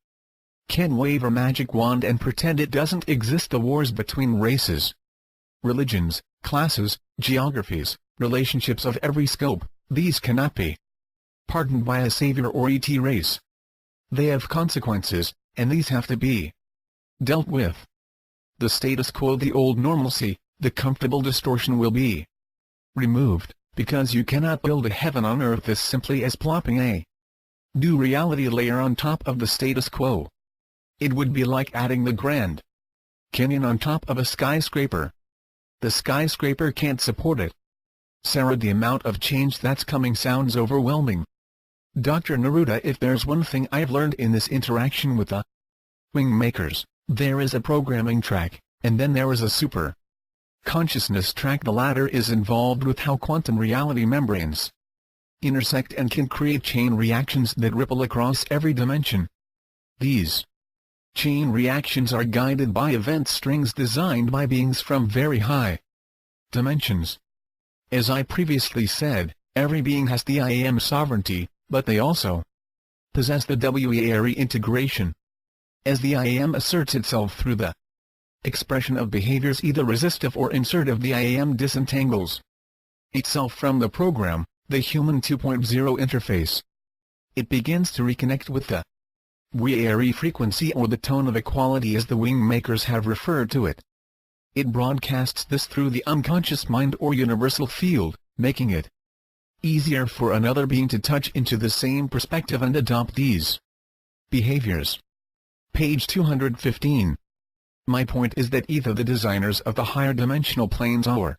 can wave a magic wand and pretend it doesn't exist. The wars between races, religions, classes, geographies, relationships of every scope, these cannot be pardoned by a savior or ET race. They have consequences, and these have to be dealt with. The status quo, the old normalcy, the comfortable distortion will be removed, because you cannot build a heaven on earth as simply as plopping a new reality layer on top of the status quo. It would be like adding the Grand Canyon on top of a skyscraper. The skyscraper can't support it. Sarah, the amount of change that's coming sounds overwhelming. Dr. Neruda, if there's one thing I've learned in this interaction with the WingMakers, there is a programming track, and then there is a super consciousness track. The latter is involved with how quantum reality membranes intersect and can create chain reactions that ripple across every dimension. These chain reactions are guided by event strings designed by beings from very high dimensions. As I previously said, every being has the I Am sovereignty, but they also possess the WE integration. As the I Am asserts itself through the expression of behaviors either resistive or insertive, the I Am disentangles itself from the program, the human 2.0 interface. It begins to reconnect with the WE frequency, or the tone of equality as the WingMakers have referred to it. It broadcasts this through the unconscious mind or universal field, making it easier for another being to touch into the same perspective and adopt these behaviors. Page 215. My point is that either the designers of the higher dimensional planes or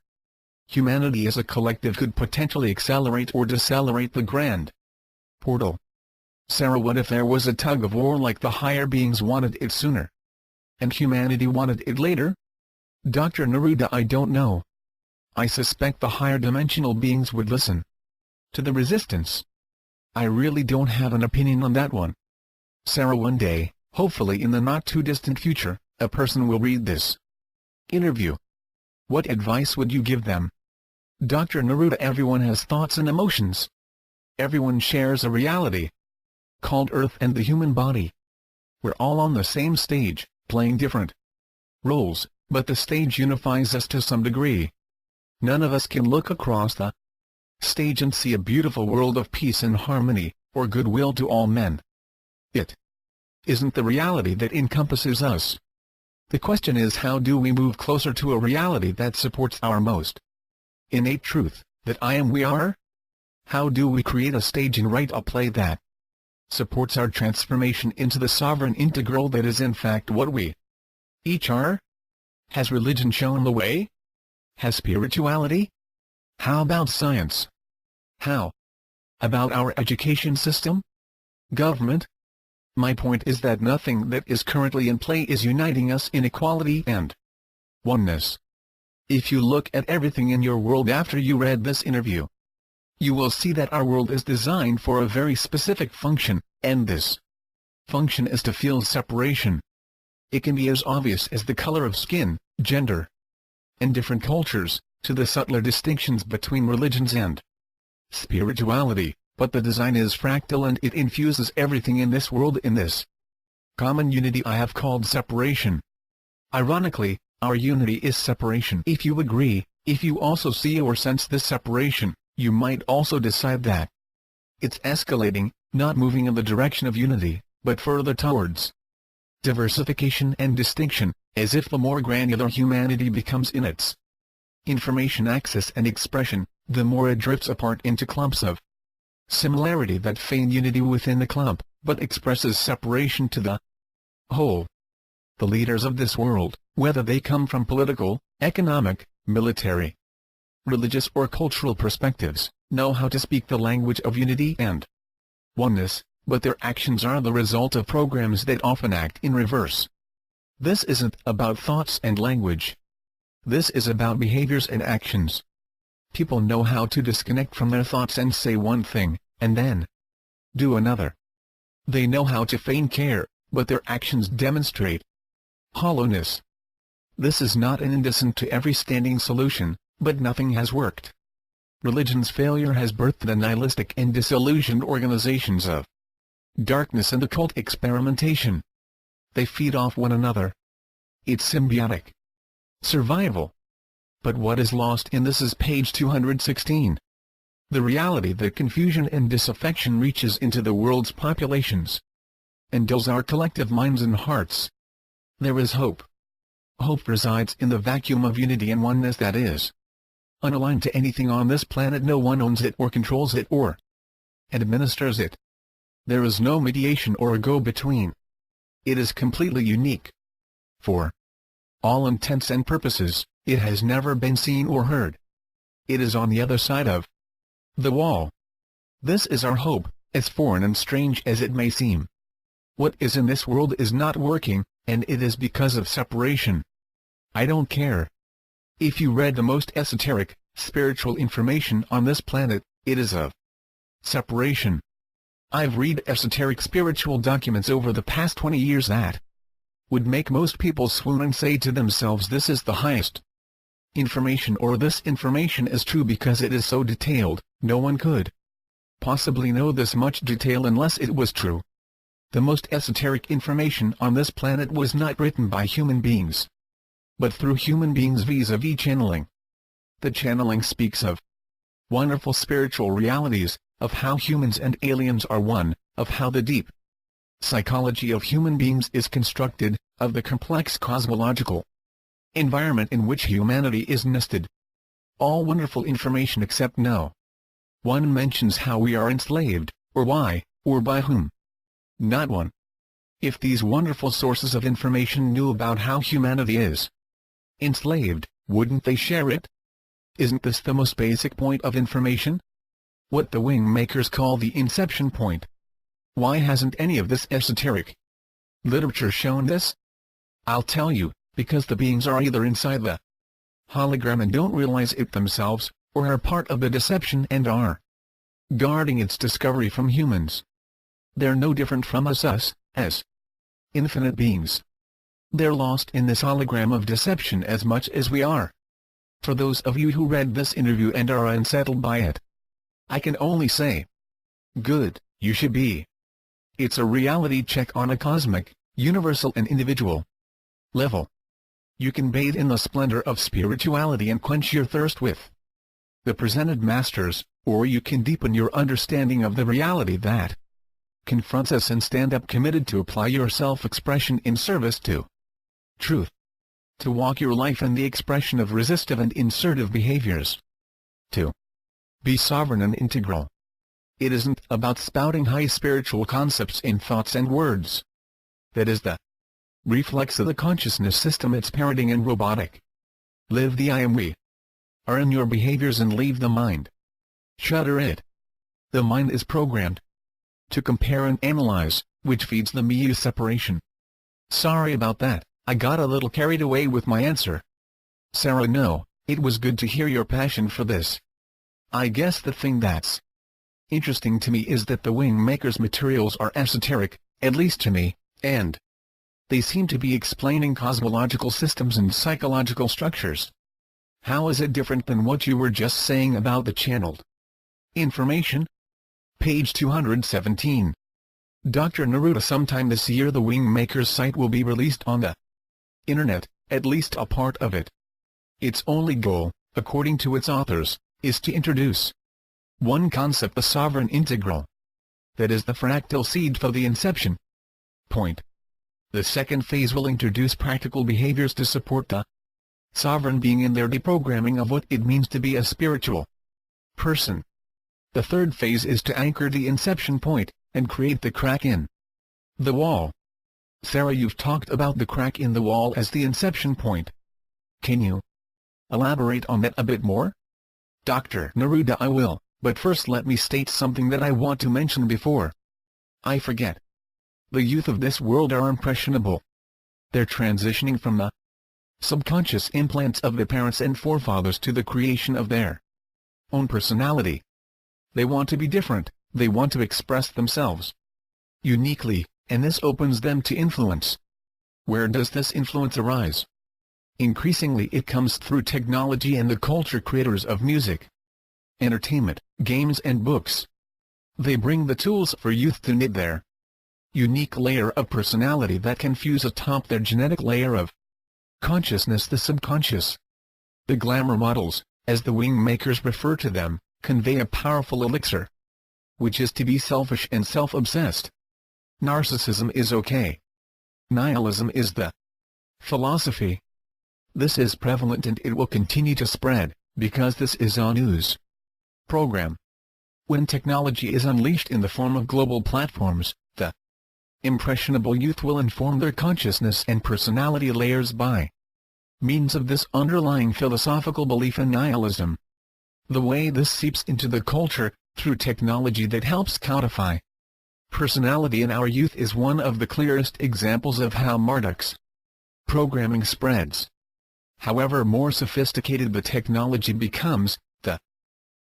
humanity as a collective could potentially accelerate or decelerate the grand portal. Sarah, what if there was a tug of war, like the higher beings wanted it sooner and humanity wanted it later? Dr. Neruda, I don't know. I suspect the higher dimensional beings would listen to the resistance. I really don't have an opinion on that one. Sarah, one day, hopefully in the not-too-distant future, a person will read this interview. What advice would you give them? Dr. Neruda, everyone has thoughts and emotions. Everyone shares a reality called Earth and the human body. We're all on the same stage, playing different roles, but the stage unifies us to some degree. None of us can look across the stage and see a beautiful world of peace and harmony, or goodwill to all men. It isn't the reality that encompasses us. The question is, how do we move closer to a reality that supports our most innate truth, that I am we are? How do we create a stage and write a play that supports our transformation into the sovereign integral that is in fact what we each are? Has religion shown the way? Has spirituality? How about science? How about our education system? Government? My point is that nothing that is currently in play is uniting us in equality and oneness. If you look at everything in your world after you read this interview, you will see that our world is designed for a very specific function, and this function is to feel separation. It can be as obvious as the color of skin, gender, and different cultures, to the subtler distinctions between religions and spirituality, but the design is fractal and it infuses everything in this world in this common unity I have called separation. Ironically, our unity is separation. If you agree, if you also see or sense this separation, you might also decide that it's escalating, not moving in the direction of unity, but further towards diversification and distinction, as if the more granular humanity becomes in its information access and expression, the more it drifts apart into clumps of similarity that feign unity within the clump, but expresses separation to the whole. The leaders of this world, whether they come from political, economic, military, religious or cultural perspectives, know how to speak the language of unity and oneness, but their actions are the result of programs that often act in reverse. This isn't about thoughts and language. This is about behaviors and actions. People know how to disconnect from their thoughts and say one thing, and then do another. They know how to feign care, but their actions demonstrate hollowness. This is not an indecent to every standing solution, but nothing has worked. Religion's failure has birthed the nihilistic and disillusioned organizations of darkness and occult experimentation. They feed off one another. It's symbiotic survival. But what is lost in this is page 216. The reality that confusion and disaffection reaches into the world's populations and dulls our collective minds and hearts. There is hope. Hope resides in the vacuum of unity and oneness that is unaligned to anything on this planet. No one owns it or controls it or administers it. There is no mediation or a go-between. It is completely unique. For all intents and purposes, it has never been seen or heard. It is on the other side of the wall. This is our hope, as foreign and strange as it may seem. What is in this world is not working, and it is because of separation. I don't care. If you read the most esoteric, spiritual information on this planet, it is of separation. I've read esoteric spiritual documents over the past 20 years that would make most people swoon and say to themselves, this is the highest information, or this information is true because it is so detailed. No one could possibly know this much detail unless it was true. The most esoteric information on this planet was not written by human beings, but through human beings vis-a-vis channeling. The channeling speaks of wonderful spiritual realities, of how humans and aliens are one, of how the deep psychology of human beings is constructed, of the complex cosmological environment in which humanity is nested. All wonderful information, except no one mentions how we are enslaved, or why, or by whom. Not one. If these wonderful sources of information knew about how humanity is enslaved, wouldn't they share it? Isn't this the most basic point of information? What the WingMakers call the inception point. Why hasn't any of this esoteric literature shown this? I'll tell you, because the beings are either inside the hologram and don't realize it themselves, or are part of the deception and are guarding its discovery from humans. They're no different from us as infinite beings. They're lost in this hologram of deception as much as we are. For those of you who read this interview and are unsettled by it, I can only say, good, you should be. It's a reality check on a cosmic, universal and individual level. You can bathe in the splendor of spirituality and quench your thirst with the presented masters, or you can deepen your understanding of the reality that confronts us and stand up committed to apply your self-expression in service to truth. To walk your life in the expression of resistive and insertive behaviors. To be sovereign and integral. It isn't about spouting high spiritual concepts in thoughts and words. That is the reflex of the consciousness system. It's parroting and robotic. Live the I am we are in your behaviors and leave the mind. Shutter it. The mind is programmed to compare and analyze, which feeds the me-you separation. Sorry about that, I got a little carried away with my answer. Sarah, no, it was good to hear your passion for this. I guess the thing that's interesting to me is that the WingMakers materials are esoteric, at least to me, and they seem to be explaining cosmological systems and psychological structures. How is it different than what you were just saying about the channeled information? Page 217. Dr. Neruda. Sometime this year the WingMakers site will be released on the internet, at least a part of it. Its only goal, according to its authors, is to introduce one concept, the sovereign integral. That is the fractal seed for the inception point. The second phase will introduce practical behaviors to support the sovereign being in their deprogramming of what it means to be a spiritual person. The third phase is to anchor the inception point, and create the crack in the wall. Sarah, you've talked about the crack in the wall as the inception point. Can you elaborate on that a bit more? Dr. Neruda, I will, but first let me state something that I want to mention before I forget. The youth of this world are impressionable. They're transitioning from the subconscious implants of their parents and forefathers to the creation of their own personality. They want to be different, they want to express themselves uniquely, and this opens them to influence. Where does this influence arise? Increasingly it comes through technology and the culture creators of music, entertainment, games and books. They bring the tools for youth to knit their unique layer of personality that can fuse atop their genetic layer of consciousness, the subconscious. The glamour models, as the WingMakers refer to them, convey a powerful elixir, which is to be selfish and self-obsessed. Narcissism is okay. Nihilism is the philosophy. This is prevalent and it will continue to spread, because this is Anu's program. When technology is unleashed in the form of global platforms, the impressionable youth will inform their consciousness and personality layers by means of this underlying philosophical belief in nihilism. The way this seeps into the culture, through technology that helps codify personality in our youth, is one of the clearest examples of how Marduk's programming spreads. However more sophisticated the technology becomes, the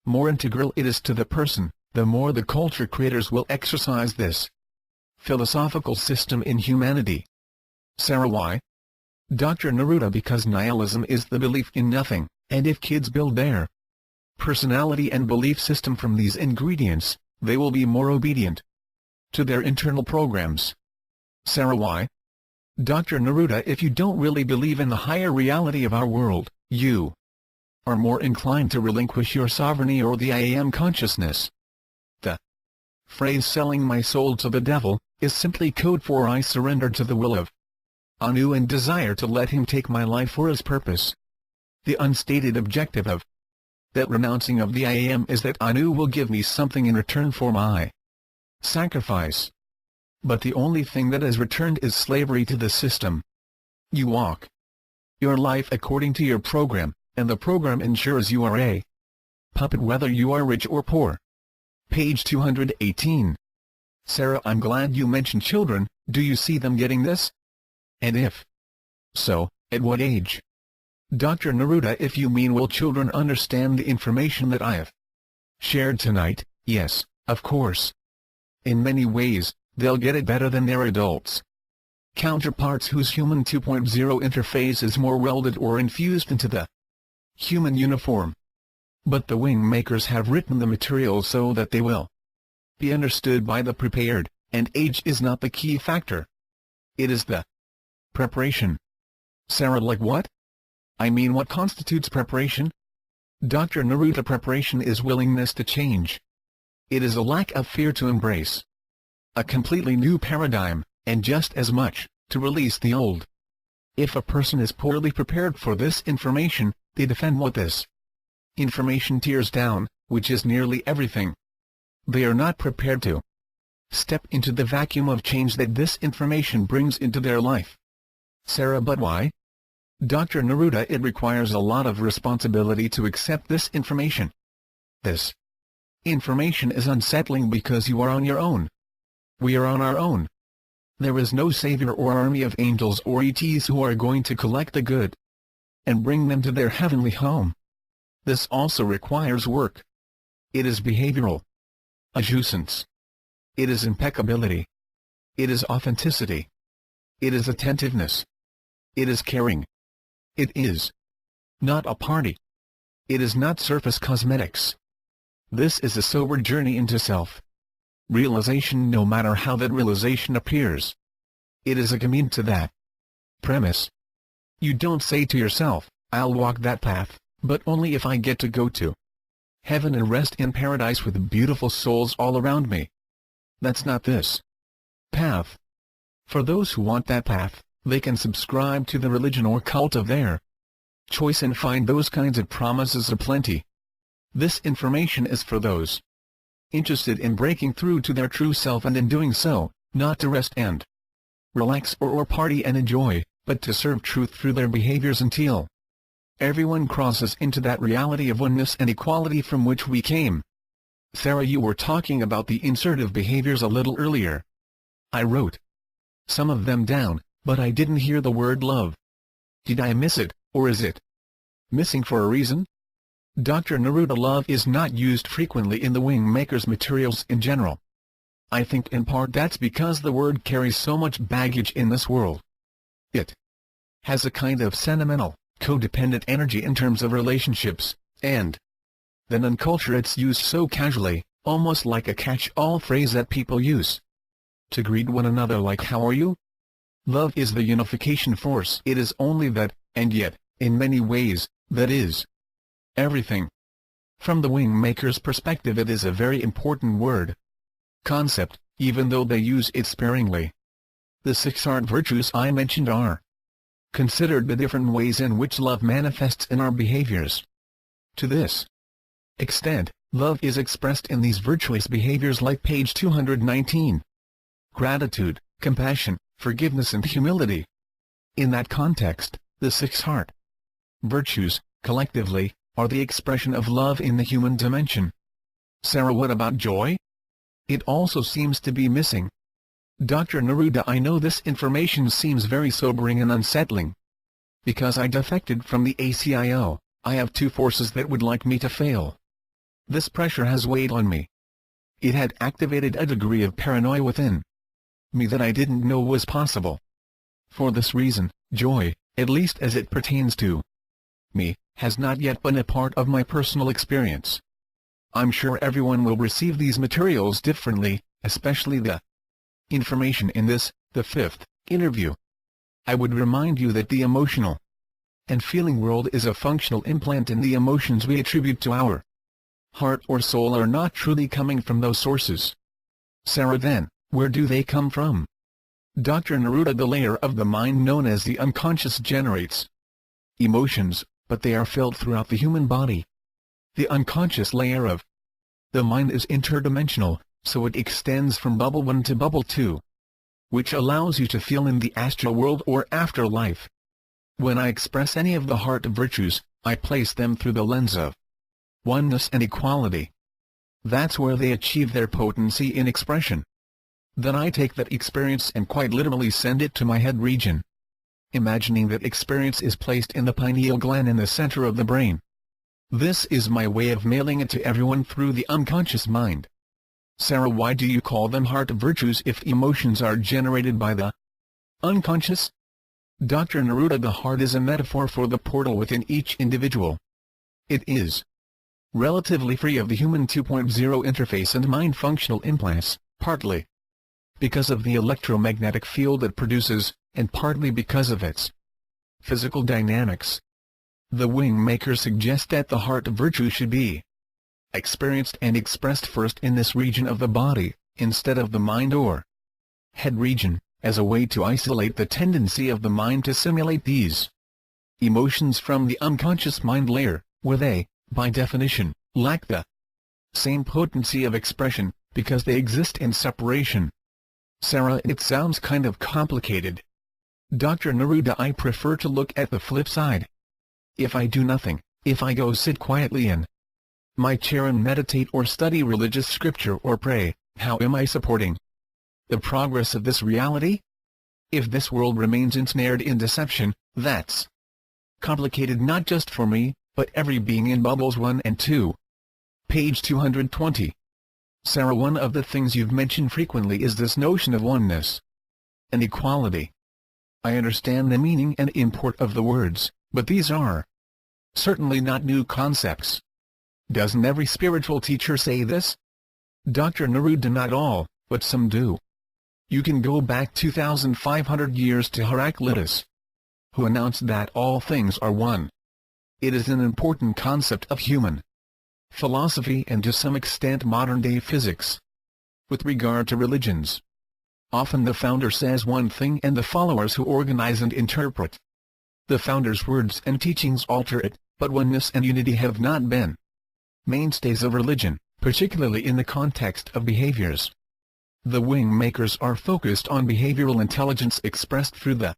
more integral it is to the person, the more the culture creators will exercise this philosophical system in humanity. Sarah, why? Dr. Neruda, because nihilism is the belief in nothing, and if kids build their personality and belief system from these ingredients, they will be more obedient to their internal programs. Sarah, why? Dr. Neruda, if you don't really believe in the higher reality of our world, you are more inclined to relinquish your sovereignty or the I am consciousness. The phrase "selling my soul to the devil" is simply code for I surrender to the will of Anu and desire to let him take my life for his purpose. The unstated objective of that renouncing of the I am is that Anu will give me something in return for my sacrifice. But the only thing that is returned is slavery to the system. You walk your life according to your program, and the program ensures you are a puppet whether you are rich or poor. Page 218. Sarah, I'm glad you mentioned children. Do you see them getting this? And if so, at what age? Dr. Neruda, if you mean will children understand the information that I have shared tonight, yes, of course. In many ways, they'll get it better than their adults counterparts whose human 2.0 interface is more welded or infused into the human uniform. But the WingMakers have written the material so that they will be understood by the prepared, and age is not the key factor. It is the preparation. Sarah, like what? I mean, what constitutes preparation? Dr. Neruda, preparation is willingness to change. It is a lack of fear to embrace a completely new paradigm, and just as much, to release the old. If a person is poorly prepared for this information, they defend what this information tears down, which is nearly everything. They are not prepared to step into the vacuum of change that this information brings into their life. Sarah, but why? Dr. Neruda, it requires a lot of responsibility to accept this information. This information is unsettling because you are on your own. We are on our own. There is no savior or army of angels or ETs who are going to collect the good and bring them to their heavenly home. This also requires work. It is behavioral adjustments. It is impeccability. It is authenticity. It is attentiveness. It is caring. It is not a party. It is not surface cosmetics. This is a sober journey into self-realization, no matter how that realization appears. It is a commit to that premise. You don't say to yourself, I'll walk that path, but only if I get to go to heaven and rest in paradise with beautiful souls all around me. That's not this path. For those who want that path, they can subscribe to the religion or cult of their choice and find those kinds of promises aplenty. This information is for those interested in breaking through to their true self, and in doing so, not to rest and relax or party and enjoy, but to serve truth through their behaviors until everyone crosses into that reality of oneness and equality from which we came. Sarah, you were talking about the insertive behaviors a little earlier. I wrote some of them down, but I didn't hear the word love. Did I miss it, or is it missing for a reason? Dr. Neruda, love is not used frequently in the WingMakers materials in general. I think in part that's because the word carries so much baggage in this world. It has a kind of sentimental, codependent energy in terms of relationships, and then in culture it's used so casually, almost like a catch-all phrase that people use to greet one another like how are you? Love is the unification force. It is only that, and yet, in many ways, that is everything. From the WingMakers' perspective, it is a very important word. Concept, even though they use it sparingly. The 6 heart virtues I mentioned are considered the different ways in which love manifests in our behaviors. To this extent, love is expressed in these virtuous behaviors like page 219. Gratitude, compassion, forgiveness and humility. In that context, the 6 heart virtues, collectively, are the expression of love in the human dimension. Sarah, what about joy? It also seems to be missing. Dr. Neruda, I know this information seems very sobering and unsettling. Because I defected from the ACIO, I have 2 forces that would like me to fail. This pressure has weighed on me. It had activated a degree of paranoia within me that I didn't know was possible. For this reason, joy, at least as it pertains to me, has not yet been a part of my personal experience. I'm sure everyone will receive these materials differently, especially the information in this, the 5th, interview. I would remind you that the emotional and feeling world is a functional implant, and the emotions we attribute to our heart or soul are not truly coming from those sources. Sarah, then, where do they come from? Dr. Neruda, the layer of the mind known as the unconscious generates emotions, but they are felt throughout the human body. The unconscious layer of the mind is interdimensional, so it extends from bubble 1 to bubble 2, which allows you to feel in the astral world or afterlife. When I express any of the heart virtues, I place them through the lens of oneness and equality. That's where they achieve their potency in expression. Then I take that experience and quite literally send it to my head region, imagining that experience is placed in the pineal gland in the center of the brain. This is my way of mailing it to everyone through the unconscious mind. Sarah, why do you call them heart virtues if emotions are generated by the unconscious? Dr. Neruda, the heart is a metaphor for the portal within each individual. It is relatively free of the human 2.0 interface and mind functional implants, partly because of the electromagnetic field it produces, and partly because of its physical dynamics. The WingMakers suggest that the heart virtue should be experienced and expressed first in this region of the body, instead of the mind or head region, as a way to isolate the tendency of the mind to simulate these emotions from the unconscious mind layer, where they, by definition, lack the same potency of expression, because they exist in separation. Sarah, it sounds kind of complicated. Dr. Neruda, I prefer to look at the flip side. If I do nothing, if I go sit quietly in my chair and meditate or study religious scripture or pray, how am I supporting the progress of this reality? If this world remains ensnared in deception, that's complicated not just for me, but every being in bubbles 1 and 2. Page 220. Sarah, one of the things you've mentioned frequently is this notion of oneness and equality. I understand the meaning and import of the words, but these are certainly not new concepts. Doesn't every spiritual teacher say this? Dr. Neruda, not all, but some do. You can go back 2,500 years to Heraclitus, who announced that all things are one. It is an important concept of human philosophy and to some extent modern-day physics. With regard to religions, often the founder says one thing and the followers who organize and interpret the founder's words and teachings alter it, but oneness and unity have not been mainstays of religion, particularly in the context of behaviors. The WingMakers are focused on behavioral intelligence expressed through the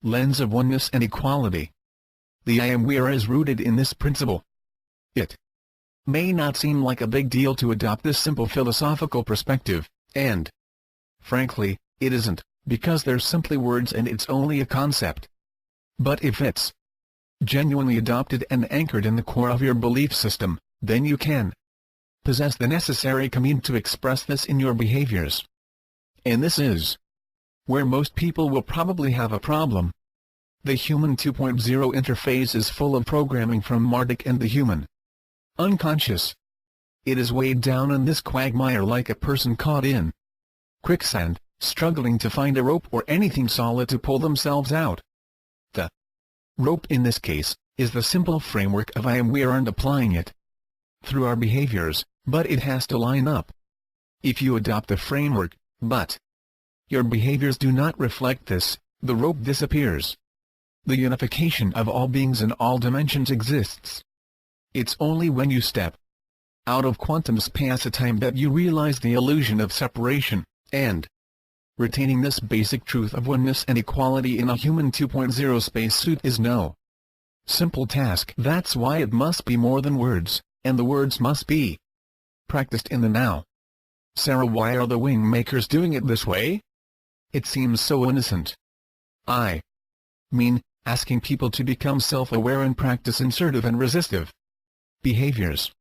lens of oneness and equality. The I am we are is rooted in this principle. It may not seem like a big deal to adopt this simple philosophical perspective, and frankly, it isn't, because they're simply words and it's only a concept. But if it's genuinely adopted and anchored in the core of your belief system, then you can possess the necessary command to express this in your behaviors. And this is where most people will probably have a problem. The human 2.0 interface is full of programming from Marduk and the human unconscious. It is weighed down in this quagmire like a person caught in quicksand, struggling to find a rope or anything solid to pull themselves out. The rope in this case is the simple framework of I am we are and applying it through our behaviors, but it has to line up. If you adopt a framework, but your behaviors do not reflect this, the rope disappears. The unification of all beings in all dimensions exists. It's only when you step out of quantum space-time that you realize the illusion of separation, and retaining this basic truth of oneness and equality in a human 2.0 spacesuit is no simple task. That's why it must be more than words, and the words must be practiced in the now. Sarah, why are the WingMakers doing it this way? It seems so innocent. I mean, asking people to become self-aware and practice assertive and resistive behaviors.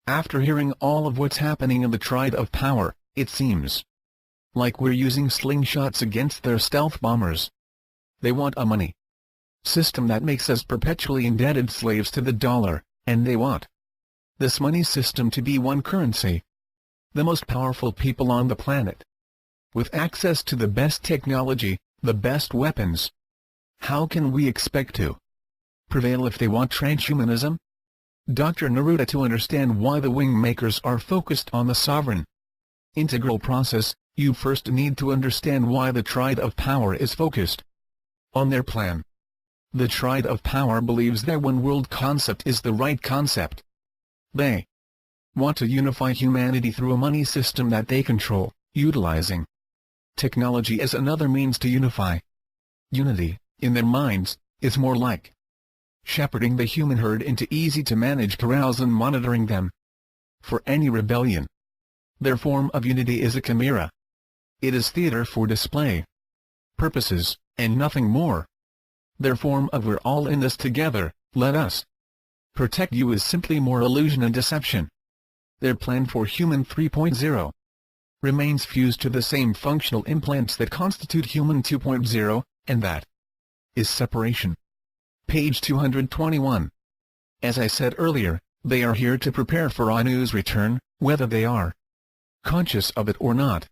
After hearing all of what's happening in the Triad of Power, it seems like we're using slingshots against their stealth bombers. They want a money system that makes us perpetually indebted slaves to the dollar, and they want this money system to be one currency. The most powerful people on the planet, with access to the best technology, the best weapons. How can we expect to prevail if they want transhumanism? Dr. Neruda, to understand why the WingMakers are focused on the sovereign integral process, you first need to understand why the Triad of Power is focused on their plan. The Triad of Power believes their one-world concept is the right concept. They want to unify humanity through a money system that they control, utilizing technology as another means to unify. Unity, in their minds, is more like shepherding the human herd into easy-to-manage corrals and monitoring them for any rebellion. Their form of unity is a chimera. It is theater for display purposes, and nothing more. Their form of "we're all in this together, let us protect you" is simply more illusion and deception. Their plan for Human 3.0 remains fused to the same functional implants that constitute Human 2.0, and that is separation. Page 221. As I said earlier, they are here to prepare for Anu's return, whether they are conscious of it or not.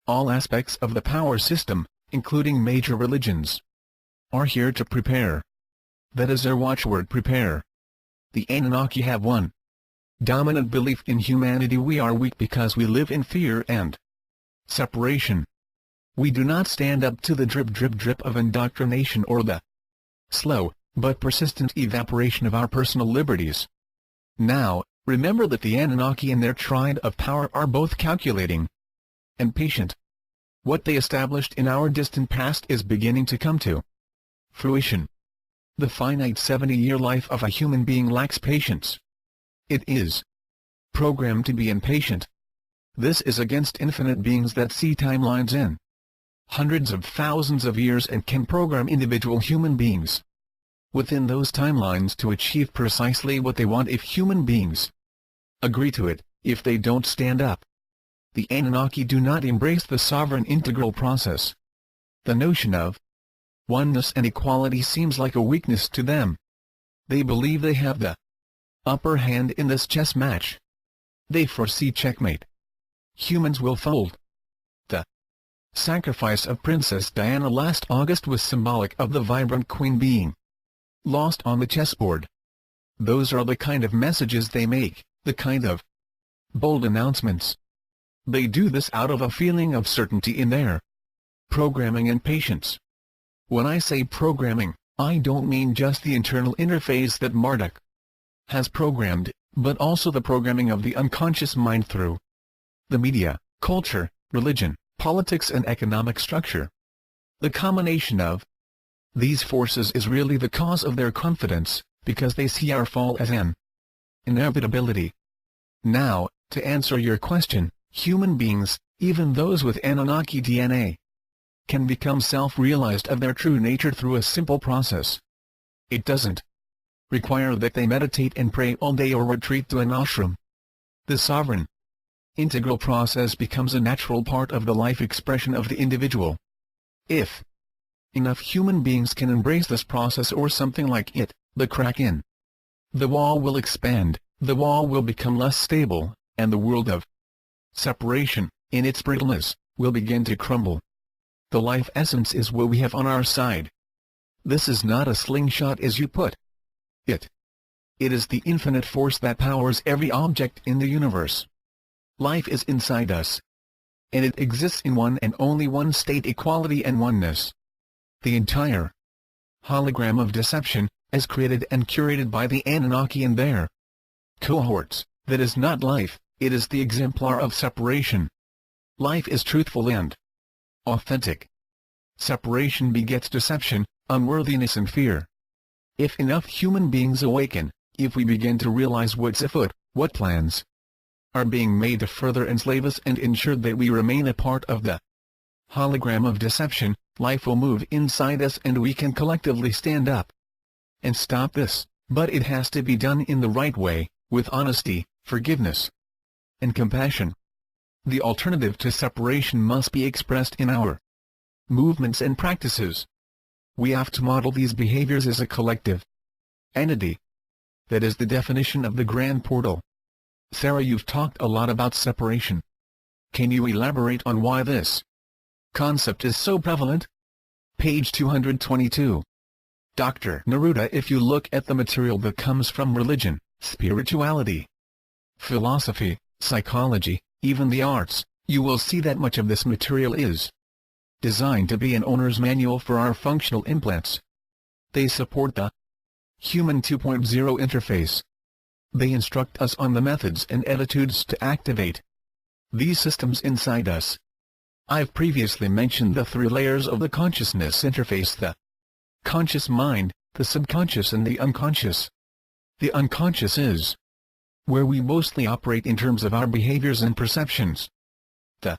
All aspects of the power system, including major religions, are here to prepare. That is their watchword: prepare. The Anunnaki have one dominant belief in humanity: we are weak because we live in fear and separation. We do not stand up to the drip of indoctrination or the slow but persistent evaporation of our personal liberties. Now, remember that the Anunnaki and their Triad of Power are both calculating and patient. What they established in our distant past is beginning to come to fruition. The finite 70-year life of a human being lacks patience. It is programmed to be impatient. This is against infinite beings that see timelines in hundreds of thousands of years and can program individual human beings within those timelines to achieve precisely what they want if human beings agree to it. If they don't stand up, the Anunnaki do not embrace the sovereign integral process. The notion of oneness and equality seems like a weakness to them. They believe they have the upper hand in this chess match. They foresee checkmate. Humans will fold. The sacrifice of Princess Diana last August was symbolic of the vibrant queen being lost on the chessboard. Those are the kind of messages they make, the kind of bold announcements. They do this out of a feeling of certainty in their programming and patience. When I say programming, I don't mean just the internal interface that Marduk has programmed, but also the programming of the unconscious mind through the media, culture, religion, politics and economic structure. The combination of these forces is really the cause of their confidence, because they see our fall as an inevitability. Now, to answer your question, human beings, even those with Anunnaki DNA, can become self-realized of their true nature through a simple process. It doesn't require that they meditate and pray all day or retreat to an ashram. The sovereign integral process becomes a natural part of the life expression of the individual. If enough human beings can embrace this process or something like it, the crack in the wall will expand, the wall will become less stable, and the world of separation, in its brittleness, will begin to crumble. The life essence is what we have on our side. This is not a slingshot as you put it. It is the infinite force that powers every object in the universe. Life is inside us, and it exists in one and only one state: equality and oneness. The entire hologram of deception, as created and curated by the Anunnaki and their cohorts, that is not life, it is the exemplar of separation. Life is truthful and authentic. Separation begets deception, unworthiness and fear. If enough human beings awaken, if we begin to realize what's afoot, what plans are being made to further enslave us and ensure that we remain a part of the hologram of deception, life will move inside us and we can collectively stand up and stop this. But it has to be done in the right way, with honesty, forgiveness, and compassion. The alternative to separation must be expressed in our movements and practices. We have to model these behaviors as a collective entity. That is the definition of the Grand Portal. Sarah, you've talked a lot about separation. Can you elaborate on why this concept is so prevalent? Page 222. Dr. Neruda, if you look at the material that comes from religion, spirituality, philosophy, psychology, even the arts, you will see that much of this material is designed to be an owner's manual for our functional implants. They support the Human 2.0 interface. They instruct us on the methods and attitudes to activate these systems inside us. I've previously mentioned the three layers of the consciousness interface: the conscious mind, the subconscious and the unconscious. The unconscious is where we mostly operate in terms of our behaviors and perceptions. The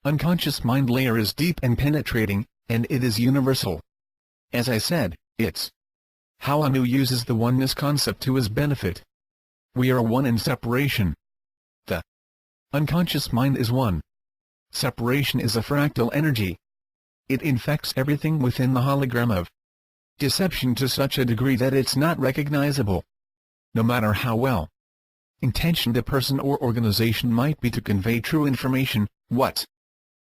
unconscious mind layer is deep and penetrating, and it is universal. As I said, it's how Anu uses the oneness concept to his benefit. We are one in separation. The unconscious mind is one. Separation is a fractal energy. It infects everything within the hologram of deception to such a degree that it's not recognizable. No matter how well intentioned a person or organization might be to convey true information, what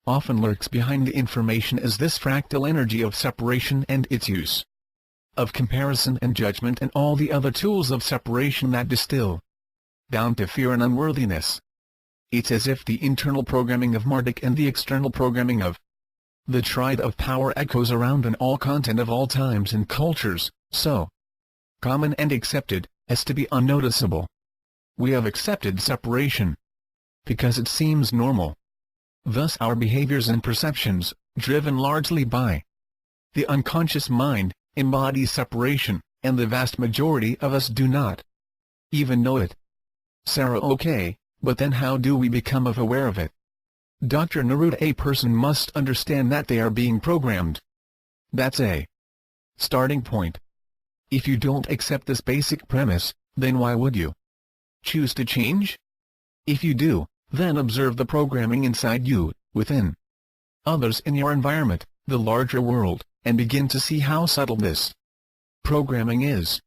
often lurks behind the information is this fractal energy of separation and its use of comparison and judgment and all the other tools of separation that distill down to fear and unworthiness. It's as if the internal programming of Marduk and the external programming of the triad of power echoes around in all content of all times and cultures, so common and accepted as to be unnoticeable. We have accepted separation because it seems normal. Thus our behaviors and perceptions, driven largely by the unconscious mind, embody separation, and the vast majority of us do not even know it. Sarah: okay, but then how do we become aware of it? Dr. Neruda: a person must understand that they are being programmed. That's a starting point. If you don't accept this basic premise, then why would you choose to change? If you do, then observe the programming inside you, within others in your environment, the larger world, and begin to see how subtle this programming is.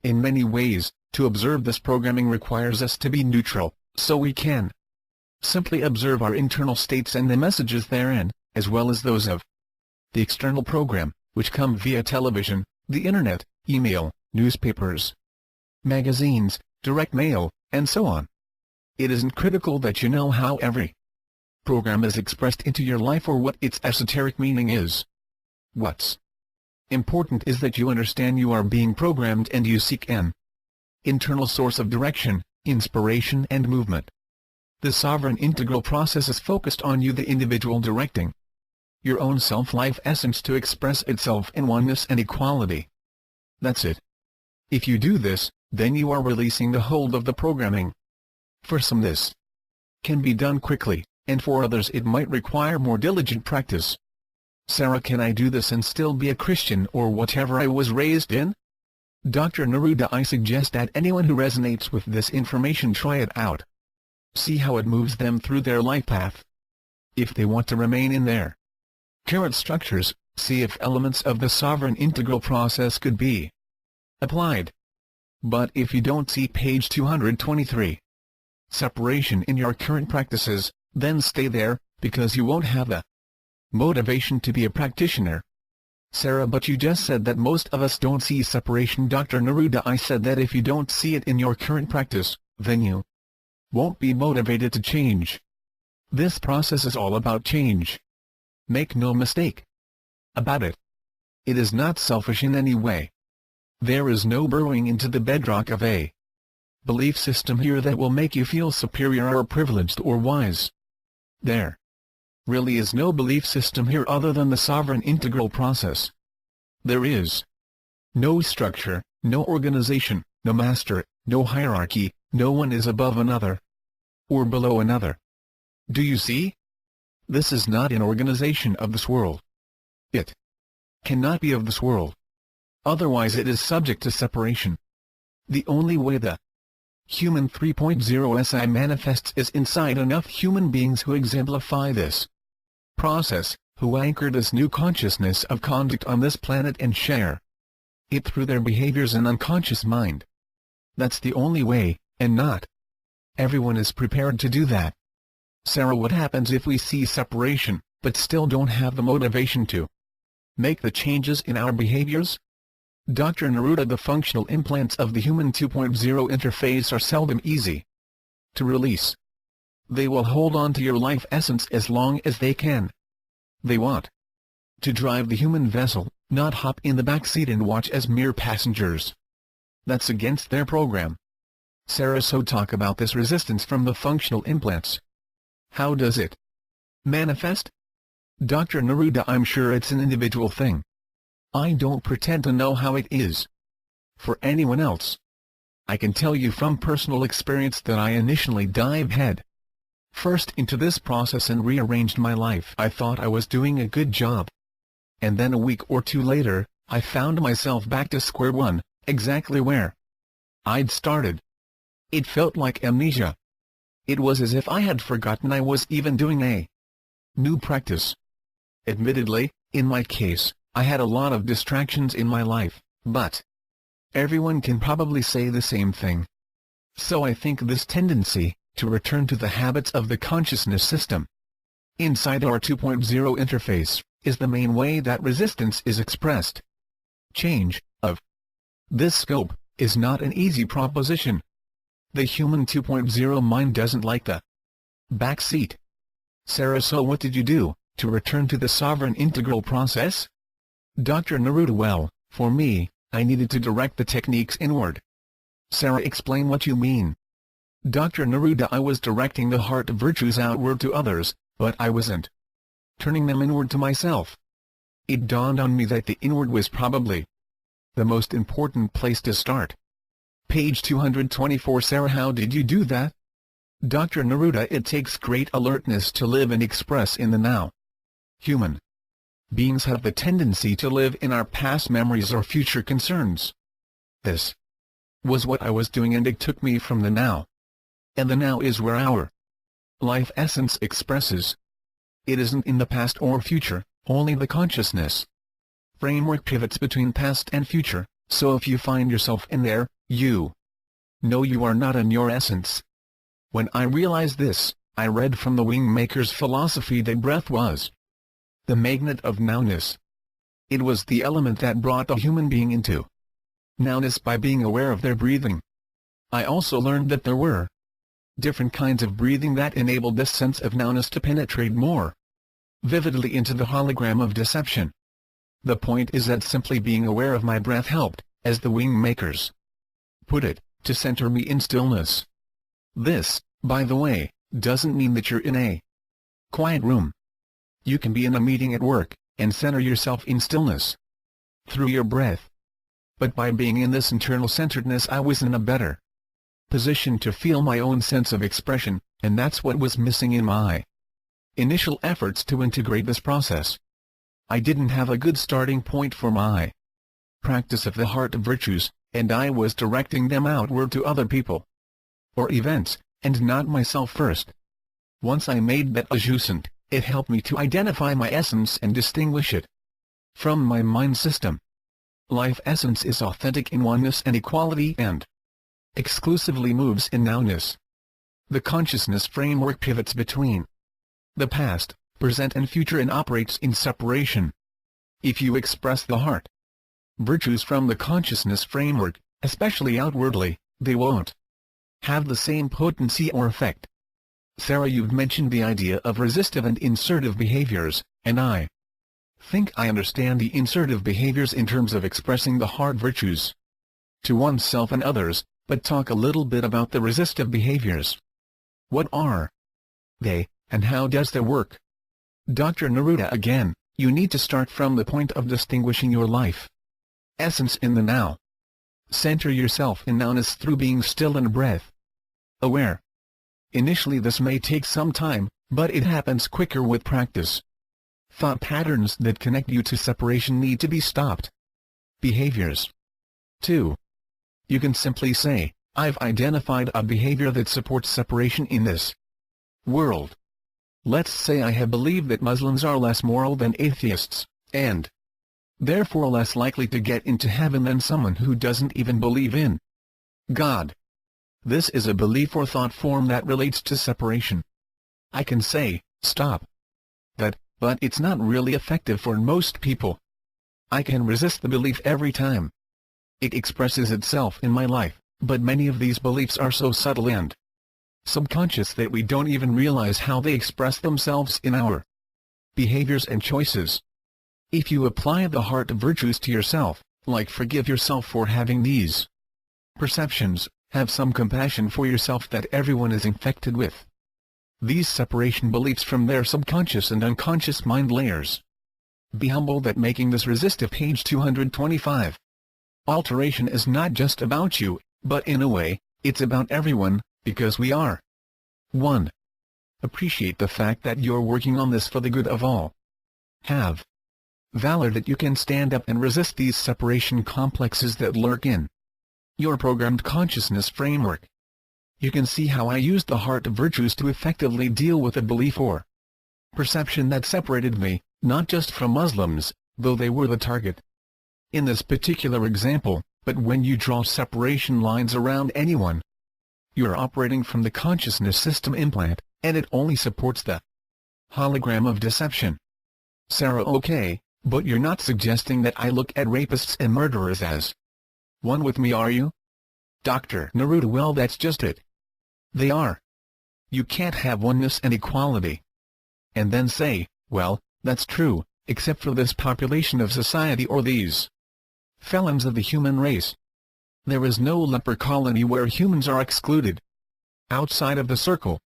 In many ways, to observe this programming requires us to be neutral, so we can simply observe our internal states and the messages therein, as well as those of the external program, which come via television, the internet, email, newspapers, magazines, direct mail, and so on. It isn't critical that you know how every program is expressed into your life or what its esoteric meaning is. What's important is that you understand you are being programmed and you seek an internal source of direction, inspiration and movement. The sovereign integral process is focused on you, the individual, directing your own self-life essence to express itself in oneness and equality. That's it. If you do this, then you are releasing the hold of the programming. For some this can be done quickly, and for others it might require more diligent practice. Sarah: can I do this and still be a Christian or whatever I was raised in? Dr. Neruda: I suggest that anyone who resonates with this information try it out. See how it moves them through their life path. If they want to remain in their current structures, see if elements of the sovereign integral process could be applied. But if you don't see page 223, separation in your current practices, then stay there, because you won't have the motivation to be a practitioner. Sarah, but you just said that most of us don't see separation. Dr. Neruda, I said that if you don't see it in your current practice, then you won't be motivated to change. This process is all about change. Make no mistake about it. It is not selfish in any way. There is no burrowing into the bedrock of a belief system here that will make you feel superior or privileged or wise. There really is no belief system here other than the sovereign integral process. There is no structure, no organization, no master, no hierarchy, no one is above another or below another. Do you see? This is not an organization of this world. It cannot be of this world. Otherwise it is subject to separation. The only way the Human 3.0 SI manifests is inside enough human beings who exemplify this process, who anchor this new consciousness of conduct on this planet and share it through their behaviors and unconscious mind. That's the only way, and not everyone is prepared to do that. Sarah, what happens if we see separation, but still don't have the motivation to make the changes in our behaviors? Dr. Neruda, the functional implants of the Human 2.0 interface are seldom easy to release. They will hold on to your life essence as long as they can. They want to drive the human vessel, not hop in the back seat and watch as mere passengers. That's against their program. Sarah, so talk about this resistance from the functional implants. How does it manifest? Dr. Neruda, I'm sure it's an individual thing. I don't pretend to know how it is for anyone else. I can tell you from personal experience that I initially dived head first into this process and rearranged my life. I thought I was doing a good job. And then a week or two later, I found myself back to square one, exactly where I'd started. It felt like amnesia. It was as if I had forgotten I was even doing a new practice. Admittedly, in my case, I had a lot of distractions in my life, but everyone can probably say the same thing. So I think this tendency to return to the habits of the consciousness system inside our 2.0 interface is the main way that resistance is expressed. Change of this scope is not an easy proposition. The Human 2.0 mind doesn't like the back seat. Sarah, so what did you do to return to the sovereign integral process? Dr. Neruda, well, for me, I needed to direct the techniques inward. Sarah, explain what you mean. Dr. Neruda, I was directing the heart virtues outward to others, but I wasn't turning them inward to myself. It dawned on me that the inward was probably the most important place to start. Page 224. Sarah, how did you do that? Dr. Neruda, it takes great alertness to live and express in the now. Human beings have the tendency to live in our past memories or future concerns. This was what I was doing, and it took me from the now. And the now is where our life essence expresses. It isn't in the past or future, only the consciousness framework pivots between past and future, so if you find yourself in there, you know you are not in your essence. When I realized this, I read from the WingMakers philosophy that breath was the magnet of nowness. It was the element that brought the human being into nowness by being aware of their breathing. I also learned that there were different kinds of breathing that enabled this sense of nowness to penetrate more vividly into the hologram of deception. The point is that simply being aware of my breath helped, as the WingMakers put it, to center me in stillness. This, by the way, doesn't mean that you're in a quiet room. You can be in a meeting at work, and center yourself in stillness through your breath. But by being in this internal centeredness, I was in a better position to feel my own sense of expression, and that's what was missing in my initial efforts to integrate this process. I didn't have a good starting point for my practice of the heart virtues, and I was directing them outward to other people or events, and not myself first. Once I made that adjustment, it helped me to identify my essence and distinguish it from my mind system. Life essence is authentic in oneness and equality and exclusively moves in nowness. The consciousness framework pivots between the past, present and future and operates in separation. If you express the heart virtues from the consciousness framework, especially outwardly, they won't have the same potency or effect. Sarah, you've mentioned the idea of resistive and insertive behaviors, and I think I understand the insertive behaviors in terms of expressing the heart virtues to oneself and others, but talk a little bit about the resistive behaviors. What are they, and how does they work? Dr. Neruda, again, you need to start from the point of distinguishing your life essence in the now. Center yourself in nowness through being still and breath aware. Initially this may take some time, but it happens quicker with practice. Thought patterns that connect you to separation need to be stopped. Behaviors. 2. You can simply say, I've identified a behavior that supports separation in this world. Let's say I have believed that Muslims are less moral than atheists, and therefore less likely to get into heaven than someone who doesn't even believe in God. This is a belief or thought form that relates to separation. I can say, stop that, but it's not really effective for most people. I can resist the belief every time it expresses itself in my life, but many of these beliefs are so subtle and subconscious that we don't even realize how they express themselves in our behaviors and choices. If you apply the heart virtues to yourself, like forgive yourself for having these perceptions, have some compassion for yourself that everyone is infected with these separation beliefs from their subconscious and unconscious mind layers. Be humble that making this resistive. Page 225. Alteration is not just about you, but in a way, it's about everyone, because we are one. Appreciate the fact that you're working on this for the good of all. Have valor that you can stand up and resist these separation complexes that lurk in your programmed consciousness framework. You can see how I used the heart virtues to effectively deal with a belief or perception that separated me, not just from Muslims, though they were the target in this particular example, but when you draw separation lines around anyone, you're operating from the consciousness system implant, and it only supports the hologram of deception. Sarah, okay, but you're not suggesting that I look at rapists and murderers as one with me, are you? Dr. Neruda, well, that's just it. They are. You can't have oneness and equality and then say, well, that's true, except for this population of society or these felons of the human race. There is no leper colony where humans are excluded outside of the circle.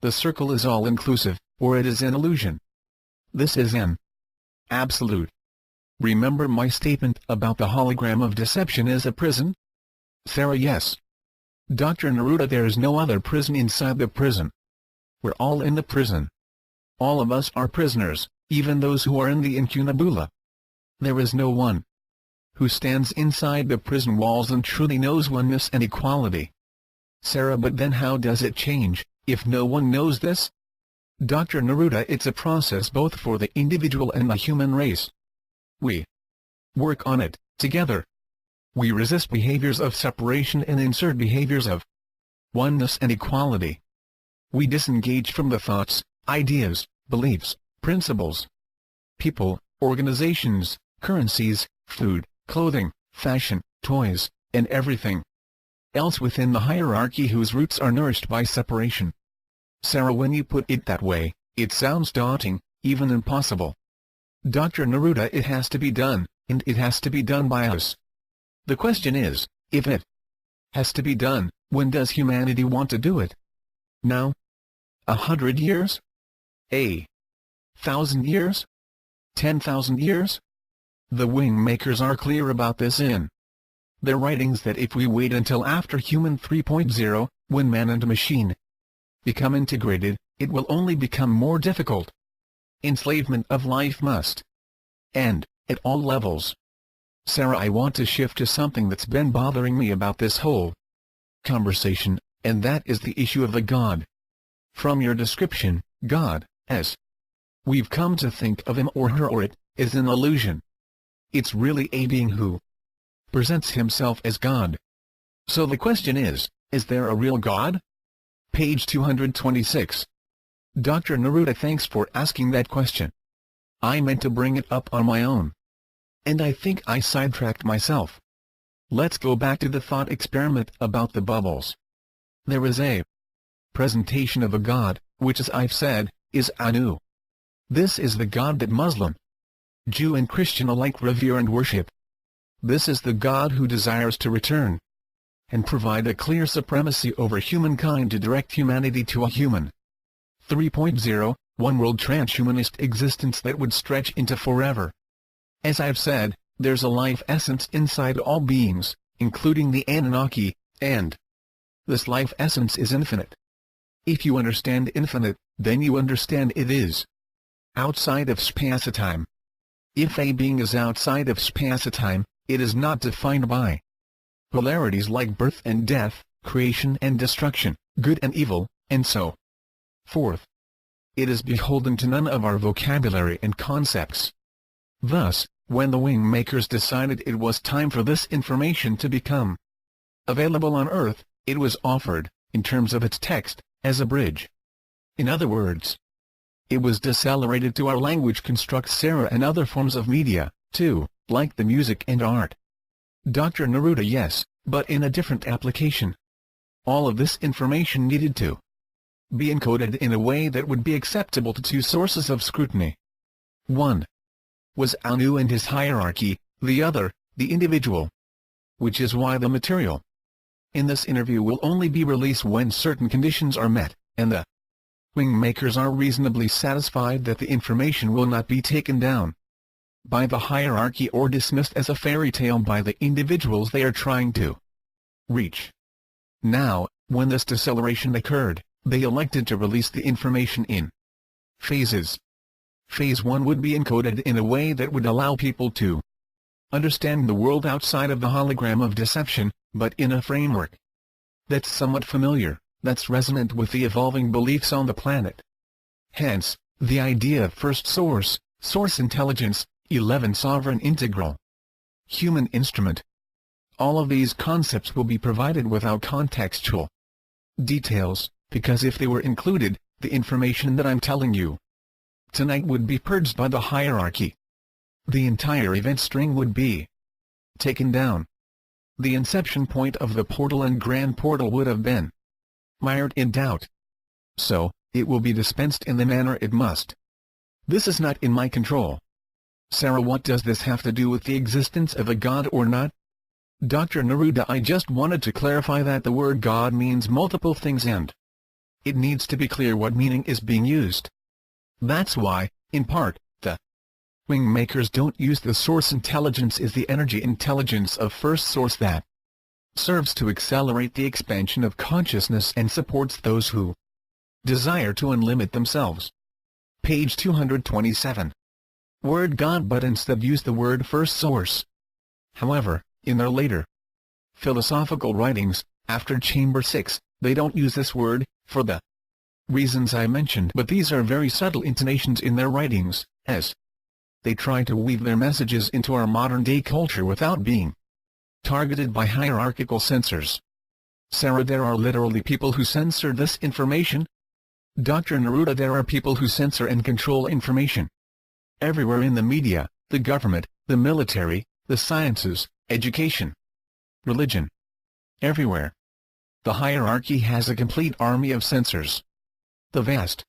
The circle is all-inclusive, or it is an illusion. This is an absolute. Remember my statement about the hologram of deception as a prison? Sarah, yes. Dr. Neruda, there is no other prison inside the prison. We're all in the prison. All of us are prisoners, even those who are in the incunabula. There is no one who stands inside the prison walls and truly knows oneness and equality. Sarah, but then how does it change, if no one knows this? Dr. Neruda, it's a process both for the individual and the human race. We work on it, together. We resist behaviors of separation and insert behaviors of oneness and equality. We disengage from the thoughts, ideas, beliefs, principles, people, organizations, currencies, food, clothing, fashion, toys, and everything else within the hierarchy whose roots are nourished by separation. Sarah, when you put it that way, it sounds daunting, even impossible. Dr. Neruda, it has to be done, and it has to be done by us. The question is, if it has to be done, when does humanity want to do it? Now? 100 years? 1,000 years? 10,000 years? The WingMakers are clear about this in their writings that if we wait until after Human 3.0, when man and machine become integrated, it will only become more difficult. Enslavement of life must end, at all levels. Sarah, I want to shift to something that's been bothering me about this whole conversation, and that is the issue of the God. From your description, God, as we've come to think of him or her or it, is an illusion. It's really a being who presents himself as God. So the question is there a real God? Page 226. Dr. Neruda, thanks for asking that question. I meant to bring it up on my own. And I think I sidetracked myself. Let's go back to the thought experiment about the bubbles. There is a presentation of a god, which, as I've said, is Anu. This is the god that Muslim, Jew and Christian alike revere and worship. This is the God who desires to return and provide a clear supremacy over humankind to direct humanity to a human 3.0, one-world transhumanist existence that would stretch into forever. As I've said, there's a life essence inside all beings, including the Anunnaki, and this life essence is infinite. If you understand infinite, then you understand it is outside of space-time. If a being is outside of space-time, it is not defined by polarities like birth and death, creation and destruction, good and evil, and so forth. It is beholden to none of our vocabulary and concepts. Thus, when the WingMakers decided it was time for this information to become available on Earth, it was offered, in terms of its text, as a bridge. In other words, it was decelerated to our language construct Sarah and other forms of media, too, like the music and art. Dr. Neruda, yes, but in a different application. All of this information needed to be encoded in a way that would be acceptable to two sources of scrutiny. One was Anu and his hierarchy, the other, the individual. Which is why the material in this interview will only be released when certain conditions are met, and the WingMakers are reasonably satisfied that the information will not be taken down by the hierarchy or dismissed as a fairy tale by the individuals they are trying to reach. Now, when this deceleration occurred, they elected to release the information in phases. Phase 1 would be encoded in a way that would allow people to understand the world outside of the hologram of deception, but in a framework that's somewhat familiar, that's resonant with the evolving beliefs on the planet. Hence, the idea of first source, source intelligence, 11 sovereign integral human instrument. All of these concepts will be provided without contextual details, because if they were included, the information that I'm telling you tonight would be purged by the hierarchy. The entire event string would be taken down. The inception point of the portal and grand portal would have been mired in doubt. So, it will be dispensed in the manner it must. This is not in my control. Sarah, what does this have to do with the existence of a god or not? Dr. Neruda, I just wanted to clarify that the word God means multiple things and it needs to be clear what meaning is being used. That's why, in part, the WingMakers don't use the source intelligence is the energy intelligence of first source that serves to accelerate the expansion of consciousness and supports those who desire to unlimit themselves. Page 227. Word God, but instead use the word first source. However, in their later philosophical writings, after Chamber 6, they don't use this word, for the reasons I mentioned, but these are very subtle intonations in their writings, as they try to weave their messages into our modern-day culture without being targeted by hierarchical censors. Sarah, there are literally people who censor this information. Dr. Neruda, there are people who censor and control information. Everywhere in the media, the government, the military, the sciences, education, religion. Everywhere. The hierarchy has a complete army of censors. The vast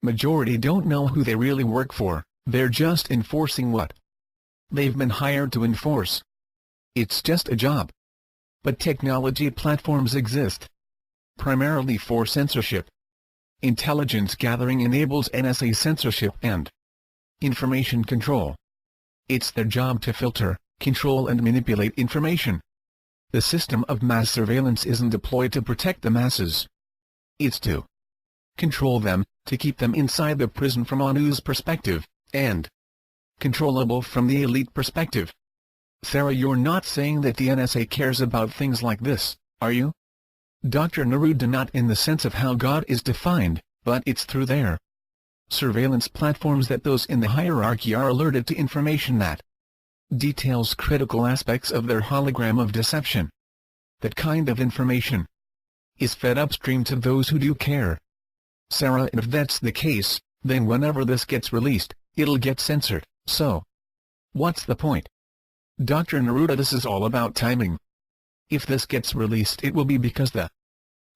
majority don't know who they really work for, they're just enforcing what they've been hired to enforce. It's just a job. But technology platforms exist primarily for censorship. Intelligence gathering enables NSA censorship and information control. It's their job to filter, control and manipulate information. The system of mass surveillance isn't deployed to protect the masses. It's to control them, to keep them inside the prison from Anu's perspective, and controllable from the elite perspective. Sarah, you're not saying that the NSA cares about things like this, are you? Dr. Neruda, not in the sense of how God is defined, but it's through their surveillance platforms that those in the hierarchy are alerted to information that details critical aspects of their hologram of deception. That kind of information is fed upstream to those who do care. Sarah, if that's the case, then whenever this gets released, it'll get censored, so what's the point? Dr. Neruda, this is all about timing. If this gets released, it will be because the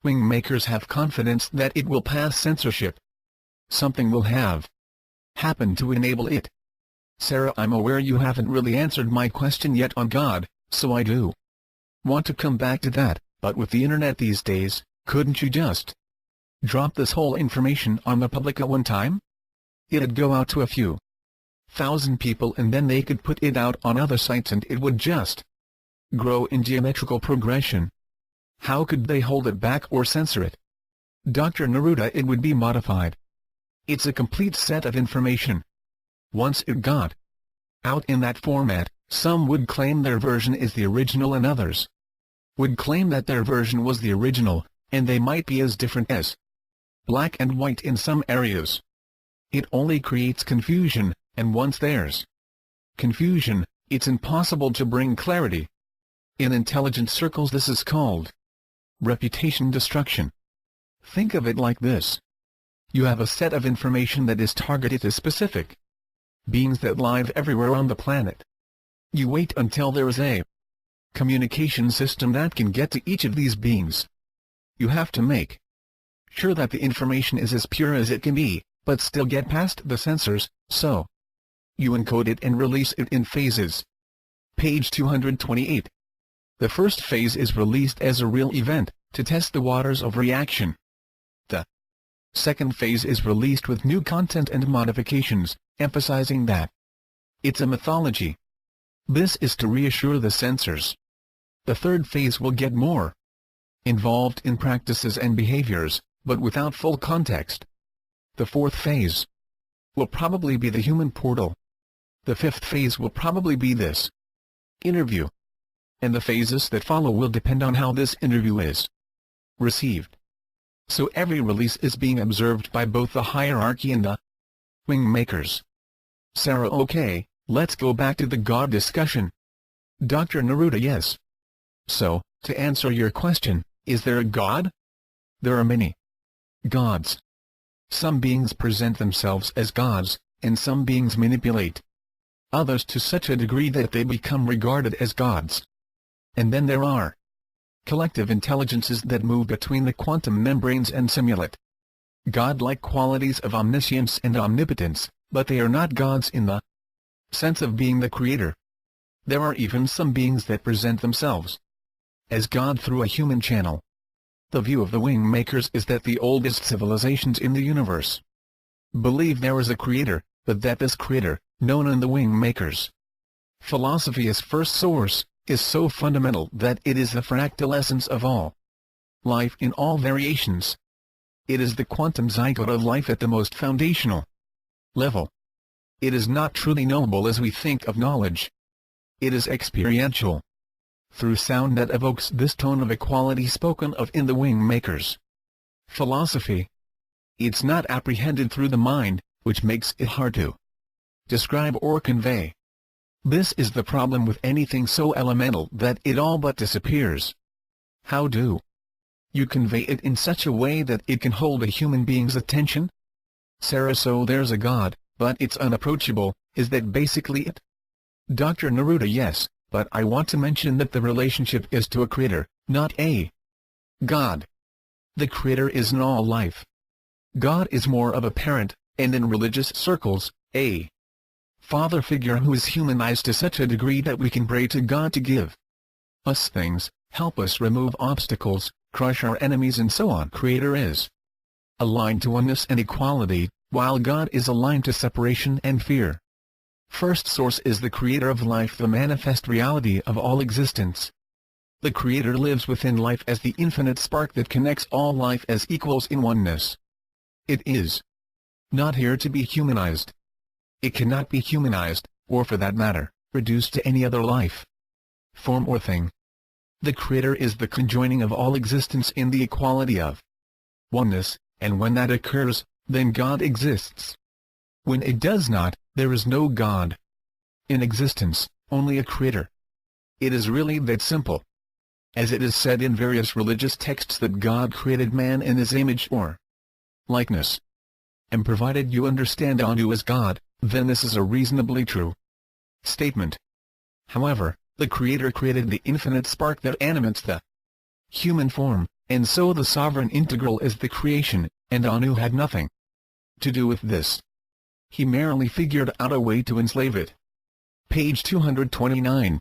WingMakers have confidence that it will pass censorship. Something will have happened to enable it. Sarah, I'm aware you haven't really answered my question yet on God, so I do want to come back to that, but with the internet these days, couldn't you just drop this whole information on the public at one time? It'd go out to a few thousand people and then they could put it out on other sites and it would just grow in geometrical progression. How could they hold it back or censor it? Dr. Neruda, it would be modified. It's a complete set of information. Once it got out in that format, some would claim their version is the original and others would claim that their version was the original, and they might be as different as black and white in some areas. It only creates confusion, and once there's confusion, it's impossible to bring clarity. In intelligence circles this is called reputation destruction. Think of it like this. You have a set of information that is targeted to specific beings that live everywhere on the planet. You wait until there is a communication system that can get to each of these beings. You have to make sure that the information is as pure as it can be, but still get past the censors, so you encode it and release it in phases. Page 228. The first phase is released as a real event, to test the waters of reaction. The second phase is released with new content and modifications, emphasizing that it's a mythology. This is to reassure the censors. The third phase will get more involved in practices and behaviors, but without full context. The fourth phase will probably be the human portal. The fifth phase will probably be this interview. And the phases that follow will depend on how this interview is received. So every release is being observed by both the hierarchy and the WingMakers. Sarah, okay, let's go back to the God discussion. Dr. Neruda, yes. So, to answer your question, is there a God? There are many gods. Some beings present themselves as gods, and some beings manipulate others to such a degree that they become regarded as gods. And then there are collective intelligences that move between the quantum membranes and simulate godlike qualities of omniscience and omnipotence, but they are not gods in the sense of being the creator. There are even some beings that present themselves as God through a human channel. The view of the WingMakers is that the oldest civilizations in the universe believe there is a creator, but that this creator, known in the WingMakers philosophy as first source, is so fundamental that it is the fractal essence of all life in all variations. It is the quantum zygote of life at the most foundational level. It is not truly knowable as we think of knowledge. It is experiential, through sound that evokes this tone of equality spoken of in the WingMakers philosophy. It's not apprehended through the mind, which makes it hard to describe or convey. This is the problem with anything so elemental that it all but disappears. How do you convey it in such a way that it can hold a human being's attention? Sarah, so there's a God, but it's unapproachable, is that basically it? Dr. Neruda, yes, but I want to mention that the relationship is to a creator, not a God. The creator is in all life. God is more of a parent, and in religious circles, a father figure who is humanized to such a degree that we can pray to God to give us things, help us remove obstacles, crush our enemies and so on. Creator is aligned to oneness and equality, while God is aligned to separation and fear. First source is the creator of life, the manifest reality of all existence. The creator lives within life as the infinite spark that connects all life as equals in oneness. It is not here to be humanized. It cannot be humanized, or for that matter, reduced to any other life, form or thing. The creator is the conjoining of all existence in the equality of oneness, and when that occurs, then God exists. When it does not, there is no God in existence, only a creator. It is really that simple. As it is said in various religious texts that God created man in his image or likeness. And provided you understand Anu as God, then this is a reasonably true statement. However, the Creator created the infinite spark that animates the human form, and so the sovereign integral is the creation, and Anu had nothing to do with this. He merely figured out a way to enslave it. Page 229.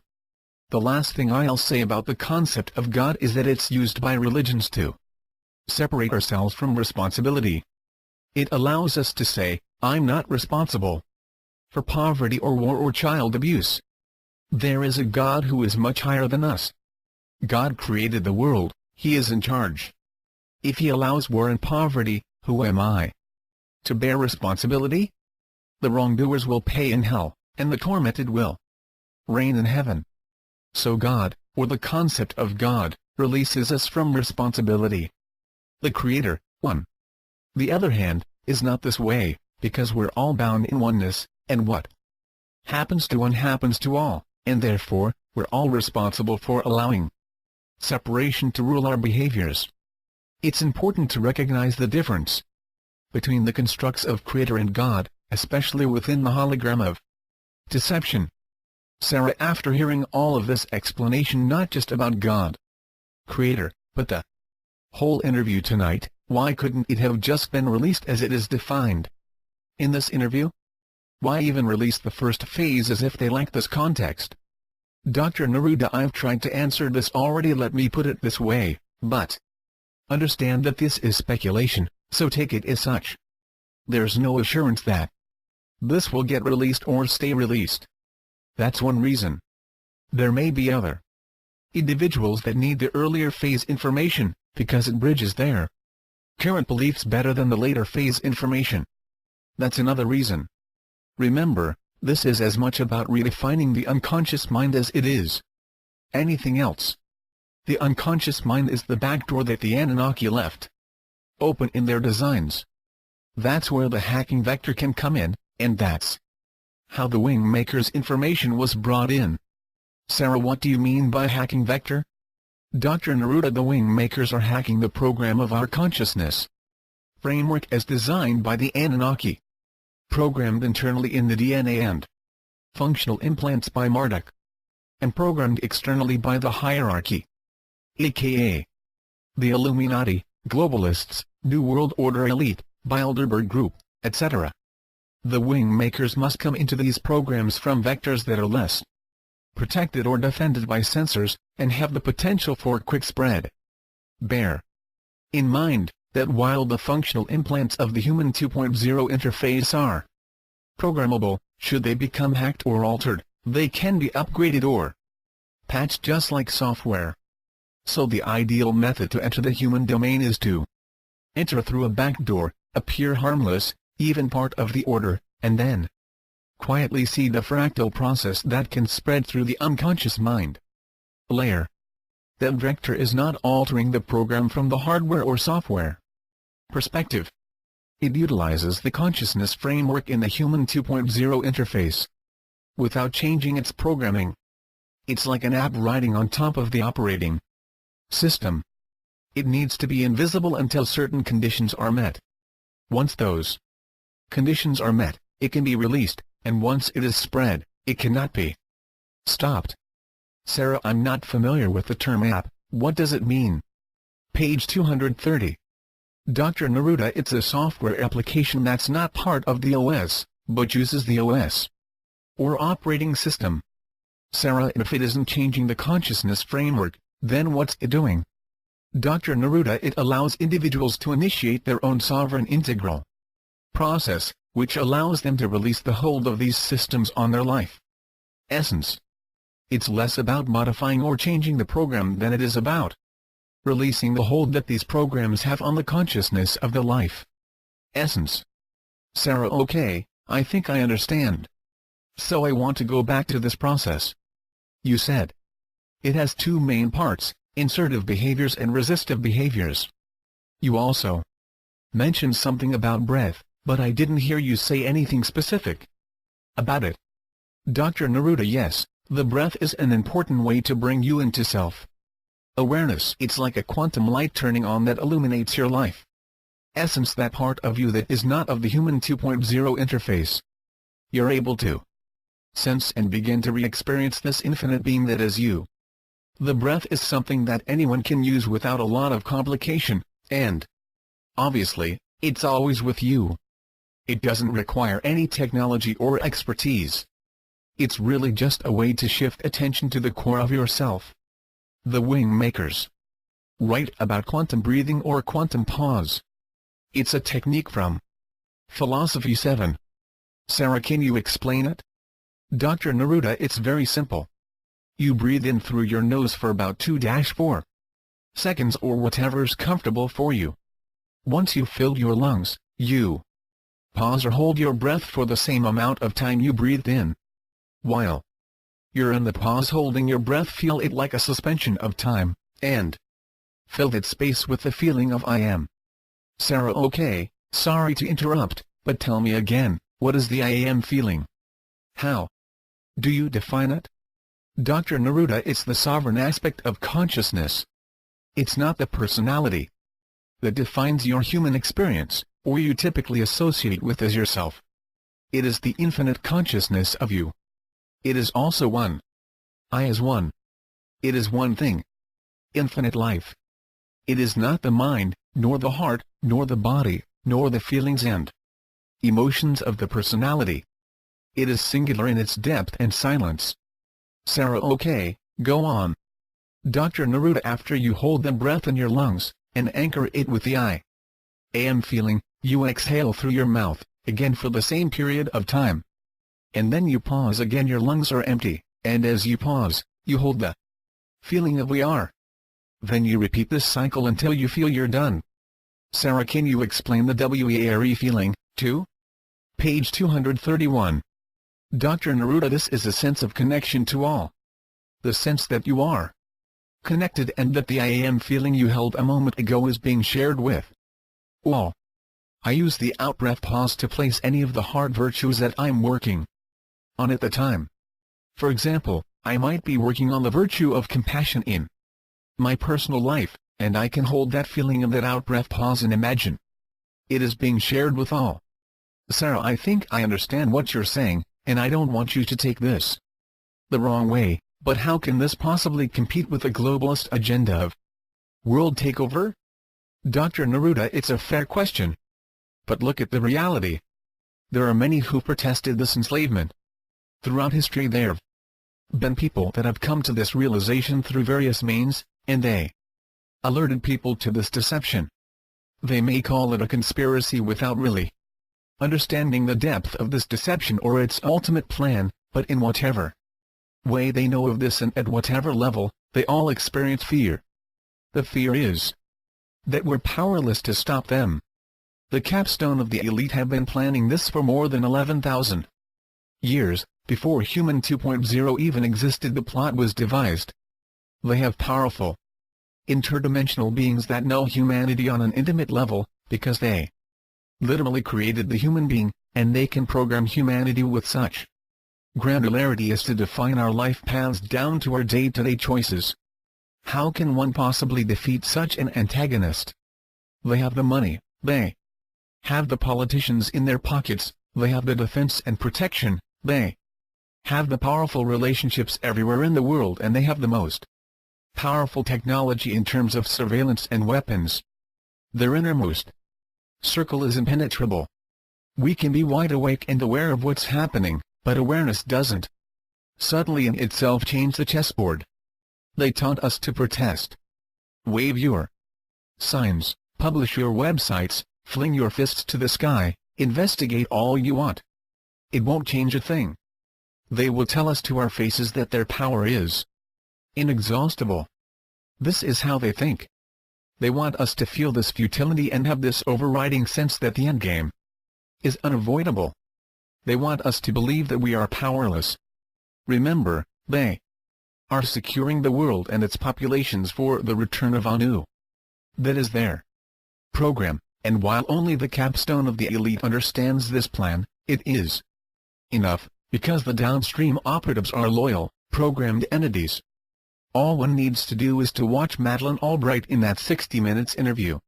The last thing I'll say about the concept of God is that it's used by religions to separate ourselves from responsibility. It allows us to say, I'm not responsible for poverty or war or child abuse. There is a God who is much higher than us. God created the world, He is in charge. If He allows war and poverty, who am I to bear responsibility? The wrongdoers will pay in hell, and the tormented will reign in heaven. So God, or the concept of God, releases us from responsibility. The Creator, one. The other hand, is not this way, because we're all bound in oneness, and what happens to one happens to all, and therefore, we're all responsible for allowing separation to rule our behaviors. It's important to recognize the difference between the constructs of Creator and God, especially within the hologram of deception. Sarah, after hearing all of this explanation not just about God, Creator, but the whole interview tonight, why couldn't it have just been released as it is defined in this interview? Why even release the first phase as if they lack this context? Dr. Neruda, I've tried to answer this already, let me put it this way, but understand that this is speculation, so take it as such. There's no assurance that this will get released or stay released. That's one reason. There may be other individuals that need the earlier phase information, because it bridges their current beliefs better than the later phase information. That's another reason. Remember, this is as much about redefining the unconscious mind as it is anything else. The unconscious mind is the back door that the Anunnaki left open in their designs. That's where the hacking vector can come in, and that's how the WingMakers information was brought in. Sarah, what do you mean by hacking vector? Dr. Neruda, the WingMakers are hacking the program of our consciousness framework as designed by the Anunnaki, programmed internally in the DNA and functional implants by Marduk, and programmed externally by the hierarchy, aka the Illuminati, globalists, New World Order elite, Bilderberg Group, etc. The WingMakers must come into these programs from vectors that are less protected or defended by sensors, and have the potential for quick spread. Bear in mind that while the functional implants of the human 2.0 interface are programmable, should they become hacked or altered, they can be upgraded or patched just like software. So the ideal method to enter the human domain is to enter through a back door, appear harmless, even part of the order, and then quietly see the fractal process that can spread through the unconscious mind layer. That vector is not altering the program from the hardware or software perspective. It utilizes the consciousness framework in the human 2.0 interface without changing its programming. It's like an app riding on top of the operating system. It needs to be invisible until certain conditions are met. Once those conditions are met, it can be released, and once it is spread, it cannot be stopped. Sarah, I'm not familiar with the term app, what does it mean? Page 230. Dr. Neruda, it's a software application that's not part of the OS, but uses the OS or operating system. Sarah, if it isn't changing the consciousness framework, then what's it doing? Dr. Neruda, it allows individuals to initiate their own sovereign integral process, which allows them to release the hold of these systems on their life essence. It's less about modifying or changing the program than it is about releasing the hold that these programs have on the consciousness of the life essence. Sarah, okay, I think I understand. So I want to go back to this process. You said it has two main parts, insertive behaviors and resistive behaviors. You also mentioned something about breath, but I didn't hear you say anything specific about it. Dr. Neruda, yes, the breath is an important way to bring you into self-awareness. It's like a quantum light turning on that illuminates your life essence, that part of you that is not of the human 2.0 interface. You're able to sense and begin to re-experience this infinite being that is you. The breath is something that anyone can use without a lot of complication, and obviously, it's always with you. It doesn't require any technology or expertise. It's really just a way to shift attention to the core of yourself. The WingMakers write about quantum breathing or quantum pause. It's a technique from Philosophy 7. Sarah, can you explain it? Dr. Neruda, it's very simple. You breathe in through your nose for about 2-4 seconds or whatever's comfortable for you. Once you've filled your lungs, you pause or hold your breath for the same amount of time you breathed in. While you're in the pause holding your breath, feel it like a suspension of time, and fill that space with the feeling of I am. Sarah, okay, sorry to interrupt, but tell me again, what is the I am feeling? How do you define it? Dr. Neruda, it's the sovereign aspect of consciousness. It's not the personality that defines your human experience, or you typically associate with as yourself. It is the infinite consciousness of you. It is also one. I is one. It is one thing. Infinite life. It is not the mind, nor the heart, nor the body, nor the feelings and emotions of the personality. It is singular in its depth and silence. Sarah, okay, go on. Dr. Neruda, after you hold the breath in your lungs, and anchor it with the I am feeling, you exhale through your mouth, again for the same period of time. And then you pause again, your lungs are empty, and as you pause, you hold the feeling of we are. Then you repeat this cycle until you feel you're done. Sarah, can you explain the WARE feeling, too? Page 231. Dr. Neruda, this is a sense of connection to all. The sense that you are connected and that the I am feeling you held a moment ago is being shared with all. I use the out-breath pause to place any of the heart virtues that I'm working on at the time. For example, I might be working on the virtue of compassion in my personal life, and I can hold that feeling of that out-breath pause and imagine it is being shared with all. Sarah, I think I understand what you're saying, and I don't want you to take this the wrong way, but how can this possibly compete with the globalist agenda of world takeover? Dr. Neruda, it's a fair question. But look at the reality. There are many who protested this enslavement. Throughout history there have been people that have come to this realization through various means, and they alerted people to this deception. They may call it a conspiracy without really understanding the depth of this deception or its ultimate plan, but in whatever way they know of this and at whatever level, they all experience fear. The fear is that we're powerless to stop them. The capstone of the elite have been planning this for more than 11,000 years, before Human 2.0 even existed. The plot was devised. They have powerful interdimensional beings that know humanity on an intimate level, because they literally created the human being, and they can program humanity with such granularity as to define our life paths down to our day-to-day choices. How can one possibly defeat such an antagonist? They have the money, they have the politicians in their pockets, they have the defense and protection, they have the powerful relationships everywhere in the world, and they have the most powerful technology in terms of surveillance and weapons. Their innermost circle is impenetrable. We can be wide awake and aware of what's happening, but awareness doesn't suddenly in itself change the chessboard. They taunt us to protest, wave your signs, publish your websites, fling your fists to the sky, investigate all you want. It won't change a thing. They will tell us to our faces that their power is inexhaustible. This is how they think. They want us to feel this futility and have this overriding sense that the endgame is unavoidable. They want us to believe that we are powerless. Remember, they are securing the world and its populations for the return of Anu. That is their program, and while only the capstone of the elite understands this plan, it is enough, because the downstream operatives are loyal, programmed entities. All one needs to do is to watch Madeleine Albright in that 60 Minutes interview,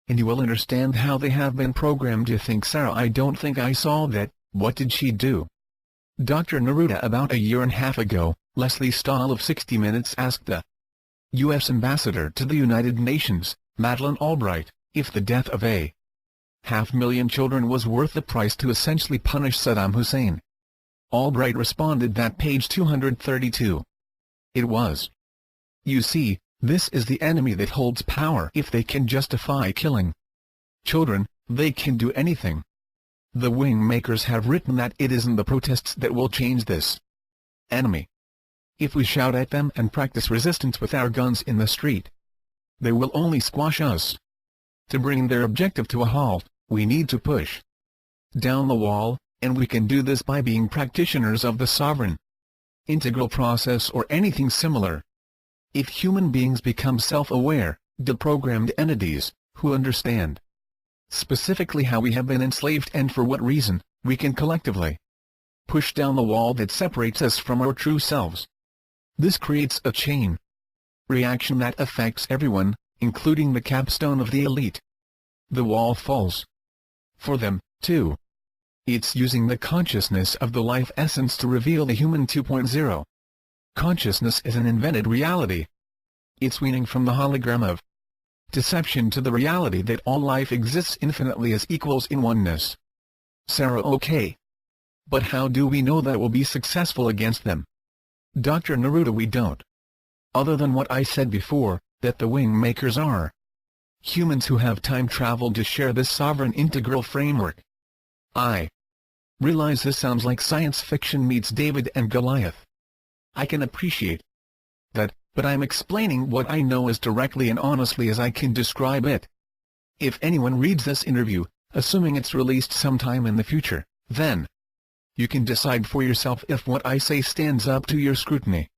and you will understand how they have been programmed to think. Sarah, I don't think I saw that. What did she do? Dr. Neruda. About a year and a half ago, Leslie Stahl of 60 Minutes asked the U.S. Ambassador to the United Nations, Madeleine Albright, if the death of a 500,000 children was worth the price to essentially punish Saddam Hussein. Albright responded that page 232. It was. You see, this is the enemy that holds power. If they can justify killing children, they can do anything. The WingMakers have written that it isn't the protests that will change this enemy. If we shout at them and practice resistance with our guns in the street, they will only squash us. To bring their objective to a halt, we need to push down the wall, and we can do this by being practitioners of the sovereign integral process or anything similar. If human beings become self-aware, deprogrammed entities, who understand specifically how we have been enslaved and for what reason, we can collectively push down the wall that separates us from our true selves. This creates a chain reaction that affects everyone, including the capstone of the elite. The wall falls for them, too. It's using the consciousness of the life essence to reveal the human 2.0. Consciousness is an invented reality. It's weaning from the hologram of deception to the reality that all life exists infinitely as equals in oneness. Sarah: okay. But how do we know that we'll be successful against them? Dr. Neruda: we don't. Other than what I said before, that the WingMakers are humans who have time traveled to share this sovereign integral framework. I realize this sounds like science fiction meets David and Goliath. I can appreciate that, but I'm explaining what I know as directly and honestly as I can describe it. If anyone reads this interview, assuming it's released sometime in the future, then you can decide for yourself if what I say stands up to your scrutiny.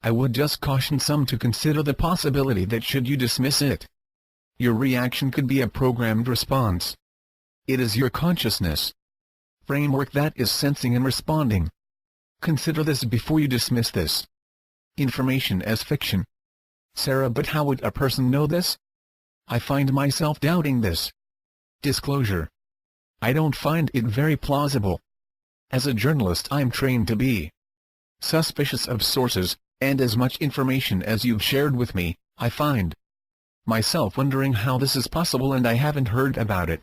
I would just caution some to consider the possibility that should you dismiss it, your reaction could be a programmed response. It is your consciousness framework that is sensing and responding. Consider this before you dismiss this information as fiction. Sarah: but how would a person know this? I find myself doubting this. Disclosure: I don't find it very plausible. As a journalist, I'm trained to be suspicious of sources, and as much information as you've shared with me, I find myself wondering how this is possible, and I haven't heard about it.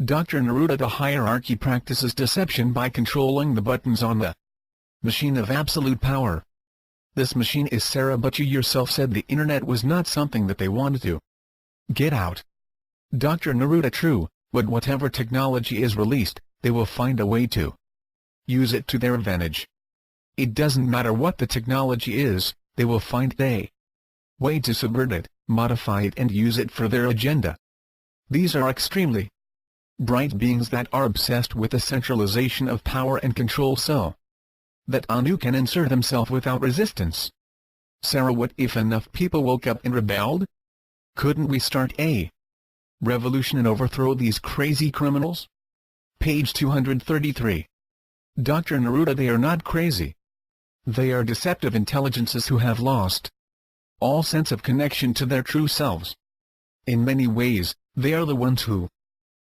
Dr. Neruda: the hierarchy practices deception by controlling the buttons on the machine of absolute power. This machine is Sarah, but you yourself said the internet was not something that they wanted to get out. Dr. Neruda: true, but whatever technology is released, they will find a way to use it to their advantage. It doesn't matter what the technology is, they will find a way to subvert it, modify it and use it for their agenda. These are extremely bright beings that are obsessed with the centralization of power and control so that Anu can insert himself without resistance. Sarah: what if enough people woke up and rebelled? Couldn't we start a revolution and overthrow these crazy criminals? Page 233. Dr. Neruda: they are not crazy. They are deceptive intelligences who have lost all sense of connection to their true selves. In many ways, they are the ones who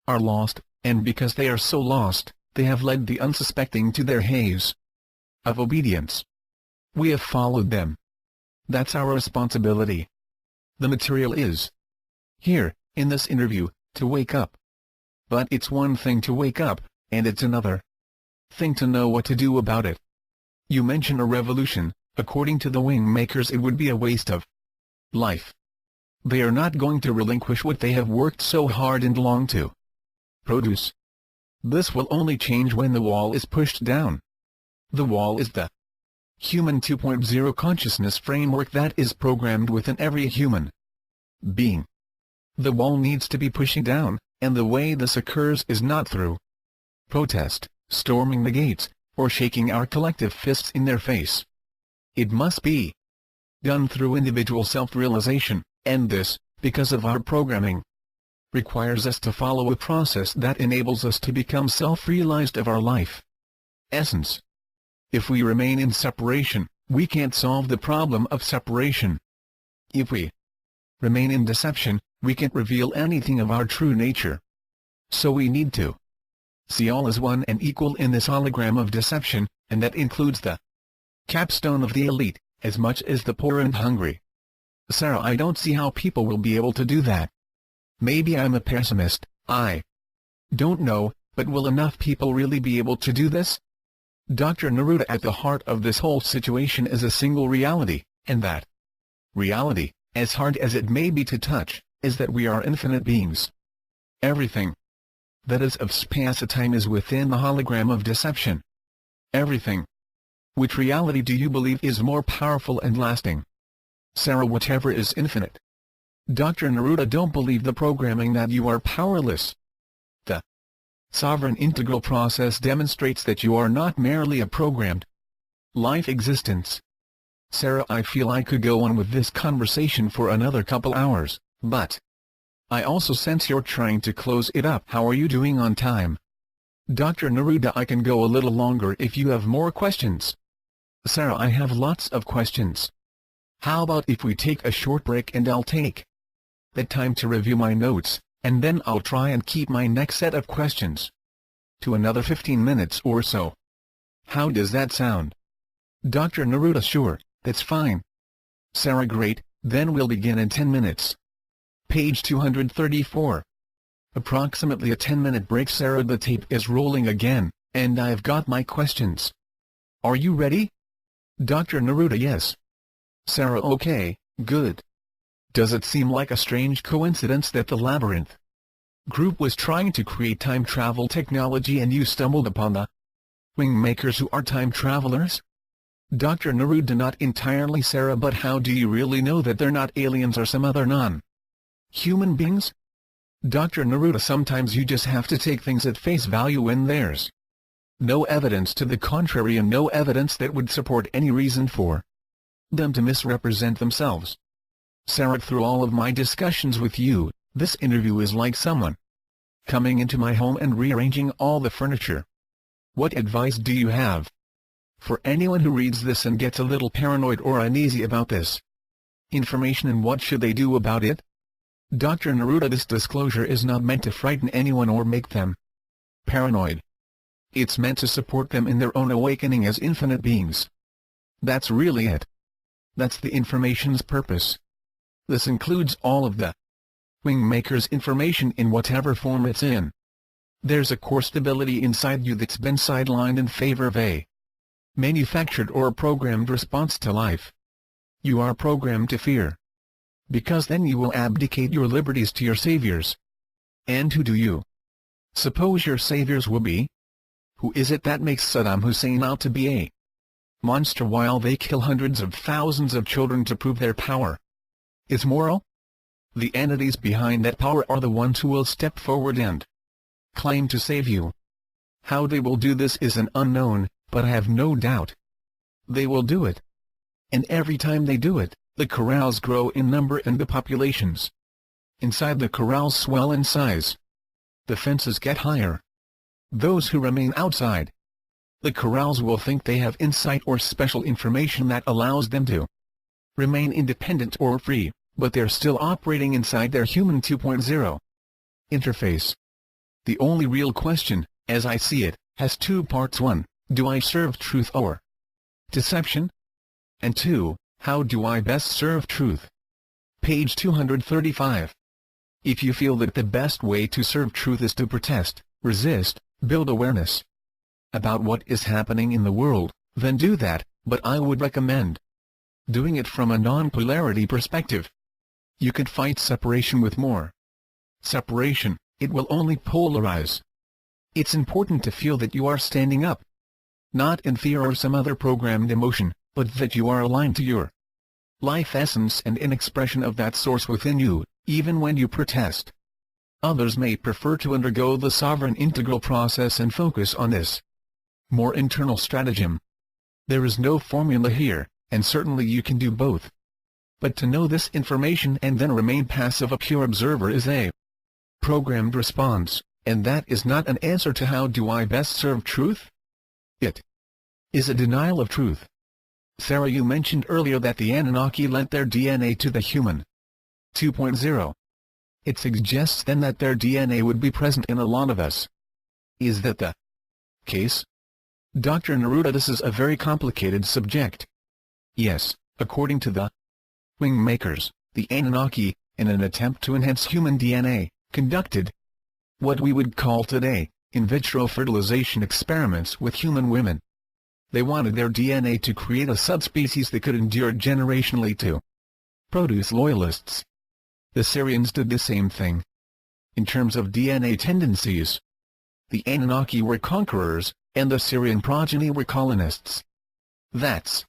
are lost, and because they are so lost, they have led the unsuspecting to their haze of obedience. We have followed them. That's our responsibility. The material is here, in this interview, to wake up. But it's one thing to wake up, and it's another thing to know what to do about it. You mention a revolution. According to the WingMakers, it would be a waste of life. They are not going to relinquish what they have worked so hard and long to produce. This will only change when the wall is pushed down. The wall is the human 2.0 consciousness framework that is programmed within every human being. The wall needs to be pushing down, and the way this occurs is not through protest, storming the gates, or shaking our collective fists in their face. It must be done through individual self-realization, and this, because of our programming, requires us to follow a process that enables us to become self-realized of our life essence. If we remain in separation, we can't solve the problem of separation. If we remain in deception, we can't reveal anything of our true nature. So we need to see all as one and equal in this hologram of deception, And that includes the capstone of the elite, as much as the poor and hungry. Sarah, I don't see how people will be able to do that. Maybe I'm a pessimist, I don't know, but will enough people really be able to do this? Dr. Neruda, at the heart of this whole situation is a single reality, and that reality, as hard as it may be to touch, is that we are infinite beings. Everything that is of space-time is within the hologram of deception. Everything. Which reality do you believe is more powerful and lasting? Sarah, whatever is infinite. Dr. Neruda, don't believe the programming that you are powerless. The sovereign integral process demonstrates that you are not merely a programmed life existence. Sarah, I feel I could go on with this conversation for another couple hours, but I also sense you're trying to close it up. How are you doing on time? Dr. Neruda, I can go a little longer if you have more questions. Sarah, I have lots of questions. How about if we take a short break and I'll take the time to review my notes, and then I'll try and keep my next set of questions to another 15 minutes or so. How does that sound? Dr. Neruda, sure, that's fine. Sarah, great, then we'll begin in 10 minutes. Page 234. Approximately a 10-minute break. Sarah, the tape is rolling again, and I've got my questions. Are you ready? Dr. Neruda, yes. Sarah, okay, good. Does it seem like a strange coincidence that the Labyrinth group was trying to create time travel technology and you stumbled upon the WingMakers, who are time travelers? Dr. Neruda, not entirely, Sarah, but how do you really know that they're not aliens or some other non-human beings? Dr. Neruda, sometimes you just have to take things at face value when there's no evidence to the contrary and no evidence that would support any reason for them to misrepresent themselves. Sarah, through all of my discussions with you, this interview is like someone coming into my home and rearranging all the furniture. What advice do you have for anyone who reads this and gets a little paranoid or uneasy about this information, and what should they do about it? Dr. Neruda, this disclosure is not meant to frighten anyone or make them paranoid. It's meant to support them in their own awakening as infinite beings. That's really it. That's the information's purpose. This includes all of the WingMakers information in whatever form it's in. There's a core stability inside you that's been sidelined in favor of a manufactured or programmed response to life. You are programmed to fear, because then you will abdicate your liberties to your saviors. And who do you suppose your saviors will be? Who is it that makes Saddam Hussein out to be a monster while they kill hundreds of thousands of children to prove their power is moral? The entities behind that power are the ones who will step forward and claim to save you. How they will do this is an unknown, but I have no doubt they will do it. And every time they do it, the corrals grow in number and the populations inside the corrals swell in size. The fences get higher. Those who remain outside the corrals will think they have insight or special information that allows them to remain independent or free, but they're still operating inside their human 2.0 interface. The only real question, as I see it, has two parts. 1, do I serve truth or deception? And 2, how do I best serve truth? Page 235. If you feel that the best way to serve truth is to protest, resist, build awareness about what is happening in the world, then do that, but I would recommend doing it from a non-polarity perspective. You could fight separation with more separation, it will only polarize. It's important to feel that you are standing up, not in fear or some other programmed emotion, but that you are aligned to your life essence and an expression of that source within you, even when you protest. Others may prefer to undergo the sovereign integral process and focus on this more internal stratagem. There is no formula here, and certainly you can do both. But to know this information and then remain passive, a pure observer, is a programmed response, and that is not an answer to how do I best serve truth? It is a denial of truth. Sarah, you mentioned earlier that the Anunnaki lent their DNA to the human 2.0. It suggests then that their DNA would be present in a lot of us. Is that the case? Dr. Neruda, this is a very complicated subject. Yes, according to the WingMakers, the Anunnaki, in an attempt to enhance human DNA, conducted what we would call today in vitro fertilization experiments with human women. They wanted their DNA to create a subspecies that could endure generationally to produce loyalists. The Syrians did the same thing. In terms of DNA tendencies, the Anunnaki were conquerors, and the Syrian progeny were colonists. That's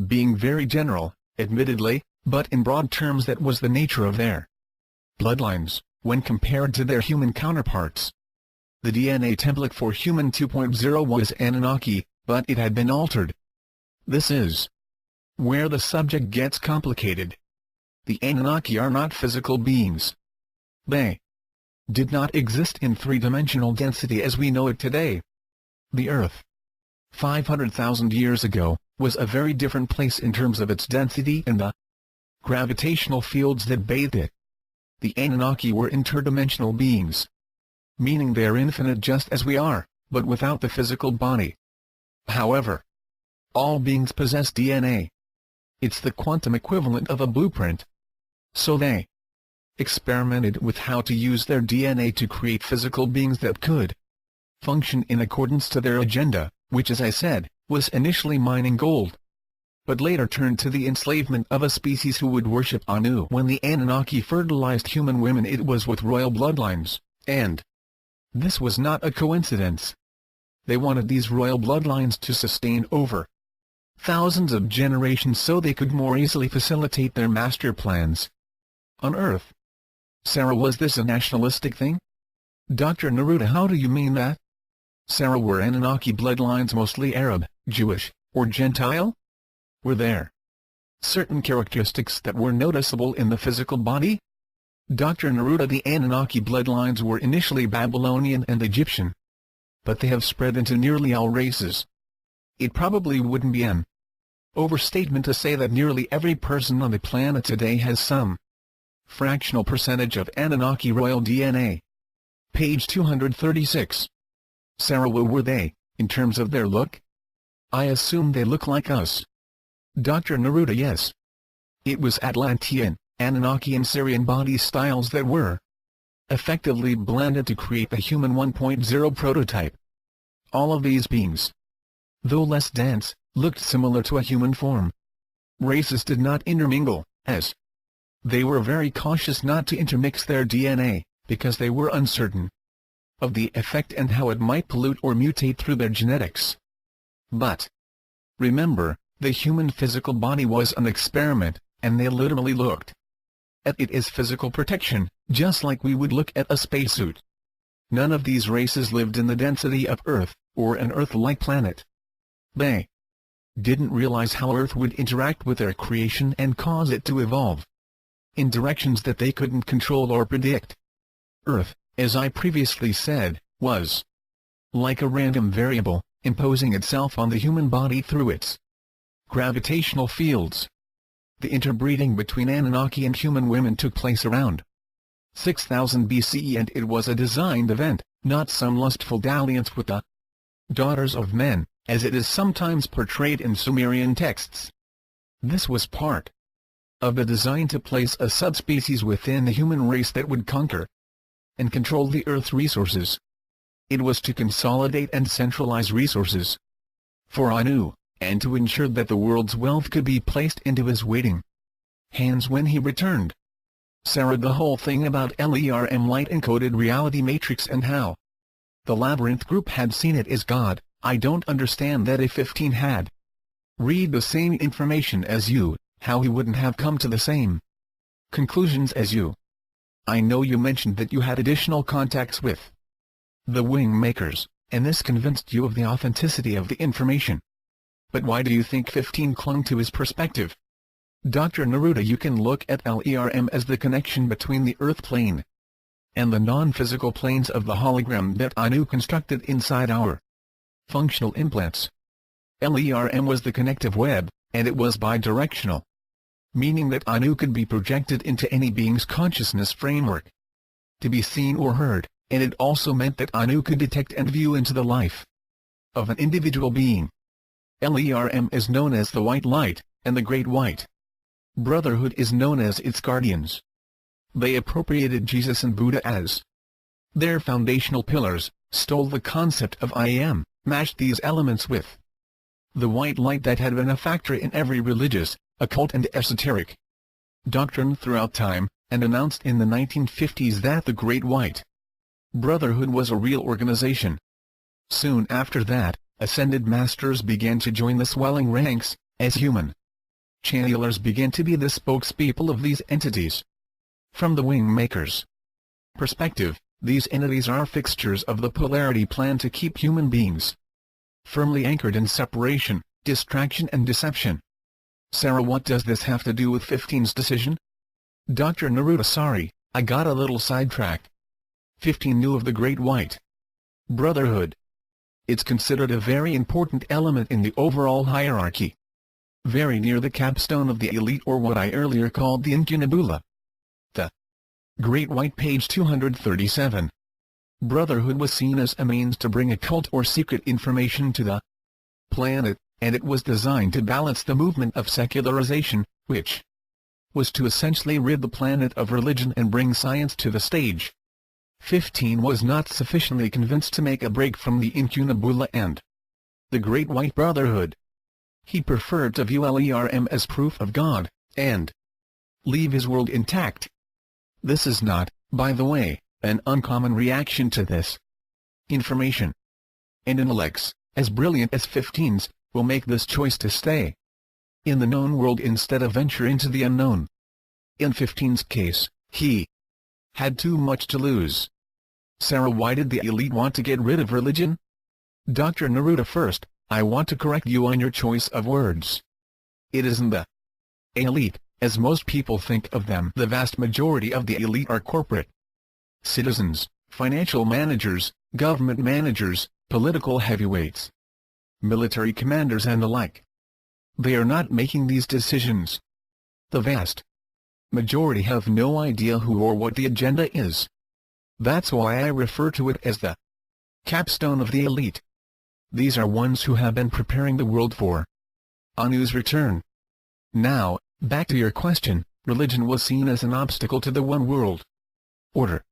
being very general, admittedly, but in broad terms that was the nature of their bloodlines, when compared to their human counterparts. The DNA template for Human 2.0 was Anunnaki, but it had been altered. This is where the subject gets complicated. The Anunnaki are not physical beings. They did not exist in three-dimensional density as we know it today. The Earth, 500,000 years ago, was a very different place in terms of its density and the gravitational fields that bathed it. The Anunnaki were interdimensional beings, meaning they are infinite just as we are, but without the physical body. However, all beings possess DNA. It's the quantum equivalent of a blueprint. So they experimented with how to use their DNA to create physical beings that could function in accordance to their agenda, which, as I said, was initially mining gold, but later turned to the enslavement of a species who would worship Anu. When the Anunnaki fertilized human women, it was with royal bloodlines, and this was not a coincidence. They wanted these royal bloodlines to sustain over thousands of generations so they could more easily facilitate their master plans on Earth. Sarah, was this a nationalistic thing? Dr. Neruda, how do you mean that? Sarah, were Anunnaki bloodlines mostly Arab, Jewish, or Gentile? Were there certain characteristics that were noticeable in the physical body? Dr. Neruda, the Anunnaki bloodlines were initially Babylonian and Egyptian, but they have spread into nearly all races. It probably wouldn't be an overstatement to say that nearly every person on the planet today has some fractional percentage of Anunnaki royal DNA. Page 236. Sarah, what were they, in terms of their look? I assume they look like us. Dr. Neruda, yes. It was Atlantean, Anunnaki and Syrian body styles that were effectively blended to create the Human 1.0 prototype. All of these beings, though less dense, looked similar to a human form. Races did not intermingle, as they were very cautious not to intermix their DNA, because they were uncertain of the effect and how it might pollute or mutate through their genetics. But remember, the human physical body was an experiment, and they literally looked at it as physical protection, just like we would look at a spacesuit. None of these races lived in the density of Earth, or an Earth-like planet. They didn't realize how Earth would interact with their creation and cause it to evolve in directions that they couldn't control or predict. Earth, as I previously said, was like a random variable, imposing itself on the human body through its gravitational fields. The interbreeding between Anunnaki and human women took place around 6000 BCE, and it was a designed event, not some lustful dalliance with the daughters of men, as it is sometimes portrayed in Sumerian texts. This was part of the design to place a subspecies within the human race that would conquer and control the Earth's resources. It was to consolidate and centralize resources for Anu, and to ensure that the world's wealth could be placed into his waiting hands when he returned. Sarah, the whole thing about LERM, light-encoded reality matrix, and how the Labyrinth group had seen it as God, I don't understand that. If 15 had read the same information as you, how he wouldn't have come to the same conclusions as you. I know you mentioned that you had additional contacts with the WingMakers, and this convinced you of the authenticity of the information. But why do you think 15 clung to his perspective? Dr. Neruda, you can look at LERM as the connection between the Earth plane and the non-physical planes of the hologram that Anu constructed inside our functional implants. LERM was the connective web, and it was bidirectional, meaning that Anu could be projected into any being's consciousness framework to be seen or heard, and it also meant that Anu could detect and view into the life of an individual being. LERM is known as the White Light, and the Great White Brotherhood is known as its guardians. They appropriated Jesus and Buddha as their foundational pillars, stole the concept of I Am, mashed these elements with the white light that had been a factor in every religious, occult and esoteric doctrine throughout time, and announced in the 1950s that the Great White Brotherhood was a real organization. Soon after that, ascended masters began to join the swelling ranks, as human channelers began to be the spokespeople of these entities. From the WingMakers' perspective, these entities are fixtures of the polarity plan to keep human beings firmly anchored in separation, distraction and deception. Sarah, what does this have to do with 15's decision? Dr. Neruda: sorry, I got a little sidetracked. 15 knew of the Great White Brotherhood. It's considered a very important element in the overall hierarchy. Very near the capstone of the elite, or what I earlier called the incunabula. The Great White, page 237. Brotherhood was seen as a means to bring occult or secret information to the planet, and it was designed to balance the movement of secularization, which was to essentially rid the planet of religion and bring science to the stage. 15 was not sufficiently convinced to make a break from the incunabula and the Great White Brotherhood. He preferred to view LERM as proof of God, and leave his world intact. This is not, by the way, an uncommon reaction to this information. And intellects, as brilliant as 15's, will make this choice to stay in the known world instead of venture into the unknown. In 15's case, he had too much to lose. Sarah, why did the elite want to get rid of religion? Dr. Neruda: first, I want to correct you on your choice of words. It isn't the elite, as most people think of them. The vast majority of the elite are corporate citizens, financial managers, government managers, political heavyweights, military commanders and the like. They are not making these decisions. The vast majority have no idea who or what the agenda is. That's why I refer to it as the capstone of the elite. These are ones who have been preparing the world for Anu's return. Now, back to your question, religion was seen as an obstacle to the one world order.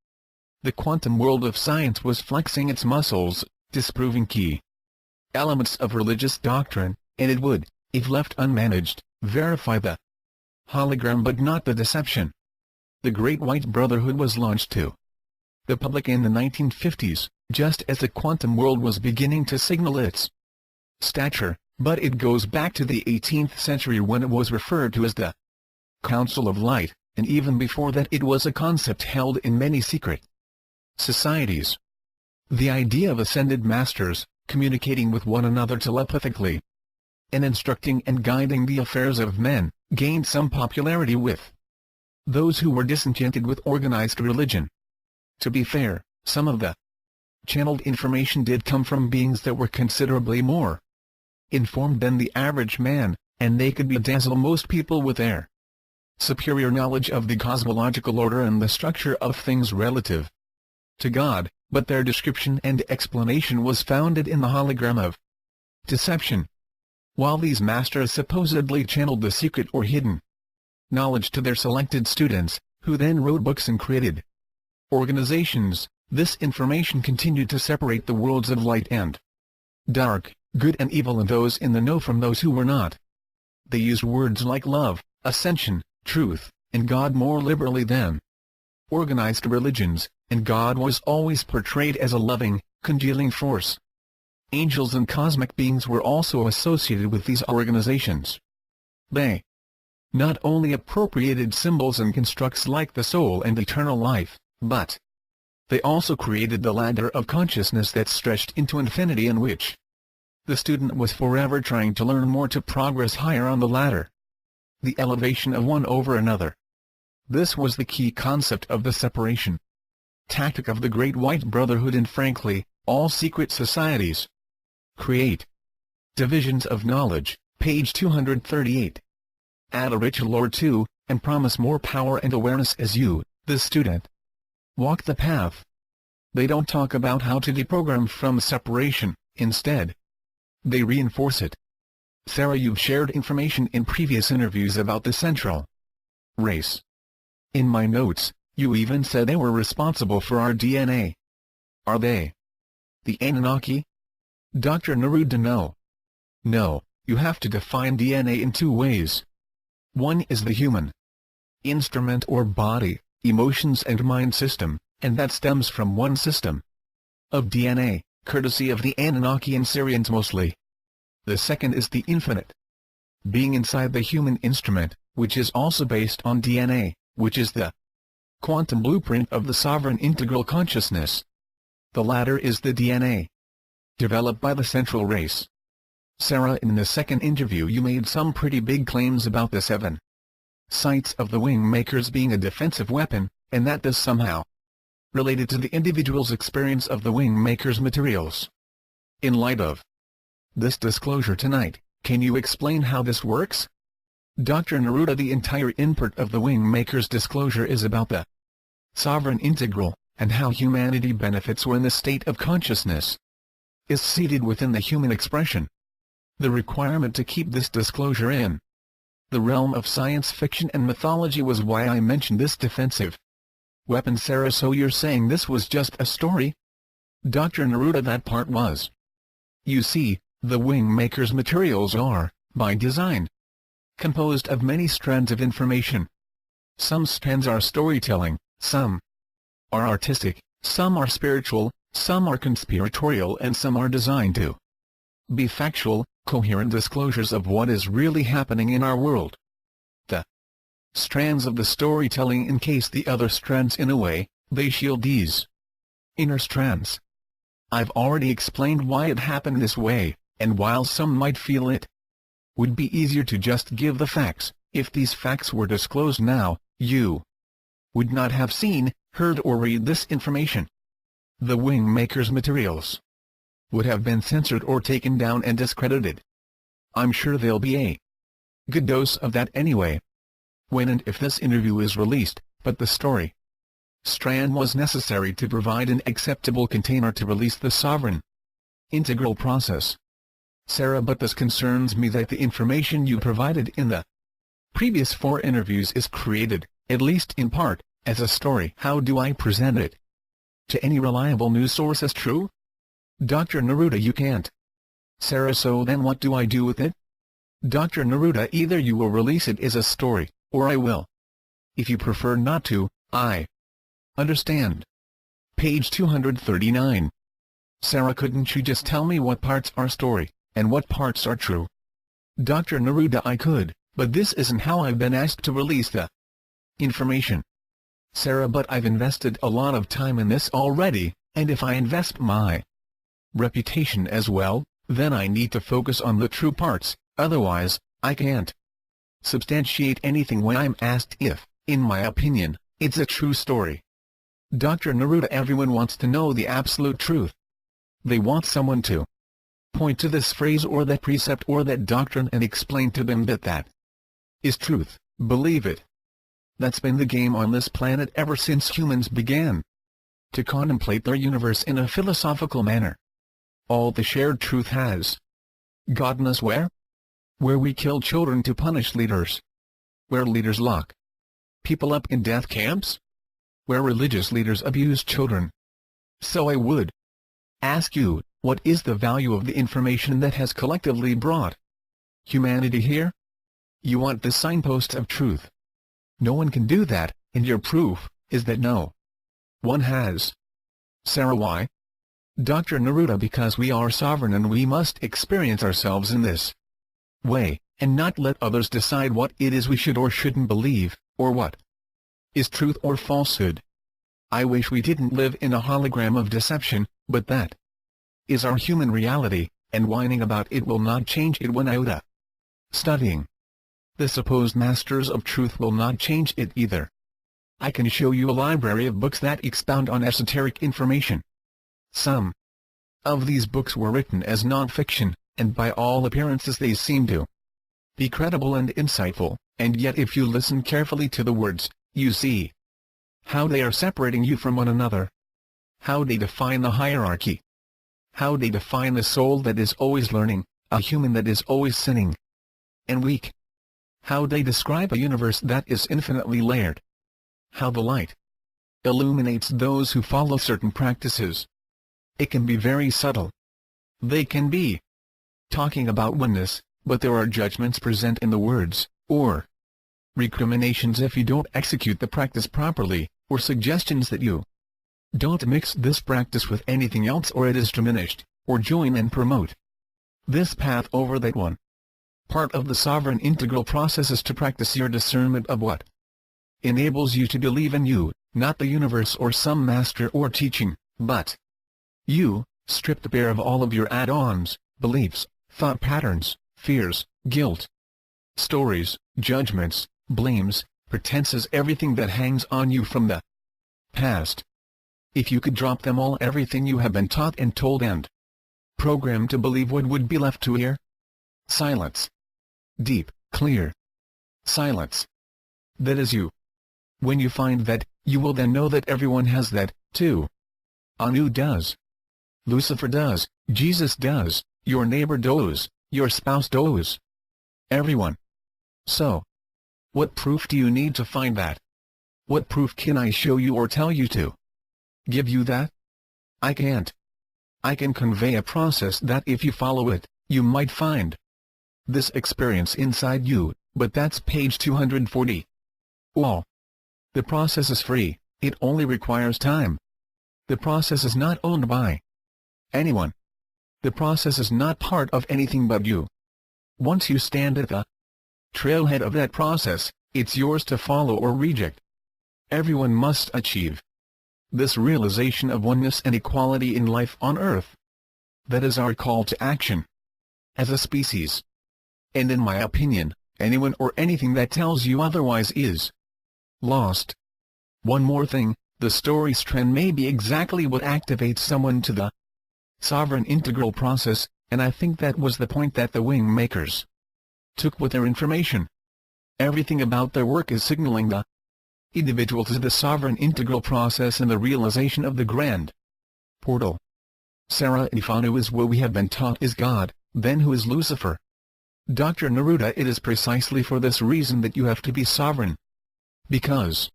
The quantum world of science was flexing its muscles, disproving key elements of religious doctrine, and it would, if left unmanaged, verify the hologram but not the deception. The Great White Brotherhood was launched to the public in the 1950s, just as the quantum world was beginning to signal its stature, but it goes back to the 18th century when it was referred to as the Council of Light, and even before that it was a concept held in many secret societies. The idea of ascended masters, communicating with one another telepathically, and instructing and guiding the affairs of men, gained some popularity with those who were disenchanted with organized religion. To be fair, some of the channeled information did come from beings that were considerably more informed than the average man, and they could bedazzle most people with their superior knowledge of the cosmological order and the structure of things relative to God, but their description and explanation was founded in the hologram of deception. While these masters supposedly channeled the secret or hidden knowledge to their selected students, who then wrote books and created organizations, this information continued to separate the worlds of light and dark, good and evil, and those in the know from those who were not. They used words like love, ascension, truth, and God more liberally than organized religions, and God was always portrayed as a loving, congealing force. Angels and cosmic beings were also associated with these organizations. They not only appropriated symbols and constructs like the soul and eternal life, but they also created the ladder of consciousness that stretched into infinity, in which the student was forever trying to learn more to progress higher on the ladder. The elevation of one over another. This was the key concept of the separation tactic of the Great White Brotherhood, and frankly, all secret societies create divisions of knowledge, page 238. Add a richer lore too, and promise more power and awareness as you, the student, walk the path. They don't talk about how to deprogram from separation. Instead, they reinforce it. Sarah, you've shared information in previous interviews about the central race. In my notes, you even said they were responsible for our DNA. Are they the Anunnaki? Dr. Neruda, no. No, you have to define DNA in two ways. One is the human instrument or body, emotions and mind system, and that stems from one system of DNA, courtesy of the Anunnaki and Syrians mostly. The second is the infinite being inside the human instrument, which is also based on DNA, which is the quantum blueprint of the sovereign integral consciousness. The latter is the DNA developed by the central race. Sarah, in the second interview you made some pretty big claims about the 7 sights of the WingMakers being a defensive weapon, and that this somehow related to the individual's experience of the WingMakers materials. In light of this disclosure tonight, can you explain how this works? Dr. Neruda, the entire input of the WingMakers disclosure is about the sovereign integral, and how humanity benefits when the state of consciousness is seated within the human expression. The requirement to keep this disclosure in the realm of science fiction and mythology was why I mentioned this defensive weapon. Sarah, so you're saying this was just a story? Dr. Neruda, that part was. You see, the WingMakers materials are, by design, composed of many strands of information. Some strands are storytelling, some are artistic, some are spiritual, some are conspiratorial, and some are designed to be factual, coherent disclosures of what is really happening in our world. The strands of the storytelling encase the other strands in a way, they shield these inner strands. I've already explained why it happened this way, and while some might feel it would be easier to just give the facts, if these facts were disclosed now, you would not have seen, heard or read this information. The WingMakers materials would have been censored or taken down and discredited. I'm sure there'll be a good dose of that anyway, when and if this interview is released, but the story strand was necessary to provide an acceptable container to release the sovereign integral process. Sarah, but this concerns me that the information you provided in the previous 4 interviews is created, at least in part, as a story. How do I present it to any reliable news source as true? Dr. Neruda, you can't. Sarah, so then what do I do with it? Dr. Neruda, either you will release it as a story, or I will. If you prefer not to, I understand. Page 239. Sarah, couldn't you just tell me what parts are story, and what parts are true? Dr. Neruda, I could, but this isn't how I've been asked to release the information. Sarah, but I've invested a lot of time in this already, and if I invest my reputation as well, then I need to focus on the true parts, otherwise, I can't substantiate anything when I'm asked if, in my opinion, it's a true story. Dr. Neruda, everyone wants to know the absolute truth. They want someone to point to this phrase or that precept or that doctrine and explain to them that that is truth, believe it. That's been the game on this planet ever since humans began to contemplate their universe in a philosophical manner. All the shared truth has gotten us where? Where we kill children to punish leaders. Where leaders lock people up in death camps. Where religious leaders abuse children. So I would ask you, what is the value of the information that has collectively brought humanity here? You want the signpost of truth. No one can do that, and your proof is that no one has. Sarah, why? Dr. Neruda, because we are sovereign and we must experience ourselves in this way, and not let others decide what it is we should or shouldn't believe, or what is truth or falsehood. I wish we didn't live in a hologram of deception, but that is our human reality, and whining about it will not change it one iota. Studying the supposed masters of truth will not change it either. I can show you a library of books that expound on esoteric information. Some of these books were written as non-fiction, and by all appearances they seem to be credible and insightful, and yet if you listen carefully to the words, you see how they are separating you from one another, how they define the hierarchy, how they define the soul that is always learning, A human that is always sinning and weak. How they describe a universe that is infinitely layered. How the light illuminates those who follow certain practices. It can be very subtle. They can be talking about oneness, but there are judgments present in the words, or recriminations if you don't execute the practice properly, or suggestions that you don't mix this practice with anything else or it is diminished, or join and promote this path over that one. Part of the sovereign integral process is to practice your discernment of what enables you to believe in you, not the universe or some master or teaching, but you, stripped bare of all of your add-ons, beliefs, thought patterns, fears, guilt, stories, judgments, blames, pretenses, everything that hangs on you from the past. If you could drop them all, everything you have been taught and told and programmed to believe, what would be left to hear? Silence. Deep, clear silence. That is you. When you find that, you will then know that everyone has that, too. Anu does. Lucifer does, Jesus does, your neighbor does, your spouse does. Everyone. So, what proof do you need to find that? What proof can I show you or tell you to give you that? I can't. I can convey a process that if you follow it, you might find this experience inside you, but that's page 240. Well, the process is free, it only requires time. The process is not owned by anyone. The process is not part of anything but you. Once you stand at the trailhead of that process, it's yours to follow or reject. Everyone must achieve this realization of oneness and equality in life on earth. That is our call to action as a species. And in my opinion, anyone or anything that tells you otherwise is lost. One more thing, the story's trend may be exactly what activates someone to the sovereign integral process, and I think that was the point that the WingMakers took with their information. Everything about their work is signaling the individual to the sovereign integral process and the realization of the grand portal. Sarah, if Anu is what we have been taught is God, then who is Lucifer? Dr. Neruda, it is precisely for this reason that you have to be sovereign. Because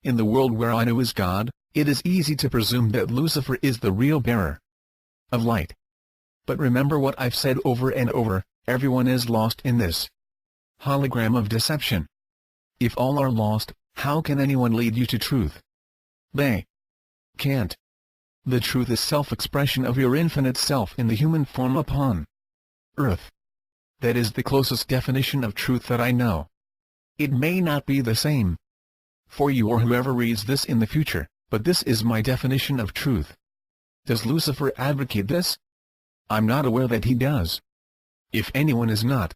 in the world where Anu is God, it is easy to presume that Lucifer is the real bearer of light. But remember what I've said over and over, everyone is lost in this hologram of deception. If all are lost, how can anyone lead you to truth? They can't. The truth is self-expression of your infinite self in the human form upon earth. That is the closest definition of truth that I know. It may not be the same for you or whoever reads this in the future, but this is my definition of truth. Does Lucifer advocate this? I'm not aware that he does. If anyone is not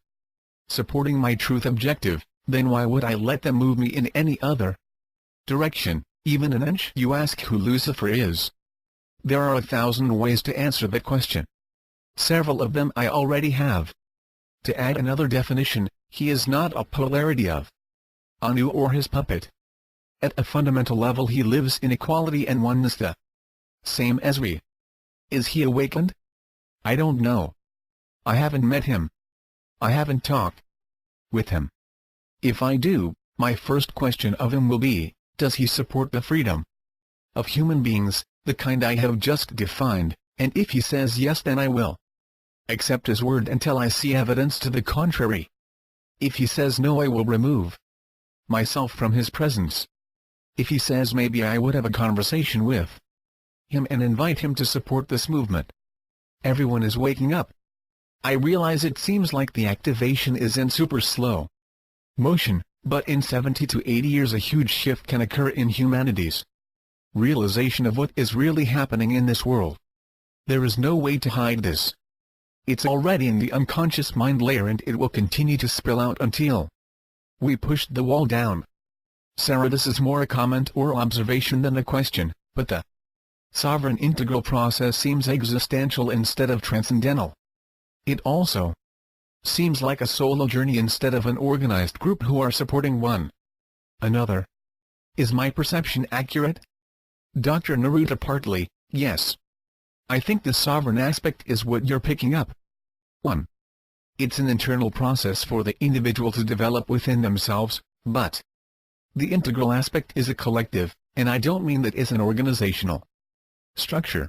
supporting my truth objective, then why would I let them move me in any other direction, even an inch? You ask who Lucifer is. There are 1,000 ways to answer that question. Several of them I already have. To add another definition, he is not a polarity of Anu or his puppet. At a fundamental level he lives in equality and oneness, the same as we. Is he awakened? I don't know. I haven't met him. I haven't talked with him. If I do, my first question of him will be, does he support the freedom of human beings, the kind I have just defined? And if he says yes, then I will accept his word until I see evidence to the contrary. If he says no, I will remove myself from his presence. If he says maybe, I would have a conversation with him and invite him to support this movement. Everyone is waking up. I realize it seems like the activation is in super slow motion, but in 70 to 80 years a huge shift can occur in humanity's realization of what is really happening in this world. There is no way to hide this. It's already in the unconscious mind layer and it will continue to spill out until we push the wall down. Sarah, this is more a comment or observation than a question, but the sovereign integral process seems existential instead of transcendental. It also seems like a solo journey instead of an organized group who are supporting one another. Is my perception accurate? Dr. Neruda, partly, yes. I think the sovereign aspect is what you're picking up. 1. It's an internal process for the individual to develop within themselves, but the integral aspect is a collective, and I don't mean that it's an organizational structure.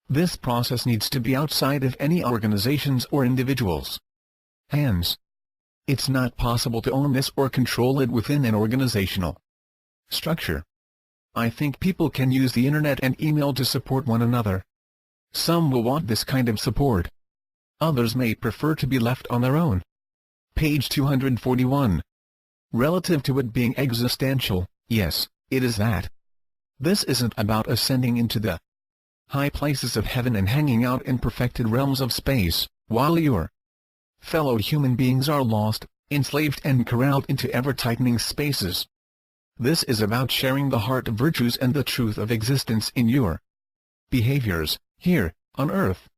This process needs to be outside of any organizations or individuals' hands. It's not possible to own this or control it within an organizational structure. I think people can use the internet and email to support one another. Some will want this kind of support. Others may prefer to be left on their own. Page 241. Relative to it being existential, yes, it is that. This isn't about ascending into the high places of heaven and hanging out in perfected realms of space, while your fellow human beings are lost, enslaved and corralled into ever-tightening spaces. This is about sharing the heart virtues and the truth of existence in your behaviors, here, on Earth.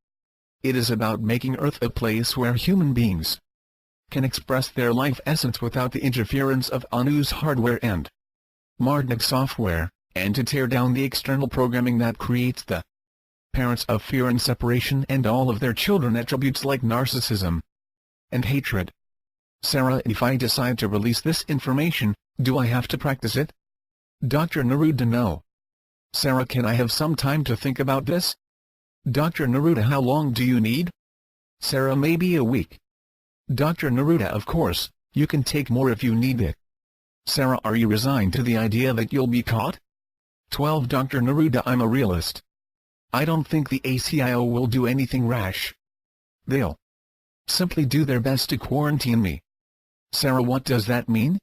It is about making Earth a place where human beings can express their life essence without the interference of Anu's hardware and Marduk software, and to tear down the external programming that creates the parents of fear and separation and all of their children attributes like narcissism and hatred. Sarah, if I decide to release this information, do I have to practice it? Dr. Neruda, no. Sarah, can I have some time to think about this? Dr. Neruda, how long do you need? Sarah, maybe a week. Dr. Neruda, of course, you can take more if you need it. Sarah, are you resigned to the idea that you'll be caught? 12. Dr. Neruda, I'm a realist. I don't think the ACIO will do anything rash. They'll simply do their best to quarantine me. Sarah, what does that mean?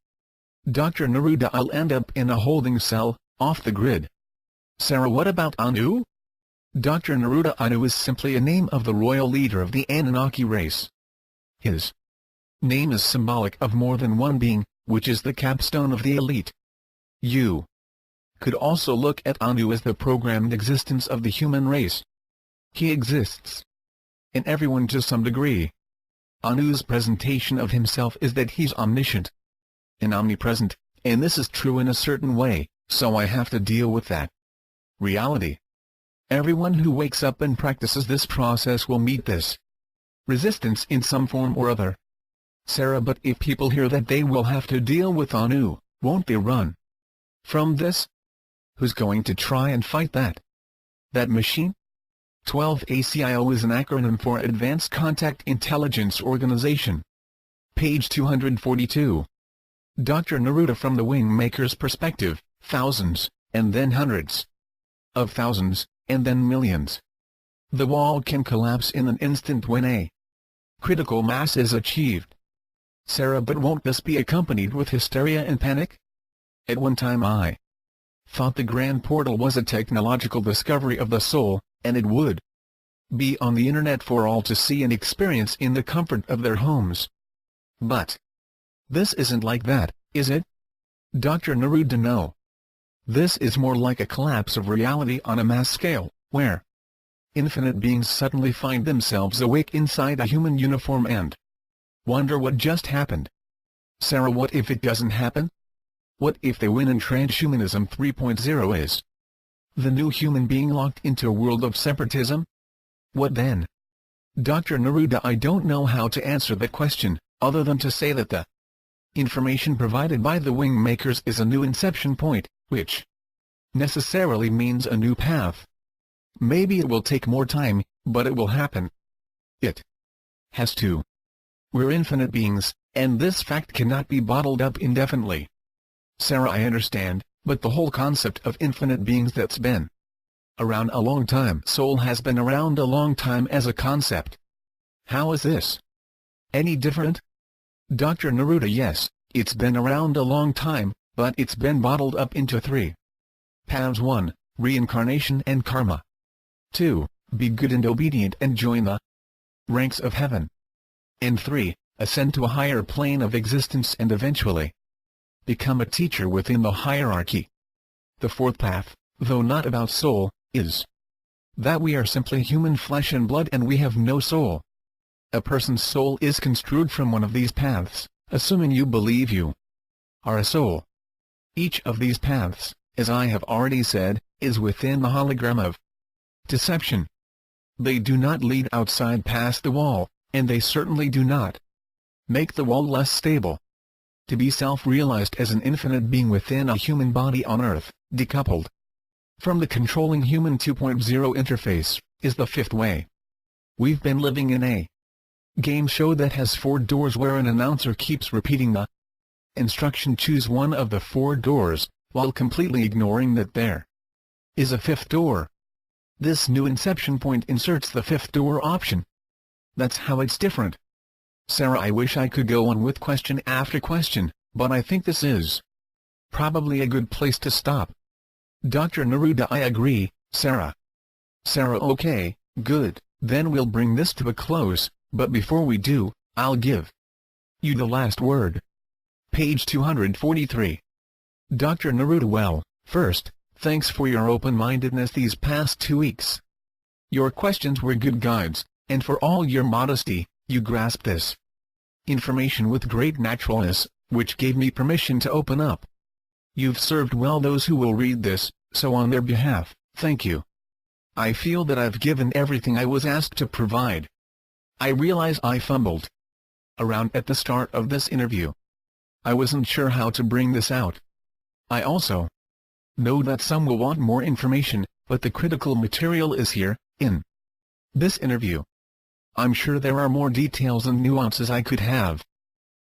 Dr. Neruda, I'll end up in a holding cell, off the grid. Sarah, what about Anu? Dr. Neruda, Anu is simply a name of the royal leader of the Anunnaki race. His name is symbolic of more than one being, which is the capstone of the elite. You could also look at Anu as the programmed existence of the human race. He exists in everyone to some degree. Anu's presentation of himself is that he's omniscient and omnipresent, and this is true in a certain way, so I have to deal with that reality. Everyone who wakes up and practices this process will meet this resistance in some form or other. Sarah, but if people hear that they will have to deal with Anu, won't they run from this? Who's going to try and fight that machine? 12. ACIO is an acronym for Advanced Contact Intelligence Organization. Page 242. Dr. Neruda, from the WingMakers' perspective, thousands, and then hundreds of thousands, and then millions. The wall can collapse in an instant when a critical mass is achieved. Sarah, but won't this be accompanied with hysteria and panic? At one time I thought the Grand Portal was a technological discovery of the soul, and it would be on the internet for all to see and experience in the comfort of their homes. But this isn't like that, is it? Dr. Neruda, no. This is more like a collapse of reality on a mass scale, where infinite beings suddenly find themselves awake inside a human uniform and wonder what just happened. Sarah, what if it doesn't happen? What if they win and transhumanism 3.0 is the new human being locked into a world of separatism? What then? Dr. Neruda, I don't know how to answer that question, other than to say that the information provided by the WingMakers is a new inception point, which necessarily means a new path. Maybe it will take more time, but it will happen. It has to. We're infinite beings, and this fact cannot be bottled up indefinitely. Sarah, I understand, but the whole concept of infinite beings that's been around a long time. Soul has been around a long time as a concept. How is this any different? Dr. Neruda, yes, it's been around a long time, but it's been bottled up into three paths. 1. Reincarnation and karma. 2. Be good and obedient and join the ranks of heaven. And 3. Ascend to a higher plane of existence and eventually become a teacher within the hierarchy. The fourth path, though not about soul, is that we are simply human flesh and blood and we have no soul. A person's soul is construed from one of these paths, assuming you believe you are a soul. Each of these paths, as I have already said, is within the hologram of deception. They do not lead outside past the wall, and they certainly do not make the wall less stable. To be self-realized as an infinite being within a human body on Earth, decoupled from the controlling human 2.0 interface, is the fifth way. We've been living in a game show that has 4 doors where an announcer keeps repeating the instruction: choose one of the 4 doors, while completely ignoring that there is a 5th door. This new inception point inserts the 5th door option. That's how it's different. Sarah, I wish I could go on with question after question, but I think this is probably a good place to stop. Dr. Neruda, I agree, Sarah. Sarah, okay, good, then we'll bring this to a close, but before we do, I'll give you the last word. Page 243. Dr. Neruda, well, first, thanks for your open-mindedness these past 2 weeks. Your questions were good guides, and for all your modesty, you grasped this information with great naturalness, which gave me permission to open up. You've served well those who will read this, so on their behalf, thank you. I feel that I've given everything I was asked to provide. I realize I fumbled around at the start of this interview. I wasn't sure how to bring this out. I also know that some will want more information, but the critical material is here, in this interview. I'm sure there are more details and nuances I could have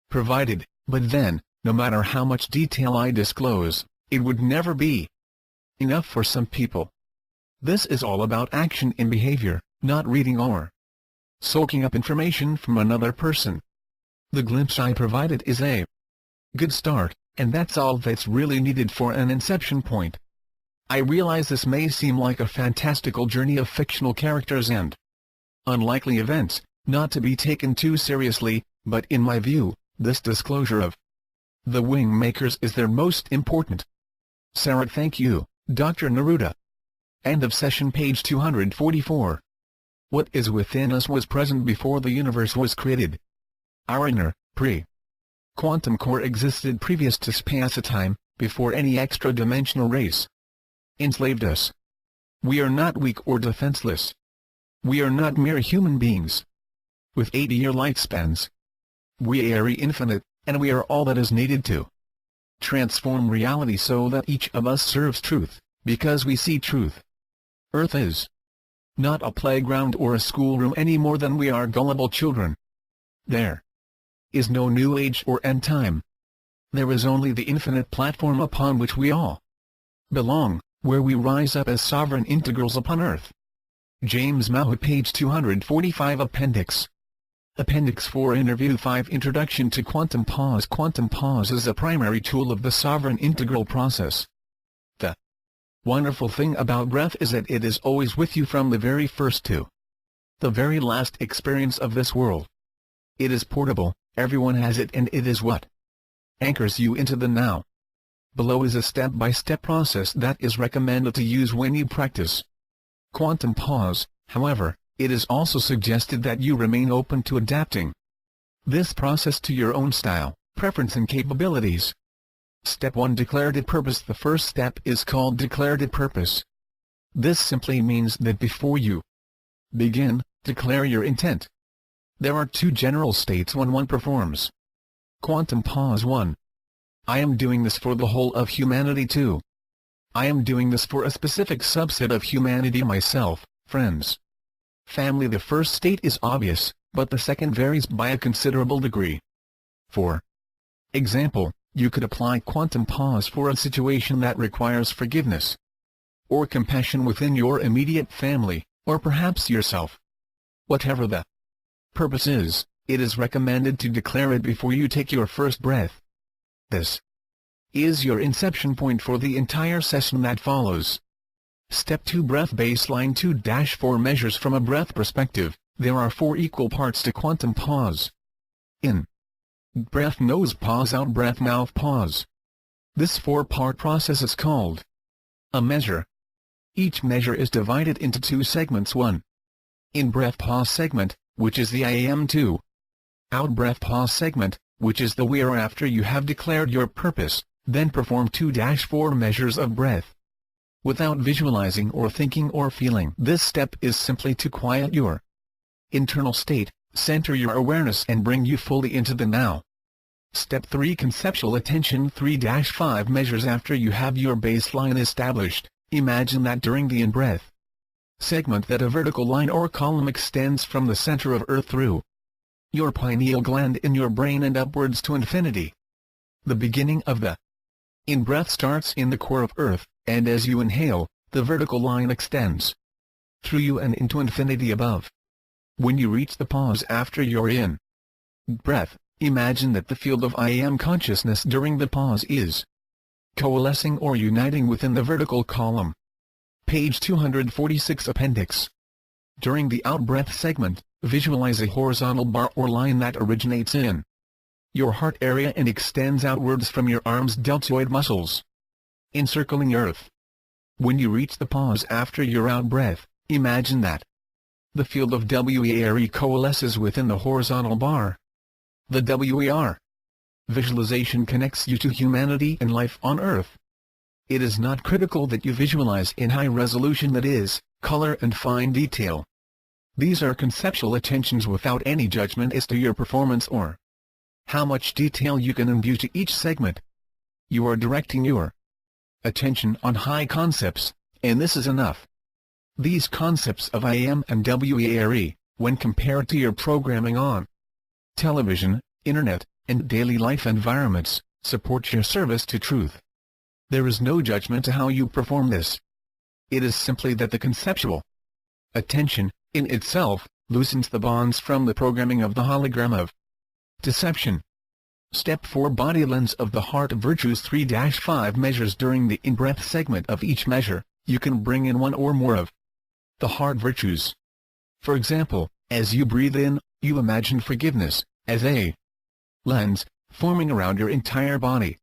provided, but then, no matter how much detail I disclose, it would never be enough for some people. This is all about action and behavior, not reading or soaking up information from another person. The glimpse I provided is a good start, and that's all that's really needed for an inception point. I realize this may seem like a fantastical journey of fictional characters and unlikely events, not to be taken too seriously, but in my view, this disclosure of the WingMakers is their most important. Sarah, thank you, Dr. Neruda. End of session. Page 244. What is within us was present before the universe was created. Our inner, pre-quantum core existed previous to space-time, before any extra-dimensional race enslaved us. We are not weak or defenseless. We are not mere human beings with 80-year lifespans. We are infinite, and we are all that is needed to transform reality so that each of us serves truth, because we see truth. Earth is not a playground or a schoolroom any more than we are gullible children. There is no new age or end time. There is only the infinite platform upon which we all belong, where we rise up as sovereign integrals upon Earth. James Mahut, page 245. Appendix. Appendix 4. Interview 5. Introduction to Quantum Pause. Quantum pause is a primary tool of the sovereign integral process. The wonderful thing about breath is that it is always with you from the very first to the very last experience of this world. It is portable, everyone has it, and it is what anchors you into the now. Below is a step-by-step process that is recommended to use when you practice quantum pause. However, it is also suggested that you remain open to adapting this process to your own style, preference and capabilities. Step 1. Declarative purpose. The first step is called declarative purpose. This simply means that before you begin, declare your intent. There are 2 general states when one performs quantum pause. 1. I am doing this for the whole of humanity. 2. I am doing this for a specific subset of humanity: myself, friends, family. The first state is obvious, but the second varies by a considerable degree. For example, you could apply quantum pause for a situation that requires forgiveness or compassion within your immediate family, or perhaps yourself. Whatever the purpose is, it is recommended to declare it before you take your first breath. This is your inception point for the entire session that follows. Step 2. Breath baseline. 2-4 measures. From a breath perspective, there are 4 equal parts to quantum pause. In breath, nose pause; out breath, mouth pause. This 4-part process is called a measure. Each measure is divided into 2 segments: 1. In-breath pause segment, which is the I am. 2. Out-breath pause segment, which is the where. After you have declared your purpose, then perform 2-4 measures of breath without visualizing or thinking or feeling. This step is simply to quiet your internal state, center your awareness and bring you fully into the now. Step 3. Conceptual attention. 3-5 measures. After you have your baseline established, imagine that during the in-breath segment that a vertical line or column extends from the center of Earth through your pineal gland in your brain and upwards to infinity. The beginning of the in-breath starts in the core of Earth, and as you inhale, the vertical line extends through you and into infinity above. When you reach the pause after your in-breath, imagine that the field of I Am consciousness during the pause is coalescing or uniting within the vertical column. Page 246 Appendix. During the out-breath segment, visualize a horizontal bar or line that originates in your heart area and extends outwards from your arm's deltoid muscles, encircling Earth. When you reach the pause after your out-breath, imagine that the field of WERE coalesces within the horizontal bar. The WER visualization connects you to humanity and life on Earth. It is not critical that you visualize in high resolution, that is, color and fine detail. These are conceptual attentions without any judgment as to your performance or how much detail you can imbue to each segment. You are directing your attention on high concepts, and this is enough. These concepts of I Am and WERE, when compared to your programming on television, internet, and daily life environments, support your service to truth. There is no judgment to how you perform this. It is simply that the conceptual attention, in itself, loosens the bonds from the programming of the hologram of deception. Step 4. Body lens of the heart virtues. 3-5 measures. During the in-breath segment of each measure, you can bring in one or more of the heart virtues. For example, as you breathe in, you imagine forgiveness as a lens forming around your entire body.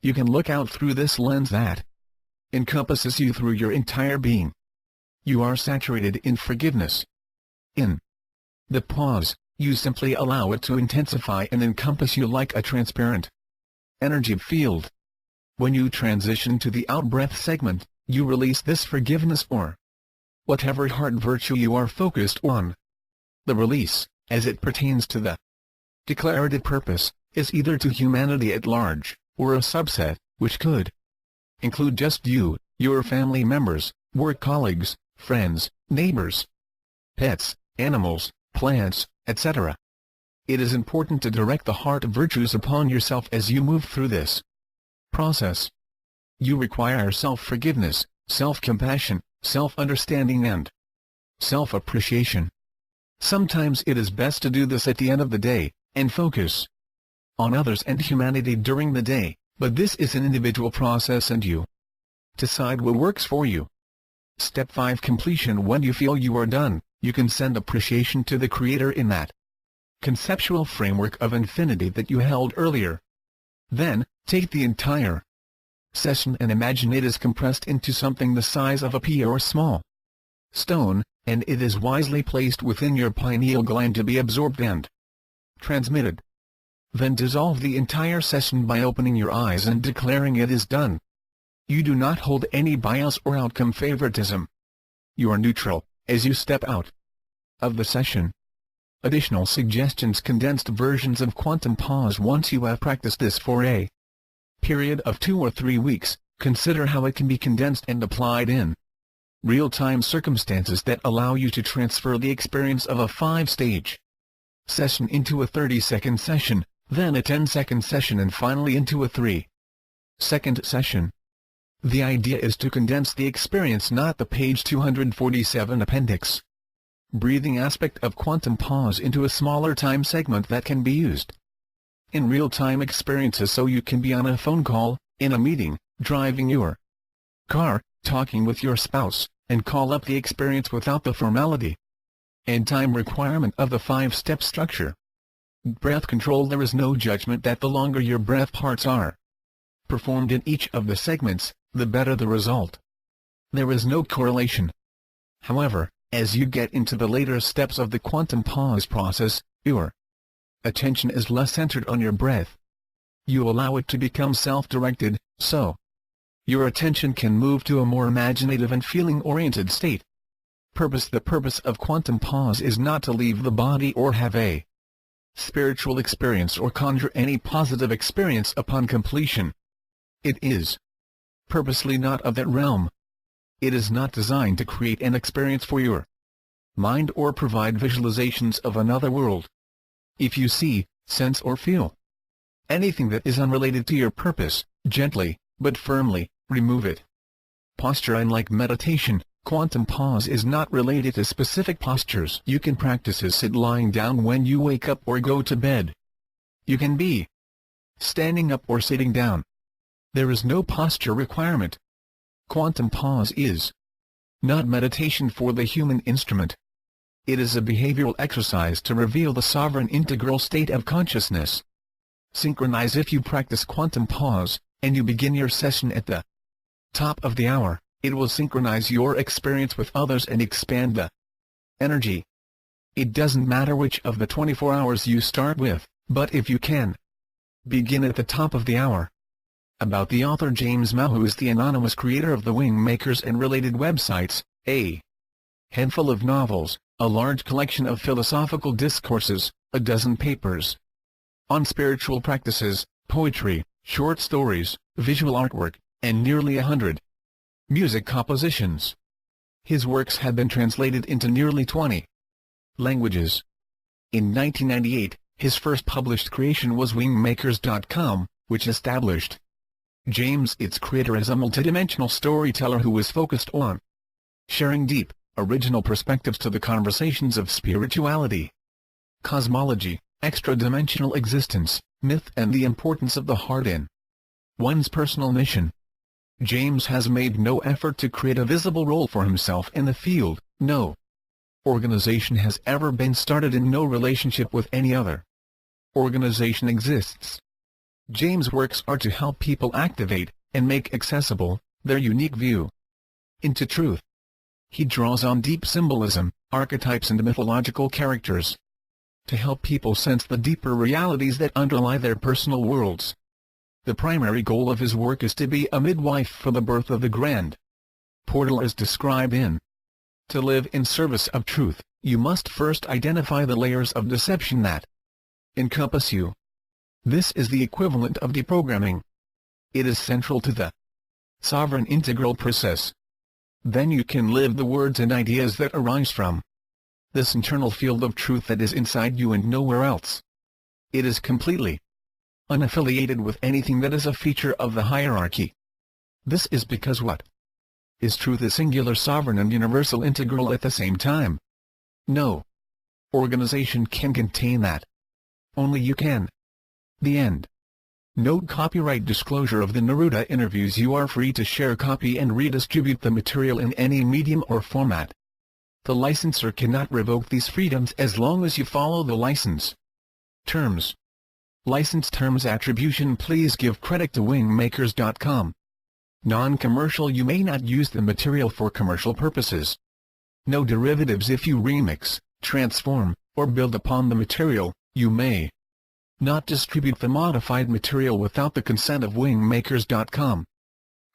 You can look out through this lens that encompasses you through your entire being. You are saturated in forgiveness. In the pause, you simply allow it to intensify and encompass you like a transparent energy field. When you transition to the out-breath segment, you release this forgiveness or whatever heart virtue you are focused on. The release, as it pertains to the declarative purpose, is either to humanity at large, or a subset, which could include just you, your family members, work colleagues, friends, neighbors, pets, animals, plants, etc. It is important to direct the heart virtues upon yourself as you move through this process. You require self-forgiveness, self-compassion, self-understanding and self-appreciation. Sometimes it is best to do this at the end of the day, and focus on others and humanity during the day, but this is an individual process and you decide what works for you. Step 5. Completion. When you feel you are done, you can send appreciation to the Creator in that conceptual framework of infinity that you held earlier. Then, take the entire session and imagine it is compressed into something the size of a pea or small stone, and it is wisely placed within your pineal gland to be absorbed and transmitted. Then dissolve the entire session by opening your eyes and declaring it is done. You do not hold any bias or outcome favoritism. You are neutral as you step out of the session. Additional suggestions. Condensed versions of quantum pause. Once you have practiced this for a period of 2 or 3 weeks, consider how it can be condensed and applied in real-time circumstances that allow you to transfer the experience of a 5-stage session into a 30-second session, then a 10-second session, and finally into a 3-second session. The idea is to condense the experience, not the page 247 appendix breathing aspect of quantum pause, into a smaller time segment that can be used in real-time experiences, so you can be on a phone call, in a meeting, driving your car, talking with your spouse, and call up the experience without the formality and time requirement of the 5-step structure. Breath control. There is no judgment that the longer your breath parts are performed in each of the segments, the better the result. There is no correlation. However, as you get into the later steps of the quantum pause process, your attention is less centered on your breath. You allow it to become self-directed, so your attention can move to a more imaginative and feeling-oriented state. Purpose. The purpose of quantum pause is not to leave the body or have a spiritual experience or conjure any positive experience upon completion. It is purposely not of that realm. It is not designed to create an experience for your mind or provide visualizations of another world. If you see, sense or feel anything that is unrelated to your purpose, gently, but firmly, remove it. Posture. Unlike meditation, quantum pause is not related to specific postures you can practice as sit lying down when you wake up or go to bed. You can be standing up or sitting down. There is no posture requirement. Quantum pause is not meditation for the human instrument. It is a behavioral exercise to reveal the sovereign integral state of consciousness. Synchronize. If you practice quantum pause, and you begin your session at the top of the hour, it will synchronize your experience with others and expand the energy. It doesn't matter which of the 24 hours you start with, but if you can begin at the top of the hour. About the author. James Mahu is the anonymous creator of the WingMakers and related websites, a handful of novels, a large collection of philosophical discourses, a dozen papers on spiritual practices, poetry, short stories, visual artwork, and nearly 100 music compositions. His works have been translated into nearly 20 languages. In 1998, his first published creation was WingMakers.com, which established James, its creator, as a multidimensional storyteller who was focused on sharing deep, original perspectives to the conversations of spirituality, cosmology, extra-dimensional existence, myth, and the importance of the heart in one's personal mission. James has made no effort to create a visible role for himself in the field. No organization has ever been started, and no relationship with any other organization exists. James' works are to help people activate, and make accessible, their unique view into truth. He draws on deep symbolism, archetypes and mythological characters to help people sense the deeper realities that underlie their personal worlds. The primary goal of his work is to be a midwife for the birth of the grand portal as described in To live in service of truth, you must first identify the layers of deception that encompass you. This is the equivalent of deprogramming. It is central to the sovereign integral process. Then you can live the words and ideas that arise from this internal field of truth that is inside you and nowhere else. It is completely unaffiliated with anything that is a feature of the hierarchy. This is because what is truth is singular, sovereign, and universal integral at the same time. No organization can contain that. Only you can. The end. Note: copyright disclosure of the Neruda interviews. You are free to share, copy and redistribute the material in any medium or format. The licensor cannot revoke these freedoms as long as you follow the license terms. License terms. Attribution: please give credit to WingMakers.com. Non-commercial: you may not use the material for commercial purposes. No derivatives: if you remix, transform, or build upon the material, you may not distribute the modified material without the consent of WingMakers.com.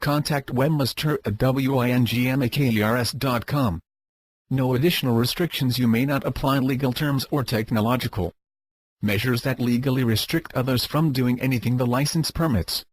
Contact webmaster at wingmakers.com. No additional restrictions: you may not apply legal terms or technological measures that legally restrict others from doing anything the license permits.